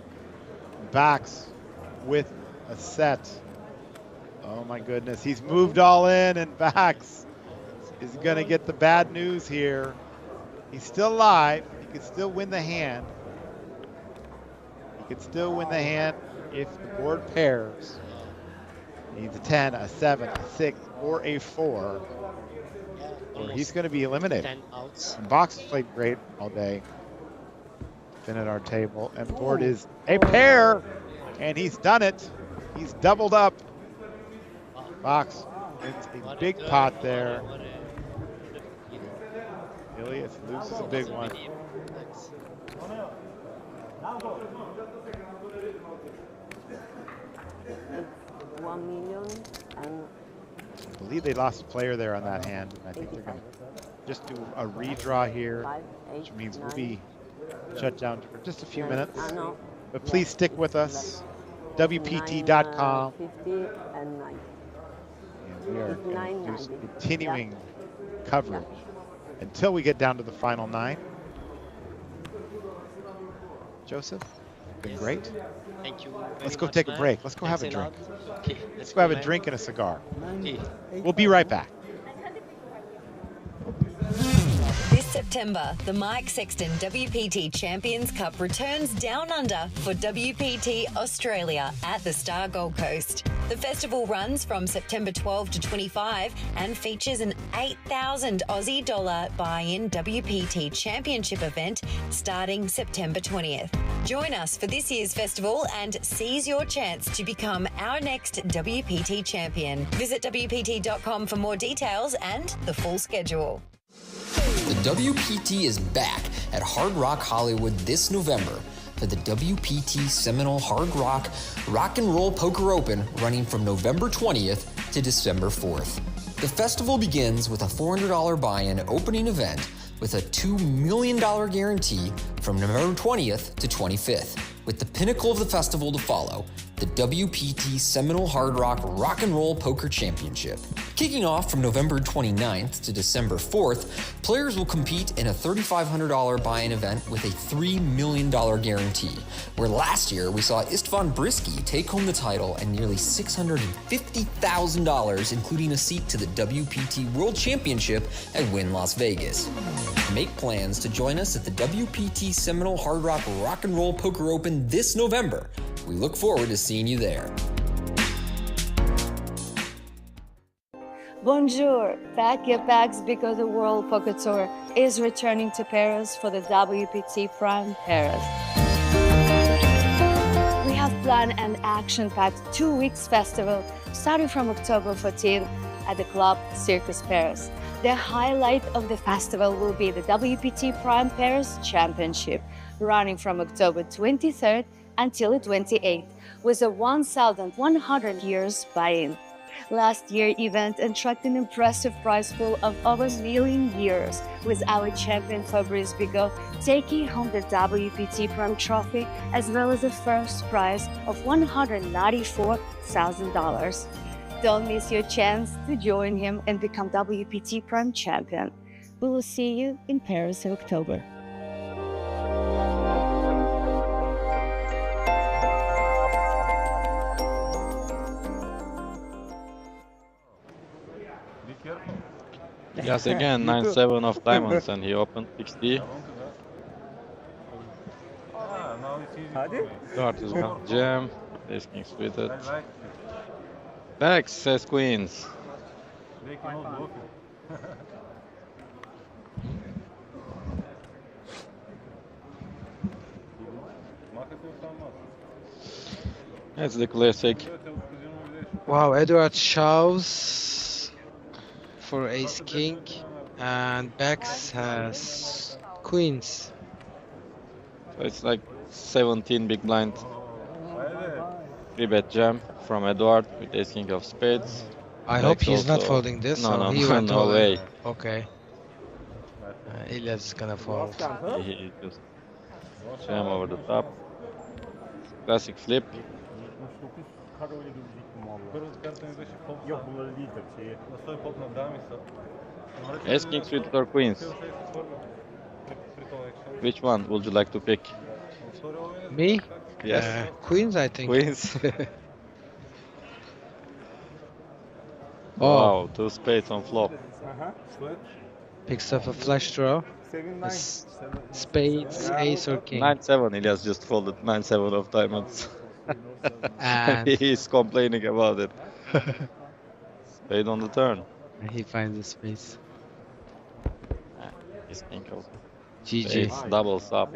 Backs with a set. Oh my goodness. He's moved all in, and backs is going to get the bad news here. He's still alive. He could still win the hand. He could still win the hand if the board pairs. He needs a 10, a 7, a 6, or a 4. Or he's going to be eliminated. 10 outs. And Box has played great all day. Been at our table. And the board is a pair. And he's done it. He's doubled up. Box wins a big pot there. Elias loses a big one. It's 1 million and I believe they lost a player there on that hand. And I think they're going to just do a redraw here, which means we'll be shut down for just a few minutes. But please stick with us. WPT.com. 50 and 90. And we are going to do continuing coverage until we get down to the final 9. Joseph, been great. Thank you. Let's go take a break. Let's go have a drink. Okay, Let's go have a drink and a cigar. We'll be right back. This September, the Mike Sexton WPT Champions Cup returns down under for WPT Australia at the Star Gold Coast. The festival runs from September 12 to 25 and features an 8,000 Aussie dollar buy-in WPT Championship event starting September 20th. Join us for this year's festival and seize your chance to become our next WPT champion. Visit WPT.com for more details and the full schedule. The WPT is back at Hard Rock Hollywood this November for the WPT Seminole Hard Rock Rock and Roll Poker Open running from November 20th to December 4th. The festival begins with a $400 buy-in opening event with a $2 million guarantee from November 20th to 25th, with the pinnacle of the festival to follow, the WPT Seminole Hard Rock Rock and Roll Poker Championship. Kicking off from November 29th to December 4th, players will compete in a $3,500 buy-in event with a $3 million guarantee, where last year we saw Istvan Brisky take home the title and nearly $650,000, including a seat to the WPT World Championship at Wynn Las Vegas. Make plans to join us at the WPT Seminole Hard Rock Rock and Roll Poker Open this November. We look forward to seeing you there. Bonjour! Pack your bags because the World Poker Tour is returning to Paris for the WPT Prime Paris. We have fun and action-packed 2 weeks festival starting from October 14 at the Club Circus Paris. The highlight of the festival will be the WPT Prime Paris Championship, running from October 23rd until the 28th, with a 1,100 years buy-in. Last year's event attracted an impressive prize pool of over €1 million, with our champion Fabrice Bigot taking home the WPT Prime Trophy, as well as the first prize of $194,000. Don't miss your chance to join him and become WPT Prime Champion. We will see you in Paris in October. Yes, again, 9-7 of diamonds, and he opened 60. Start is going jam. Ace king suited. Next says queens. That's the classic. Wow, Edward shows for ace king, and Bex has queens. So it's like 17 big blind. 3-bet jam from Edward with ace king of spades. I hope he's not folding this. No, he no, went no all in. way. Okay. Elias is gonna fold. He just jam over the top. Classic flip. Yok bunları değil tabii şeyi. Ace king suited or queens? Which one would you like to pick? Me? Yes. Queens, I think. Queens. Oh. Wow, 2 spades on flop. Picks up a flush draw. Spades, ace or king. 9-7, Elias just folded 9-7 of diamonds. And he's complaining about it. Spade on the turn. He finds the space. He's king of GG. spades, doubles up.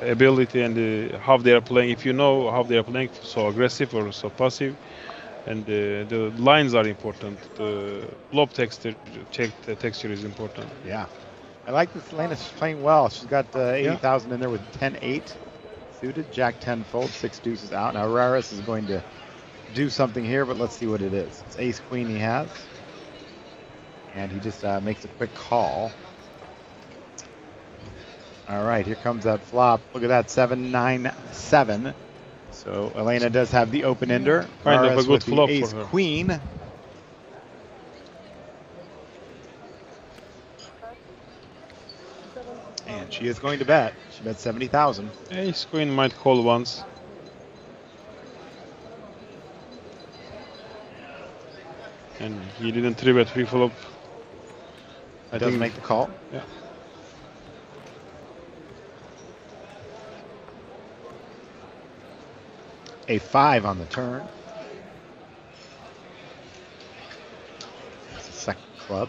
Ability and how they are playing. If you know how they are playing, so aggressive or so passive, and the lines are important. The flop texture, texture is important. Yeah, I like this. Elena's playing well. She's got 80,000 in there with 10-8 suited. Jack 10 fold, 6 deuces out. Now Raris is going to do something here, but let's see what it is. It's ace queen he has, and he just makes a quick call. All right, here comes that flop. Look at that, 7-9-7. So Elena does have the open ender. Kind of a good flop ace for her. queen. And she is going to bet. She bet 70,000. Ace queen might call once. And he didn't 3-bet pre-flop. Doesn't make the call. Yeah. A 5 on the turn. That's the second club.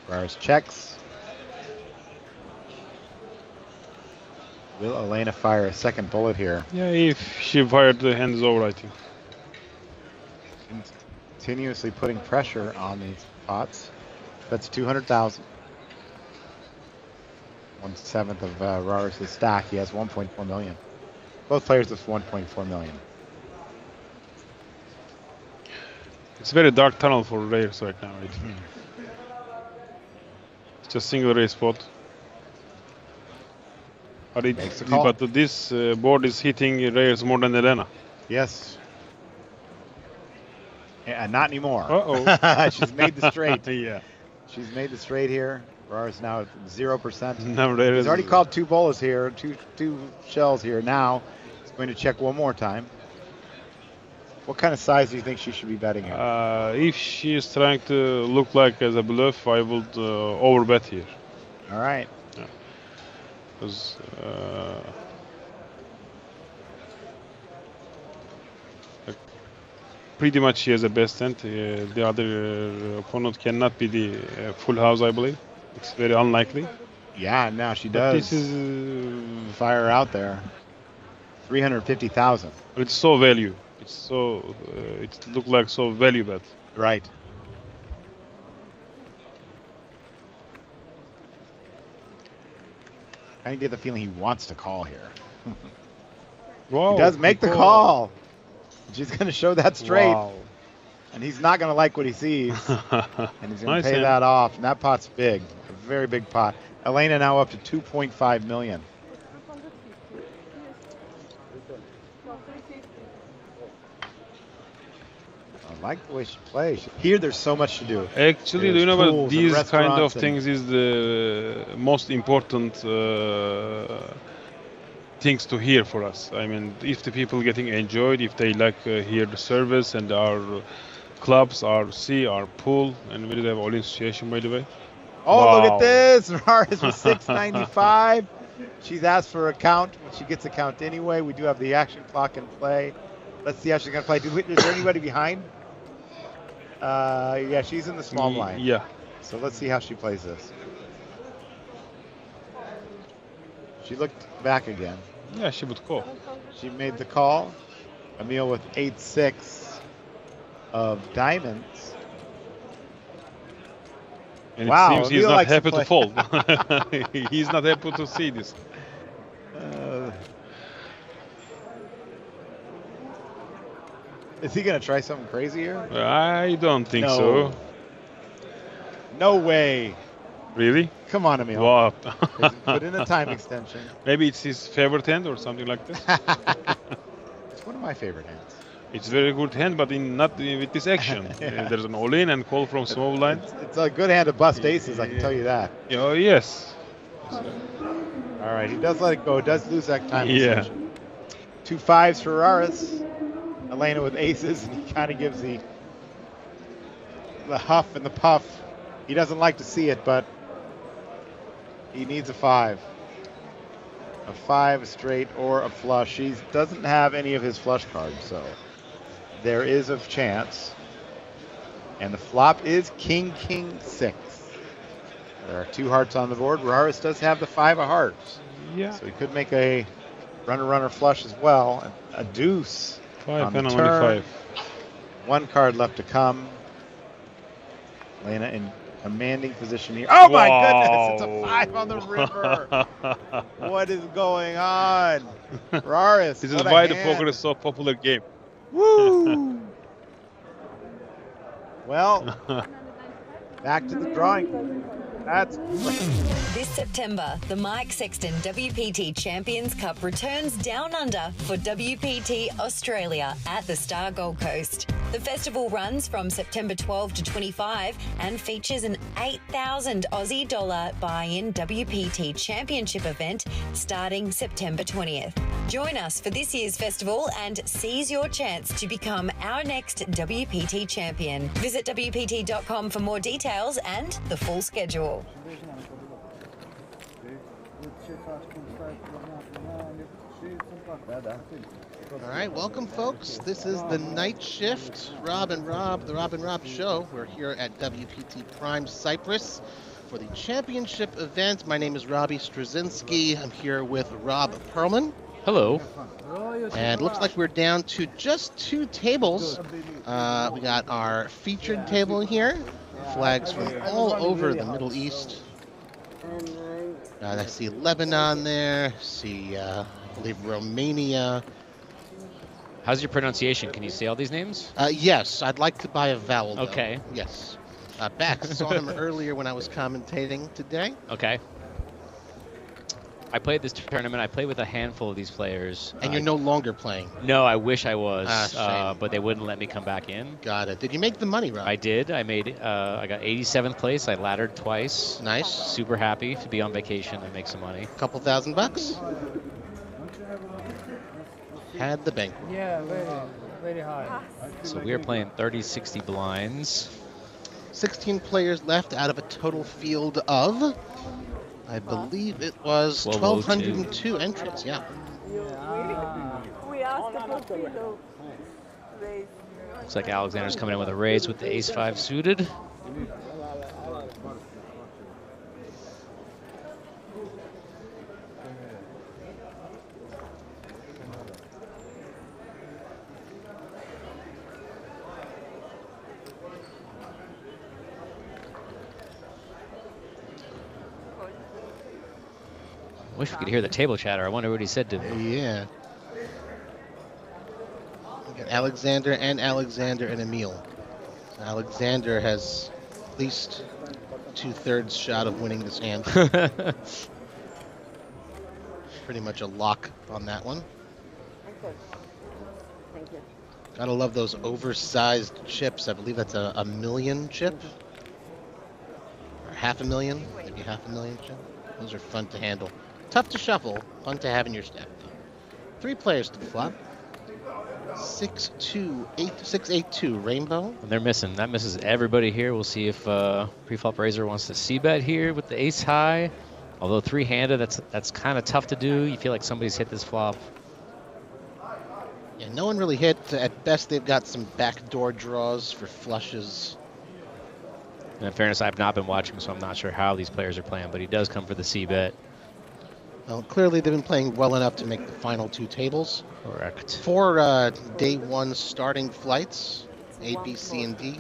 Raris checks. Will Elena fire a second bullet here? Yeah, if she fired, the hand is over, I think. Continuously putting pressure on these pots. That's 200,000. 1/7 of Raris' stack. He has 1.4 million. Both players with 1.4 million. It's a very dark tunnel for Rares right now. Right? It's just single race spot. But, but this board is hitting Rares more than Elena. Yes. Yeah, not anymore. Uh-oh. She's made the straight. Yeah. She's made the straight here. Raris now at 0%. No, He's already called 2 bullets here, two shells here. Now he's going to check one more time. What kind of size do you think she should be betting here? If she is trying to look like as a bluff, I would overbet here. All right. Yeah. Because pretty much he has the best hand. The other opponent cannot be the full house, I believe. It's very unlikely. Yeah, now she But does. this is Fire out there. 350,000. it's so value. It's so it look like so value bet. Right. I get the feeling he wants to call here. Wow, he does make the call. She's going to show that straight. Wow. And he's not going to like what he sees. And he's going to pay that off. And that pot's big. A very big pot. Elena now up to 2.5 million. I like the way she plays. Here, there's so much to do. Actually, do you know what? These kind of restaurants things is the most important things to hear for us. I mean, if the people getting enjoyed, if they like hear the service and our clubs, our sea, our pool, and we did have all association, by the way. Oh, Wow. look at this. Raris with 695. She's asked for a count. She gets a count anyway. We do have the action clock in play. Let's see how she's going to play. Is there anybody behind? Yeah, she's in the small blind. Yeah. So let's see how she plays this. She looked back again. Yeah, she would call. She made the call. Emil with 8-6 of diamonds. And wow, it seems he's Emil not likes happy to play. fold. He's not happy to see this. Is he going to try something crazy here? I don't think No. so. No way. Really? Come on, Emil. What? Put in a time extension. Maybe it's his favorite hand or something like this. It's one of my favorite hands. It's very good hand, but not with this action. Yeah. There's an all-in and call from small blind. It's a good hand to bust aces, I can tell you that. Oh, yes. All right, he does let it go. Does lose that time Yeah. extension. 2 5s for Raris. Elena with aces, and he kind of gives the huff and the puff. He doesn't like to see it, but he needs a 5. A 5, a straight, or a flush. He doesn't have any of his flush cards, so there is a chance. And the flop is King, King, 6. There are 2 hearts on the board. Raris does have the 5 of hearts. Yeah. So he could make a runner flush as well. A deuce. 5 on the and only turn. 5. 1 card left to come. Lena in commanding position here. Oh my goodness! It's a 5 on the river. What is going on? Raris. This is what a why the hand. poker is so popular game. Woo! Well, back to the drawing board. That's This September, the Mike Sexton WPT Champions Cup returns down under for WPT Australia at the Star Gold Coast. The festival runs from September 12 to 25 and features an 8,000 Aussie dollar buy-in WPT Championship event starting September 20th. Join us for this year's festival and seize your chance to become our next WPT champion. Visit WPT.com for more details and the full schedule. All right, welcome, folks. This is the night shift. Rob and Rob, the Rob and Rob show. We're here at WPT Prime Cyprus for the championship event. My name is Robbie Straczynski. I'm here with Rob Perlman. Hello. And it looks like we're down to just 2 tables. We got our featured table in here. Flags from all over the Middle East. I see Lebanon there. See, I believe Romania. How's your pronunciation? Can you say all these names? Yes, I'd like to buy a vowel, though. Okay. Yes. Bex, saw him earlier when I was commentating today. Okay. I played this tournament. I played with a handful of these players. And you're no longer playing? No, I wish I was, shame. but they wouldn't let me come back in. Got it. Did you make the money, Rob? I did. I made. I got 87th place. I laddered twice. Nice. Super happy to be on vacation and make some money. Couple $1,000. Had the bank. Yeah, very high. So we are playing 30-60 blinds. 16 players left out of a total field of, I believe it was 1,202 entries. Yeah. We asked the Filipino race. Looks like Alexander's coming in with a raise with the ace-5 suited. Wish we could hear the table chatter. I wonder what he said to me. Yeah. We got Alexander and Emil. Alexander has at least 2/3 shot of winning this hand. Pretty much a lock on that one. Thank you. Gotta love those oversized chips. I believe that's a million chip. Or 500,000, maybe 500,000 chip. Those are fun to handle. Tough to shuffle, fun to have in your stack. 3 players to the flop. 6-8-2 Rainbow. And they're missing. That misses everybody here. We'll see if pre-flop raiser wants to c-bet here with the ace high. Although 3-handed, that's kind of tough to do. You feel like somebody's hit this flop. Yeah, no one really hit. At best, they've got some backdoor draws for flushes. And in fairness, I've not been watching, so I'm not sure how these players are playing, but he does come for the c-bet. Well, clearly they've been playing well enough to make the final 2 tables. Correct. 4 day 1 starting flights, A, B, C, and D.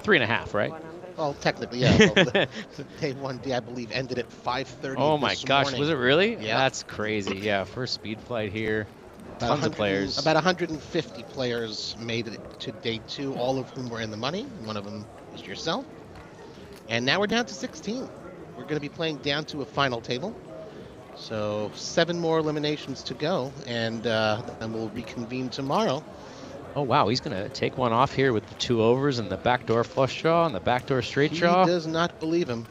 3.5, right? Well, technically, yeah. Well, day 1D, I believe, ended at 5:30. Oh my gosh, morning. was it really? Yeah. That's crazy. Yeah, first speed flight here. Tons of players. About 150 players made it to day 2, all of whom were in the money. One of them was yourself. And now we're down to 16. We're going to be playing down to a final table. So 7 more eliminations to go, and then we'll reconvene tomorrow. Oh wow, he's gonna take one off here with the 2 overs and the backdoor flush draw and the backdoor straight draw. He does not believe him.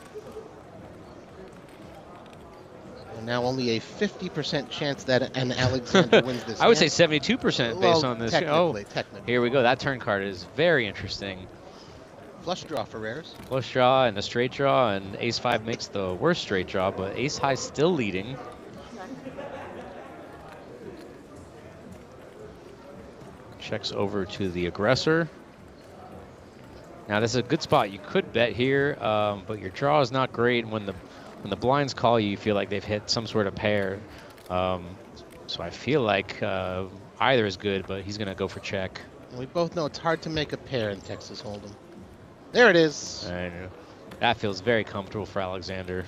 And now only a 50% chance that an Alexander wins this. I would say 72% based on this. Technically. Here we go. That turn card is very interesting. Flush draw for rares. Flush draw and a straight draw, and ace-5 makes the worst straight draw, but ace-high still leading. Checks over to the aggressor. Now this is a good spot. You could bet here, but your draw is not great. When the blinds call you, you feel like they've hit some sort of pair. So I feel like either is good, but he's gonna go for check. We both know it's hard to make a pair in Texas Hold'em. There it is. I know. That feels very comfortable for Alexander.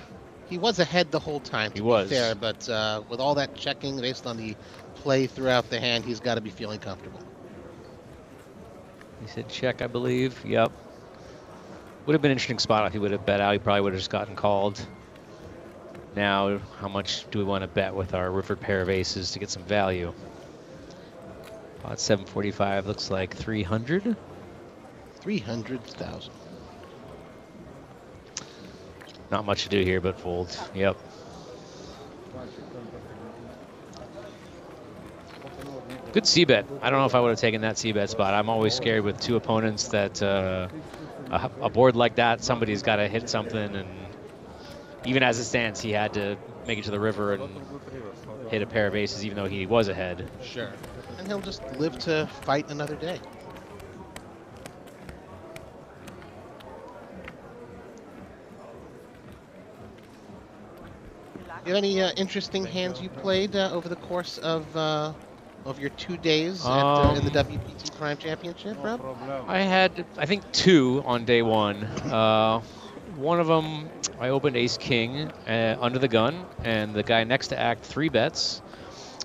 He was ahead the whole time, to be fair, but with all that checking based on the play throughout the hand, he's got to be feeling comfortable. He said check, I believe. Yep. Would have been an interesting spot if he would have bet out. He probably would have just gotten called. Now, how much do we want to bet with our rivered pair of aces to get some value? About 745, looks like 300. 300,000. Not much to do here but fold. Yep. Good c-bet. I don't know if I would have taken that c-bet spot. I'm always scared with 2 opponents that a board like that, somebody's got to hit something, and even as it stands, he had to make it to the river and hit a pair of aces even though he was ahead. Sure. And he'll just live to fight another day. You have any interesting hands you played over the course of your 2 days in the WPT Prime Championship, Rob? I had, I think, 2 on day 1. One of them, I opened ace-king under the gun, and the guy next to act 3 bets.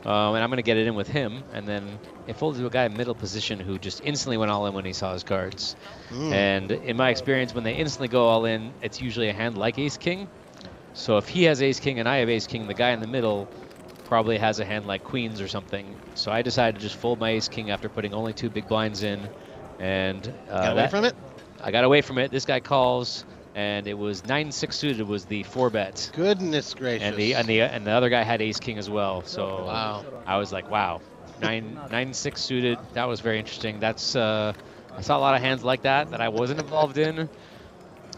And I'm going to get it in with him, and then it folded to a guy in middle position who just instantly went all in when he saw his cards. And in my experience, when they instantly go all in, it's usually a hand like ace-king. So if he has ace-king and I have ace-king, the guy in the middle probably has a hand like queens or something. So I decided to just fold my ace-king after putting only 2 big blinds in. And got away from it? I got away from it. This guy calls, and it was 9-6 suited was the 4-bet. Goodness gracious. And the other guy had ace-king as well. So wow. I was like, wow, 9-6 suited. That was very interesting. That's I saw a lot of hands like that I wasn't involved in.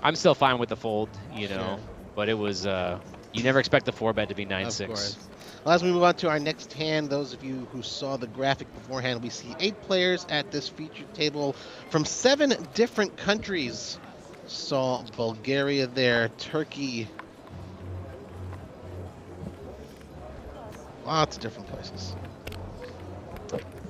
I'm still fine with the fold, you know. Sure. But it was, you never expect the 4-bet to be 9-6. Of course. Well, as we move on to our next hand, those of you who saw the graphic beforehand, we see 8 players at this featured table from 7 different countries. Saw Bulgaria there, Turkey, lots of different places.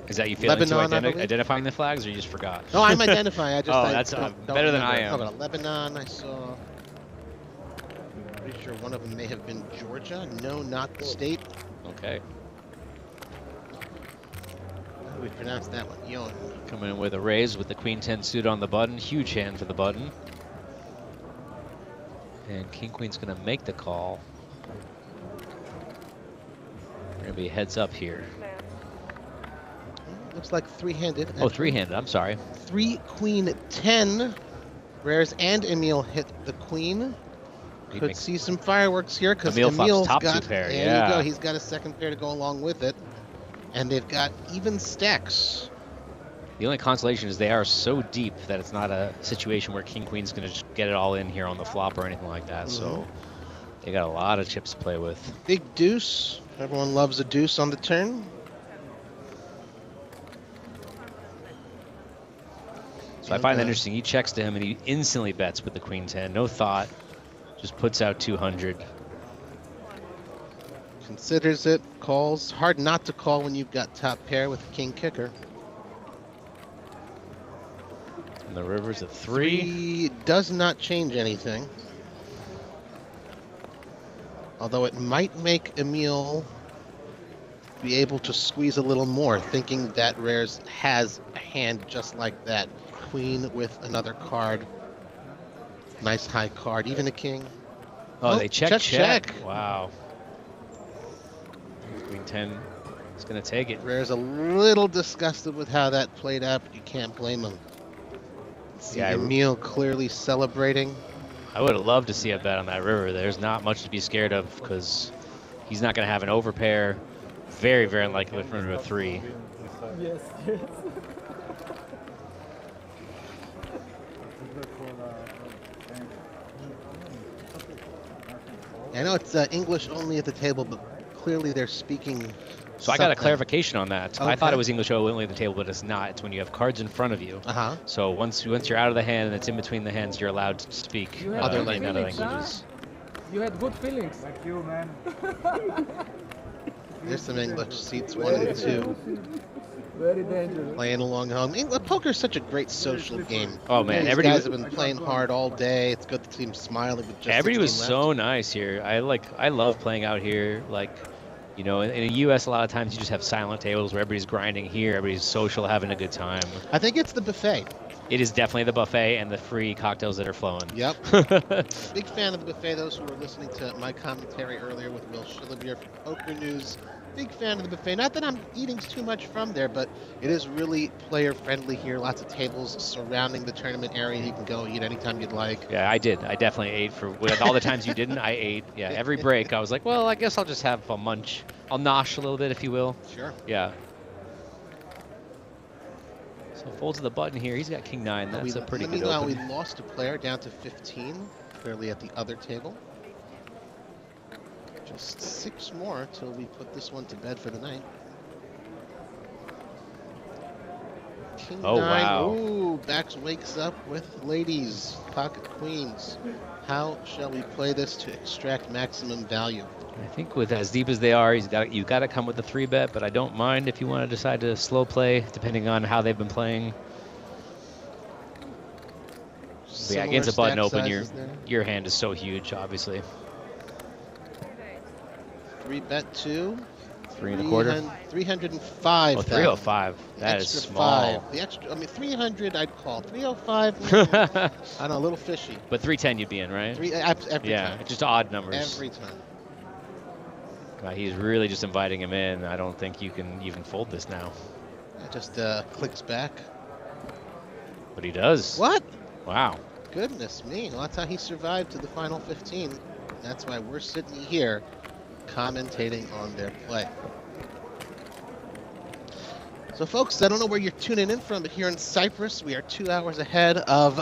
Is that you failing Lebanon, to identifying the flags, or you just forgot? No, I'm identifying. I just that's don't better than I remember. am. How about Lebanon? I saw. Pretty sure one of them may have been Georgia. No, not the state. Okay. How do we pronounce that one? Yon. Coming in with a raise with the Queen 10 suited on the button. Huge hand for the button. And King Queen's going to make the call. Going to be heads up here. Looks like 3-handed. Oh, 3-handed. I'm sorry. 3 Queen 10. Rares and Emil hit the Queen. Could see some fireworks here because Emil's top got 2 pair. There Yeah. you go. He's got a second pair to go along with it, and they've got even stacks. The only consolation is they are so deep that it's not a situation where King Queen's going to just get it all in here on the flop or anything like that. So they got a lot of chips to play with. Big deuce. Everyone loves a deuce on the turn. So I find that interesting. He checks to him and he instantly bets with the Queen 10. No thought. Just puts out 200. Considers it, calls. Hard not to call when you've got top pair with a king kicker. And the river's a 3. 3 does not change anything. Although it might make Emil be able to squeeze a little more, thinking that Rares has a hand just like that. Queen with another card. Nice high card, even a king. Oh, they check. Check. Wow. Queen 10 is going to take it. Rare's a little disgusted with how that played out, but you can't blame him. See Emil clearly celebrating. I would have loved to see a bet on that river. There's not much to be scared of because he's not going to have an overpair. Very, very unlikely with river 3. Yes. I know it's English only at the table, but clearly they're speaking. So I got a clarification on that. Okay. I thought it was English only at the table, but it's not. It's when you have cards in front of you. So once you're out of the hand and it's in between the hands, you're allowed to speak other languages. You had good feelings. Thank you, man. There's some English seats 1 and 2. Very dangerous. Playing along home. Poker is such a great social game. Oh man, these guys have been playing hard all day. It's good to see them smiling with just everybody was 16 so nice here. I love playing out here. Like, you know, in the U.S. a lot of times you just have silent tables where everybody's grinding. Here, everybody's social, having a good time. I think it's the buffet. It is definitely the buffet and the free cocktails that are flowing. Yep. Big fan of the buffet. Those who were listening to my commentary earlier with Will Shillabeer from Poker News. Big fan of the buffet. Not that I'm eating too much from there, but it is really player friendly here. Lots of tables surrounding the tournament area. You can go eat anytime you'd like. Yeah, I did. I definitely ate with all the times you didn't. I ate. Yeah, every break I was like, well, I guess I'll just have a munch. I'll nosh a little bit, if you will. Sure. Yeah. So folds of the button here. He's got King 9. That's a pretty good open. We lost a player down to 15. Clearly at the other table. Just 6 more till we put this one to bed for the night. King 9. Wow. Ooh, Bax wakes up with ladies, pocket queens. How shall we play this to extract maximum value? I think with as deep as they are, you've got to come with the 3-bet, but I don't mind if you want to decide to slow play, depending on how they've been playing. But yeah, against a button open, your hand is so huge, obviously. 3-bet 2. 3 1/4. 305. Oh, 305. That is small. 5. The extra, I mean, 300 I'd call. 305, I don't know, a little fishy. But 310 you'd be in, right? Every yeah, time. Just odd numbers. Every time. He's really just inviting him in. I don't think you can even fold this now. It just clicks back. But he does. What? Wow. Goodness me. Well, that's how he survived to the final 15. That's why we're sitting here commentating on their play. So folks, I don't know where you're tuning in from, but here in Cyprus, we are 2 hours ahead of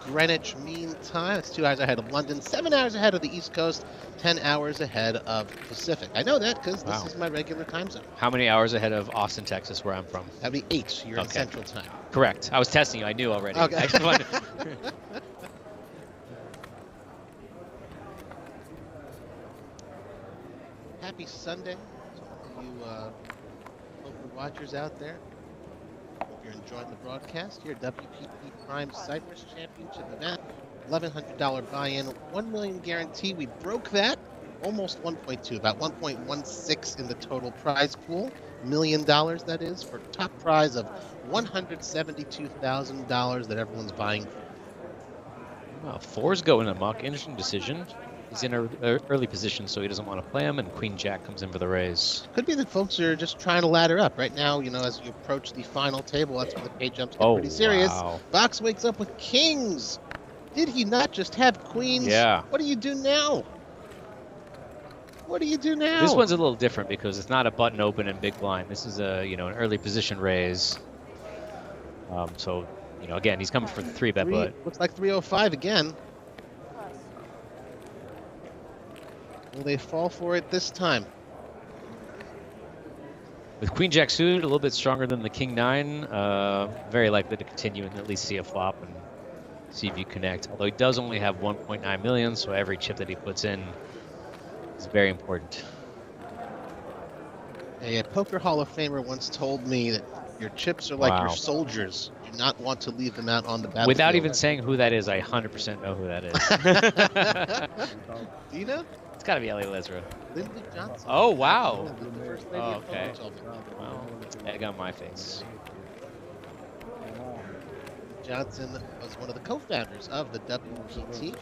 Greenwich Mean Time. It's 2 hours ahead of London, 7 hours ahead of the East Coast, 10 hours ahead of Pacific. I know that because this is my regular time zone. How many hours ahead of Austin, Texas, where I'm from? That'd be 8. You're in Central Time. Correct. I was testing you. I knew already. Okay. I just wanted Happy Sunday to all you poker watchers out there. Hope you're enjoying the broadcast here. WPT Prime Cyprus Championship event. $1,100 buy-in, $1 million guarantee. We broke that. Almost 1.2, about 1.16 in the total prize pool. $1 million, that is, for top prize of $172,000 that everyone's vying for. Well, 4's going amok. Interesting decision. He's in an early position, so he doesn't want to play him, and Queen Jack comes in for the raise. Could be that folks are just trying to ladder up. Right now, you know, as you approach the final table, that's when the pay jumps get pretty serious. Wow. Box wakes up with kings. Did he not just have queens? Yeah. What do you do now? What do you do now? This one's a little different because it's not a button open and big blind. This is a, you know, an early position raise. So, you know, again, he's coming for the 3-bet, but looks like 305 again. Will they fall for it this time? with Queen Jack suited, a little bit stronger than the King 9, very likely to continue and at least see a flop and see if you connect. Although he does only have 1.9 million, so every chip that he puts in is very important. A poker Hall of Famer once told me that your chips are like your soldiers. You do not want to leave them out on the battlefield. Without even saying who that is, I 100% know who that is. Do you know? It's got to be Ellie Lesra. Lyndon Johnson. Oh, wow. The first lady Oh, of okay. poker told me. Well, egg on my face. Johnson was one of the co-founders of the WPT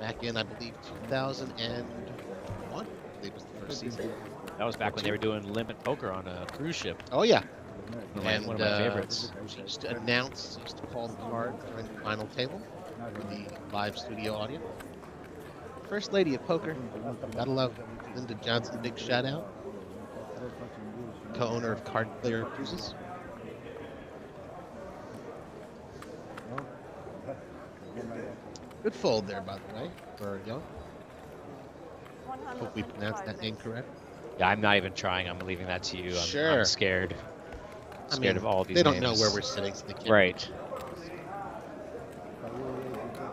back in, I believe, 2001. I believe was the first season. That was back when they were doing limit poker on a cruise ship. Oh, yeah. One of my favorites. She used to announce, used to call the card during the final table for the live studio audience. First lady of poker. Gotta love Lyndon Johnson. Big shout out. Co-owner of Card Player Cruises. Good fold there, by the way, for Young. Hope we pronounced that name correct. Yeah, I'm not even trying. I'm leaving that to you. I'm scared. I mean, of all these they don't names. know where we're sitting, so they can't. Right.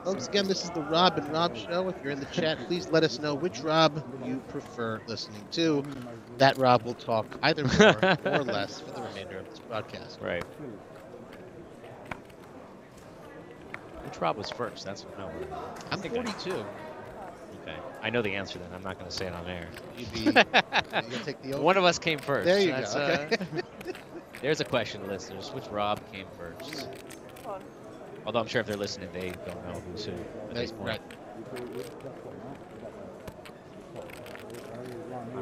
Folks, again, this is the Rob and Rob Show. If you're in the chat, please let us know which Rob you prefer listening to. That Rob will talk either more or less for the remainder of this broadcast. Right. Which Rob was first? That's what I know. I'm 42. Okay. I know the answer then. I'm not going to say it on air. You'll take the over? One of us came first. There you That's, go. Okay. There's a question, listeners. Which Rob came first? Although I'm sure if they're listening, they don't know who's who at this point. Right.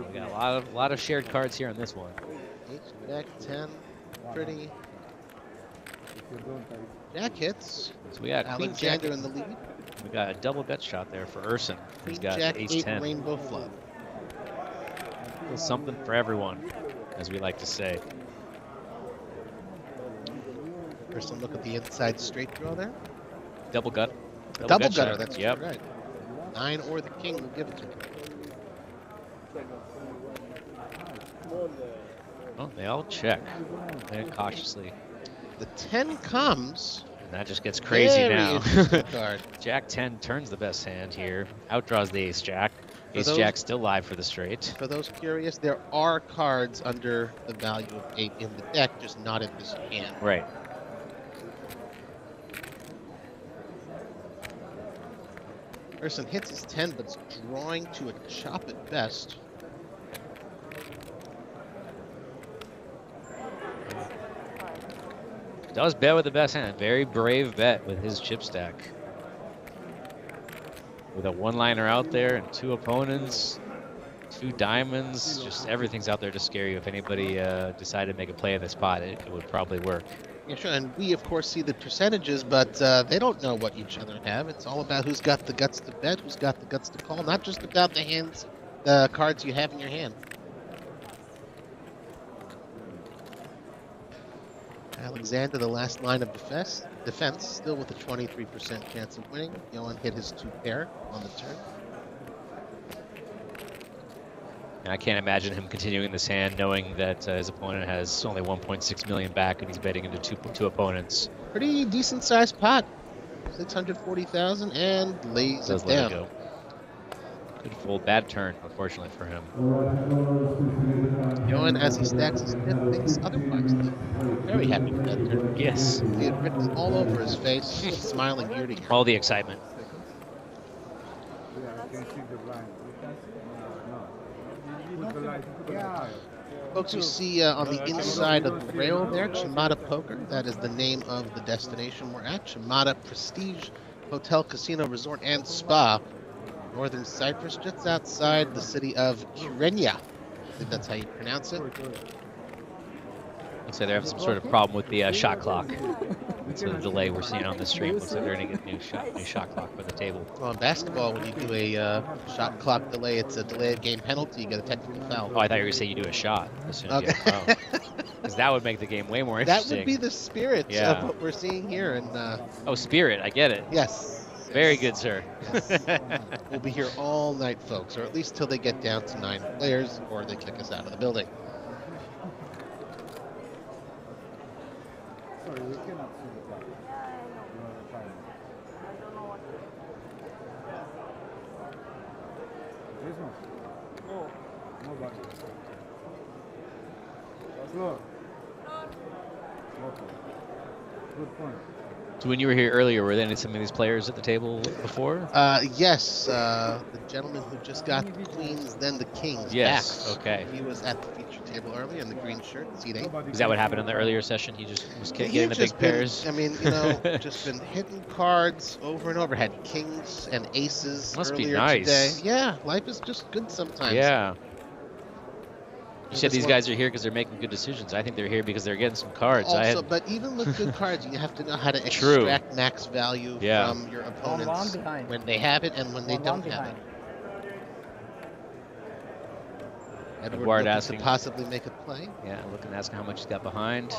We got a lot of shared cards here on this one. Jack 10, pretty. Jack hits. So we got Queen Jack Alexander in the lead. We got a double gut shot there for Urson. He's got Jack ace 8 10. rainbow flop. There's something for everyone, as we like to say. First one look at the inside straight draw there. Double gut. Double gutter, shot. that's Yep. right. 9 or the king will give it to him. Well, they all check. Very cautiously. The 10 comes. And that just gets crazy Very now. interesting card. Jack 10 turns the best hand here. Outdraws the ace jack. For Ace those- jack still live for the straight. For those curious, there are cards under the value of 8 in the deck, just not in this hand. Right. Person hits his 10, but it's drawing to a chop at best. Does bet with the best hand. Very brave bet with his chip stack. With a one-liner out there and 2 opponents, 2 diamonds, just everything's out there to scare you. If anybody decided to make a play in this spot, it would probably work. Yeah, sure, and we, of course, see the percentages, but they don't know what each other have. It's all about who's got the guts to bet, who's got the guts to call, not just about the hands, the cards you have in your hand. Alexander, the last line of defense. defense, still with a 23% chance of winning. Johan hit his 2 pair on the turn. And I can't imagine him continuing this hand knowing that his opponent has only 1.6 million back and he's betting into two opponents. Pretty decent sized pot. 640,000 and lays Does it let down. it go. Good fold, bad turn, unfortunately for him. Johan, as he stacks his pip, thinks otherwise, though. Very happy with that turn. Yes. He had written all over his face, smiling ear to ear. All the excitement. Folks, you see on the inside of the rail there, Chamada Poker. That is the name of the destination we're at. Chamada Prestige Hotel, Casino, Resort, and Spa. Northern Cyprus, just outside the city of Kyrenia. I think that's how you pronounce it. Looks like they have some sort of problem with the shot clock. That's the delay we're seeing on the stream. Looks like they're going to get new shot clock for the table. Well, in basketball, when you do a shot clock delay, it's a delay of game penalty. You get a technical foul. Oh, I thought you were going to say you do a shot as soon as you because that would make the game way more interesting. That would be the spirit of what we're seeing here. And oh, spirit, I get it. Yes. Very good, sir. Yes. We'll be here all night, folks, or at least till they get down to 9 players, or they kick us out of the building. Sorry, we cannot see the clock. This one? Oh, nobody. Look. Okay. Good point. So when you were here earlier, were there some of these players at the table before? Yes, the gentleman who just got the queens, then the kings. Yes, back. Okay. He was at the feature table earlier in the green shirt, seat 8. Is that what happened in the earlier session? He just was getting the big pairs? I mean, you know, just been hitting cards over and over. Had kings and aces Must earlier be nice. today. Yeah, life is just good sometimes. Yeah. You said these guys are here because they're making good decisions. I think they're here because they're getting some cards. Also, but even with good cards, you have to know how to extract max value from your opponents when they have it and when they don't have it. Edward asking to possibly make a play. Yeah, looking to ask how much he's got behind.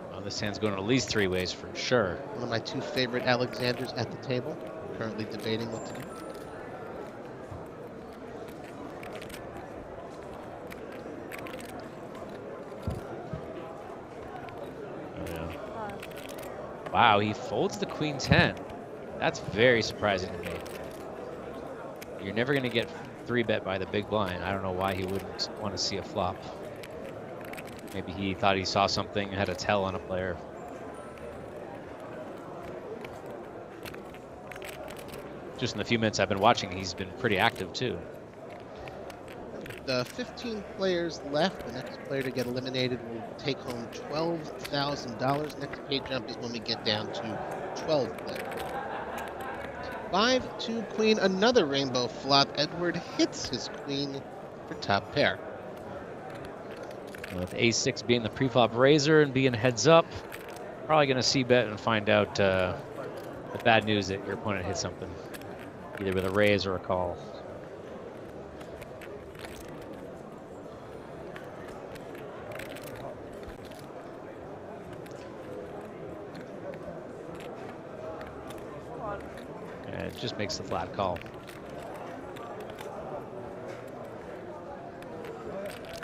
Well, this hand's going at least 3 ways for sure. One of my 2 favorite Alexanders at the table. Currently debating what to do. Yeah. Wow, he folds the queen 10. That's very surprising to me. You're never going to get 3-bet by the big blind. I don't know why he wouldn't want to see a flop. Maybe he thought he saw something, had a tell on a player. Just in the few minutes I've been watching, he's been pretty active too. The 15 players left. The next player to get eliminated will take home $12,000. Next pay jump is when we get down to 12 players. 5-2 queen, another rainbow flop. Edward hits his queen for top pair. With ace-6 being the pre-flop raiser and being heads up, probably going to c-bet and find out the bad news that your opponent hit something. Either with a raise or a call. And it just makes the flat call.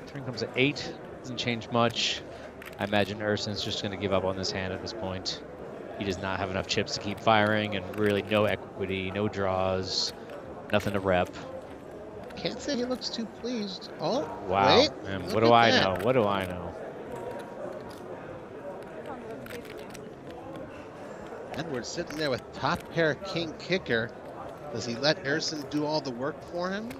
Turn comes at 8. Doesn't change much. I imagine Urson's just going to give up on this hand at this point. He does not have enough chips to keep firing, and really no equity, no draws, nothing to rep. Can't say he looks too pleased. Oh, wow. Wait, Man, what do I know? What do I know? Edward's sitting there with top pair king kicker. Does he let Erson do all the work for him?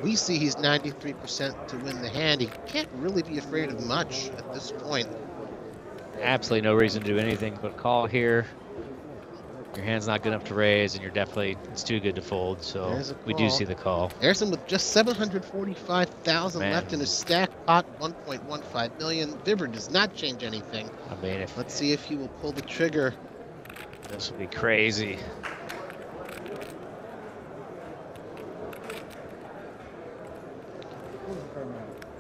We see he's 93% to win the hand. He can't really be afraid of much at this point. Absolutely no reason to do anything but call here. Your hand's not good enough to raise, and you're definitely, it's too good to fold, so we do see the call. Erson with just 745,000 left in his stack pot, 1.15 million. Vibber does not change anything. I mean, if let's see if he will pull the trigger. This would be crazy.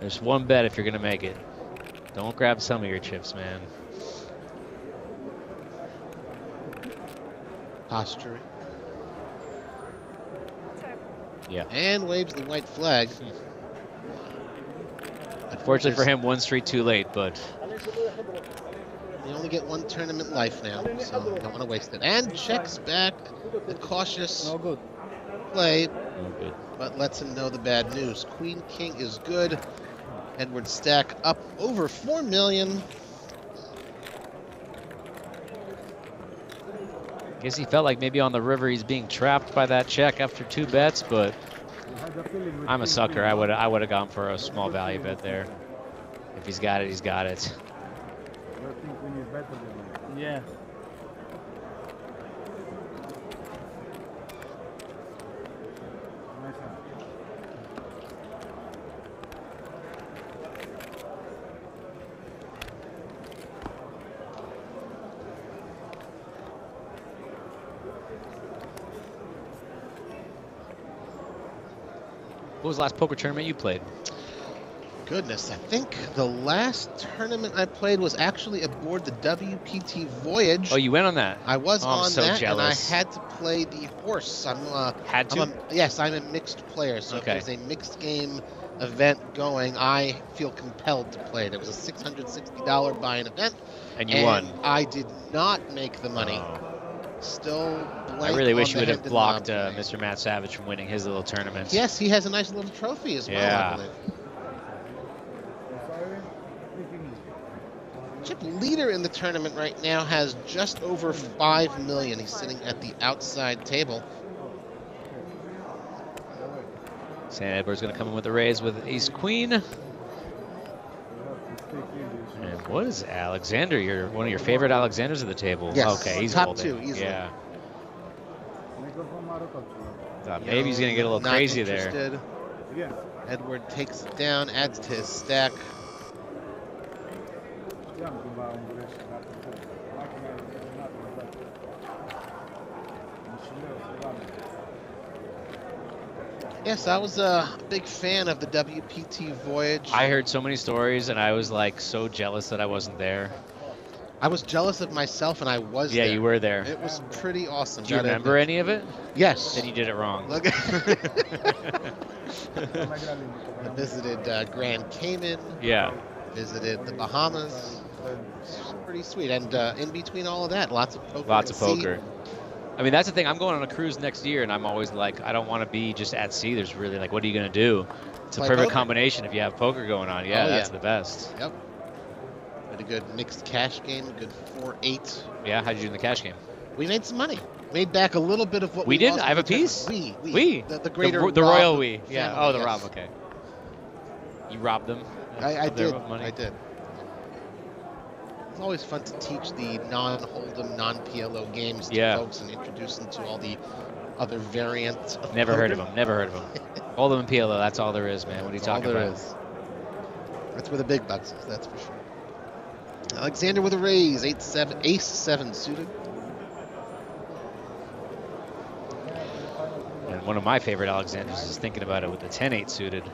There's one bet if you're gonna make it. Don't grab some of your chips, man. Posturing. Yeah. And waves the white flag. Unfortunately for him, 1 street too late, but you only get 1 tournament life now, so you don't want to waste it. And checks back the cautious play, but lets him know the bad news. Queen King is good. Edward stack up over 4 million. guess he felt like maybe on the river he's being trapped by that check after 2 bets, but I'm a sucker. I would have gone for a small value bet there. If he's got it, he's got it. Yeah. What was the last poker tournament you played? Goodness, I think the last tournament I played was actually aboard the WPT Voyage. Oh, you went on that? I was I'm on so that, jealous. and I had to play the horse. Had to? Yes, I'm a mixed player, so Okay. if there's a mixed game event going, I feel compelled to play it. It was a $660 buy-in event. And you won. I did not make the money. Still blank I really wish on you the would have hand and blocked knob. Mr. Matt Savage from winning his little tournament. Yes, he has a nice little trophy as well, I Yeah. believe. Chip leader in the tournament right now has just over 5 million. He's sitting at the outside table. San Edward's going to come in with the raise with Ace Queen. And what is Alexander? You're one of your favorite Alexanders at the table. Yes, Okay, he's top holding. 2 easily. Yeah. Thought maybe he's going to get a little Not crazy there. interested. Edward takes it down, adds to his stack. Yes, I was a big fan of the WPT Voyage. I heard so many stories, and I was like so jealous that I wasn't there. I was jealous of myself, and I was there. Yeah, you were there. It was pretty awesome. Do you gotta remember admit. any of it? Yes. Then you did it wrong. Look. I visited Grand Cayman. Yeah. Visited the Bahamas. It's pretty sweet. And in between all of that, lots of poker. Lots of at sea. poker. I mean, that's the thing. I'm going on a cruise next year, and I'm always like, I don't want to be just at sea. There's really like, what are you going to do? It's a Play perfect poker. combination if you have poker going on. Yeah, Oh, that's yeah. the best. Yep. Had a good mixed cash game, a good 4-8. Yeah, how'd you do in the cash game? We made some money. Made back a little bit of what We we did? lost I have in a the piece? tournament. We. The greater the Rob royal we. Yeah. family, Oh, the yes. Rob. Okay. You robbed them. I of their did. money? I did. It's always fun to teach the non-Hold'em, non-PLO games to Yeah. folks and introduce them to all the other variants of Never heard of poker. them. Never heard of them. Hold them in PLO. That's all there is, man. What are you That's all talking there about? is. That's where the big bucks is, that's for sure. Alexander with a raise, 8-7, ace-7 suited. And one of my favorite Alexanders is thinking about it with the 10-8 suited.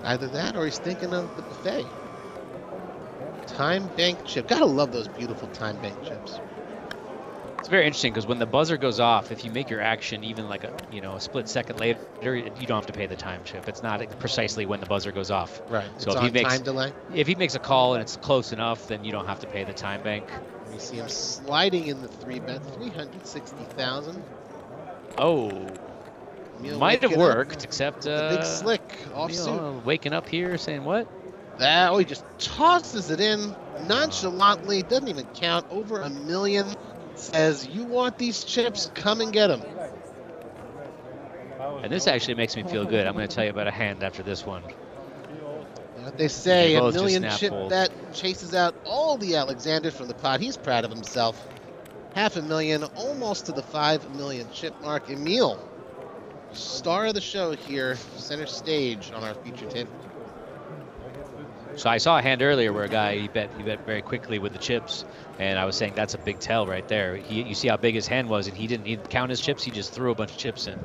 Either that or he's thinking of the buffet. Time bank chip. Gotta love those beautiful time bank chips. It's very interesting because when the buzzer goes off, if you make your action even like a split second later, you don't have to pay the time chip. It's not precisely when the buzzer goes off. Right. So It's if he on makes time delay. if he makes a call and it's close enough, then you don't have to pay the time bank. You see him sliding in the 3-bet, 360,000. Oh, Emil might have waking up. worked, except The big slick Emil offsuit. waking up here saying what? Oh, he just tosses it in nonchalantly. Doesn't even count. Over $1 million. Says, you want these chips? Come and get them. And this actually makes me feel good. I'm going to tell you about a hand after this one. What they say, They a both just million snap chip fold. bet chases out all the Alexanders from the pot. He's proud of himself. $500,000, almost to the 5 million chip mark. Emil, star of the show here, center stage on our feature table. So I saw a hand earlier where a guy he bet very quickly with the chips, and I was saying that's a big tell right there. You see how big his hand was, and he didn't count his chips. He just threw a bunch of chips in.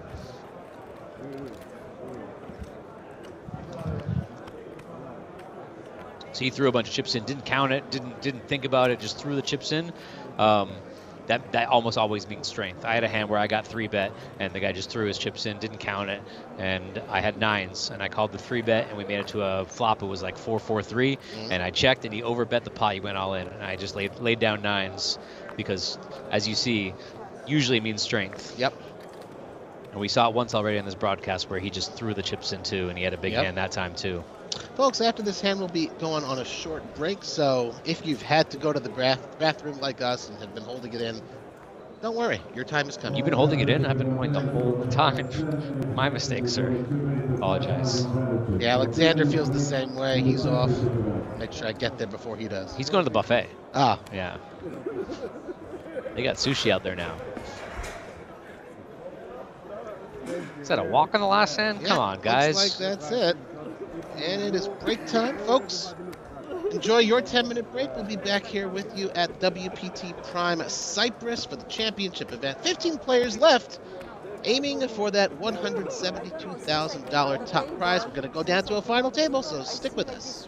So he threw a bunch of chips in, didn't count it, didn't think about it, just threw the chips in. That almost always means strength. I had a hand where I got 3-bet, and the guy just threw his chips in, didn't count it, and I had 9s, and I called the 3-bet, and we made it to a flop. It was like 4-4-3, and I checked, and he overbet the pot. He went all in, and I just laid down 9s because, as you see, usually means strength. Yep. And we saw it once already on this broadcast where he just threw the chips in too, and he had a big hand that time too. Folks, after this hand, we'll be going on a short break, so if you've had to go to the bathroom like us and have been holding it in, don't worry, your time is coming. You've been holding it in? I've been going the whole time. My mistake, sir. Apologize. Yeah, Alexander feels the same way. He's off. Make sure I get there before he does. He's going to the buffet. Ah. Yeah. They got sushi out there now. Is that a walk on the last hand? Yeah, Come on, guys. looks like that's it. And it is break time, folks. Enjoy your 10-minute break. We'll be back here with you at WPT Prime Cyprus for the championship event. 15 players left, aiming for that $172,000 top prize. We're going to go down to a final table, so stick with us.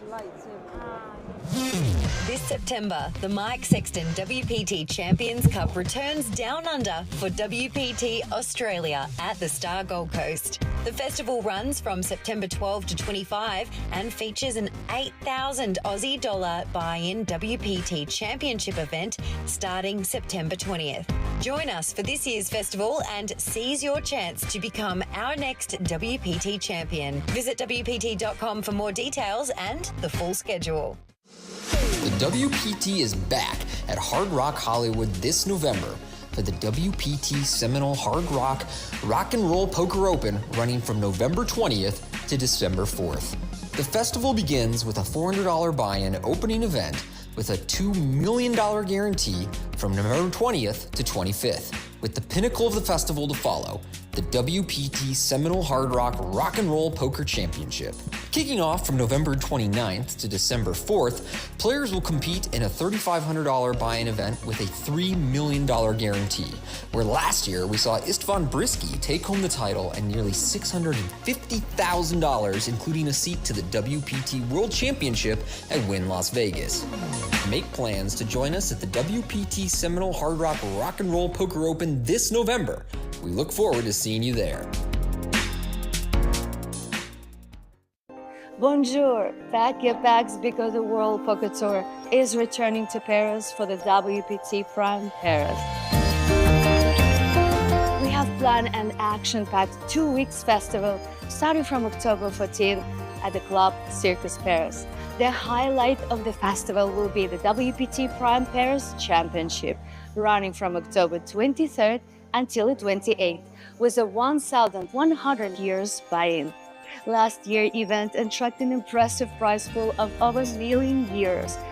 This September, the Mike Sexton WPT Champions Cup returns down under for WPT Australia at the Star Gold Coast. The festival runs from September 12 to 25 and features an 8,000 Aussie dollar buy-in WPT Championship event starting September 20th. Join us for this year's festival and seize your chance to become our next WPT champion. Visit WPT.com for more details and the full schedule. The WPT is back at Hard Rock Hollywood this November for the WPT Seminole Hard Rock Rock and Roll Poker Open running from November 20th to December 4th. The festival begins with a $400 buy-in opening event with a $2 million guarantee from November 20th to 25th, with the pinnacle of the festival to follow, the WPT Seminole Hard Rock Rock and Roll Poker Championship. Kicking off from November 29th to December 4th, players will compete in a $3,500 buy-in event with a $3 million guarantee, where last year we saw Istvan Brisky take home the title and nearly $650,000, including a seat to the WPT World Championship at Wynn Las Vegas. Make plans to join us at the WPT Seminole Hard Rock Rock and Roll Poker Open this November. We look forward to seeing you there. Bonjour! Pack your bags because the World Poker Tour is returning to Paris for the WPT Prime Paris. We have planned an action-packed 2 weeks festival starting from October 14th at the Club Circus Paris. The highlight of the festival will be the WPT Prime Paris Championship, running from October 23rd until the 28th, with a 1,100 years buy-in. Last year's event attracted an impressive prize pool of over $1 million,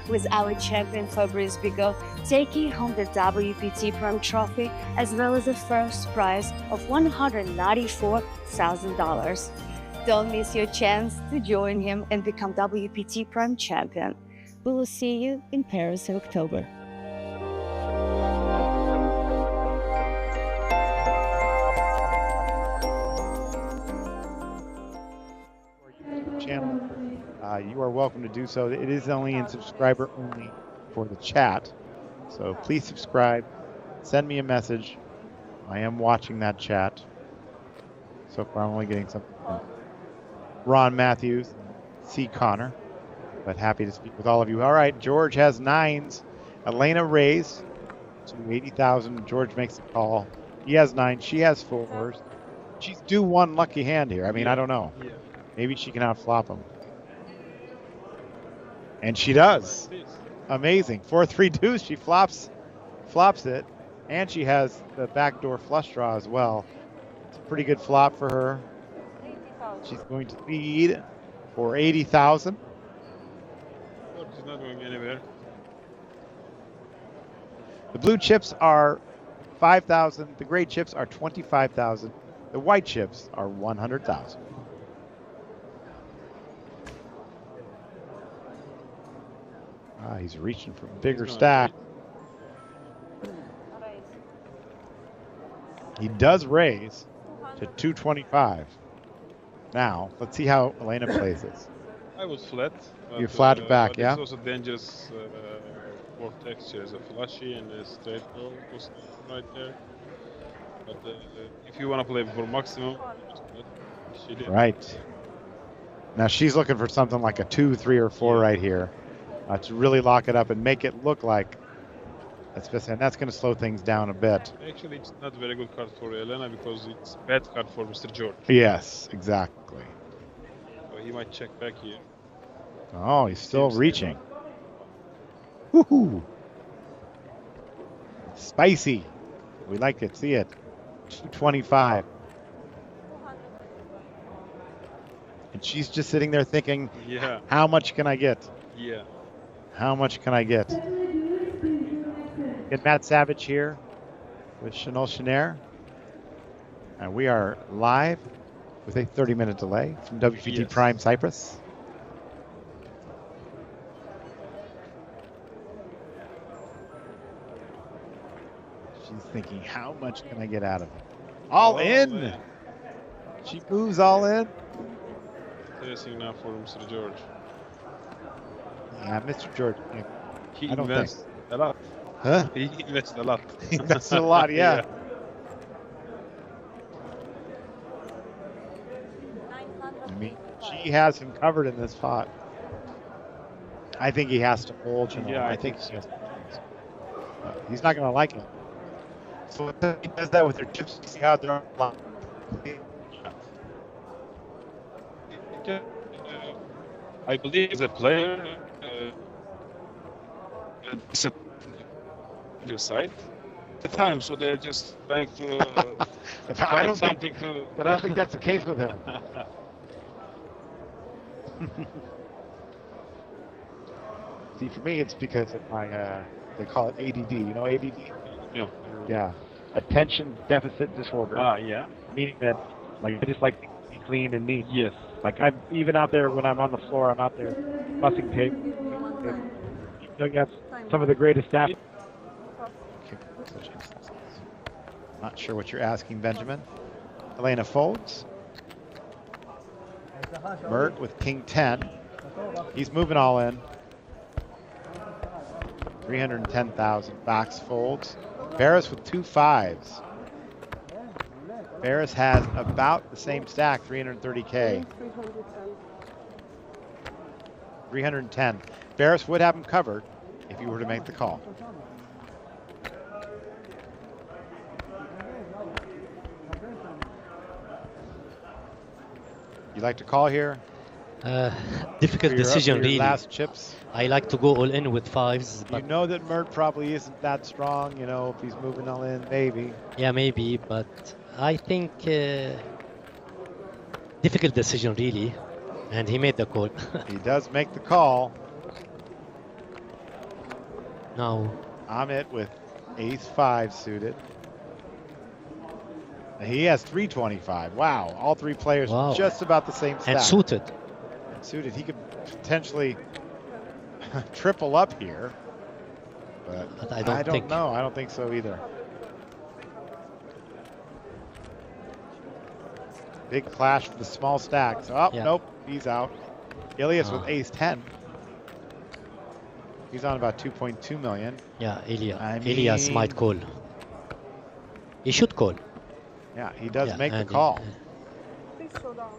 with our champion Fabrice Bigot taking home the WPT Prime Trophy, as well as the first prize of $194,000. Don't miss your chance to join him and become WPT Prime Champion. We will see you in Paris in October. Channel, you are welcome to do so. It is only in subscriber only for the chat, so please subscribe, send me a message. I am watching that chat. So far I'm only getting something from Ron Matthews, C. Connor, but happy to speak with all of you. All right, George has 9s. Elena raised to 80,000. George makes a call. He has 9. She has 4s. She's due one lucky hand here. I mean, I don't know. Maybe she can outflop him. And she does. Amazing. 4-3 deuce. She flops it. And she has the backdoor flush draw as well. It's a pretty good flop for her. She's going to lead for 80,000. She's not going anywhere. The blue chips are 5,000. The gray chips are 25,000. The white chips are 100,000. He's reaching for a bigger stack. He does raise to 225. Now, let's see how Elena plays this. I would flat. You flat it back, but yeah? It's also dangerous for texture. There's a flashy and a straight draw right there. But if you want to play for maximum, just flat. She did. Right. Now she's looking for something like a 2, 3, or 4 right here to really lock it up and make it look like that's best. And that's going to slow things down a bit. Actually, it's not a very good card for Elena because it's bad card for Mr. George. Yes, exactly. So he might check back here. Oh, he's still reaching. Woohoo! Spicy. We like it. See it. 225. And she's just sitting there thinking, Yeah. How much can I get? Yeah. How much can I get? Get Matt Savage here with Chanel Chenair. And we are live with a 30-minute delay from WPT Prime Cyprus. She's thinking, how much can I get out of it? All in! She moves all in. Interesting now for Mr. George. Yeah, Mr. George. He I don't invests a lot. Huh? He invests a lot. He invests a lot, yeah. I mean, she has him covered in this pot. I think he has to fold. Yeah, I think he has to. He's not going to like it. So he does that with their chips. See how they're on. I believe the player is your side at the time, so they're just trying to find something to. But I don't think that's the case with him. See, for me, it's because of my, they call it ADD. You know ADD? Yeah. Yeah. Attention deficit disorder. Yeah. Meaning that, like, I just like things to be clean and neat. Yes. Like, I'm even out there when I'm on the floor, I'm out there bussing tape. You know, you have some of the greatest staff. Not sure what you're asking, Benjamin. Elena folds. Mert with King 10. He's moving all in. 310,000. Box folds. Barris with 2 5s. Barris has about the same stack, 330K. 310. Barris would have him covered if you were to make the call. You like to call here? Difficult For decision, your really. Last chips. I like to go all in with 5s. You But know that Mert probably isn't that strong, you know, if he's moving all in, maybe. yeah, maybe. But I think difficult decision, really. And he made the call. He does make the call. Now, Amit with ace 5 suited. He has 325. Wow, all 3 players just about the same stack. and suited. And suited. He could potentially triple up here. But I don't think. know. I don't think so either. Big clash for the small stacks. Oh, Yeah. nope, he's out. Ilias with ace 10. He's on about 2.2 million. Yeah, Elias. I Elias mean- might call. He should call. Yeah, he does Yeah, make the and call. Please slow down.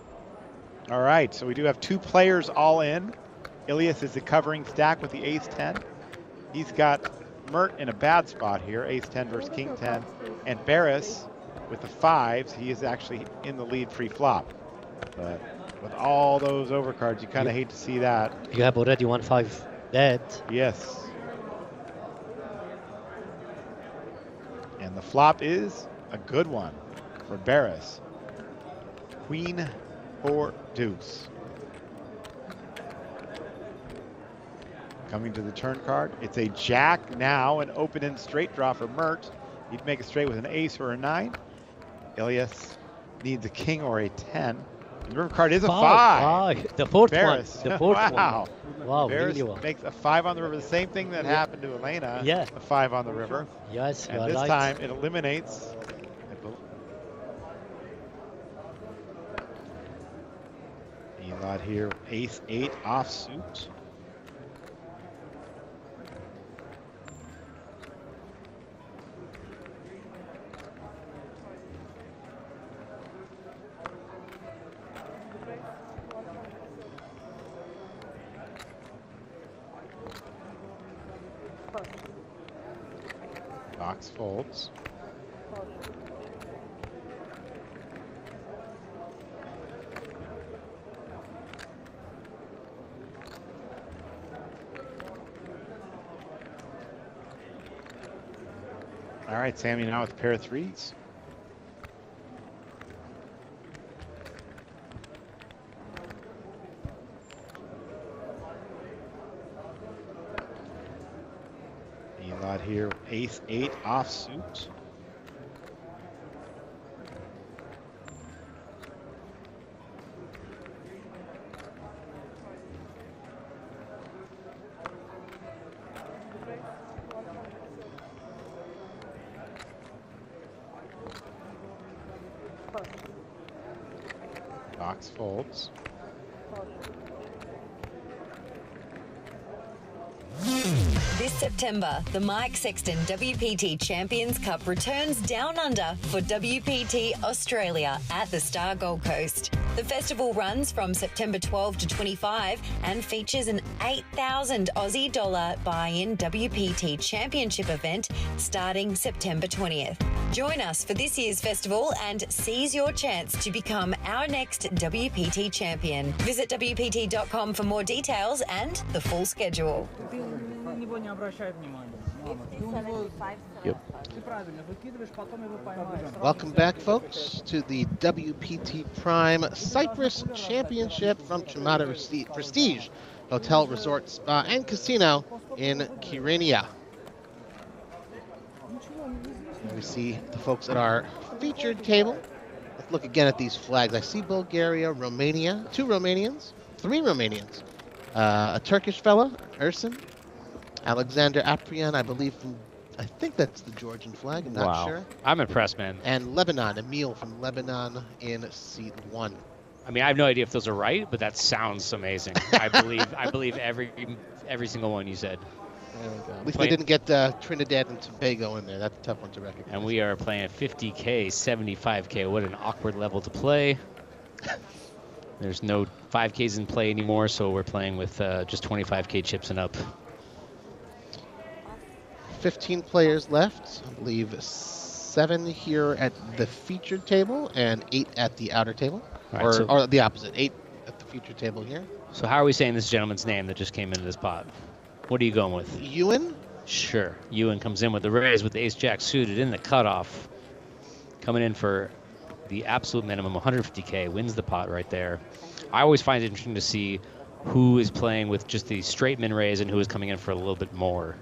All right, so we do have 2 players all in. Ilias is the covering stack with the ace 10. He's got Mert in a bad spot here, ace 10 versus king 10. And Barris with the 5s, he is actually in the lead pre-flop. But with all those overcards, you kind of hate to see that. You have already 1-5 dead. Yes. And the flop is a good one for Barris. Queen or deuce. Coming to the turn card, it's a jack now, an open-end straight draw for Mert. He'd make a straight with an ace or a 9. Ilias needs a king or a 10. And the river card is a 5. The fourth Barris. one. The fourth wow. one. Wow, Barris really well. makes a 5 on the river. The same thing that happened to Elena. Yeah. A 5 on the river. Yes, you And are this right. time it eliminates. He's A lot here. Ace 8 offsuit. Box folds. All right, Sammy now with a pair of threes. A lot here. Ace 8 offsuit. Box folds. This September, the Mike Sexton WPT Champions Cup returns down under for WPT Australia at the Star Gold Coast. The festival runs from September 12 to 25 and features an 8,000 Aussie dollar buy-in WPT Championship event starting September 20th. Join us for this year's festival and seize your chance to become our next WPT champion. Visit WPT.com for more details and the full schedule. Welcome back, folks, to the WPT Prime Cyprus Championship from Chamada Prestige Hotel, Resort, Spa, and Casino in Kyrenia. We see the folks at our featured table. Let's look again at these flags. I see Bulgaria, Romania, 2 Romanians, 3 Romanians, a Turkish fella, Ersin, Alexander Aprian, I believe I think that's the Georgian flag, I'm not sure. I'm impressed, man. And Lebanon, Emil from Lebanon in seat 1. I mean, I have no idea if those are right, but that sounds amazing. I believe every single one you said. There we go. At least they didn't get Trinidad and Tobago in there. That's a tough one to recognize. And we are playing at 50K, 75K. What an awkward level to play. There's no 5Ks in play anymore, so we're playing with just 25K chips and up. 15 players left. I believe 7 here at the featured table and 8 at the outer table. Right, or the opposite, 8 at the featured table here. So how are we saying this gentleman's name that just came into this pot? What are you going with? Ewan? Sure. Ewan comes in with the raise with the ace-jack suited in the cutoff. Coming in for the absolute minimum, 150K, wins the pot right there. I always find it interesting to see who is playing with just the straight min raise and who is coming in for a little bit more.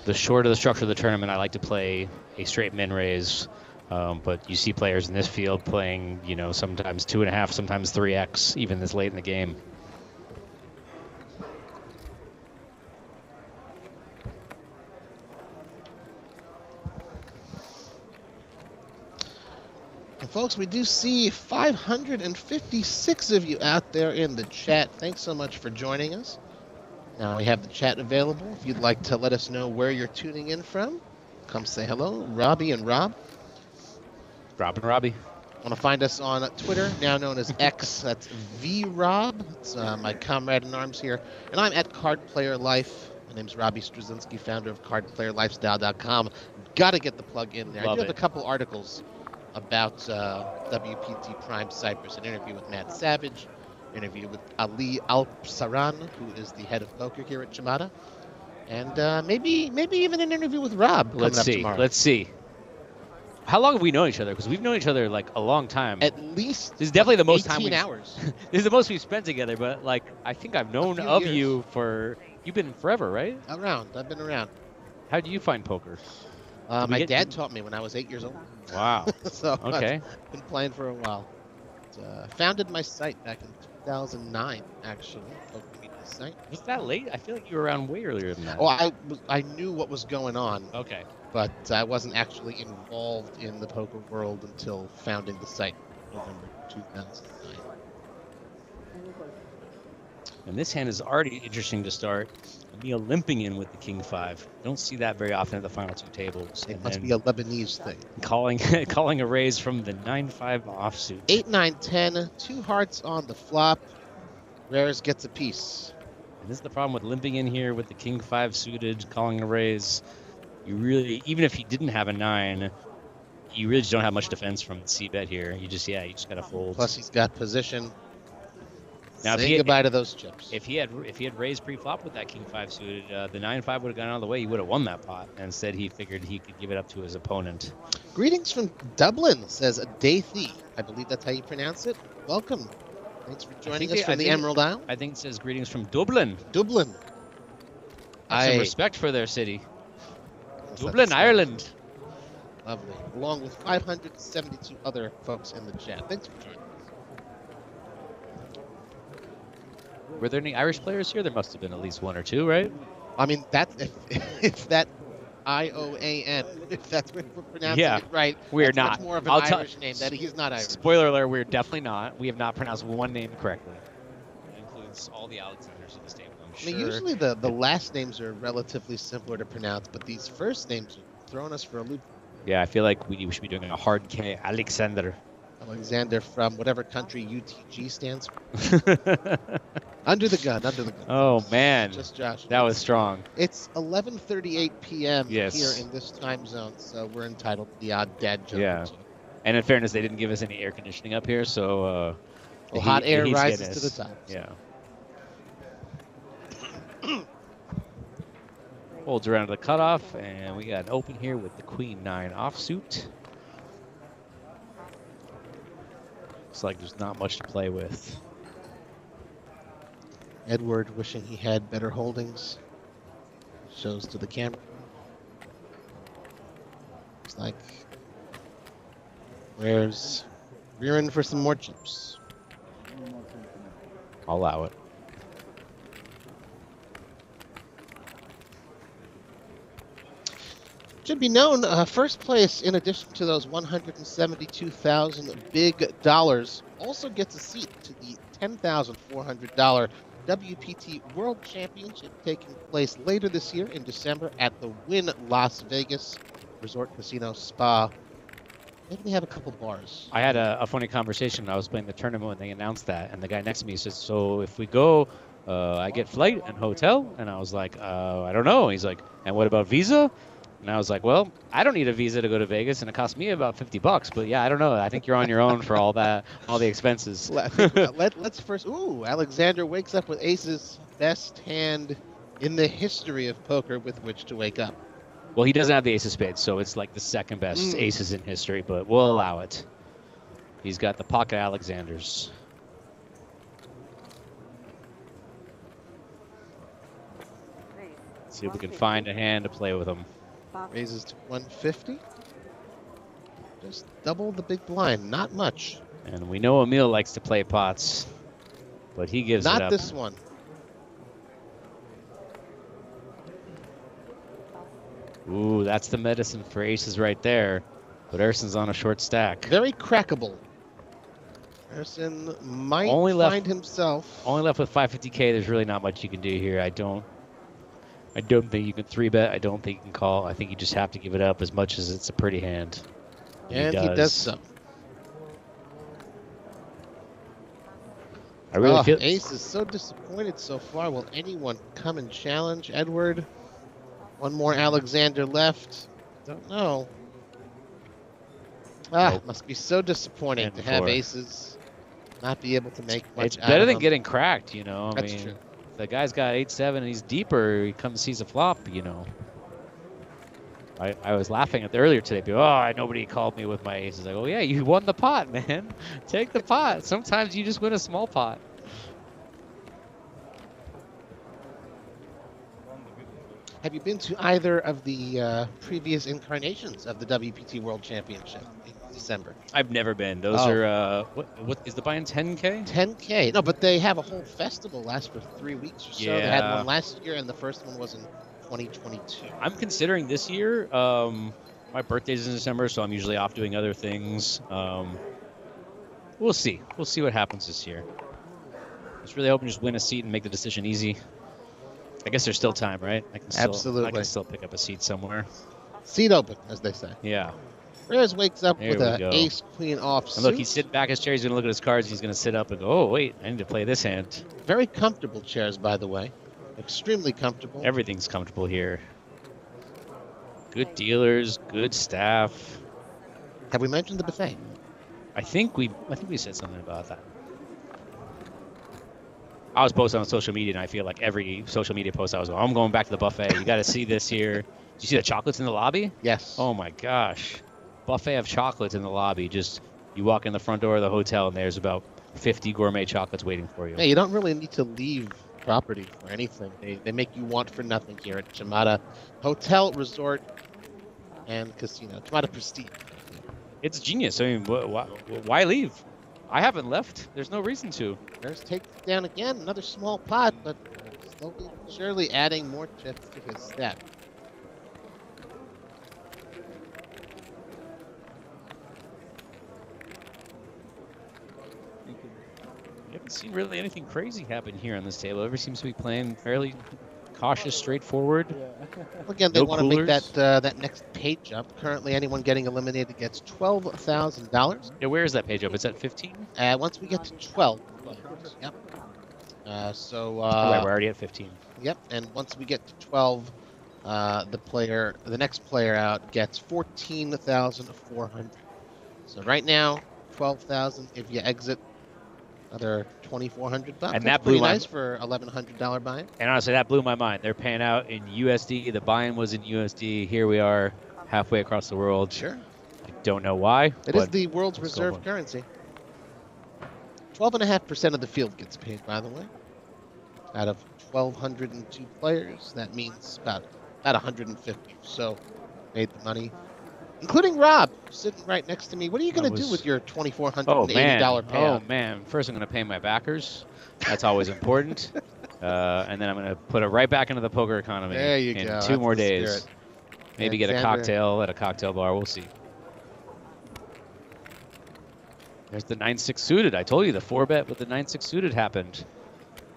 The shorter the structure of the tournament, I like to play a straight min raise, but you see players in this field playing, you know, sometimes 2.5, sometimes 3x, even this late in the game. And folks, we do see 556 of you out there in the chat. Thanks so much for joining us. Now we have the chat available. If you'd like to let us know where you're tuning in from, come say hello. Robbie and Rob. Rob and Robbie. Want to find us on Twitter, now known as X. That's VRob. It's my comrade in arms here. And I'm at Card Player Life. My name's Robbie Struzinski, founder of CardPlayerLifestyle.com. Got to get the plug in there. I do have a couple articles about WPT Prime Cyprus, an interview with Matt Savage, interview with Ali Alpsaran, who is the head of poker here at Chamada, and maybe even an interview with Rob coming up tomorrow. Let's see. How long have we known each other? Because we've known each other like a long time. At least this is definitely the most 18 time hours. This is the most we've spent together, but like I think I've known of years. you for you've been forever, right? I've been around. How do you find poker? My dad taught me when I was 8 years old. Wow. So okay. I've been playing for a while. Founded my site back in 2009, actually. Poker Media site. Was that late? I feel like you were around way earlier than that. Oh, I knew what was going on. Okay. But I wasn't actually involved in the poker world until founding the site, November 2009. And this hand is already interesting to start. Emil limping in with the king 5. Don't see that very often at the final 2 tables. It and must then be a Lebanese thing. calling a raise from the 9-5 offsuit. 8, 9, 10. 2 hearts on the flop. Rares gets a piece. And this is the problem with limping in here with the king 5 suited, calling a raise. You really, even if he didn't have a 9, you really just don't have much defense from the c-bet here. You just gotta fold. Plus he's got position. Now, Say goodbye to those chips. If he had raised pre-flop with that king 5 suited, the 9-5 would have gone out of the way. He would have won that pot. And instead, he figured he could give it up to his opponent. Greetings from Dublin, says Dathy. I believe that's how you pronounce it. Welcome. Thanks for joining us from the Emerald Isle. I think it says greetings from Dublin. Dublin. Some respect for their city. Dublin, Ireland. Lovely. Along with 572 other folks in the chat. Thanks for joining us. Were there any Irish players here? There must have been at least 1 or 2, right? I mean, that's if that IOAN, if that's what we're pronouncing it right. We're not. Much more of an Irish name. That he's not Irish. Spoiler alert, we're definitely not. We have not pronounced one name correctly. That includes all the Alexanders in the stable, I'm sure. I mean, usually the last names are relatively simpler to pronounce, but these first names are throwing us for a loop. Yeah, I feel like we should be doing a hard K. Alexander. Alexander from whatever country UTG stands for. Under the gun. Oh, man. Just Josh. That was strong. It's 11:38 p.m. Yes. here in this time zone, so we're entitled to the odd dad joke. Yeah. And in fairness, they didn't give us any air conditioning up here, so... hot air rises to the top. Yeah. Folds around to the cutoff, and we got an open here with the Queen 9 offsuit. Looks like there's not much to play with. Edward wishing he had better holdings. Shows to the camera. Looks like Rare's rearing for some more chips. I'll allow it. Should be known, first place, in addition to those 172,000 big dollars, also gets a seat to the $10,400 WPT World Championship taking place later this year in December at the Wynn Las Vegas Resort Casino Spa. Maybe they have a couple bars. I had a funny conversation when I was playing the tournament when they announced that, and the guy next to me says, so if we go, I get flight and hotel? And I was like, I don't know. He's like, and what about visa? And I was like, well, I don't need a visa to go to Vegas, and it cost me about $50. But yeah, I don't know. I think you're on your own for all that, all the expenses. Let's first. Ooh, Alexander wakes up with aces, best hand in the history of poker with which to wake up. Well, he doesn't have the ace of spades, so it's like the second best aces in history, but we'll allow it. He's got the pocket Alexanders. Let's see if we can find a hand to play with him. Raises to 150. Just double the big blind, not much. And we know Emil likes to play pots, but he gives it up. Not this one. Ooh, that's the medicine for aces right there. But Erson's on a short stack. Very crackable. Erson might find himself. Only left with 550K. There's really not much you can do here. I don't think you can 3-bet. I don't think you can call. I think you just have to give it up as much as it's a pretty hand. And he does so. I really feel Ace is so disappointed so far. Will anyone come and challenge Edward? One more Alexander left. Don't know. Nope. Must be so disappointing to have aces not be able to make much. It's better than getting cracked, you know. That's I mean, true. The guy's got 8-7 and he's deeper. He comes sees a flop, you know. I was laughing at earlier today. People, nobody called me with my aces. I go, yeah, you won the pot, man. Take the pot. Sometimes you just win a small pot. Have you been to either of the previous incarnations of the WPT World Championship in December? I've never been. Those are what is the buy-in 10K? 10K. No, but they have a whole festival lasts for 3 weeks or so. Yeah. They had one last year, and the first one was in 2022. I'm considering this year. My birthday's in December, so I'm usually off doing other things. We'll see. We'll see what happens this year. Just really hoping to just win a seat and make the decision easy. I guess there's still time, right? I can still pick up a seat somewhere. Seat open, as they say. Yeah. Rares wakes up There with we an go. ace queen off. And look, he's sitting back in his chair. He's going to look at his cards. He's going to sit up and go, oh, wait, I need to play this hand. Very comfortable chairs, by the way. Extremely comfortable. Everything's comfortable here. Good dealers, good staff. Have we mentioned the buffet? I think we said something about that. I was posting on social media, and I feel like every social media post I was going, I'm going back to the buffet. You got to see this here. Did you see the chocolates in the lobby? Yes. Oh my gosh. Buffet of chocolates in the lobby. Just you walk in the front door of the hotel, and there's about 50 gourmet chocolates waiting for you. Yeah, you don't really need to leave property for anything. They make you want for nothing here at Chamada Hotel, Resort, and Casino. Chamada Prestige. It's genius. I mean, why leave? I haven't left. There's no reason to. There's take down again. Another small pot, but slowly, surely adding more chips to his stack. We haven't seen really anything crazy happen here on this table. Everyone seems to be playing fairly cautious, straightforward. Again, they No want to make coolers. that next page up. Currently, anyone getting eliminated gets $12,000. Yeah, where is that page up? It's at 15? Once we get to 12. Yep. Oh, wait, we're already at 15. Yep, and once we get to 12, the next player out gets 14,400. So right now, 12,000. If you exit, another 2,400 bucks. And That's that blew pretty my- nice for $1,100 buy-in. And honestly, that blew my mind. They're paying out in USD. The buy-in was in USD. Here we are, halfway across the world. Sure. I don't know why. It is but the world's let's go reserve for it. currency. 12.5% of the field gets paid, by the way. Out of 1,202 players, that means about 150. So, made the money, including Rob, sitting right next to me. What are you going to do with your $2,480 payout? Oh, man. First, I'm going to pay my backers. That's always important. And then I'm going to put it right back into the poker economy There you in go. 2 That's more the days. spirit. Maybe get a Alexander. cocktail at a cocktail bar. We'll see. There's the 9-6 suited. I told you the 4-bet with the 9-6 suited happened.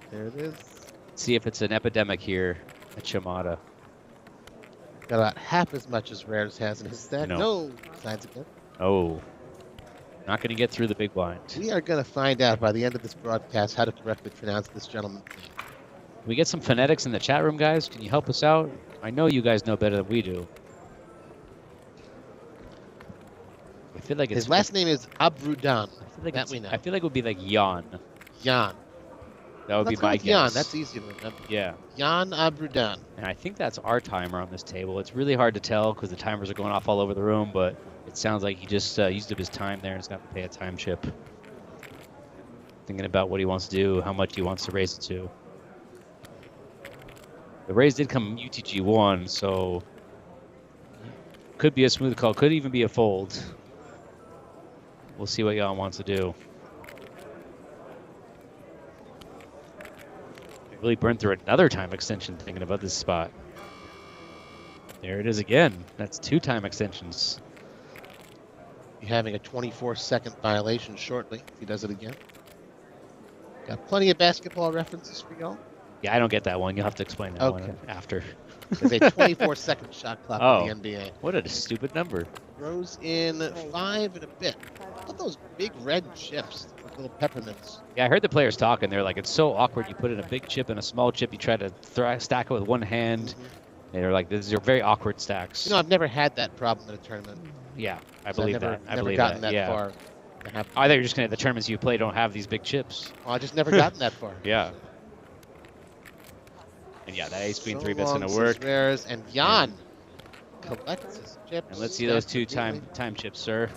There it is. See if it's an epidemic here at Chamada. Got about half as much as Rares has in his stack. No. No. Signs again. Oh. Not going to get through the big blind. We are going to find out by the end of this broadcast how to correctly pronounce this gentleman. Can we get some phonetics in the chat room, guys? Can you help us out? I know you guys know better than we do. I feel like it's His last name is Abrudan. like that we know. I feel like it would be like Jan. Jan. That would Let's be go my with guess. Jan. That's easy to remember. Yeah. Jan Abrudan. And I think that's our timer on this table. It's really hard to tell because the timers are going off all over the room, but it sounds like he just used up his time there and has got to pay a time chip. Thinking about what he wants to do, how much he wants to raise it to. The raise did come UTG 1, so could be a smooth call, could even be a fold. We'll see what Jan wants to do. I really burned through another time extension thinking about this spot. There it is again. That's 2 time extensions. You're having a 24-second violation shortly if he does it again. Got plenty of basketball references for y'all. Yeah, I don't get that one. You'll have to explain that Okay. one after. There's a 24-second shot clock in the NBA. What a stupid number. Throws in 5 and a bit. Look at those big red chips, like little peppermints. Yeah, I heard the players talking. They're like, it's so awkward. You put in a big chip and a small chip. You try to stack it with one hand. And they're like, these are very awkward stacks. You know, I've never had that problem in a tournament. Yeah, I So believe I've never, that. I never believe gotten that. that Yeah. far. to have- I thought you were just going to the tournaments you play don't have these big chips. Well, I just never gotten that far. Yeah. And yeah, that ace queen So 3-bet's going long to work. since Rares and Jan collects his chips. And let's see those 2 stacks time chips, sir.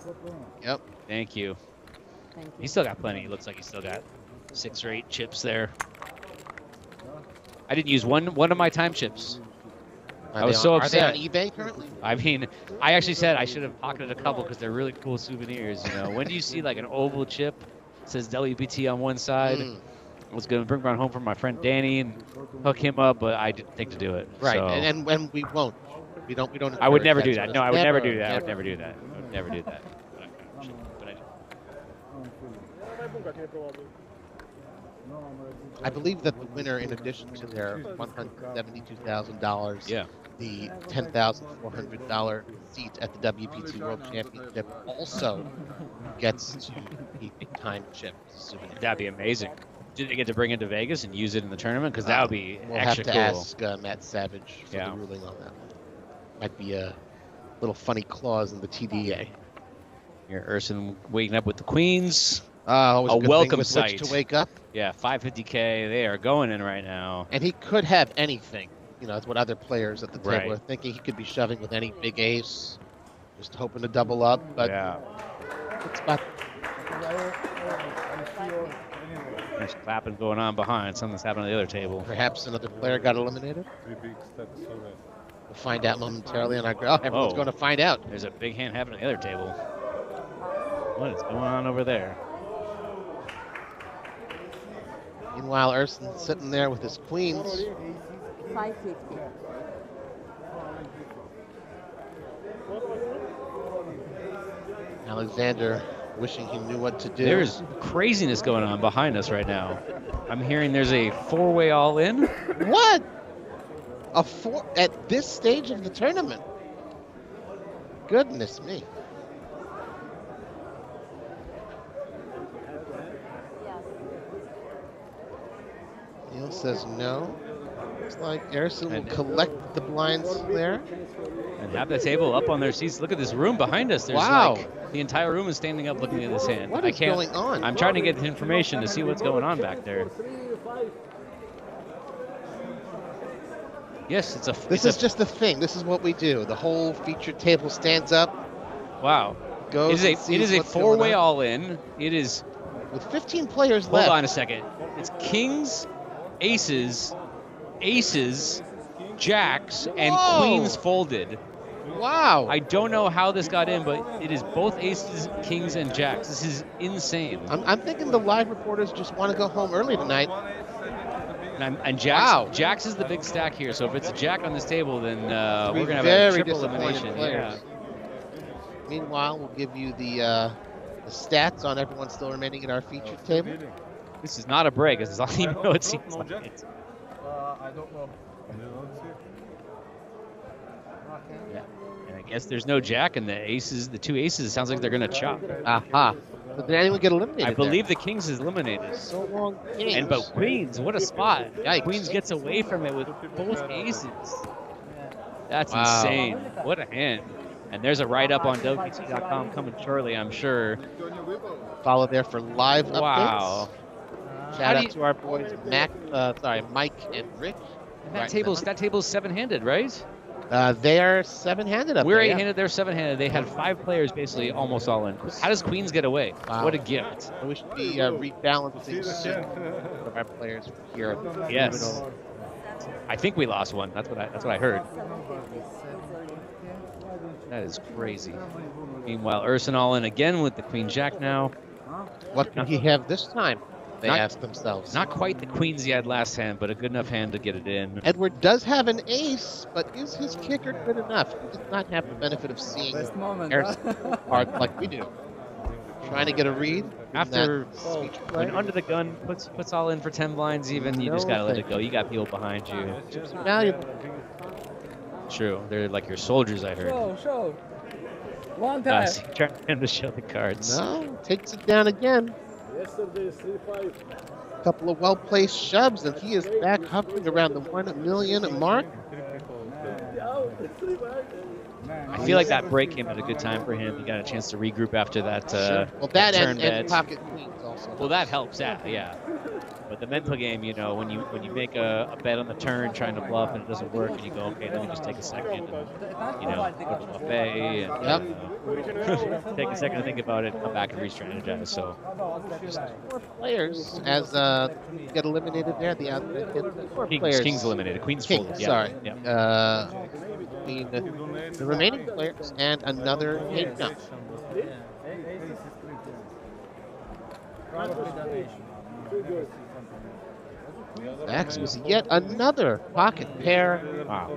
Yep. Thank you. He's still got plenty. He looks like he's still got 6 or 8 chips there. I didn't use one of my time chips. I was so upset. Are they on eBay currently? I mean, I actually said I should have pocketed a couple because they're really cool souvenirs. You know, when do you see like an oval chip that says WPT on one side? I was going to bring one home from my friend Danny and hook him up, but I didn't think to do it. Right, So and we won't. We don't. I would never encourage do that. sort No, of I would never stuff. do that. I would never do that. I would never do that. But I did. I believe that the winner, in addition to their $172,000, the $10,400 seat at the WPT World Championship, also gets to keep a time chip souvenir. That'd be amazing. Do they get to bring it to Vegas and use it in the tournament? Because that would be We'll extra have to cool. ask Matt Savage for the ruling on that. Might be a little funny clause in the TDA. Here, Urson waking up with the queens. Always a good welcome thing with sight which to wake up. Yeah, 550K. They are going in right now. And he could have anything. You know, that's what other players at the table Right. are thinking. He could be shoving with any big ace, just hoping to double up. But good spot. There's clapping going on behind. Something's happening at the other table. Perhaps another player got eliminated. We'll find out momentarily on our. Oh, everyone's going to find out. There's a big hand happening at the other table. What is going on over there? Meanwhile, Urson's sitting there with his queens. 550. Alexander wishing he knew what to do. There's craziness going on behind us right now. I'm hearing there's a four-way all-in. What? A four at this stage of the tournament? Goodness me. Neil says no. Looks like Erison will collect the blinds there. And have the table up on their seats. Look at this room behind us. There's like the entire room is standing up looking at this hand. What is going on? I'm trying to get information to see what's going on back there. Yes, it's a. This is just the thing. This is what we do. The whole featured table stands up. Wow. Goes. It is a four-way all-in. It is with 15 players left. Hold on a second. It's kings, aces, jacks, and queens folded. Wow. I don't know how this got in, but it is both aces, kings, and jacks. This is insane. I'm thinking the live reporters just want to go home early tonight. And Jacks is the big stack here. So if it's a jack on this table, then we're going to have a triple elimination. Yeah. Meanwhile, we'll give you the stats on everyone still remaining in our featured table. This is not a break. This is all you know. It seems like I don't know. Yeah. And I guess there's no jack, and the two aces, it sounds like they're going to chop. Aha. But did anyone get eliminated? I believe the kings is eliminated. So long. But queens, what a spot. Yikes. Queens gets away from it with both aces. That's insane. What a hand. And there's a write-up on WPT.com coming shortly, I'm sure. Follow there for live updates. Wow. Shout out to our boys Mike and Rick. And that table's seven-handed, right? They are seven-handed up We're there. eight-handed, they're seven-handed. They had 5 players basically almost all in. How does queens get away? Wow. What a gift. We should be rebalancing soon of our players here. Yes. I think we lost one. That's what I heard. That is crazy. Meanwhile, Urson all in again with the queen jack now. What can he have this time? They ask themselves. Not quite the queens he had last hand, but a good enough hand to get it in. Edward does have an ace, but is his kicker good enough? He does not have the benefit of seeing Erison cards like we do. Trying to get a read. After when Under the Gun puts all in for 10 blinds even, you just gotta let it go. You got people behind you. Chips are valuable. True. They're like your soldiers, I heard. Show. One time. Trying him to show the cards. No, takes it down again. Yesterday, 3-5. Couple of well-placed shoves, and he is back hovering around the 1 million mark. I feel like that break came at a good time for him. He got a chance to regroup after that. Well, that turn and bet. pocket queens also. Well, that helps. Yeah. But the mental game, when you make a bet on the turn, trying to bluff, and it doesn't work, and you go, okay, let me just take a second, and, go to the buffet, and take a second to think about it, come back and re-strategize. So, just 4 players as get eliminated there. The outside 4 players. Kings eliminated. Queens folded. Yeah. Sorry. Yeah. The remaining players and another 8 count. Max was yet another pocket pair. Wow.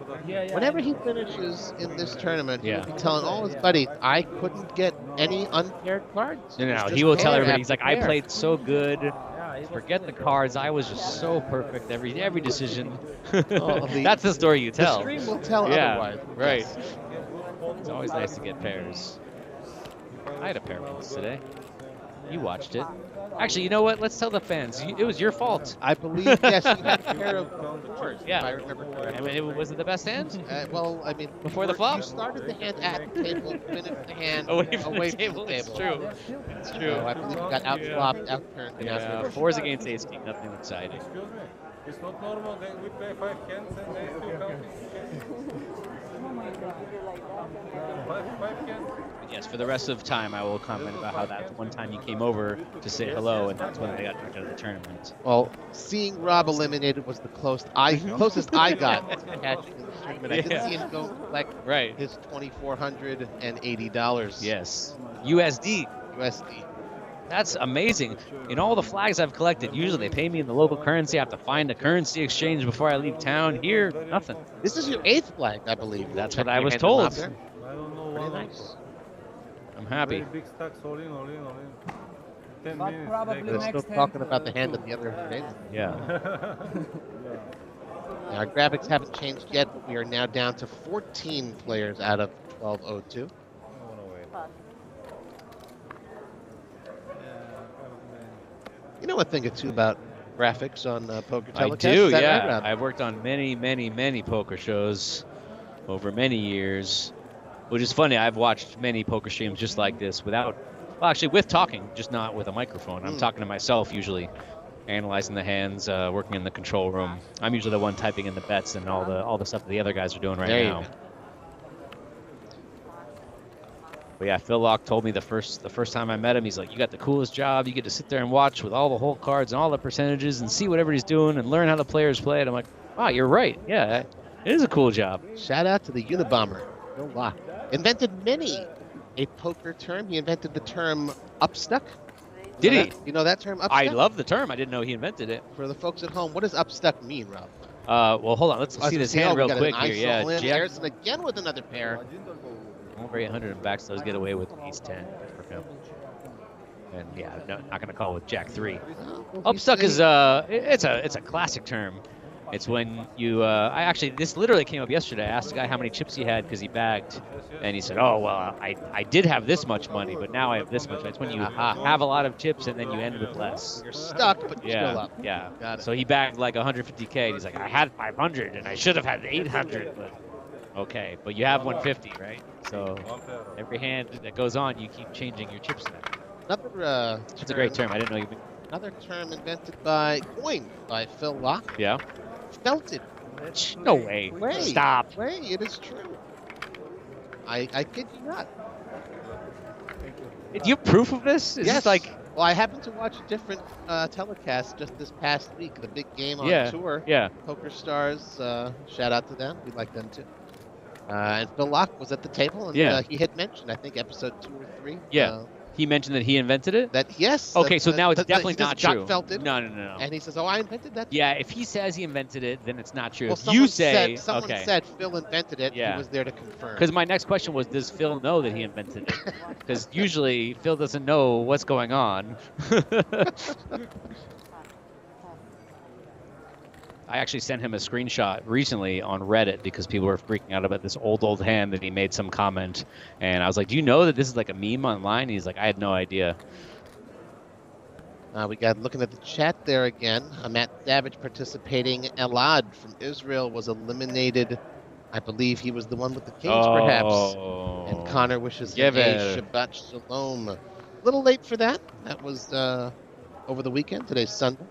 Whenever he finishes in this tournament, he'll be telling all his buddies, I couldn't get any unpaired cards. No, he will tell everybody, he's like, I played so good. Forget the cards. I was just so perfect every decision. Oh, That's the story you tell. The stream will tell yeah, otherwise. Right. Yes. It's always nice to get pairs. I had a pair once today. You watched it. Actually, you know what? Let's tell the fans. It was your fault. I believe, yes, you had a pair of fours, yeah. if I remember correctly. I mean, was it the best hand? Well, I mean, before the flop? You started the hand at the table, finished the hand away from the table. It's true. It's true. So I believe you got outflopped, outturned. Yeah, fours against ace king, nothing exciting. Excuse me. It's not normal that we play 5 hands and they still counting. Five hands. Yes, for the rest of the time, I will comment about how that one time you came over to say hello, and that's when they got knocked out of the tournament. Well, seeing Rob eliminated was the closest I got to catching in the tournament. I didn't see him go collect his $2,480. Yes, USD. That's amazing. In all the flags I've collected, usually they pay me in the local currency. I have to find a currency exchange before I leave town. Here, nothing. This is your 8th flag, I believe. That's what I was told. I don't know. Very nice. I'm happy. Very big stacks, all in. 10 minutes. They're still talking about the hand at the other table. Yeah. Our graphics haven't changed yet, but we are now down to 14 players out of 1202. You know a thing or two about graphics on poker telecasts? I do, yeah. Right, I've worked on many poker shows over many years, which is funny. I've watched many poker streams just like this without, well, actually with talking, just not with a microphone. I'm talking to myself usually, analyzing the hands, working in the control room. I'm usually the one typing in the bets and all the stuff that the other guys are doing right now. But yeah, Phil Locke told me the first time I met him, he's like, you got the coolest job. You get to sit there and watch with all the whole cards and all the percentages and see what everybody's doing and learn how the players play it. I'm like, wow, you're right. Yeah, it is a cool job. Shout out to the Unabomber, Phil Locke. Invented a poker term. He invented the term upstuck. Did he? You know that term, upstuck? I love the term. I didn't know he invented it. For the folks at home, what does upstuck mean, Rob? Well, hold on. Let's see this hand real quick here. Yeah, Harrison again with another pair. Over 800 and backs those get away with ace 10 for him. And yeah, no, not gonna call it with jack 3. Upstuck is it's a classic term. It's when you this literally came up yesterday. I asked the guy how many chips he had because he bagged, and he said, "Oh well, I did have this much money, but now I have this much." It's when you have a lot of chips and then you end with less. You're stuck, but you're still up. Yeah. Got it. So he bagged like 150K, and he's like, "I had 500, and I should have had 800, but." Okay, but you have 150, right? So every hand that goes on, you keep changing your chip stack. Another it's a great term. I didn't know you. Another term invented by Phil Locke. Yeah. Felted. No way. Stop. It is true. I kid you not. Do you have proof of this? Is yes. This like? Well, I happened to watch a different telecast just this past week. The big game on tour. Yeah. Poker Stars. Shout out to them. We like them too. And Phil Locke was at the table, and he had mentioned, I think, episode 2 or 3. Yeah. He mentioned that he invented it? Yes. Okay, so now it's definitely not true. Felted. No. And he says, "Oh, I invented that." Yeah, if he says he invented it, then it's not true. Well, if you say, someone said Phil invented it, he was there to confirm. Because my next question was, does Phil know that he invented it? Because usually Phil doesn't know what's going on. I actually sent him a screenshot recently on Reddit because people were freaking out about this old hand that he made some comment. And I was like, do you know that this is like a meme online? And he's like, I had no idea. We got looking at the chat there again. Matt Savage participating. Elad from Israel was eliminated. I believe he was the one with the kings, perhaps. And Connor wishes him a Shabbat Shalom. A little late for that. That was over the weekend. Today's Sunday.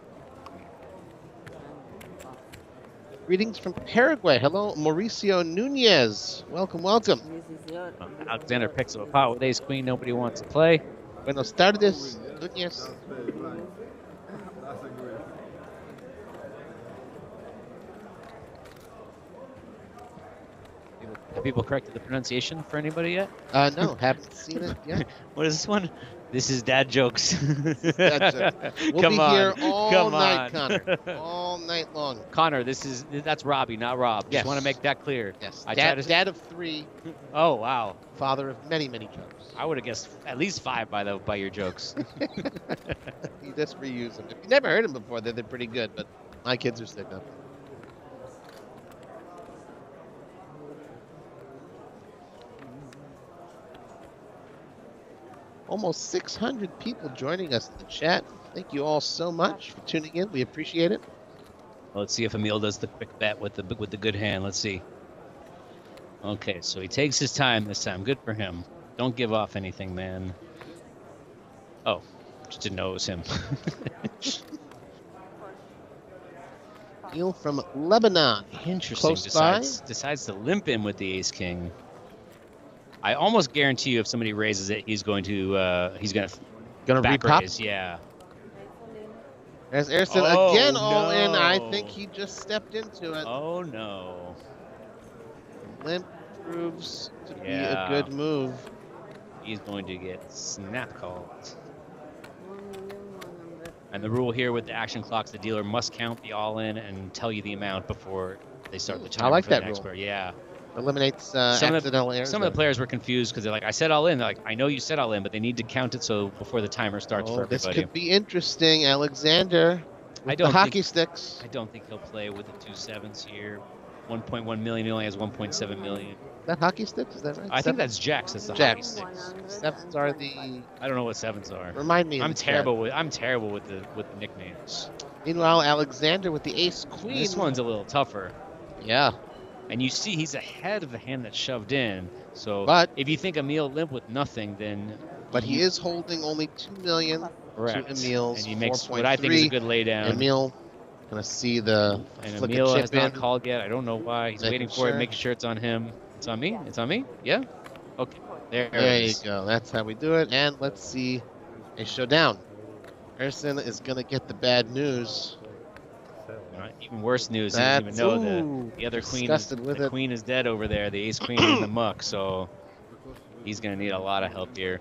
Greetings from Paraguay. Hello, Mauricio Nunez. Welcome. Alexander picks up a pot with ace queen. Nobody wants to play. Buenos tardes, Nunez. Have people corrected the pronunciation for anybody yet? No, haven't seen it yet. What is this one? This is dad jokes. Dad jokes. We'll be here all night, Connor. All night long. Connor, that's Robbie, not Rob. Just want to make that clear. Yes. I Dad of 3. Oh wow. Father of many jokes. I would have guessed at least 5 by your jokes. You just reuse them. If you never heard them before, they're pretty good. But my kids are sick of them. Almost 600 people joining us in the chat. Thank you all so much for tuning in. We appreciate it. Well, let's see if Emil does the quick bet with the good hand. Let's see. Okay, so he takes his time this time. Good for him. Don't give off anything, man. Oh, just didn't know it was him. Emil from Lebanon. Interesting. Decides to limp in with the ace king. I almost guarantee you, if somebody raises it, he's going to back repop? raise. Yeah. There's Erson again all in. I think he just stepped into it. Oh no. Limp proves to be a good move. He's going to get snap called. And the rule here with the action clocks, the dealer must count the all-in and tell you the amount before they start the timer. I like for that the next rule. player. Yeah. Eliminates accidental errors. Some of the players were confused because they're like, I said all in. They're like, I know you said all in, but they need to count it so before the timer starts for everybody. This could be interesting. Alexander with the hockey sticks. I don't think he'll play with the 2 7s here. 1.1 million. He only has 1.7 million. That hockey sticks? Is that right? I think that's jacks. That's the hockey sticks. 7s are the. I don't know what 7s are. Remind me. I'm terrible with the nicknames. Meanwhile, Alexander with the ace queen. This one's a little tougher. Yeah. And you see he's ahead of the hand that's shoved in. So if you think Emil limp with nothing, then... But he is holding only 2 million Correct. to Emil's and he makes 4.3. what I think is a good laydown. Emil going to see the and flick Emil a chip has not in. called yet. I don't know why. He's waiting for it, making sure it's on him. It's on me? It's on me? Yeah? Okay. There you is. go. That's how we do it. And let's see a showdown. Erson is going to get the bad news. Even worse news, he doesn't even know the other queen. The queen is dead over there. The ace queen is in the muck, so he's going to need a lot of help here.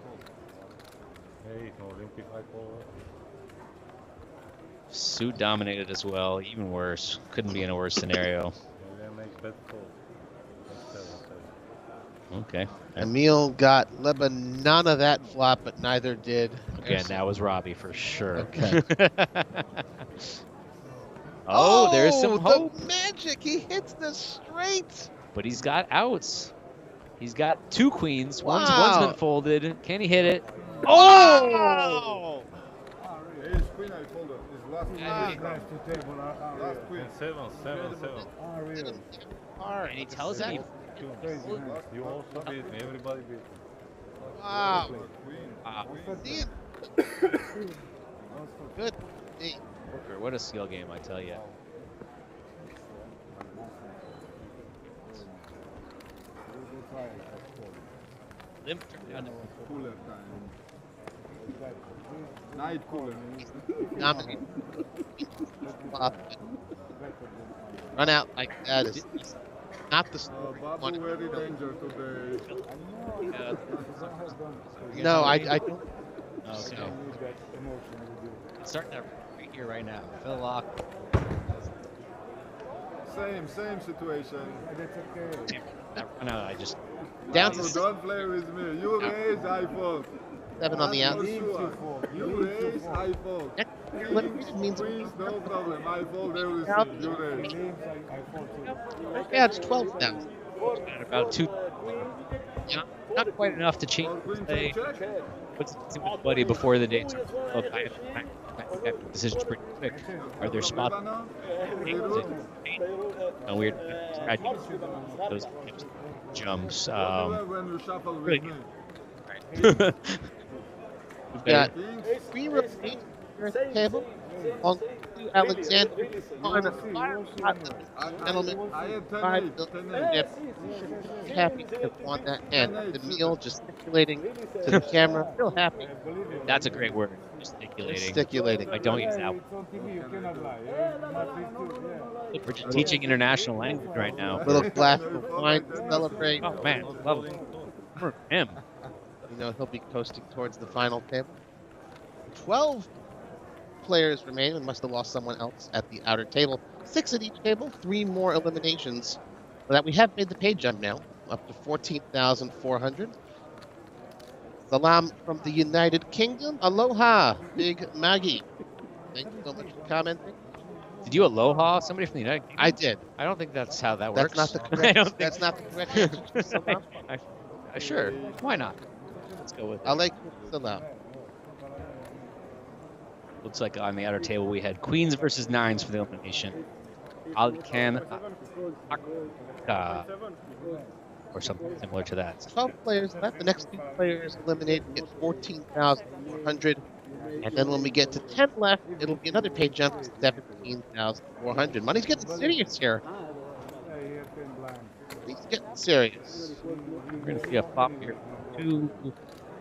Suit dominated as well. Even worse. Couldn't be in a worse scenario. Okay. Emil got Lebanon that flop, but neither did. Again, that was Robbie for sure. Okay. Oh, there's some hope. The magic. He hits the straight. But he's got outs. He's got 2 queens. One's been folded. Can he hit it? Oh! Ace queen I folded. Last queen. 7. And he tells me. You also beat me. Everybody beat me. Wow. Queen. Good. What a skill game, I tell you. Limp down to Cooler time. Night cooler. Run out like that is not the story. Babu very danger today. No, I don't. Okay. Starting to right here right now. Phil Lock. Same situation. That run out, I just down to don't play with me. You raise, I fold. 7 on the out. Sure. You raise, I fold. Queens, no problem. I fold everything. You raise. Yeah, it's 12 now. About 2. Not quite enough to change the play. What's with Buddy before the date? Look, I decisions pretty quick. Are there spots? Weird. Those jumps. When you shuffle with me. We've got 3 rotations at the table. On to Alexander. On a gentleman. Happy to want that. And Emil gesticulating to the camera. Real happy. That's a great word. Gesticulating. Gesticulating. I don't use that one. We're just teaching international language right now. Little glass of wine to celebrate. Oh man, lovely. For him. You know, he'll be coasting towards the final table. 12 players remain and must have lost someone else at the outer table. 6 at each table, 3 more eliminations. So that we have made the pay jump now, up to 14,400. Salam from the United Kingdom. Aloha, Big Maggie. Thank you so much for commenting. Did you aloha somebody from the United Kingdom? I did. I don't think that's how that That's works. not the I correct. don't think That's not the correct answer. To Salam. Sure. Why not? Let's go with it. Alaikum salam. Looks like on the outer table we had queens versus nines for the elimination. Alkan or something similar to that. 12 players left. The next 2 players eliminated get 14,400. And then when we get to 10 left, it'll be another pay jump to 17,400. Money's getting serious here. He's getting serious. We're going to see a flop here. 2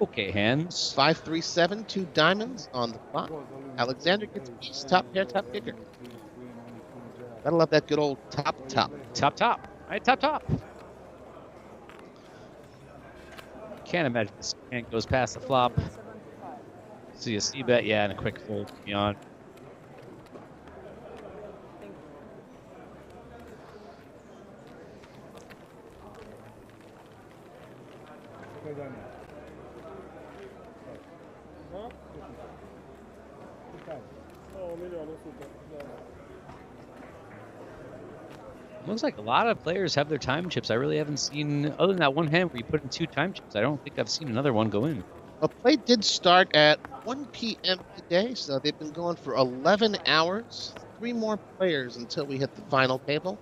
okay hands. 5-3-7, 2 diamonds on the flop. Alexander gets ace, top pair, top kicker. Gotta love that good old top. Top. All right, top. Can't imagine this hand goes past the flop. See a C-bet, yeah, and a quick fold beyond. Looks like a lot of players have their time chips. I really haven't seen, other than that one hand where you put in 2 time chips, I don't think I've seen another one go in. Well, play did start at 1 p.m. today, so they've been going for 11 hours. 3 more players until we hit the final table.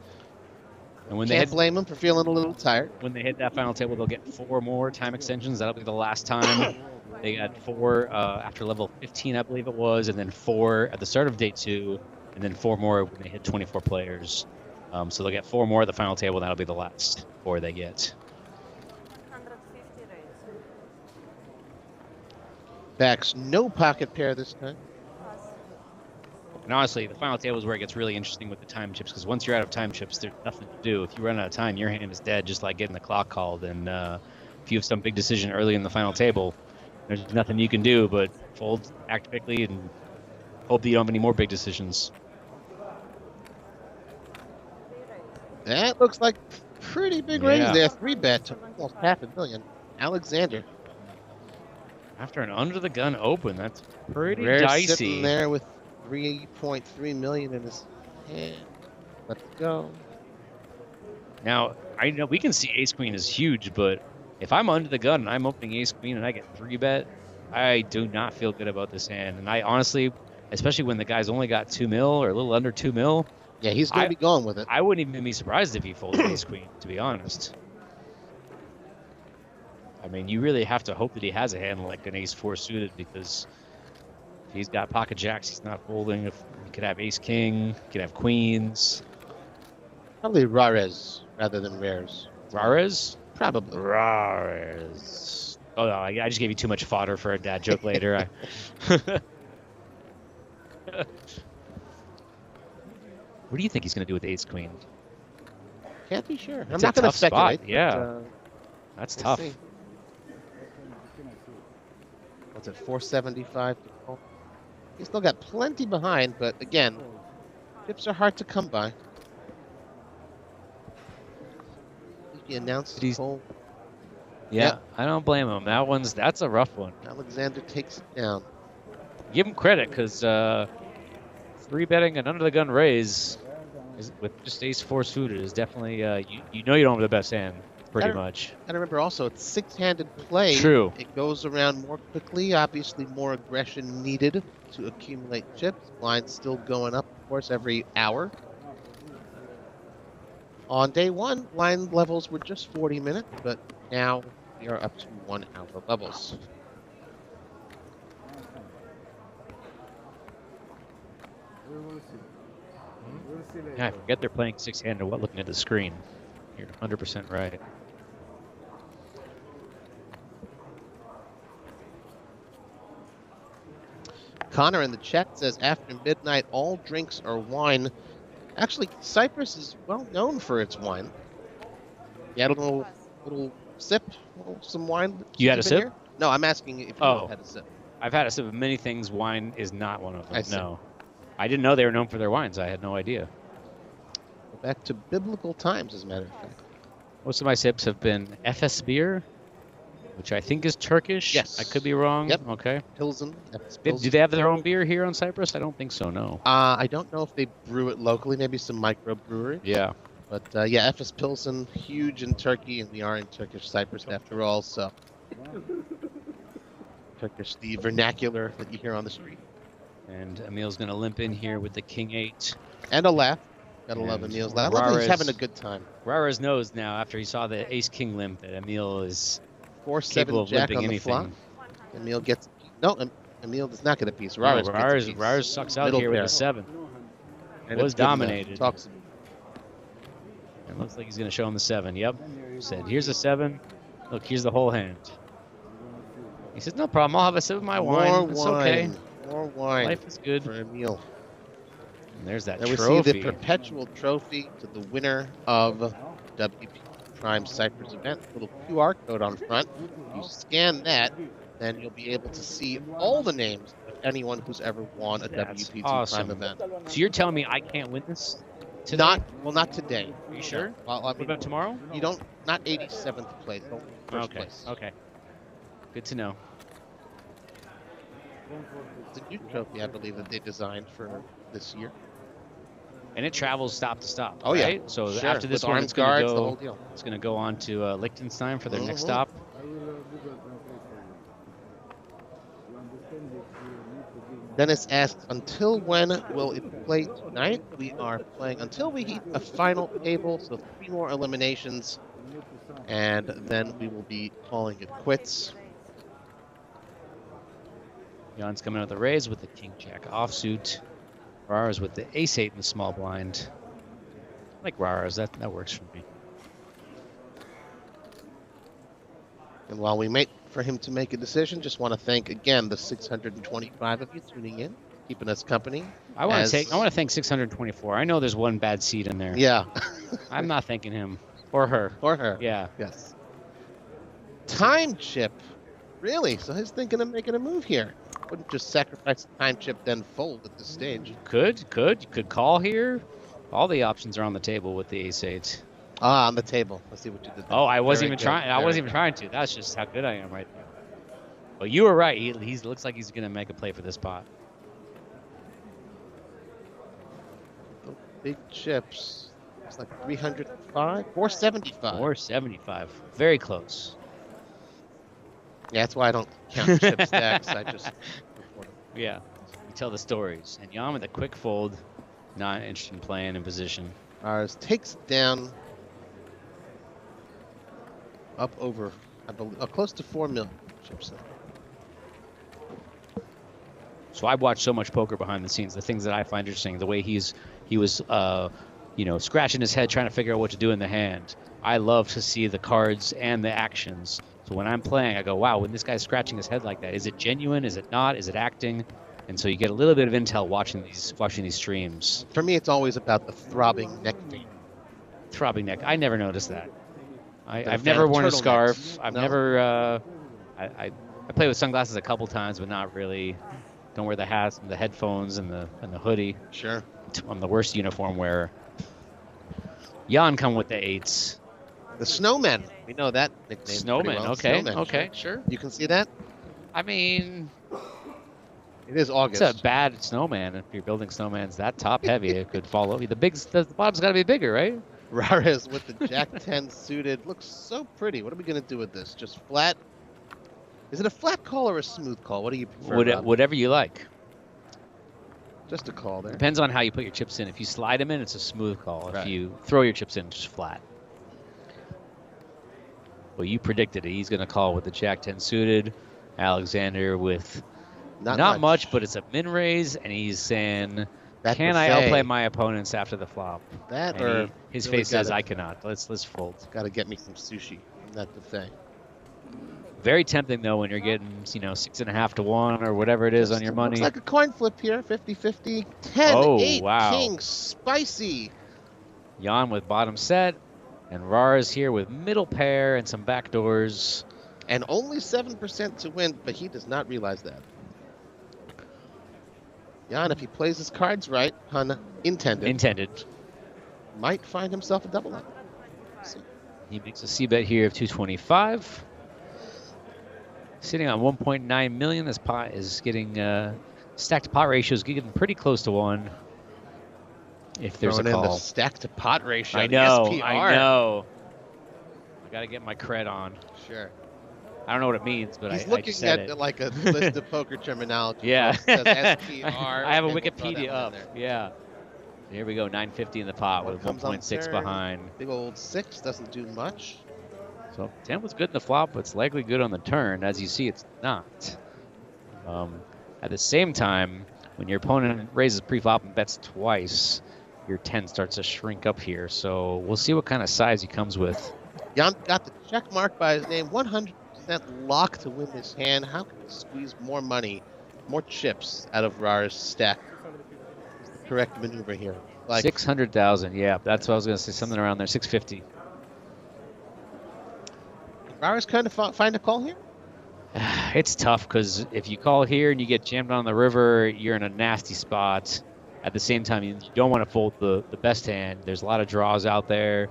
And when Can't blame them for feeling a little tired. When they hit that final table, they'll get 4 more time extensions. That'll be the last time. They got 4 after level 15, I believe it was, and then 4 at the start of day 2, and then 4 more when they hit 24 players. So they'll get 4 more at the final table, and that'll be the last 4 they get. Backs no pocket pair this time. And honestly, the final table is where it gets really interesting with the time chips, because once you're out of time chips, there's nothing to do. If you run out of time, your hand is dead, just like getting the clock called. And if you have some big decision early in the final table, there's nothing you can do but fold, act quickly, and hope that you don't have any more big decisions. That looks like pretty big raise there. 3-bet to almost $500,000. Alexander. After an under the gun open, that's pretty Rare dicey. Sitting there with 3.3 million in his hand. Let's go. Now, I know we can see ace queen is huge, but if I'm under the gun and I'm opening ace queen and I get 3-bet, I do not feel good about this hand. And I honestly, especially when the guy's only got 2 mil or a little under 2 mil. Yeah, he's going to be going with it. I wouldn't even be surprised if he folded ace queen, to be honest. I mean, you really have to hope that he has a hand like an ace 4 suited, because if he's got pocket jacks, he's not folding. If he could have ace king, he could have queens. Probably rares rather than rares. Rares? Probably. Rares. Oh, no, I just gave you too much fodder for a dad joke later. What do you think he's going to do with ace queen? Can't be sure. That's I'm not going to speculate. Spot. Yeah. That's tough. See. What's it, 475? He's still got plenty behind, but again, chips are hard to come by. He announced his whole. Yeah, I don't blame him. That's a rough one. Alexander takes it down. Give him credit, because 3-betting an under the gun raise with just ace 4 suited is definitely you know you don't have the best hand pretty much. And remember also, it's 6-handed play. True. It goes around more quickly. Obviously, more aggression needed to accumulate chips. Blinds still going up, of course, every hour. On day 1, blind levels were just 40 minutes, but now we are up to 1 hour levels. Yeah, I forget they're playing 6-handed while looking at the screen. You're 100% right. Connor in the chat says, after midnight, all drinks are wine. Actually, Cyprus is well known for its wine. You had a little sip, some wine. You had a sip? Here? No, I'm asking if you had a sip. I've had a sip of many things. Wine is not one of them. I see. No. I didn't know they were known for their wines. I had no idea. back to biblical times, as a matter of fact. Most of my sips have been FS beer, which I think is Turkish. Yes. I could be wrong. Yep. Okay. Pilsen. Do they have their own beer here on Cyprus? I don't think so, no. I don't know if they brew it locally, maybe some microbrewery. Yeah. But yeah, FS Pilsen, huge in Turkey, and we are in Turkish Cyprus after all, so. Turkish, the vernacular that you hear on the street. And Emil's going to limp in here with the King 8. And a laugh. Gotta love Emil's laugh. I love that he's having a good time. Rares knows now, after he saw the Ace-King limp, that Emil is 4-7 jack on the flop. Emil gets... No, Emil does not get a piece. Rares gets a piece. Rares sucks out Middle here with pair. a 7. And Was it's good enough. dominated. Talks. It looks like he's going to show him the 7. Yep. Said, here's a 7. Look, here's the whole hand. He says, no problem. I'll have a sip of my wine. More It's wine. okay. More wine. Life is good. For Emil. And there's that There trophy. we see the perpetual trophy to the winner of WPT Prime Cyprus event. Little QR code on front. You scan that, then you'll be able to see all the names of anyone who's ever won a That's WPT awesome. Prime event. So you're telling me I can't win this today? Not today. Are you sure? Well, I mean, What about tomorrow? You don't, not 87th place, don't first Okay. place. Okay. Good to know. It's a new trophy, I believe, that they designed for this year. And it travels stop to stop. Oh, yeah. Right? So Sure. after this With one, armed it's going guards, to the go. whole deal. It's going to go on to Liechtenstein for their next Mhm. stop. Dennis asks, until when will it play tonight? We are playing until we hit a final table, so 3 more eliminations, and then we will be calling it quits. Jan's coming out of the raise with the King Jack offsuit. Rares with the Ace 8 in the small blind. I like Rares, that works for me. And while we wait for him to make a decision, just want to thank again the 625 of you tuning in, keeping us company. I want to thank 624. I know there's one bad seed in there. Yeah. I'm not thanking him or her. Or her. Yeah. Yes. Time chip. Really? So he's thinking of making a move here. Wouldn't just sacrifice the time chip then fold at this stage. Could. You could call here. All the options are on the table with the Ace 8. Ah, on the table. Let's see what you did there. Oh, I wasn't Very even good. trying. I Very wasn't even good. trying to. That's just how good I am right there. Well, you were right. He looks like he's going to make a play for this pot. Big chips. It's like 305, 475. 475. Very close. Yeah, that's why I don't count chip stacks. I just report them. Yeah. You tell the stories. And Jan with a quick fold. Not interested in playing in position. Ours takes down up over, I believe, close to 4 million chips. So I've watched so much poker behind the scenes. The things that I find interesting, the way he was, scratching his head trying to figure out what to do in the hand. I love to see the cards and the actions. So when I'm playing, I go, wow, when this guy's scratching his head like that, is it genuine? Is it not? Is it acting? And so you get a little bit of intel watching these streams. For me, it's always about the throbbing neck vein. Throbbing neck. I never noticed that. I've fan never of worn a turtlenecks? scarf. I've No? never. I play with sunglasses a couple times, but not really. Don't wear the hats and the headphones and the hoodie. Sure. I'm the worst uniform wearer. Jan come with the 8s. The Snowman. We know that nickname. pretty Snowman. well. Okay. Snowman, Okay. Sure. You can see that? I mean, It is August. it's a bad snowman. If you're building snowmans that top heavy, it could fall over. The bottom's got to be bigger, right? Rares with the Jack 10 suited. Looks so pretty. What are we going to do with this? Just flat? Is it a flat call or a smooth call? What do you prefer? Rob? Whatever you like. Just a call there. Depends on how you put your chips in. If you slide them in, it's a smooth call. If Right. you throw your chips in, it's just flat. Well, you predicted it. He's going to call with the Jack 10 suited. Alexander with not much, but it's a min raise, and he's saying, That "Can I buffet. outplay my opponents after the flop?" That And or his really face says, gotta- "I cannot." Let's fold. Got to get me some sushi from that buffet. Very tempting though when you're getting 6.5 to 1 or whatever it is on your money. Looks like a coin flip here. 50-50. 10, Oh, 8, wow. king, spicy. Jan with bottom set, and Rars here with middle pair and some backdoors. And only 7% to win, but he does not realize that. Jan, if he plays his cards right, pun intended. Intended. might find himself a double up. He makes a C-bet here of 225. Sitting on 1.9 million. This pot is getting stacked pot ratio is getting pretty close to 1. If there's Throwing a call. in the stack to pot ratio. I know. The SPR. I know. I got to get my cred on. Sure. I don't know what it means, but He's I looking just said at it. like a list of poker terminology. Yeah. It says SPR, I have a and we'll throw Wikipedia that one in up. there. Yeah. Here we go. 950 in the pot with Comes on 1.6 turn. behind. Big old 6 doesn't do much. So 10 was good in the flop, but it's likely good on the turn. As you see, it's not. At the same time, when your opponent raises pre-flop and bets twice, your 10 starts to shrink up here. So we'll see what kind of size he comes with. Jan got the check mark by his name. 100% lock to win this hand. How can he squeeze more money, more chips out of Rar's stack? Is the correct maneuver here. Like 600,000. Yeah, that's what I was going to say. Something around there. 650. Rar's kind of find a call here? It's tough because if you call here and you get jammed on the river, you're in a nasty spot. At the same time, you don't want to fold the best hand. There's a lot of draws out there.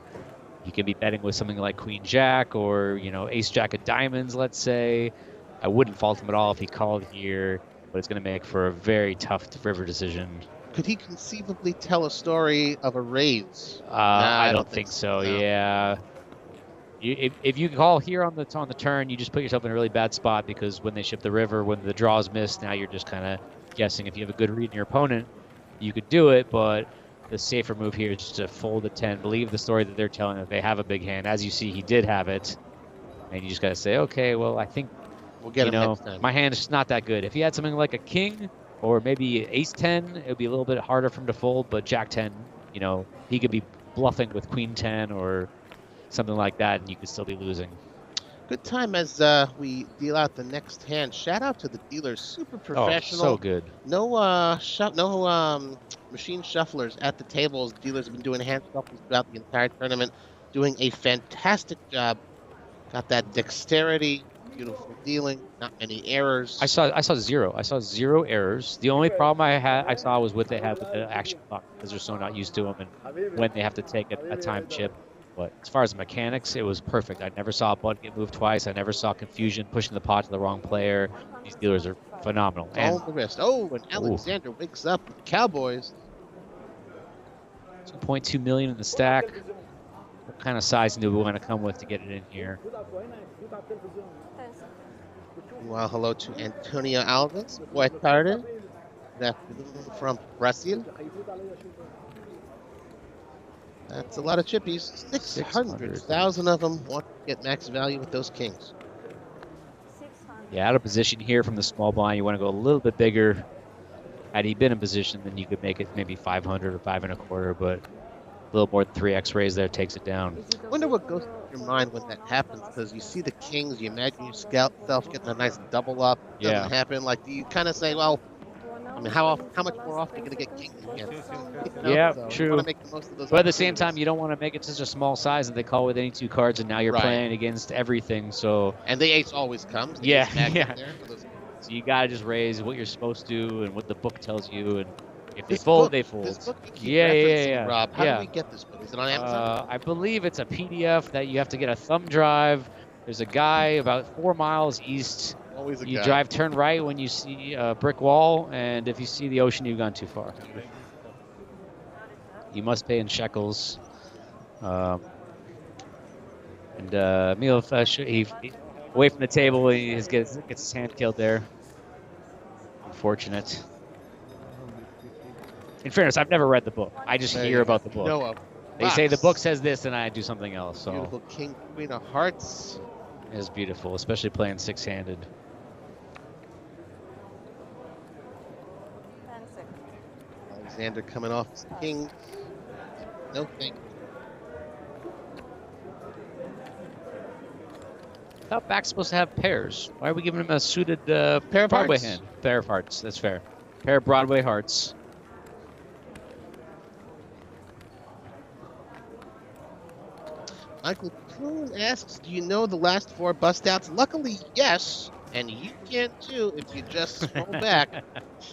You can be betting with something like Queen Jack or, you know, Ace Jack of Diamonds, let's say. I wouldn't fault him at all if he called here, but it's going to make for a very tough river decision. Could he conceivably tell a story of a raise? I don't think so. No. Yeah. If you call here on the turn, you just put yourself in a really bad spot because when they ship the river, when the draws miss, now you're just kind of guessing. If you have a good read in your opponent, you could do it, but the safer move here is just to fold the 10, believe the story that they're telling that they have a big hand. As you see, he did have it, and you just got to say, okay, well, I think we'll get him next time. My hand is just not that good. If he had something like a king or maybe ace 10, it would be a little bit harder for him to fold, but jack 10, you know, he could be bluffing with queen 10 or something like that, and you could still be losing. Good time as we deal out the next hand. Shout out to the dealers, super professional. Oh, so good. No machine shufflers at the tables. Dealers have been doing hand shuffles throughout the entire tournament, doing a fantastic job. Got that dexterity, beautiful dealing, not many errors. I saw 0. I saw 0 errors. The only problem I saw was what they had with the action clock because they're so not used to them and when they have to take a time chip. But as far as mechanics, it was perfect. I never saw a button get moved twice. I never saw confusion pushing the pot to the wrong player. These dealers are phenomenal. And the wrist. Oh, and Alexander wakes up with the Cowboys. 2.2 million in the stack. What kind of sizing do we want to come with to get it in here? Well, hello to Antonio Alves. Boa tarde. Good afternoon from Brazil. That's a lot of chippies. 600,000 of them want to get max value with those kings. Yeah, out of position here from the small blind. You want to go a little bit bigger. Had he been in position, then you could make it maybe 500 or 5 1/4, but a little more than 3x raise there takes it down. I wonder what goes through your mind when that happens, because you see the kings, you imagine yourself getting a nice double up. It doesn't happen. Like, do you kind of say, well, I mean, how much more often are you going to get kings again? You know, yeah, so true. You want to make the most of those but at the same time, you don't want to make it such a small size that they call with any 2 cards, and now you're playing against everything. So and the ace always comes. The yeah, ace yeah. So you got to just raise what you're supposed to and what the book tells you, and if they fold, they fold. This book you keep yeah. Rob, how do we get this book? Is it on Amazon? I believe it's a PDF that you have to get a thumb drive. There's a guy about 4 miles east. Always a you guy. drive, turn right when you see a brick wall, and if you see the ocean, you've gone too far. You must pay in shekels. And Milf, he away from the table, he gets his hand killed there. Unfortunate. In fairness, I've never read the book. I just hear about the book. They say the book says this, and I do something else. So beautiful king, queen of hearts. It is beautiful, especially playing 6-handed. Alexander coming off his king. No thank you. I thought back's supposed to have pairs. Why are we giving him a suited pair of Broadway hearts? hand? Pair of hearts, that's fair. Pair of Broadway hearts. Michael Kloon asks, do you know the last 4 bust outs? Luckily, yes. And you can too if you just scroll back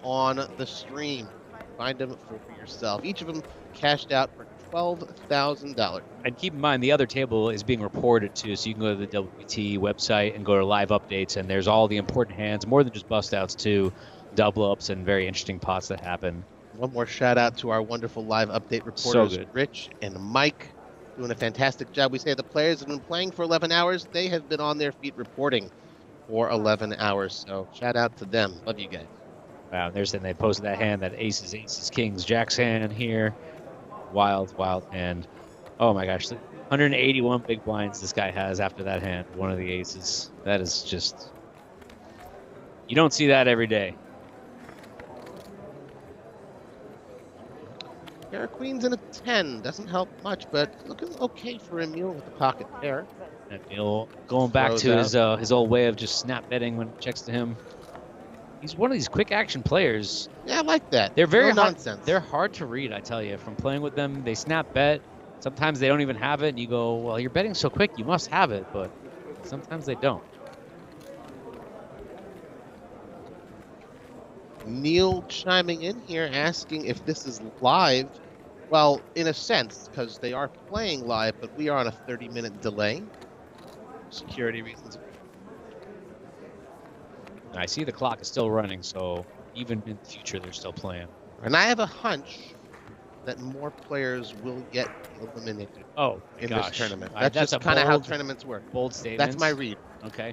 on the stream. Find them for yourself. Each of them cashed out for $12,000. And keep in mind, the other table is being reported to, so you can go to the WPT website and go to live updates, and there's all the important hands, more than just bust outs too, double ups and very interesting pots that happen. One more shout out to our wonderful live update reporters, good. Rich and Mike, doing a fantastic job. We say the players have been playing for 11 hours. They have been on their feet reporting for 11 hours. So shout out to them. Love you guys. Wow, and they posted that hand, that aces, kings, jacks hand here. Wild hand. Oh my gosh, 181 big blinds this guy has after that hand, one of the aces. That is just, you don't see that every day. Pair of queens and a 10 doesn't help much, but looking okay for Emil with the pocket pair. Emil going back to his old way of just snap betting when it checks to him. He's one of these quick action players. Yeah, I like that. They're very no hard, nonsense. They're hard to read, I tell you. From playing with them, they snap bet. Sometimes they don't even have it, and you go, well, you're betting so quick, you must have it, but sometimes they don't. Neil chiming in here asking if this is live. Well, in a sense, because they are playing live, but we are on a 30-minute delay. Security reasons. I see the clock is still running, so even in the future, they're still playing. And I have a hunch that more players will get eliminated in this tournament. That's just kind of how tournaments work. Bold statement. That's my read. Okay.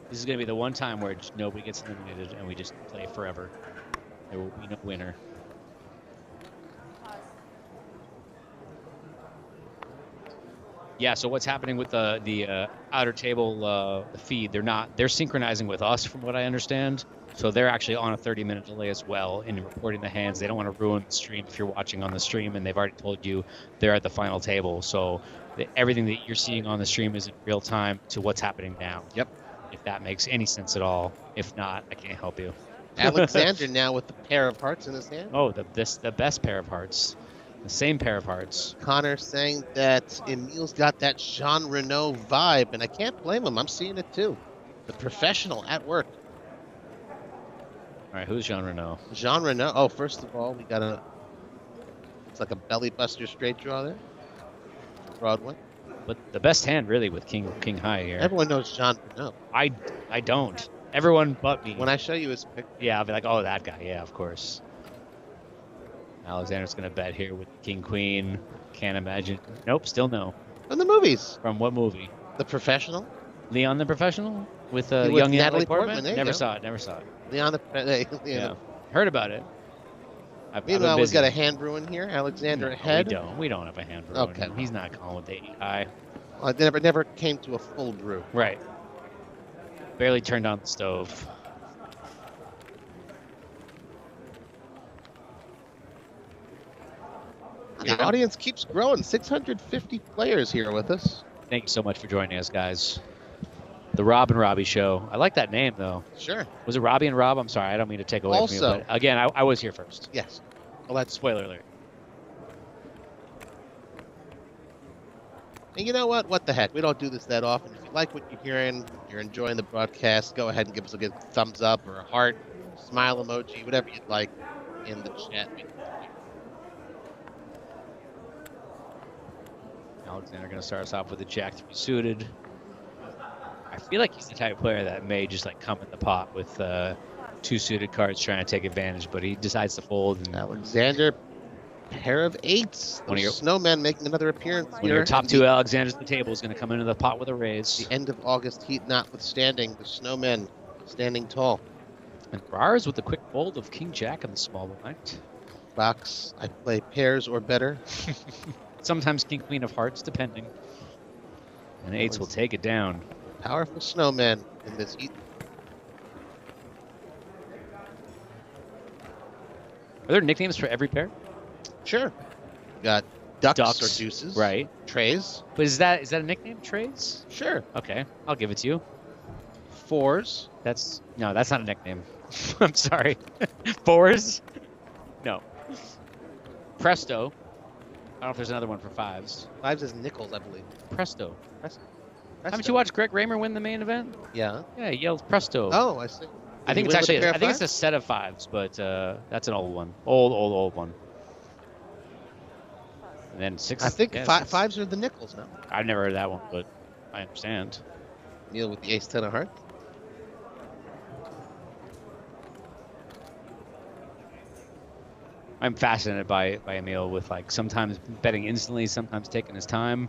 This is going to be the one time where nobody gets eliminated and we just play forever. There will be no winner. Yeah, so what's happening with the outer table feed? They're synchronizing with us from what I understand. So they're actually on a 30-minute delay as well in reporting the hands. They don't want to ruin the stream if you're watching on the stream, and they've already told you they're at the final table. So everything that you're seeing on the stream is in real time to what's happening now. Yep. If that makes any sense at all. If not, I can't help you. Alexander now with the pair of hearts in his hand. Oh, the best pair of hearts. The same pair of hearts. Connor saying that Emil's got that Jean Renault vibe, and I can't blame him. I'm seeing it too. The professional at work. All right, who's Jean Renault? Jean Renault. Oh, first of all, we got it's like a belly buster straight draw there. Broadway. But the best hand really with King High here. Everyone knows Jean Renault. I don't. Everyone but me. When I show you his picture. Yeah, I'll be like, oh, that guy. Yeah, of course. Alexander's going to bet here with King Queen. Can't imagine. Nope, still no. From the movies. From what movie? The Professional. Leon the Professional? With young Natalie Portman? Never saw it. Leon the yeah. Heard about it. Meanwhile, we've got a hand ruin here. Alexander ahead. We don't have a hand ruin. Okay. He's not calling with 80 high. Well, it never came to a full brew. Right. Barely turned on the stove. The audience keeps growing. 650 players here with us. Thank you so much for joining us, guys. The Rob and Robbie Show. I like that name, though. Sure. Was it Robbie and Rob? I'm sorry, I don't mean to take away from you. But again, I was here first. Yes. Well, that's spoiler alert. And you know what? What the heck? We don't do this that often. If you like what you're hearing, you're enjoying the broadcast, go ahead and give us a good thumbs up or a heart, smile emoji, whatever you'd like in the chat. Alexander going to start us off with a Jack 3 suited. I feel like he's the type of player that may just like come in the pot with 2 suited cards trying to take advantage, but he decides to fold. And Alexander, pair of 8s. The Snowman making another appearance. One of your top 2 Alexanders at the table is going to come into the pot with a raise. The end of August heat notwithstanding, the Snowman standing tall. And Bars with the quick fold of King Jack and the small blind. Box, I play pairs or better. Sometimes King Queen of Hearts, depending. And 8s will take it down. Powerful Snowman in this heat. Are there nicknames for every pair? Sure. Got ducks or deuces. Right. Trays. But is that a nickname, Trays? Sure. Okay, I'll give it to you. 4s. That's not a nickname. I'm sorry. 4s? No. Presto. I don't know if there's another one for 5s. 5s is nickels, I believe. Presto. Haven't you watched Greg Raymer win the main event? Yeah. Yeah, he yelled Presto. Oh, I see. I think it's a set of 5s, but that's an old one. Old one. And then 6. I think yeah, fives are the nickels now. I've never heard that one, but I understand. Emil with the ace 10 of hearts. I'm fascinated by Emil with like sometimes betting instantly, sometimes taking his time.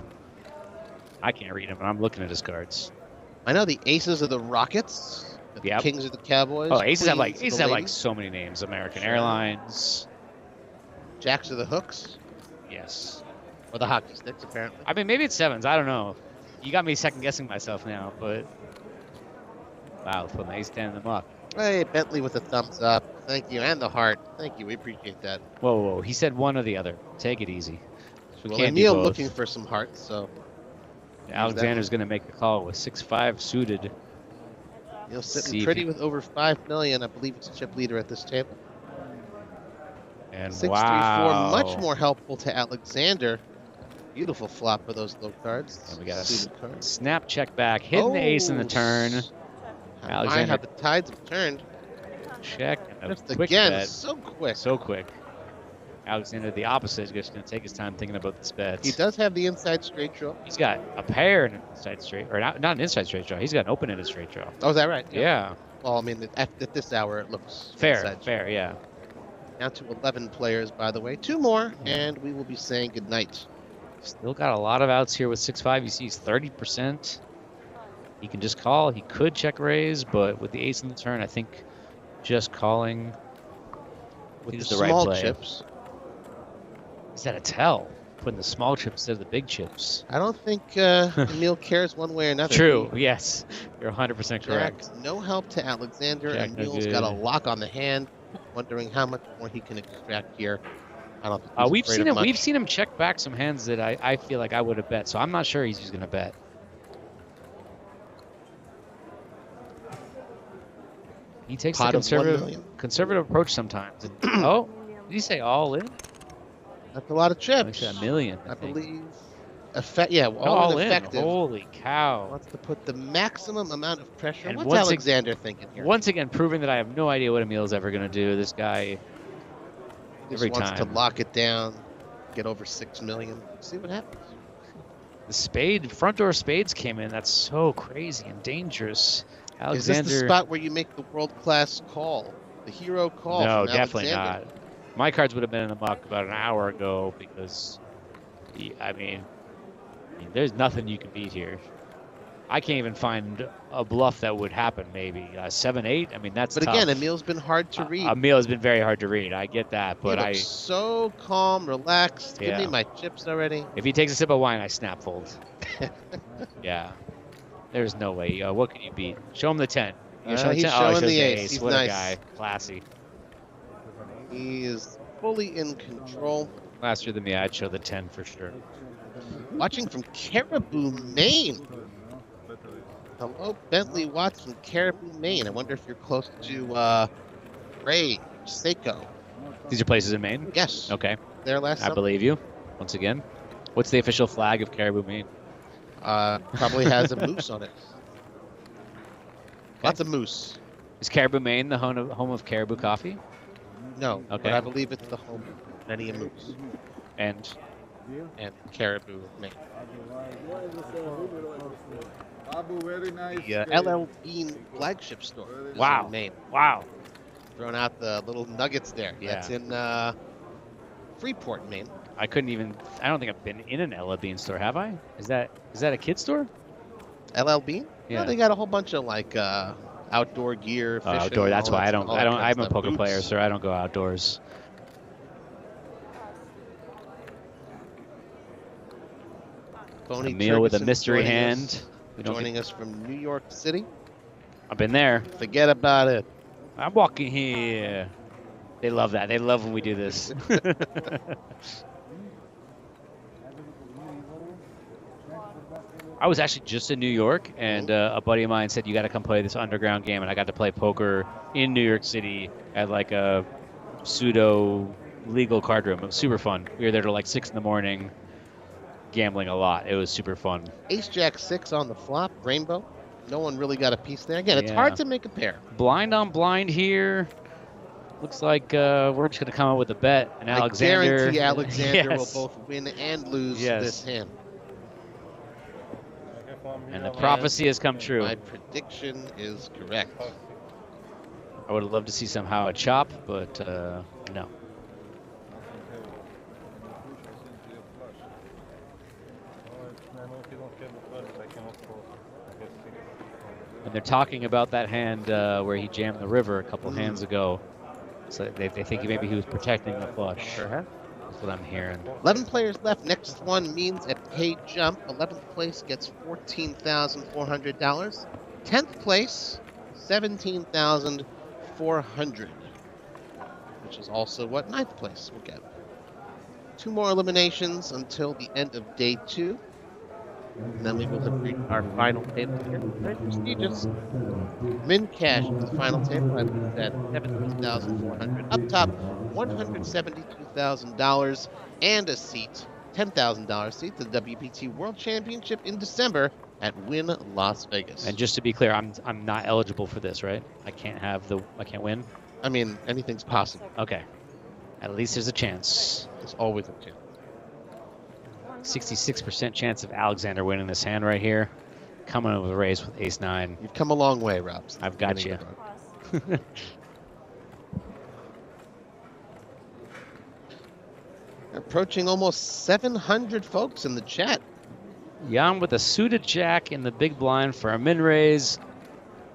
I can't read him, and I'm looking at his cards. I know the aces are the Rockets. The kings are the Cowboys. Oh, aces have queens like so many names. American Airlines. Jacks are the hooks. Yes. Or the hockey sticks, apparently. I mean, maybe it's 7s. I don't know. You got me second guessing myself now, but wow, put my ace 10 in the muck. Hey, Bentley with a thumbs up. Thank you, and the heart. Thank you. We appreciate that. Whoa. He said one or the other. Take it easy. Well, Emil looking for some hearts, so. Alexander's going to make the call with 6-5 suited. Emil sitting pretty with over 5 million. I believe it's a chip leader at this table. And 6-3-4, much more helpful to Alexander. Beautiful flop for those low cards. And we got a snap check back, hitting the ace in the turn. Alexander, how the tides have turned. Check. And a quick again, bet. so quick. So quick. Alexander, the opposite, is just going to take his time thinking about this bet. He does have the inside straight draw. He's got a pair in an inside straight, or not an inside straight draw. He's got an open-ended straight draw. Oh, is that right? Yeah. Well, I mean, at this hour, it looks fair, yeah. Down to 11 players, by the way. 2 more, and we will be saying goodnight. Still got a lot of outs here with 6-5. You see he's 30%. He can just call. He could check raise, but with the ace in the turn, I think just calling with is the right small play. chips. Is that a tell? Putting the small chips instead of the big chips. I don't think Emil cares one way or another. True, yes. You're 100% correct. No help to Alexander. Jack, Emil's got a lock on the hand. Wondering how much more he can extract here. I don't think we've seen him check back some hands that I feel like I would have bet, so I'm not sure he's just going to bet. He takes a conservative approach sometimes. Oh, did he say all in? That's a lot of chips. Like $1 million, I think. believe. All in. Effective. Holy cow! Wants to put the maximum amount of pressure. And What's Alexander thinking here? Once again, proving that I have no idea what Emil's ever going to do. This guy, every wants time, to lock it down, get over 6 million. See what happens. The front door spades came in. That's so crazy and dangerous. Alexander, is this the spot where you make the world-class call, the hero call? No, from definitely Alexander? not. My cards would have been in the muck about an hour ago because, I mean, there's nothing you can beat here. I can't even find a bluff that would happen. Maybe 7-8. I mean, that's. But tough. again, Emil's been hard to read. Emil has been very hard to read. I get that, but he looks so calm, relaxed. Yeah. Give me my chips already. If he takes a sip of wine, I snap fold. Yeah. There's no way. What can you beat? Show him the 10. He's showing the ace. He's what nice. A guy. Classy. He is fully in control. Faster than me, I'd show the 10 for sure. Watching from Caribou, Maine. Hello, Bentley Watts from Caribou, Maine. I wonder if you're close to Ray, Seiko. These are places in Maine? Yes. Okay. There last I summer. believe you. Once again. What's the official flag of Caribou, Maine? Probably has a moose on it. Lots of moose. Is Caribou, Maine the home of Caribou coffee? No. Okay. But I believe it's the home of many a moose. And Caribou, Maine. Abu, very nice. The LL Bean flagship store. Wow. Maine. Wow. Throwing out the little nuggets there. Yeah. That's in Freeport, Maine. I couldn't even. I don't think I've been in an LL Bean store, have I? Is that a kid store? LL Bean? Yeah. No, they got a whole bunch of like outdoor gear, fishing. Outdoor. That's why I don't. I'm a poker boots. player, so I don't go outdoors. Phony Emil with a Turgeson mystery joining hand. us- We don't joining us from New York City. I've been there. Forget about it. I'm walking here. They love that. They love when we do this. I was actually just in New York, and a buddy of mine said, you got to come play this underground game, and I got to play poker in New York City at like a pseudo legal card room. It was super fun. We were there till like 6 in the morning, gambling a lot. It was super fun. Ace Jack 6 on the flop, rainbow. No one really got a piece there. Again, it's Yeah. hard to make a pair. Blind on blind here. looks like we're just going to come up with a bet, and Alexander. I guarantee Alexander yes. will both win and lose this hand. And the prophecy has come true. My prediction is correct. I would have loved to see somehow a chop, but no. And they're talking about that hand where he jammed the river a couple hands ago. So they think maybe he was protecting the flush. That's what I'm hearing. 11 players left. Next one means a paid jump. 11th place gets $14,400. 10th place, $17,400, which is also what 9th place will get. 2 more eliminations until the end of day 2. And then we will have reached our final table here. Very prestigious. Min cash is the final table. I believe at $17,400. Up top, $172,000 and a seat, $10,000 seat to the WPT World Championship in December at Wynn Las Vegas. And just to be clear, I'm not eligible for this, right? I can't win. I mean, anything's possible. Okay. At least there's a chance. There's always a chance. 66% chance of Alexander winning this hand right here. Coming over the raise with ace-9. You've come a long way, Rob. I've got you. Approaching almost 700 folks in the chat. Jan with a suited jack in the big blind for a min raise.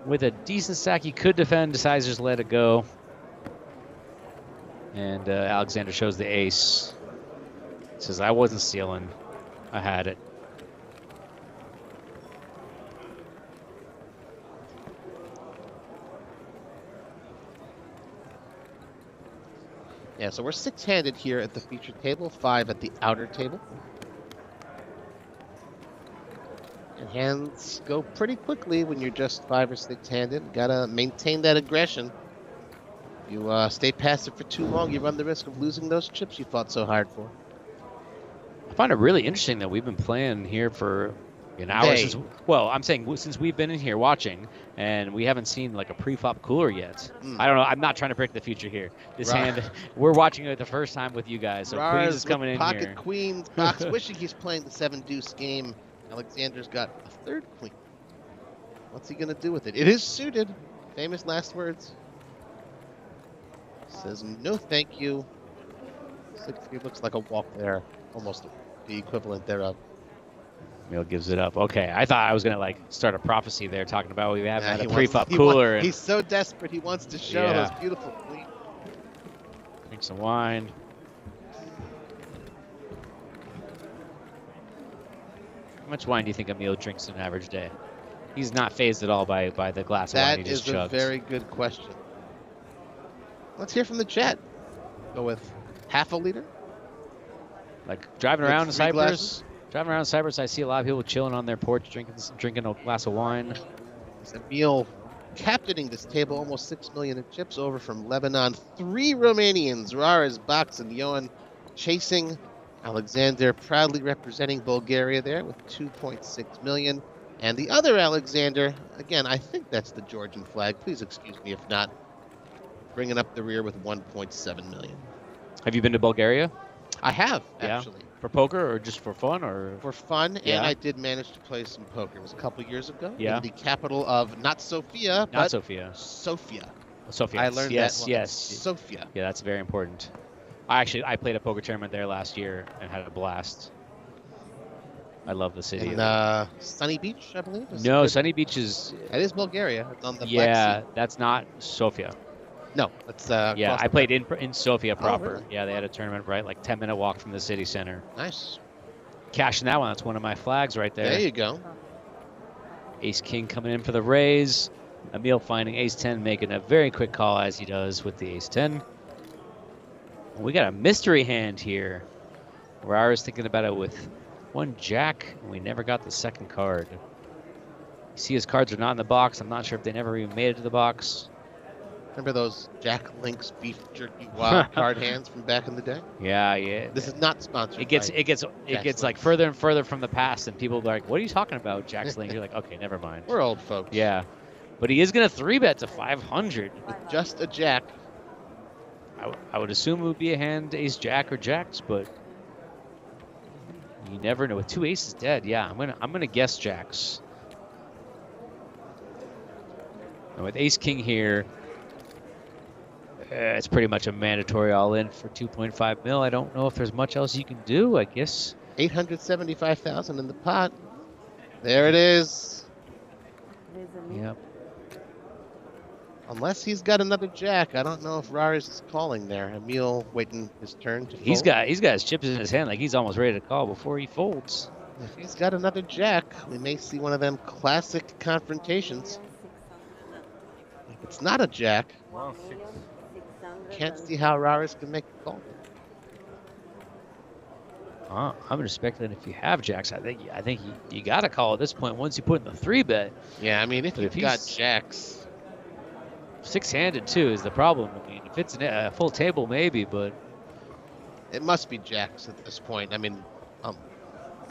With a decent stack he could defend, decides to just let it go. And Alexander shows the ace. Says, I wasn't stealing. I had it. Yeah, so we're 6-handed here at the featured table, 5 at the outer table. And hands go pretty quickly when you're just 5 or 6-handed. Gotta maintain that aggression. If you stay passive for too long, you run the risk of losing those chips you fought so hard for. I find it really interesting that we've been playing here for an hour since, well, I'm saying since we've been in here watching, and we haven't seen like a pre-flop cooler yet. I don't know. I'm not trying to predict the future here. This hand, we're watching it the first time with you guys. So Queens is coming in pocket here. Queens, Box wishing he's playing the 7-deuce game. Alexander's got a third queen. What's he gonna do with it? It is suited. Famous last words. Says no, thank you. 6-3 looks like a walk there, almost the equivalent thereof. Emil gives it up. Okay, I thought I was gonna like start a prophecy there, talking about we haven't had a He pre-flop cooler. He's so desperate. He wants to show those beautiful queens. Drink some wine. How much wine do you think Emil drinks in an average day? He's not phased at all by the glass of wine he just chugged. That is a very good question. Let's hear from the chat. Go with half a liter. Like driving Like around in 3 Cyprus. glasses? Driving around Cyprus, I see a lot of people chilling on their porch, drinking a glass of wine. Emil captaining this table, almost 6 million in chips over from Lebanon. 3 Romanians, Rares, Box, and Johan chasing. Alexander proudly representing Bulgaria there with 2.6 million. And the other Alexander, again, I think that's the Georgian flag. Please excuse me if not. Bringing up the rear with 1.7 million. Have you been to Bulgaria? I have, actually. For poker or just for fun? Or for fun, and I did manage to play some poker. It was a couple years ago. Yeah. In the capital of not Sofia, but Sofia. Sofia. Sofia. I learned yes, that. Yes. Sofia. Yeah, that's very important. I played a poker tournament there last year and had a blast. I love the city. In Sunny Beach, I believe? No, Sunny Beach is... That is Bulgaria. It's on the Black Sea. That's not Sofia. No, it's yeah, I played in Sofia proper. Really? Yeah, they had a tournament right, like 10-minute walk from the city center. Nice. Cashing that one. That's one of my flags right there. There you go. Ace King coming in for the raise. Emil finding Ace 10, making a very quick call as he does with the Ace 10. We got a mystery hand here. Where I was thinking about it with 1 Jack, and we never got the second card. You see his cards are not in the box. I'm not sure if they never even made it to the box. Remember those Jack Link's beef jerky wild card hands from back in the day? Yeah. This is not sponsored. It gets like further and further from the past, and people are like, "What are you talking about, Jack Link?" You're like, "Okay, never mind." We're old folks. Yeah, but he is gonna 3-bet to 500 with just a Jack. I would assume it would be a hand ace jack or jacks, but you never know. With 2 aces dead, yeah, I'm gonna guess jacks. And with ace king here, it's pretty much a mandatory all in for 2.5 mil. I don't know if there's much else you can do. I guess 875,000 in the pot. There it is. Yep. Unless he's got another jack, I don't know if Rares is calling there. Emil waiting his turn to fold. He's got his chips in his hand, like he's almost ready to call before he folds. If he's got another jack, we may see one of them classic confrontations. If it's not a jack, can't see how Rares can make a call. I'm just speculating if you have jacks. I think you got to call at this point once you put in the 3-bet. Yeah, I mean if you've got jacks. 6-handed too is the problem. I mean, if it's a full table, maybe, but it must be jacks at this point. I mean,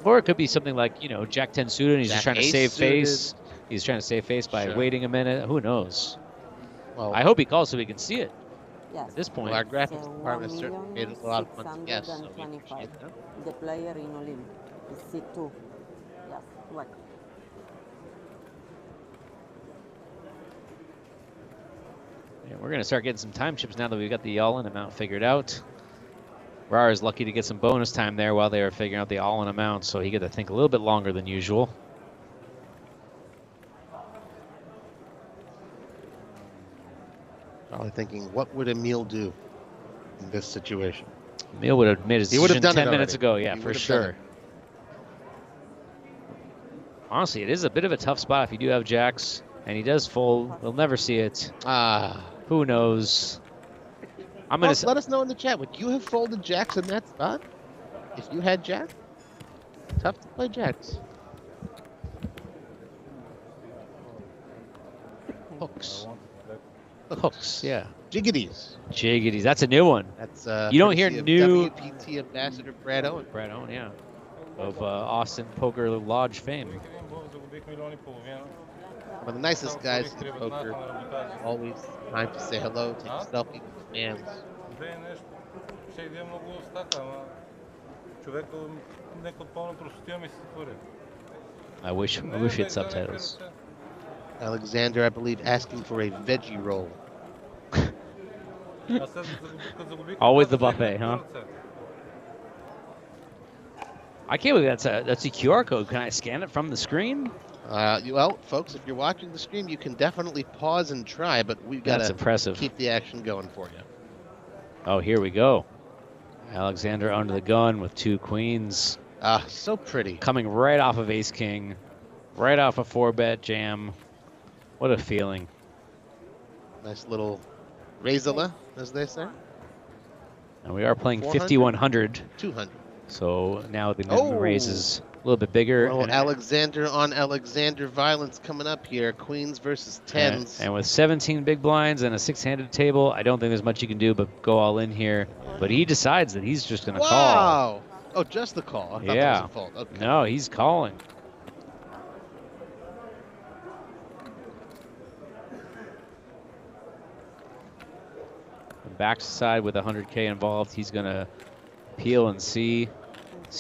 or it could be something like Jack 10 suited. And he's just trying to save face. Suited. He's trying to save face by waiting a minute. Who knows? Well, I hope he calls so we can see it. Yes. At this point, well, our graphics department certainly made a lot of fun to guess. So the player in Olim is C2. Yes, what? Yeah, we're going to start getting some time chips now that we've got the all-in amount figured out. Rar is lucky to get some bonus time there while they were figuring out the all-in amount, so he got to think a little bit longer than usual. Probably thinking, what would Emil do in this situation? Emil would have made his decision 10 minutes ago, yeah, for sure. Honestly, it is a bit of a tough spot if you do have jacks, and he does fold. We'll never see it. Who knows? Let us know in the chat. Would you have folded jacks in that spot if you had jack? Tough to play jacks. Hooks. Hooks, yeah. Jiggities. Jiggities. That's a new one. That's you don't hear new WPT ambassador Brad Owen. Brad Owen, yeah, of Austin Poker Lodge fame. One of the nicest guys in poker. Always time to say hello, take a selfie with the fans. I wish we had subtitles. Alexander, I believe, asking for a veggie roll. Always the buffet, huh? I can't believe that's a QR code. Can I scan it from the screen? Well, folks, if you're watching the stream, you can definitely pause and try, but we've got to keep the action going for you. Oh, here we go. Alexander under the gun with 2 queens. So pretty. Coming right off of ace king, right off a 4-bet jam. What a feeling. Nice little Razala, as they say. And we are playing 5,100. 200. So now the minimum raise is a little bit bigger. Well, Alexander on Alexander violence coming up here. Queens versus 10s. And with 17 big blinds and a 6-handed table, I don't think there's much you can do but go all in here. But he decides that he's just going to call. Wow! Oh, just the call. I thought that was a fold. Okay. No, he's calling. Backside with 100K involved, he's going to peel and see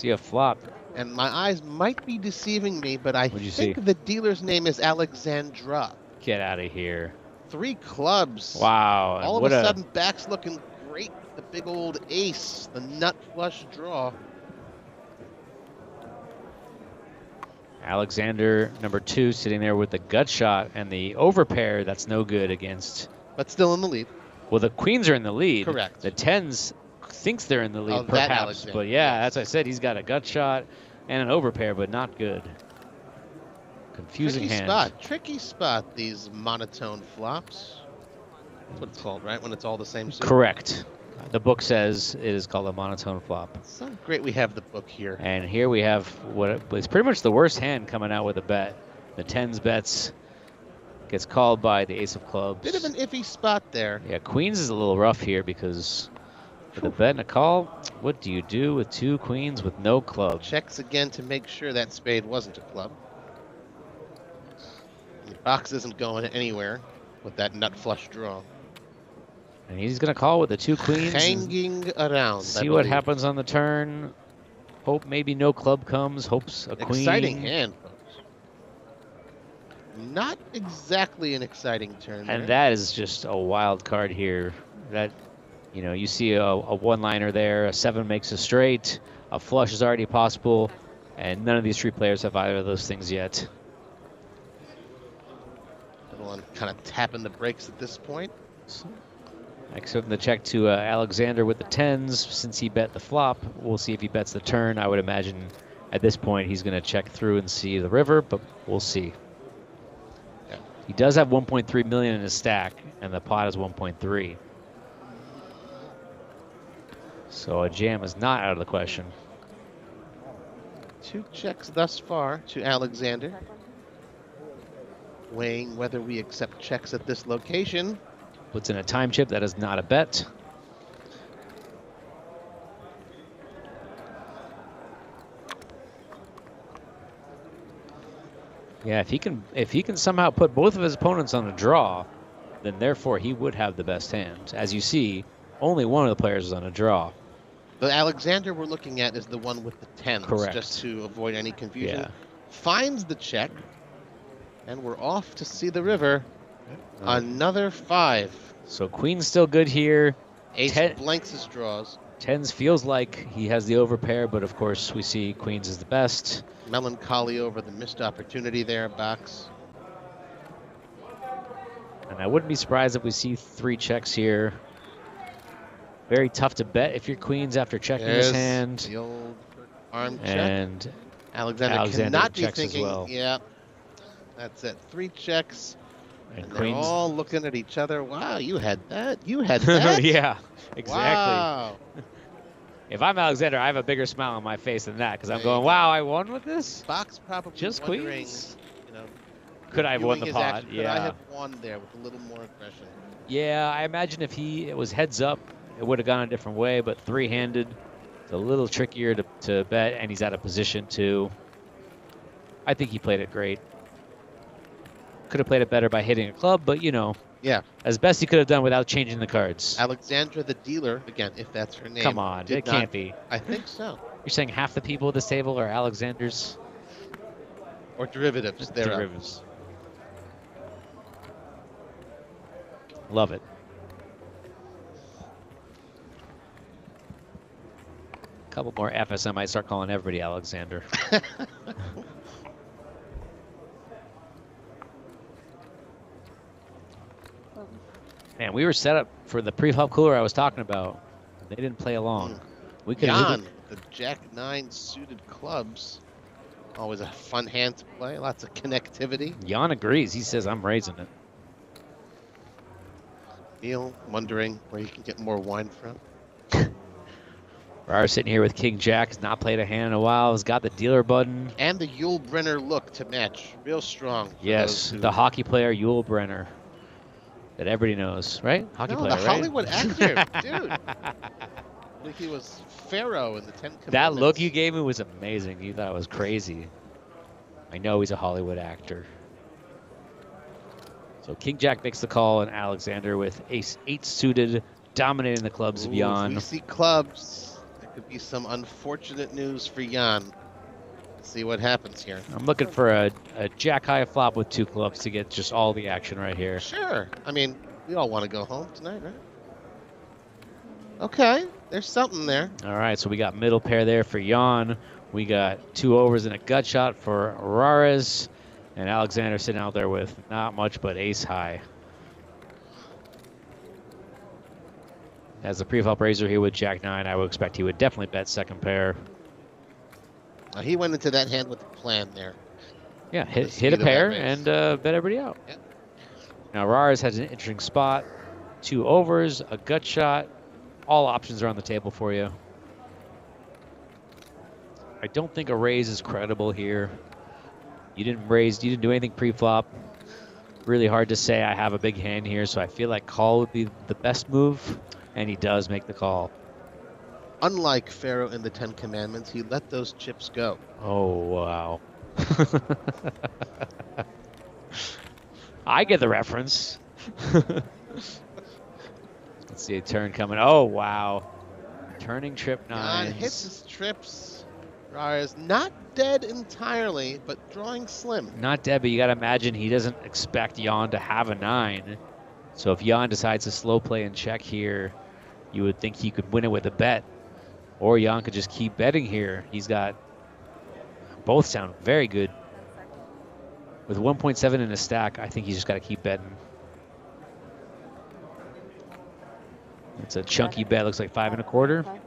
a flop. And my eyes might be deceiving me, but I think see? the dealer's name is Alexandra. Get out of here. 3 clubs. Wow. All of a sudden, back's looking great. The big old ace, the nut flush draw. Alexander, number 2, sitting there with the gut shot and the overpair. That's no good against. But still in the lead. Well, the queens are in the lead. Correct. The 10s thinks they're in the lead, perhaps. But yeah, as I said, he's got a gut shot and an overpair, but not good. Confusing hand. Tricky spot, these monotone flops. That's what it's called, right? When it's all the same suit? Correct. The book says it is called a monotone flop. So great we have the book here. And here we have what is pretty much the worst hand coming out with a bet. The 10s bets. Gets called by the ace of clubs. Bit of an iffy spot there. Yeah, queens is a little rough here because for the bet and a call, what do you do with 2 queens with no club? Checks again to make sure that spade wasn't a club. The box isn't going anywhere with that nut flush draw. And he's going to call with the 2 queens. Hanging around. See what happens on the turn. Hope maybe no club comes. Hopes a queen. Exciting hand, folks. Not exactly an exciting turn. And there. that is just a wild card here. That, you know, you see a one-liner there. A 7 makes a straight. A flush is already possible. And none of these 3 players have either of those things yet. Everyone kind of tapping the brakes at this point. Except the check to Alexander with the 10s. Since he bet the flop, we'll see if he bets the turn. I would imagine at this point he's going to check through and see the river, but we'll see. Yeah. He does have 1.3 million in his stack, and the pot is 1.3. So a jam is not out of the question. 2 checks thus far to Alexander. Weighing whether we accept checks at this location. Puts in a time chip. That is not a bet. Yeah, if he can somehow put both of his opponents on a draw, then therefore he would have the best hand. As you see, only one of the players is on a draw. The Alexander we're looking at is the one with the 10s. Correct. Just to avoid any confusion. Yeah. Finds the check. And we're off to see the river. Another 5. So queen's still good here. Ace blanks his draws. 10s feels like he has the overpair, but of course we see queens is the best. Melancholy over the missed opportunity there, Box. And I wouldn't be surprised if we see 3 checks here. Very tough to bet if you're queens after checking his hand. The old arm check. And Alexander cannot be checks thinking, as well. yeah, that's it. 3 checks. And they're queens. all looking at each other. Wow, you had that. You had that. Yeah, exactly. Wow. If I'm Alexander, I have a bigger smile on my face than that because I'm There going, you go. wow, I won with this? Box probably Just wondering, queens? you know, Could I have won viewing the his pot? action, could Yeah. I have won there with a little more aggression? Yeah, I imagine if it was heads up, it would have gone a different way, but 3-handed, it's a little trickier to bet, and he's out of position too. I think he played it great. Could have played it better by hitting a club, but you know, yeah, as best he could have done without changing the cards. Alexandra the dealer, again, if that's her name. Come on, did it not- can't be. I think so. You're saying half the people at this table are Alexanders? Or derivatives thereof. Derivatives. Love it. A couple more Fs, I might start calling everybody Alexander. Man, we were set up for the pre-flop cooler I was talking about. They didn't play along. We could Jan, the Jack-9 suited clubs. Always a fun hand to play. Lots of connectivity. Jan agrees. He says, I'm raising it. Neil wondering where you can get more wine from. Rar sitting here with King Jack. Has not played a hand in a while. Has got the dealer button. And the Yul Brenner look to match. Real strong. for Yes, those who- the hockey player Yul Brenner. That everybody knows, right? Hockey No, player, the right? Hollywood actor, dude. I think he was Pharaoh in the 10 Commandments. That look you gave me was amazing. You thought I was crazy. I know he's a Hollywood actor. So King Jack makes the call, and Alexander with ace 8 suited, dominating the clubs of Ooh, if Jan. we see clubs, there could be some unfortunate news for Jan. Let's see what happens here. I'm looking for a jack high flop with 2 clubs to get just all the action right here. Sure. I mean, we all want to go home tonight, right? Okay, there's something there. All right, so we got middle pair there for Jan. We got 2 overs and a gut shot for Rares. And Alexander sitting out there with not much but ace high. As the pre-flop raiser here with Jack 9, I would expect he would definitely bet second pair. He went into that hand with a plan there. Yeah, The hit a speed of that pair raise. and bet everybody out. Yep. Now Rares has an interesting spot. 2 overs, a gut shot. All options are on the table for you. I don't think a raise is credible here. You didn't raise, you didn't do anything pre-flop. Really hard to say I have a big hand here, so I feel like call would be the best move, and he does make the call. Unlike Pharaoh in the 10 Commandments, he let those chips go. Oh, wow. I get the reference. Let's Let's see a turn coming. Oh, wow. Turning trip nines. Hits his trips. Is not dead entirely, but drawing slim. Not dead, but you got to imagine he doesn't expect Jan to have a 9. So if Jan decides to slow play and check here, you would think he could win it with a bet. Or Jan could just keep betting here. He's got, both sound very good. With 1.7 in a stack, I think he's just got to keep betting. It's a chunky bet, looks like 5 1/4.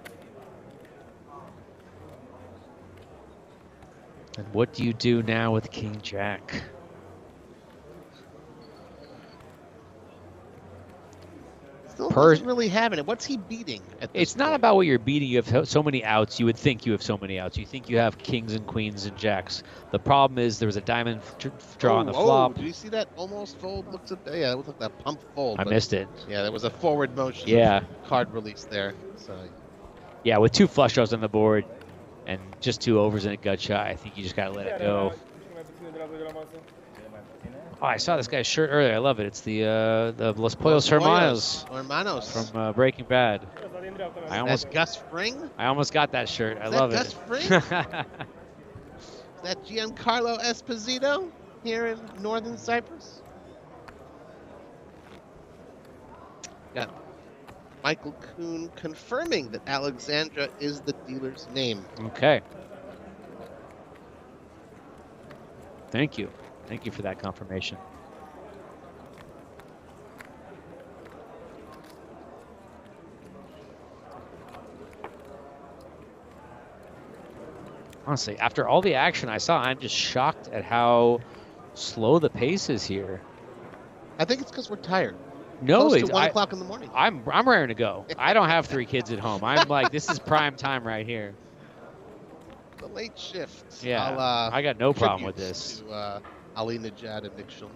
And what do you do now with King Jack? Still doesn't really having it. What's he beating? It's not about what you're beating. You have so many outs. You would think you have so many outs. You think you have kings and queens and jacks. The problem is there was a diamond draw on the flop. Did you see that almost fold? Looks at yeah, it looked like that pump fold. I missed it. Yeah, there was a forward motion. Yeah. Card release there. So. Yeah, with 2 flush draws on the board and just 2 overs and a gut shot, I think you just gotta let it go. Oh, I saw this guy's shirt earlier. I love it. It's the Los Pollos Hermanos from Breaking Bad. That's Gus Fring? I almost got that shirt. I love Gus it. Fring? Is that Giancarlo Esposito here in northern Cyprus? Got Michael Kuhn confirming that Alexandra is the dealer's name. Okay. Thank you. Thank you for that confirmation. Honestly, after all the action I saw, I'm just shocked at how slow the pace is here. I think it's because we're tired. No, Close it's to 1 o'clock in the morning. I'm raring to go. I don't have 3 kids at home. I'm like, this is prime time right here. The late shift. Yeah, I got no problem with this. To, Ali Najad and Nick Schulman.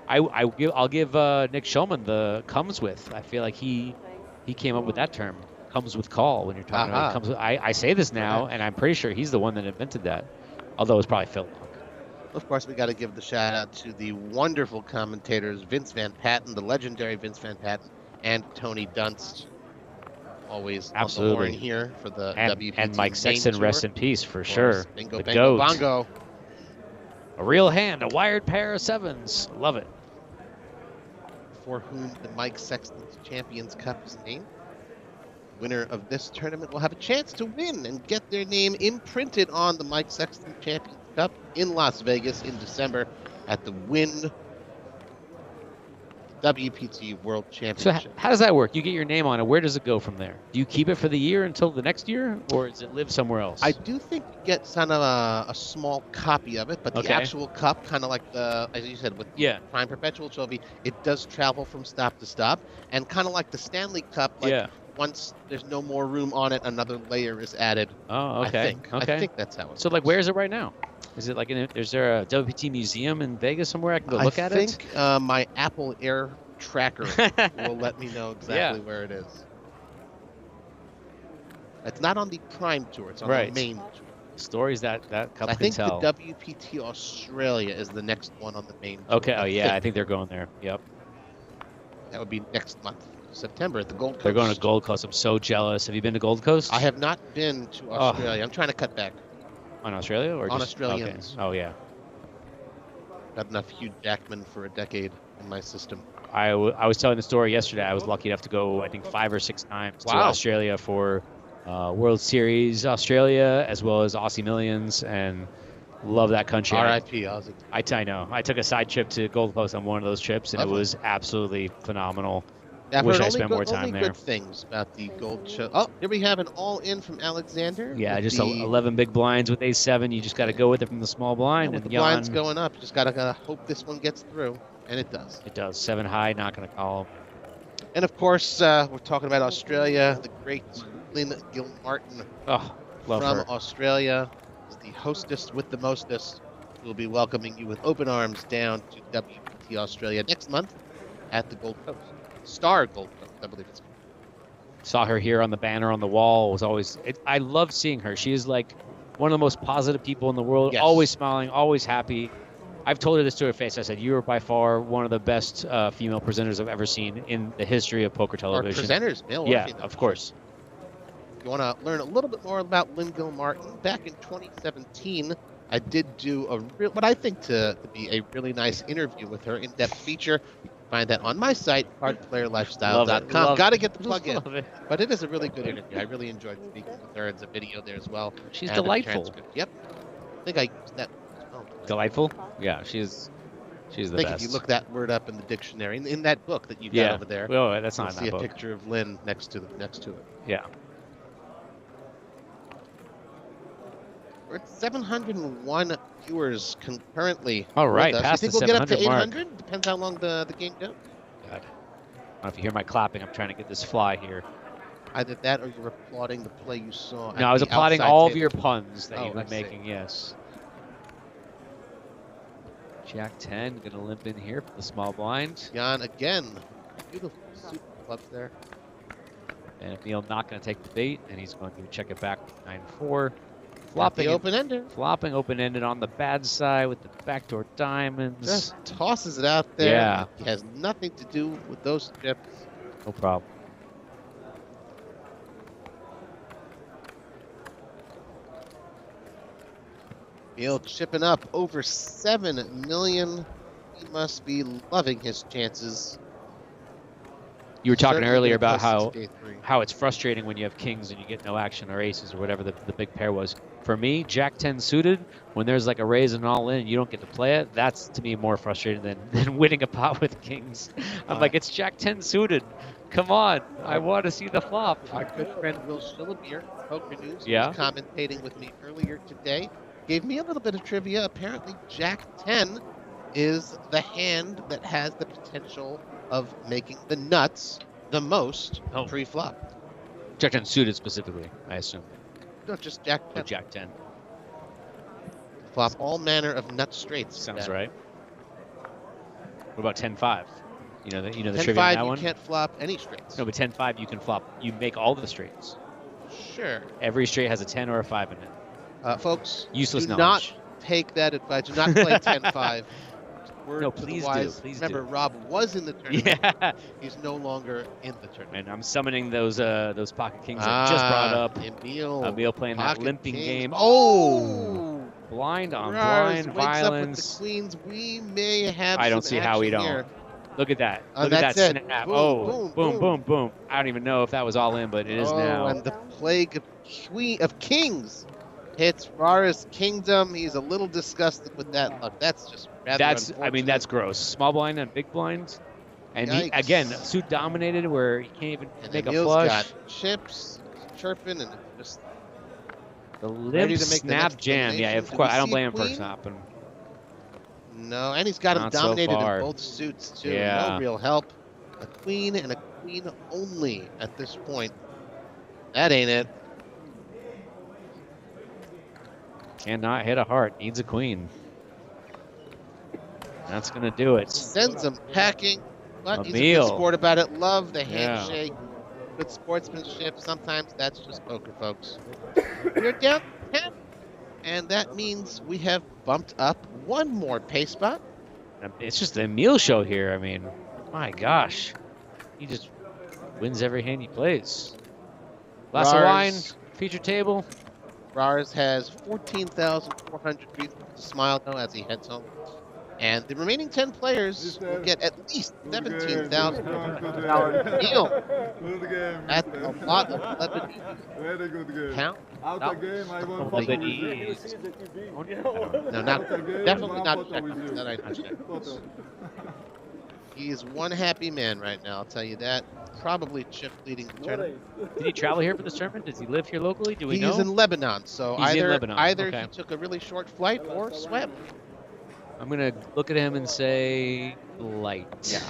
I'll give Nick Schulman the comes with. I feel like he came up with that term. Comes with call when you're talking about comes with, I say this now, and I'm pretty sure he's the one that invented that. Although it's probably Phil. Of course, we got to give the shout out to the wonderful commentators Vince Van Patten, the legendary Vince Van Patten, and Tony Dunst. Always absolutely on the horn here for the WPT and Mike Sexton, rest in peace for sure. Bingo, the bango, goat. bongo. A real hand, a wired pair of 7s. Love it. For whom the Mike Sexton's Champions Cup is named. Winner of this tournament will have a chance to win and get their name imprinted on the Mike Sexton Champions Cup in Las Vegas in December at the Wynn WPT World Championship. So how does that work? You get your name on it. Where does it go from there? Do you keep it for the year until the next year, or does it live somewhere else? I do think you get kind of a small copy of it, but the actual cup, kind of like the, as you said, with Prime Perpetual Trophy, it does travel from stop to stop, and kind of like the Stanley Cup, like once there's no more room on it, another layer is added. Oh, okay. I think that's how it So, like, where is it right now? Is it like is there a WPT museum in Vegas somewhere I can go look at it? I think my Apple Air tracker will let me know exactly where it is. It's not on the Prime Tour. It's on the main tour. Stories that couple I think can tell. the WPT Australia is the next one on the main tour. Okay. Oh, yeah. I think they're going there. Yep. That would be next month, September, at the Gold Coast. They're going to Gold Coast. I'm so jealous. Have you been to Gold Coast? I have not been to Australia. I'm trying to cut back. On Australia? Or on just, Australians. Okay. Oh, yeah. Got enough Hugh Jackman for a decade in my system. I was telling the story yesterday. I was lucky enough to go, I think, 5 or 6 times to Australia for World Series Australia, as well as Aussie Millions, and love that country. R.I.P. Aussie. I know. I took a side trip to Gold Coast on one of those trips, and it was absolutely phenomenal. I've Wish heard I spent more time there. Good things about the Gold Show. Oh, here we have an all-in from Alexander. Yeah, just 11 big blinds with A7. You just got to go with it from the small blind. With and the blinds going up, you just got to hope this one gets through, and it does. It does. 7 high, not going to call. And of course, we're talking about Australia. The great Lynn Gilmartin from Australia is the hostess with the mostest. We'll be welcoming you with open arms down to WPT Australia next month at the Gold Coast. Star Gold Coast, I believe it's called. Saw her here on the banner on the wall. Was always. I love seeing her. She is like one of the most positive people in the world. Yes. Always smiling, always happy. I've told her this to her face. I said, you are by far one of the best female presenters I've ever seen in the history of poker television. Or presenters, male or yeah, female. of course. If you want to learn a little bit more about Lynn Gilmartin, back in 2017, I did do what I think to be a really nice interview with her, in-depth feature. You can find that on my site, cardplayerlifestyle.com. Got to get the plug in. But it is a really good interview. I really enjoyed speaking with her. It's a video there as well. She's and a delightful. transcript. Yep. I think I used that as well. Delightful? Yeah, she's the I think best. if you look that word up in the dictionary, in that book that you've got over there, well, that's not you'll in see that a book. picture of Lynn next to it. Yeah. We're at 701 viewers concurrently. All right, with us. past You think the we'll get up to 700 800? Depends how long the game goes. God. I don't know if you hear my clapping. I'm trying to get this fly here. Either that or you're applauding the play you saw. No, I was applauding all of your puns that you've been making, yes. Jack 10, going to limp in here for the small blind. Jan again. Beautiful super clubs there. And Emil not going to take the bait, and he's going to check it back with 9-4. Flopping open-ender. Flopping open-ended on the bad side with the backdoor diamonds. Just tosses it out there. Yeah. He has nothing to do with those chips. No problem. Emil chipping up over 7 million. He must be loving his chances. You were talking Certainly earlier gonna about close to day 3. how it's frustrating when you have kings and you get no action or aces or whatever the big pair was. For me, Jack 10 suited, when there's like a raise and all in and you don't get to play it, that's to me more frustrating than winning a pot with kings. I'm like, it's Jack 10 suited. Come on, I want to see the flop. Our good friend Will Shillabeer, Poker News, who Yeah. was commentating with me earlier today, gave me a little bit of trivia. Apparently, Jack 10 is the hand that has the potential of making the nuts the most pre-flop. Jack 10 suited specifically, I assume. No, just Jack 10. Or Jack 10. Flop all manner of nut straights. Sounds right. What about 10-5? You know the trivia on 10-5, that you one? can't flop any straights. No, but 10-5 you can flop. You make all the straights. Sure. Every straight has a 10 or a 5 in it. Folks, Useless do knowledge. not take that advice. Do not play 10-5. Word No, to the please do, wise. please Remember, do. Rob was in the tournament. Yeah. He's no longer in the tournament. And I'm summoning those pocket kings I just brought up. Emil playing that pocket limping kings. game. Oh! Blind on Rars blind wakes up with violence. the queens. We may have I don't some see how we action don't. here. Look at that. And Look at that that's it. snap. Boom, Oh, boom, boom. boom. I don't even know if that was all in, but it is now. And the plague of kings hits Rara's kingdom. He's a little disgusted with that luck. That's just rather unfortunate. That's gross. Small blind and big blind. And he, Yikes. again, suit dominated where he can't even And make a Emil's flush. got chips, chirping, and just The ready limp to make the snap next jam. Yeah, elimination. of Do course. we I don't see a blame him for queen? snapping. No, and he's got him Not so dominated in far. both suits, too. Yeah. No real help. A queen and a queen only at this point. That ain't it. Cannot hit a heart. Needs a queen. That's going to do it. Sends him packing. But he's a Emil. good sport about it. Love the Yeah. handshake. Good sportsmanship. Sometimes that's just poker, folks. We're down 10. And that means we have bumped up one more pay spot. It's just the Emil show here. I mean, my gosh. He just wins every hand he plays. Glass of wine, feature table. Rars has 14,400 reasons to smile now as he heads home. And the remaining 10 players will get at least 17,000 deal. That's a lot of Lebanese. Very good game. Count? Out No. the game, I won Lebanese. No, definitely not checked. That I checked. He's one happy man right now, I'll tell you that. Probably chip leading the tournament. Did he travel here for this tournament? Does he live here locally? Do we know? He's in Lebanon, so He's in either Lebanon, okay. he took a really short flight or swam. I'm going to look at him and say light. Yeah.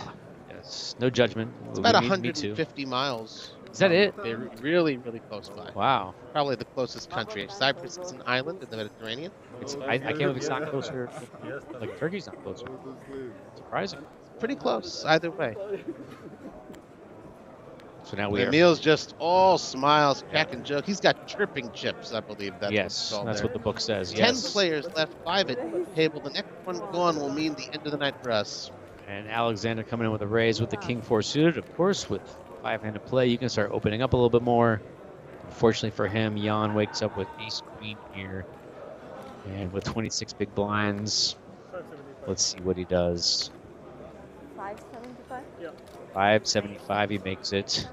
Yes. No judgment. It's about Me too. 150 miles. Is that it? They're really, really close by. Wow. Probably the closest country. Cyprus is an island in the Mediterranean. I can't believe it's not closer. Like Turkey's not closer. Surprising. Pretty close, either way. So now we are. Emil's just all smiles, crack and joke. He's got tripping chips, I believe. That's Yes, what's that's there. what the book says. 10 Yes. players left, 5 at the table. The next one gone will mean the end of the night for us. And Alexander coming in with a raise with the king 4 suited. Of course, with 5-handed play, you can start opening up a little bit more. Unfortunately for him, Jan wakes up with ace queen here. And with 26 big blinds, let's see what he does. 575? Yeah. 575, he makes it.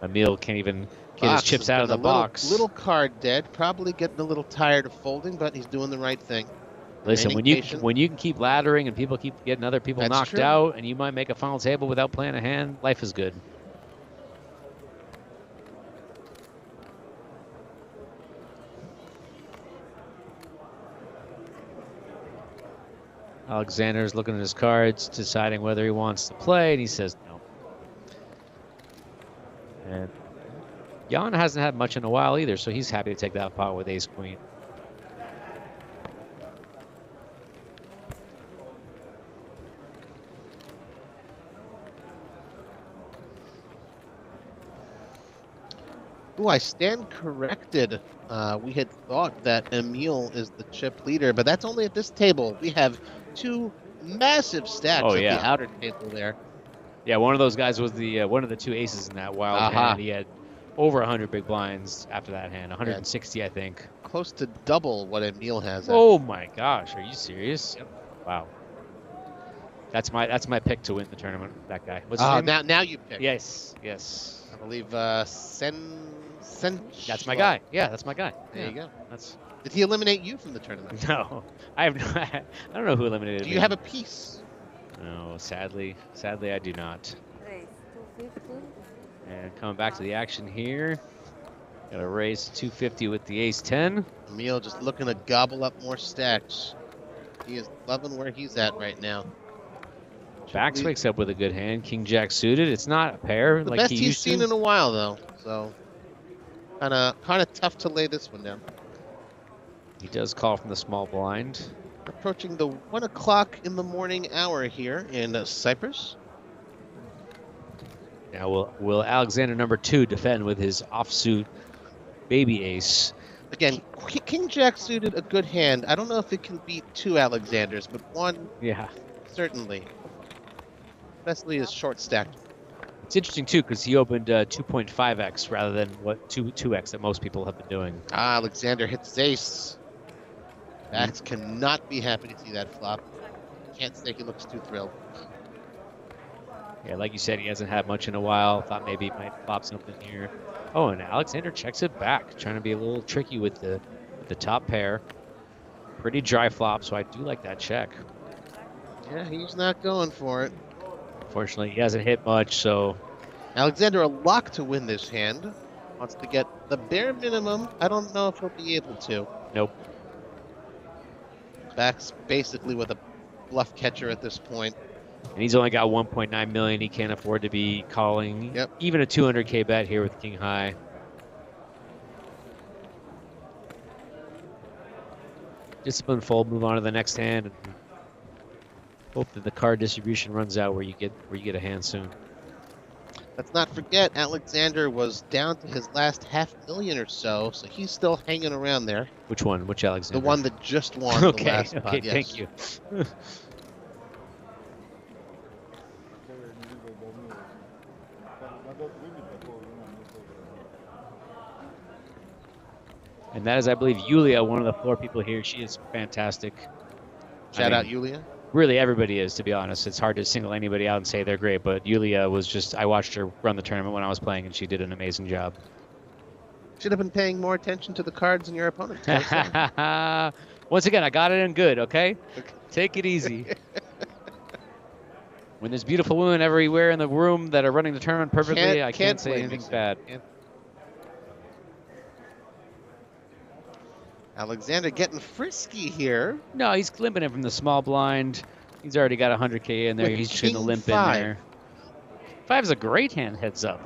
Emil can't even get Box his chips has out of been the a box. Little card dead, probably getting a little tired of folding, but he's doing the right thing. Listen, Remaining when you patient. can keep laddering and people keep getting other people That's knocked true. out, and you might make a final table without playing a hand, life is good. Alexander's looking at his cards, deciding whether he wants to play, and he says no. And Jan hasn't had much in a while either, so he's happy to take that pot with ace queen. Ooh, I stand corrected. We had thought that Emil is the chip leader, but that's only at this table. We have 2 massive stacks at the outer table there. Yeah, one of those guys was the one of the 2 aces in that wild hand. He had over 100 big blinds after that hand, 160, I think. Close to double what Emil has. Oh my gosh, are you serious? Yep. Wow. That's my pick to win the tournament. That guy. What's his name? Now you pick. Yes, yes. I believe Senchylo. That's my guy. Yeah, that's my guy. There Yeah. you go. That's. Did he eliminate you from the tournament? No, I have no. I don't know who eliminated me. Do you have a piece? No, sadly, I do not. Raise 250. And coming back to the action here, got a raise to 250 with the ace 10. Emil just looking to gobble up more stacks. He is loving where he's at right now. Bax wakes up with a good hand. King Jack suited. It's not a pair The like best he he's used seen to. in a while, though. So kind of tough to lay this one down. He does call from the small blind. Approaching the 1 o'clock in the morning hour here in Cyprus. Now will Alexander number 2 defend with his offsuit baby ace? Again, King Jack suited a good hand. I don't know if it can beat 2 Alexanders, but 1 certainly. Especially his short stacked. It's interesting too because he opened 2.5x rather than what 2x that most people have been doing. Alexander hits his ace. Bax cannot be happy to see that flop. Can't say he looks too thrilled. Yeah, like you said, he hasn't had much in a while. Thought maybe he might flop something here. Oh, and Alexander checks it back, trying to be a little tricky with the top pair. Pretty dry flop, so I do like that check. Yeah, he's not going for it. Fortunately, he hasn't hit much, so... Alexander a lock to win this hand. Wants to get the bare minimum. I don't know if he'll be able to. Nope. Bax basically with a bluff catcher at this point. And he's only got 1.9 million. He can't afford to be calling even a 200K bet here with King High. Discipline fold, move on to the next hand, and hope that the card distribution runs out where you get a hand soon. Let's not forget, Alexander was down to his last $500,000 or so, so he's still hanging around there. Which one? Which Alexander? The one that just won the last spot. Okay, yes. thank you. And that is, I believe, Yulia, one of the 4 people here. She is fantastic. Shout out Yulia. Really, everybody is, to be honest. It's hard to single anybody out and say they're great, but Yulia was just, I watched her run the tournament when I was playing, and she did an amazing job. Should have been paying more attention to the cards in your opponent. Once again, I got it in good, okay? Take it easy. When there's beautiful women everywhere in the room that are running the tournament perfectly, I can't say anything bad. Alexander getting frisky here. No, he's limping in from the small blind. He's already got 100K in there. He's just going to limp in there. 5's a great hand, heads up.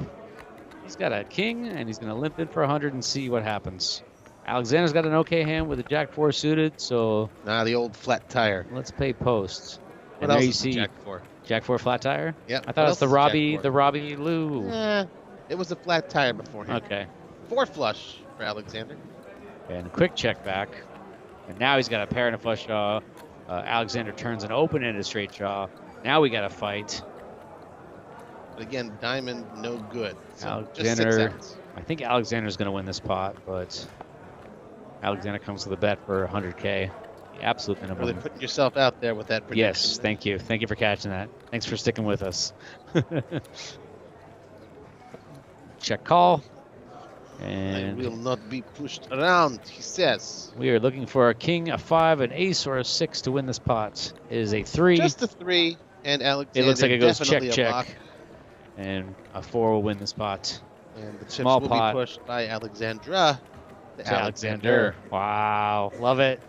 He's got a king, and he's going to limp in for 100 and see what happens. Alexander's got an okay hand with a Jack 4 suited, so... the old flat tire. Let's play post. What else is Jack 4? Jack 4 flat tire? Yep. I thought it was the Robbie Lou. It was a flat tire beforehand. Okay. 4 flush for Alexander. And a quick check back. And now he's got a pair and a flush draw. Alexander turns an open and a straight draw. Now we got a fight. But again, diamond, no good. So Alexander, I think Alexander's going to win this pot, but Alexander comes with a bet for 100K. The absolute minimum. Really putting yourself out there with that prediction. Yes, thank you. Thank you for catching that. Thanks for sticking with us. Check call. And I will not be pushed around, he says. We are looking for a king, a 5, an ace, or a 6 to win this pot. It is a 3. Just a 3, and Alexander. It looks like it goes check, lock. check. And a 4 will win this pot. And the chips Small will pot. be pushed by Alexandra To Alexander. Wow. Love it.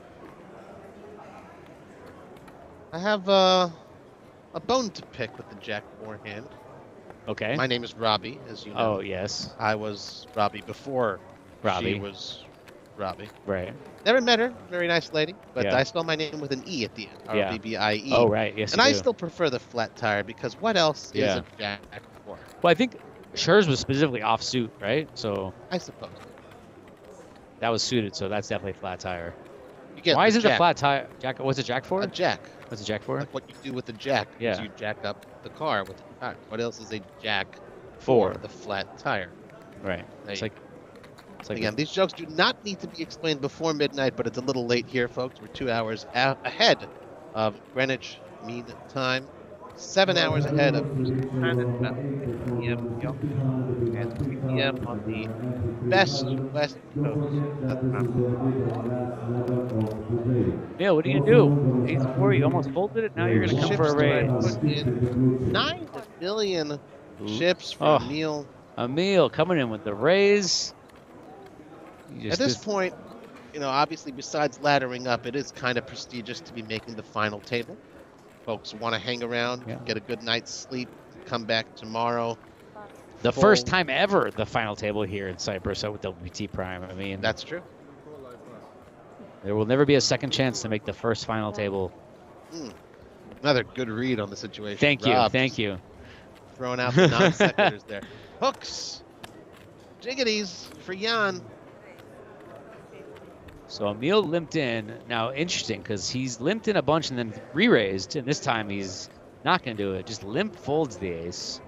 I have a bone to pick with the Jack 4 hand. Okay. My name is Robbie, as you know. Oh, yes. I was Robbie before Robbie. she was Robbie. Right. Never met her. Very nice lady. But Yeah. I spell my name with an E at the end. Yeah. R-B-B-I-E. Oh, right. Yes, And you I do. still prefer the flat tire because what else Yeah. is a Jack 4? Well, I think hers was specifically off suit, right? So I suppose. that was suited, so that's definitely flat tire. You get Why the isn't the Jack. flat tire Jack? What's a Jack for? A Jack. What's a Jack for? Like what you do with the Jack Yeah. is you jack up the car with the tire. What else is a Jack For. the flat tire? Right. There It's you like Again, these jokes do not need to be explained before midnight, but it's a little late here, folks. We're 2 hours ahead of Greenwich Mean Time, 7 hours ahead of and 3 p.m. on the best West Coast. Neil, what are you gonna do? Ace 4, you almost folded it. Now you're gonna come for a raise. 9 million chips for Neil. Emil coming in with the raise. At this point, you know, obviously besides laddering up, it is kind of prestigious to be making the final table. Folks want to hang around, get a good night's sleep, come back tomorrow. The first time ever the final table here in Cyprus with WPT Prime. I mean, that's true. There will never be a second chance to make the first final table. Another good read on the situation. Thank you. Rob, Thank you. Throwing out the non sequiturs there. Hooks. Jiggities for Jan. So Emil limped in. Now, interesting, because he's limped in a bunch and then re-raised, and this time he's not going to do it. Just limp folds the ace.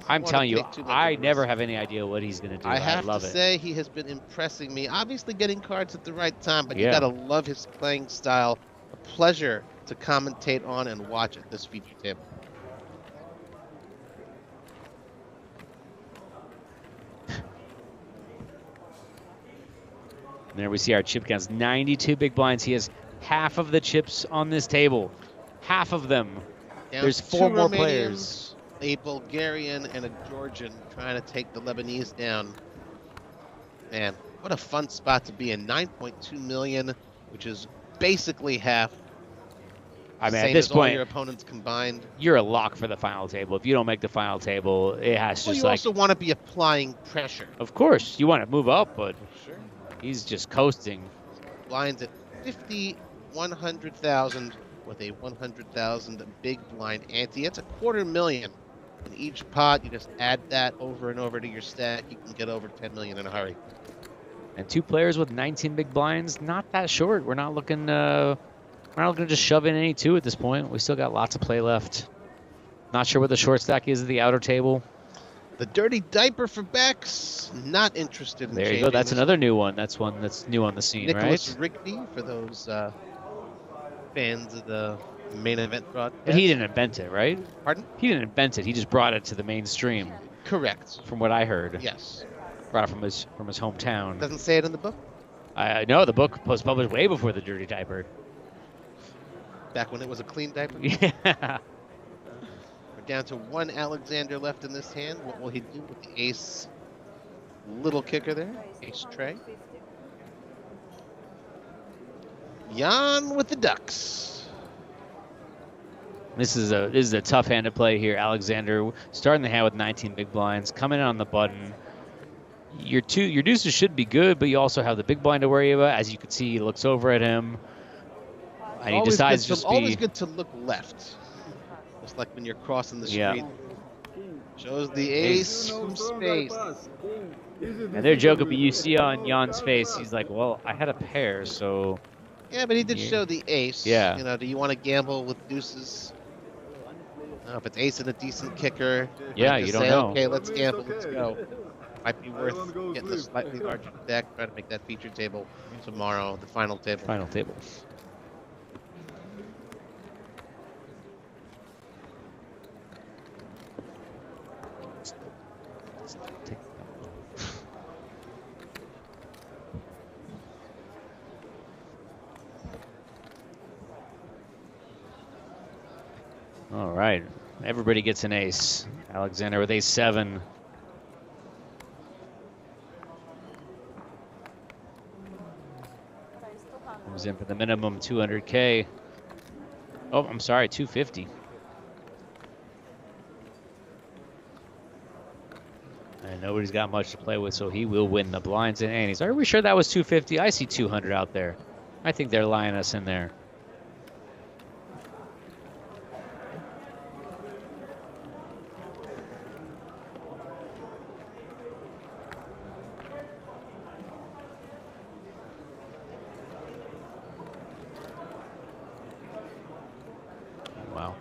I'm telling you, I never have any idea what he's going to do. I have love to it. say he has been impressing me. Obviously getting cards at the right time, but you Yeah. got to love his playing style. A pleasure to commentate on and watch at this feature table. And there we see our chip counts. 92 big blinds. He has half of the chips on this table. Half of them. Down There's to 4 two more Romanians, players. A Bulgarian and a Georgian trying to take the Lebanese down. Man, what a fun spot to be in. 9.2 million, which is basically half. I mean, Same at this as all point, your opponents combined. you're a lock for the final table. If you don't make the final table, it has Well, just you like... also want to be applying pressure. Of course, you want to move up, but he's just coasting. Blinds at 50, 100,000 with a 100,000 big blind ante. It's $250,000 in each pot. You just add that over and over to your stack. You can get over 10 million in a hurry. And 2 players with 19 big blinds, not that short. We're not looking to just shove in any 2 at this point. We still got lots of play left. Not sure what the short stack is at the outer table. The dirty diaper for Bex. Not interested in There you changing go. That's this. another new one. That's one that's new on the scene, Nicholas right? Rigby for those fans of the main event broadcast. But he didn't invent it, right? Pardon? He didn't invent it. He just brought it to the mainstream. Correct. From what I heard. Yes. Brought it from his hometown. Doesn't say it in the book? I know the book was published way before the dirty diaper. Back when it was a clean diaper? Yeah. We're down to 1 Alexander left in this hand. What will he do with the ace? Little kicker there. Ace tray. Jan with the ducks. This is a tough hand to play here. Alexander starting the hand with 19 big blinds, coming in on the button. Your deuces should be good, but you also have the big blind to worry about. As you can see, he looks over at him, and he decides just always good to look left. Just like when you're crossing the Yeah. street. Shows the ace from space. And they're joking, but you see on Jan's face, he's like, well, I had a pair, so... Yeah, but he did show the ace. Yeah. You know, do you want to gamble with deuces? If it's ace and a decent kicker, Yeah, just you don't say, know. okay, let's gamble, let's go. Might be worth getting a slightly larger deck, try to make that feature table tomorrow, the final table. Final table. All right, everybody gets an ace. Alexander with ace-7. Comes in for the minimum 200K. Oh, I'm sorry, 250. And nobody's got much to play with, so he will win the blinds and antes. Are we sure that was 250? I see 200 out there. I think they're lying us in there. Wow.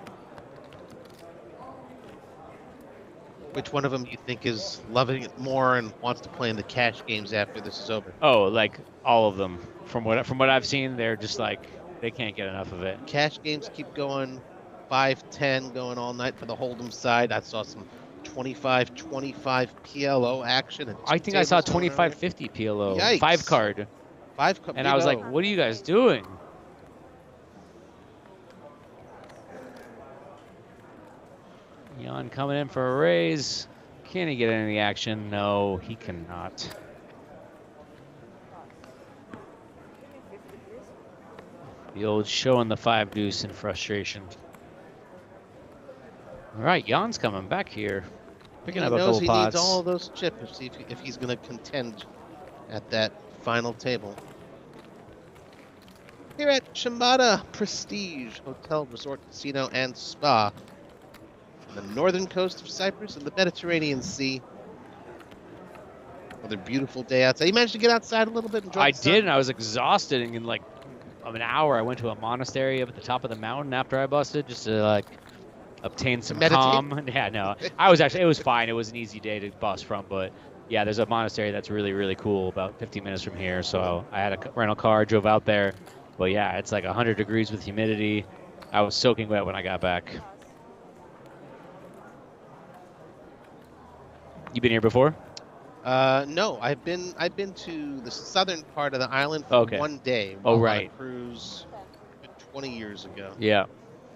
Which one of them you think is loving it more and wants to play in the cash games after this is over? Oh, like all of them. From what I've seen, they're just like they can't get enough of it. Cash games keep going, 5-10 going all night for the Hold'em side. I saw some 25-25 PLO action. And I think I saw 25-50 PLO. Yikes. 5 card. 5 card. And I was like, what are you guys doing? Jan coming in for a raise. Can he get any of the action? No, he cannot. The old showing the 5 deuce in frustration. All right, Jan's coming back here. Picking up a couple he pots. needs all of those chips if he's going to contend at that final table. Here at Chamada Prestige Hotel, Resort, Casino, and Spa. On the northern coast of Cyprus and the Mediterranean Sea. Another beautiful day outside. You managed to get outside a little bit and enjoy I the sun? did, and I was exhausted. And in like an hour, I went to a monastery up at the top of the mountain after I busted, just to like obtain some meditate? calm. Yeah, no, it was fine. It was an easy day to bust from, but yeah, there's a monastery that's really, really cool about 15 minutes from here. So I had a rental car, drove out there. But yeah, it's like 100 degrees with humidity. I was soaking wet when I got back. You been here before? No, I've been to the southern part of the island for one day. Oh, while on a right. cruise 20 years ago. Yeah.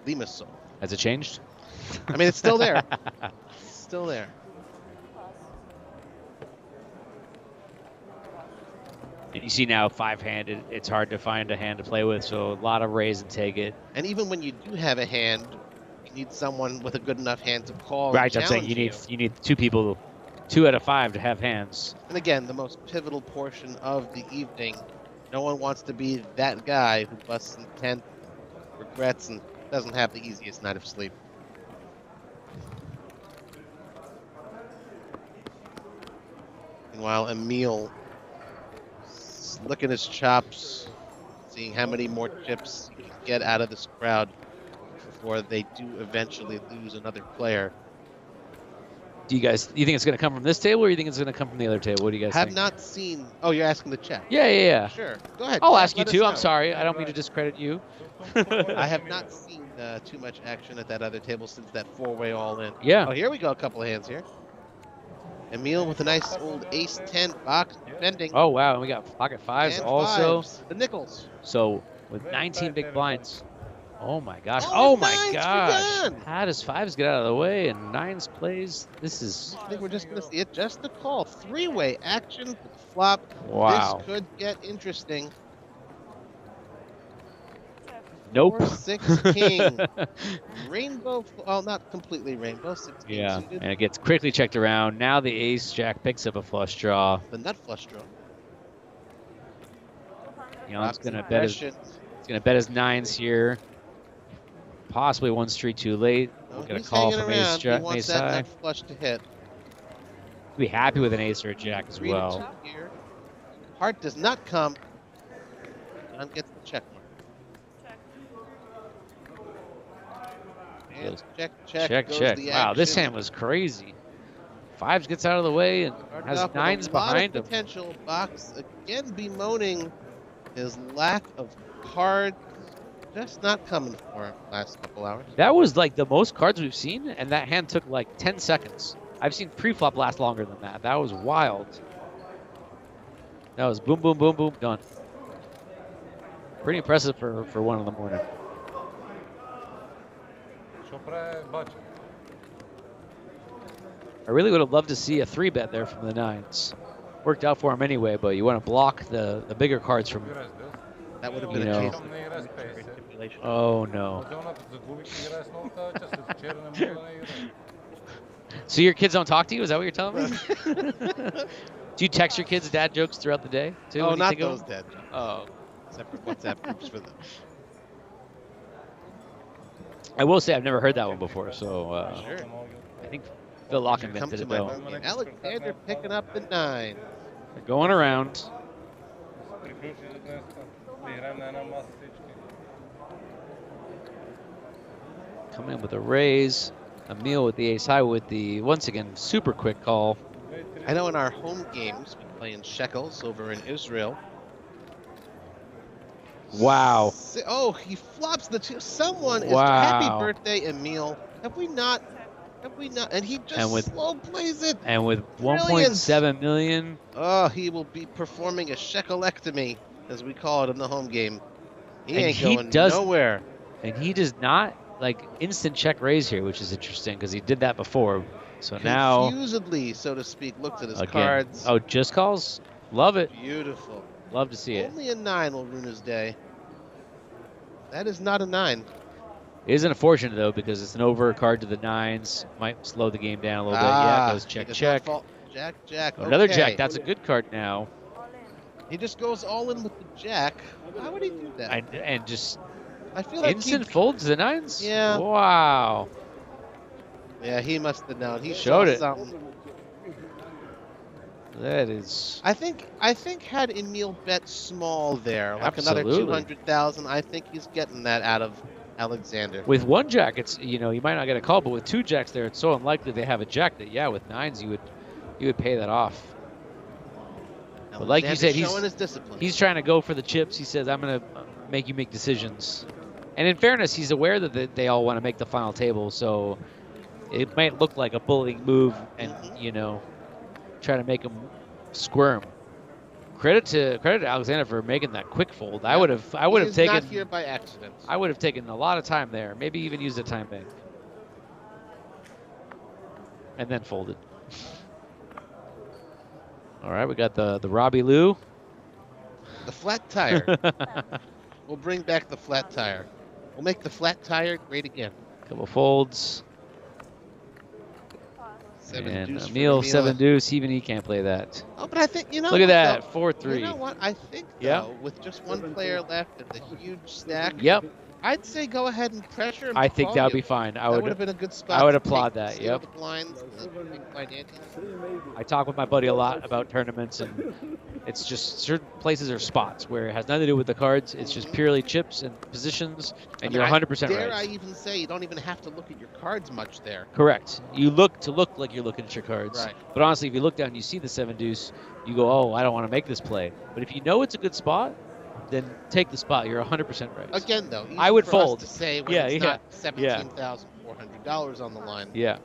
Limassol. Has it changed? I mean, it's still there. It's still there. And you see now 5-handed, it's hard to find a hand to play with, so a lot of raise and take it. And even when you do have a hand, you need someone with a good enough hand to call. Right, and I'm saying challenge you need 2 people, 2 out of 5 to have hands. And again, the most pivotal portion of the evening. No one wants to be that guy who busts in 10th, regrets, and doesn't have the easiest night of sleep. Meanwhile, Emil licking his chops, seeing how many more chips he can get out of this crowd before they do eventually lose another player. Do you think it's going to come from this table, or you think it's going to come from the other table? What do you guys think? Have not seen. Oh, you're asking the chat. Yeah. Sure. Go ahead. I'll Chat, ask you let us too. I'm know. sorry. I don't mean to discredit you. I have not seen too much action at that other table since that 4-way all-in. Yeah. Oh, here we go. A couple of hands here. Emil with a nice old ace-10 box defending. Oh, wow. And we got pocket 5s And also. 5s. The nickels. So with 19 big blinds. Oh, my gosh. Oh, Oh, my 9s gosh. begun. How does 5s get out of the way and 9s plays? This is... I think we're just going to see it. Just the call. 3-way action with the flop. Wow. This could get interesting. Nope. 4-6 king. Rainbow. Well, not completely rainbow. 6 king Yeah, suited. and it gets quickly checked around. Now the ace-jack picks up a flush draw. The nut flush draw. Jan's gonna bet his 9s here. Possibly one street too late. We'll get a He's call hanging from around. Ace He Jack. wants Ace that High. nut flush to hit. Be happy with an Ace or a Jack as 3 to well. 2 here. Heart does not come. John gets the check mark. And check goes the Wow, this action. hand was crazy. Fives gets out of the way and Started has off with nines a lot behind of him. potential. Box again bemoaning his lack of cards. Just not coming for him last couple hours. That was like the most cards we've seen, and that hand took like 10 seconds. I've seen pre-flop last longer than that. That was wild. That was boom, boom, boom, boom, done. Pretty impressive for 1 in the morning. I really would have loved to see a 3-bet there from the nines. Worked out for him anyway, but you want to block the bigger cards from. That would have been a case. Oh no. So your kids don't talk to you? Is that what you're telling me? Do you text your kids dad jokes throughout the day too? Oh, not those dad jokes. Oh. Separate WhatsApp groups for them. I will say I've never heard that one before, so Sure. I think Phil Lock Come invented to it my though. home game. Alexander picking up the 9. They're going around. Coming in with a raise. Emil with the ace high with the, once again, super quick call. I know in our home games, we play in shekels over in Israel. Wow. Oh, he flops the 2. Someone is Wow. happy birthday, Emil. Have we not? And he just slow plays it. And with Brilliant. 1.7 million. Oh, he will be performing a shekelectomy, as we call it in the home game. He ain't going nowhere. And he does not like instant check raise here, which is interesting because he did that before. So now, Confusedly, so to speak, looked at his again, cards. oh, just calls. Love it. Beautiful. Love to see it. Only a 9 will ruin his day. That is not a 9. It is unfortunate though because it's an over card to the nines. Might slow the game down a little bit. Yeah, it goes check, check. Jack. Another okay. jack. That's a good card now. He just goes all in with the jack. Why would he do that? And just I feel like instant folds the nines. Yeah. Wow. Yeah, he must have known. He Showed saw it. something. That is. I think had Emil bet small there, like Absolutely. another 200,000, I think he's getting that out of Alexander. With 1 jack, it's you might not get a call, but with 2 jacks there, it's so unlikely they have a jack that with nines you would pay that off. But like you said, showing his discipline. he's trying to go for the chips. He says, "I'm gonna make you make decisions." And in fairness, he's aware that they all want to make the final table, so it might look like a bullying move, and try to make him squirm. Credit to Alexander for making that quick fold. I would have taken. Not here by accident. I would have taken a lot of time there. Maybe even used a time bank, and then folded. All right, we got the Robbie Lou. The flat tire. We'll bring back the flat tire. We'll make the flat tire great again. Couple folds. 7 and deuce for Emil 7 deuce. Even he can't play that. Oh, but I think Look at that 4-3. You know what? I think Yeah. though, with just 1 player left and the huge stack. Yep. I'd say go ahead and pressure him. I to think call that would you. be fine. That would have been a good spot. I would to applaud take, that. seal Yep. The blinds, the big blind antes. I talk with my buddy a lot about tournaments, and it's just certain places or spots where it has nothing to do with the cards. It's just purely chips and positions, and you're 100% Dare right. I even say you don't even have to look at your cards much there. Correct. You look like you're looking at your cards. Right. But honestly, if you look down and you see the 7 deuce, you go, oh, I don't want to make this play. But if you know it's a good spot, then take the spot. You're 100% right. Again, though, easy I would for fold. us to say when Yeah, it's yeah. not $17,400 on the line. Yeah.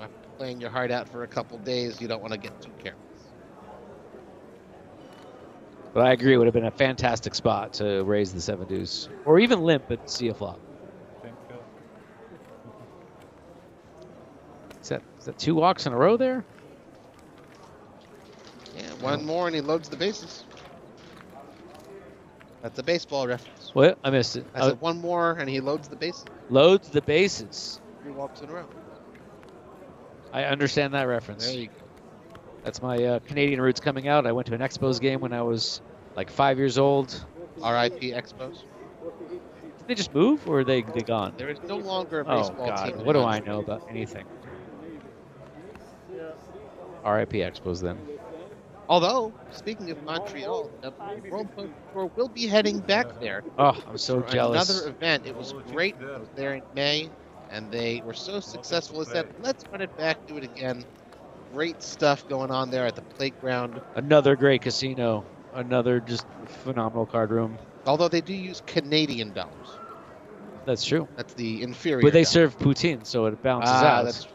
After playing your heart out for a couple days, you don't want to get too careless. But I agree, it would have been a fantastic spot to raise the 7 deuce. Or even limp and see a flop. Is that 2 walks in a row there? Yeah, 1 more and he loads the bases. That's a baseball reference. What? I missed it. I said 1 more and he loads the bases. Loads the bases. 3 walks in a row. I understand that reference. There you go. That's my Canadian roots coming out. I went to an Expos game when I was like 5 years old. RIP Expos. Did they just move, or are they gone? There is no longer a Oh baseball God, team. in what do I Montreal. know about anything? RIP Expos then. Although, speaking of Montreal, the World Poker Tour will be heading back there. Oh, I'm so for jealous. Another event. It was great. I was there in May, and they were so successful. I said, let's run it back, do it again. Great stuff going on there at the playground. Another great casino. Another just phenomenal card room. Although they do use Canadian dollars. That's true. That's the inferior. But they dollar. serve poutine, so it balances out. That's true.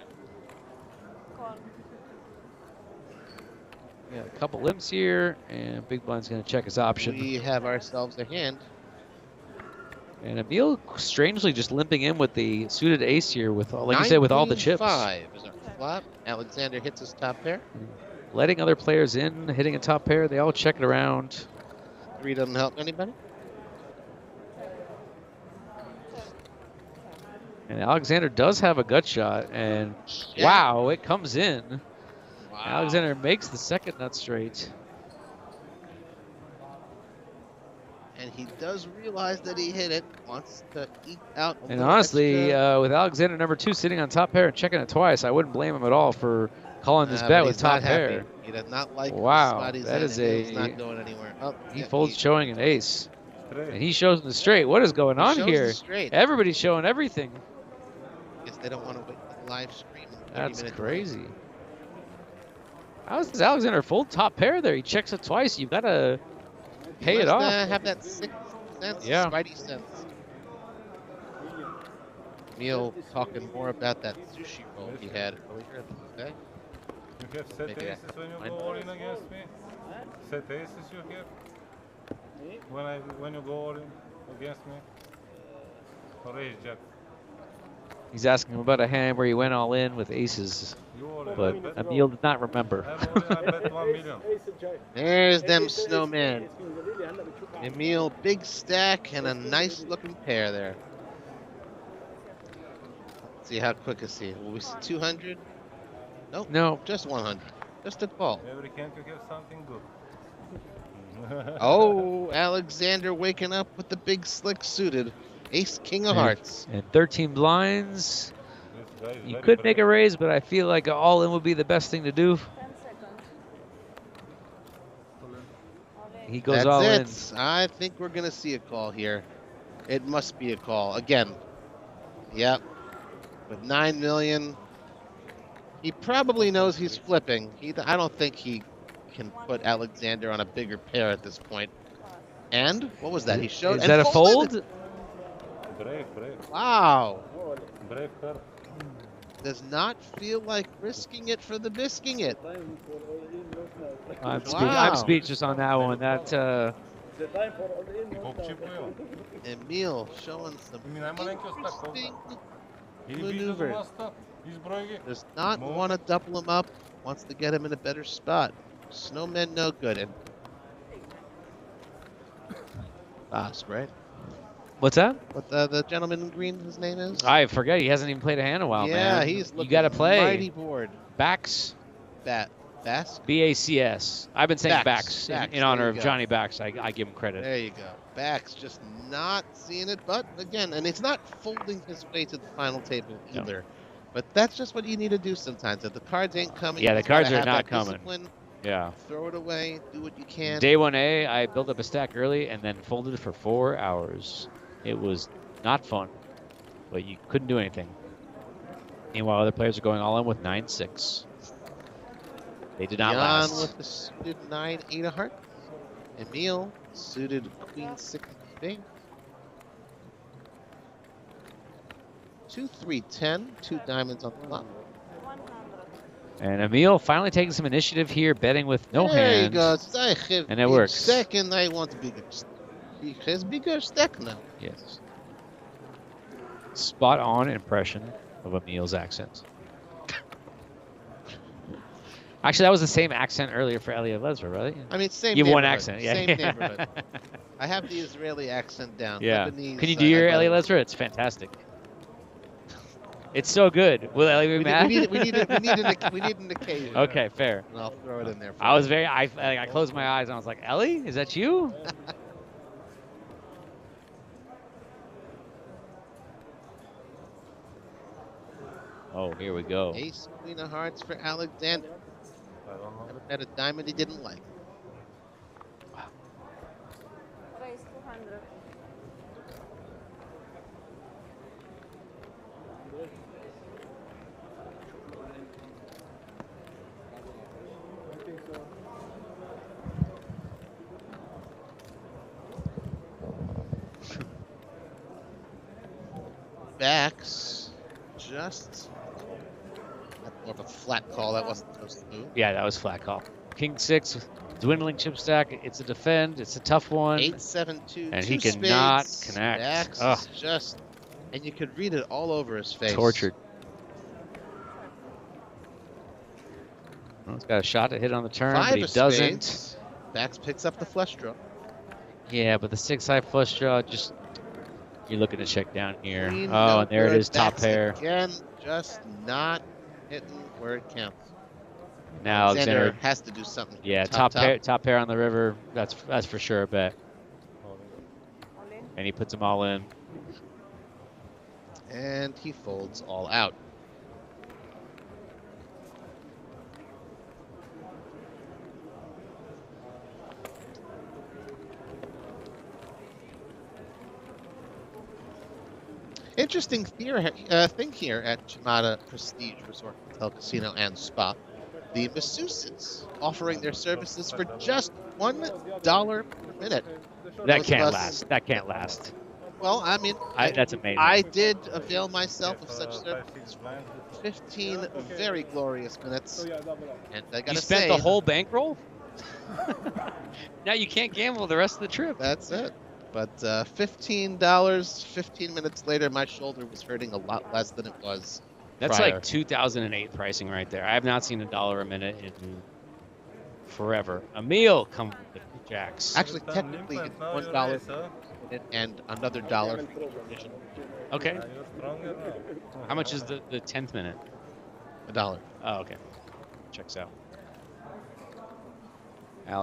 Yeah, a couple limps here, and Big Blind's going to check his option. We have ourselves a hand. And Emil strangely just limping in with the suited ace here, with like you said, with all the chips. 5 is our flop. Alexander hits his top pair. Letting other players in, hitting a top pair. They all check it around. 3 doesn't help anybody. And Alexander does have a gut shot, and wow, it comes in. Wow. Alexander makes the second nut straight. And he does realize that he hit it, wants to eke out a And little honestly, extra. with Alexander number 2 sitting on top pair and checking it twice, I wouldn't blame him at all for calling this bet with top pair. He does not like Wow, that is he's not going anywhere. Oh, he folds showing an ace. And he shows the straight. What is going on here? Everybody's showing everything. Guess they don't want to wait for the live stream. That's crazy. How does Alexander fold top pair there? He checks it twice. You've got to pay it off. Have that 6 sense, Yeah. Spidey sense. Emil talking more about that sushi roll he had earlier this day. You have set aces when you go all in against me? Set aces you have? When you go all in against me? Or ace jack? He's asking him about a hand where he went all in with aces. But Emil did not remember. I bet 1 million. There's them snowmen. Emil, big stack and a nice looking pair there. Let's see how quick is he. Will we see 200? Nope. No. Just 100. Just a call. Every hand you have something good. Oh, Alexander waking up with the big slick suited. Ace, king of hearts. And 13 blinds. You could make a raise, but I feel like all in would be the best thing to do. He goes That's all it. in. I think we're going to see a call here. It must be a call. Again. Yep. With 9 million. He probably knows he's flipping. I don't think he can put Alexander on a bigger pair at this point. And what was that? He showed. Is that a fold? Brave. Wow. Brave card. Does not feel like risking it for the bisking it. I'm speechless on that one. That Emil showing some interesting maneuvers. Does not want to double him up. Wants to get him in a better spot. Snowmen no good. And right? What's that? What the gentleman in green, his name is? I forget. He hasn't even played a hand in a while, man. Yeah, he's you got to play. Mighty board. Bax. Bax? B-A-C-S. I've been saying Bax in honor of go. Johnny Bax. I give him credit. There you go. Bax just not seeing it, but again, and it's not folding his way to the final table either. But that's just what you need to do sometimes. If the cards ain't coming, Yeah, the you gotta cards are have not that coming. discipline. Yeah. Throw it away. Do what you can. Day 1A, I built up a stack early and then folded it for 4 hours. It was not fun, but you couldn't do anything. Meanwhile, other players are going all in with 9-6. They did not Jan last. with the suited 9-8 of hearts. Emil suited queen 6 of spades. 2-3-10. 2 diamonds on the flop. And Emil finally taking some initiative here, betting with no There hand. he goes. I have And it big works. Second, I want bigger. He has bigger stack now. Yes. Spot on impression of Emil's accent. Actually, that was the same accent earlier for Elliot Lesver, right? I mean, same You have one neighborhood, accent, yeah. Same neighborhood. I have the Israeli accent down. Yeah. Lebanese, Can you do your Elliot Lesver? It's fantastic. It's so good. Will Ellie be mad? We need an occasion. Okay, fair. And I'll throw it in there. For I was you. very. I closed my eyes and I was like, Ellie, is that you? Oh, here we go. Ace, queen of hearts for Alexander. Never met a diamond he didn't like. Raise 200. Backs just more of a flat call. That wasn't supposed to move. Yeah, that was flat call. King 6, dwindling chip stack. It's a defend. It's a tough one. 8-7-2, and two he cannot spades. connect. Backs Ugh. is just, and you could read it all over his face. Tortured. Well, he's got a shot to hit on the turn, Five but he of doesn't. spades. Backs picks up the flush draw. Yeah, but the 6-high flush draw just. You're looking to check down here. Queen, Oh, no and there it good. is, top Backs pair. Again, just not hitting where it counts. Now Alexander has to do something. Yeah, top pair on the river. That's for sure a bet. And he puts them all in. And he folds all out. Interesting thing here at Chamada Prestige Resort Hotel Casino and Spa. The masseuses offering their services for just $1 per minute. That can't last. That can't last. Well, I mean, that's amazing. I did avail myself of such services. 15 very glorious minutes. And I gotta You spent say, the whole bankroll? Now you can't gamble the rest of the trip. That's it. But $15, 15 minutes later, my shoulder was hurting a lot less than it was That's prior. like 2008 pricing right there. I have not seen $1 a minute in forever. Emil, come with the jacks. Actually, technically, it's $1 per minute and another dollar for each addition. Okay. How much is the 10th minute? $1. Oh, okay. Checks out.